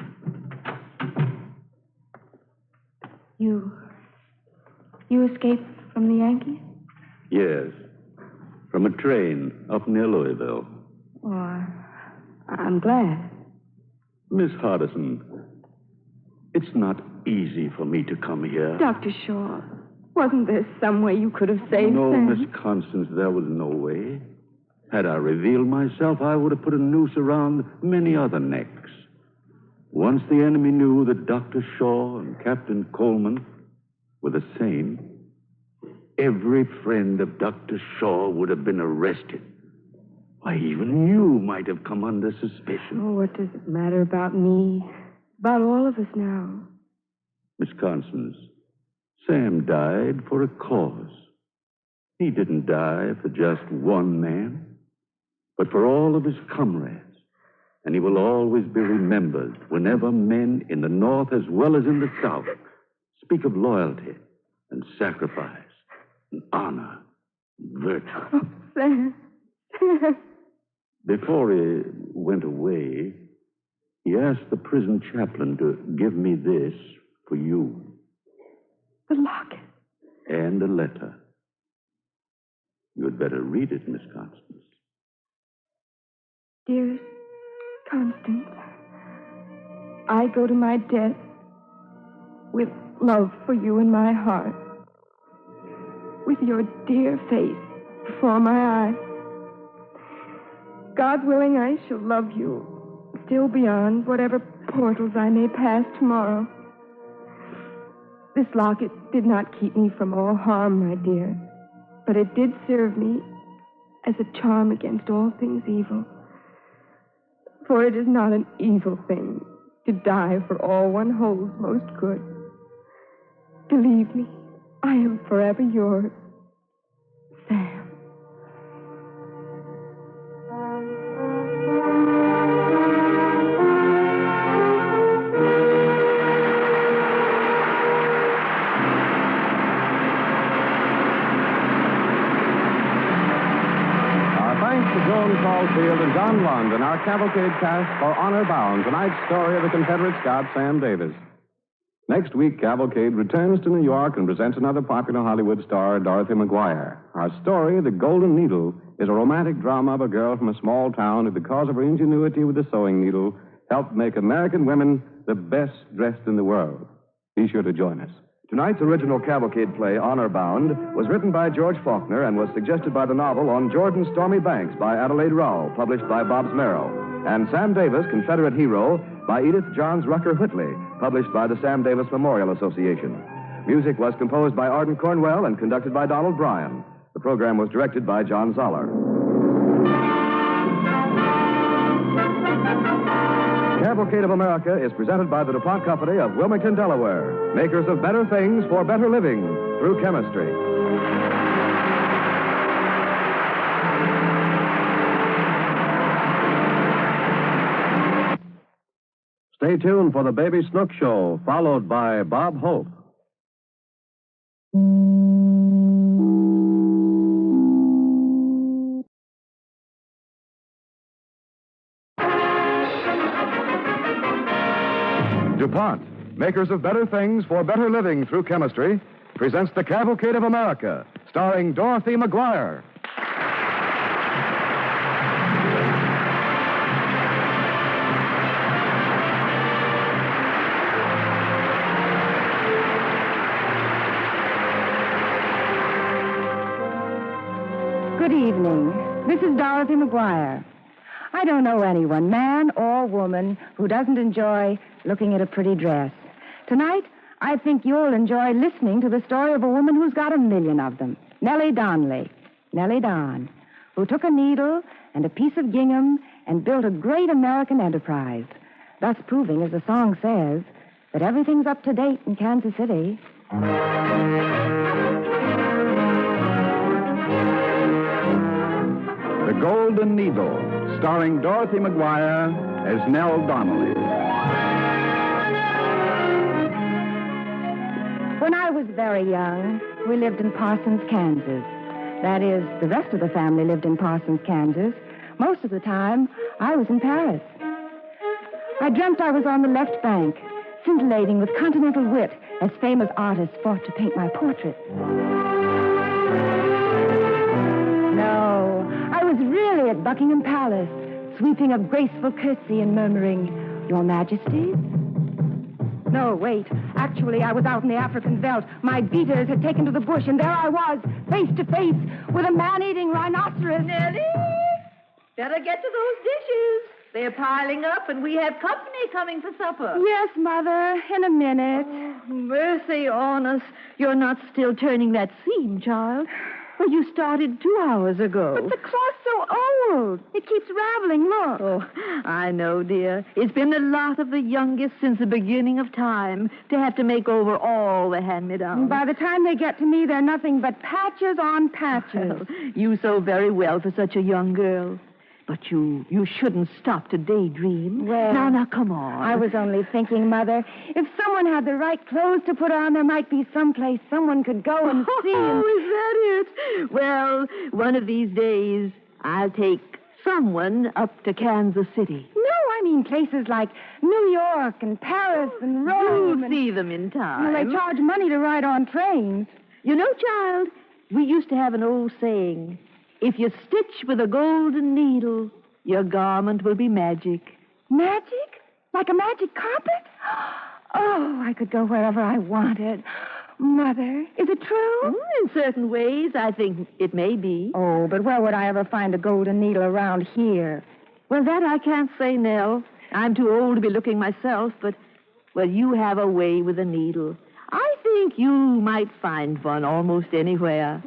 You escaped from the Yankees? Yes. From a train up near Louisville. Oh, I'm glad. Miss Hardison, it's not easy for me to come here. Dr. Shaw, wasn't there some way you could have saved No, Sam? Miss Constance, there was no way. Had I revealed myself, I would have put a noose around many other necks. Once the enemy knew that Dr. Shaw and Captain Coleman were the same, every friend of Dr. Shaw would have been arrested. Why, even you might have come under suspicion. Oh, what does it matter about me? About all of us now? Miss Constance, Sam died for a cause. He didn't die for just one man, but for all of his comrades. And he will always be remembered whenever men in the North as well as in the South speak of loyalty and sacrifice and honor and virtue. Oh, Sam. Before he went away, he asked the prison chaplain to give me this for you. The locket. And a letter. You'd better read it, Miss Constance. Dearest Constance, I go to my death with love for you in my heart, with your dear face before my eyes. God willing, I shall love you still beyond whatever portals I may pass tomorrow. This locket did not keep me from all harm, my dear, but it did serve me as a charm against all things evil. For it is not an evil thing to die for all one holds most good. Believe me, I am forever yours, Sam. Caulfield and John Lund and our Cavalcade cast for Honor Bound, tonight's story of the Confederate scout Sam Davis. Next week, Cavalcade returns to New York and presents another popular Hollywood star, Dorothy McGuire. Our story, The Golden Needle, is a romantic drama of a girl from a small town who, because of her ingenuity with the sewing needle, helped make American women the best dressed in the world. Be sure to join us. Tonight's original Cavalcade play, Honor Bound, was written by George Faulkner and was suggested by the novel On Jordan's Stormy Banks by Adelaide Rowell, published by Bobbs Merrill, and Sam Davis, Confederate Hero, by Edith Johns Rucker Whitley, published by the Sam Davis Memorial Association. Music was composed by Arden Cornwell and conducted by Donald Bryan. The program was directed by John Zoller. Cavalcade of America is presented by the DuPont Company of Wilmington, Delaware, makers of better things for better living through chemistry. Stay tuned for the Baby Snook Show, followed by Bob Hope. DuPont, makers of better things for better living through chemistry, presents the Cavalcade of America, starring Dorothy McGuire. Good evening. This is Dorothy McGuire. I don't know anyone, man or woman, who doesn't enjoy looking at a pretty dress. Tonight, I think you'll enjoy listening to the story of a woman who's got 1,000,000 of them. Nellie Donnelly, Nellie Don, who took a needle and a piece of gingham and built a great American enterprise, thus proving, as the song says, that everything's up to date in Kansas City. The Golden Needle, starring Dorothy McGuire as Nell Donnelly. When I was very young, we lived in Parsons, Kansas. That is, the rest of the family lived in Parsons, Kansas. Most of the time, I was in Paris. I dreamt I was on the left bank, scintillating with continental wit as famous artists fought to paint my portrait. No, I was really at Buckingham Palace, sweeping a graceful curtsy and murmuring, "Your Majesties?" No, wait. Actually, I was out in the African veldt. My beaters had taken to the bush, and there I was, face to face with a man-eating rhinoceros. Nellie, better get to those dishes. They're piling up, and we have company coming for supper. Yes, Mother, in a minute. Oh, mercy on us. You're not still turning that seam, child. Well, you started 2 hours ago. But the cloth's so old. It keeps raveling, look. Oh, I know, dear. It's been the lot of the youngest since the beginning of time to have to make over all the hand-me-downs. By the time they get to me, they're nothing but patches on patches. Well, you sew very well for such a young girl. But you shouldn't stop to daydream. Well, now, come on. I was only thinking, Mother, if someone had the right clothes to put on, there might be someplace someone could go and see. Oh, is that it? Well, one of these days, I'll take someone up to Kansas City. No, I mean places like New York and Paris and Rome. You'll see them in time. Well, they charge money to ride on trains. You know, child, we used to have an old saying, if you stitch with a golden needle, your garment will be magic. Magic? Like a magic carpet? Oh, I could go wherever I wanted. Mother, is it true? In certain ways, I think it may be. Oh, but where would I ever find a golden needle around here? Well, that I can't say, Nell. I'm too old to be looking myself, but, well, you have a way with a needle. I think you might find one almost anywhere.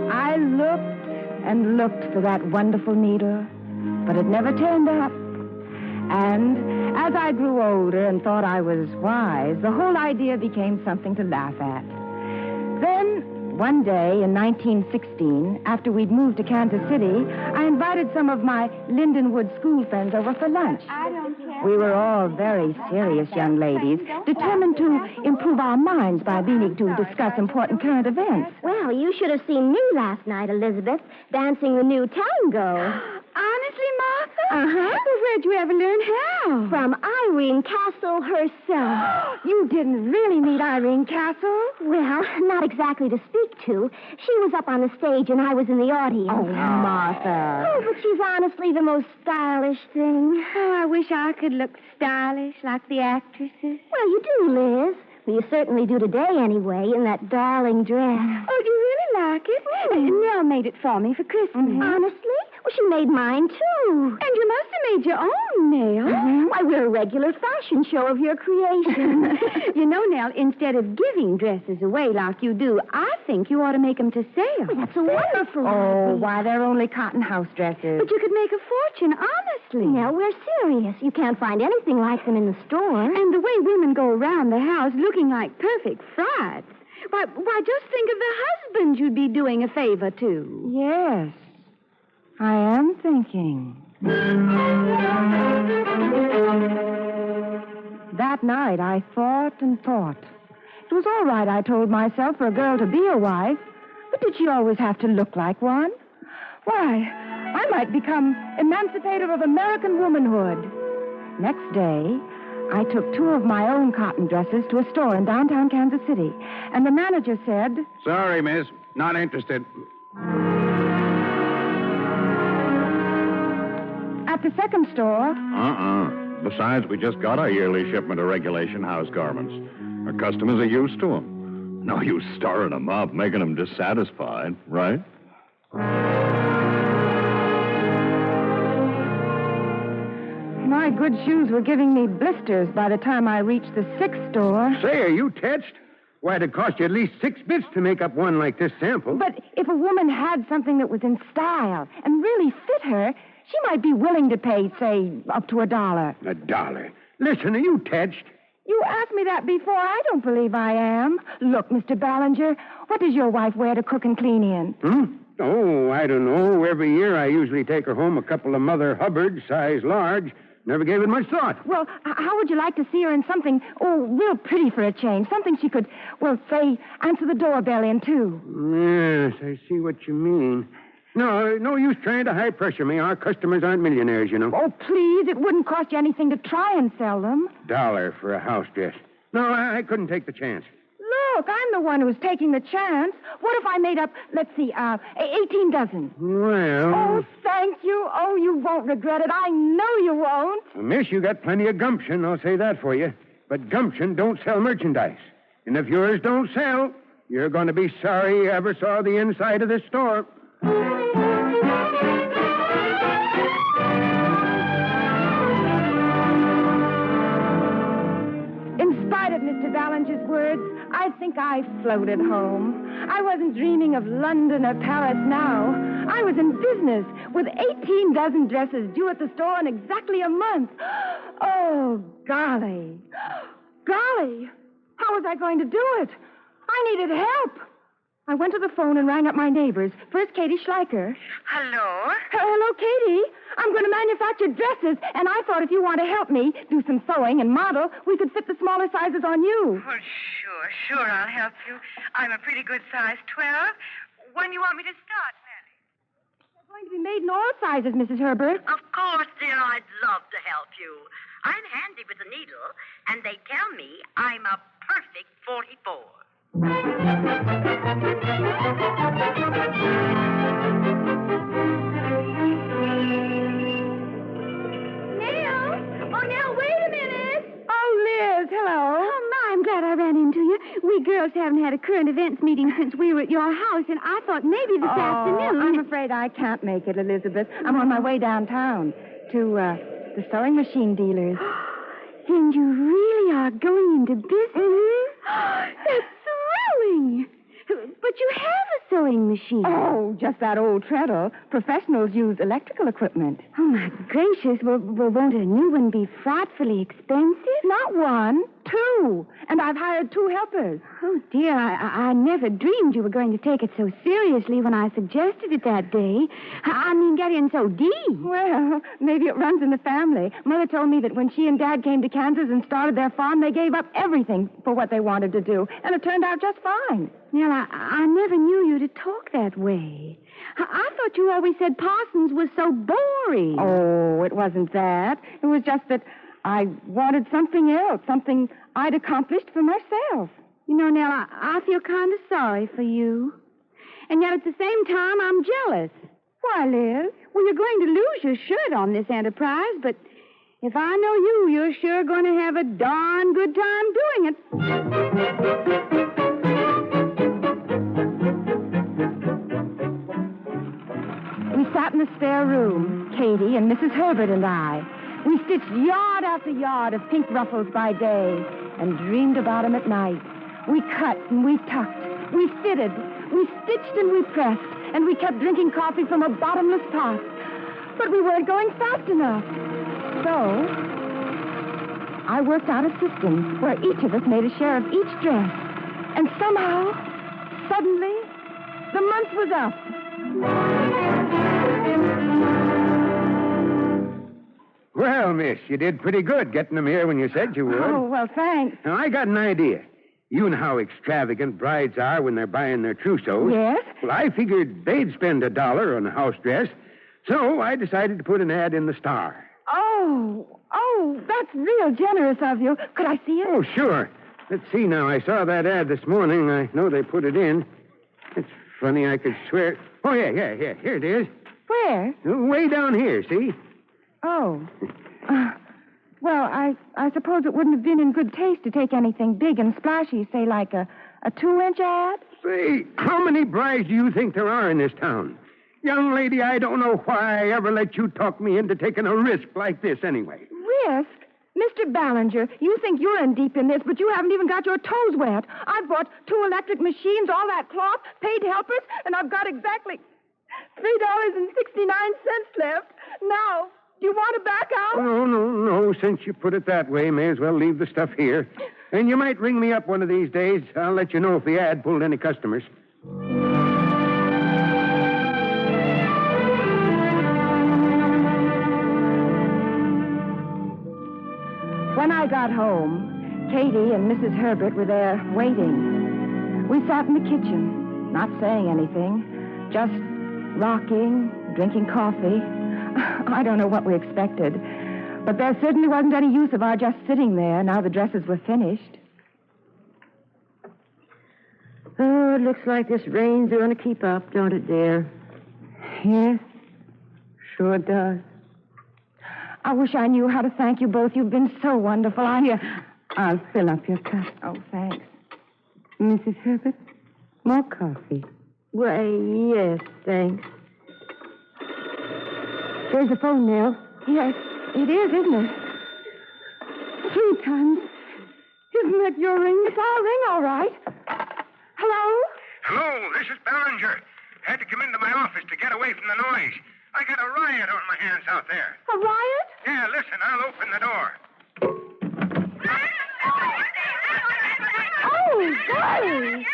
I looked and looked for that wonderful needle, but it never turned up. And as I grew older and thought I was wise, the whole idea became something to laugh at. Then, one day in 1916, after we'd moved to Kansas City, I invited some of my Lindenwood school friends over for lunch. We were all very serious young ladies, determined to improve our minds by meaning to discuss important current events. Well, you should have seen me last night, Elizabeth, dancing the new tango. Honestly, Martha? Uh-huh. Well, where'd you ever learn how? From Irene Castle herself. You didn't really meet Irene Castle? Well, not exactly to speak to. She was up on the stage and I was in the audience. Oh, Martha. Oh, but she's honestly the most stylish thing. Oh, I wish I could look stylish like the actresses. Well, you do, Liz. Well, you certainly do today, anyway, in that darling dress. Oh, do you really like it? Nell made it for me for Christmas. Honestly? Well, she made mine, too. And you must have made your own, Nell. Why, we're a regular fashion show of your creation. You know, Nell, instead of giving dresses away like you do, I think you ought to make them to sale. Well, that's a wonderful Oh, idea. why, they're only cotton house dresses. But you could make a fortune, honestly. Now, we're serious. You can't find anything like them in the store. And the way women go around the house looking like perfect frights. Why, just think of the husband you'd be doing a favor to. Yes, I am thinking. That night, I thought and thought. It was all right, I told myself, for a girl to be a wife. But did she always have to look like one? Why, I might become emancipator of American womanhood. Next day, I took 2 of my own cotton dresses to a store in downtown Kansas City, and the manager said... Sorry, miss. Not interested. At the second store... Besides, we just got our yearly shipment of regulation house garments. Our customers are used to them. No use stirring them up, making them dissatisfied, right? My good shoes were giving me blisters by the time I reached the 6th store. Say, are you touched? Why, it'd cost you at least 6 bits to make up one like this sample. But if a woman had something that was in style and really fit her, she might be willing to pay, say, up to $1. $1? Listen, are you touched? You asked me that before. I don't believe I am. Look, Mr. Ballinger, what does your wife wear to cook and clean in? Oh, I don't know. Every year I usually take her home a couple of Mother Hubbards, size large. Never gave it much thought. Well, how would you like to see her in something, real pretty for a change? Something she could, say, answer the doorbell in, too. Yes, I see what you mean. No use trying to high-pressure me. Our customers aren't millionaires, you know. Oh, please, it wouldn't cost you anything to try and sell them. $1 for a house dress. No, I couldn't take the chance. Look, I'm the one who's taking the chance. What if I made up, 18 dozen? Well... Oh, thank you. Oh, you won't regret it. I know you won't. Well, miss, you got plenty of gumption, I'll say that for you. But gumption don't sell merchandise. And if yours don't sell, you're going to be sorry you ever saw the inside of this store. In spite of Mr. Ballinger's words, I think I floated home. I wasn't dreaming of London or Paris now. I was in business with 18 dozen dresses due at the store in exactly a month. Oh, golly. Golly, how was I going to do it? I needed help. I went to the phone and rang up my neighbors. First, Katie Schleicher. Hello? Hello, Katie. I'm going to manufacture dresses, and I thought if you want to help me do some sewing and model, we could fit the smaller sizes on you. Well, sure, I'll help you. I'm a pretty good size 12. When do you want me to start, Nellie? They're going to be made in all sizes, Mrs. Herbert. Of course, dear, I'd love to help you. I'm handy with the needle, and they tell me I'm a perfect 44. Nell, wait a minute. Oh, Liz, hello. Oh, my, I'm glad I ran into you. We girls haven't had a current events meeting since we were at your house, and I thought maybe this afternoon... I'm afraid I can't make it, Elizabeth. I'm on my way downtown to the sewing machine dealers. Then you really are going into business? Mm-hmm. That's thrilling. But you have a sewing machine. Oh, just that old treadle. Professionals use electrical equipment. Oh, my gracious. Well, won't a new one be frightfully expensive? Not one, 2. And I've hired 2 helpers. Oh, dear, I never dreamed you were going to take it so seriously when I suggested it that day. I mean, get in so deep. Well, maybe it runs in the family. Mother told me that when she and Dad came to Kansas and started their farm, they gave up everything for what they wanted to do. And it turned out just fine. Nell, I never knew you to talk that way. I thought you always said Parsons was so boring. Oh, it wasn't that. It was just that I wanted something else, something I'd accomplished for myself. You know, Nell, I feel kind of sorry for you. And yet at the same time, I'm jealous. Why, Liz? Well, you're going to lose your shirt on this enterprise, but if I know you, you're sure going to have a darn good time doing it. We sat in the spare room, Katie and Mrs. Herbert and I. We stitched yard after yard of pink ruffles by day and dreamed about them at night. We cut and we tucked. We fitted. We stitched and we pressed. And we kept drinking coffee from a bottomless pot. But we weren't going fast enough. So, I worked out a system where each of us made a share of each dress. And somehow, suddenly, the month was up. Well, miss, you did pretty good getting them here when you said you would. Oh, well, thanks. Now, I got an idea. You know how extravagant brides are when they're buying their trousseaux. Yes? Well, I figured they'd spend $1 on a house dress, so I decided to put an ad in the Star. Oh, that's real generous of you. Could I see it? Oh, sure. Let's see now. I saw that ad this morning. I know they put it in. It's funny, I could swear. Oh, yeah. Here it is. Where? Way down here, see? Oh. Well, I suppose it wouldn't have been in good taste to take anything big and splashy, say like a 2-inch ad? Say, how many brides do you think there are in this town? Young lady, I don't know why I ever let you talk me into taking a risk like this anyway. Risk? Mr. Ballinger, you think you're in deep in this, but you haven't even got your toes wet. I've bought 2 electric machines, all that cloth, paid helpers, and I've got exactly $3.69 left. Now, do you want to back out? No. Since you put it that way, may as well leave the stuff here. And you might ring me up one of these days. I'll let you know if the ad pulled any customers. When I got home, Katie and Mrs. Herbert were there waiting. We sat in the kitchen, not saying anything, just rocking, drinking coffee. I don't know what we expected, but there certainly wasn't any use of our just sitting there now the dresses were finished. Oh, it looks like this rain's going to keep up, don't it, dear? Yes, sure does. I wish I knew how to thank you both. You've been so wonderful. I'll fill up your cup. Oh, thanks. Mrs. Herbert, more coffee. Why, yes, thanks. There's the phone, Nell. Yes, it is, isn't it? 3 times. Isn't that your ring? It's our ring, all right. Hello? Hello, this is Ballinger. Had to come into my office to get away from the noise. I got a riot on my hands out there. A riot? Yeah, listen, I'll open the door. Oh, golly!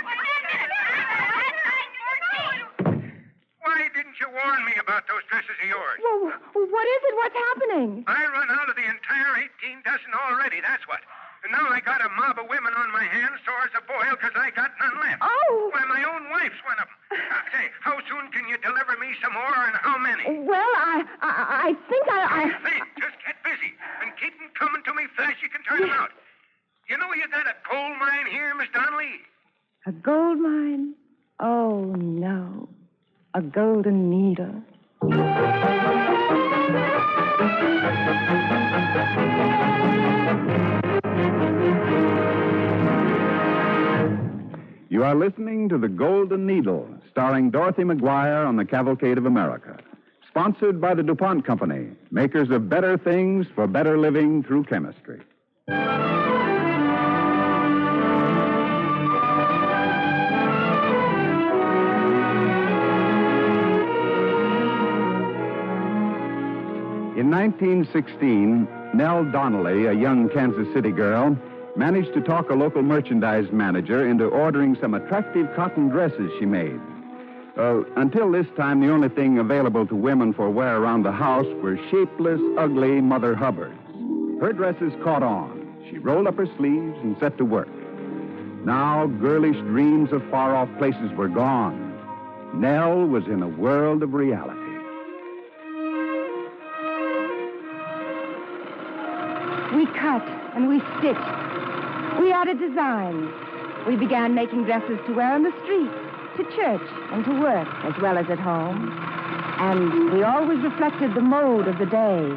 Why didn't you warn me about those dresses of yours? Well, what is it? What's happening? I run out of the entire 18 dozen already, that's what. And now I got a mob of women on my hands, sore as a boil, because I got none left. Oh! Why, my own wife's one of them. Say, how soon can you deliver me some more, and how many? Well, I think Think, just get busy, and keep them coming to me fast you can turn them out. You know you got a gold mine here, Miss Donnelly? A gold mine? Oh, no. A golden needle. You are listening to The Golden Needle, starring Dorothy McGuire on the Cavalcade of America. Sponsored by the DuPont Company, makers of better things for better living through chemistry. In 1916, Nell Donnelly, a young Kansas City girl, managed to talk a local merchandise manager into ordering some attractive cotton dresses she made. Until this time, the only thing available to women for wear around the house were shapeless, ugly Mother Hubbards. Her dresses caught on. She rolled up her sleeves and set to work. Now, girlish dreams of far-off places were gone. Nell was in a world of reality. We cut and we stitched. We added designs. We began making dresses to wear on the street, to church, and to work, as well as at home. And we always reflected the mode of the day.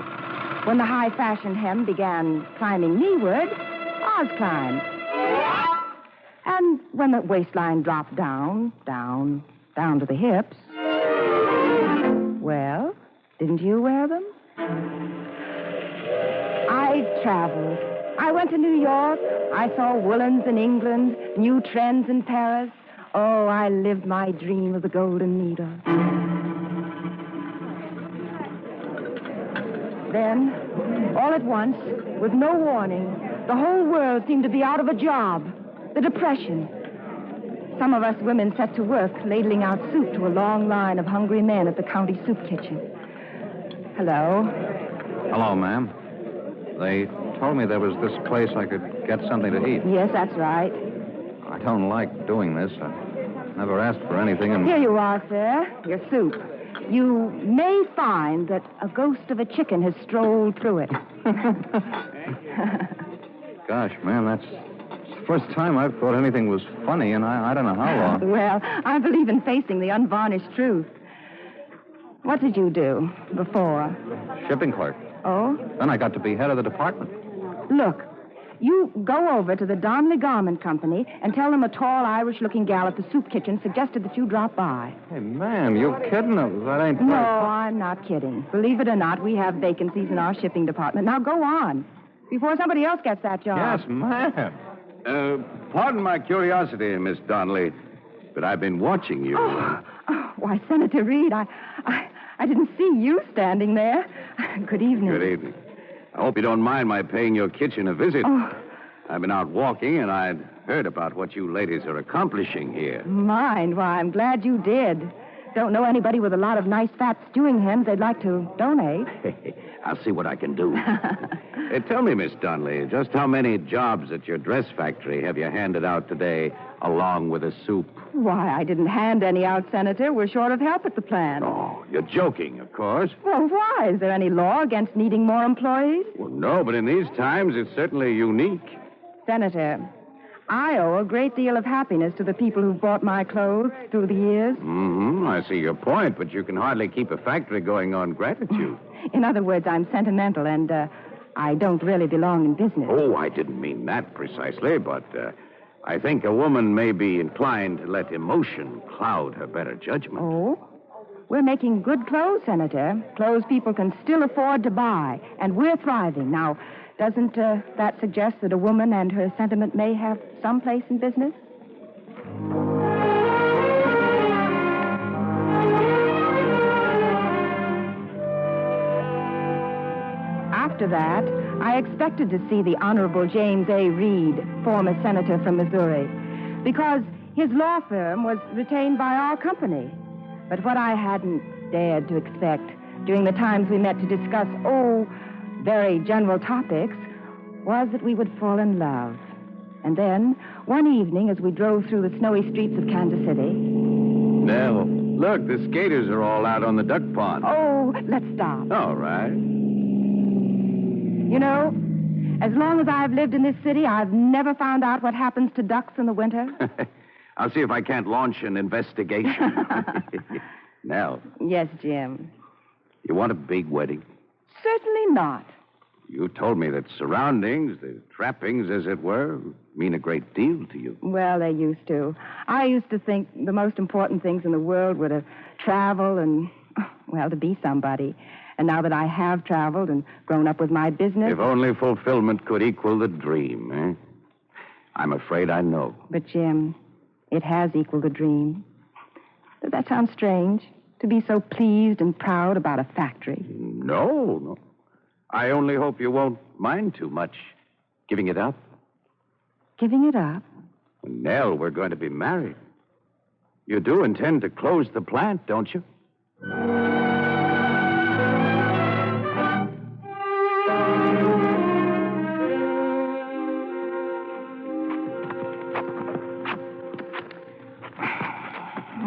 When the high-fashion hem began climbing kneeward, ours climbed. And when the waistline dropped down to the hips, well, didn't you wear them? I traveled. I went to New York. I saw woolens in England, new trends in Paris. Oh, I lived my dream of the golden needle. Then, all at once, with no warning, the whole world seemed to be out of a job. The Depression. Some of us women set to work, ladling out soup to a long line of hungry men at the county soup kitchen. Hello. Hello, ma'am. They told me there was this place I could get something to eat. Yes, that's right. I don't like doing this. I never asked for anything, and... Here you are, sir. Your soup. You may find that a ghost of a chicken has strolled through it. Gosh, man, that's the first time I've thought anything was funny, and I don't know how long. Well, I believe in facing the unvarnished truth. What did you do before? Shipping clerk. Oh? Then I got to be head of the department. Look, you go over to the Donnelly Garment Company and tell them a tall Irish-looking gal at the soup kitchen suggested that you drop by. Hey, ma'am, you kidding us? That ain't... No, I'm not kidding. Believe it or not, we have vacancies in our shipping department. Now go on, before somebody else gets that job. Yes, ma'am. Pardon my curiosity, Miss Donnelly, but I've been watching you. Why, Senator Reed, I didn't see you standing there. Good evening. Good evening. I hope you don't mind my paying your kitchen a visit. Oh. I've been out walking, and I'd heard about what you ladies are accomplishing here. Mind? Why, I'm glad you did. Don't know anybody with a lot of nice fat stewing hens they'd like to donate. I'll see what I can do. Tell me, Miss Donnelly, just how many jobs at your dress factory have you handed out today, along with the soup? Why, I didn't hand any out, Senator. We're short of help at the plant. Oh, you're joking, of course. Well, why? Is there any law against needing more employees? Well, no, but in these times, it's certainly unique. Senator, I owe a great deal of happiness to the people who've bought my clothes through the years. Mm-hmm. I see your point, but you can hardly keep a factory going on gratitude. In other words, I'm sentimental, and I don't really belong in business. Oh, I didn't mean that precisely, but I think a woman may be inclined to let emotion cloud her better judgment. Oh? We're making good clothes, Senator. Clothes people can still afford to buy, and we're thriving. Now, doesn't that suggest that a woman and her sentiment may have some place in business? After that, I expected to see the Honorable James A. Reed, former senator from Missouri, because his law firm was retained by our company. But what I hadn't dared to expect during the times we met to discuss, very general topics, was that we would fall in love. And then, one evening, as we drove through the snowy streets of Kansas City... Nell, look, the skaters are all out on the duck pond. Oh, let's stop. All right. You know, as long as I've lived in this city, I've never found out what happens to ducks in the winter. I'll see if I can't launch an investigation. Nell. Yes, Jim. You want a big wedding? Certainly not. You told me that surroundings, the trappings, as it were, mean a great deal to you. Well, they used to. I used to think the most important things in the world were to travel and, to be somebody. And now that I have traveled and grown up with my business... If only fulfillment could equal the dream, eh? I'm afraid I know. But, Jim, it has equaled the dream. Does that sound strange, to be so pleased and proud about a factory? No. I only hope you won't mind too much giving it up. Giving it up? Nell, we're going to be married. You do intend to close the plant, don't you?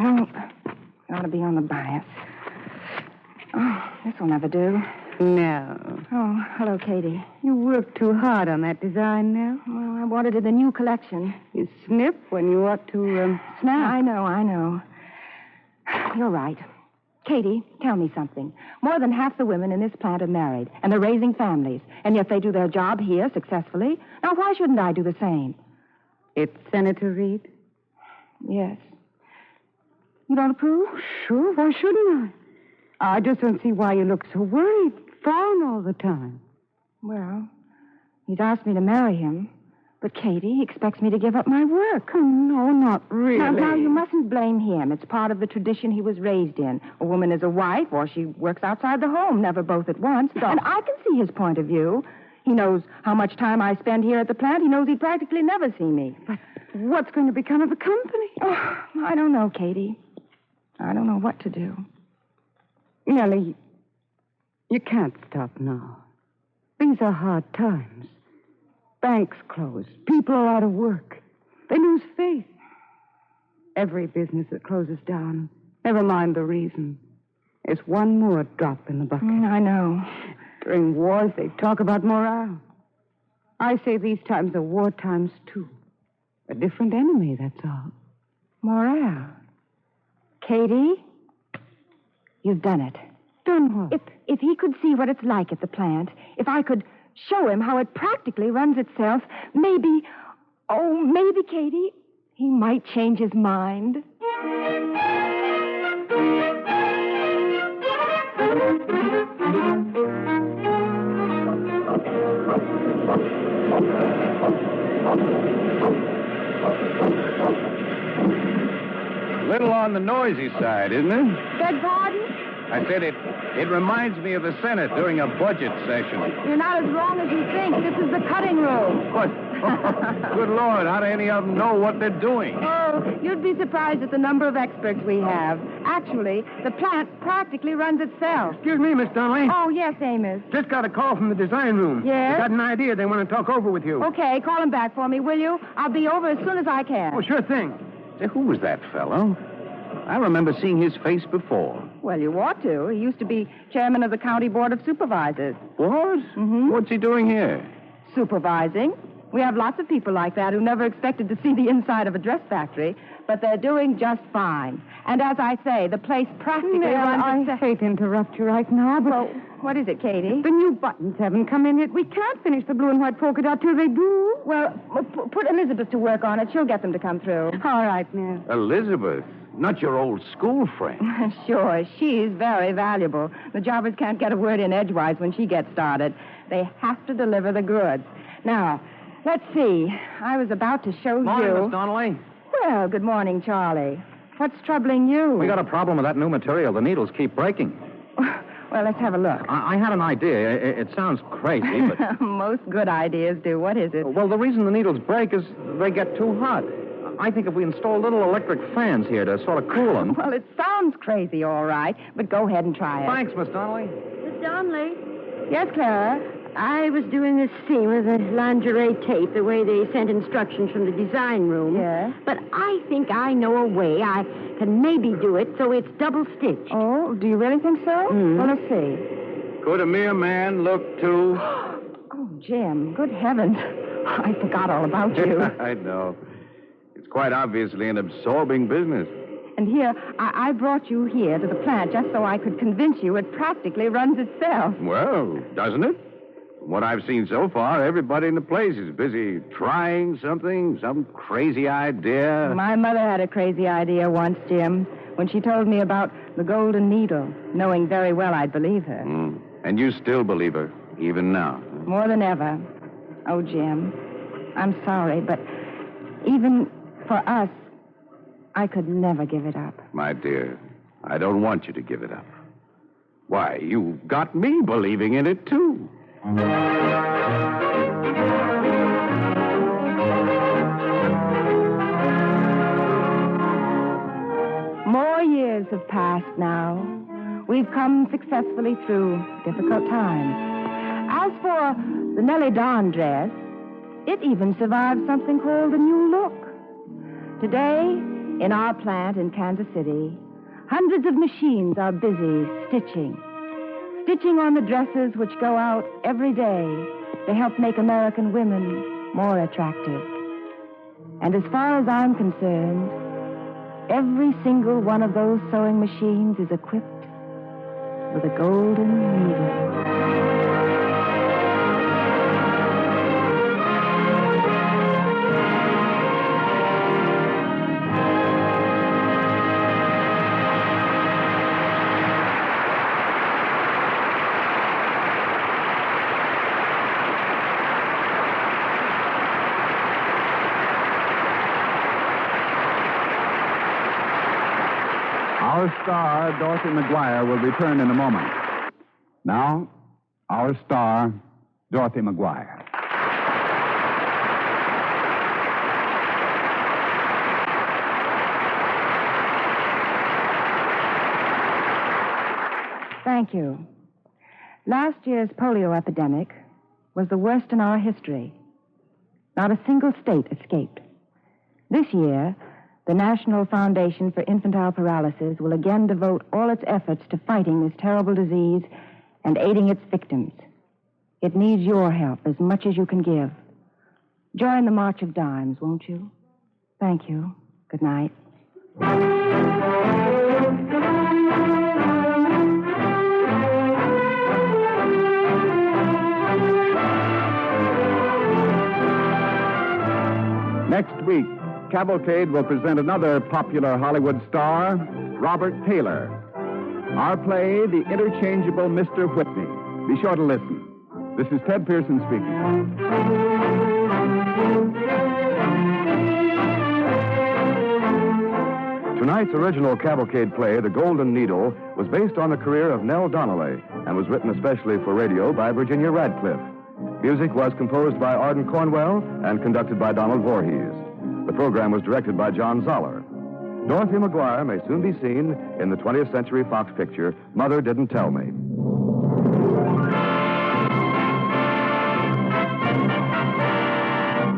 Well, ought to be on the bias. Oh, this will never do. No. Oh, hello, Katie. You worked too hard on that design now. Well, I wanted it a new collection. You snip when you ought to snap. I know. You're right. Katie, tell me something. More than half the women in this plant are married, and they're raising families, and yet they do their job here successfully. Now, why shouldn't I do the same? It's Senator Reed? Yes. You don't approve? Sure, why shouldn't I? I just don't see why you look so worried, frown all the time. Well, he's asked me to marry him. But, Katie, he expects me to give up my work. Oh, no, not really. Now, you mustn't blame him. It's part of the tradition he was raised in. A woman is a wife, or she works outside the home, never both at once. And I can see his point of view. He knows how much time I spend here at the plant. He knows he'd practically never see me. But what's going to become of the company? Oh, I don't know, Katie. I don't know what to do. Nellie, you can't stop now. These are hard times. Banks close. People are out of work. They lose faith. Every business that closes down, never mind the reason, is one more drop in the bucket. I know. During wars, they talk about morale. I say these times are war times, too. A different enemy, that's all. Morale. Katie, you've done it. Done what? If he could see what it's like at the plant, if I could show him how it practically runs itself, maybe, Katie, he might change his mind. Little on the noisy side, isn't it? Beg pardon? I said it reminds me of the Senate during a budget session. You're not as wrong as you think. This is the cutting room. What? Good Lord, how do any of them know what they're doing? Oh, you'd be surprised at the number of experts we have. Actually, the plant practically runs itself. Excuse me, Miss Donnelly. Oh, yes, Amos. Just got a call from the design room. Yes? They got an idea they want to talk over with you. Okay, call him back for me, will you? I'll be over as soon as I can. Oh, sure thing. Say, who was that fellow? I remember seeing his face before. Well, you ought to. He used to be chairman of the County Board of Supervisors. What? Mm-hmm. What's he doing here? Supervising. We have lots of people like that who never expected to see the inside of a dress factory, but they're doing just fine. And as I say, the place practically runs I itself. hate to interrupt you right now, but... Well, what is it, Katie? The new buttons haven't come in yet. We can't finish the blue and white polka dot till they do. Well, put Elizabeth to work on it. She'll get them to come through. All right, now. Elizabeth, not your old school friend. Sure, she's very valuable. The jobbers can't get a word in edgewise when she gets started. They have to deliver the goods. Now, let's see. I was about to show Morning, you... Miss Donnelly. Well, good morning, Charlie. What's troubling you? We got a problem with that new material. The needles keep breaking. Well, let's have a look. I had an idea. It sounds crazy, but... Most good ideas do. What is it? Well, the reason the needles break is they get too hot. I think if we install little electric fans here to sort of cool them... Well, it sounds crazy, all right, but go ahead and try it. Thanks, Miss Donnelly. Miss Donnelly? Yes, Clara? I was doing this scene with the lingerie tape, the way they sent instructions from the design room. Yes? But I think I know a way I can maybe do it so it's double-stitched. Oh, do you really think so? Mm. Well, let's see. Could a mere man look to... Oh, Jim, good heavens. I forgot all about you. I know. It's quite obviously an absorbing business. And here, I brought you here to the plant just so I could convince you it practically runs itself. Well, doesn't it? From what I've seen so far, everybody in the place is busy trying something, some crazy idea. My mother had a crazy idea once, Jim, when she told me about the golden needle, knowing very well I'd believe her. And you still believe her, even now. More than ever. Oh, Jim, I'm sorry, but even for us, I could never give it up. My dear, I don't want you to give it up. Why, you've got me believing in it, too. past now. We've come successfully through difficult times. As for the Nellie Dawn dress, it even survived something called the new look. Today, in our plant in Kansas City, hundreds of machines are busy stitching on the dresses which go out every day to help make American women more attractive. And as far as I'm concerned, every single one of those sewing machines is equipped with a golden needle. Our star, Dorothy McGuire, will return in a moment. Now, our star, Dorothy McGuire. Thank you. Last year's polio epidemic was the worst in our history. Not a single state escaped. This year, the National Foundation for Infantile Paralysis will again devote all its efforts to fighting this terrible disease and aiding its victims. It needs your help as much as you can give. Join the March of Dimes, won't you? Thank you. Good night. Next week, Cavalcade will present another popular Hollywood star, Robert Taylor. Our play, The Interchangeable Mr. Whitney. Be sure to listen. This is Ted Pearson speaking. Tonight's original Cavalcade play, The Golden Needle, was based on the career of Nell Donnelly and was written especially for radio by Virginia Radcliffe. Music was composed by Arden Cornwell and conducted by Donald Voorhees. The program was directed by John Zoller. Dorothy McGuire may soon be seen in the 20th Century Fox picture, Mother Didn't Tell Me.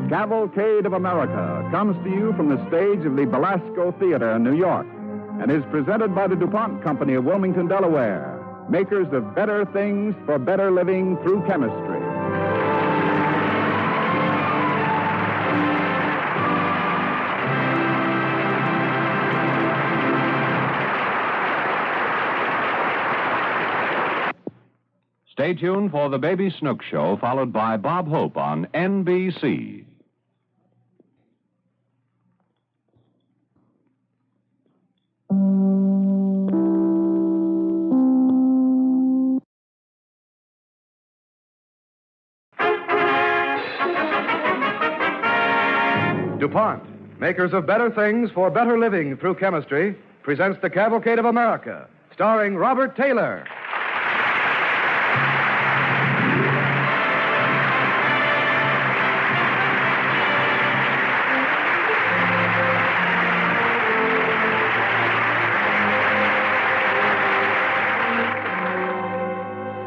Cavalcade of America comes to you from the stage of the Belasco Theater in New York and is presented by the DuPont Company of Wilmington, Delaware, makers of better things for better living through chemistry. Stay tuned for the Baby Snook Show, followed by Bob Hope on NBC. DuPont, makers of better things for better living through chemistry, presents the Cavalcade of America, starring Robert Taylor.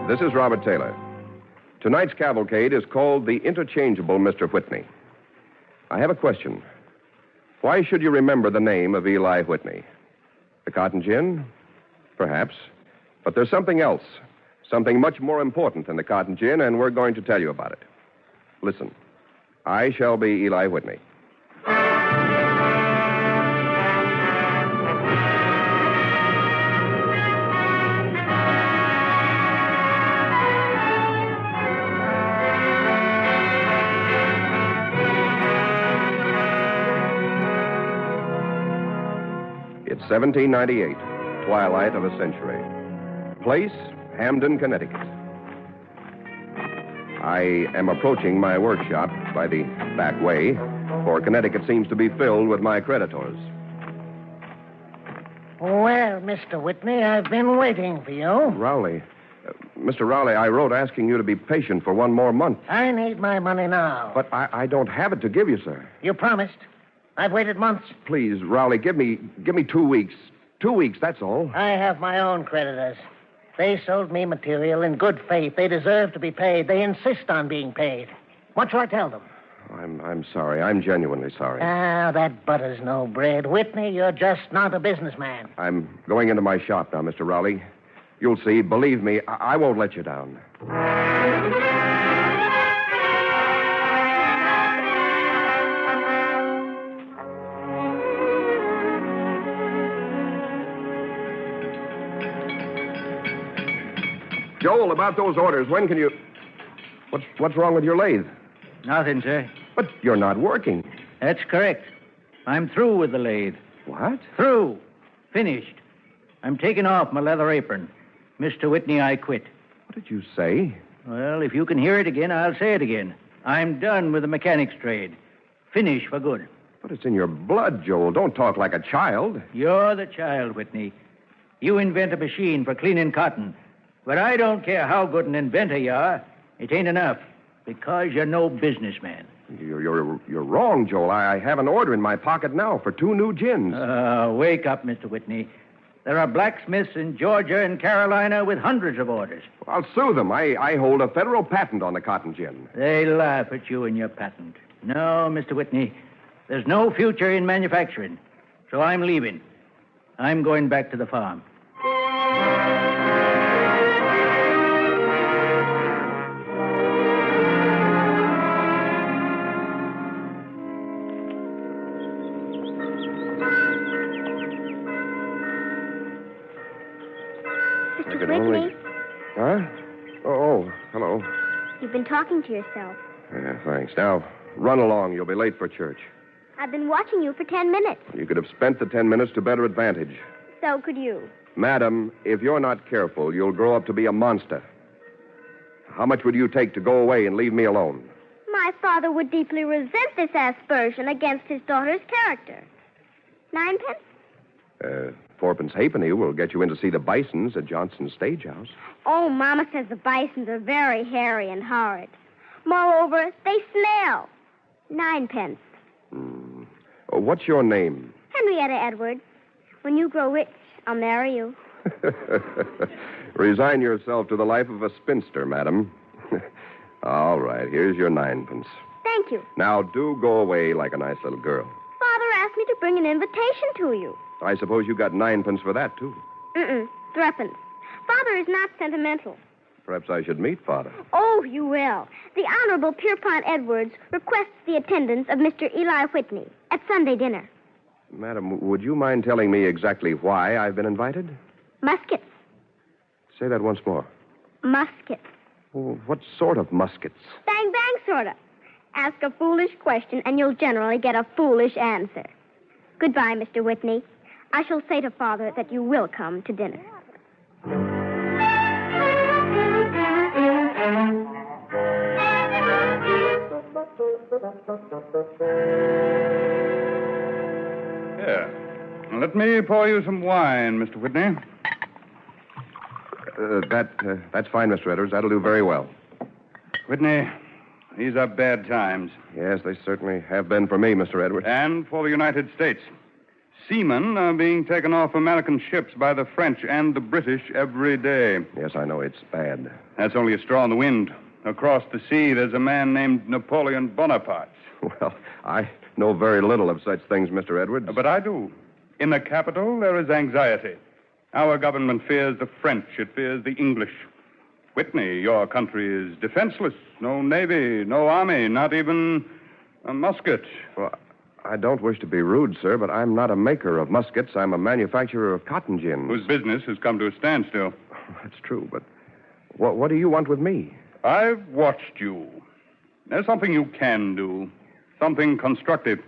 This is Robert Taylor. Tonight's cavalcade is called The Interchangeable Mr. Whitney. I have a question. Why should you remember the name of Eli Whitney? The cotton gin? Perhaps. But there's something else, something much more important than the cotton gin, and we're going to tell you about it. Listen. I shall be Eli Whitney. It's 1798, twilight of a century. Place, Hamden, Connecticut. I am approaching my workshop by the back way, for Connecticut seems to be filled with my creditors. Well, Mr. Whitney, I've been waiting for you. Rowley. Mr. Rowley, I wrote asking you to be patient for one more month. I need my money now. But I don't have it to give you, sir. You promised. I've waited months. Please, Rowley, give me 2 weeks. 2 weeks, that's all. I have my own creditors. They sold me material in good faith. They deserve to be paid. They insist on being paid. What shall I tell them? I'm sorry. I'm genuinely sorry. Ah, that butter's no bread. Whitney, you're just not a businessman. I'm going into my shop now, Mr. Rowley. You'll see. Believe me, I won't let you down. Joel, about those orders, when can you... What's wrong with your lathe? Nothing, sir. But you're not working. That's correct. I'm through with the lathe. What? Through. Finished. I'm taking off my leather apron. Mr. Whitney, I quit. What did you say? Well, if you can hear it again, I'll say it again. I'm done with the mechanic's trade. Finished for good. But it's in your blood, Joel. Don't talk like a child. You're the child, Whitney. You invent a machine for cleaning cotton. But I don't care how good an inventor you are. It ain't enough, because you're no businessman. You're wrong, Joel. I have an order in my pocket now for 2 new gins. Wake up, Mr. Whitney. There are blacksmiths in Georgia and Carolina with hundreds of orders. I'll sue them. I hold a federal patent on the cotton gin. They laugh at you and your patent. No, Mr. Whitney, there's no future in manufacturing. So I'm leaving. I'm going back to the farm. Whitney? Huh? Oh, hello. You've been talking to yourself. Yeah, thanks. Now, run along. You'll be late for church. I've been watching you for 10 minutes. You could have spent the 10 minutes to better advantage. So could you. Madam, if you're not careful, you'll grow up to be a monster. How much would you take to go away and leave me alone? My father would deeply resent this aspersion against his daughter's character. 9 pence? 4 halfpenny will get you in to see the Bisons at Johnson's Stagehouse. Oh, Mama says the Bisons are very hairy and horrid. Moreover, they smell. 9 pence. What's your name? Henrietta Edwards. When you grow rich, I'll marry you. Resign yourself to the life of a spinster, madam. All right, here's your 9 pence. Thank you. Now, do go away like a nice little girl. Father asked me to bring an invitation to you. I suppose you got 9 pence for that, too. 3 Father is not sentimental. Perhaps I should meet Father. Oh, you will. The Honorable Pierpont Edwards requests the attendance of Mr. Eli Whitney at Sunday dinner. Madam, would you mind telling me exactly why I've been invited? Muskets. Say that once more. Muskets. Oh, what sort of muskets? Bang, bang, sort of. Ask a foolish question, and you'll generally get a foolish answer. Goodbye, Mr. Whitney. I shall say to Father that you will come to dinner. Here. Let me pour you some wine, Mr. Whitney. That's fine, Mr. Edwards. That'll do very well. Whitney, these are bad times. Yes, they certainly have been for me, Mr. Edwards. And for the United States. Seamen are being taken off American ships by the French and the British every day. Yes, I know. It's bad. That's only a straw in the wind. Across the sea, there's a man named Napoleon Bonaparte. Well, I know very little of such things, Mr. Edwards. But I do. In the capital, there is anxiety. Our government fears the French. It fears the English. Whitney, your country is defenseless. No navy, no army, not even a musket. Well, I don't wish to be rude, sir, but I'm not a maker of muskets. I'm a manufacturer of cotton gins. Whose business has come to a standstill. That's true, but what do you want with me? I've watched you. There's something you can do. Something constructive.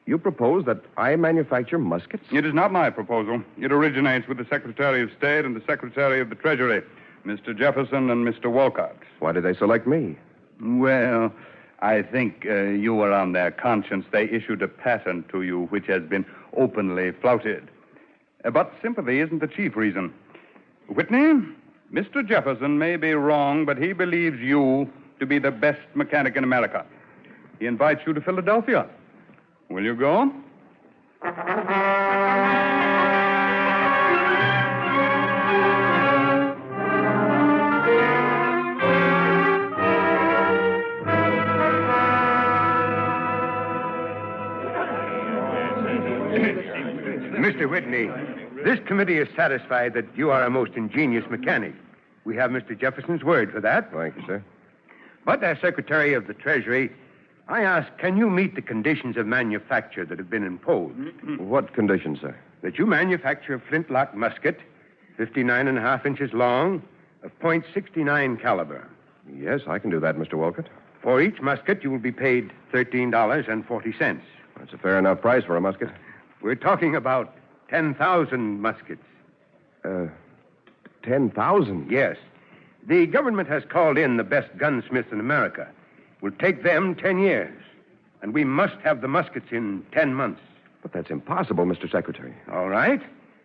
You propose that I manufacture muskets? It is not my proposal. It originates with the Secretary of State and the Secretary of the Treasury, Mr. Jefferson and Mr. Walcott. Why did they select me? Well, I think you were on their conscience. They issued a patent to you which has been openly flouted. But sympathy isn't the chief reason. Whitney, Mr. Jefferson may be wrong, but he believes you to be the best mechanic in America. He invites you to Philadelphia. Will you go? This committee is satisfied that you are a most ingenious mechanic. We have Mr. Jefferson's word for that. Thank you, sir. But as Secretary of the Treasury, I ask, can you meet the conditions of manufacture that have been imposed? What conditions, sir? That you manufacture a flintlock musket, 59.5 inches long, of .69 caliber. Yes, I can do that, Mr. Wolcott. For each musket, you will be paid $13.40. That's a fair enough price for a musket. We're talking about 10,000 muskets. 10,000? Yes. The government has called in the best gunsmiths in America. Will take them 10 years. And we must have the muskets in 10 months. But that's impossible, Mr. Secretary. All right.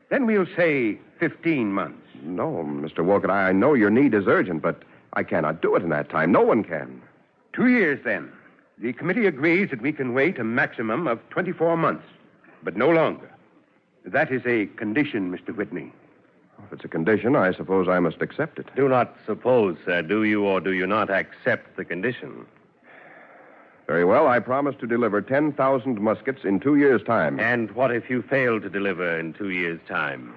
Then we'll say 15 months. No, Mr. Wolcott, I know your need is urgent, but I cannot do it in that time. No one can. 2 years, then. The committee agrees that we can wait a maximum of 24 months, but no longer. That is a condition, Mr. Whitney. If it's a condition, I suppose I must accept it. Do not suppose, sir. Do you or do you not accept the condition? Very well. I promise to deliver 10,000 muskets in 2 years' time. And what if you fail to deliver in 2 years' time?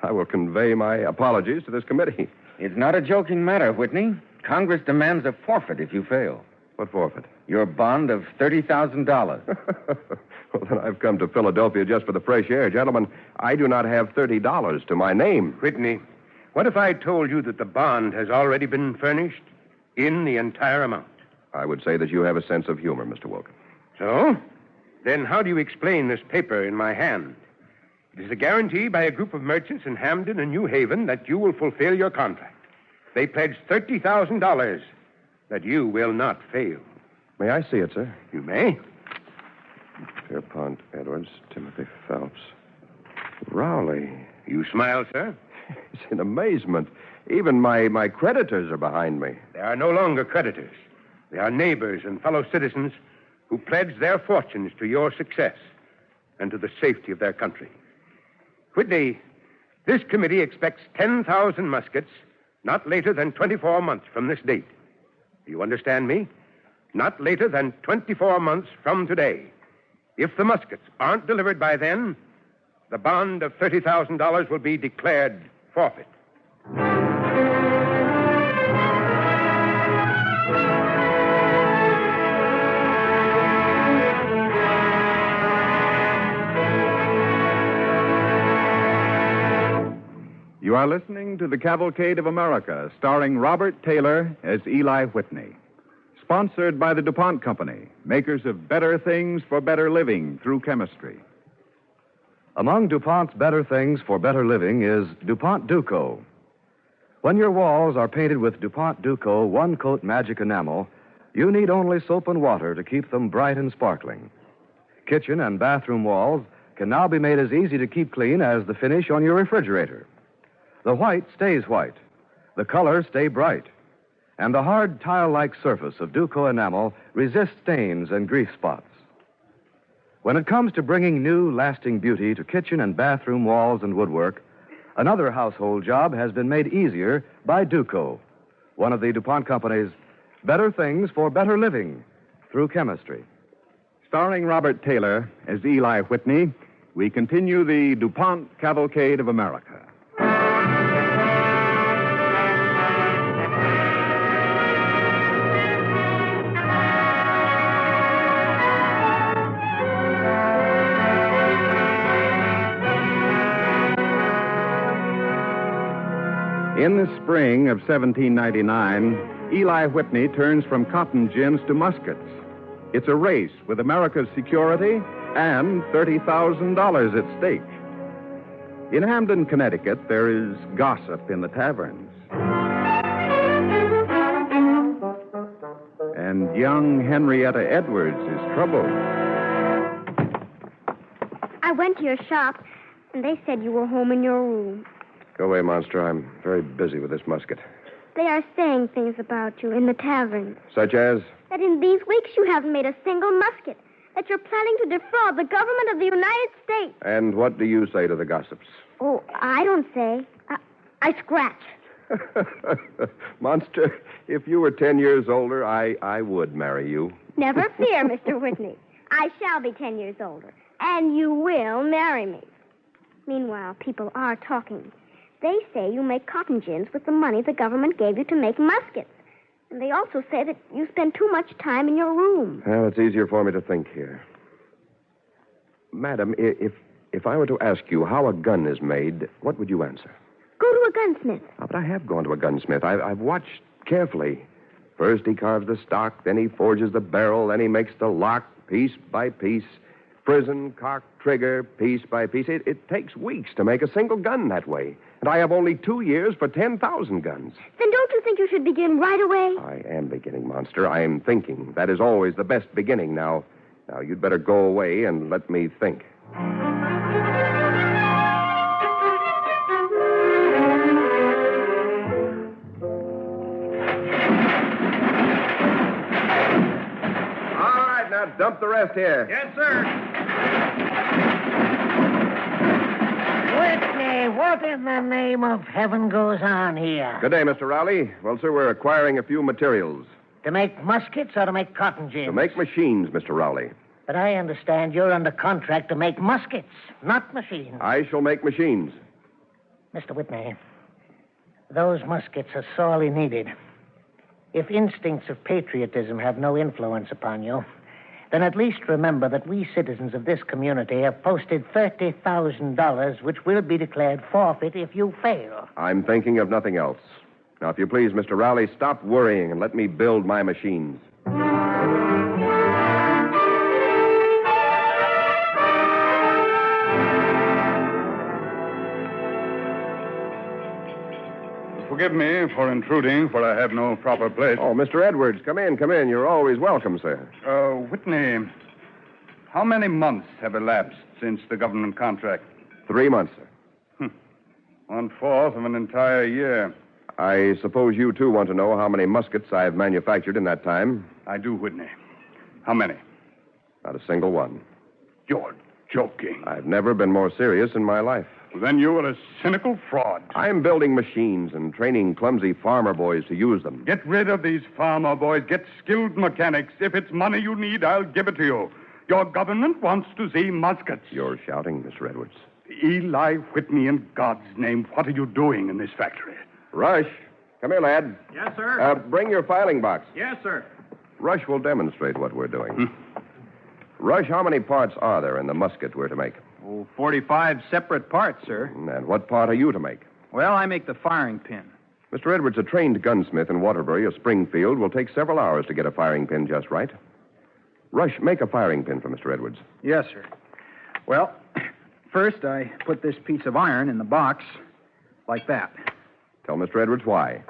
I will convey my apologies to this committee. It's not a joking matter, Whitney. Congress demands a forfeit if you fail. What forfeit? Your bond of $30,000. Well, then I've come to Philadelphia just for the fresh air. Gentlemen, I do not have $30 to my name. Whitney, what if I told you that the bond has already been furnished in the entire amount? I would say that you have a sense of humor, Mr. Wolcott. So? Then how do you explain this paper in my hand? It is a guarantee by a group of merchants in Hamden and New Haven that you will fulfill your contract. They pledge $30,000 that you will not fail. May I see it, sir? You may. Pierpont Edwards, Timothy Phelps, Rowley. You smile, sir? It's in amazement. Even my creditors are behind me. They are no longer creditors. They are neighbors and fellow citizens who pledge their fortunes to your success and to the safety of their country. Whitney, this committee expects 10,000 muskets not later than 24 months from this date. Do you understand me? Not later than 24 months from today. If the muskets aren't delivered by then, the bond of $30,000 will be declared forfeit. You are listening to the Cavalcade of America, starring Robert Taylor as Eli Whitney. Sponsored by the DuPont Company, makers of better things for better living through chemistry. Among DuPont's better things for better living is DuPont Duco. When your walls are painted with DuPont Duco one-coat magic enamel, you need only soap and water to keep them bright and sparkling. Kitchen and bathroom walls can now be made as easy to keep clean as the finish on your refrigerator. The white stays white. The colors stay bright. And the hard tile-like surface of Duco enamel resists stains and grease spots. When it comes to bringing new, lasting beauty to kitchen and bathroom walls and woodwork, another household job has been made easier by Duco, one of the DuPont Company's better things for better living through chemistry. Starring Robert Taylor as Eli Whitney, we continue the DuPont Cavalcade of America. In the spring of 1799, Eli Whitney turns from cotton gins to muskets. It's a race with America's security and $30,000 at stake. In Hamden, Connecticut, there is gossip in the taverns. And young Henrietta Edwards is troubled. I went to your shop, and they said you were home in your room. Go away, monster. I'm very busy with this musket. They are saying things about you in the tavern. Such as? That in these weeks you haven't made a single musket. That you're planning to defraud the government of the United States. And what do you say to the gossips? Oh, I don't say. I scratch. Monster, if you were 10 years older, I would marry you. Never fear, Mr. Whitney. I shall be 10 years older, and you will marry me. Meanwhile, people are talking. They say you make cotton gins with the money the government gave you to make muskets. And they also say that you spend too much time in your room. Well, it's easier for me to think here. Madam, if I were to ask you how a gun is made, what would you answer? Go to a gunsmith. Oh, but I have gone to a gunsmith. I've watched carefully. First he carves the stock, then he forges the barrel, then he makes the lock piece by piece. Prison, cock, trigger, piece by piece. It takes weeks to make a single gun that way. And I have only 2 years for 10,000 guns. Then don't you think you should begin right away? I am beginning, Monster. I am thinking. That is always the best beginning. Now, you'd better go away and let me think. All right, now dump the rest here. Yes, sir. Whitney, what in the name of heaven goes on here? Good day, Mr. Rowley. Well, sir, we're acquiring a few materials. To make muskets or to make cotton gins? To make machines, Mr. Rowley. But I understand you're under contract to make muskets, not machines. I shall make machines. Mr. Whitney, those muskets are sorely needed. If instincts of patriotism have no influence upon you, then at least remember that we citizens of this community have posted $30,000, which will be declared forfeit if you fail. I'm thinking of nothing else. Now, if you please, Mr. Rowley, stop worrying and let me build my machines. Forgive me for intruding, for I have no proper place. Oh, Mr. Edwards, come in. You're always welcome, sir. Whitney, how many months have elapsed since the government contract? 3 months, sir. 1/4 of an entire year. I suppose you, too, want to know how many muskets I've manufactured in that time? I do, Whitney. How many? Not a single one. You're joking. I've never been more serious in my life. Then you are a cynical fraud. I'm building machines and training clumsy farmer boys to use them. Get rid of these farmer boys. Get skilled mechanics. If it's money you need, I'll give it to you. Your government wants to see muskets. You're shouting, Mr. Edwards. Eli Whitney, in God's name, what are you doing in this factory? Rush, come here, lad. Yes, sir. Bring your filing box. Yes, sir. Rush will demonstrate what we're doing. Rush, how many parts are there in the musket we're to make? 45 separate parts, sir. And what part are you to make? Well, I make the firing pin. Mr. Edwards, a trained gunsmith in Waterbury or Springfield will take several hours to get a firing pin just right. Rush, make a firing pin for Mr. Edwards. Yes, sir. Well, first I put this piece of iron in the box like that. Tell Mr. Edwards why.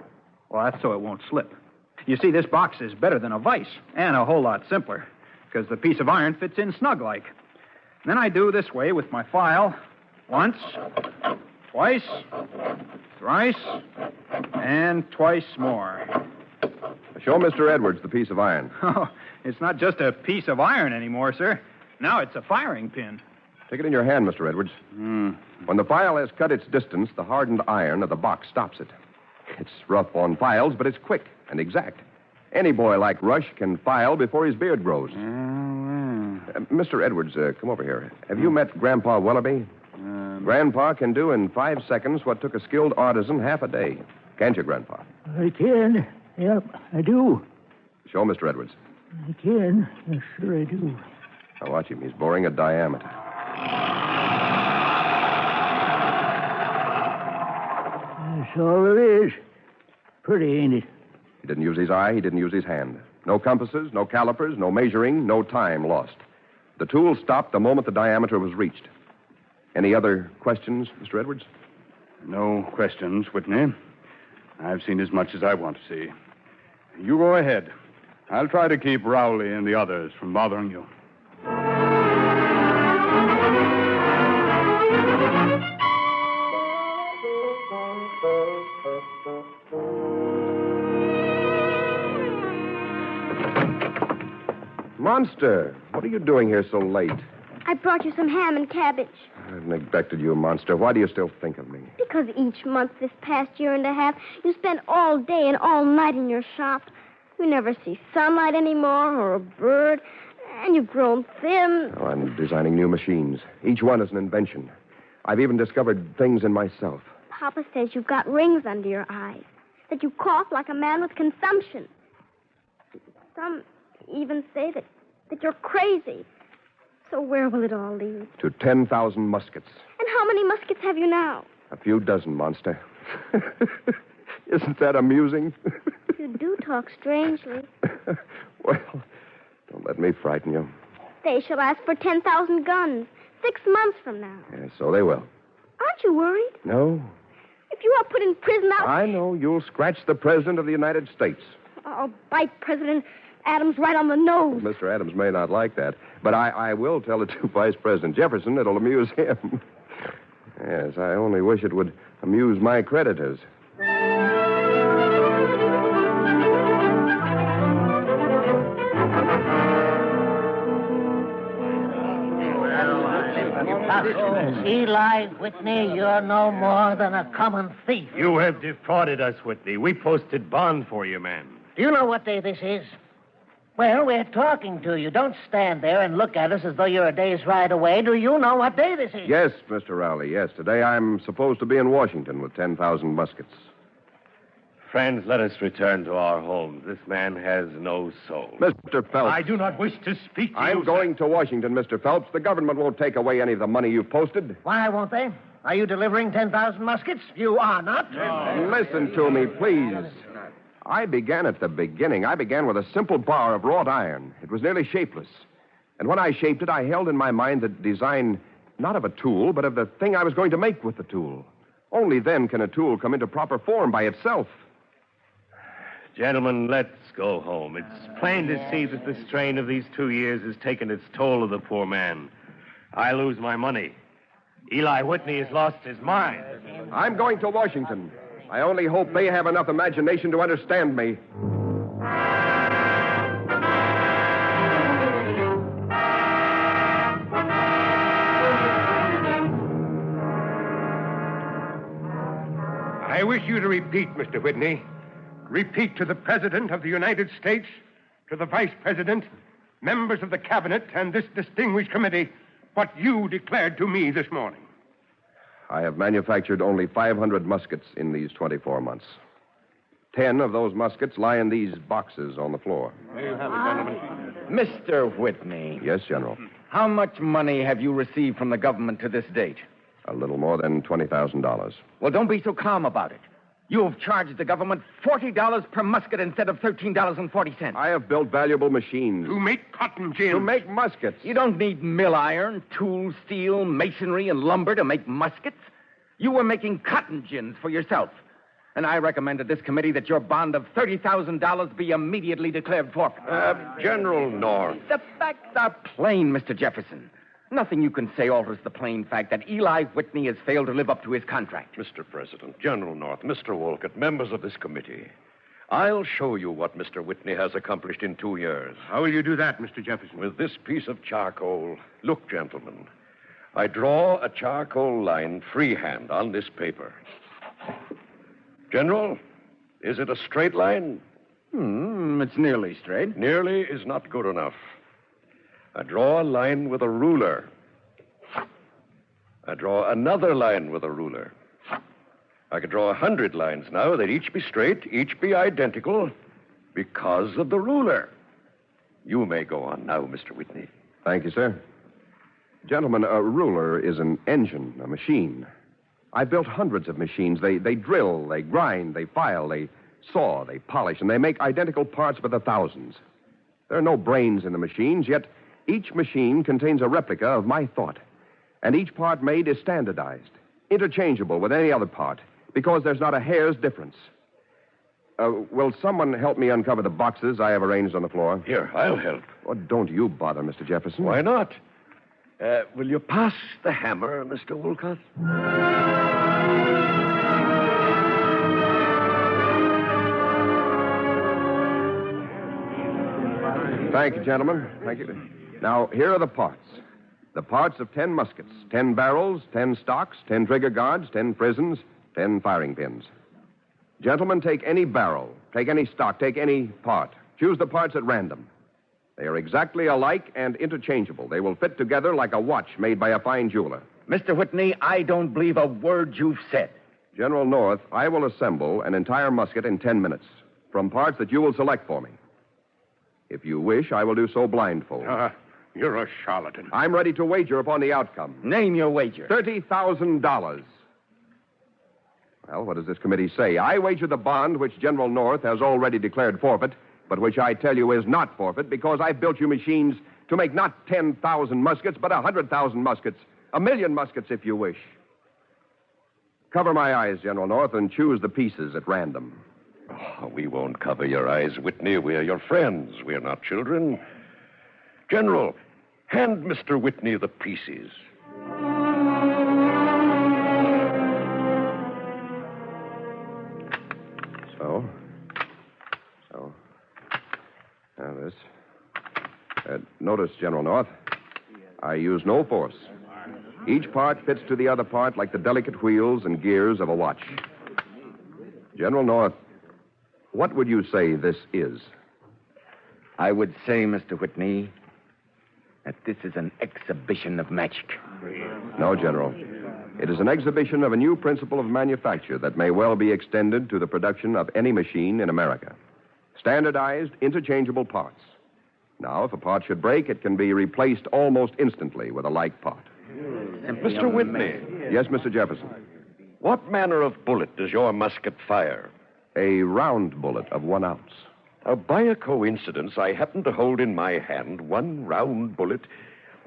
Well, that's so it won't slip. You see, this box is better than a vise, and a whole lot simpler, because the piece of iron fits in snug-like. Then I do this way with my file. Once, twice, thrice, and twice more. Show Mr. Edwards the piece of iron. Oh, it's not just a piece of iron anymore, sir. Now it's a firing pin. Take it in your hand, Mr. Edwards. When the file has cut its distance, the hardened iron of the box stops it. It's rough on files, but it's quick and exact. Any boy like Rush can file before his beard grows. Mr. Edwards, come over here. Have you met Grandpa Wellaby? Grandpa can do in 5 seconds what took a skilled artisan half a day. Can't you, Grandpa? I can. Yep, I do. Show Mr. Edwards. I can. Yes, sure I do. Now watch him. He's boring a diameter. That's all there is. Pretty, ain't it? He didn't use his eye. He didn't use his hand. No compasses, no calipers, no measuring, no time lost. The tool stopped the moment the diameter was reached. Any other questions, Mr. Edwards? No questions, Whitney. I've seen as much as I want to see. You go ahead. I'll try to keep Rowley and the others from bothering you. Monster, what are you doing here so late? I brought you some ham and cabbage. I've neglected you, Monster. Why do you still think of me? Because each month this past year and a half, you spent all day and all night in your shop. You never see sunlight anymore or a bird, and you've grown thin. Oh, I'm designing new machines. Each one is an invention. I've even discovered things in myself. Papa says you've got rings under your eyes, that you cough like a man with consumption. Some even say that you're crazy. So where will it all lead? To 10,000 muskets. And how many muskets have you now? A few dozen, monster. Isn't that amusing? You do talk strangely. Well, don't let me frighten you. They shall ask for 10,000 guns 6 months from now. Yeah, so they will. Aren't you worried? No. If you are put in prison, I know. You'll scratch the President of the United States. I'll bite President Adams right on the nose. Mr. Adams may not like that, but I will tell it to Vice President Jefferson. It'll amuse him. Yes, I only wish it would amuse my creditors. Eli Whitney, you're no more than a common thief. You have defrauded us, Whitney. We posted bond for you, man. Do you know what day this is? Well, we're talking to you. Don't stand there and look at us as though you're a day's ride away. Do you know what day this is? Yes, Mr. Rowley, yes. Today I'm supposed to be in Washington with 10,000 muskets. Friends, let us return to our homes. This man has no soul. Mr. Phelps. I do not wish to speak to you. I'm going to Washington, Mr. Phelps. The government won't take away any of the money you've posted. Why won't they? Are you delivering 10,000 muskets? You are not. Listen to me, please. I began at the beginning. I began with a simple bar of wrought iron. It was nearly shapeless. And when I shaped it, I held in my mind the design not of a tool, but of the thing I was going to make with the tool. Only then can a tool come into proper form by itself. Gentlemen, let's go home. It's plain to see that the strain of these 2 years has taken its toll of the poor man. I lose my money. Eli Whitney has lost his mind. I'm going to Washington. I only hope they have enough imagination to understand me. I wish you to repeat, Mr. Whitney. Repeat to the President of the United States, to the Vice President, members of the Cabinet, and this distinguished committee, what you declared to me this morning. I have manufactured only 500 muskets in these 24 months. 10 of those muskets lie in these boxes on the floor. There you have it, gentlemen. Mr. Whitney. Yes, General. How much money have you received from the government to this date? A little more than $20,000. Well, don't be so calm about it. You have charged the government $40 per musket instead of $13.40. I have built valuable machines. To make cotton gins. To make muskets. You don't need mill iron, tool, steel, masonry, and lumber to make muskets. You were making cotton gins for yourself. And I recommend to this committee that your bond of $30,000 be immediately declared forfeit. General North. The facts are plain, Mr. Jefferson. Nothing you can say alters the plain fact that Eli Whitney has failed to live up to his contract. Mr. President, General North, Mr. Wolcott, members of this committee, I'll show you what Mr. Whitney has accomplished in 2 years. How will you do that, Mr. Jefferson? With this piece of charcoal. Look, gentlemen, I draw a charcoal line freehand on this paper. General, is it a straight line? It's nearly straight. Nearly is not good enough. I draw a line with a ruler. I draw another line with a ruler. I could draw 100 lines now. They'd each be straight, each be identical, because of the ruler. You may go on now, Mr. Whitney. Thank you, sir. Gentlemen, a ruler is an engine, a machine. I've built hundreds of machines. They drill, they grind, they file, they saw, they polish, and they make identical parts by the thousands. There are no brains in the machines, yet each machine contains a replica of my thought. And each part made is standardized, interchangeable with any other part, because there's not a hair's difference. Will someone help me uncover the boxes I have arranged on the floor? Here, I'll help. Oh, don't you bother, Mr. Jefferson. Why not? Will you pass the hammer, Mr. Wolcott? Thank you, gentlemen. Thank you. Now, here are the parts. The parts of 10 muskets, 10 barrels, 10 stocks, 10 trigger guards, 10 prisons, 10 firing pins. Gentlemen, take any barrel, take any stock, take any part. Choose the parts at random. They are exactly alike and interchangeable. They will fit together like a watch made by a fine jeweler. Mr. Whitney, I don't believe a word you've said. General North, I will assemble an entire musket in 10 minutes from parts that you will select for me. If you wish, I will do so blindfold. You're a charlatan. I'm ready to wager upon the outcome. Name your wager. $30,000. Well, what does this committee say? I wager the bond which General North has already declared forfeit, but which I tell you is not forfeit because I've built you machines to make not 10,000 muskets, but 100,000 muskets. 1,000,000 muskets, if you wish. Cover my eyes, General North, and choose the pieces at random. Oh, we won't cover your eyes, Whitney. We're your friends. We're not children. General, hand Mr. Whitney the pieces. Now, this. Notice, General North, I use no force. Each part fits to the other part like the delicate wheels and gears of a watch. General North, what would you say this is? I would say, Mr. Whitney, that this is an exhibition of magic. No, General. It is an exhibition of a new principle of manufacture that may well be extended to the production of any machine in America. Standardized, interchangeable parts. Now, if a part should break, it can be replaced almost instantly with a like part. Mr. Whitney. Yes, Mr. Jefferson. What manner of bullet does your musket fire? A round bullet of 1 ounce. By a coincidence, I happen to hold in my hand one round bullet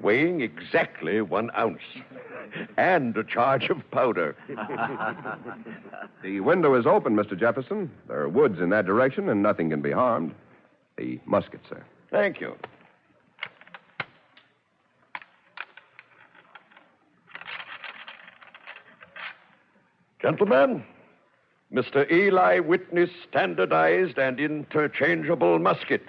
weighing exactly 1 ounce. And a charge of powder. The window is open, Mr. Jefferson. There are woods in that direction, and nothing can be harmed. The musket, sir. Thank you. Gentlemen, Mr. Eli Whitney's standardized and interchangeable musket.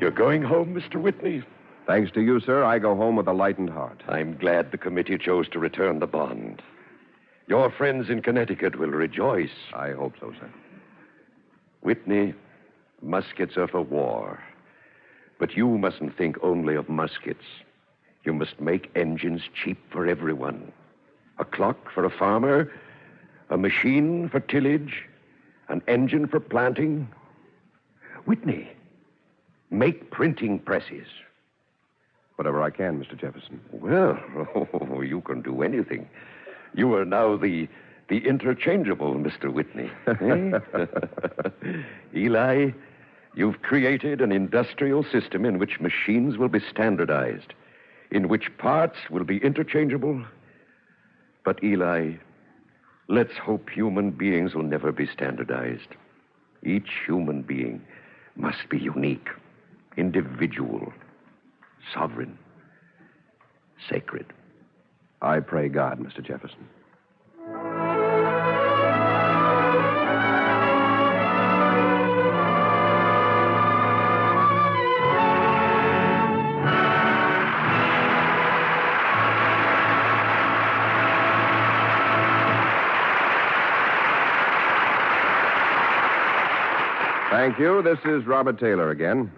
You're going home, Mr. Whitney? Thanks to you, sir, I go home with a lightened heart. I'm glad the committee chose to return the bond. Your friends in Connecticut will rejoice. I hope so, sir. Whitney, muskets are for war. But you mustn't think only of muskets. You must make engines cheap for everyone. A clock for a farmer, a machine for tillage, an engine for planting. Whitney, make printing presses. Whatever I can, Mr. Jefferson. Well, you can do anything. You are now the interchangeable Mr. Whitney. Eli, you've created an industrial system in which machines will be standardized, in which parts will be interchangeable. But, Eli, let's hope human beings will never be standardized. Each human being must be unique, individual, sovereign, sacred. I pray God, Mr. Jefferson. Thank you. This is Robert Taylor again.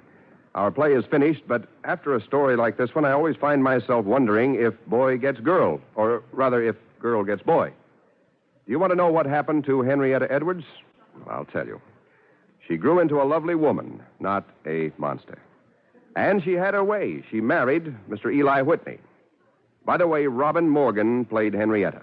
Our play is finished, but after a story like this one, I always find myself wondering if boy gets girl, or rather, if girl gets boy. Do you want to know what happened to Henrietta Edwards? Well, I'll tell you. She grew into a lovely woman, not a monster. And she had her way. She married Mr. Eli Whitney. By the way, Robin Morgan played Henrietta.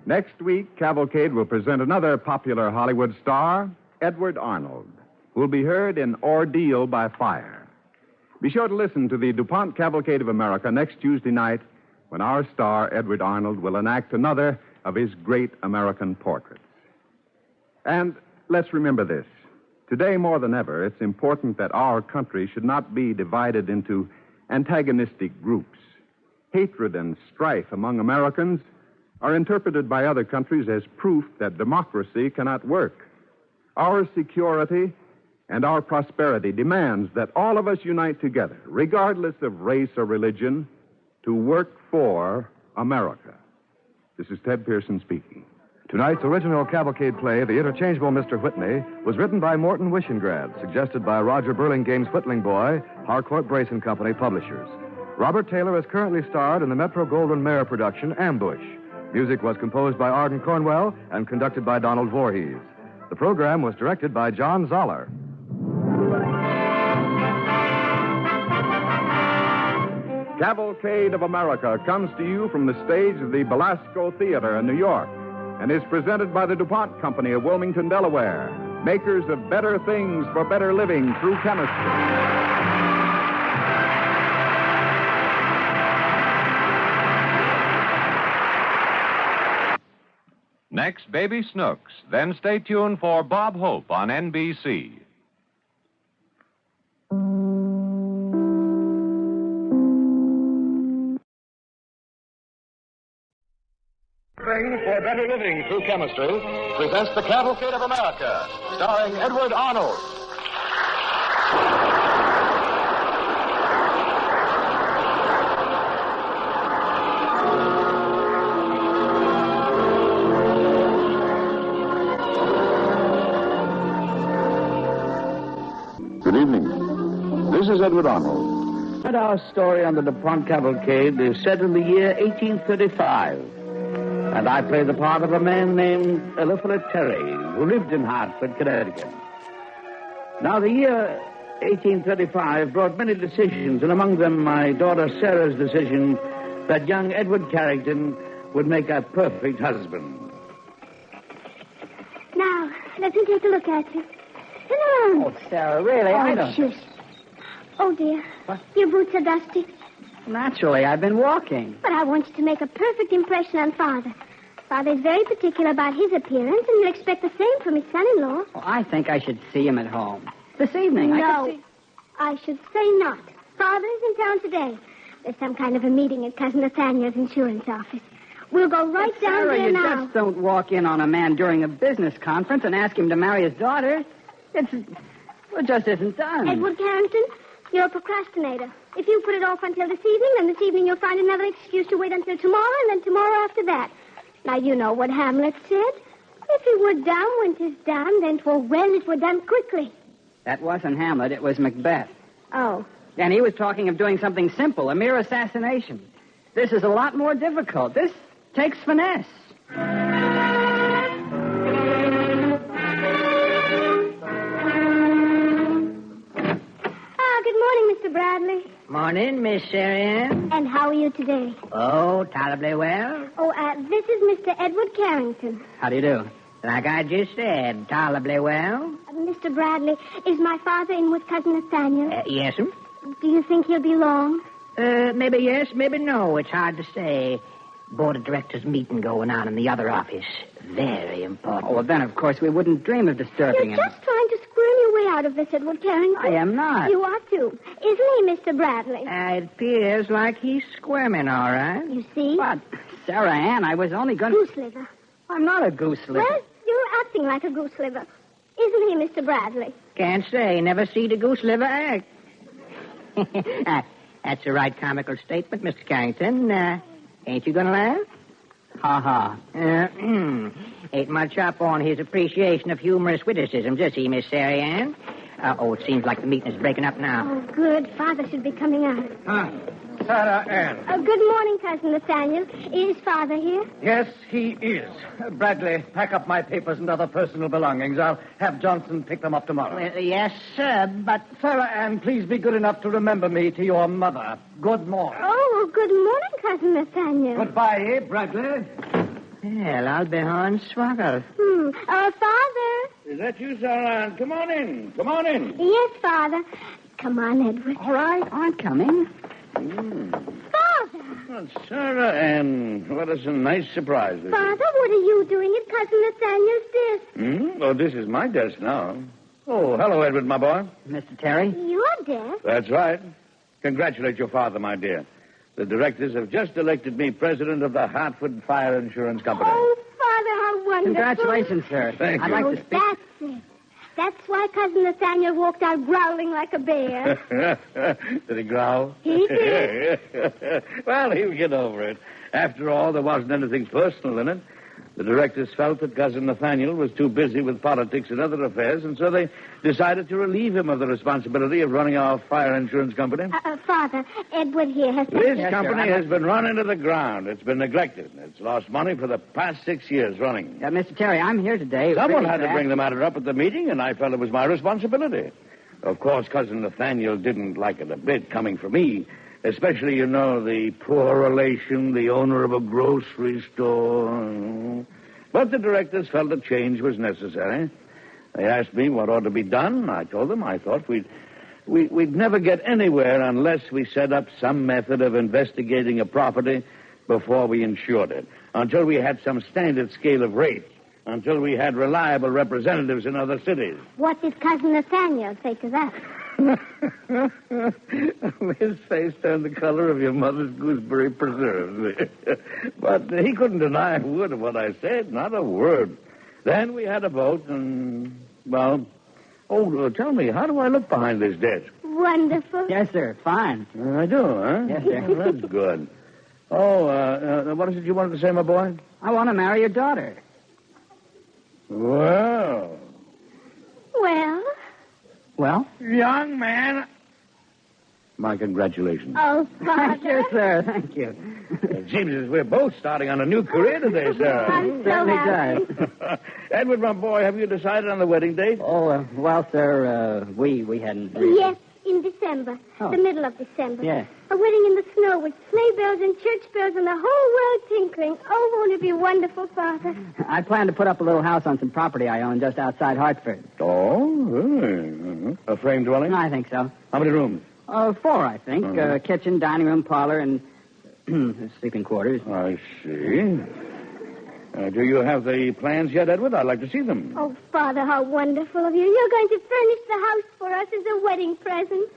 Next week, Cavalcade will present another popular Hollywood star, Edward Arnold, who will be heard in Ordeal by Fire. Be sure to listen to the DuPont Cavalcade of America next Tuesday night when our star, Edward Arnold, will enact another of his great American portraits. And let's remember this. Today, more than ever, it's important that our country should not be divided into antagonistic groups. Hatred and strife among Americans are interpreted by other countries as proof that democracy cannot work. Our security And our prosperity demands that all of us unite together, regardless of race or religion, to work for America. This is Ted Pearson speaking. Tonight's original Cavalcade play, The Interchangeable Mr. Whitney, was written by Morton Wishengrad, suggested by Roger Burlingame's Whittling Boy, Harcourt Brace and Company publishers. Robert Taylor is currently starred in the Metro-Goldwyn-Mayer production, Ambush. Music was composed by Arden Cornwell and conducted by Donald Voorhees. The program was directed by John Zoller. Cavalcade of America comes to you from the stage of the Belasco Theater in New York and is presented by the DuPont Company of Wilmington, Delaware, makers of better things for better living through chemistry. Next, Baby Snooks. Then stay tuned for Bob Hope on NBC. For better living through chemistry presents the Cavalcade of America, starring Edward Arnold. Good evening. This is Edward Arnold. And our story on the DuPont Cavalcade is set in the year 1835. And I play the part of a man named Eliphalet Terry, who lived in Hartford, Connecticut. Now, the year 1835 brought many decisions, and among them my daughter Sarah's decision that young Edward Carrington would make a perfect husband. Now, let me take a look at you. Come on. Oh, Sarah, really, I don't... Shush. Oh, dear. What? Your boots are dusty. Naturally, I've been walking. But I want you to make a perfect impression on Father. Father's very particular about his appearance, and he'll expect the same from his son-in-law. Oh, I think I should see him at home. This evening, No, I should say not. Father is in town today. There's some kind of a meeting at Cousin Nathaniel's insurance office. We'll go right But down Sarah, there you now. just don't walk in on a man during a business conference and ask him to marry his daughter. It just isn't done. Edward Carrington, you're a procrastinator. If you put it off until this evening, then this evening you'll find another excuse to wait until tomorrow, and then tomorrow after that. Now, you know what Hamlet said. If it were done when 'tis done, then 'twere well it were done quickly. That wasn't Hamlet, it was Macbeth. Oh. And he was talking of doing something simple, a mere assassination. This is a lot more difficult. This takes finesse. Good morning, Mr. Bradley. Morning, Miss Sarah. And how are you today? Oh, tolerably well. Oh, this is Mr. Edward Carrington. How do you do? Like I just said, tolerably well. Mr. Bradley, is my father in with Cousin Nathaniel? Yes'm. Do you think he'll be long? Maybe yes, maybe no. It's hard to say. Board of directors meeting going on in the other office. Very important. Oh, well, then, of course, we wouldn't dream of disturbing him. You're just trying to squirm your way out of this, Edward Carrington. I am not. You are, too. Isn't he, Mr. Bradley? It appears like he's squirming, all right. You see? But, Sarah Ann, I was only going to... Goose liver. I'm not a goose liver. Well, you're acting like a goose liver. Isn't he, Mr. Bradley? Can't say. Never see the goose liver act. That's a right comical statement, Mr. Carrington. Ain't you going to laugh? Ha-ha. Ain't much up on his appreciation of humorous witticisms, is he, Miss Sarah Ann? It seems like the meeting is breaking up now. Oh, good. Father should be coming out. Sarah Ann. Good morning, Cousin Nathaniel. Is Father here? Yes, he is. Bradley, pack up my papers and other personal belongings. I'll have Johnson pick them up tomorrow. Well, yes, sir, but... Sarah Ann, please be good enough to remember me to your mother. Good morning. Oh, good morning, Cousin Nathaniel. Goodbye, Bradley. Well, I'll be hornswoggled. Father. Is that you, Sarah Ann? Come on in. Come on in. Yes, Father. Come on, Edward. All right, I'm coming. Father! Well, Sarah Ann, what a nice surprise this Father, what are you doing at Cousin Nathaniel's desk? is. Oh, this is my desk now. Oh, hello, Edward, my boy. Mr. Terry? Your desk? That's right. Congratulate your father, my dear. The directors have just elected me president of the Hartford Fire Insurance Company. Oh, Father, how wonderful. Congratulations, sir. Thank I'd you. like to speak... That's it. That's why Cousin Nathaniel walked out growling like a bear. Did he growl? He did. Well, he'll get over it. After all, there wasn't anything personal in it. The directors felt that Cousin Nathaniel was too busy with politics and other affairs, and so they decided to relieve him of the responsibility of running our fire insurance company. Father, Edward here has... This company has been run into the ground. It's been neglected. It's lost money for the past 6 years running. Mr. Terry, I'm here today. Someone had to bring the matter up at the meeting, and I felt it was my responsibility. Of course, Cousin Nathaniel didn't like it a bit coming from me. Especially, the poor relation, the owner of a grocery store. But the directors felt a change was necessary. They asked me what ought to be done. I told them I thought we'd never get anywhere unless we set up some method of investigating a property before we insured it. Until we had some standard scale of rates. Until we had reliable representatives in other cities. What did Cousin Nathaniel say to that? His face turned the color of your mother's gooseberry preserves. But he couldn't deny a word of what I said, not a word. Then we had a vote, and, tell me, how do I look behind this desk? Wonderful. Yes, sir. Fine. I do, huh? Yes, sir. Well, that's good. What is it you wanted to say, my boy? I want to marry your daughter. Well. Well? Young man. My congratulations. Oh, Father. Thank you, sir. Thank you. It seems as we're both starting on a new career today, sir. I'm so happy. Edward, my boy, have you decided on the wedding date? Oh, sir, we hadn't... Yes, in December. The middle of December. Yes. A wedding in the snow with sleigh bells and church bells and the whole world tinkling. Oh, won't it be wonderful, Father? I plan to put up a little house on some property I own just outside Hartford. Oh, really? Mm-hmm. A frame dwelling? I think so. How many rooms? 4, I think. Kitchen, dining room, parlor, and sleeping quarters. I see. Do you have the plans yet, Edward? I'd like to see them. Oh, Father, how wonderful of you. You're going to furnish the house for us as a wedding present.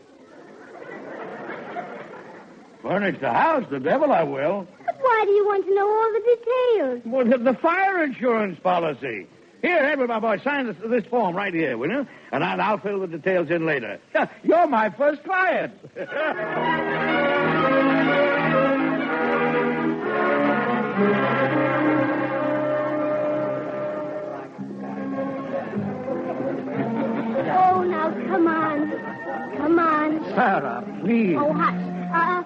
Furnish the house? The devil I will. But why do you want to know all the details? Well, the fire insurance policy. Here, Edward, my boy, sign this form right here, will you? And I'll fill the details in later. You're my first client. Oh, now, come on. Come on. Sarah, please. Oh, hush.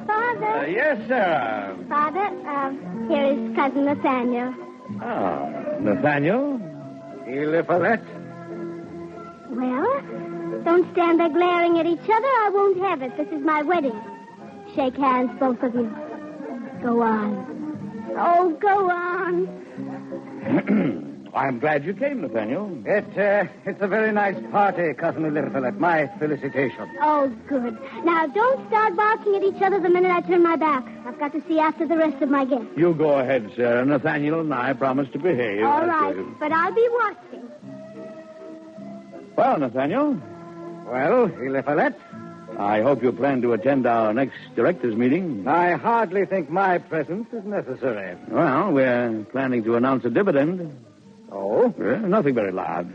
Father? Yes, Sarah. Father, here is Cousin Nathaniel. Nathaniel? Well, don't stand there glaring at each other. I won't have it. This is my wedding. Shake hands, both of you. Go on. Oh, go on. I'm glad you came, Nathaniel. It's a very nice party, Cousin Elizabeth. My felicitations. Oh, good. Now, don't start barking at each other the minute I turn my back. I've got to see after the rest of my guests. You go ahead, Sarah. Nathaniel and I promise to behave. All right, but I'll be watching. Well, Nathaniel. Well, Elizabeth? I hope you plan to attend our next directors' meeting. I hardly think my presence is necessary. Well, we're planning to announce a dividend. Oh? Nothing very large.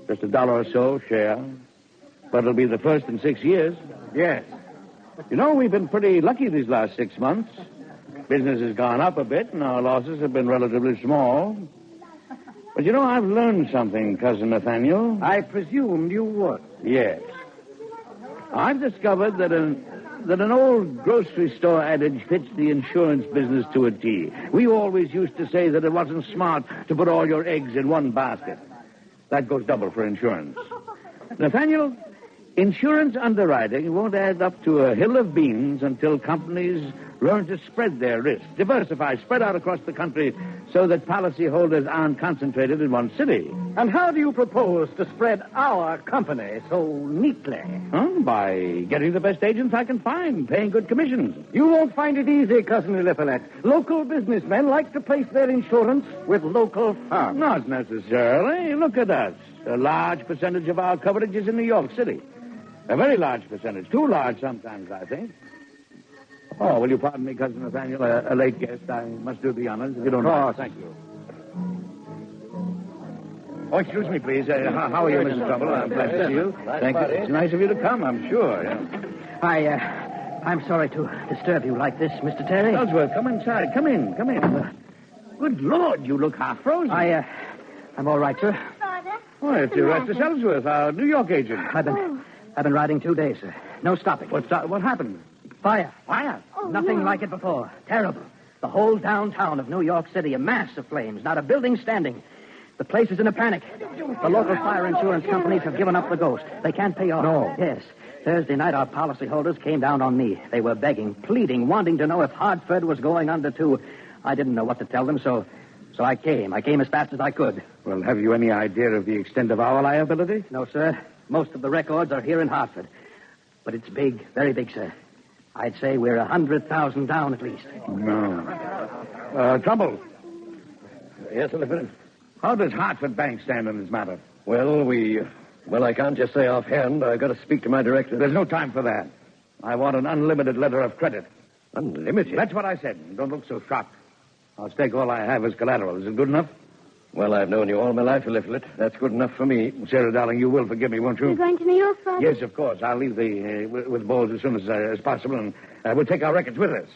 Just $1 or so share. But it'll be the first in 6 years. Yes. We've been pretty lucky these last 6 months. Business has gone up a bit, and our losses have been relatively small. But I've learned something, Cousin Nathaniel. I presumed you would. Yes. I've discovered that an old grocery store adage fits the insurance business to a T. We always used to say that it wasn't smart to put all your eggs in one basket. That goes double for insurance. Nathaniel, insurance underwriting won't add up to a hill of beans until companies learn to spread their risk, diversify, spread out across the country so that policyholders aren't concentrated in one city. And how do you propose to spread our company so neatly? By getting the best agents I can find, paying good commissions. You won't find it easy, Cousin Eliphalet. Local businessmen like to place their insurance with local firms. Not necessarily. Look at us. A large percentage of our coverage is in New York City. A very large percentage. Too large sometimes, I think. Oh, will you pardon me, Cousin Nathaniel, a late guest. I must do the honors, if you don't mind. Thank you. Oh, excuse me, please. How are you, Mrs. Trouble? I'm glad to see you. Thank you. It's nice of you to come, I'm sure. I'm sorry to disturb you like this, Mr. Terry. Ellsworth, come inside. Come in. Good Lord, you look half frozen. I'm all right, sir. Oh, it's Erastus Ellsworth, our New York agent. I've been riding 2 days, sir. No stopping. What happened? Fire. Fire? Nothing like it before. Terrible. The whole downtown of New York City, a mass of flames, not a building standing. The place is in a panic. The local fire insurance companies have given up the ghost. They can't pay off. No. Yes. Thursday night, our policyholders came down on me. They were begging, pleading, wanting to know if Hartford was going under, too. I didn't know what to tell them, so I came. I came as fast as I could. Well, have you any idea of the extent of our liability? No, sir. Most of the records are here in Hartford. But it's big, very big, sir. I'd say we're 100,000 down at least. No. Trouble. Yes, Lieutenant? How does Hartford Bank stand on this matter? Well, I can't just say offhand. I got to speak to my director. There's no time for that. I want an unlimited letter of credit. Unlimited? That's what I said. Don't look so shocked. I'll stake all I have as collateral. Is it good enough? Well, I've known you all my life, Eliphalet. That's good enough for me. Sarah, darling, you will forgive me, won't you? You're going to New York, Father? Yes, of course. I'll leave with Bowles as soon as possible, and we'll take our records with us.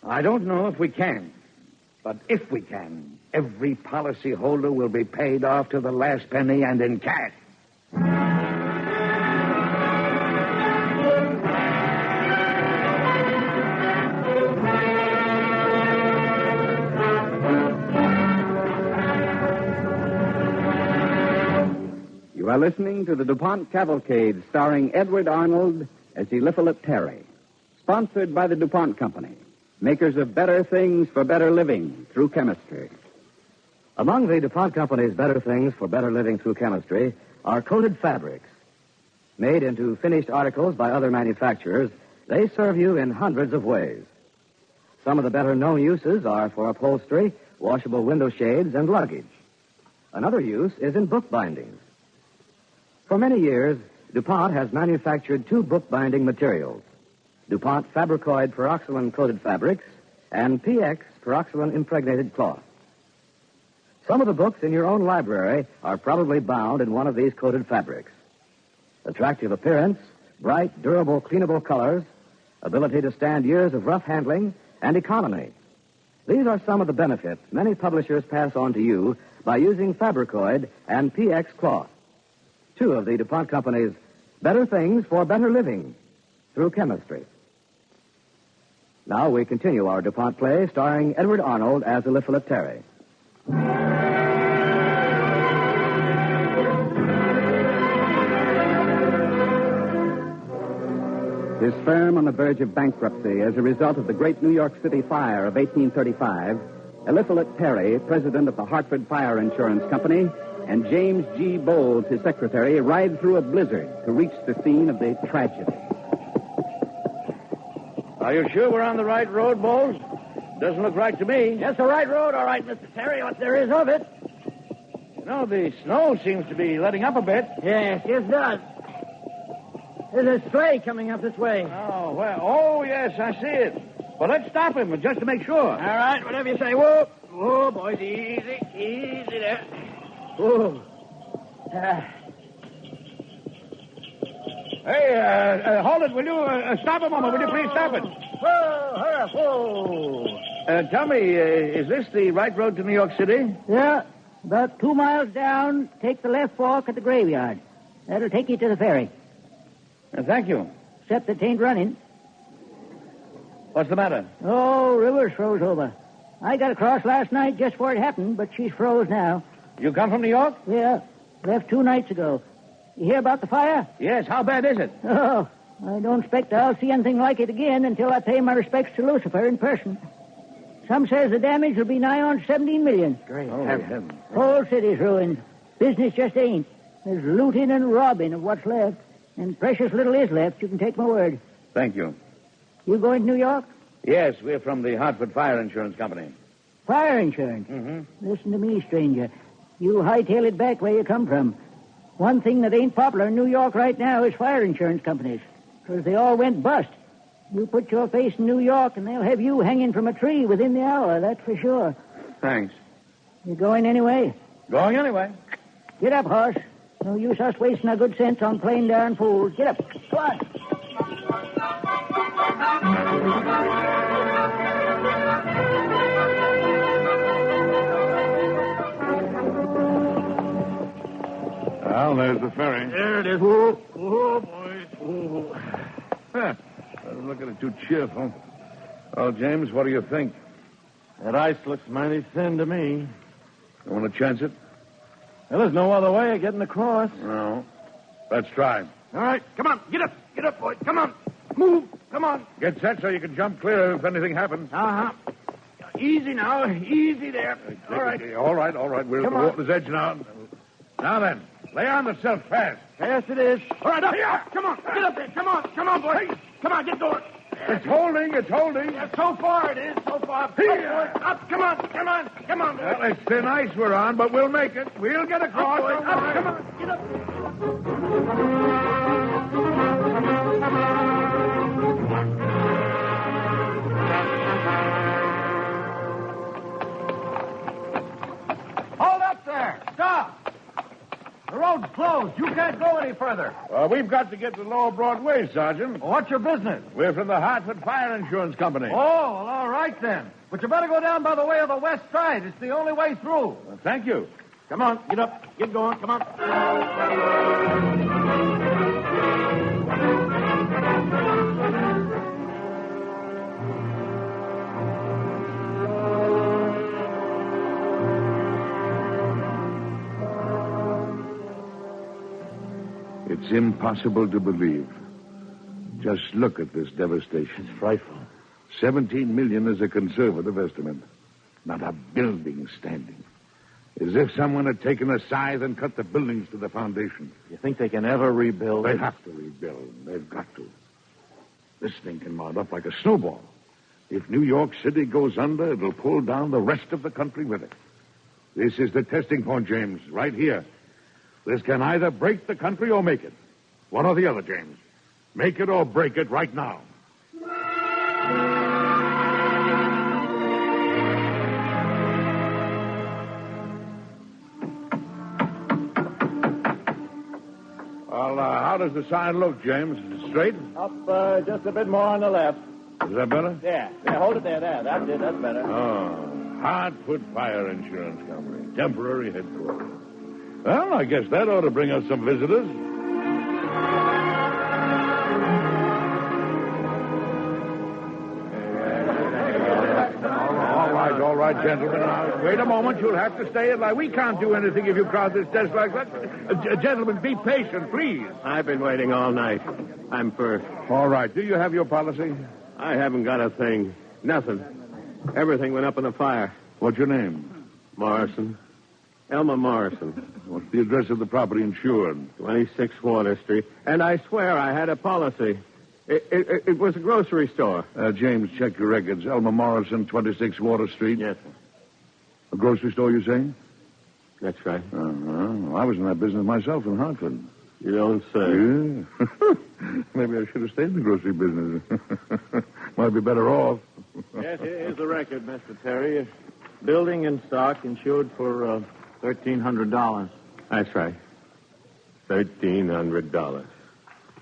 I don't know if we can, but if we can, every policy holder will be paid off to the last penny and in cash. You are listening to the DuPont Cavalcade, starring Edward Arnold as Eliphalet Terry. Sponsored by the DuPont Company, makers of better things for better living through chemistry. Among the DuPont Company's better things for better living through chemistry are coated fabrics. Made into finished articles by other manufacturers, they serve you in hundreds of ways. Some of the better-known uses are for upholstery, washable window shades, and luggage. Another use is in bookbindings. For many years, DuPont has manufactured two bookbinding materials, DuPont Fabricoid Peroxylin Coated Fabrics and PX Peroxylin Impregnated Cloth. Some of the books in your own library are probably bound in one of these coated fabrics. Attractive appearance, bright, durable, cleanable colors, ability to stand years of rough handling, and economy. These are some of the benefits many publishers pass on to you by using Fabricoid and PX Cloth. Two of the DuPont Company's better things for better living through chemistry. Now we continue our DuPont play starring Edward Arnold as Eliphalet Terry. His firm on the verge of bankruptcy as a result of the great New York City fire of 1835, Eliphalet Terry, president of the Hartford Fire Insurance Company, and James G. Bowles, his secretary, ride through a blizzard to reach the scene of the tragedy. Are you sure we're on the right road, Bowles? Doesn't look right to me. Yes, the right road, all right, Mr. Terry, what there is of it. You know, the snow seems to be letting up a bit. Yes, it does. There's a sleigh coming up this way. Oh, yes, I see it. Well, let's stop him, just to make sure. All right, whatever you say. Whoa. Whoa, boys, easy there. Whoa. Hey, hold it, will you? Stop a moment, will you please stop it? Whoa, hurry up, whoa. Tell me, is this the right road to New York City? Yeah, about 2 miles down, take the left fork at the graveyard. That'll take you to the ferry. Thank you. Except it ain't running. What's the matter? Oh, river's froze over. I got across last night just before it happened, but she's froze now. You come from New York? Yeah, left 2 nights ago. You hear about the fire? Yes, how bad is it? Oh, I don't expect I'll see anything like it again until I pay my respects to Lucifer in person. Some says the damage will be nigh on 17 million. Great heavens. Whole city's ruined. Business just ain't. There's looting and robbing of what's left. And precious little is left, you can take my word. Thank you. You going to New York? Yes, we're from the Hartford Fire Insurance Company. Fire insurance? Mm-hmm. Listen to me, stranger. You hightail it back where you come from. One thing that ain't popular in New York right now is fire insurance companies. Because they all went bust. You put your face in New York and they'll have you hanging from a tree within the hour, that's for sure. Thanks. You going anyway? Going anyway. Get up, horse. No use us wasting our good sense on plain darn fools. Get up. Go on. Well, there's the ferry. There it is. Oh, boy. Oh. Doesn't look at it too cheerful. Well, James, what do you think? That ice looks mighty thin to me. You want to chance it? Well, there's no other way of getting across. No. Let's try. All right, come on. Get up. Get up, boy. Come on. Move. Come on. Get set so you can jump clear if anything happens. Uh-huh. Easy now. Easy there. All right. All right. We're at the water's edge now. Now then, lay on the silk fast. Fast it is. All right, up. Here. Come on. Get up there. Come on, boy. Come on, get going. It's holding. Yeah, so far it is. So far. Here. Up. Come on. Boy. Well, it's thin ice we're on, but we'll make it. We'll get across. Up, boy. Up. Come on. Get up. Hold up there. Stop. The road's closed. You can't go any further. We've got to get to Lower Broadway, Sergeant. Well, what's your business? We're from the Hartford Fire Insurance Company. Oh, well, all right then. But you better go down by the way of the west side. It's the only way through. Well, thank you. Come on, get up. Get going. Come on. It's impossible to believe. Just look at this devastation. It's frightful. 17 million is a conservative estimate. Not a building standing. As if someone had taken a scythe and cut the buildings to the foundation. You think they can ever rebuild? They have to rebuild. They've got to. This thing can mount up like a snowball. If New York City goes under, it'll pull down the rest of the country with it. This is the testing point, James, right here. This can either break the country or make it. One or the other, James. Make it or break it right now. Well, how does the sign look, James? Straight? Up just a bit more on the left. Is that better? Yeah, hold it there. That's it. That's better. Oh, Hartford Fire Insurance Company. Temporary headquarters. Well, I guess that ought to bring us some visitors. All right, gentlemen. Now, wait a moment. You'll have to stay in line. We can't do anything if you crowd this desk like that. Gentlemen, be patient, please. I've been waiting all night. I'm first. All right. Do you have your policy? I haven't got a thing. Nothing. Everything went up in the fire. What's your name? Morrison. Elmer Morrison. What's the address of the property insured? 26 Water Street. And I swear I had a policy. It was a grocery store. James, check your records. Elmer Morrison, 26 Water Street. Yes, sir. A grocery store, you say? That's right. Well, I was in that business myself in Hartford. You don't say. Yeah. Maybe I should have stayed in the grocery business. Might be better off. Yes, here's the record, Mr. Terry. Building and stock insured for $1,300. That's right. $1,300.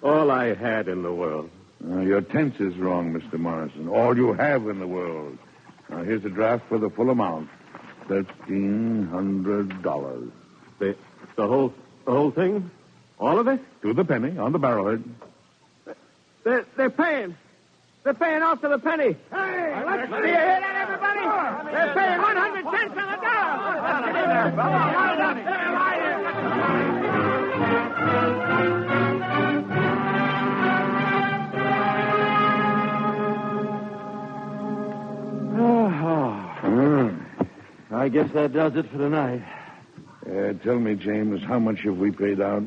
All I had in the world. Your tense is wrong, Mr. Morrison. All you have in the world. Now, here's the draft for the full amount. $1,300. The whole thing? All of it? To the penny, on the barrelhead. They're paying. They're paying off to the penny. Hey, let's see. You hear that, everybody? They're paying 100 cents on the dollar. Let's get in there, fella. Line up there, line I guess that does it for tonight. Tell me, James, how much have we paid out?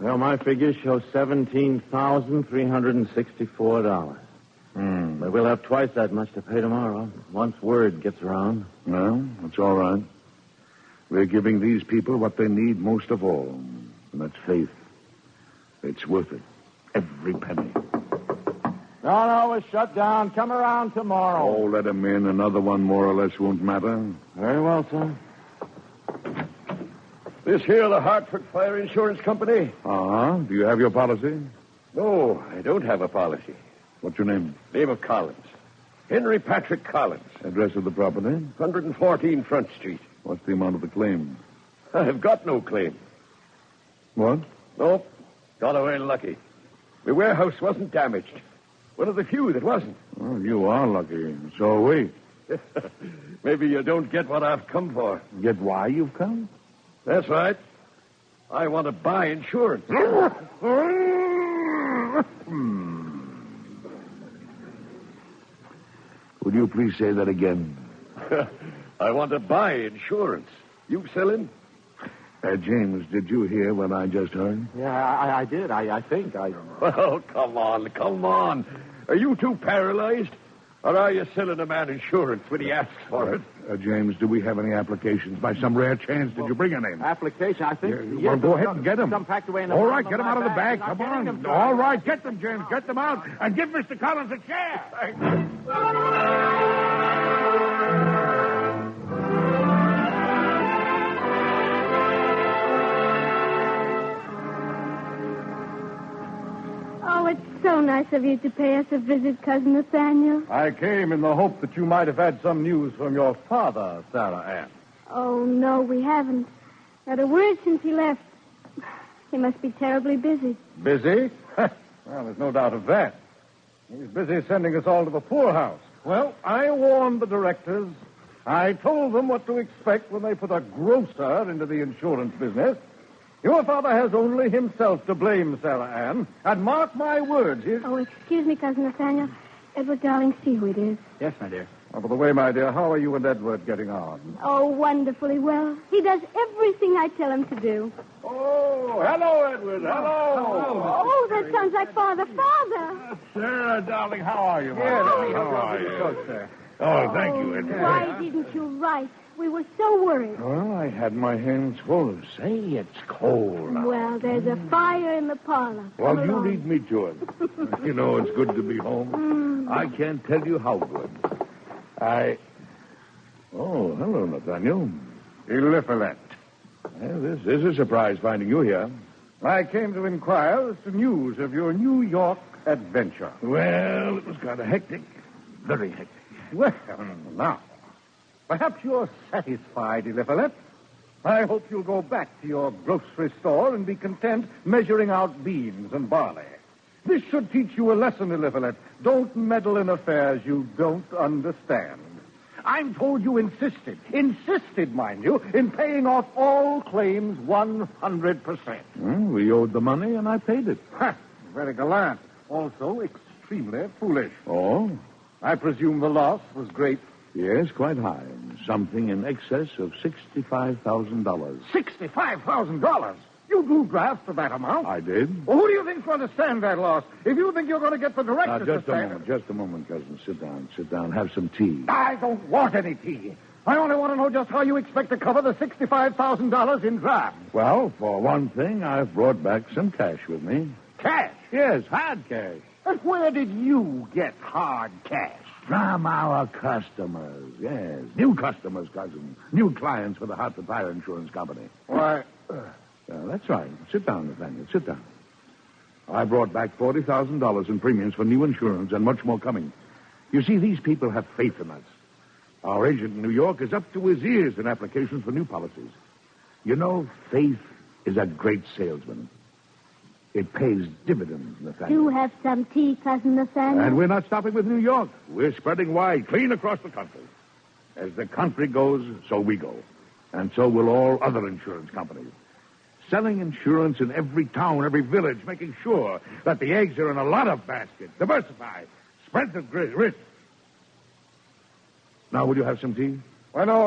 Well, my figures show $17,364. But we'll have twice that much to pay tomorrow, once word gets around. Well, that's all right. We're giving these people what they need most of all, and that's faith. It's worth it. Every penny. No, it's shut down. Come around tomorrow. Oh, let him in. Another one more or less won't matter. Very well, sir. This here the Hartford Fire Insurance Company? Uh-huh. Do you have your policy? No, I don't have a policy. What's your name? Name of Collins. Henry Patrick Collins. Address of the property? 114 Front Street. What's the amount of the claim? I've got no claim. What? Nope. Got away lucky. My warehouse wasn't damaged. One of the few that wasn't. Well, you are lucky. So are we. Maybe you don't get what I've come for. Get why you've come? That's right. I want to buy insurance. Would you please say that again? I want to buy insurance. You selling? James, did you hear what I just heard? Yeah, I did. I think. Well, come on. Are you too paralyzed? Or are you selling a man insurance when he asks for it? James, do we have any applications? By some rare chance, did you bring any? Application, I think. Well, go ahead and get them. Some packed away in the All right, get them out of the bag. Come on. All right, get them, James. Get them out. And give Mr. Collins a chair. Thank you. Oh, it's so nice of you to pay us a visit, Cousin Nathaniel. I came in the hope that you might have had some news from your father, Sarah Ann. Oh, no, we haven't. Not a word since he left. He must be terribly busy. Busy? Well, there's no doubt of that. He's busy sending us all to the poorhouse. Well, I warned the directors. I told them what to expect when they put a grocer into the insurance business. Your father has only himself to blame, Sarah Ann. And mark my words, Oh, excuse me, Cousin Nathaniel. Edward, darling, see who it is. Yes, my dear. Oh, by the way, my dear, how are you and Edward getting on? Oh, wonderfully well. He does everything I tell him to do. Oh, hello, Edward. Hello. Oh, that sounds like Father. Sarah, darling, how are you? How are you? Sir. Oh, thank you, Edward. Why didn't you write? We were so worried. Well, I had my hands full. Say, it's cold now. Well, there's a fire in the parlor. Well, Come you along. lead me to it. You know, it's good to be home. I can't tell you how good. Oh, hello, Nathaniel. Eliphalet. Well, this is a surprise finding you here. I came to inquire as to news of your New York adventure. Well, it was kind of hectic. Very hectic. Well, now, perhaps you're satisfied, Eliphalet. I hope you'll go back to your grocery store and be content measuring out beans and barley. This should teach you a lesson, Eliphalet. Don't meddle in affairs you don't understand. I'm told you insisted, mind you, in paying off all claims 100%. Well, we owed the money, and I paid it. Ha! Very gallant. Also extremely foolish. Oh? I presume the loss was great. Yes, quite high. Something in excess of $65,000. $65,000? You do draft for that amount? I did. Well, who do you think's going to stand that loss? If you think you're going to get the directors Just to stand just a moment, cousin. Sit down. Have some tea. I don't want any tea. I only want to know just how you expect to cover the $65,000 in draft. Well, for one thing, I've brought back some cash with me. Cash? Yes, hard cash. And where did you get hard cash? From our customers, yes. New customers, cousin. New clients for the Hartford Fire Insurance Company. Why, that's right. Sit down, Nathaniel. Sit down. I brought back $40,000 in premiums for new insurance and much more coming. You see, these people have faith in us. Our agent in New York is up to his ears in applications for new policies. You know, faith is a great salesman. It pays dividends, Nathaniel. Do have some tea, Cousin Nathaniel. And we're not stopping with New York. We're spreading wide, clean across the country. As the country goes, so we go. And so will all other insurance companies. Selling insurance in every town, every village, making sure that the eggs are in a lot of baskets. Diversify. Spread the risk. Now, will you have some tea? Well, no,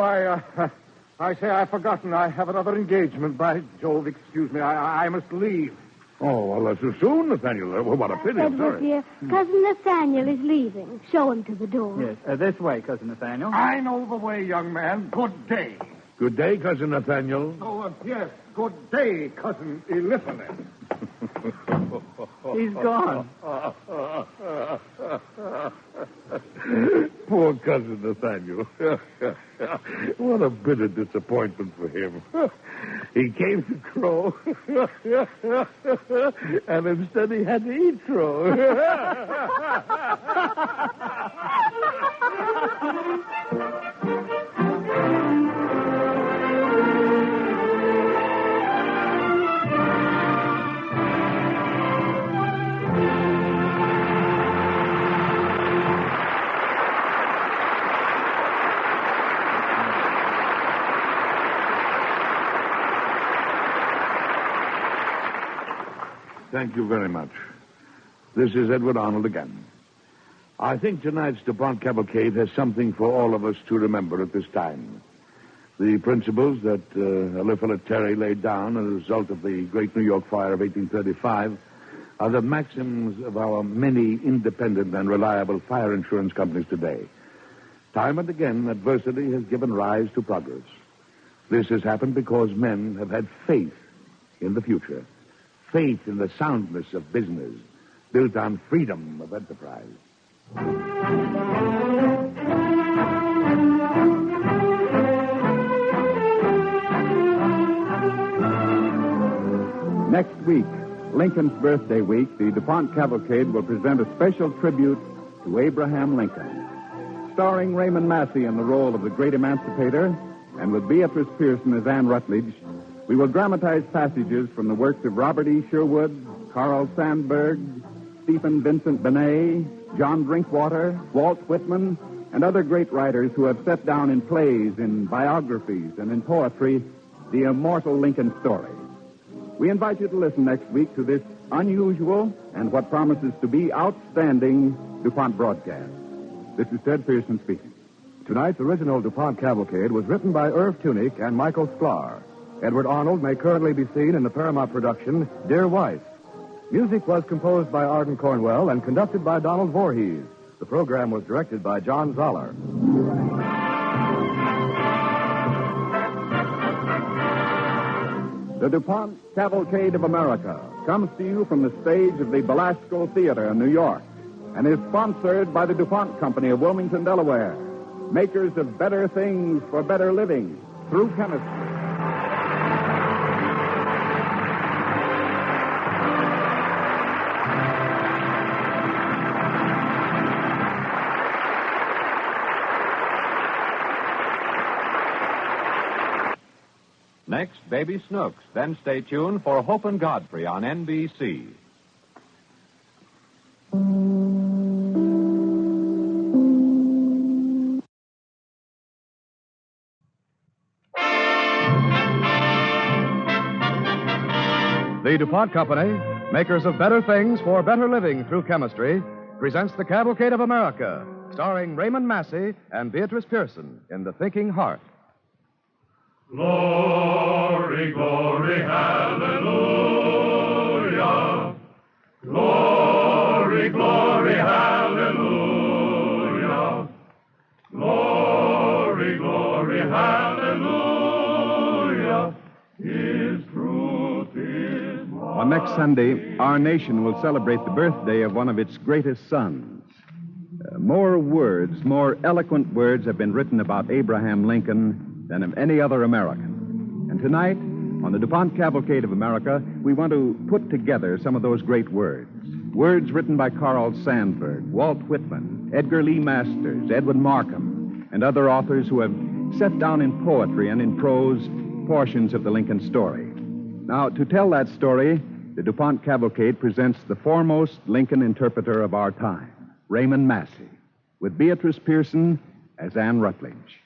I say I've forgotten. I have another engagement. By Jove, excuse me. I must leave. Oh, well, that's too soon, Nathaniel. Well, what a pity. I'm Edward, sorry. dear, Cousin Nathaniel is leaving. Show him to the door. Yes, this way, Cousin Nathaniel. I know the way, young man. Good day. Good day, Cousin Nathaniel. Oh, yes. Good day, Cousin Eliphalet. He's gone. Poor cousin Nathaniel. What a bitter disappointment for him. He came to Crow, and instead he had to eat Crow. Thank you very much. This is Edward Arnold again. I think tonight's DuPont Cavalcade has something for all of us to remember at this time. The principles that Eliphalet Terry laid down as a result of the great New York fire of 1835 are the maxims of our many independent and reliable fire insurance companies today. Time and again, adversity has given rise to progress. This has happened because men have had faith in the future. Faith in the soundness of business, built on freedom of enterprise. Next week, Lincoln's birthday week, the DuPont Cavalcade will present a special tribute to Abraham Lincoln. Starring Raymond Massey in the role of the great emancipator, and with Beatrice Pearson as Anne Rutledge, we will dramatize passages from the works of Robert E. Sherwood, Carl Sandburg, Stephen Vincent Benet, John Drinkwater, Walt Whitman, and other great writers who have set down in plays, in biographies, and in poetry the immortal Lincoln story. We invite you to listen next week to this unusual and what promises to be outstanding DuPont broadcast. This is Ted Pearson speaking. Tonight's original DuPont Cavalcade was written by Irv Tunick and Michael Sklar. Edward Arnold may currently be seen in the Paramount production, Dear Wife. Music was composed by Arden Cornwell and conducted by Donald Voorhees. The program was directed by John Zoller. The DuPont Cavalcade of America comes to you from the stage of the Belasco Theater in New York and is sponsored by the DuPont Company of Wilmington, Delaware, makers of better things for better living through chemistry. Next, Baby Snooks. Then stay tuned for Hope and Godfrey on NBC. The DuPont Company, makers of better things for better living through chemistry, presents the Cavalcade of America, starring Raymond Massey and Beatrice Pearson in The Thinking Heart. Glory, glory, hallelujah. Glory, glory, hallelujah. Glory, glory, hallelujah. His truth is mine. On next Sunday, our nation will celebrate the birthday of one of its greatest sons. More words, more eloquent words have been written about Abraham Lincoln than of any other American. And tonight, on the DuPont Cavalcade of America, we want to put together some of those great words. Words written by Carl Sandburg, Walt Whitman, Edgar Lee Masters, Edwin Markham, and other authors who have set down in poetry and in prose portions of the Lincoln story. Now, to tell that story, the DuPont Cavalcade presents the foremost Lincoln interpreter of our time, Raymond Massey, with Beatrice Pearson as Anne Rutledge.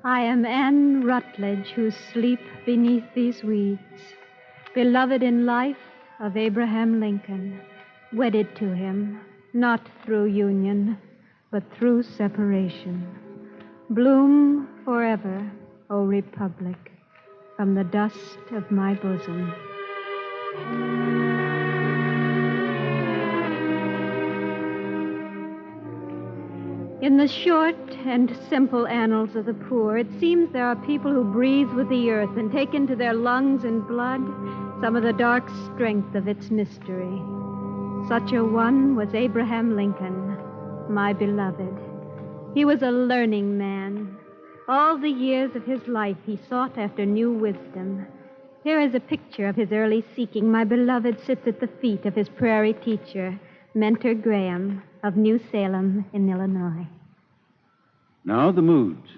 I am Anne Rutledge, who sleep beneath these weeds, beloved in life of Abraham Lincoln, wedded to him, not through union, but through separation. Bloom forever, O Republic, from the dust of my bosom. In the short and simple annals of the poor, it seems there are people who breathe with the earth and take into their lungs and blood some of the dark strength of its mystery. Such a one was Abraham Lincoln, my beloved. He was a learning man. All the years of his life he sought after new wisdom. Here is a picture of his early seeking. My beloved sits at the feet of his prairie teacher, Mentor Graham of New Salem in Illinois. Now the moods.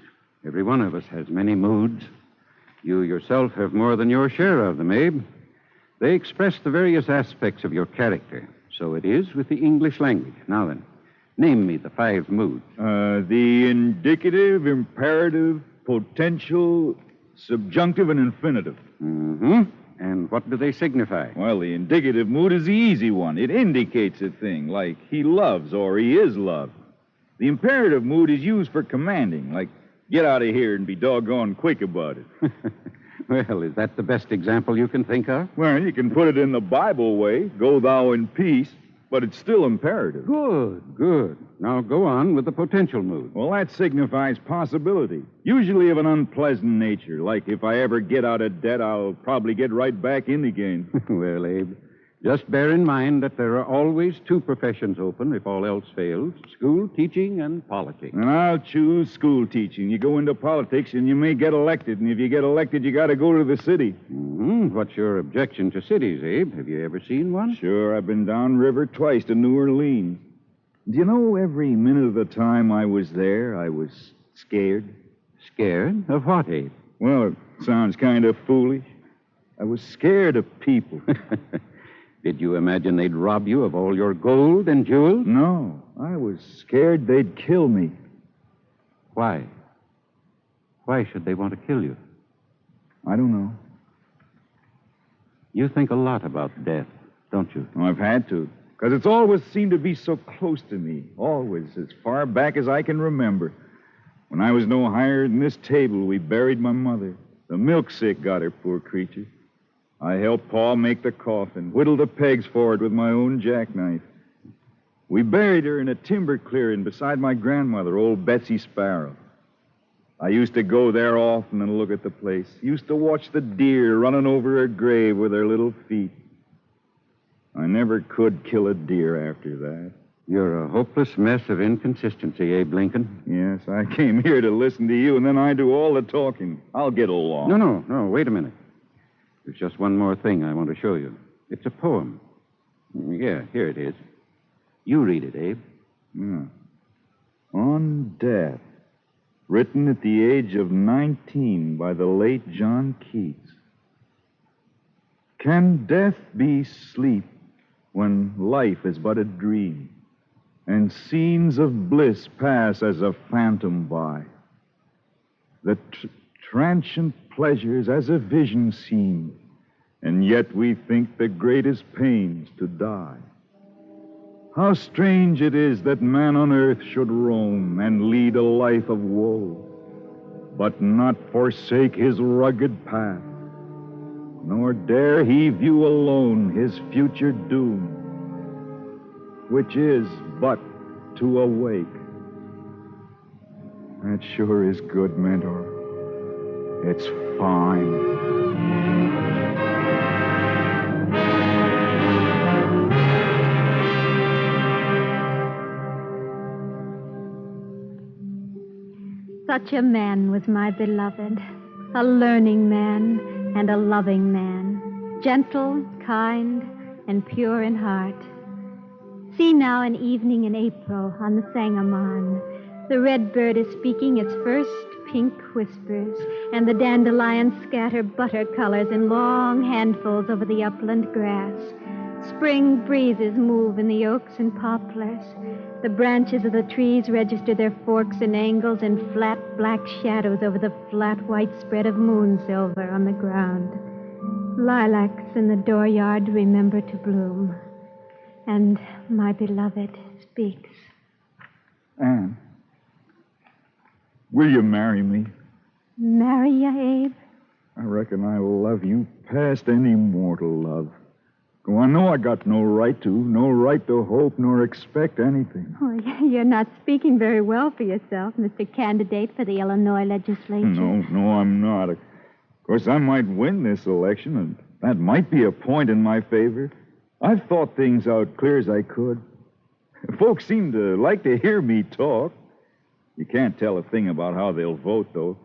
Every one of us has many moods. You yourself have more than your share of them, Abe. They express the various aspects of your character. So it is with the English language. Now then, name me the 5 moods. The indicative, imperative, potential, subjunctive, and infinitive. Mm-hmm. And what do they signify? Well, the indicative mood is the easy one. It indicates a thing, like he loves or he is loved. The imperative mood is used for commanding, like get out of here and be doggone quick about it. Well, is that the best example you can think of? Well, you can put it in the Bible way, go thou in peace, but it's still imperative. Good. Now go on with the potential mood. Well, that signifies possibility, usually of an unpleasant nature, like if I ever get out of debt, I'll probably get right back in again. Well, Abe, just bear in mind that there are always 2 professions open if all else fails, school teaching and politics. And I'll choose school teaching. You go into politics and you may get elected, and if you get elected, you got to go to the city. Mm-hmm. What's your objection to cities, Abe? Have you ever seen one? Sure, I've been downriver twice to New Orleans. Do you know, every minute of the time I was there, I was scared. Scared? Of what, Abe? Well, it sounds kind of foolish. I was scared of people. Did you imagine they'd rob you of all your gold and jewels? No, I was scared they'd kill me. Why? Why should they want to kill you? I don't know. You think a lot about death, don't you? Well, I've had to, because it's always seemed to be so close to me, always, as far back as I can remember. When I was no higher than this table, we buried my mother. The milk sick got her, poor creature. I helped Pa make the coffin, whittled the pegs for it with my own jackknife. We buried her in a timber clearing beside my grandmother, old Betsy Sparrow. I used to go there often and look at the place. Used to watch the deer running over her grave with their little feet. I never could kill a deer after that. You're a hopeless mess of inconsistency, Abe Lincoln. Yes, I came here to listen to you, and then I do all the talking. I'll get along. No, wait a minute. There's just one more thing I want to show you. It's a poem. Yeah, here it is. You read it, Abe. Yeah. On Death, written at the age of 19 by the late John Keats. Can death be sleep when life is but a dream, and scenes of bliss pass as a phantom by? The transient pleasures as a vision seem, and yet we think the greatest pains to die. How strange it is that man on earth should roam and lead a life of woe, but not forsake his rugged path, nor dare he view alone his future doom, which is but to awake. That sure is good, Mentor. It's fine. Such a man was my beloved, a learning man and a loving man, gentle, kind, and pure in heart. See now an evening in April on the Sangamon. The red bird is speaking its first pink whispers, and the dandelions scatter butter colors in long handfuls over the upland grass. Spring breezes move in the oaks and poplars. The branches of the trees register their forks and angles in flat black shadows over the flat white spread of moon silver on the ground. Lilacs in the dooryard remember to bloom. And my beloved speaks. Anne, will you marry me? Marry you, Abe? I reckon I love you past any mortal love. Oh, I know I got no right to hope nor expect anything. Oh, you're not speaking very well for yourself, Mr. Candidate for the Illinois legislature. No, I'm not. Of course, I might win this election, and that might be a point in my favor. I've thought things out clear as I could. Folks seem to like to hear me talk. You can't tell a thing about how they'll vote, though.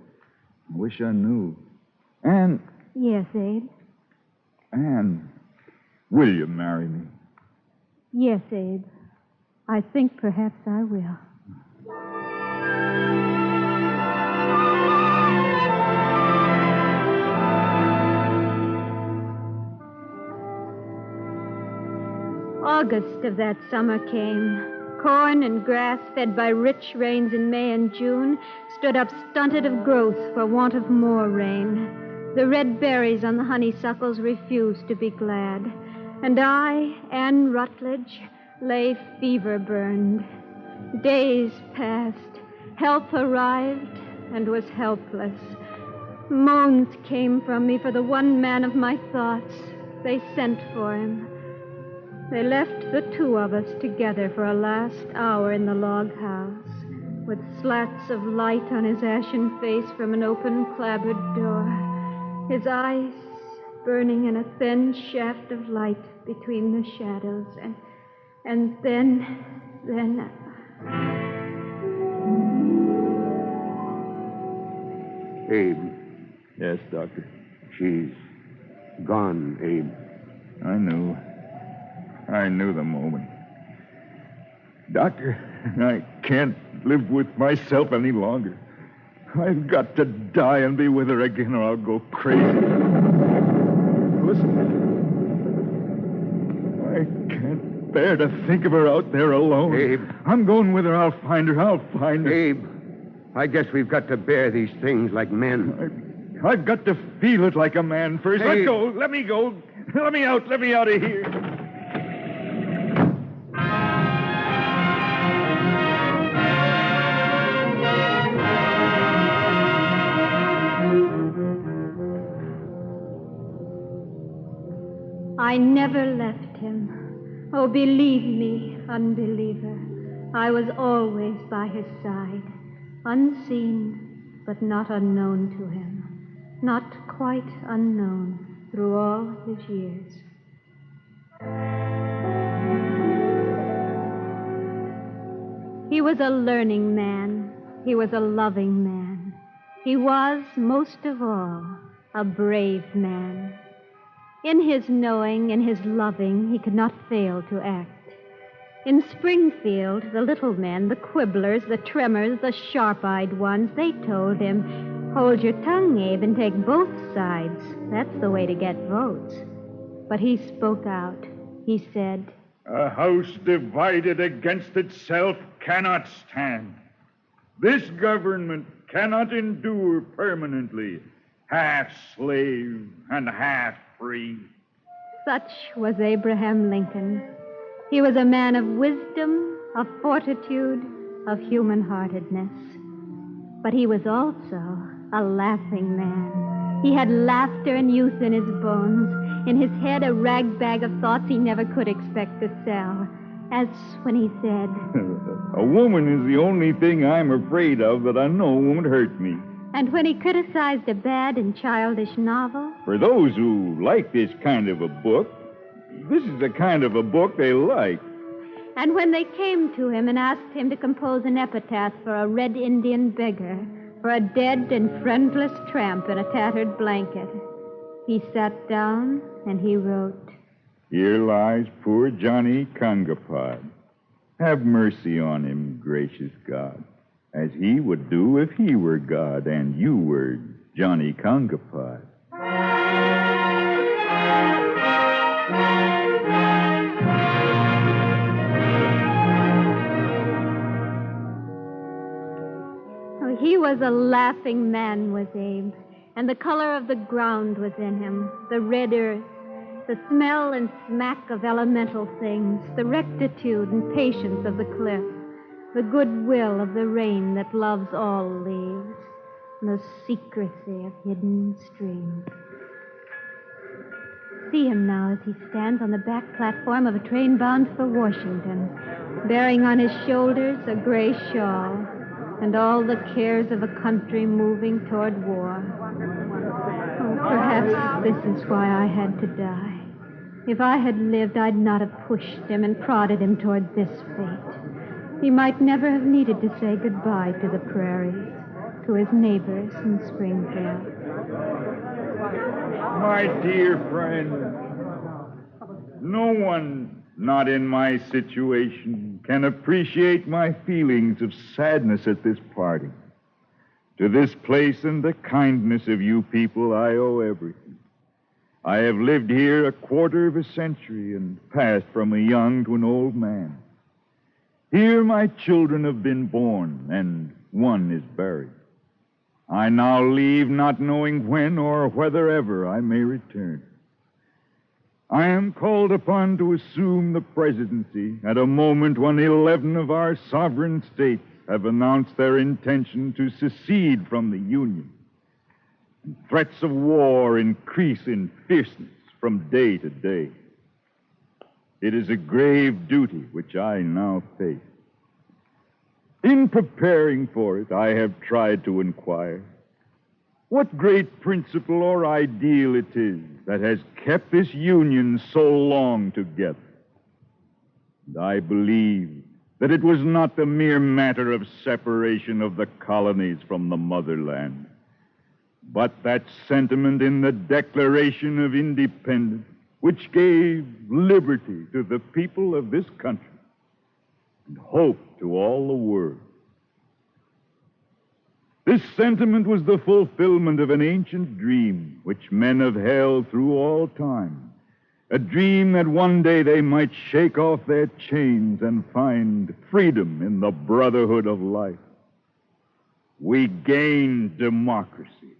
I wish I knew. Anne. Yes, Abe? Anne, will you marry me? Yes, Abe. I think perhaps I will. August of that summer came. Corn and grass, fed by rich rains in May and June, stood up stunted of growth for want of more rain. The red berries on the honeysuckles refused to be glad. And I, Anne Rutledge, lay fever-burned. Days passed. Help arrived and was helpless. Moans came from me for the one man of my thoughts. They sent for him. They left the two of us together for a last hour in the log house, with slats of light on his ashen face from an open clapboard door, his eyes burning in a thin shaft of light between the shadows. And then... Abe. Yes, Doctor. She's gone, Abe. I knew the moment. Doctor, I can't live with myself any longer. I've got to die and be with her again, or I'll go crazy. Listen. I can't bear to think of her out there alone. Abe. I'm going with her. I'll find her. Abe, I guess we've got to bear these things like men. I've got to feel it like a man first. Abe. Let go. Let me go. Let me out. Let me out of here. I never left him. Oh, believe me, unbeliever. I was always by his side, unseen, but not unknown to him. Not quite unknown through all his years. He was a learning man. He was a loving man. He was, most of all, a brave man. In his knowing, in his loving, he could not fail to act. In Springfield, the little men, the quibblers, the tremors, the sharp-eyed ones, they told him, "Hold your tongue, Abe, and take both sides. That's the way to get votes." But he spoke out. He said, "A house divided against itself cannot stand. This government cannot endure permanently, half slave and half free." Such was Abraham Lincoln. He was a man of wisdom, of fortitude, of human-heartedness. But he was also a laughing man. He had laughter and youth in his bones, in his head a rag-bag of thoughts he never could expect to sell. As when he said, "A woman is the only thing I'm afraid of that I know won't hurt me." And when he criticized a bad and childish novel. For those who like this kind of a book, this is the kind of a book they like. And when they came to him and asked him to compose an epitaph for a red Indian beggar, for a dead and friendless tramp in a tattered blanket, he sat down and he wrote, "Here lies poor Johnny Congopod. Have mercy on him, gracious God, as he would do if he were God and you were Johnny Congopod." Oh, he was a laughing man, was Abe, and the color of the ground was in him, the red earth, the smell and smack of elemental things, the rectitude and patience of the cliff, the goodwill of the rain that loves all leaves. the secrecy of hidden streams. See him now as he stands on the back platform of a train bound for Washington, bearing on his shoulders a gray shawl and all the cares of a country moving toward war. Oh, perhaps this is why I had to die. If I had lived, I'd not have pushed him and prodded him toward this fate. He might never have needed to say goodbye to the prairies, to his neighbors in Springfield. My dear friend, no one not in my situation can appreciate my feelings of sadness at this parting. To this place and the kindness of you people, I owe everything. I have lived here a quarter of a century and passed from a young to an old man. Here my children have been born, and one is buried. I now leave not knowing when or whether ever I may return. I am called upon to assume the presidency at a moment when 11 of our sovereign states have announced their intention to secede from the Union. And threats of war increase in fierceness from day to day. It is a grave duty which I now face. In preparing for it, I have tried to inquire what great principle or ideal it is that has kept this union so long together. And I believe that it was not the mere matter of separation of the colonies from the motherland, but that sentiment in the Declaration of Independence which gave liberty to the people of this country and hope to all the world. This sentiment was the fulfillment of an ancient dream which men have held through all time, a dream that one day they might shake off their chains and find freedom in the brotherhood of life. We gained democracy,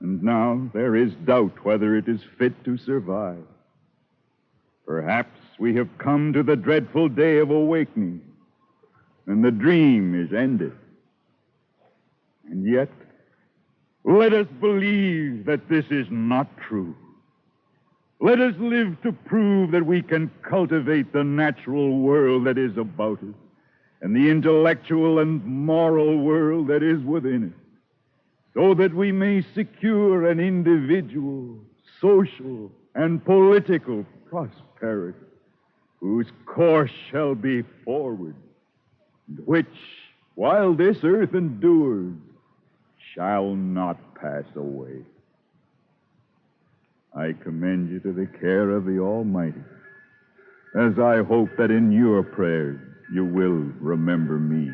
and now there is doubt whether it is fit to survive. Perhaps we have come to the dreadful day of awakening, and the dream is ended. And yet, let us believe that this is not true. Let us live to prove that we can cultivate the natural world that is about us and the intellectual and moral world that is within it, so that we may secure an individual, social, and political prosperity whose course shall be forward, and which, while this earth endures, shall not pass away. I commend you to the care of the Almighty, as I hope that in your prayers you will remember me.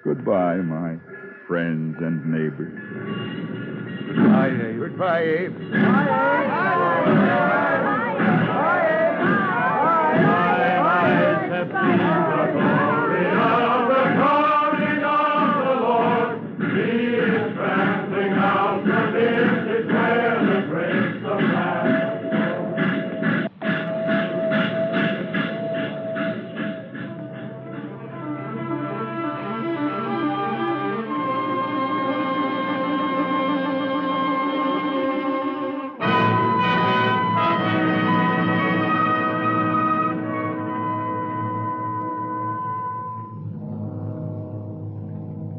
Goodbye, my friends and neighbors. Goodbye, Abe. Goodbye, Abe.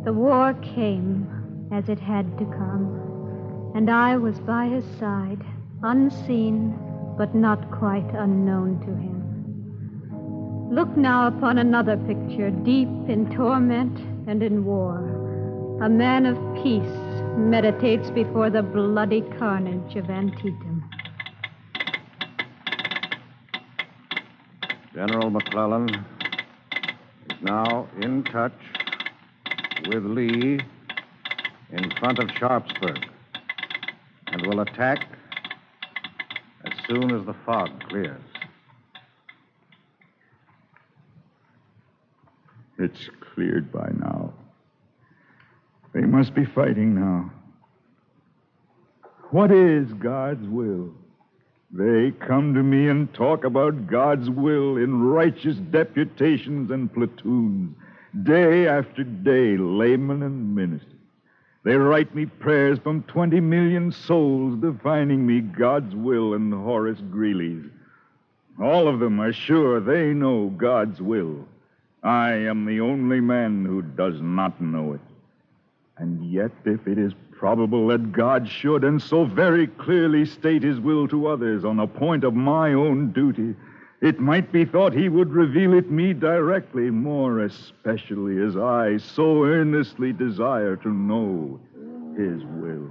The war came as it had to come, and I was by his side, unseen but not quite unknown to him. Look now upon another picture, deep in torment and in war. A man of peace meditates before the bloody carnage of Antietam. General McClellan is now in touch with Lee in front of Sharpsburg and will attack as soon as the fog clears. It's cleared by now. They must be fighting now. What is God's will? They come to me and talk about God's will in righteous deputations and platoons, Day after day, layman and minister. They write me prayers from 20 million souls defining me God's will and Horace Greeley's. All of them are sure they know God's will. I am the only man who does not know it. And yet, if it is probable that God should, and so very clearly state his will to others on a point of my own duty, it might be thought he would reveal it me directly, more especially as I so earnestly desire to know his will.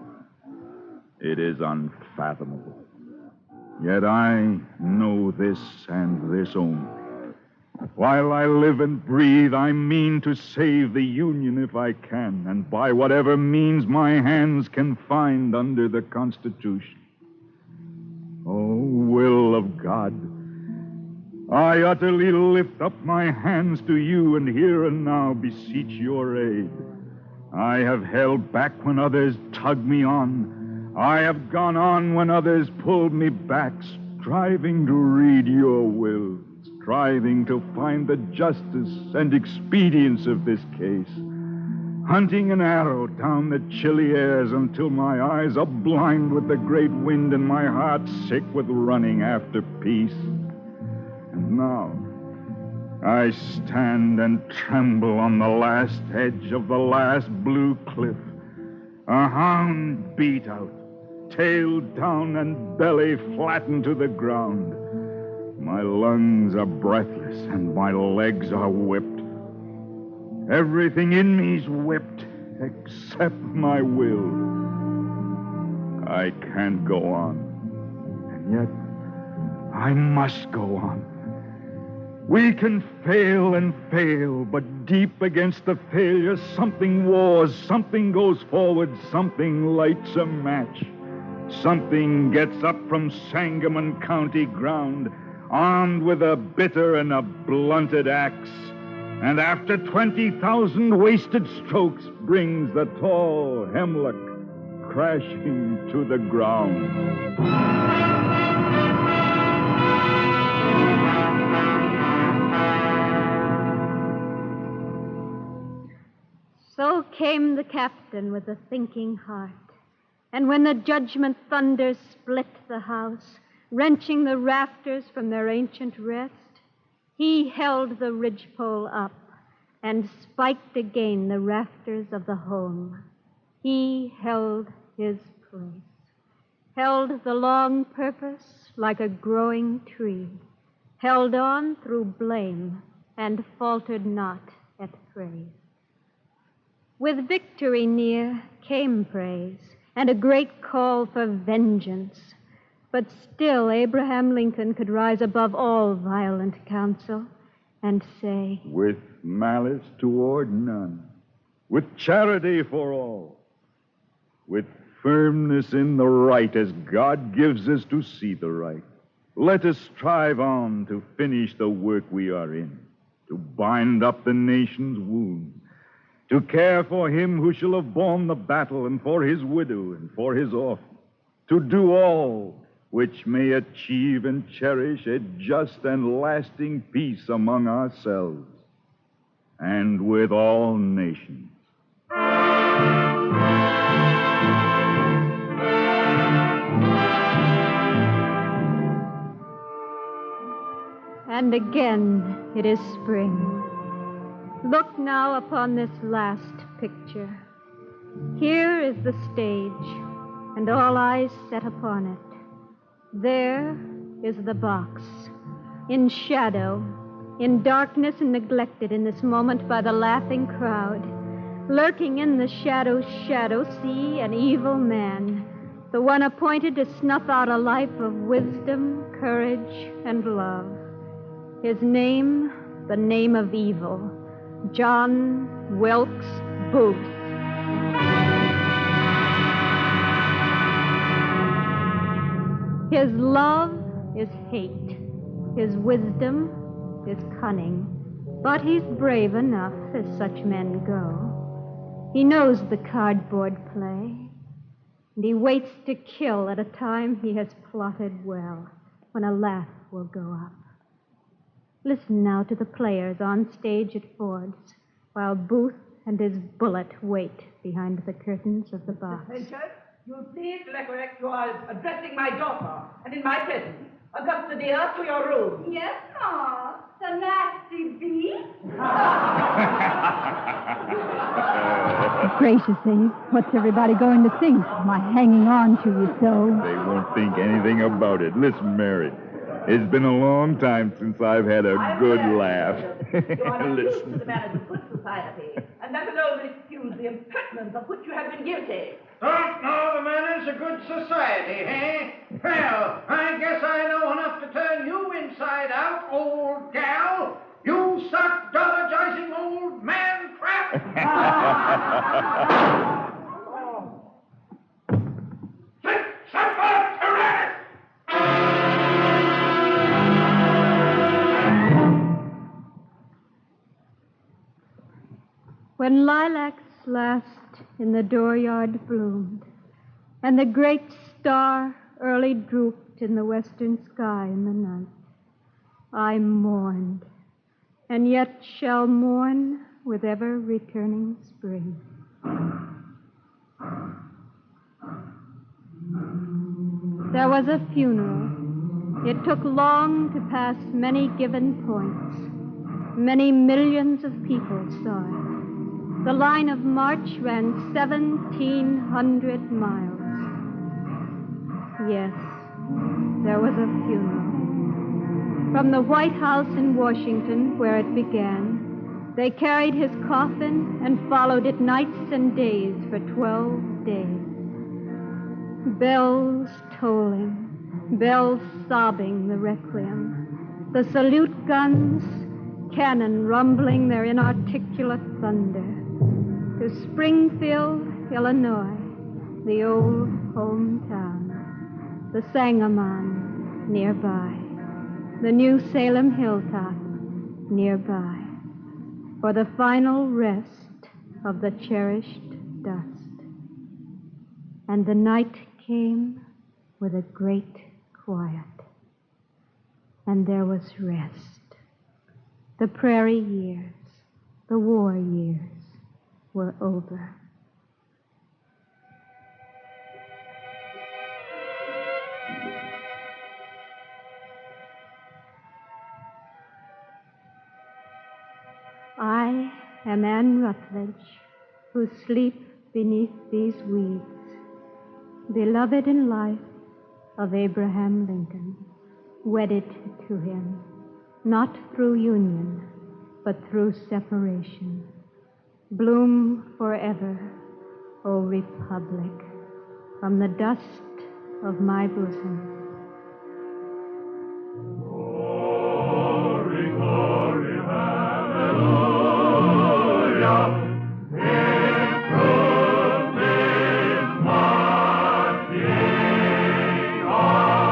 It is unfathomable. Yet I know this and this only. While I live and breathe, I mean to save the Union if I can, and by whatever means my hands can find under the Constitution. Oh, will of God, I utterly lift up my hands to you and here and now beseech your aid. I have held back when others tugged me on. I have gone on when others pulled me back, striving to read your will, striving to find the justice and expedience of this case, hunting an arrow down the chilly airs until my eyes are blind with the great wind and my heart sick with running after peace. And now I stand and tremble on the last edge of the last blue cliff, a hound beat out, tail down and belly flattened to the ground. My lungs are breathless and my legs are whipped. Everything in me's whipped except my will. I can't go on, and yet I must go on. We can fail and fail, but deep against the failure, something wars, something goes forward, something lights a match. Something gets up from Sangamon County ground, armed with a bitter and a blunted axe, and after 20,000 wasted strokes brings the tall hemlock crashing to the ground. So came the captain with a thinking heart, and when the judgment thunder split the house, wrenching the rafters from their ancient rest, he held the ridgepole up and spiked again the rafters of the home. He held his place, held the long purpose like a growing tree, held on through blame and faltered not at praise. With victory near came praise and a great call for vengeance. But still Abraham Lincoln could rise above all violent counsel and say, with malice toward none, with charity for all, with firmness in the right as God gives us to see the right, let us strive on to finish the work we are in, to bind up the nation's wound, to care for him who shall have borne the battle and for his widow and for his orphan, to do all which may achieve and cherish a just and lasting peace among ourselves and with all nations. And again it is spring. Look now upon this last picture. Here is the stage, and all eyes set upon it. There is the box, in shadow, in darkness and neglected in this moment by the laughing crowd. Lurking in the shadow's shadow, see an evil man, the one appointed to snuff out a life of wisdom, courage, and love. His name, the name of evil, John Wilkes Booth. His love is hate. His wisdom is cunning. But he's brave enough, as such men go. He knows the cardboard play, and he waits to kill at a time he has plotted well, when a laugh will go up. Listen now to the players on stage at Ford's. while Booth and his bullet wait behind the curtains of the box. Attention. You'll please recollect you are addressing my daughter, and in my presence. Augusta, dear, to your room. Yes, Ma. The nasty beast. Graciously, what's everybody going to think? My hanging on to you so. They won't think anything about it. Listen, Mary, it's been a long time since I've had a good laugh. You are not used to the manners of good society, and that alone will excuse the impertinence of which you have been guilty. Don't know the manners of good society, eh? Well, I guess I know enough to turn you inside out, old gal. You stock-dologizing old man crap. When lilacs last in the dooryard bloomed, and the great star early drooped in the western sky in the night, I mourned, and yet shall mourn with ever-returning spring. There was a funeral. It took long to pass many given points. Many millions of people saw it. The line of march ran 1,700 miles. Yes, there was a funeral. From the White House in Washington, where it began, they carried his coffin and followed it nights and days for 12 days. Bells tolling, bells sobbing the requiem, the salute guns, cannon rumbling their inarticulate thunder. To Springfield, Illinois, the old hometown, the Sangamon nearby, the New Salem hilltop nearby, for the final rest of the cherished dust. And the night came with a great quiet, and there was rest. The prairie years, the war years, were over. I am Anne Rutledge, who sleep beneath these weeds, beloved in life of Abraham Lincoln, wedded to him, not through union, but through separation. Bloom forever, O Republic, from the dust of my bosom. Glory, glory, hallelujah. Improvement marching on.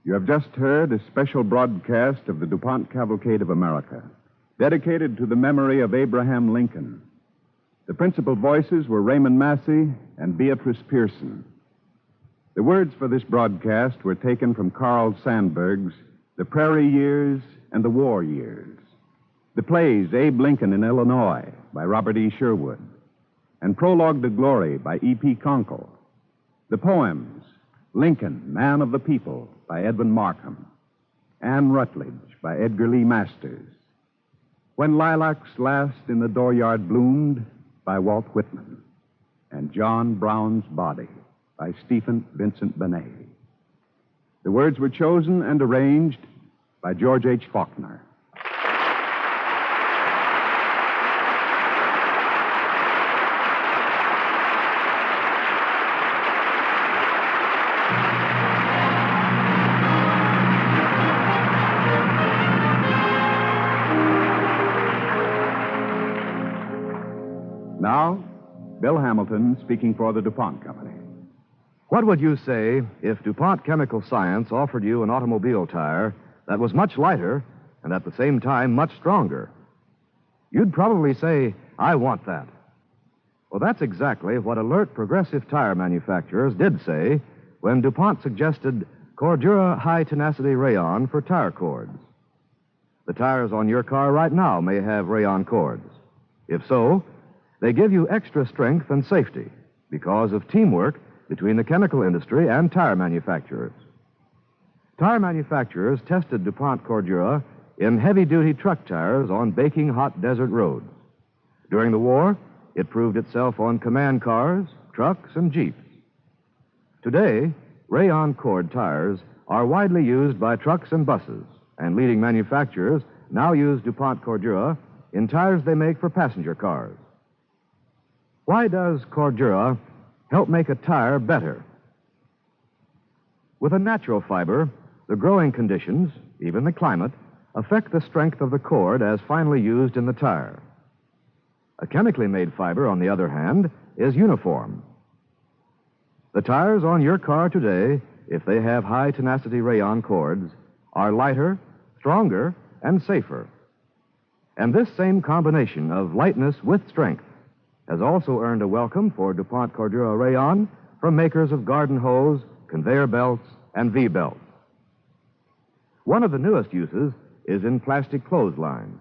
You have just heard a special broadcast of the DuPont Cavalcade of America, dedicated to the memory of Abraham Lincoln. The principal voices were Raymond Massey and Beatrice Pearson. The words for this broadcast were taken from Carl Sandburg's The Prairie Years and the War Years, the plays Abe Lincoln in Illinois by Robert E. Sherwood, and Prologue to Glory by E.P. Conkle, the poems Lincoln, Man of the People by Edwin Markham, Anne Rutledge by Edgar Lee Masters, When Lilacs Last in the Dooryard Bloomed by Walt Whitman, and John Brown's Body by Stephen Vincent Benet. The words were chosen and arranged by George H. Faulkner. Now, Bill Hamilton speaking for the DuPont Company. What would you say if DuPont Chemical Science offered you an automobile tire that was much lighter and at the same time much stronger? You'd probably say, I want that. Well, that's exactly what alert progressive tire manufacturers did say when DuPont suggested Cordura High Tenacity Rayon for tire cords. The tires on your car right now may have rayon cords. If so, they give you extra strength and safety because of teamwork between the chemical industry and tire manufacturers. Tire manufacturers tested DuPont Cordura in heavy-duty truck tires on baking hot desert roads. During the war, it proved itself on command cars, trucks, and jeeps. Today, rayon cord tires are widely used by trucks and buses, and leading manufacturers now use DuPont Cordura in tires they make for passenger cars. Why does Cordura help make a tire better? With a natural fiber, the growing conditions, even the climate, affect the strength of the cord as finally used in the tire. A chemically made fiber, on the other hand, is uniform. The tires on your car today, if they have high tenacity rayon cords, are lighter, stronger, and safer. And this same combination of lightness with strength has also earned a welcome for DuPont Cordura Rayon from makers of garden hose, conveyor belts, and V-belts. One of the newest uses is in plastic clotheslines.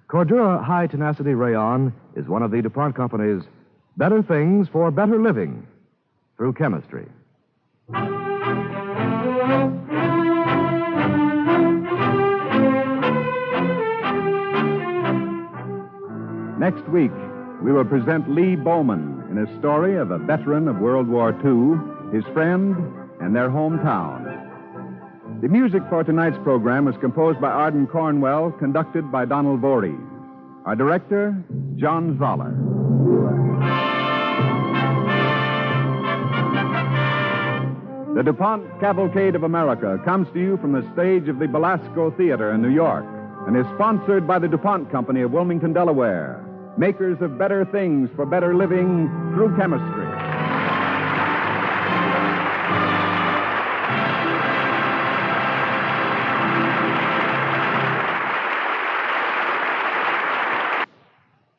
Cordura High Tenacity Rayon is one of the DuPont Company's better things for better living through chemistry. Next week, we will present Lee Bowman in a story of a veteran of World War II, his friend, and their hometown. The music for tonight's program was composed by Arden Cornwell, conducted by Donald Voorhees. Our director, John Zoller. The DuPont Cavalcade of America comes to you from the stage of the Belasco Theater in New York and is sponsored by the DuPont Company of Wilmington, Delaware, makers of better things for better living through chemistry.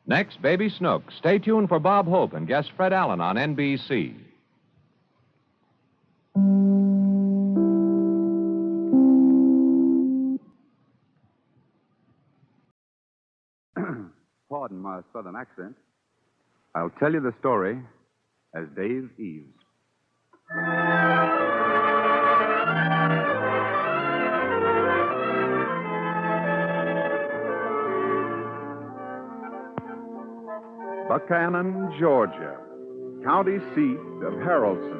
Next, Baby Snook. Stay tuned for Bob Hope and guest Fred Allen on NBC. Pardon my southern accent. I'll tell you the story as Dave Eves. Buchanan, Georgia, county seat of Haralson.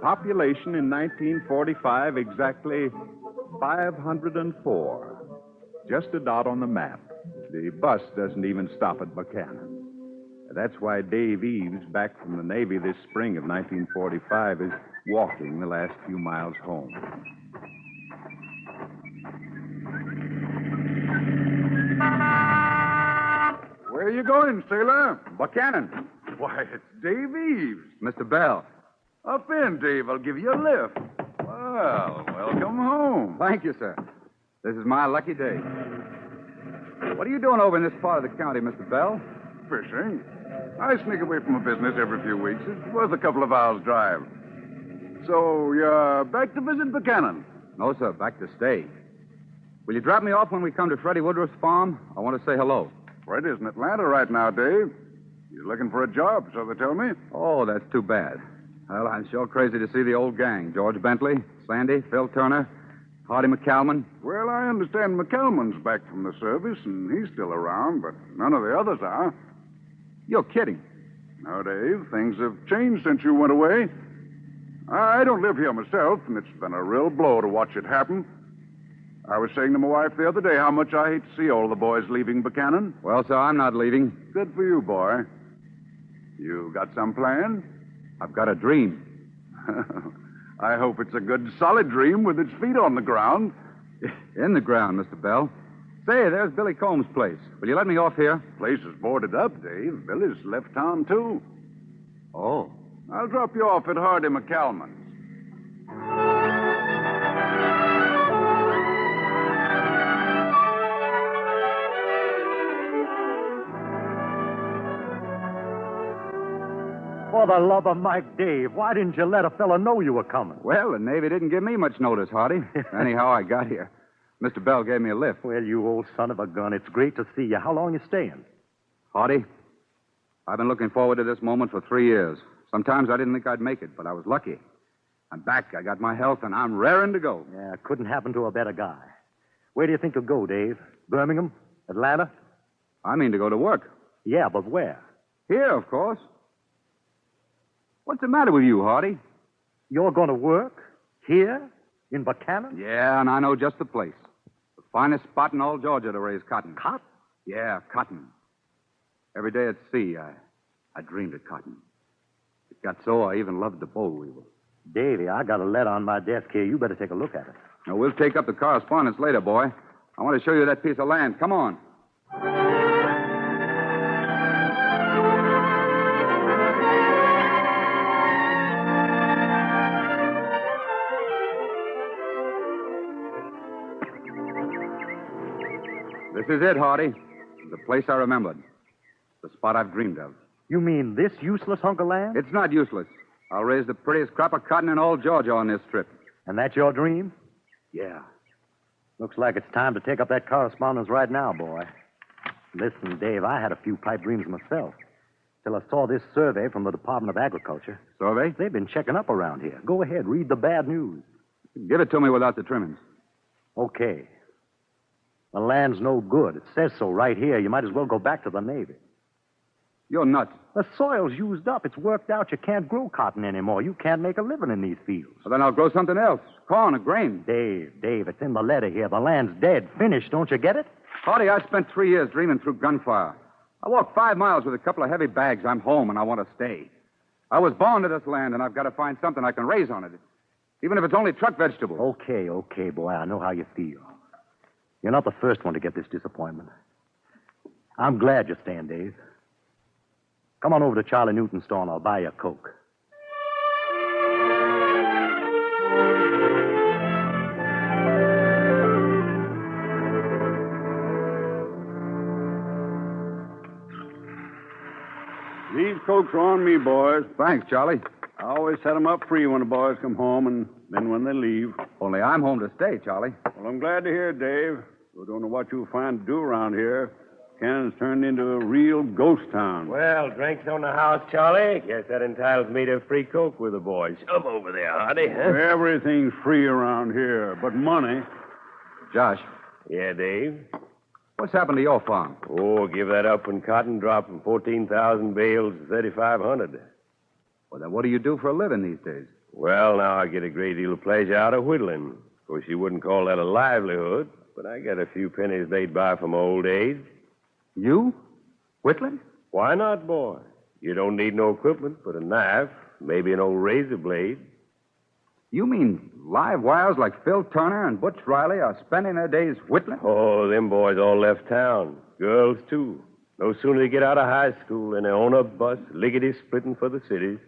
Population in 1945 exactly 504. Just a dot on the map. The bus doesn't even stop at Buchanan. That's why Dave Eves, back from the Navy this spring of 1945, is walking the last few miles home. Where are you going, sailor? Buchanan. Why, it's Dave Eves. Mr. Bell. Up in, Dave. I'll give you a lift. Well, welcome home. Thank you, sir. This is my lucky day. What are you doing over in this part of the county, Mr. Bell? Fishing. I sneak away from the business every few weeks. It's worth a couple of hours' drive. So, you're back to visit Buchanan? No, sir. Back to stay. Will you drop me off when we come to Freddie Woodruff's farm? I want to say hello. Fred is in Atlanta right now, Dave. He's looking for a job, so they tell me. Oh, that's too bad. Well, I'm sure crazy to see the old gang. George Bentley, Sandy, Phil Turner, Hardy McCalman. Well, I understand McCalman's back from the service, and he's still around, but none of the others are. You're kidding. No, Dave, things have changed since you went away. I don't live here myself, and it's been a real blow to watch it happen. I was saying to my wife the other day how much I hate to see all the boys leaving Buchanan. Well, sir, I'm not leaving. Good for you, boy. You got some plan? I've got a dream. I hope it's a good, solid dream with its feet on the ground. In the ground, Mr. Bell. Say, there's Billy Combs' place. Will you let me off here? Place is boarded up, Dave. Billy's left town, too. Oh. I'll drop you off at Hardy McCalman's. For the love of Mike, Dave, why didn't you let a fellow know you were coming? Well, the Navy didn't give me much notice, Hardy. Anyhow, I got here. Mr. Bell gave me a lift. Well, you old son of a gun, it's great to see you. How long you staying? Hardy, I've been looking forward to this moment for 3 years. Sometimes I didn't think I'd make it, but I was lucky. I'm back, I got my health, and I'm raring to go. Yeah, couldn't happen to a better guy. Where do you think you'll go, Dave? Birmingham? Atlanta? I mean to go to work. Yeah, but where? Here, of course. What's the matter with you, Hardy? You're going to work? Here? In Buchanan? Yeah, and I know just the place. The finest spot in all Georgia to raise cotton. Cotton? Yeah, cotton. Every day at sea, I dreamed of cotton. It got so I even loved the boll weevil. Davy, I got a letter on my desk here. You better take a look at it. Now, we'll take up the correspondence later, boy. I want to show you that piece of land. Come on. This is it, Hardy. The place I remembered. The spot I've dreamed of. You mean this useless hunk of land? It's not useless. I'll raise the prettiest crop of cotton in all Georgia on this trip. And that's your dream? Yeah. Looks like it's time to take up that correspondence right now, boy. Listen, Dave, I had a few pipe dreams myself. Till I saw this survey from the Department of Agriculture. Survey? They've been checking up around here. Go ahead, read the bad news. Give it to me without the trimmings. Okay. The land's no good. It says so right here. You might as well go back to the Navy. You're nuts. The soil's used up. It's worked out. You can't grow cotton anymore. You can't make a living in these fields. Well, then I'll grow something else. Corn or grain. Dave, it's in the letter here. The land's dead. Finished. Don't you get it? Hardy, I spent 3 years dreaming through gunfire. I walked 5 miles with a couple of heavy bags. I'm home, and I want to stay. I was born to this land, and I've got to find something I can raise on it. Even if it's only truck vegetables. Okay, boy. I know how you feel. You're not the first one to get this disappointment. I'm glad you're staying, Dave. Come on over to Charlie Newton's store and I'll buy you a Coke. These Cokes are on me, boys. Thanks, Charlie. I always set 'em up free when the boys come home and then when they leave. Only I'm home to stay, Charlie. Well, I'm glad to hear it, Dave. We don't know what you'll find to do around here. Cannon's turned into a real ghost town. Well, drinks on the house, Charlie. Guess that entitles me to a free Coke with the boys. Shove over there, Hardy. Huh? Everything's free around here, but money. Josh. Yeah, Dave? What's happened to your farm? Oh, give that up when cotton dropped from 14,000 bales to 3,500. Well, then what do you do for a living these days? Well, now I get a great deal of pleasure out of whittling. Of course, you wouldn't call that a livelihood, but I get a few pennies laid by from old age. You? Whittling? Why not, boy? You don't need no equipment but a knife, maybe an old razor blade. You mean live wires like Phil Turner and Butch Riley are spending their days whittling? Oh, them boys all left town. Girls, too. No sooner they get out of high school than they own a bus, lickety-splitting for the cities.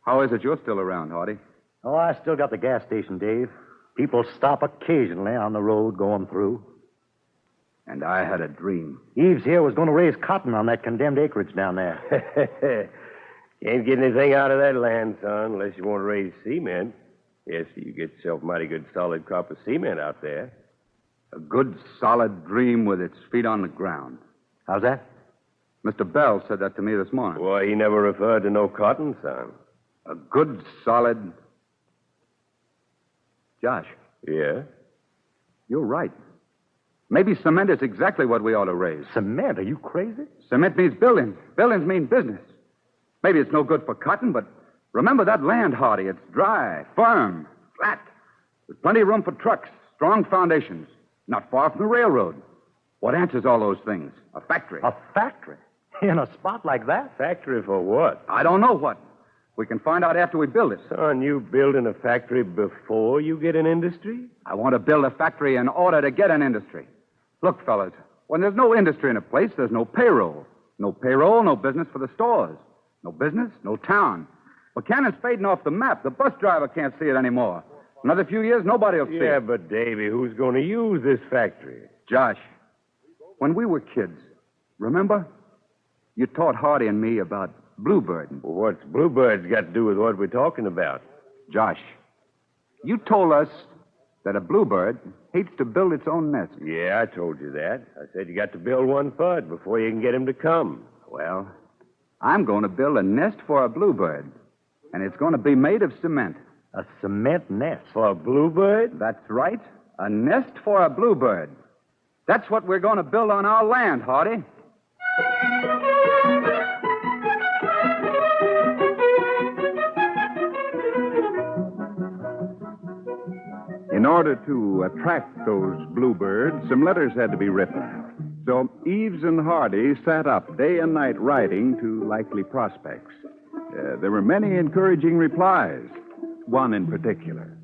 How is it you're still around, Hardy? Oh, I still got the gas station, Dave. People stop occasionally on the road going through. And I had a dream. Eves here was going to raise cotton on that condemned acreage down there. You ain't getting anything out of that land, son, unless you want to raise cement. Yes, you get yourself a mighty good solid crop of cement out there. A good, solid dream with its feet on the ground. How's that? Mr. Bell said that to me this morning. Well, he never referred to no cotton, son. A good, solid... Josh. Yeah? You're right. Maybe cement is exactly what we ought to raise. Cement? Are you crazy? Cement means buildings. Buildings mean business. Maybe it's no good for cotton, but remember that land, Hardy. It's dry, firm, flat. There's plenty of room for trucks, strong foundations, not far from the railroad. What answers all those things? A factory. A factory? In a spot like that? Factory for what? I don't know what. We can find out after we build it. Son, you building a factory before you get an industry? I want to build a factory in order to get an industry. Look, fellas, when there's no industry in a place, there's no payroll. No payroll, no business for the stores. No business, no town. Buchanan's fading off the map. The bus driver can't see it anymore. Another few years, nobody will see it. Yeah, but, Davy, who's going to use this factory? Josh, when we were kids, remember? You taught Hardy and me about bluebird. Well, what's bluebirds got to do with what we're talking about? Josh, you told us that a bluebird hates to build its own nest. Yeah, I told you that. I said you got to build one first before you can get him to come. Well, I'm going to build a nest for a bluebird, and it's going to be made of cement. A cement nest? For a bluebird? That's right. A nest for a bluebird. That's what we're going to build on our land, Hardy. In order to attract those bluebirds, some letters had to be written. So Eves and Hardy sat up day and night writing to likely prospects. There were many encouraging replies, one in particular.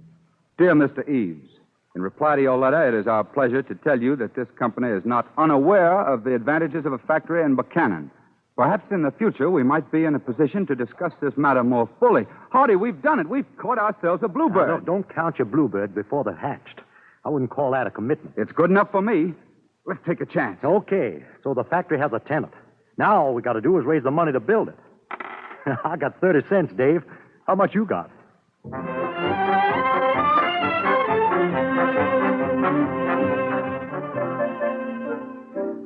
Dear Mr. Eves, in reply to your letter, it is our pleasure to tell you that this company is not unaware of the advantages of a factory in Buchanan. Perhaps in the future we might be in a position to discuss this matter more fully. Hardy, we've done it. We've caught ourselves a bluebird. Now, don't count your bluebird before they're hatched. I wouldn't call that a commitment. It's good enough for me. Let's take a chance. Okay, so the factory has a tenant. Now all we got to do is raise the money to build it. I got 30 cents, Dave. How much you got?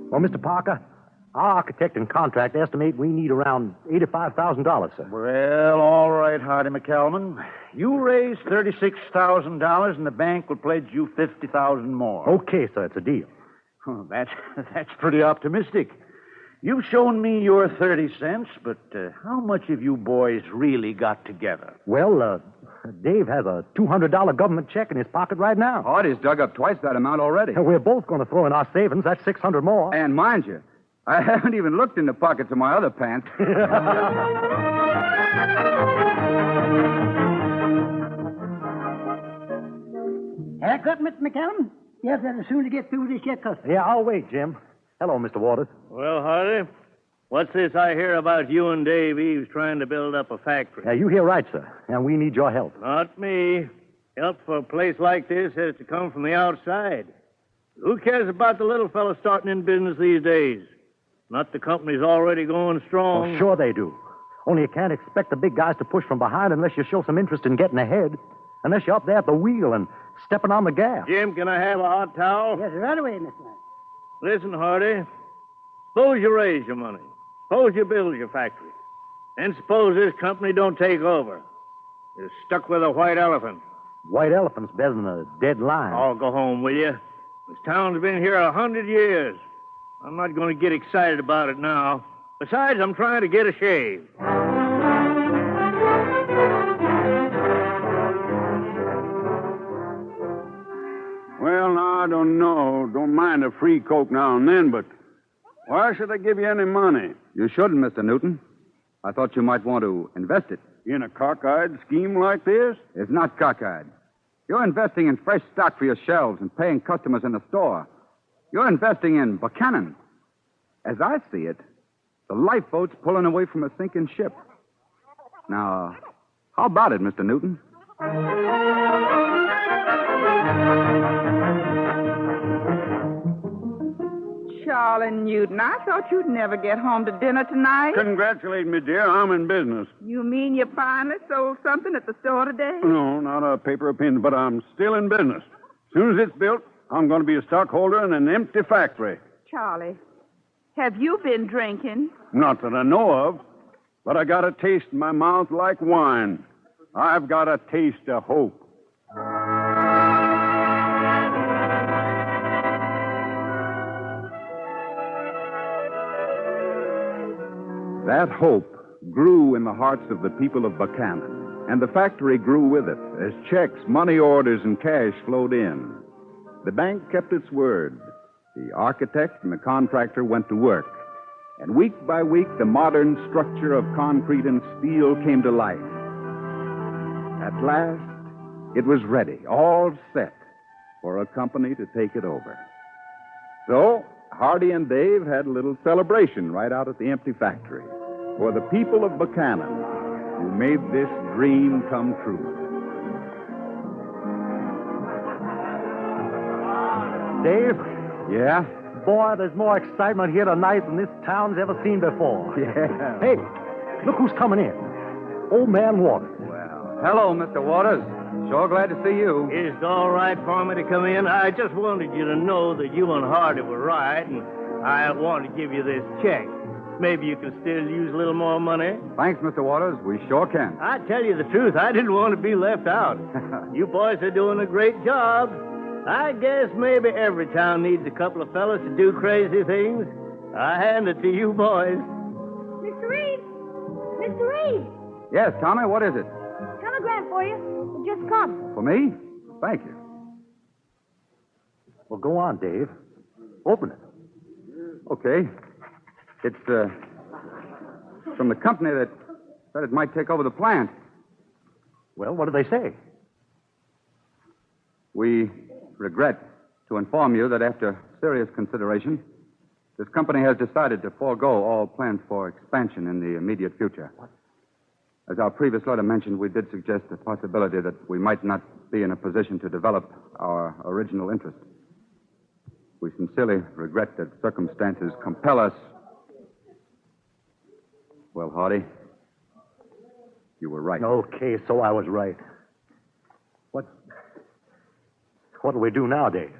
Well, Mr. Parker, our architect and contractor estimate we need around $85,000, sir. Well, all right, Hardy McCalman. You raise $36,000 and the bank will pledge you $50,000 more. Okay, sir, it's a deal. Oh, that's pretty optimistic. You've shown me your 30 cents, but how much have you boys really got together? Well, Dave has a $200 government check in his pocket right now. Hardy's dug up twice that amount already. We're both going to throw in our savings. That's $600 more. And mind you, I haven't even looked in the pockets of my other pants. Haircut, Mr. McCallum? Yes, sir, as soon as you get through this here customer. Yeah, I'll wait, Jim. Hello, Mr. Waters. Well, Hardy, what's this I hear about you and Dave Eves trying to build up a factory? Yeah, you hear right, sir. And we need your help. Not me. Help for a place like this has to come from the outside. Who cares about the little fellow starting in business these days? Not the company's already going strong. Oh, sure they do. Only you can't expect the big guys to push from behind unless you show some interest in getting ahead. Unless you're up there at the wheel and stepping on the gas. Jim, can I have a hot towel? Yes, right away, Mr. Man. Listen, Hardy. Suppose you raise your money. Suppose you build your factory. And suppose this company don't take over. You're stuck with a white elephant. White elephant's better than a dead lion. Oh, go home, will you? This town's been here 100 years. I'm not going to get excited about it now. Besides, I'm trying to get a shave. Well, now, I don't know. Don't mind a free Coke now and then, but why should I give you any money? You shouldn't, Mr. Newton. I thought you might want to invest it. In a cockeyed scheme like this? It's not cockeyed. You're investing in fresh stock for your shelves and paying customers in the store. You're investing in Buchanan. As I see it, the lifeboat's pulling away from a sinking ship. Now, how about it, Mr. Newton? Charlie Newton, I thought you'd never get home to dinner tonight. Congratulate me, dear. I'm in business. You mean you finally sold something at the store today? No, not a paper or pin, but I'm still in business. As soon as it's built, I'm going to be a stockholder in an empty factory. Charlie, have you been drinking? Not that I know of, but I got a taste in my mouth like wine. I've got a taste of hope. That hope grew in the hearts of the people of Buchanan, and the factory grew with it as checks, money orders, and cash flowed in. The bank kept its word. The architect and the contractor went to work. And week by week, the modern structure of concrete and steel came to life. At last, it was ready, all set, for a company to take it over. So, Hardy and Dave had a little celebration right out at the empty factory for the people of Buchanan who made this dream come true. Dave? Yeah? Boy, there's more excitement here tonight than this town's ever seen before. Yeah. Hey, look who's coming in. Old Man Waters. Well, hello, Mr. Waters. Sure glad to see you. Is it all right for me to come in? I just wanted you to know that you and Hardy were right, and I want to give you this check. Maybe you can still use a little more money. Thanks, Mr. Waters. We sure can. I tell you the truth, I didn't want to be left out. You boys are doing a great job. I guess maybe every town needs a couple of fellas to do crazy things. I hand it to you boys. Mr. Reeves! Mr. Reeves! Yes, Tommy, what is it? Telegram for you. It just come. For me? Thank you. Well, go on, Dave. Open it. Okay. It's from the company that said it might take over the plant. Well, what do they say? We regret to inform you that after serious consideration, this company has decided to forego all plans for expansion in the immediate future. What? As our previous letter mentioned, we did suggest the possibility that we might not be in a position to develop our original interest. We sincerely regret that circumstances compel us. Well, Hardy, you were right. Okay, so I was right. What do we do now, Dave?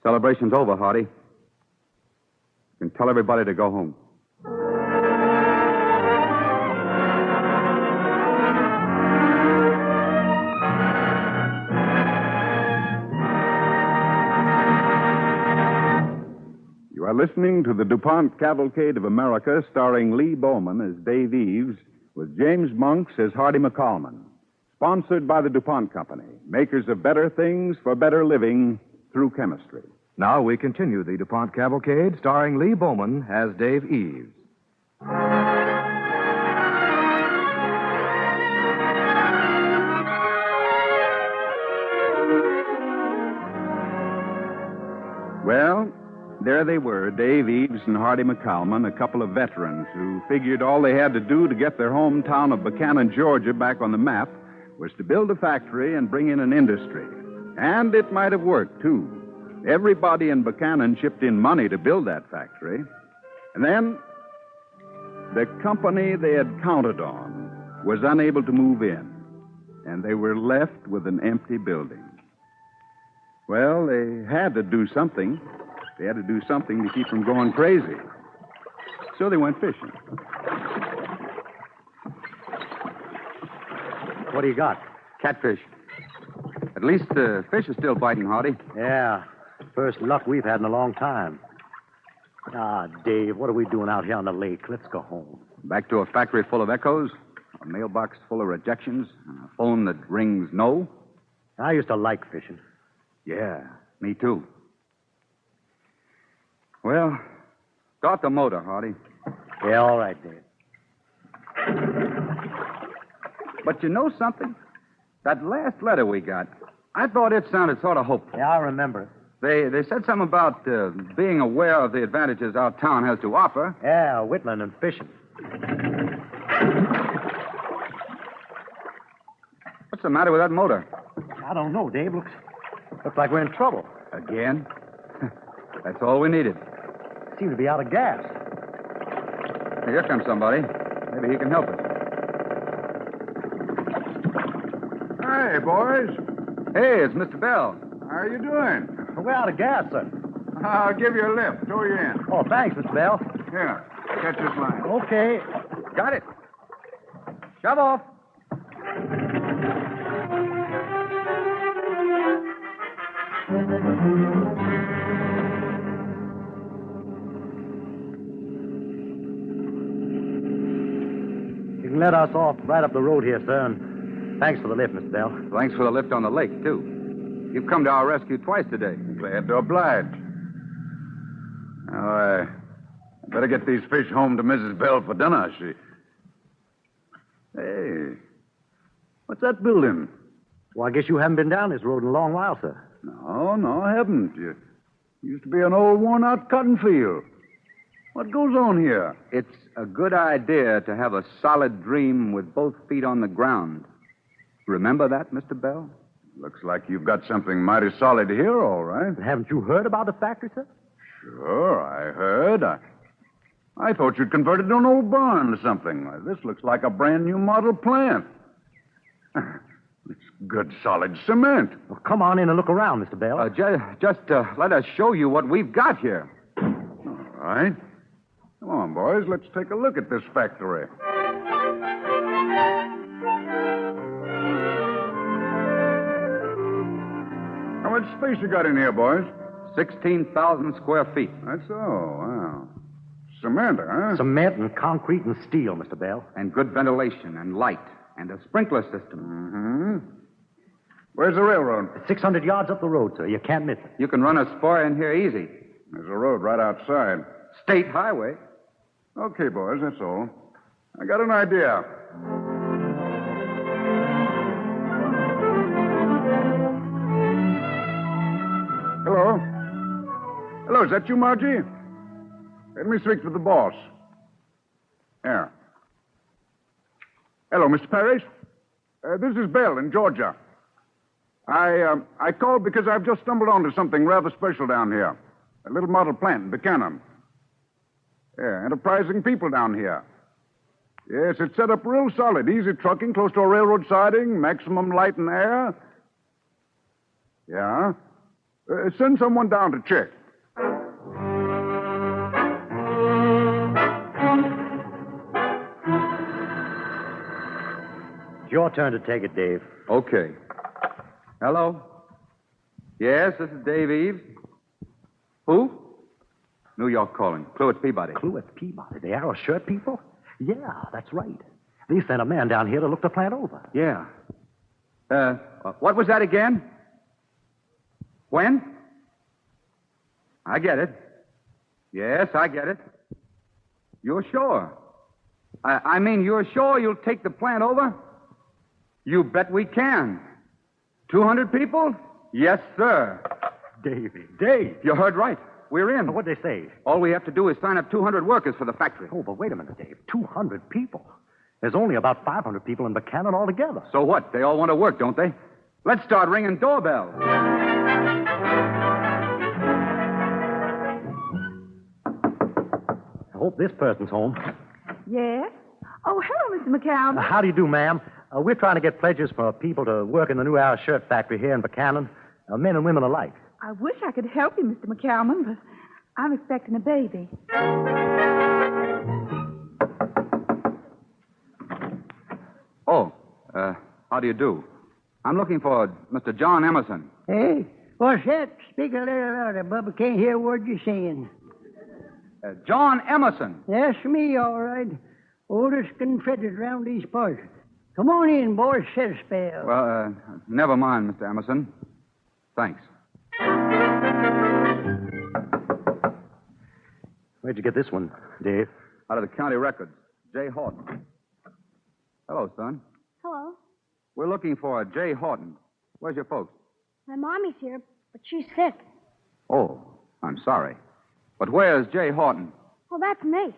Celebration's over, Hardy. You can tell everybody to go home. You are listening to the DuPont Cavalcade of America, starring Lee Bowman as Dave Eves, with James Monks as Hardy McCallman. Sponsored by the DuPont Company, makers of better things for better living through chemistry. Now we continue the DuPont Cavalcade, starring Lee Bowman as Dave Eves. Well, there they were, Dave Eves and Hardy McCallman, a couple of veterans who figured all they had to do to get their hometown of Buchanan, Georgia, back on the map was to build a factory and bring in an industry. And it might have worked, too. Everybody in Buchanan chipped in money to build that factory. And then the company they had counted on was unable to move in, and they were left with an empty building. Well, they had to do something. They had to do something to keep from going crazy. So they went fishing. What do you got? Catfish. At least the fish is still biting, Hardy. Yeah. First luck we've had in a long time. Ah, Dave, what are we doing out here on the lake? Let's go home. Back to a factory full of echoes, a mailbox full of rejections, and a phone that rings no. I used to like fishing. Yeah, me too. Well, start the motor, Hardy. Yeah, all right, Dave. But you know something? That last letter we got, I thought it sounded sort of hopeful. Yeah, I remember. They said something about being aware of the advantages our town has to offer. Yeah, whittling and fishing. What's the matter with that motor? I don't know, Dave. Looks like we're in trouble. Again? That's all we needed. Seem to be out of gas. Hey, here comes somebody. Maybe he can help us. Hey, boys. Hey, it's Mr. Bell. How are you doing? We're out of gas, sir. I'll give you a lift. Tow you in. Oh, thanks, Mr. Bell. Here, catch this line. Okay. Got it. Shove off. You can let us off right up the road here, sir, and thanks for the lift, Mr. Bell. Thanks for the lift on the lake, too. You've come to our rescue twice today. Glad to oblige. Now, I better get these fish home to Mrs. Bell for dinner. Hey, what's that building? Well, I guess you haven't been down this road in a long while, sir. No, I haven't. It used to be an old, worn-out cotton field. What goes on here? It's a good idea to have a solid dream with both feet on the ground. Remember that, Mr. Bell? Looks like you've got something mighty solid here, all right. Haven't you heard about the factory, sir? Sure, I heard. I thought you'd converted an old barn to something. This looks like a brand new model plant. It's good, solid cement. Well, come on in and look around, Mr. Bell. Just let us show you what we've got here. All right. Come on, boys. Let's take a look at this factory. How much space you got in here, boys? 16,000 square feet. That's so. Wow. Cement, huh? Cement and concrete and steel, Mr. Bell. And good ventilation and light and a sprinkler system. Mm-hmm. Where's the railroad? 600 yards up the road, sir. You can't miss it. You can run a spur in here easy. There's a road right outside. State highway. Okay, boys, that's all. I got an idea. Hello? Hello, is that you, Margie? Let me speak to the boss. Yeah. Hello, Mr. Parrish. This is Bell in Georgia. I called because I've just stumbled onto something rather special down here. A little model plant in Buchanan. Yeah, enterprising people down here. Yes, it's set up real solid. Easy trucking, close to a railroad siding, maximum light and air. Yeah? Send someone down to check. It's your turn to take it, Dave. Okay. Hello? Yes, this is Dave Eves. Who? New York calling. Cluett Peabody. Cluett Peabody? The arrow shirt people? Yeah, that's right. They sent a man down here to look the plant over. Yeah. What was that again? When? I get it. Yes, I get it. You're sure? I mean, you're sure you'll take the plant over? You bet we can. 200 people? Yes, sir. Davy, Dave. You heard right. We're in. What'd they say? All we have to do is sign up 200 workers for the factory. Oh, but wait a minute, Dave. 200 people? There's only about 500 people in Buchanan altogether. So what? They all want to work, don't they? Let's start ringing doorbells. I hope this person's home. Yes? Oh, hello, Mr. McCallum. How do you do, ma'am? We're trying to get pledges for people to work in the new Arrow shirt factory here in Buchanan, men and women alike. I wish I could help you, Mr. McCallum, but I'm expecting a baby. Oh, how do you do? I'm looking for Mr. John Emerson. Hey, what's that? Speak a little louder, Bubba. Can't hear a word you're saying. John Emerson. That's me, all right. Oldest Confederate around these parts. Come on in, boys. Sit a spell. Well, never mind, Mr. Emerson. Thanks. Where'd you get this one, Dave? Out of the county records. J. Horton. Hello, son. Hello. We're looking for J. Horton. Where's your folks? My mommy's here, but she's sick. Oh, I'm sorry. But where's J. Horton? Well, that's me.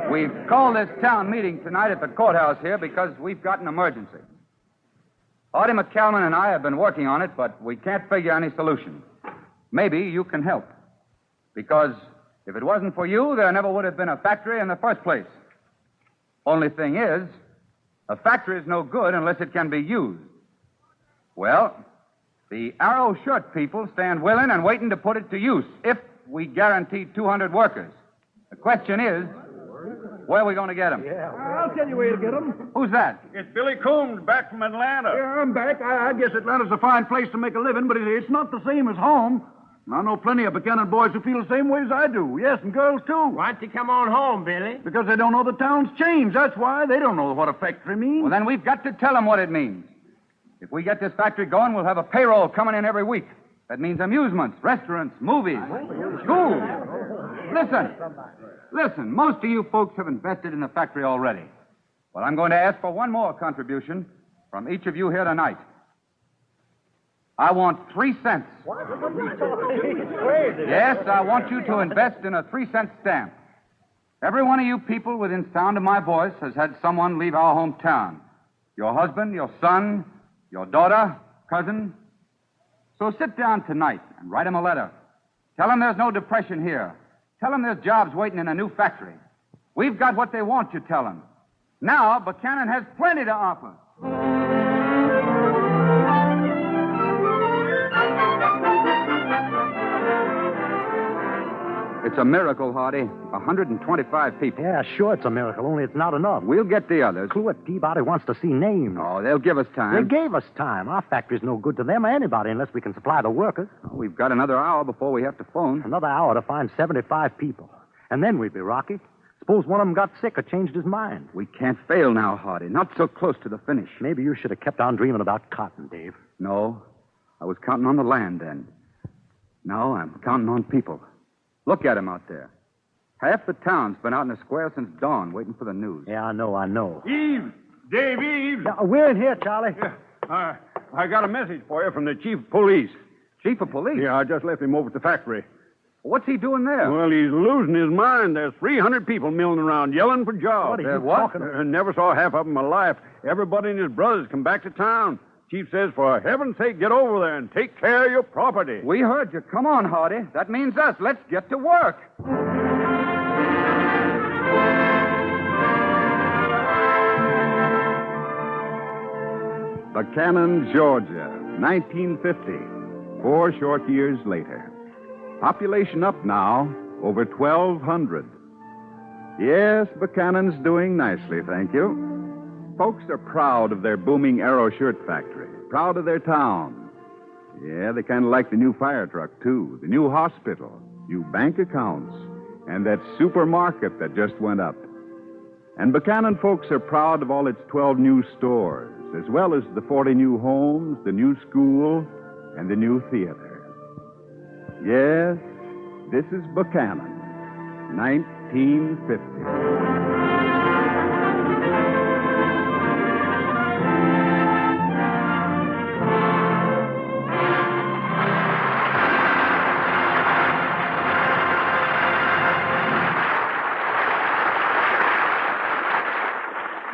We've called this town meeting tonight at the courthouse here because we've got an emergency. Artie McCallum and I have been working on it, but we can't figure any solution. Maybe you can help. Because if it wasn't for you, there never would have been a factory in the first place. Only thing is, a factory is no good unless it can be used. Well, the Arrow shirt people stand willing and waiting to put it to use if we guarantee 200 workers. The question is, where are we going to get them? Yeah, I'll tell you where to get them. Who's that? It's Billy Coombs back from Atlanta. Yeah, I'm back. I guess Atlanta's a fine place to make a living, but it's not the same as home. I know plenty of Buchanan boys who feel the same way as I do. Yes, and girls, too. Why'd you come on home, Billy? Because they don't know the town's changed. That's why. They don't know what a factory means. Well, then we've got to tell them what it means. If we get this factory going, we'll have a payroll coming in every week. That means amusements, restaurants, movies, schools. Listen, most of you folks have invested in the factory already. Well, I'm going to ask for one more contribution from each of you here tonight. I want 3 cents. Yes, I want you to invest in a 3-cent stamp. Every one of you people within sound of my voice has had someone leave our hometown. Your husband, your son, your daughter, cousin. So sit down tonight and write him a letter. Tell him there's no depression here. Tell them there's jobs waiting in a new factory. We've got what they want, you tell them. Now, Buchanan has plenty to offer. It's a miracle, Hardy. 125 people. Yeah, sure it's a miracle, only it's not enough. We'll get the others. Cluett Peabody wants to see names. Oh, they'll give us time. They gave us time. Our factory's no good to them or anybody unless we can supply the workers. Oh, we've got another hour before we have to phone. Another hour to find 75 people. And then we'd be rocky. Suppose one of them got sick or changed his mind. We can't fail now, Hardy. Not so close to the finish. Maybe you should have kept on dreaming about cotton, Dave. No. I was counting on the land then. Now I'm counting on people. Look at 'em out there. Half the town's been out in the square since dawn, waiting for the news. Yeah, I know. Eve! Dave Eve! We're in here, Charlie. Yeah. I got a message for you from the chief of police. Chief of police? Yeah, I just left him over at the factory. What's he doing there? Well, he's losing his mind. There's 300 people milling around, yelling for jobs. What are you talking about? I never saw half of them in my life. Everybody and his brothers come back to town. Chief says, for heaven's sake, get over there and take care of your property. We heard you. Come on, Hardy. That means us. Let's get to work. Buchanan, Georgia, 1950. 4 short years later. Population up now, over 1,200. Yes, Buchanan's doing nicely, thank you. Folks are proud of their booming Arrow shirt factory, proud of their town. Yeah, they kind of like the new fire truck, too, the new hospital, new bank accounts, and that supermarket that just went up. And Buchanan folks are proud of all its 12 new stores, as well as the 40 new homes, the new school, and the new theater. Yes, this is Buchanan, 1950.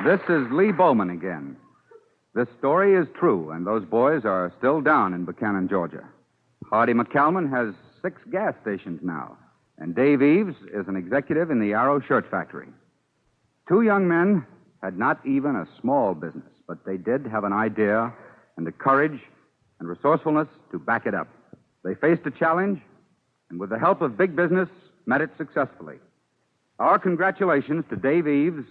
This is Lee Bowman again. This story is true, and those boys are still down in Buchanan, Georgia. Hardy McCalman has 6 gas stations now, and Dave Eves is an executive in the Arrow shirt factory. 2 young men had not even a small business, but they did have an idea and the courage and resourcefulness to back it up. They faced a challenge, and with the help of big business, met it successfully. Our congratulations to Dave Eves,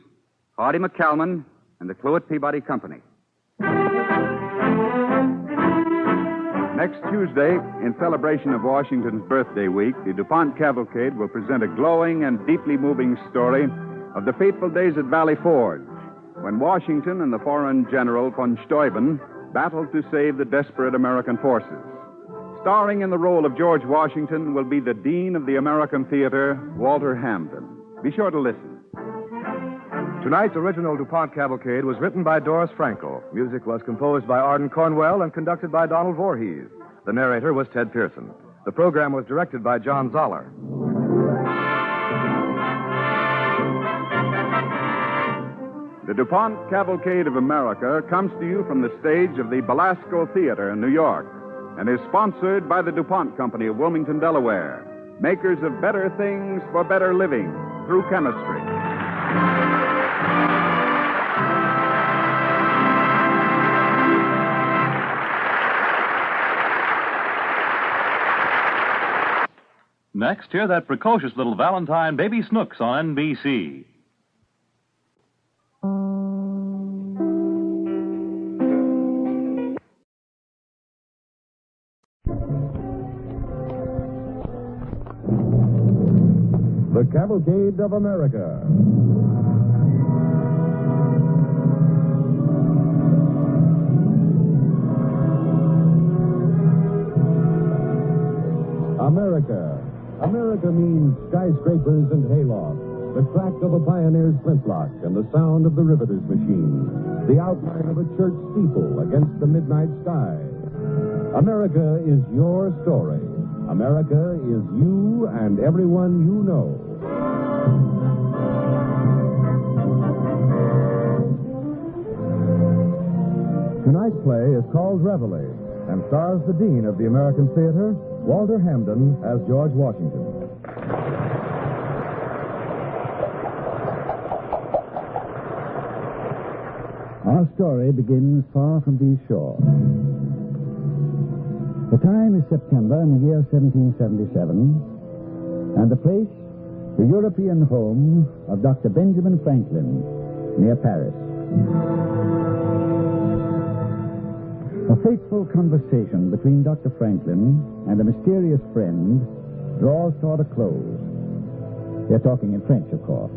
Hardy McCalman, and the Cluett Peabody Company. Next Tuesday, in celebration of Washington's birthday week, the DuPont Cavalcade will present a glowing and deeply moving story of the fateful days at Valley Forge, when Washington and the foreign general von Steuben battled to save the desperate American forces. Starring in the role of George Washington will be the Dean of the American Theater, Walter Hamden. Be sure to listen. Tonight's original DuPont Cavalcade was written by Doris Frankel. Music was composed by Arden Cornwell and conducted by Donald Voorhees. The narrator was Ted Pearson. The program was directed by John Zoller. The DuPont Cavalcade of America comes to you from the stage of the Belasco Theater in New York and is sponsored by the DuPont Company of Wilmington, Delaware, makers of better things for better living through chemistry. Next, hear that precocious little Valentine Baby Snooks on NBC. The Cavalcade of America. America. America means skyscrapers and haylofts, the crack of a pioneer's flintlock, and the sound of the riveter's machine, the outline of a church steeple against the midnight sky. America is your story. America is you and everyone you know. Tonight's play is called Reveille and stars the Dean of the American Theater, Walter Hamden, as George Washington. Our story begins far from these shores. The time is September in the year 1777, and the place, the European home of Dr. Benjamin Franklin, near Paris. A fateful conversation between Dr. Franklin and a mysterious friend draws toward a close. They're talking in French, of course,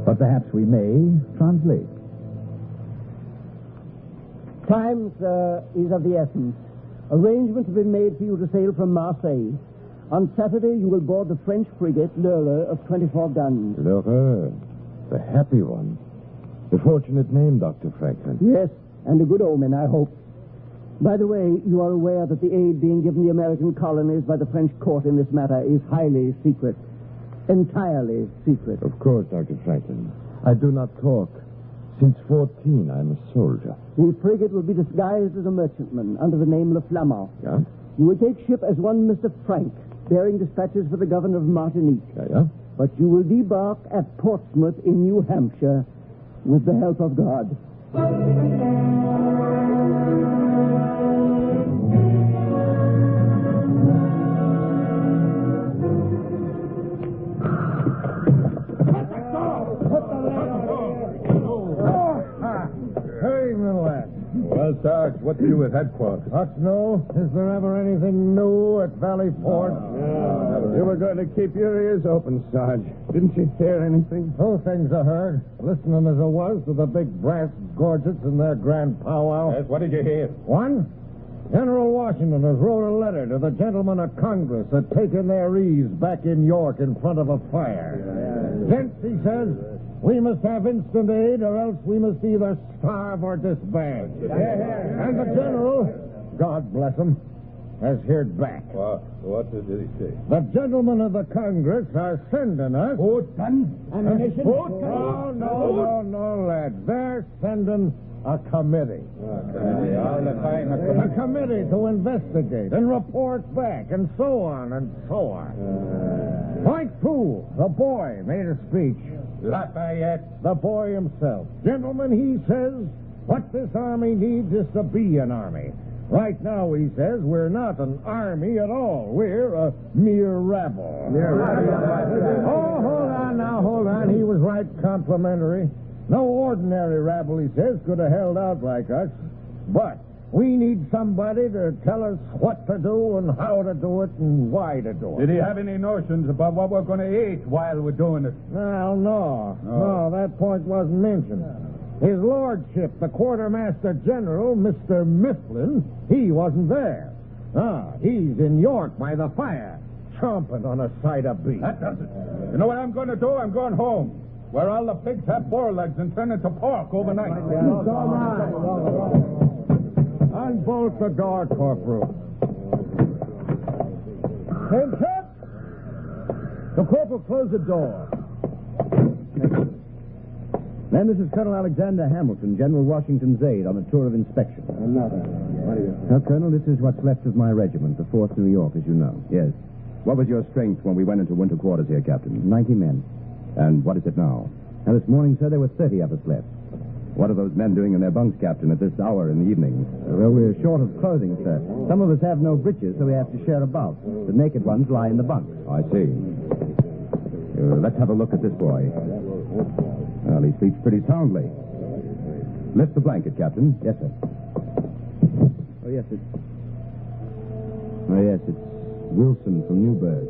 but perhaps we may translate. Time, sir, is of the essence. Arrangements have been made for you to sail from Marseille. On Saturday, you will board the French frigate L'Heureux of 24 guns. L'Heureux, the happy one. The fortunate name, Dr. Franklin. Yes, and a good omen, I hope. By the way, you are aware that the aid being given the American colonies by the French court in this matter is highly secret. Entirely secret. Of course, Dr. Franklin. I do not talk. Since 14, I'm a soldier. The frigate will be disguised as a merchantman under the name Le Flamand. Yeah? You will take ship as one Mr. Frank, bearing dispatches for the governor of Martinique. Yeah? But you will debark at Portsmouth in New Hampshire with the help of God. Well, Sarge, what do you with headquarters? What's new? Is there ever anything new at Valley Forge? You were going to keep your ears open, Sarge. Didn't you hear anything? Two things I heard. Listening as I was to the big brass gorgets in their grand powwow. Yes, what did you hear? One, General Washington has wrote a letter to the gentlemen of Congress that taken their ease back in York in front of a fire. Since, he says, we must have instant aid, or else we must either starve or disband. And the general, God bless him, has heard back. What did he say? The gentlemen of the Congress are sending us... Food, guns, ammunition? No, lads. They're sending a committee. A committee to investigate and report back, and so on and so on. Mike Poole, the boy, made a speech. Lafayette, the boy himself. Gentlemen, he says, what this army needs is to be an army. Right now, he says, we're not an army at all. We're a mere rabble. Oh, hold on. He was right complimentary. No ordinary rabble, he says, could have held out like us. But we need somebody to tell us what to do and how to do it and why to do it. Did he have any notions about what we're going to eat while we're doing it? Well, no, that point wasn't mentioned. His lordship, the quartermaster general, Mr. Mifflin, he wasn't there. He's in York by the fire, chomping on a side of beef. That does it. You know what I'm going to do? I'm going home, where all the pigs have boar legs and turn into pork overnight. Unbolt the door, Corporal. Pinchot! The corporal close the door. Then this is Colonel Alexander Hamilton, General Washington's aide, on a tour of inspection. Now, Colonel, this is what's left of my regiment, the 4th New York, as you know. Yes. What was your strength when we went into winter quarters here, Captain? 90 men. And what is it now? Now, this morning, sir, there were 30 of us left. What are those men doing in their bunks, Captain, at this hour in the evening? Well, we're short of clothing, sir. Some of us have no breeches, so we have to share about. The naked ones lie in the bunks. I see. Let's have a look at this boy. Well, he sleeps pretty soundly. Lift the blanket, Captain. Yes, sir. Oh, yes, it's Wilson from Newburgh.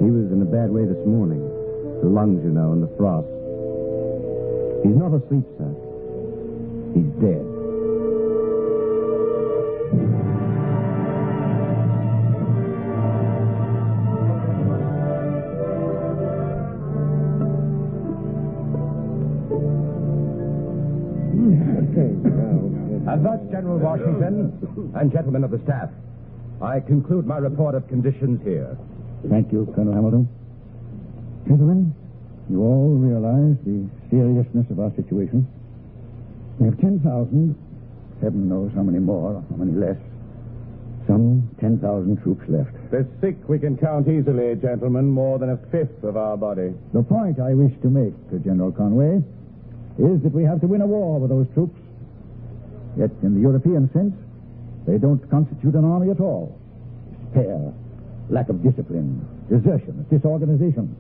He was in a bad way this morning. The lungs, you know, and the frost. He's not asleep, sir. He's dead. And thus, General Washington and gentlemen of the staff, I conclude my report of conditions here. Thank you, Colonel Hamilton. Gentlemen, you all realize the seriousness of our situation. We have 10,000, heaven knows how many more, or how many less. Some 10,000 troops left. The sick we can count easily, gentlemen, more than a fifth of our body. The point I wish to make to General Conway is that we have to win a war with those troops. Yet, in the European sense, they don't constitute an army at all. Despair, lack of discipline, desertion, disorganization.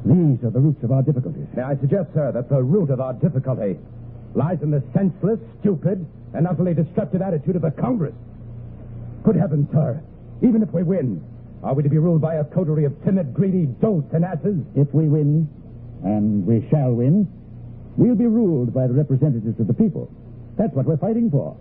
These are the roots of our difficulties. May I suggest, sir, that the root of our difficulty lies in the senseless, stupid, and utterly destructive attitude of the Congress. Good heavens, sir, even if we win, are we to be ruled by a coterie of timid, greedy dolts and asses? If we win, and we shall win, we'll be ruled by the representatives of the people. That's what we're fighting for.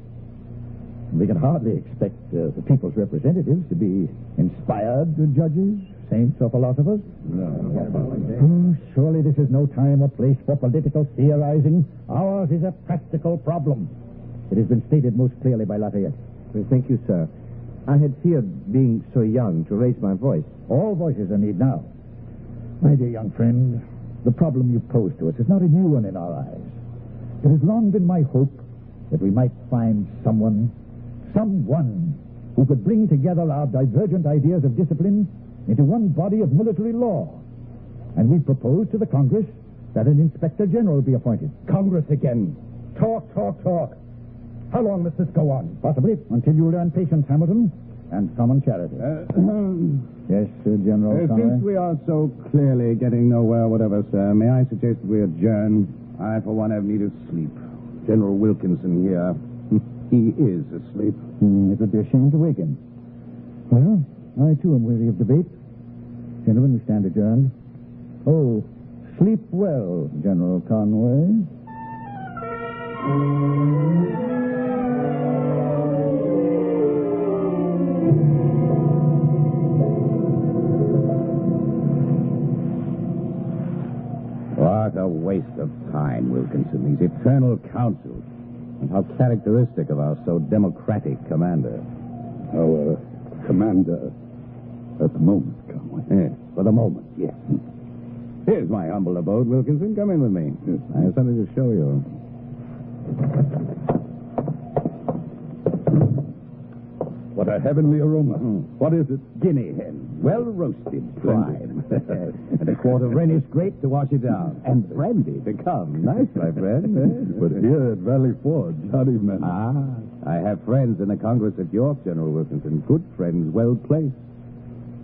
We can hardly expect the people's representatives to be inspired judges, saints, or philosophers. No. Surely this is no time or place for political theorizing. Ours is a practical problem. It has been stated most clearly by Lafayette. Thank you, sir. I had feared being so young to raise my voice. All voices are needed now. My dear young friend, the problem you pose to us is not a new one in our eyes. It has long been my hope that we might find someone who could bring together our divergent ideas of discipline into one body of military law. And we propose to the Congress that an Inspector General be appointed. Congress again. Talk. How long must this go on? Possibly until you learn patience, Hamilton, and common charity. Yes, General Conway. Since we are so clearly getting nowhere, whatever, sir, may I suggest that we adjourn? I, for one, have need of sleep. General Wilkinson here, he is asleep. It would be a shame to wake him. Well, I, too, am weary of debate. Gentlemen, we stand adjourned. Oh, sleep well, General Conway. What a waste of time, Wilkinson, these eternal councils. And how characteristic of our so democratic commander. Our commander at the moment, Conway. Yes, for the moment, yes. Here's my humble abode, Wilkinson. Come in with me. Yes. I have something to show you. What a heavenly aroma. What is it? Guinea hen. Well roasted. Fried. And a quart of Rhenish grape to wash it down. And brandy to come. Nice, my friend. But here at Valley Forge, how do you manage? I have friends in the Congress at York, General Wilkinson. Good friends, well placed.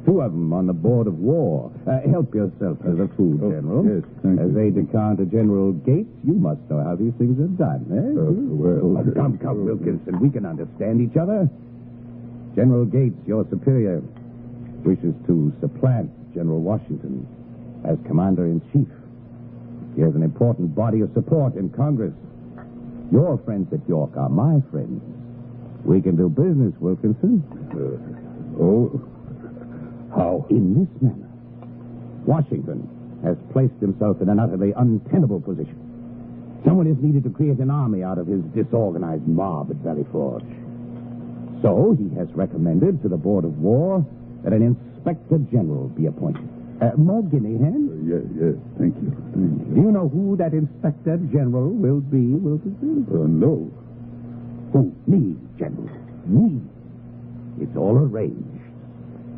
2 of them on the Board of War. Help yourself to the food, General. Yes, thank As you. aide-de-camp to General Gates, you must know how these things are done, eh? Well... Come, Wilkinson. We can understand each other. General Gates, your superior, wishes to supplant General Washington as Commander-in-Chief. He has an important body of support in Congress. Your friends at York are my friends. We can do business, Wilkinson. How? In this manner. Washington has placed himself in an utterly untenable position. Someone is needed to create an army out of his disorganized mob at Valley Forge. So he has recommended to the Board of War that an Inspector General be appointed. More guinea hen? Yes, thank you. Do you know who that Inspector General will be, Wilkinson? No. Who? Me, General. Me. It's all arranged.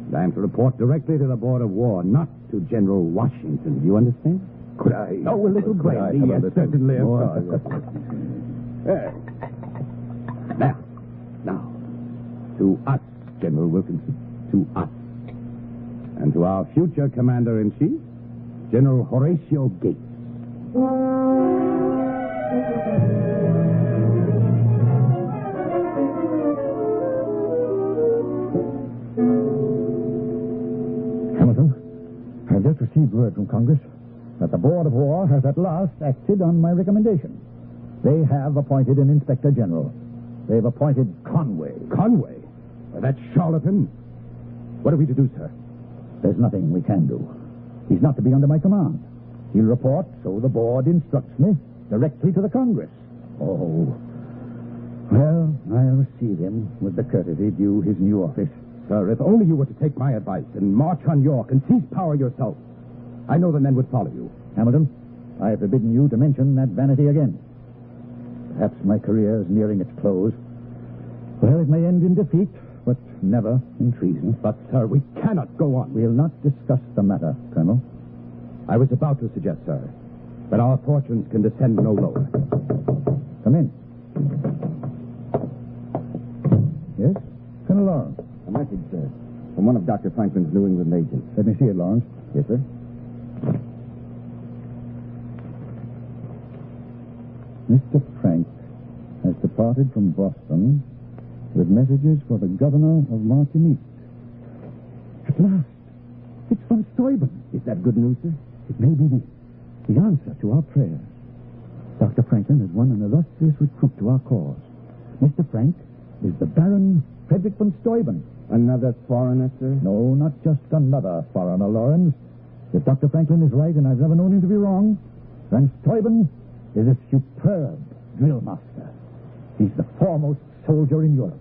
And I am to report directly to the Board of War, not to General Washington. Do you understand? Could I... Oh, a little brandy, yes, certainly. Now, to us, General Wilkinson, to us. And to our future Commander-in-Chief, General Horatio Gates. Hamilton, I've just received word from Congress that the Board of War has at last acted on my recommendation. They have appointed an Inspector General. They've appointed Conway. Conway? That charlatan? What are we to do, sir? There's nothing we can do. He's not to be under my command. He'll report, so the board instructs me, directly to the Congress. Oh. Well, I'll receive him with the courtesy due his new office. Sir, if only you were to take my advice and march on York and seize power yourself, I know the men would follow you. Hamilton, I have forbidden you to mention that vanity again. Perhaps my career is nearing its close. Well, it may end in defeat, but never in treason. But, sir, we cannot go on. We'll not discuss the matter, Colonel. I was about to suggest, sir, But our fortunes can descend no lower. Come in. Yes? Colonel Lawrence. A message, sir, from one of Dr. Franklin's New England agents. Let me see it, Lawrence. Yes, sir. Mr. Frank has departed from Boston with messages for the governor of Martinique. At last, it's von Steuben. Is that good news, sir? It may be the answer to our prayers. Dr. Franklin has won an illustrious recruit to our cause. Mr. Frank is the Baron Frederick von Steuben. Another foreigner, sir? No, not just another foreigner, Lawrence. If Dr. Franklin is right, and I've never known him to be wrong, von Steuben is a superb drill master. He's the foremost soldier in Europe.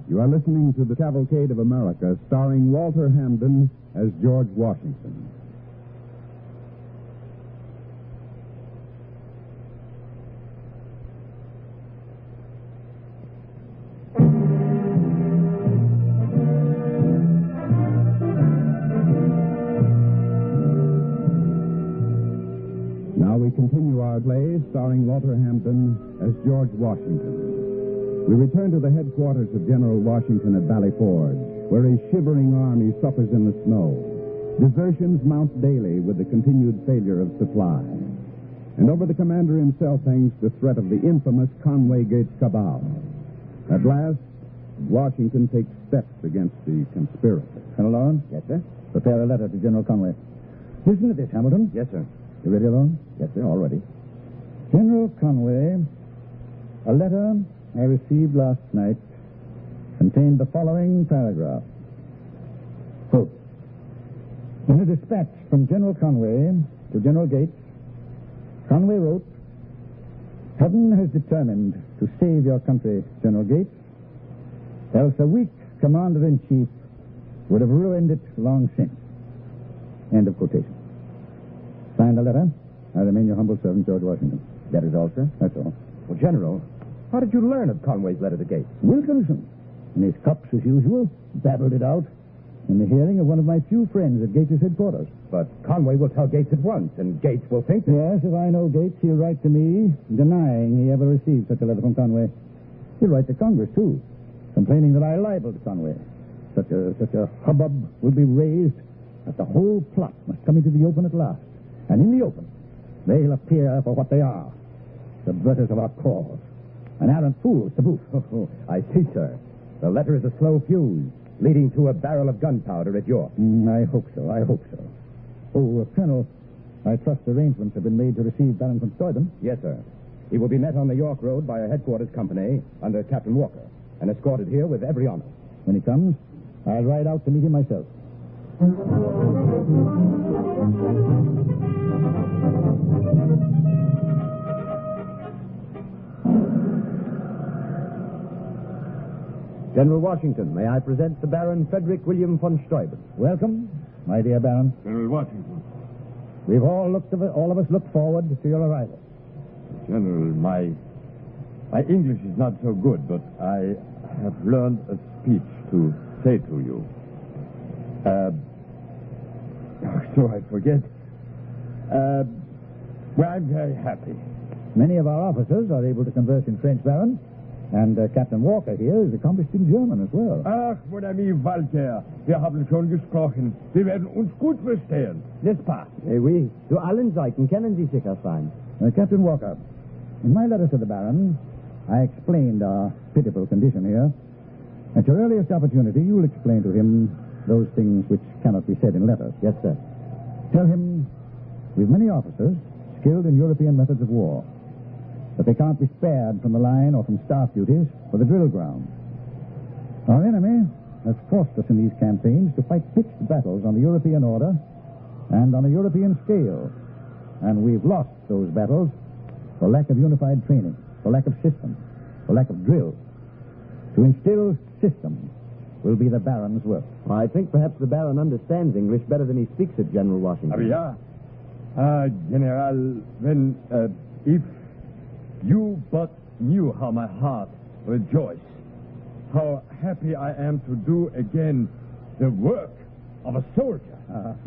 You are listening to The Cavalcade of America, starring Walter Hamden as George Washington. Now we continue our play, starring Walter Hampden as George Washington. We return to the headquarters of General Washington at Valley Forge, where his shivering army suffers in the snow. Desertions mount daily with the continued failure of supply. And over the commander himself hangs the threat of the infamous Conway Gates cabal. At last, Washington takes steps against the conspirators. Colonel Lawrence? Yes, sir? Prepare a letter to General Conway. Listen to this, Hamilton. Yes, sir. You ready, Lawrence? Yes, sir, all ready. General Conway, a letter I received last night contained the following paragraph. Quote, in a dispatch from General Conway to General Gates, Conway wrote, Heaven has determined to save your country, General Gates, else a weak commander-in-chief would have ruined it long since. End of quotation. Sign the letter. I remain your humble servant, George Washington. That is all, sir? That's all. Well, General, how did you learn of Conway's letter to Gates? Wilkinson, in his cups as usual, babbled it out in the hearing of one of my few friends at Gates' headquarters. But Conway will tell Gates at once, and Gates will think that... Yes, if I know Gates, he'll write to me denying he ever received such a letter from Conway. He'll write to Congress, too, complaining that I libeled Conway. Such a hubbub will be raised that the whole plot must come into the open at last. And in the open, they'll appear for what they are, subverters of our cause, and arrant fools to boot. Oh, I see, sir. The letter is a slow fuse, leading to a barrel of gunpowder at York. I hope so. Oh, Colonel, I trust arrangements have been made to receive Baron von Steuben. Yes, sir. He will be met on the York Road by a headquarters company under Captain Walker, and escorted here with every honor. When he comes, I'll ride out to meet him myself. General Washington, may I present the Baron Frederick William von Steuben. Welcome, my dear Baron. General Washington. We've all of us looked forward to your arrival. General, my English is not so good, but I have learned a speech to say to you. So I forget. Well, I'm very happy. Many of our officers are able to converse in French, Baron. And Captain Walker here is accomplished in German as well. Ach, mon ami Walter, wir haben schon gesprochen. Sie werden uns gut verstehen. N'est-ce pas? Eh oui, zu allen Seiten kennen Sie sicher sein. Captain Walker, in my letter to the Baron, I explained our pitiful condition here. At your earliest opportunity, you'll explain to him those things which cannot be said in letters. Yes, sir. Tell him we've many officers skilled in European methods of war, but they can't be spared from the line or from staff duties for the drill ground. Our enemy has forced us in these campaigns to fight pitched battles on the European order and on a European scale. And we've lost those battles for lack of unified training, for lack of system, for lack of drill. To instill system will be the Baron's work. I think perhaps the Baron understands English better than he speaks it, General Washington. Aber ja. General, wenn If you but knew how my heart rejoiced, how happy I am to do again the work of a soldier.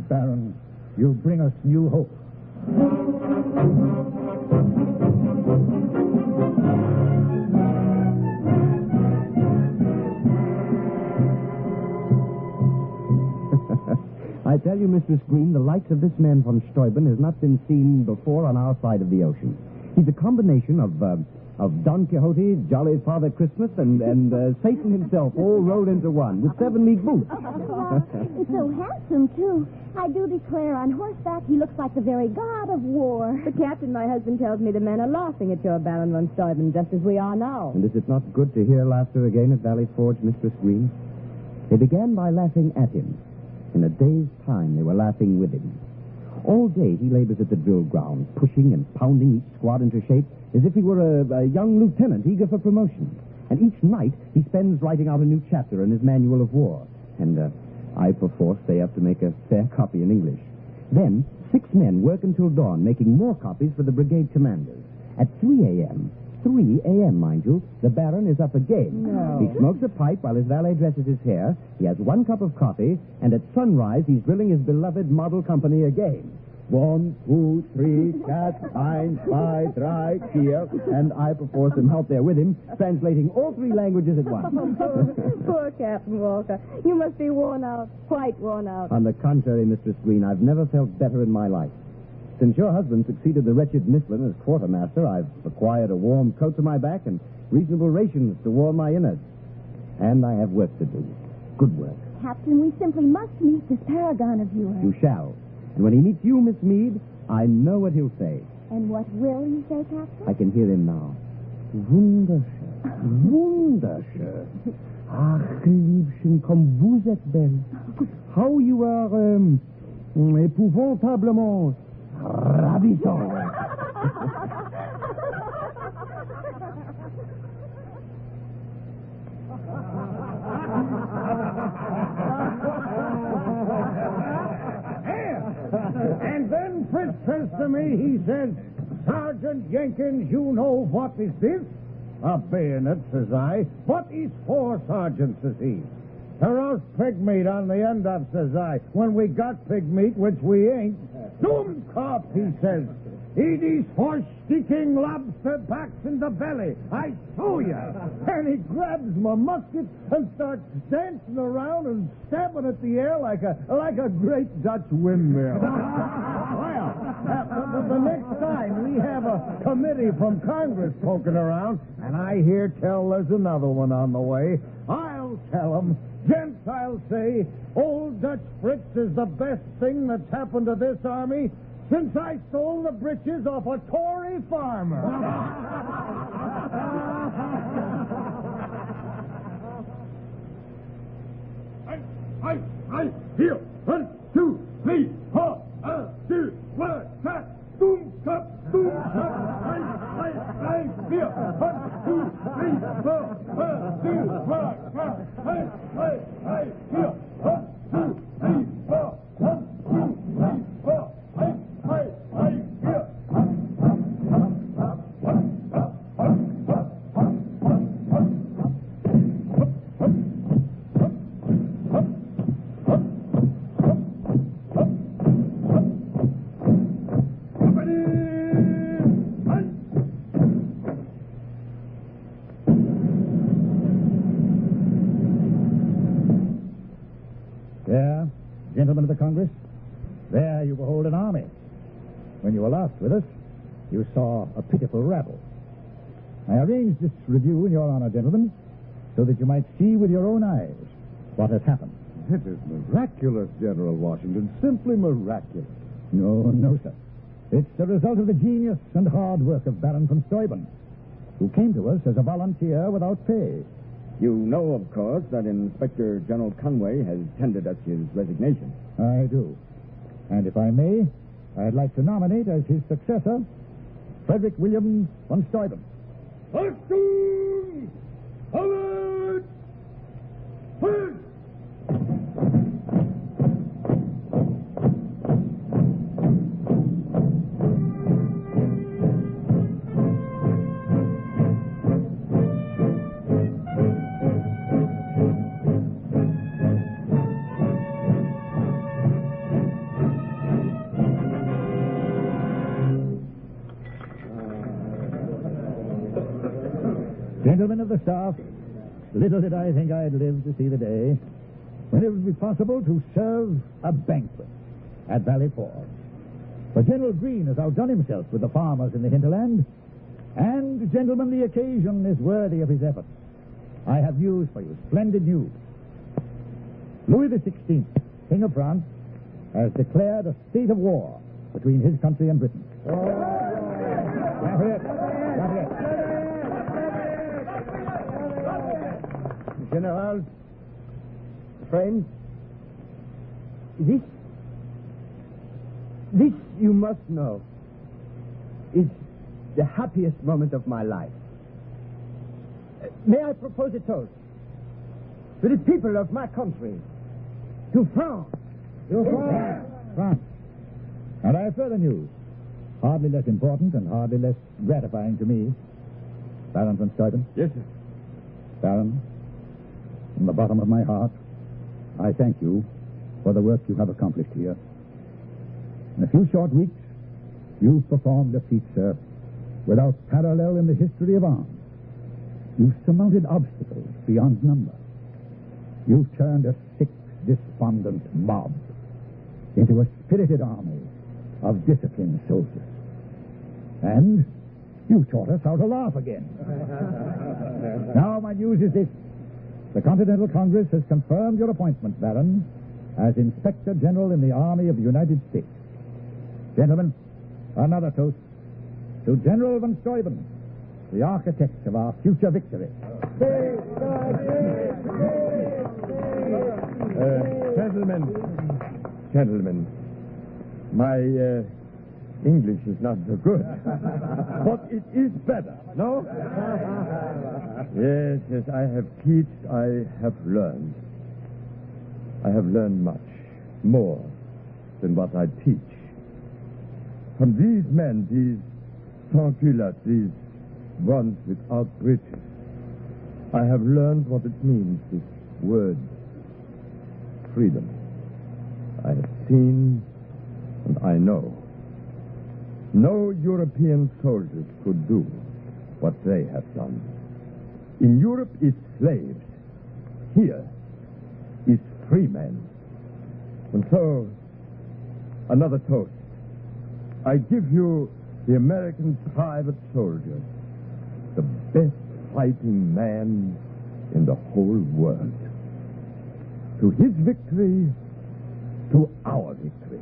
Baron, you bring us new hope. I tell you, Mistress Green, the likes of this man von Steuben has not been seen before on our side of the ocean. He's a combination of Don Quixote, Jolly Father Christmas, and Satan himself all rolled into one, with 7 meat boots. He's so handsome, too. I do declare, on horseback, he looks like the very god of war. But, Captain, my husband tells me the men are laughing at your Baron von Steuben, just as we are now. And is it not good to hear laughter again at Valley Forge, Mistress Green? They began by laughing at him. In a day's time, they were laughing with him. All day, he labors at the drill ground, pushing and pounding each squad into shape as if he were a young lieutenant eager for promotion. And each night, he spends writing out a new chapter in his manual of war. And I, perforce, they have to make a fair copy in English. Then, 6 men work until dawn, making more copies for the brigade commanders. At 3 a.m., mind you, the Baron is up again. No. He smokes a pipe while his valet dresses his hair. He has 1 cup of coffee, and at sunrise, he's drilling his beloved model company again. 1, 2, 3, 4, 5, 4, and I, perforce, am out there with him, translating all 3 languages at once. Poor Captain Walker. You must be worn out, quite worn out. On the contrary, Mistress Green, I've never felt better in my life. Since your husband succeeded the wretched Mifflin as quartermaster, I've acquired a warm coat to my back and reasonable rations to warm my innards. And I have work to do. Good work. Captain, we simply must meet this paragon of yours. You shall. And when he meets you, Miss Meade, I know what he'll say. And what will he say, Captain? I can hear him now. Wunderschön. Wunderschön. Ach, Liebchen, comme vous êtes belle. How you are, épouvantablement ravissant. And then Fritz says to me, he says, Sergeant Jenkins, you know what is this? A bayonet, says I. What is for, Sergeant, says he. To roast pig meat on the end of, says I, when we got pig meat, which we ain't. Dummkopf, he says. Eat these horse-sticking lobster backs in the belly. I show you. And he grabs my musket and starts dancing around and stabbing at the air like a great Dutch windmill. Well, the next time we have a committee from Congress poking around, and I hear tell there's another one on the way, I'll tell them, gents, I'll say, old Dutch Fritz is the best thing that's happened to this army since I stole the breeches off a Tory farmer. I, here, 1, 2, 3, 4, 2, 1, cut, boom, cut, boom, cut, I, here, 1, 2, 3, 4, 2, 1, cut, I, here, 1, 2, 3, 4, 1, 2, 3, 4, I, here. There, gentlemen of the Congress, there you behold an army. When you were last with us, you saw a pitiful rabble. I arranged this review in your honor, gentlemen, so that you might see with your own eyes what has happened. It is miraculous, General Washington, simply miraculous. No, sir. It's the result of the genius and hard work of Baron von Steuben, who came to us as a volunteer without pay. You know, of course, that Inspector General Conway has tendered us his resignation. I do. And if I may, I'd like to nominate as his successor Frederick William von Steuben. Achtung! Alert! First! Gentlemen of the staff, little did I think I'd live to see the day when it would be possible to serve a banquet at Valley Forge. For General Greene has outdone himself with the farmers in the hinterland, and, gentlemen, the occasion is worthy of his efforts. I have news for you, splendid news. Louis XVI, King of France, has declared a state of war between his country and Britain. General, friends, this you must know is the happiest moment of my life. May I propose a toast to the people of my country, to France. France. And I have further news, hardly less important and hardly less gratifying to me. Baron von Steuben? Yes, sir. Baron, from the bottom of my heart, I thank you for the work you have accomplished here. In a few short weeks, you've performed a feat, sir, without parallel in the history of arms. You've surmounted obstacles beyond number. You've turned a sick, despondent mob into a spirited army of disciplined soldiers. And you've taught us how to laugh again. Now, my news is this. The Continental Congress has confirmed your appointment, Baron, as Inspector General in the Army of the United States. Gentlemen, another toast to General von Steuben, the architect of our future victory. Gentlemen, my English is not so good, but it is better, no? Yes, I have taught, I have learned. I have learned much, more than what I teach. From these men, these sans-culottes, these ones without breeches, I have learned what it means, this word, freedom. I have seen and I know. No European soldiers could do what they have done. In Europe is slaves. Here is free men. And so, another toast. I give you the American private soldier, the best fighting man in the whole world. To his victory, to our victory.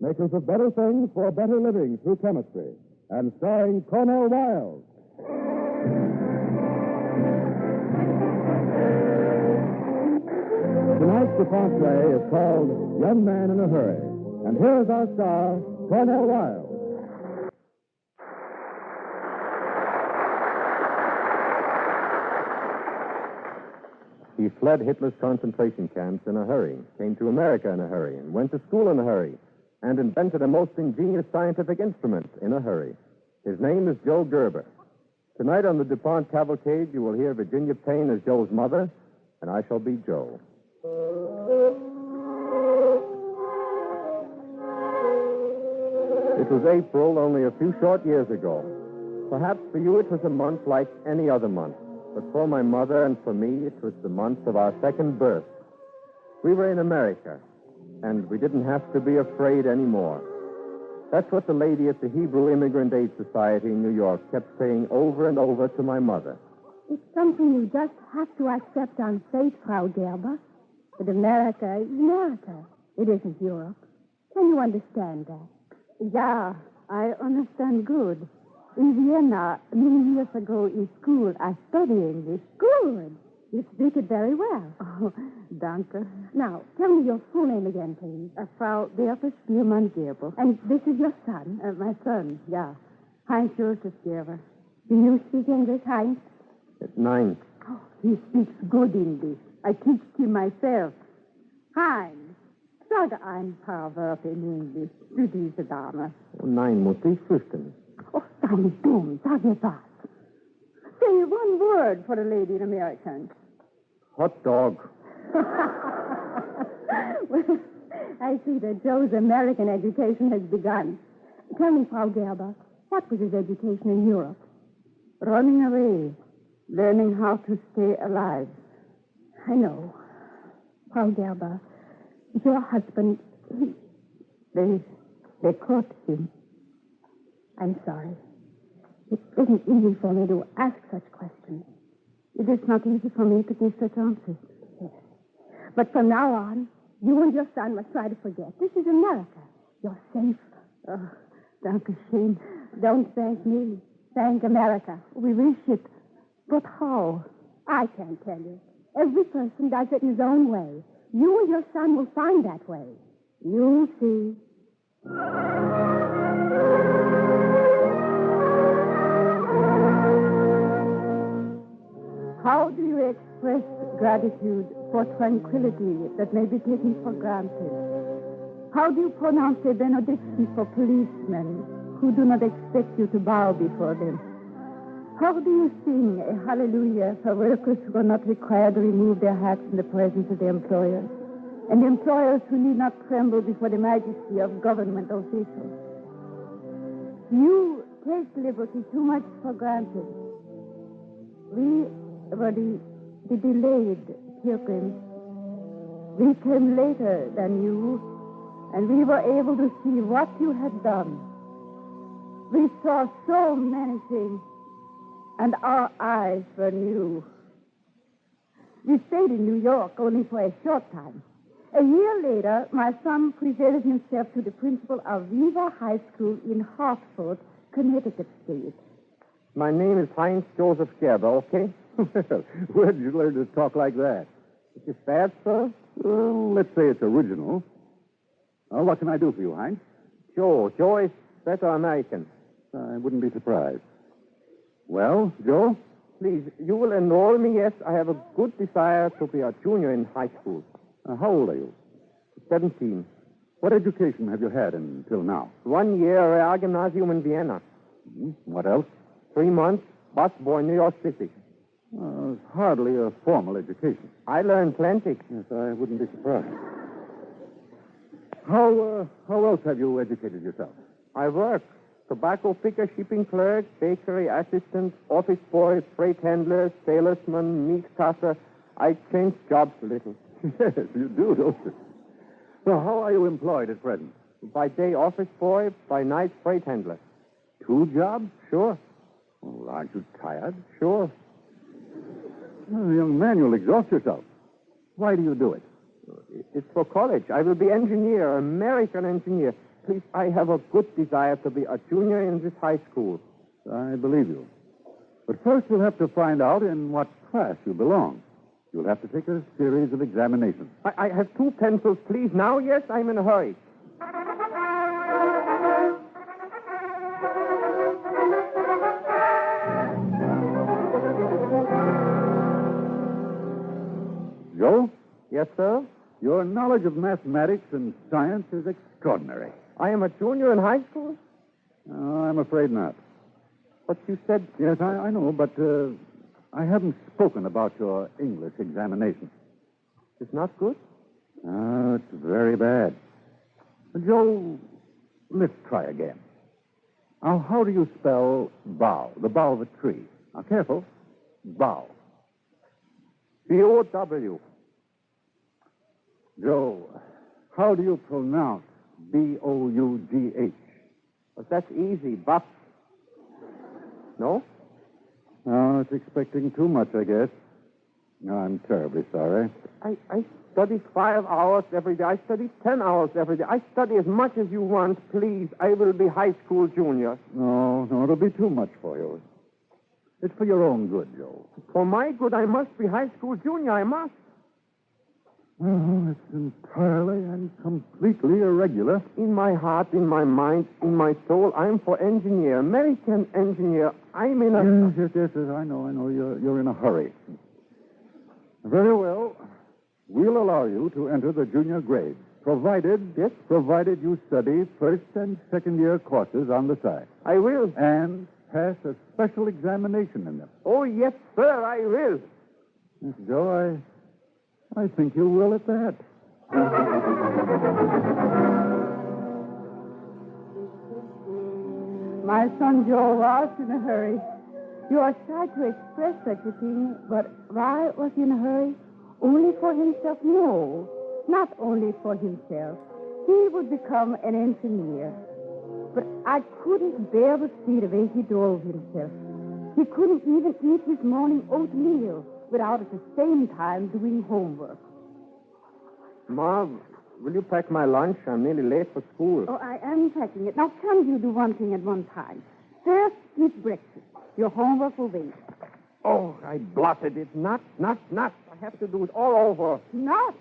Makers of better things for better living through chemistry, and starring Cornell Wilde. Tonight's DuPont play is called Young Man in a Hurry. And here's our star, Cornell Wilde. He fled Hitler's concentration camps in a hurry, came to America in a hurry, and went to school in a hurry, and invented a most ingenious scientific instrument in a hurry. His name is Joe Gerber. Tonight on the DuPont Cavalcade, you will hear Virginia Payne as Joe's mother, and I shall be Joe. It was April only a few short years ago. Perhaps for you it was a month like any other month, but for my mother and for me it was the month of our second birth. We were in America, and we didn't have to be afraid anymore. That's what the lady at the Hebrew Immigrant Aid Society in New York kept saying over and over to my mother. It's something you just have to accept on faith, Frau Gerber. But America is America. It isn't Europe. Can you understand that? Yeah, I understand good. In Vienna, many years ago in school, I studied English. Good. You speak it very well. Oh, danke. Now, tell me your full name again, please. Frau Bertha Spielmann-Gerber. And this is your son? My son, yeah. Heinz Joseph Gerber. Do you speak English, Heinz? At 9. Oh, He speaks good English. I teach him myself. Heinz, sag ein paar Wörter in Englisch für diese Dame. Oh, nein, muss ich fürchten. Oh, sei nicht dumm. Sag mir was. Say one word for a lady in American. Hot dog. Well, I see that Joe's American education has begun. Tell me, Frau Gerber, what was his education in Europe? Running away. Learning how to stay alive. I know. Frau Gerber, your husband, They caught him. I'm sorry. It isn't easy for me to ask such questions. It is not easy for me to give such answers. Yes. But from now on, you and your son must try to forget. This is America. You're safe. Oh, Dankeschön. Don't thank me. Thank America. We wish it. But how? I can't tell you. Every person does it in his own way. You and your son will find that way. You'll see. How do you express gratitude for tranquility that may be taken for granted? How do you pronounce a benediction for policemen who do not expect you to bow before them? How do you sing a hallelujah for workers who are not required to remove their hats in the presence of their employers, and employers who need not tremble before the majesty of government officials? You take liberty too much for granted. We were the delayed pilgrims. We came later than you, and we were able to see what you had done. We saw so many things, and our eyes were new. We stayed in New York only for a short time. A year later, my son presented himself to the principal of Viva High School in Hartford, Connecticut State. My name is Heinz Joseph Gerber, okay? Where did you learn to talk like that? Is this bad, sir? Well, let's say it's original. Well, what can I do for you, Heinz? Joe. Joe is better American. I wouldn't be surprised. Well, Joe? Please, you will enroll me, yes. I have a good desire to be a junior in high school. How old are you? 17. What education have you had until now? 1 year Realgymnasium in Vienna. What else? 3 months busboy in New York City. It's hardly a formal education. I learned plenty. Yes, I wouldn't be surprised. How else have you educated yourself? I work. Tobacco picker, shipping clerk, bakery assistant, office boy, freight handler, salesman, meat cusser. I change jobs a little. Yes, you do, don't you? Well, how are you employed at present? By day, office boy. By night, freight handler. 2 jobs? Sure. Well, aren't you tired? Sure. Well, young man, you'll exhaust yourself. Why do you do it? It's for college. I will be engineer, American engineer. Please, I have a good desire to be a junior in this high school. I believe you. But first we'll have to find out in what class you belong. You'll have to take a series of examinations. I have 2 pencils, please. Now, yes, I'm in a hurry. Joe? Yes, sir? Your knowledge of mathematics and science is extraordinary. I am a junior in high school? I'm afraid not. But you said... Yes, I know, but I haven't spoken about your English examination. It's not good? It's very bad. Joe, let's try again. Now, how do you spell bough, the bough of a tree? Now, careful. Bough. B-O-W. Joe, how do you pronounce B-O-U-G-H? But that's easy. Buff. No? No, it's expecting too much, I guess. No, I'm terribly sorry. I study 5 hours every day. I study 10 hours every day. I study as much as you want, please. I will be high school junior. No, it'll be too much for you. It's for your own good, Joe. For my good, I must be high school junior. I must. Oh, it's entirely and completely irregular. In my heart, in my mind, in my soul, I'm for engineer, American engineer. I'm in a... Yes, I know. You're in a hurry. Very well. We'll allow you to enter the junior grade, provided you study first and second year courses on the side. I will. And pass a special examination in them. Oh, yes, sir, I will. Miss Joe, I think you will at that. My son Joe was in a hurry. You are shy to express such a thing, but why was he in a hurry? Only for himself? No, not only for himself. He would become an engineer. But I couldn't bear to see the way he drove himself. He couldn't even eat his morning oatmeal without at the same time doing homework. Ma, will you pack my lunch? I'm nearly late for school. Oh, I am packing it. Now, can you do one thing at one time? First, eat breakfast. Your homework will wait. Oh, I blotted it. Not. I have to do it all over. Not?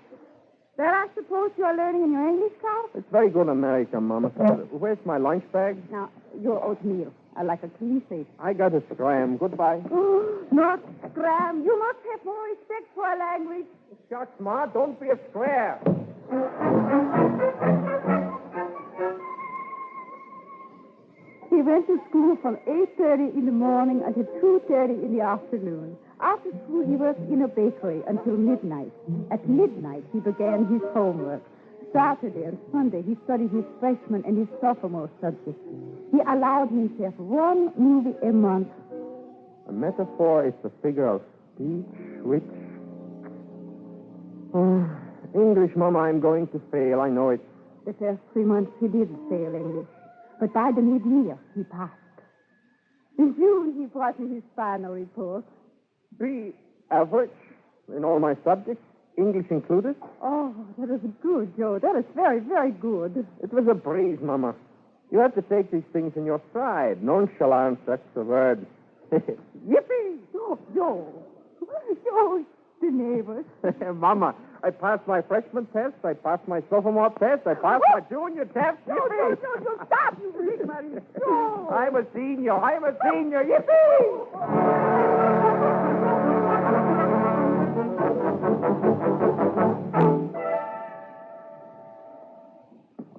That I suppose you are learning in your English class? It's very good America, Mama. Where's my lunch bag? Now, your oatmeal. I like a clean plate. I got a scram. Goodbye. Not scram. You must have more respect for our language. Shucks, Ma. Don't be a square. He went to school from 8:30 in the morning until 2:30 in the afternoon. After school, he worked in a bakery until midnight. At midnight, he began his homework. Saturday and Sunday, he studied his freshman and his sophomore subjects. He allowed himself one movie a month. A metaphor is a figure of speech which... English, Mama, I'm going to fail. I know it. The first 3 months, he did fail English. But by the mid-year, he passed. In June, he brought me his final report. B, average in all my subjects, English included. Oh, that is good, Joe. That is very, very good. It was a breeze, Mama. You have to take these things in your stride. Nonchalance, that's the word. Yippee! Oh, Joe. Joe, the neighbors. Mama, I passed my freshman test. I passed my sophomore test. I passed my junior test. No, stop, you big money. Joe. I'm a senior. Yippee!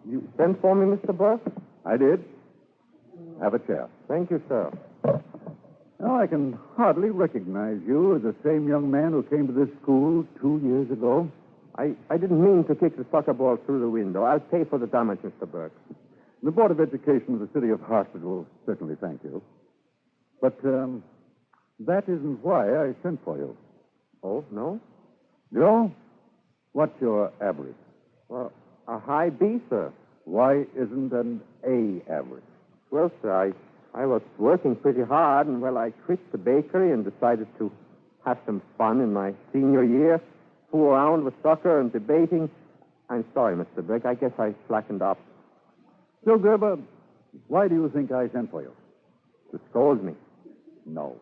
You sent for me, Mr. Burke? I did. Have a chair. Thank you, sir. Now, I can hardly recognize you as the same young man who came to this school 2 years ago. I didn't mean to kick the soccer ball through the window. I'll pay for the damage, Mr. Burke. The Board of Education of the City of Hartford will certainly thank you. But that isn't why I sent for you. Oh, no? Joe, what's your average? Well, a high B, sir. Why isn't an A average? Well, sir, I was working pretty hard, and, I quit the bakery and decided to have some fun in my senior year, fool around with soccer and debating. I'm sorry, Mr. Burke. I guess I slackened up. So, Gerber, why do you think I sent for you? To scold me. No.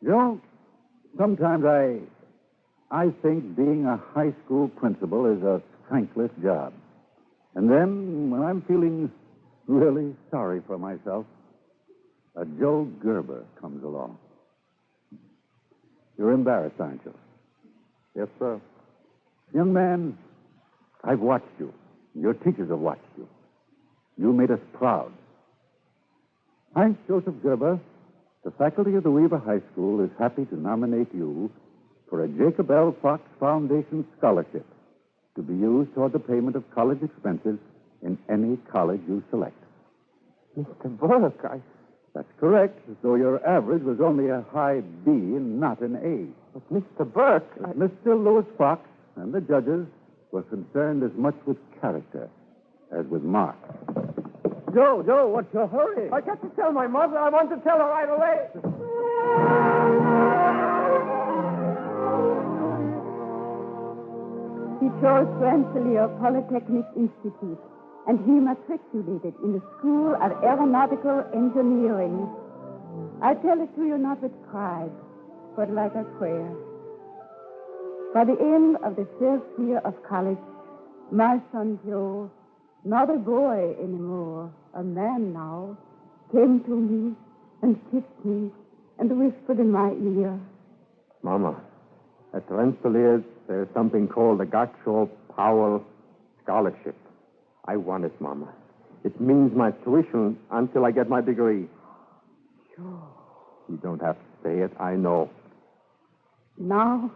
Joe, sometimes I think being a high school principal is a thankless job. And then, when I'm feeling really sorry for myself, a Joe Gerber comes along. You're embarrassed, aren't you? Yes, sir. Young man, I've watched you. Your teachers have watched you. You made us proud. I, Joseph Gerber, the faculty of the Weaver High School, is happy to nominate you for a Jacob L. Fox Foundation scholarship to be used toward the payment of college expenses in any college you select. Mr. Burke, That's correct, though your average was only a high B and not an A. But Mr. Burke... Mr. Lewis Fox and the judges were concerned as much with character as with marks. Joe, what's your hurry? I got to tell my mother. I want to tell her right away. He chose Rensselaer Polytechnic Institute, and he matriculated in the School of Aeronautical Engineering. I tell it to you not with pride, but like a prayer. By the end of the first year of college, my son Joe, not a boy anymore, a man now, came to me and kissed me and whispered in my ear, Mama, At Rensselaer's, there's something called the Gotcho Powell Scholarship. I want it, Mama. It means my tuition until I get my degree. Sure. You don't have to say it. I know. Now,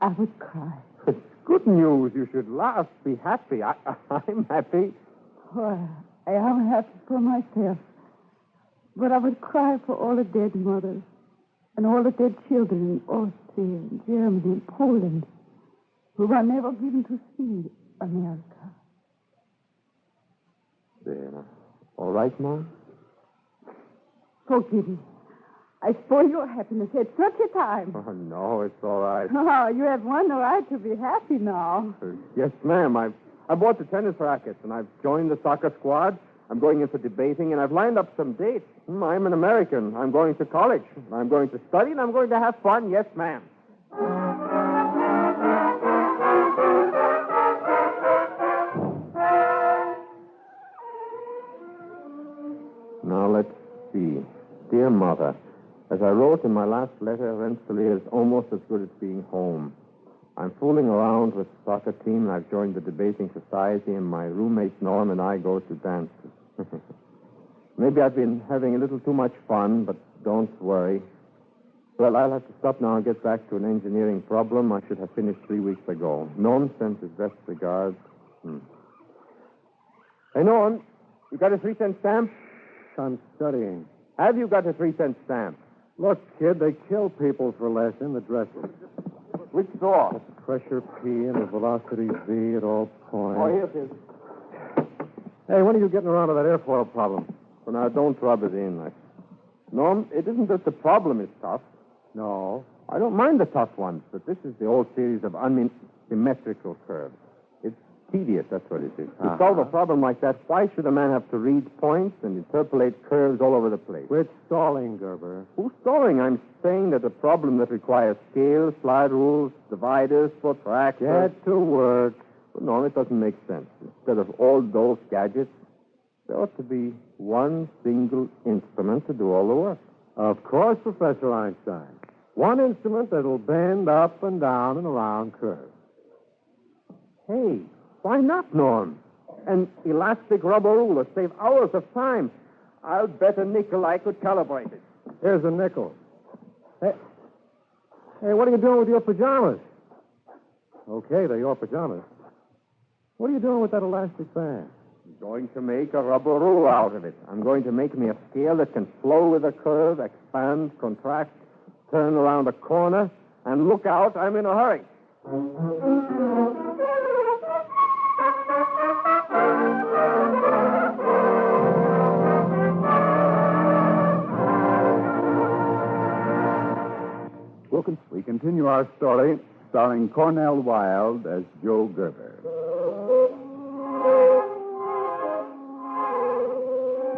I would cry. It's good news. You should laugh. Be happy. I'm happy. Well, I am happy for myself. But I would cry for all the dead mothers and all the dead children in Austria and Germany and Poland who were never given to see America. There. All right, Mom? Forgive me. I spoil your happiness at such a time. Oh, no, it's all right. Oh, you have one right to be happy now. Yes, ma'am. I bought the tennis rackets, and I've joined the soccer squad. I'm going in for debating, and I've lined up some dates. I'm an American. I'm going to college. I'm going to study, and I'm going to have fun. Yes, ma'am. Now, let's see. Dear Mother, as I wrote in my last letter, Rensselaer is almost as good as being home. I'm fooling around with the soccer team, and I've joined the debating society, and my roommate Norm and I go to dances. Maybe I've been having a little too much fun, but don't worry. Well, I'll have to stop now and get back to an engineering problem I should have finished 3 weeks ago. Norm sends his best regards. Hey, Norm, you got a 3-cent stamp? I'm studying. Have you got a 3-cent stamp? Look, kid, they kill people for less in the dressing. Which saw? Pressure P and the velocity V at all points. Oh, here it is. Hey, when are you getting around to that airfoil problem? Well, now, don't rub it in. Norm, it isn't that the problem is tough. No. I don't mind the tough ones, but this is the old series of unsymmetrical curves. It's tedious, that's what it is. To solve a problem like that, why should a man have to read points and interpolate curves all over the place? Quit stalling, Gerber. Who's stalling? I'm saying that a problem that requires scales, slide rules, dividers, protractors... Get to work. But no, it doesn't make sense. Instead of all those gadgets, there ought to be one single instrument to do all the work. Of course, Professor Einstein. One instrument that'll bend up and down and around curves. Hey, why not, Norm? An elastic rubber ruler save hours of time. I'll bet a nickel I could calibrate it. Here's a nickel. Hey, what are you doing with your pajamas? Okay, they're your pajamas. What are you doing with that elastic band? I'm going to make a rubber ruler out of it. I'm going to make me a scale that can flow with a curve, expand, contract, turn around a corner, and look out, I'm in a hurry. We continue our story starring Cornell Wilde as Joe Gerber.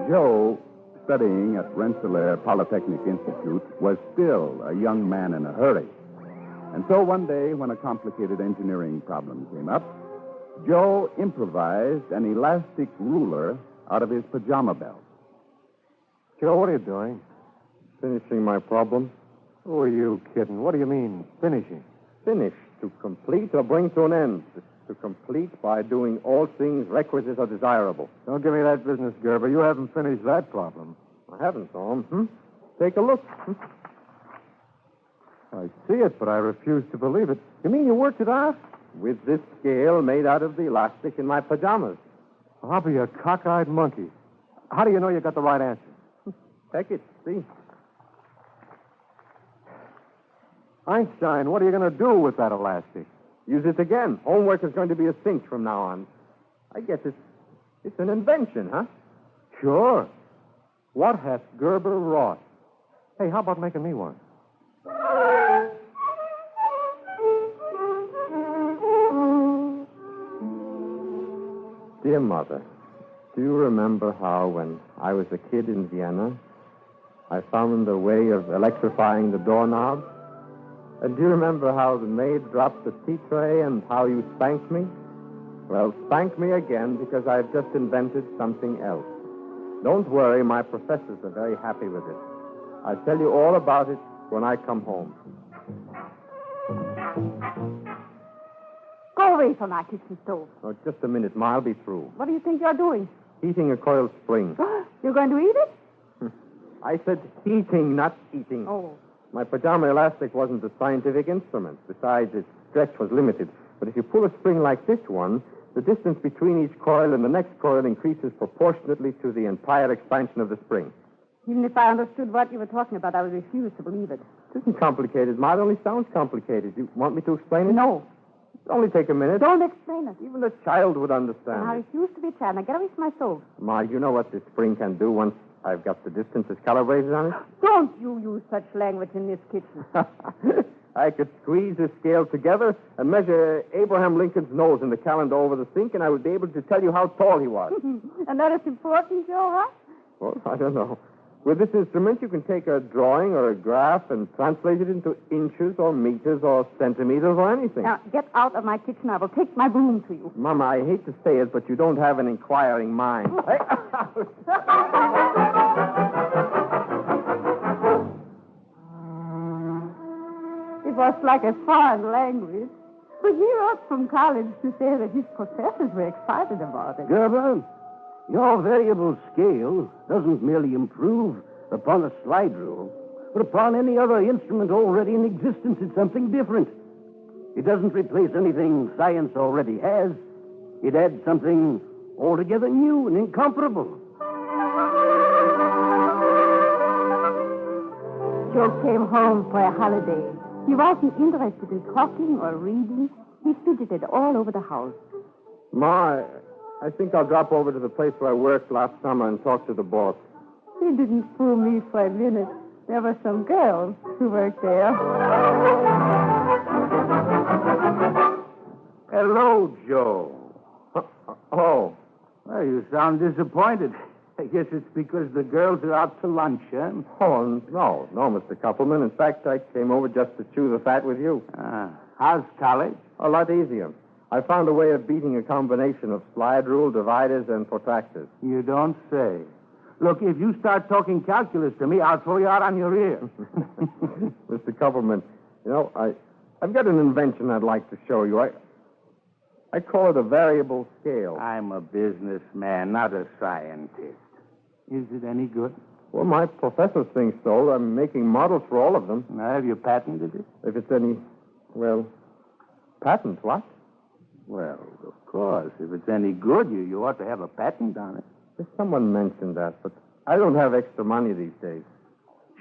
Joe, studying at Rensselaer Polytechnic Institute, was still a young man in a hurry. And so one day, when a complicated engineering problem came up, Joe improvised an elastic ruler out of his pajama belt. Joe, what are you doing? Finishing my problem. Who are you kidding? What do you mean, finishing? Finish, to complete or bring to an end. To complete by doing all things requisite or desirable. Don't give me that business, Gerber. You haven't finished that problem. I haven't, Tom. Take a look. I see it, but I refuse to believe it. You mean you worked it out? With this scale made out of the elastic in my pajamas. I'll be a cockeyed monkey. How do you know you got the right answer? Take it, see. Einstein, what are you going to do with that elastic? Use it again. Homework is going to be a cinch from now on. I guess it's an invention, huh? Sure. What hath Gerber wrought? Hey, how about making me one? Dear Mother, do you remember how, when I was a kid in Vienna, I found a way of electrifying the doorknob? And do you remember how the maid dropped the tea tray and how you spanked me? Well, spank me again, because I've just invented something else. Don't worry, my professors are very happy with it. I'll tell you all about it when I come home. Go away from our kitchen stove. Oh, just a minute, Ma. I'll be through. What do you think you're doing? Heating a coiled spring. You're going to eat it? I said heating, not eating. Oh. My pajama elastic wasn't a scientific instrument. Besides, its stretch was limited. But if you pull a spring like this one, the distance between each coil and the next coil increases proportionately to the entire expansion of the spring. Even if I understood what you were talking about, I would refuse to believe it. It isn't complicated, Ma. It only sounds complicated. You want me to explain it? No. It'll only take a minute. Don't explain it. Even a child would understand. And I refuse to be a child. Now get away from my stove. Ma, you know what this spring can do once I've got the distances calibrated on it? Don't you use such language in this kitchen. I could squeeze the scale together and measure Abraham Lincoln's nose in the calendar over the sink, and I would be able to tell you how tall he was. And that is important, Joe, huh? Well, I don't know. With this instrument, you can take a drawing or a graph and translate it into inches or meters or centimeters or anything. Now, get out of my kitchen. I will take my broom to you. Mama, I hate to say it, but you don't have an inquiring mind. It was like a foreign language. But he wrote from college to say that his professors were excited about it. Gerber, your variable scale doesn't merely improve upon a slide rule, but upon any other instrument already in existence. It's something different. It doesn't replace anything science already has. It adds something altogether new and incomparable. Joe came home for a holiday. He wasn't interested in talking or reading. He fidgeted all over the house. Ma, I think I'll drop over to the place where I worked last summer and talk to the boss. He didn't fool me for a minute. There were some girls who worked there. Hello, Joe. Oh. Well, you sound disappointed. I guess it's because the girls are out to lunch, huh? Oh, no, Mr. Koppelman. In fact, I came over just to chew the fat with you. How's college? A lot easier. I found a way of beating a combination of slide rule, dividers, and protractors. You don't say. Look, if you start talking calculus to me, I'll throw you out on your ear. Mr. Koppelman, you know, I've got an invention I'd like to show you. I call it a variable scale. I'm a businessman, not a scientist. Is it any good? Well, my professor thinks so. I'm making models for all of them. Now, have you patented it? If it's any, well, patent, what? Well, of course. If it's any good, you ought to have a patent on it. Someone mentioned that, but I don't have extra money these days.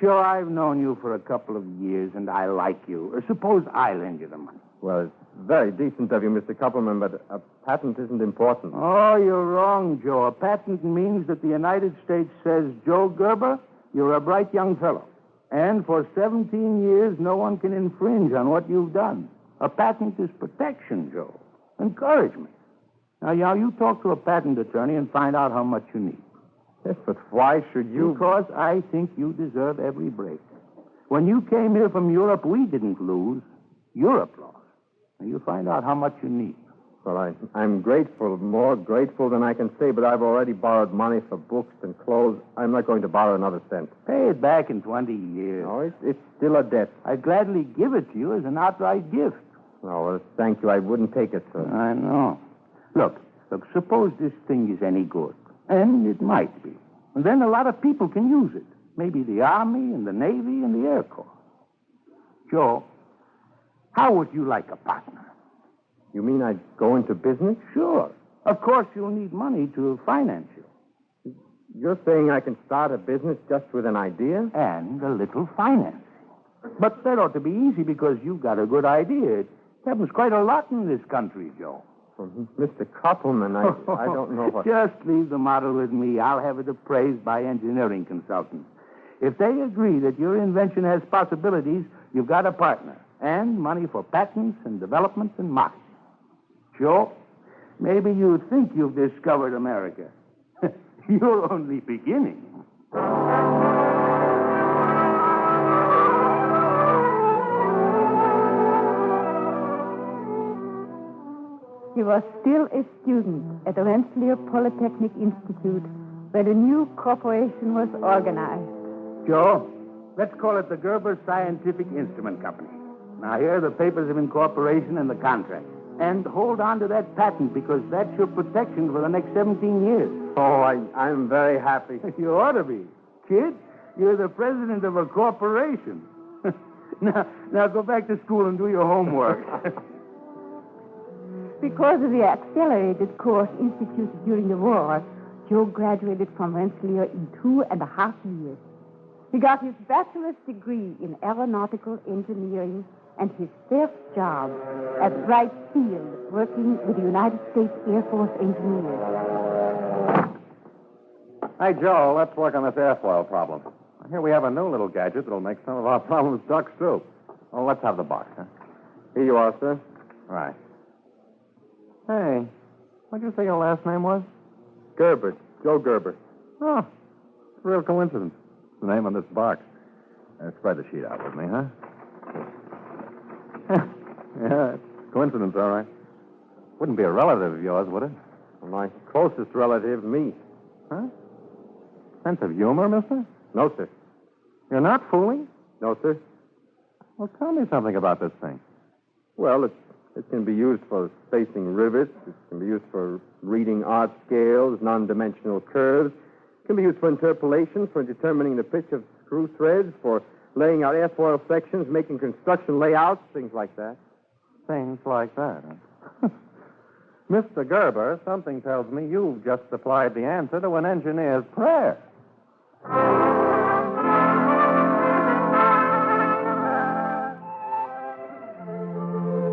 Sure, I've known you for a couple of years, and I like you. Suppose I lend you the money. Well, it's very decent of you, Mr. Koppelman, but a patent isn't important. Oh, you're wrong, Joe. A patent means that the United States says, Joe Gerber, you're a bright young fellow. And for 17 years, no one can infringe on what you've done. A patent is protection, Joe. Encouragement. Now, you talk to a patent attorney and find out how much you need. Yes, but why should you? Because I think you deserve every break. When you came here from Europe, we didn't lose. Europe lost. Now, you find out how much you need. Well, I'm grateful, more grateful than I can say, but I've already borrowed money for books and clothes. I'm not going to borrow another cent. Pay it back in 20 years. No, it's still a debt. I'd gladly give it to you as an outright gift. Oh, well, thank you. I wouldn't take it, sir. I know. Look, suppose this thing is any good. And it might be. And then a lot of people can use it. Maybe the Army and the Navy and the Air Corps. Joe, how would you like a partner? You mean I'd go into business? Sure. Of course, you'll need money to finance you. You're saying I can start a business just with an idea? And a little financing. But that ought to be easy because you've got a good idea. It happens quite a lot in this country, Joe. Mr. Koppelman, I don't know what... Just leave the model with me. I'll have it appraised by engineering consultants. If they agree that your invention has possibilities, you've got a partner. And money for patents and development and marketing. Joe, maybe you think you've discovered America. You're only beginning. He was still a student at the Rensselaer Polytechnic Institute, where the new corporation was organized. Joe, let's call it the Gerber Scientific Instrument Company. Now, here are the papers of incorporation and the contract. And hold on to that patent because that's your protection for the next 17 years. Oh, I'm very happy. You ought to be. Kid, you're the president of a corporation. Now go back to school and do your homework. Because of the accelerated course instituted during the war, Joe graduated from Rensselaer in 2.5 years. He got his bachelor's degree in aeronautical engineering and his first job at Wright Field, working with the United States Air Force engineers. Hey, Joe, let's work on this airfoil problem. Here we have a new little gadget that'll make some of our problems duck soup. Oh, let's have the box, huh? Here you are, sir. Right. Hey, what'd you say your last name was? Gerber. Joe Gerber. Oh, it's a real coincidence. It's the name on this box. Spread the sheet out with me, huh? Yeah, it's a coincidence, all right. Wouldn't be a relative of yours, would it? Well, my closest relative, me. Huh? Sense of humor, mister? No, sir. You're not fooling? No, sir. Well, tell me something about this thing. Well, it can be used for spacing rivets. It can be used for reading art scales, non-dimensional curves. It can be used for interpolation, for determining the pitch of screw threads, for laying out airfoil sections, making construction layouts, things like that. Things like that, huh? Mr. Gerber, something tells me you've just supplied the answer to an engineer's prayer.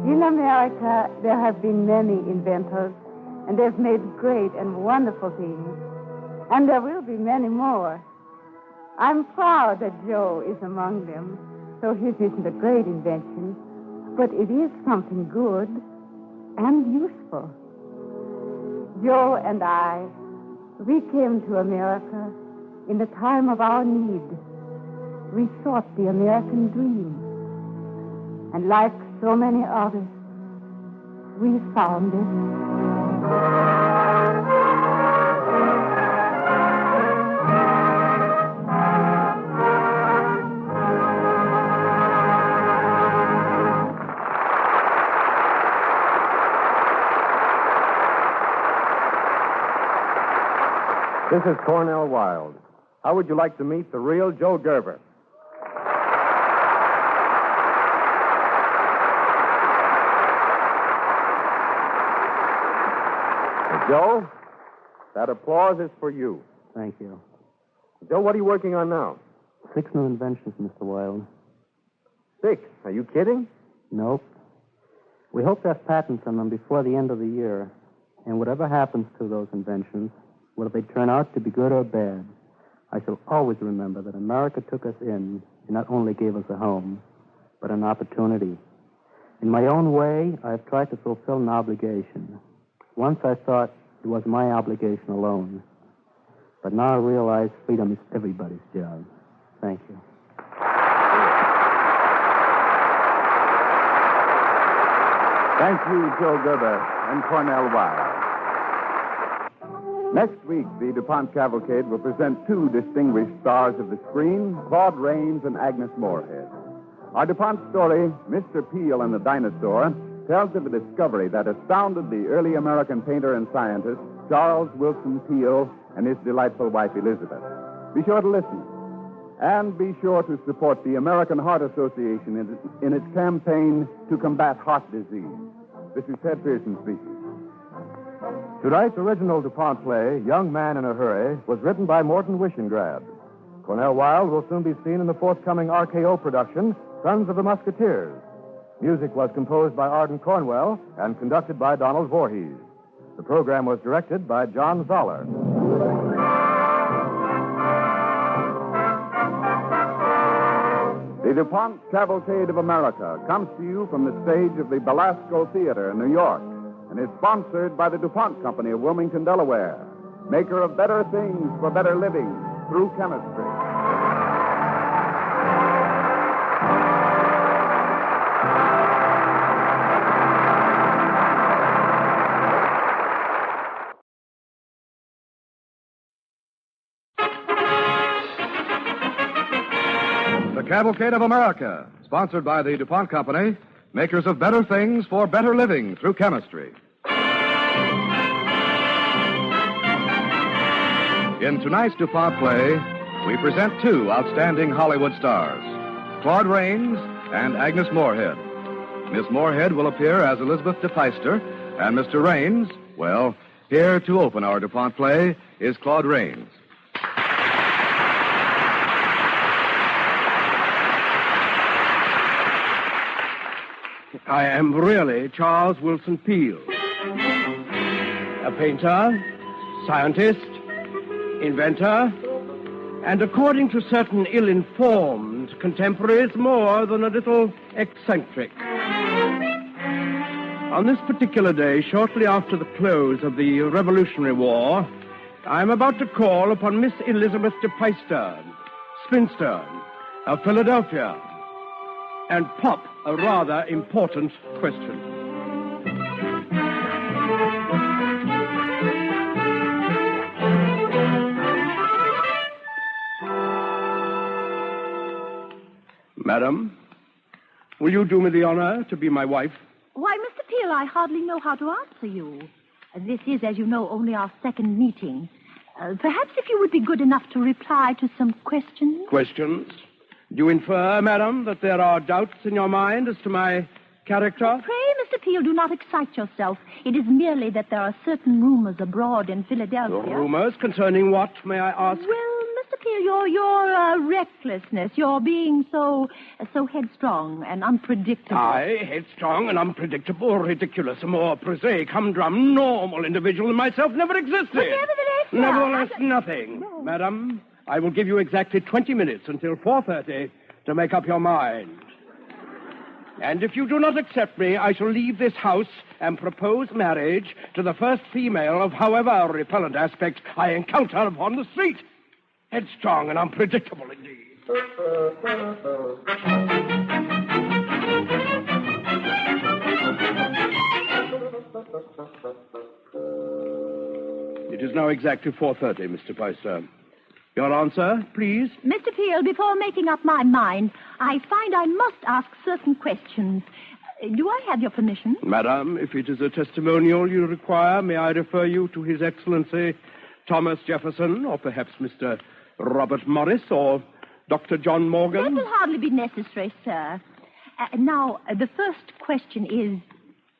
In America, there have been many inventors, and they've made great and wonderful things. And there will be many more. I'm proud that Joe is among them, though his isn't a great invention, but it is something good and useful. Joe and I, we came to America in the time of our need. We sought the American dream. And like so many others, we found it. This is Cornell Wilde. How would you like to meet the real Joe Gerber? Joe, that applause is for you. Thank you. Joe, what are you working on now? 6 new inventions, Mr. Wilde. 6? Are you kidding? Nope. We hope to have patents on them before the end of the year. And whatever happens to those inventions, whether they turn out to be good or bad, I shall always remember that America took us in and not only gave us a home, but an opportunity. In my own way, I have tried to fulfill an obligation. Once I thought it was my obligation alone. But now I realize freedom is everybody's job. Thank you. Thank you, Joe Gerber and Cornell Wilde. Next week, the DuPont Cavalcade will present 2 distinguished stars of the screen, Claude Rains and Agnes Moorehead. Our DuPont story, Mr. Peale and the Dinosaur, tells of a discovery that astounded the early American painter and scientist, Charles Wilson Peale, and his delightful wife, Elizabeth. Be sure to listen. And be sure to support the American Heart Association in its campaign to combat heart disease. This is Ted Pearson speaking. Tonight's original DuPont play, Young Man in a Hurry, was written by Morton Wishengrad. Cornell Wilde will soon be seen in the forthcoming RKO production, Sons of the Musketeers. Music was composed by Arden Cornwell and conducted by Donald Voorhees. The program was directed by John Zoller. The DuPont Cavalcade of America comes to you from the stage of the Belasco Theater in New York and is sponsored by the DuPont Company of Wilmington, Delaware, maker of better things for better living through chemistry. The Cavalcade of America, Sponsored by the DuPont Company, makers of better things for better living through chemistry. In tonight's DuPont play, we present two outstanding Hollywood stars, Claude Rains and Agnes Moorehead. Miss Moorehead will appear as Elizabeth de Peyster, and Mr. Rains, well, here to open our DuPont play is Claude Rains. I am really Charles Wilson Peale, a painter, scientist, inventor, and according to certain ill-informed contemporaries, more than a little eccentric. On this particular day, shortly after the close of the Revolutionary War, I am about to call upon Miss Elizabeth de Peyster, spinster, of Philadelphia, and pop a rather important question. Madam, will you do me the honor to be my wife? Why, Mr. Peale, I hardly know how to answer you. This is, as you know, only our second meeting. Perhaps if you would be good enough to reply to some questions. Questions? Do you infer, madam, that there are doubts in your mind as to my character? Pray, Mr. Peale, do not excite yourself. It is merely that there are certain rumors abroad in Philadelphia. Rumors concerning what, may I ask? Well, Mr. Peale, your recklessness, your being so headstrong and unpredictable. I, headstrong and unpredictable, ridiculous, a more prosaic, humdrum, normal individual than myself never existed. But Nevertheless, nothing. No. Madam, I will give you exactly 20 minutes until 4:30 to make up your mind. And if you do not accept me, I shall leave this house and propose marriage to the first female of however repellent aspect I encounter upon the street. Headstrong and unpredictable indeed. It is now exactly 4:30, Mr. Peyster. Your answer, please? Mr. Peale, before making up my mind, I find I must ask certain questions. Do I have your permission? Madam, if it is a testimonial you require, may I refer you to His Excellency Thomas Jefferson, or perhaps Mr. Robert Morris, or Dr. John Morgan? That will hardly be necessary, sir. Now, the first question is,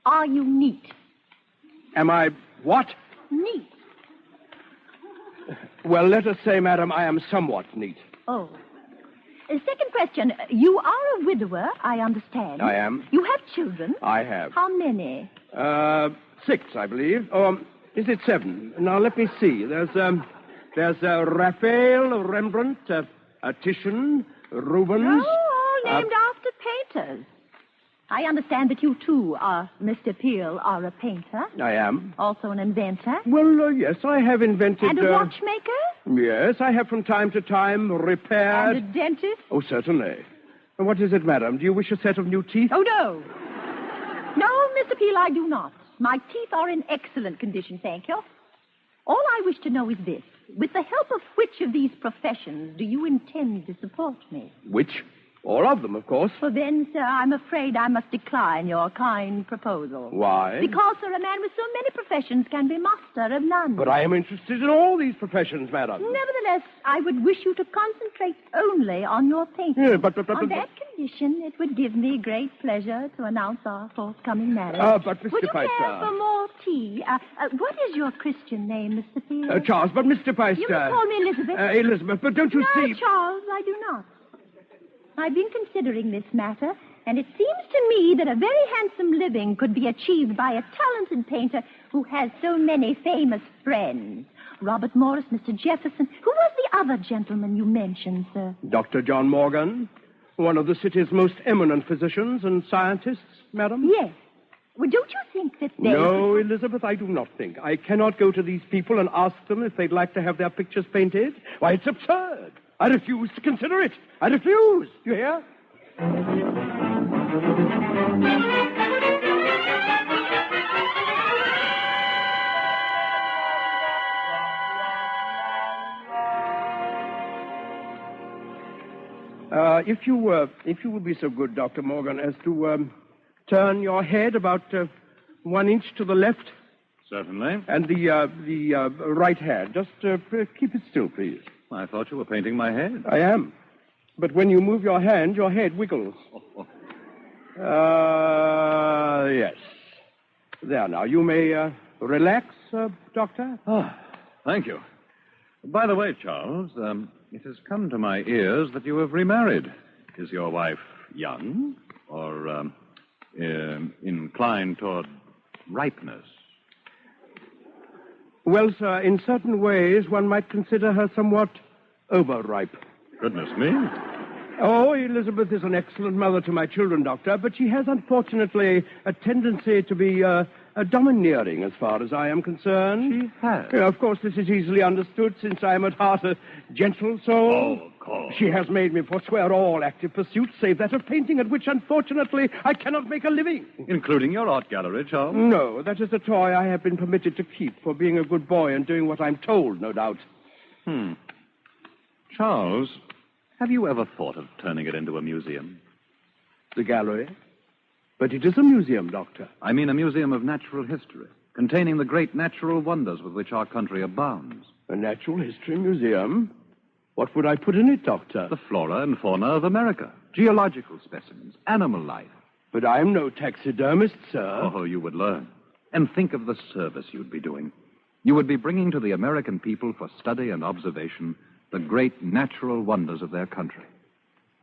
are you neat? Am I what? Neat. Well, let us say, madam, I am somewhat neat. Oh. Second question. You are a widower, I understand. I am. You have children? I have. How many? 6, I believe. Or is it 7? Now, let me see. There's Raphael, Rembrandt, Titian, Rubens. Oh, all named after painters. I understand that you, too, Mr. Peale, are a painter. I am. Also an inventor. Well, yes, I have invented... And a watchmaker? Yes, I have from time to time repaired... And a dentist? Oh, certainly. And what is it, madam? Do you wish a set of new teeth? Oh, no. No, Mr. Peale, I do not. My teeth are in excellent condition, thank you. All I wish to know is this. With the help of which of these professions do you intend to support me? Which? All of them, of course. Well, then, sir, I'm afraid I must decline your kind proposal. Why? Because, sir, a man with so many professions can be master of none. But I am interested in all these professions, madam. Nevertheless, I would wish you to concentrate only on your painting. Yeah, but on that condition, it would give me great pleasure to announce our forthcoming marriage. But, Mr. Would you Peyster... care for more tea? What is your Christian name, Mr. Peale? Charles, but Mr. Peyster... You may call me Elizabeth. Elizabeth, but don't you see... No, Charles, I do not. I've been considering this matter, and it seems to me that a very handsome living could be achieved by a talented painter who has so many famous friends. Robert Morris, Mr. Jefferson. Who was the other gentleman you mentioned, sir? Dr. John Morgan, one of the city's most eminent physicians and scientists, madam? Yes. Well, don't you think that they... No, Elizabeth, I do not think. I cannot go to these people and ask them if they'd like to have their pictures painted. Why, it's absurd. I refuse to consider it. I refuse. You hear? if you will be so good, Dr. Morgan, as to turn your head about 1 inch to the left. Certainly. And the right hand. Just keep it still, please. I thought you were painting my head. I am. But when you move your hand, your head wiggles. Yes. There now. You may relax, Doctor. Thank you. By the way, Charles, it has come to my ears that you have remarried. Is your wife young or inclined toward ripeness? Well, sir, in certain ways, one might consider her somewhat overripe. Goodness me. Oh, Elizabeth is an excellent mother to my children, Doctor, but she has, unfortunately, a tendency to be domineering as far as I am concerned. She has? Of course, this is easily understood, since I am at heart a gentle soul. Oh, of course. She has made me forswear all active pursuits, save that of painting, at which, unfortunately, I cannot make a living. Including your art gallery, Charles? No, that is a toy I have been permitted to keep for being a good boy and doing what I'm told, no doubt. Charles, have you ever thought of turning it into a museum? The gallery? But it is a museum, Doctor. I mean a museum of natural history, containing the great natural wonders with which our country abounds. A natural history museum? What would I put in it, Doctor? The flora and fauna of America, geological specimens, animal life. But I'm no taxidermist, sir. Oh, you would learn. And think of the service you'd be doing. You would be bringing to the American people for study and observation the great natural wonders of their country.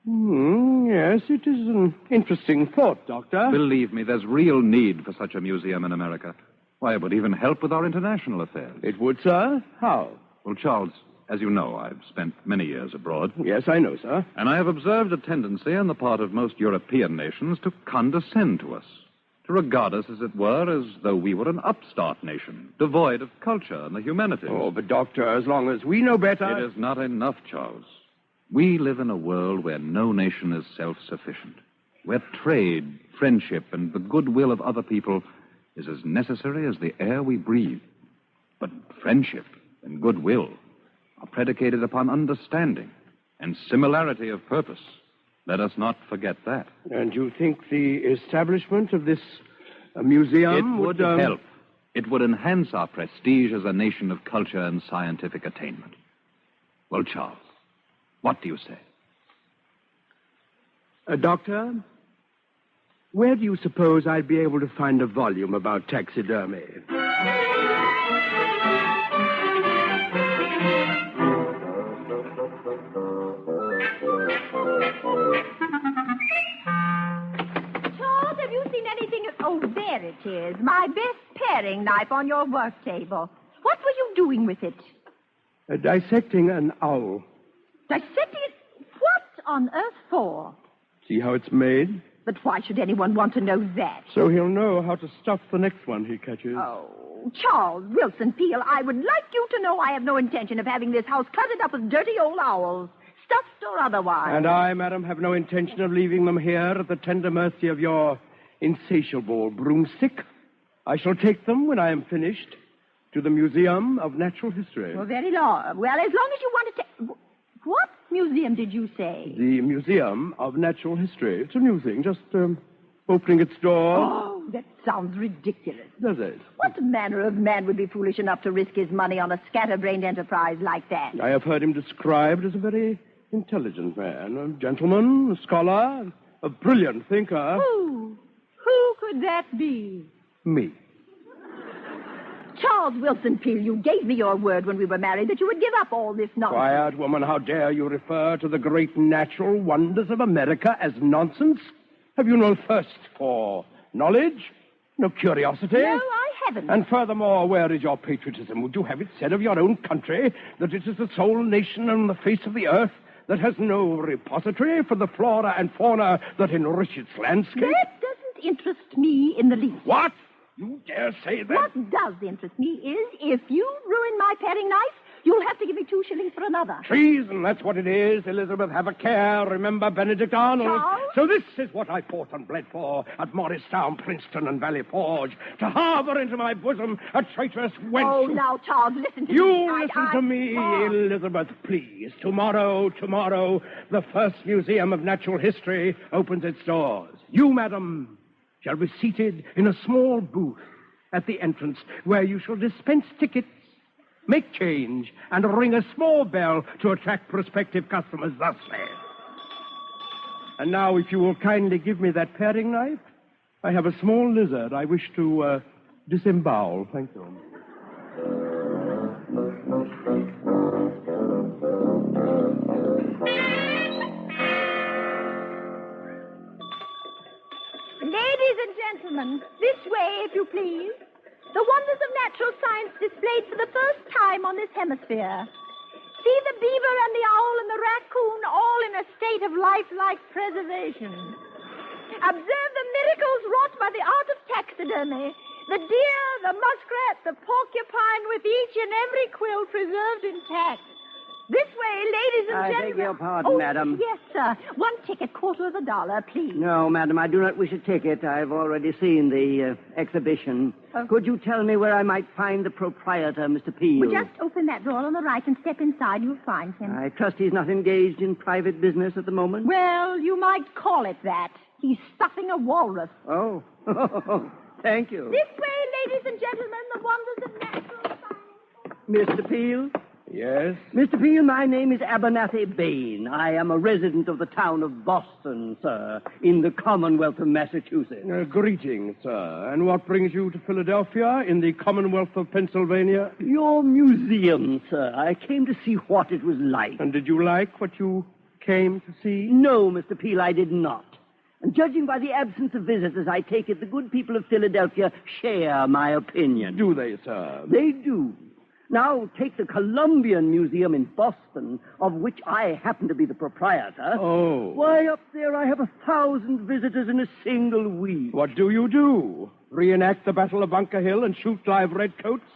Yes, it is an interesting thought, Doctor. Believe me, there's real need for such a museum in America. Why, it would even help with our international affairs. It would, sir? How? Well, Charles, as you know, I've spent many years abroad. Yes, I know, sir. And I have observed a tendency on the part of most European nations to condescend to us, to regard us, as it were, as though we were an upstart nation, devoid of culture and the humanities. Oh, but, Doctor, as long as we know better... It is not enough, Charles. We live in a world where no nation is self-sufficient, where trade, friendship, and the goodwill of other people is as necessary as the air we breathe. But friendship and goodwill are predicated upon understanding and similarity of purpose. Let us not forget that. And you think the establishment of this museum would help. It would enhance our prestige as a nation of culture and scientific attainment. Well, Charles, what do you say? Doctor, where do you suppose I'd be able to find a volume about taxidermy? Charles, have you seen anything? Oh, there it is. My best paring knife on your work table. What were you doing with it? Dissecting an owl. Dissecting it? What on earth for? See how it's made? But why should anyone want to know that? So he'll know how to stuff the next one he catches. Oh, Charles Wilson Peale, I would like you to know I have no intention of having this house cluttered up with dirty old owls, stuffed or otherwise. And I, madam, have no intention of leaving them here at the tender mercy of your insatiable broomstick. I shall take them, when I am finished, to the Museum of Natural History. Oh, very long. Well, as long as you want to take... What museum did you say? The Museum of Natural History. It's a new thing, just opening its door. Oh, that sounds ridiculous. Does it? What manner of man would be foolish enough to risk his money on a scatterbrained enterprise like that? I have heard him described as a very intelligent man, a gentleman, a scholar, a brilliant thinker. Who? Who could that be? Me. Charles Wilson Peale, you gave me your word when we were married that you would give up all this nonsense. Quiet, woman. How dare you refer to the great natural wonders of America as nonsense? Have you no thirst for knowledge? No curiosity? No, I haven't. And furthermore, where is your patriotism? Would you have it said of your own country that it is the sole nation on the face of the earth that has no repository for the flora and fauna that enrich its landscape? That doesn't interest me in the least. What? You dare say that? What does interest me is, if you ruin my paring knife, You'll have to give me 2 shillings for another. Treason, that's what it is. Elizabeth, have a care. Remember Benedict Arnold. Charles? So this is what I fought and bled for at Morristown, Princeton, and Valley Forge. To harbor into my bosom a traitorous wench. Oh, now, Charles, listen to me. You listen to me, Elizabeth, please. Tomorrow, the first Museum of Natural History opens its doors. You, madam, shall be seated in a small booth at the entrance where you shall dispense tickets, make change, and ring a small bell to attract prospective customers thusly. And now, if you will kindly give me that paring knife, I have a small lizard I wish to disembowel. Thank you. Ladies and gentlemen, this way, if you please. The wonders of natural science displayed for the first time on this hemisphere. See the beaver and the owl and the raccoon all in a state of lifelike preservation. Observe the miracles wrought by the art of taxidermy. The deer, the muskrat, the porcupine with each and every quill preserved intact. This way, ladies and gentlemen. I beg your pardon, madam. Yes, sir. 1 ticket, $0.25, please. No, madam, I do not wish a ticket. I've already seen the exhibition. Could you tell me where I might find the proprietor, Mr. Peale? Well, just open that door on the right and step inside. You'll find him. I trust he's not engaged in private business at the moment? Well, you might call it that. He's stuffing a walrus. Oh, thank you. This way, ladies and gentlemen, the wonders of natural science. Mr. Peale? Yes? Mr. Peale, my name is Abernathy Bain. I am a resident of the town of Boston, sir, in the Commonwealth of Massachusetts. Greetings, sir. And what brings you to Philadelphia in the Commonwealth of Pennsylvania? Your museum, sir. I came to see what it was like. And did you like what you came to see? No, Mr. Peale, I did not. And judging by the absence of visitors, I take it the good people of Philadelphia share my opinion. Do they, sir? They do. Now, take the Columbian Museum in Boston, of which I happen to be the proprietor. Oh. Why, up there I have 1,000 visitors in a single week. What do? Reenact the Battle of Bunker Hill and shoot live redcoats?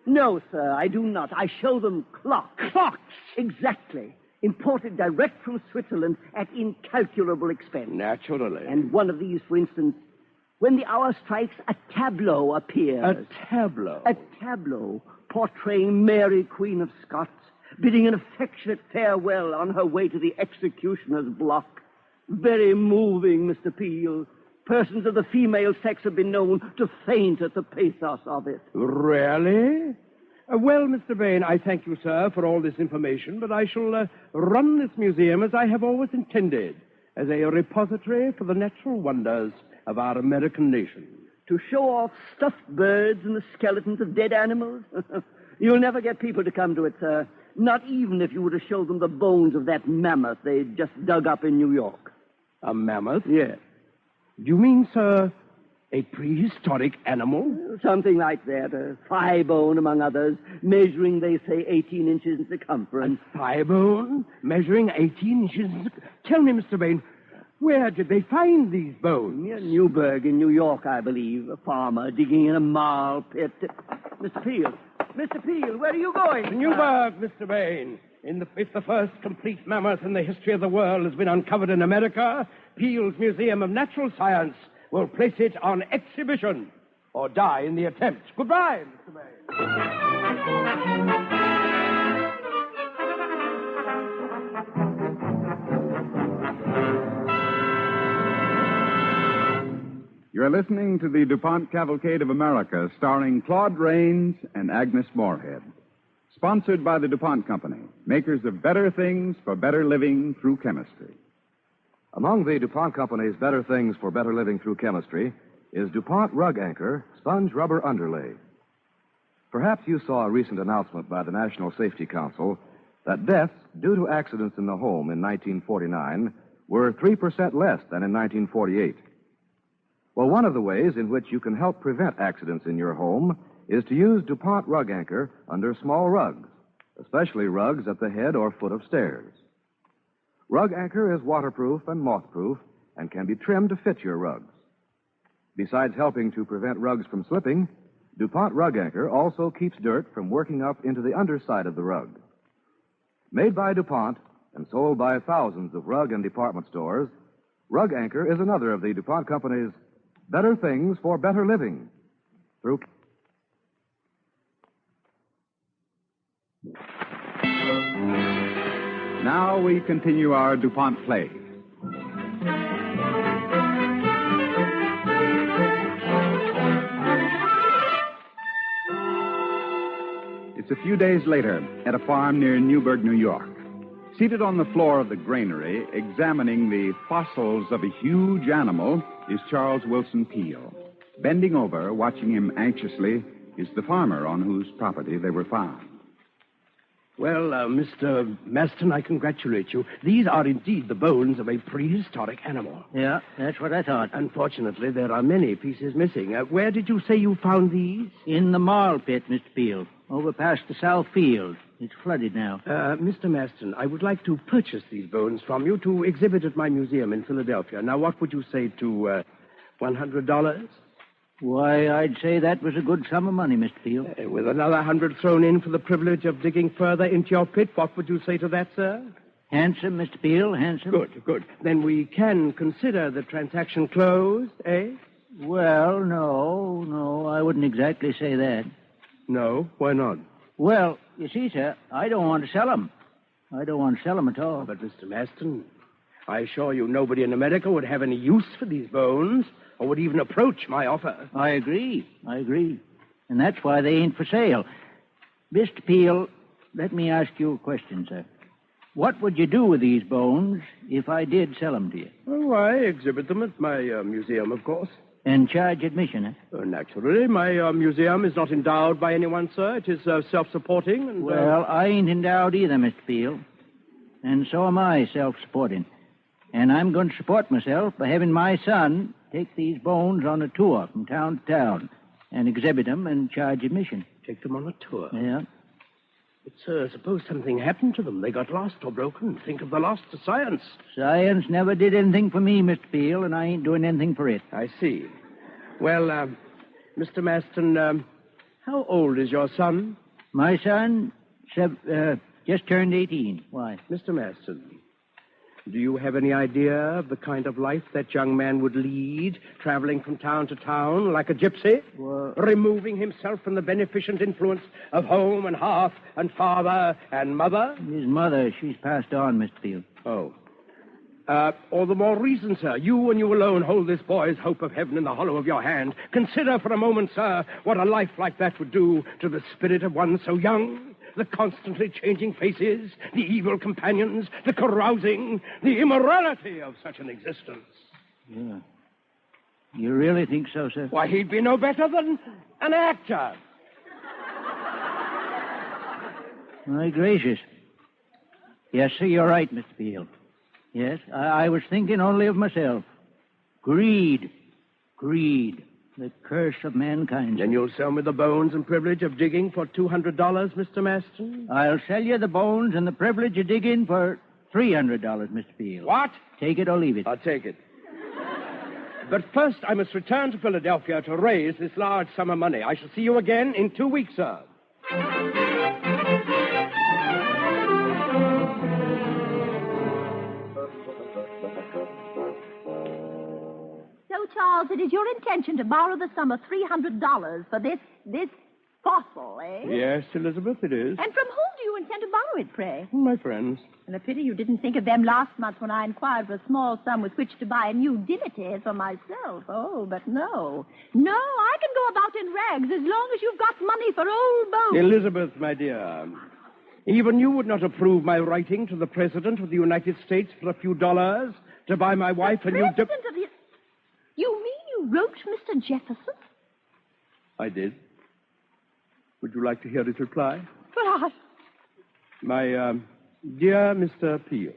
No, sir, I do not. I show them clocks. Clocks? Exactly. Imported direct from Switzerland at incalculable expense. Naturally. And one of these, for instance, when the hour strikes, a tableau appears. A tableau? A tableau portraying Mary, Queen of Scots, bidding an affectionate farewell on her way to the executioner's block. Very moving, Mr. Peale. Persons of the female sex have been known to faint at the pathos of it. Really? Well, Mr. Bain, I thank you, sir, for all this information, but I shall run this museum as I have always intended, as a repository for the natural wonders of our American nation. To show off stuffed birds and the skeletons of dead animals? You'll never get people to come to it, sir. Not even if you were to show them the bones of that mammoth they just dug up in New York. A mammoth? Yes. Do you mean, sir, a prehistoric animal? Something like that. A thigh bone, among others, measuring, they say, 18 inches in circumference. A thigh bone? Measuring 18 inches in circumference? Tell me, Mr. Bain, where did they find these bones? Near Newburgh in New York, I believe. A farmer digging in a marl pit. Mr. Peale, where are you going? To Newburgh, Mr. Bain. If the first complete mammoth in the history of the world has been uncovered in America, Peale's Museum of Natural Science will place it on exhibition or die in the attempt. Goodbye, Mr. Bain. You're listening to the DuPont Cavalcade of America, starring Claude Rains and Agnes Moorehead. Sponsored by the DuPont Company, makers of better things for better living through chemistry. Among the DuPont Company's better things for better living through chemistry is DuPont Rug Anchor Sponge Rubber Underlay. Perhaps you saw a recent announcement by the National Safety Council that deaths due to accidents in the home in 1949 were 3% less than in 1948. Well, one of the ways in which you can help prevent accidents in your home is to use DuPont Rug Anchor under small rugs, especially rugs at the head or foot of stairs. Rug Anchor is waterproof and moth-proof and can be trimmed to fit your rugs. Besides helping to prevent rugs from slipping, DuPont Rug Anchor also keeps dirt from working up into the underside of the rug. Made by DuPont and sold by thousands of rug and department stores, Rug Anchor is another of the DuPont Company's better things for better living. Through Now we continue our DuPont play. It's a few days later at a farm near Newburgh, New York. Seated on the floor of the granary, examining the fossils of a huge animal, is Charles Wilson Peale. Bending over, watching him anxiously, is the farmer on whose property they were found. Well, Mr. Maston, I congratulate you. These are indeed the bones of a prehistoric animal. Yeah, that's what I thought. Unfortunately, there are many pieces missing. Where did you say you found these? In the marl pit, Mr. Peale, over past the south field. It's flooded now. Mr. Maston, I would like to purchase these bones from you to exhibit at my museum in Philadelphia. Now, what would you say to $100? Why, I'd say that was a good sum of money, Mr. Peale. With another 100 thrown in for the privilege of digging further into your pit, what would you say to that, sir? Handsome, Mr. Peale, handsome. Good. Then we can consider the transaction closed, eh? Well, no, I wouldn't exactly say that. No? Why not? Well, you see, sir, I don't want to sell them. I don't want to sell them at all. But, Mr. Maston, I assure you nobody in America would have any use for these bones or would even approach my offer. I agree. And that's why they ain't for sale. Mr. Peale, let me ask you a question, sir. What would you do with these bones if I did sell them to you? Oh, I exhibit them at my museum, of course. And charge admission, eh? Naturally. My museum is not endowed by anyone, sir. It is self-supporting. And, Well, I ain't endowed either, Mr. Peale. And so am I self-supporting. And I'm going to support myself by having my son take these bones on a tour from town to town and exhibit them and charge admission. Take them on a tour? Yeah. But, sir, suppose something happened to them. They got lost or broken. Think of the loss to science. Science never did anything for me, Mr. Peale, and I ain't doing anything for it. I see. Well, Mr. Maston, how old is your son? My son, just turned 18. Why? Mr. Maston, do you have any idea of the kind of life that young man would lead, traveling from town to town like a gypsy, removing himself from the beneficent influence of home and hearth and father and mother? His mother, she's passed on, Mr. Peale. Oh. All the more reason, sir. You and you alone hold this boy's hope of heaven in the hollow of your hand. Consider for a moment, sir, what a life like that would do to the spirit of one so young. The constantly changing faces, the evil companions, the carousing, the immorality of such an existence. Yeah. You really think so, sir? Why, he'd be no better than an actor. My gracious. Yes, sir, you're right, Mr. Peale. Yes, I was thinking only of myself. Greed. The curse of mankind. Then you'll sell me the bones and privilege of digging for $200, Mr. Maston? I'll sell you the bones and the privilege of digging for $300, Mr. Peale. What? Take it or leave it. I'll take it. But first, I must return to Philadelphia to raise this large sum of money. I shall see you again in 2 weeks, sir. So, Charles, it is your intention to borrow the sum of $300 for this fossil, eh? Yes, Elizabeth, it is. And from whom do you intend to borrow it, pray? My friends. And a pity you didn't think of them last month when I inquired for a small sum with which to buy a new dignity for myself. Oh, but no. No, I can go about in rags as long as you've got money for old bones. Elizabeth, my dear, even you would not approve my writing to the President of the United States for a few dollars to buy my wife a new... President of the... You mean you wrote Mr. Jefferson? I did. Would you like to hear his reply? But My dear Mr. Peale,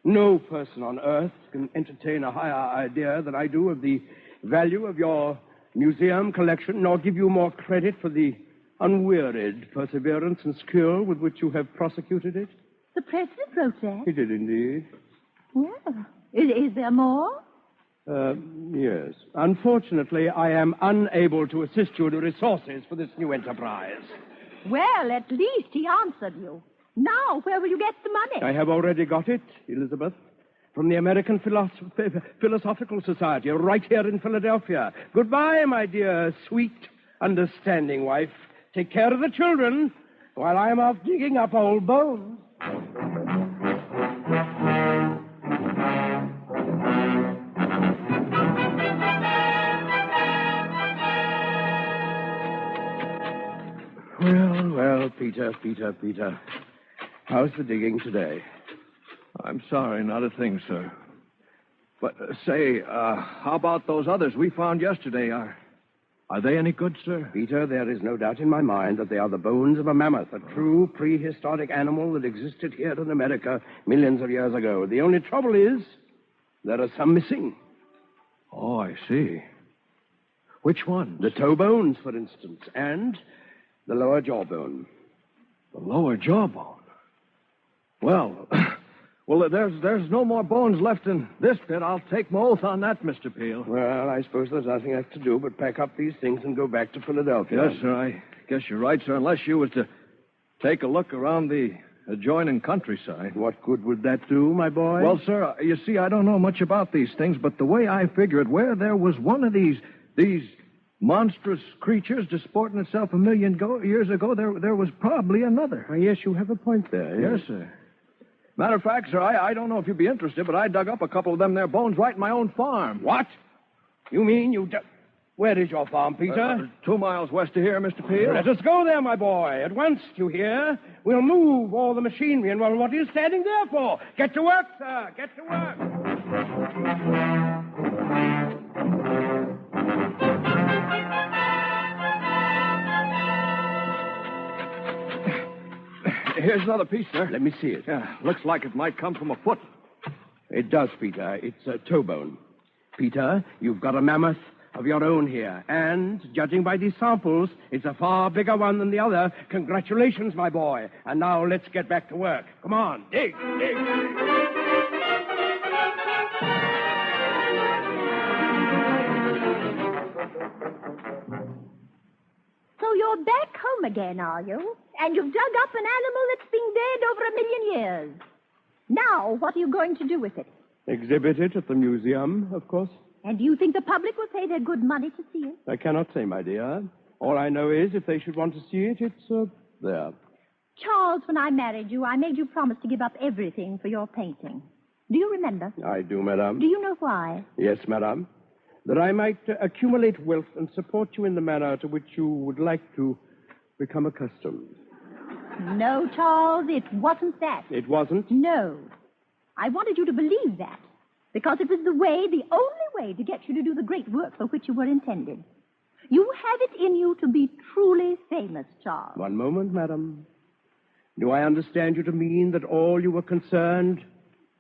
no person on earth can entertain a higher idea than I do of the value of your museum collection, nor give you more credit for the unwearied perseverance and skill with which you have prosecuted it. The President wrote that? He did indeed. Well, is there more? Yes. Unfortunately, I am unable to assist you in the resources for this new enterprise. Well, at least he answered you. Now, where will you get the money? I have already got it, Elizabeth. From the American Philosophical Society, right here in Philadelphia. Goodbye, my dear, sweet, understanding wife. Take care of the children while I'm off digging up old bones. Well, Peter. How's the digging today? I'm sorry, not a thing, sir. But, say, how about those others we found yesterday? Are they any good, sir? Peter, there is no doubt in my mind that they are the bones of a mammoth, a true prehistoric animal that existed here in America millions of years ago. The only trouble is there are some missing. Oh, I see. Which ones? The toe bones, for instance, and the lower jawbone. The lower jawbone? Well, there's no more bones left in this pit. I'll take my oath on that, Mr. Peale. Well, I suppose there's nothing left to do but pack up these things and go back to Philadelphia. Yes, sir. I guess you're right, sir, unless you was to take a look around the adjoining countryside. What good would that do, my boy? Well, sir, you see, I don't know much about these things, but the way I figure it, where there was one of these monstrous creatures disporting itself a million years ago, there was probably another. Yes, you have a point there. Yes, sir. Matter of fact, sir, I don't know if you'd be interested, but I dug up a couple of them there bones right in my own farm. What? You mean you Where is your farm, Peter? 2 miles west of here, Mr. Peale. Let us go there, my boy. At once, you hear? We'll move all the machinery, and, well, what are you standing there for? Get to work, sir. Get to work. Here's another piece, sir. Let me see it. Yeah, looks like it might come from a foot. It does, Peter. It's a toe bone. Peter, you've got a mammoth of your own here. And, judging by these samples, it's a far bigger one than the other. Congratulations, my boy. And now let's get back to work. Come on, dig. So you're back home again, are you? And you've dug up an animal that's been dead over 1 million years. Now, what are you going to do with it? Exhibit it at the museum, of course. And do you think the public will pay their good money to see it? I cannot say, my dear. All I know is if they should want to see it, it's there. Charles, when I married you, I made you promise to give up everything for your painting. Do you remember? I do, madame. Do you know why? Yes, madame. That I might accumulate wealth and support you in the manner to which you would like to become accustomed. No, Charles, it wasn't that. It wasn't? No. I wanted you to believe that, because it was the only way to get you to do the great work for which you were intended. You have it in you to be truly famous, Charles. One moment, madam. Do I understand you to mean that all you were concerned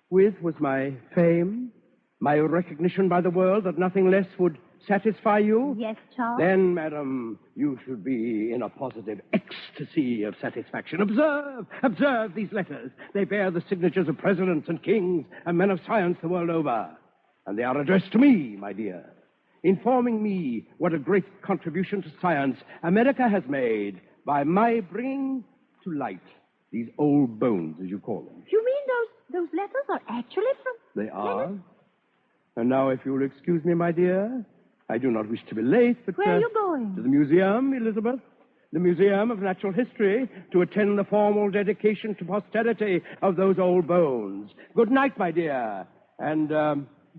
with was my fame, my recognition by the world, that nothing less would satisfy you? Yes, Charles. Then, madam, you should be in a positive ecstasy of satisfaction. Observe these letters. They bear the signatures of presidents and kings and men of science the world over. And they are addressed to me, my dear, informing me what a great contribution to science America has made by my bringing to light these old bones, as you call them. You mean those letters are actually from... They are. And now, if you'll excuse me, my dear, I do not wish to be late, but... Where are you going? To the museum, Elizabeth. The Museum of Natural History, to attend the formal dedication to posterity of those old bones. Good night, my dear. And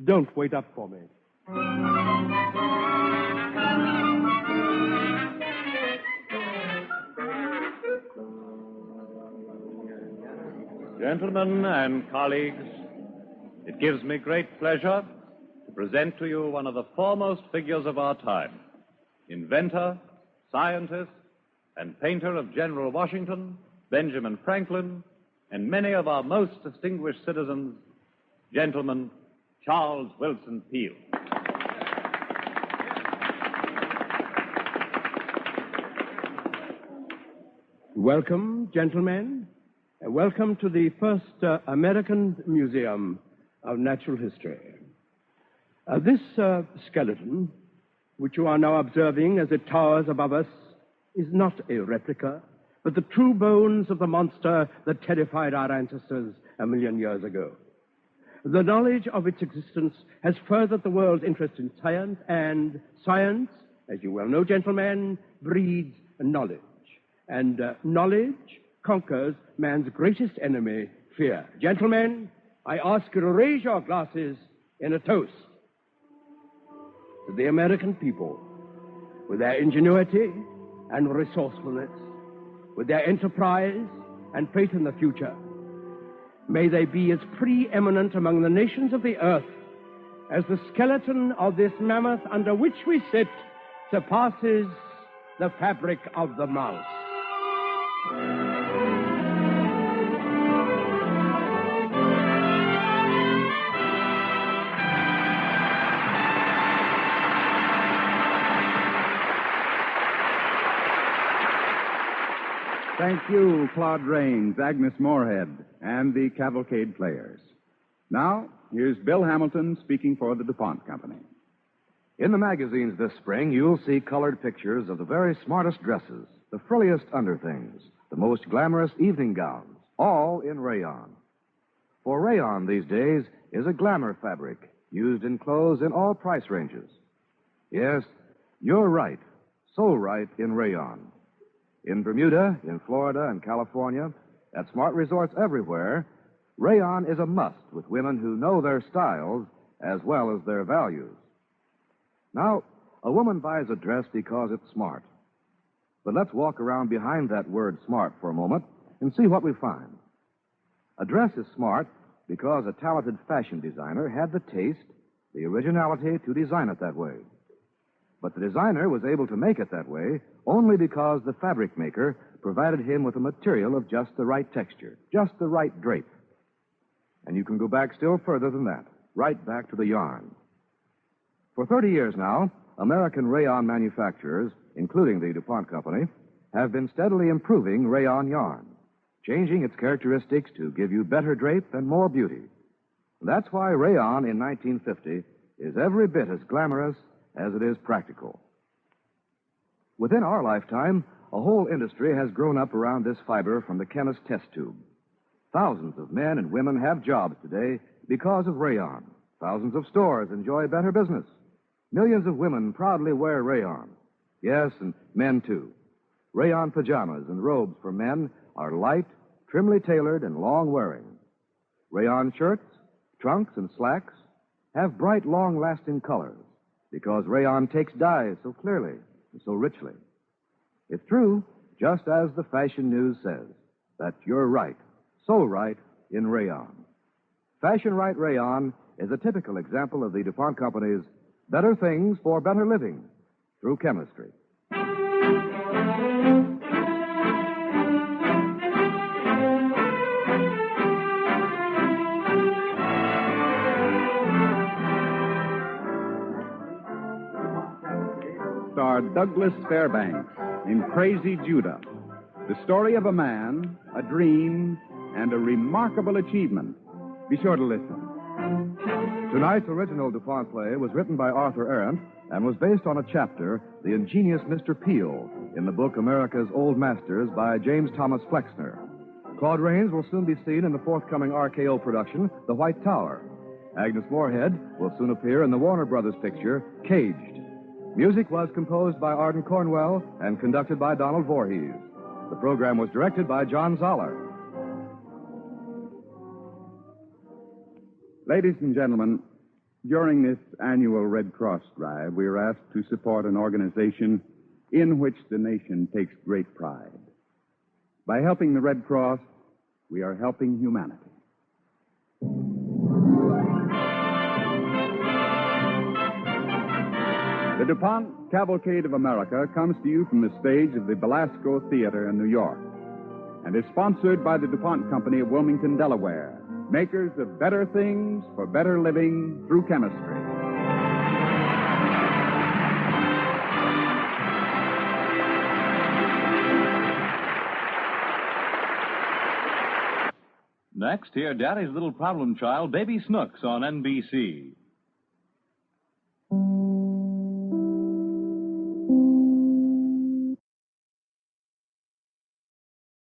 don't wait up for me. Gentlemen and colleagues, it gives me great pleasure to present to you one of the foremost figures of our time, inventor, scientist, and painter of General Washington, Benjamin Franklin, and many of our most distinguished citizens, gentleman Charles Wilson Peale. Welcome, gentlemen. Welcome to the first American Museum of Natural History. This skeleton, which you are now observing as it towers above us, is not a replica, but the true bones of the monster that terrified our ancestors 1,000,000 years ago. The knowledge of its existence has furthered the world's interest in science, and science, as you well know, gentlemen, breeds knowledge. And knowledge conquers man's greatest enemy, fear. Gentlemen, I ask you to raise your glasses in a toast to the American people, with their ingenuity and resourcefulness, with their enterprise and faith in the future. May they be as preeminent among the nations of the earth as the skeleton of this mammoth under which we sit surpasses the fabric of the mouse. Thank you, Claude Rains, Agnes Moorehead, and the Cavalcade players. Now, here's Bill Hamilton speaking for the DuPont Company. In the magazines this spring, you'll see colored pictures of the very smartest dresses, the frilliest underthings, the most glamorous evening gowns, all in rayon. For rayon these days is a glamour fabric used in clothes in all price ranges. Yes, you're right, so right in rayon. In Bermuda, in Florida, and California, at smart resorts everywhere, rayon is a must with women who know their styles as well as their values. Now, a woman buys a dress because it's smart. But let's walk around behind that word smart for a moment and see what we find. A dress is smart because a talented fashion designer had the taste, the originality to design it that way. But the designer was able to make it that way only because the fabric maker provided him with a material of just the right texture, just the right drape. And you can go back still further than that, right back to the yarn. For 30 years now, American rayon manufacturers, including the DuPont Company, have been steadily improving rayon yarn, changing its characteristics to give you better drape and more beauty. That's why rayon in 1950 is every bit as glamorous as it is practical. Within our lifetime, a whole industry has grown up around this fiber from the chemist's test tube. Thousands of men and women have jobs today because of rayon. Thousands of stores enjoy better business. Millions of women proudly wear rayon. Yes, and men too. Rayon pajamas and robes for men are light, trimly tailored, and long-wearing. Rayon shirts, trunks, and slacks have bright, long-lasting colors because rayon takes dyes so clearly and so richly. It's true, just as the fashion news says, that you're right, so right in rayon. Fashion Right Rayon is a typical example of the DuPont Company's better things for better living through chemistry. Star Douglas Fairbanks in Crazy Judah, the story of a man, a dream, and a remarkable achievement. Be sure to listen. Tonight's original DuPont play was written by Arthur Arendt and was based on a chapter, The Ingenious Mr. Peale, in the book America's Old Masters by James Thomas Flexner. Claude Rains will soon be seen in the forthcoming RKO production, The White Tower. Agnes Moorehead will soon appear in the Warner Brothers picture, Caged. Music was composed by Arden Cornwell and conducted by Donald Voorhees. The program was directed by John Zoller. Ladies and gentlemen, during this annual Red Cross drive, we are asked to support an organization in which the nation takes great pride. By helping the Red Cross, we are helping humanity. The DuPont Cavalcade of America comes to you from the stage of the Belasco Theater in New York and is sponsored by the DuPont Company of Wilmington, Delaware, makers of better things for better living through chemistry. Next, hear Daddy's Little Problem Child, Baby Snooks, on NBC.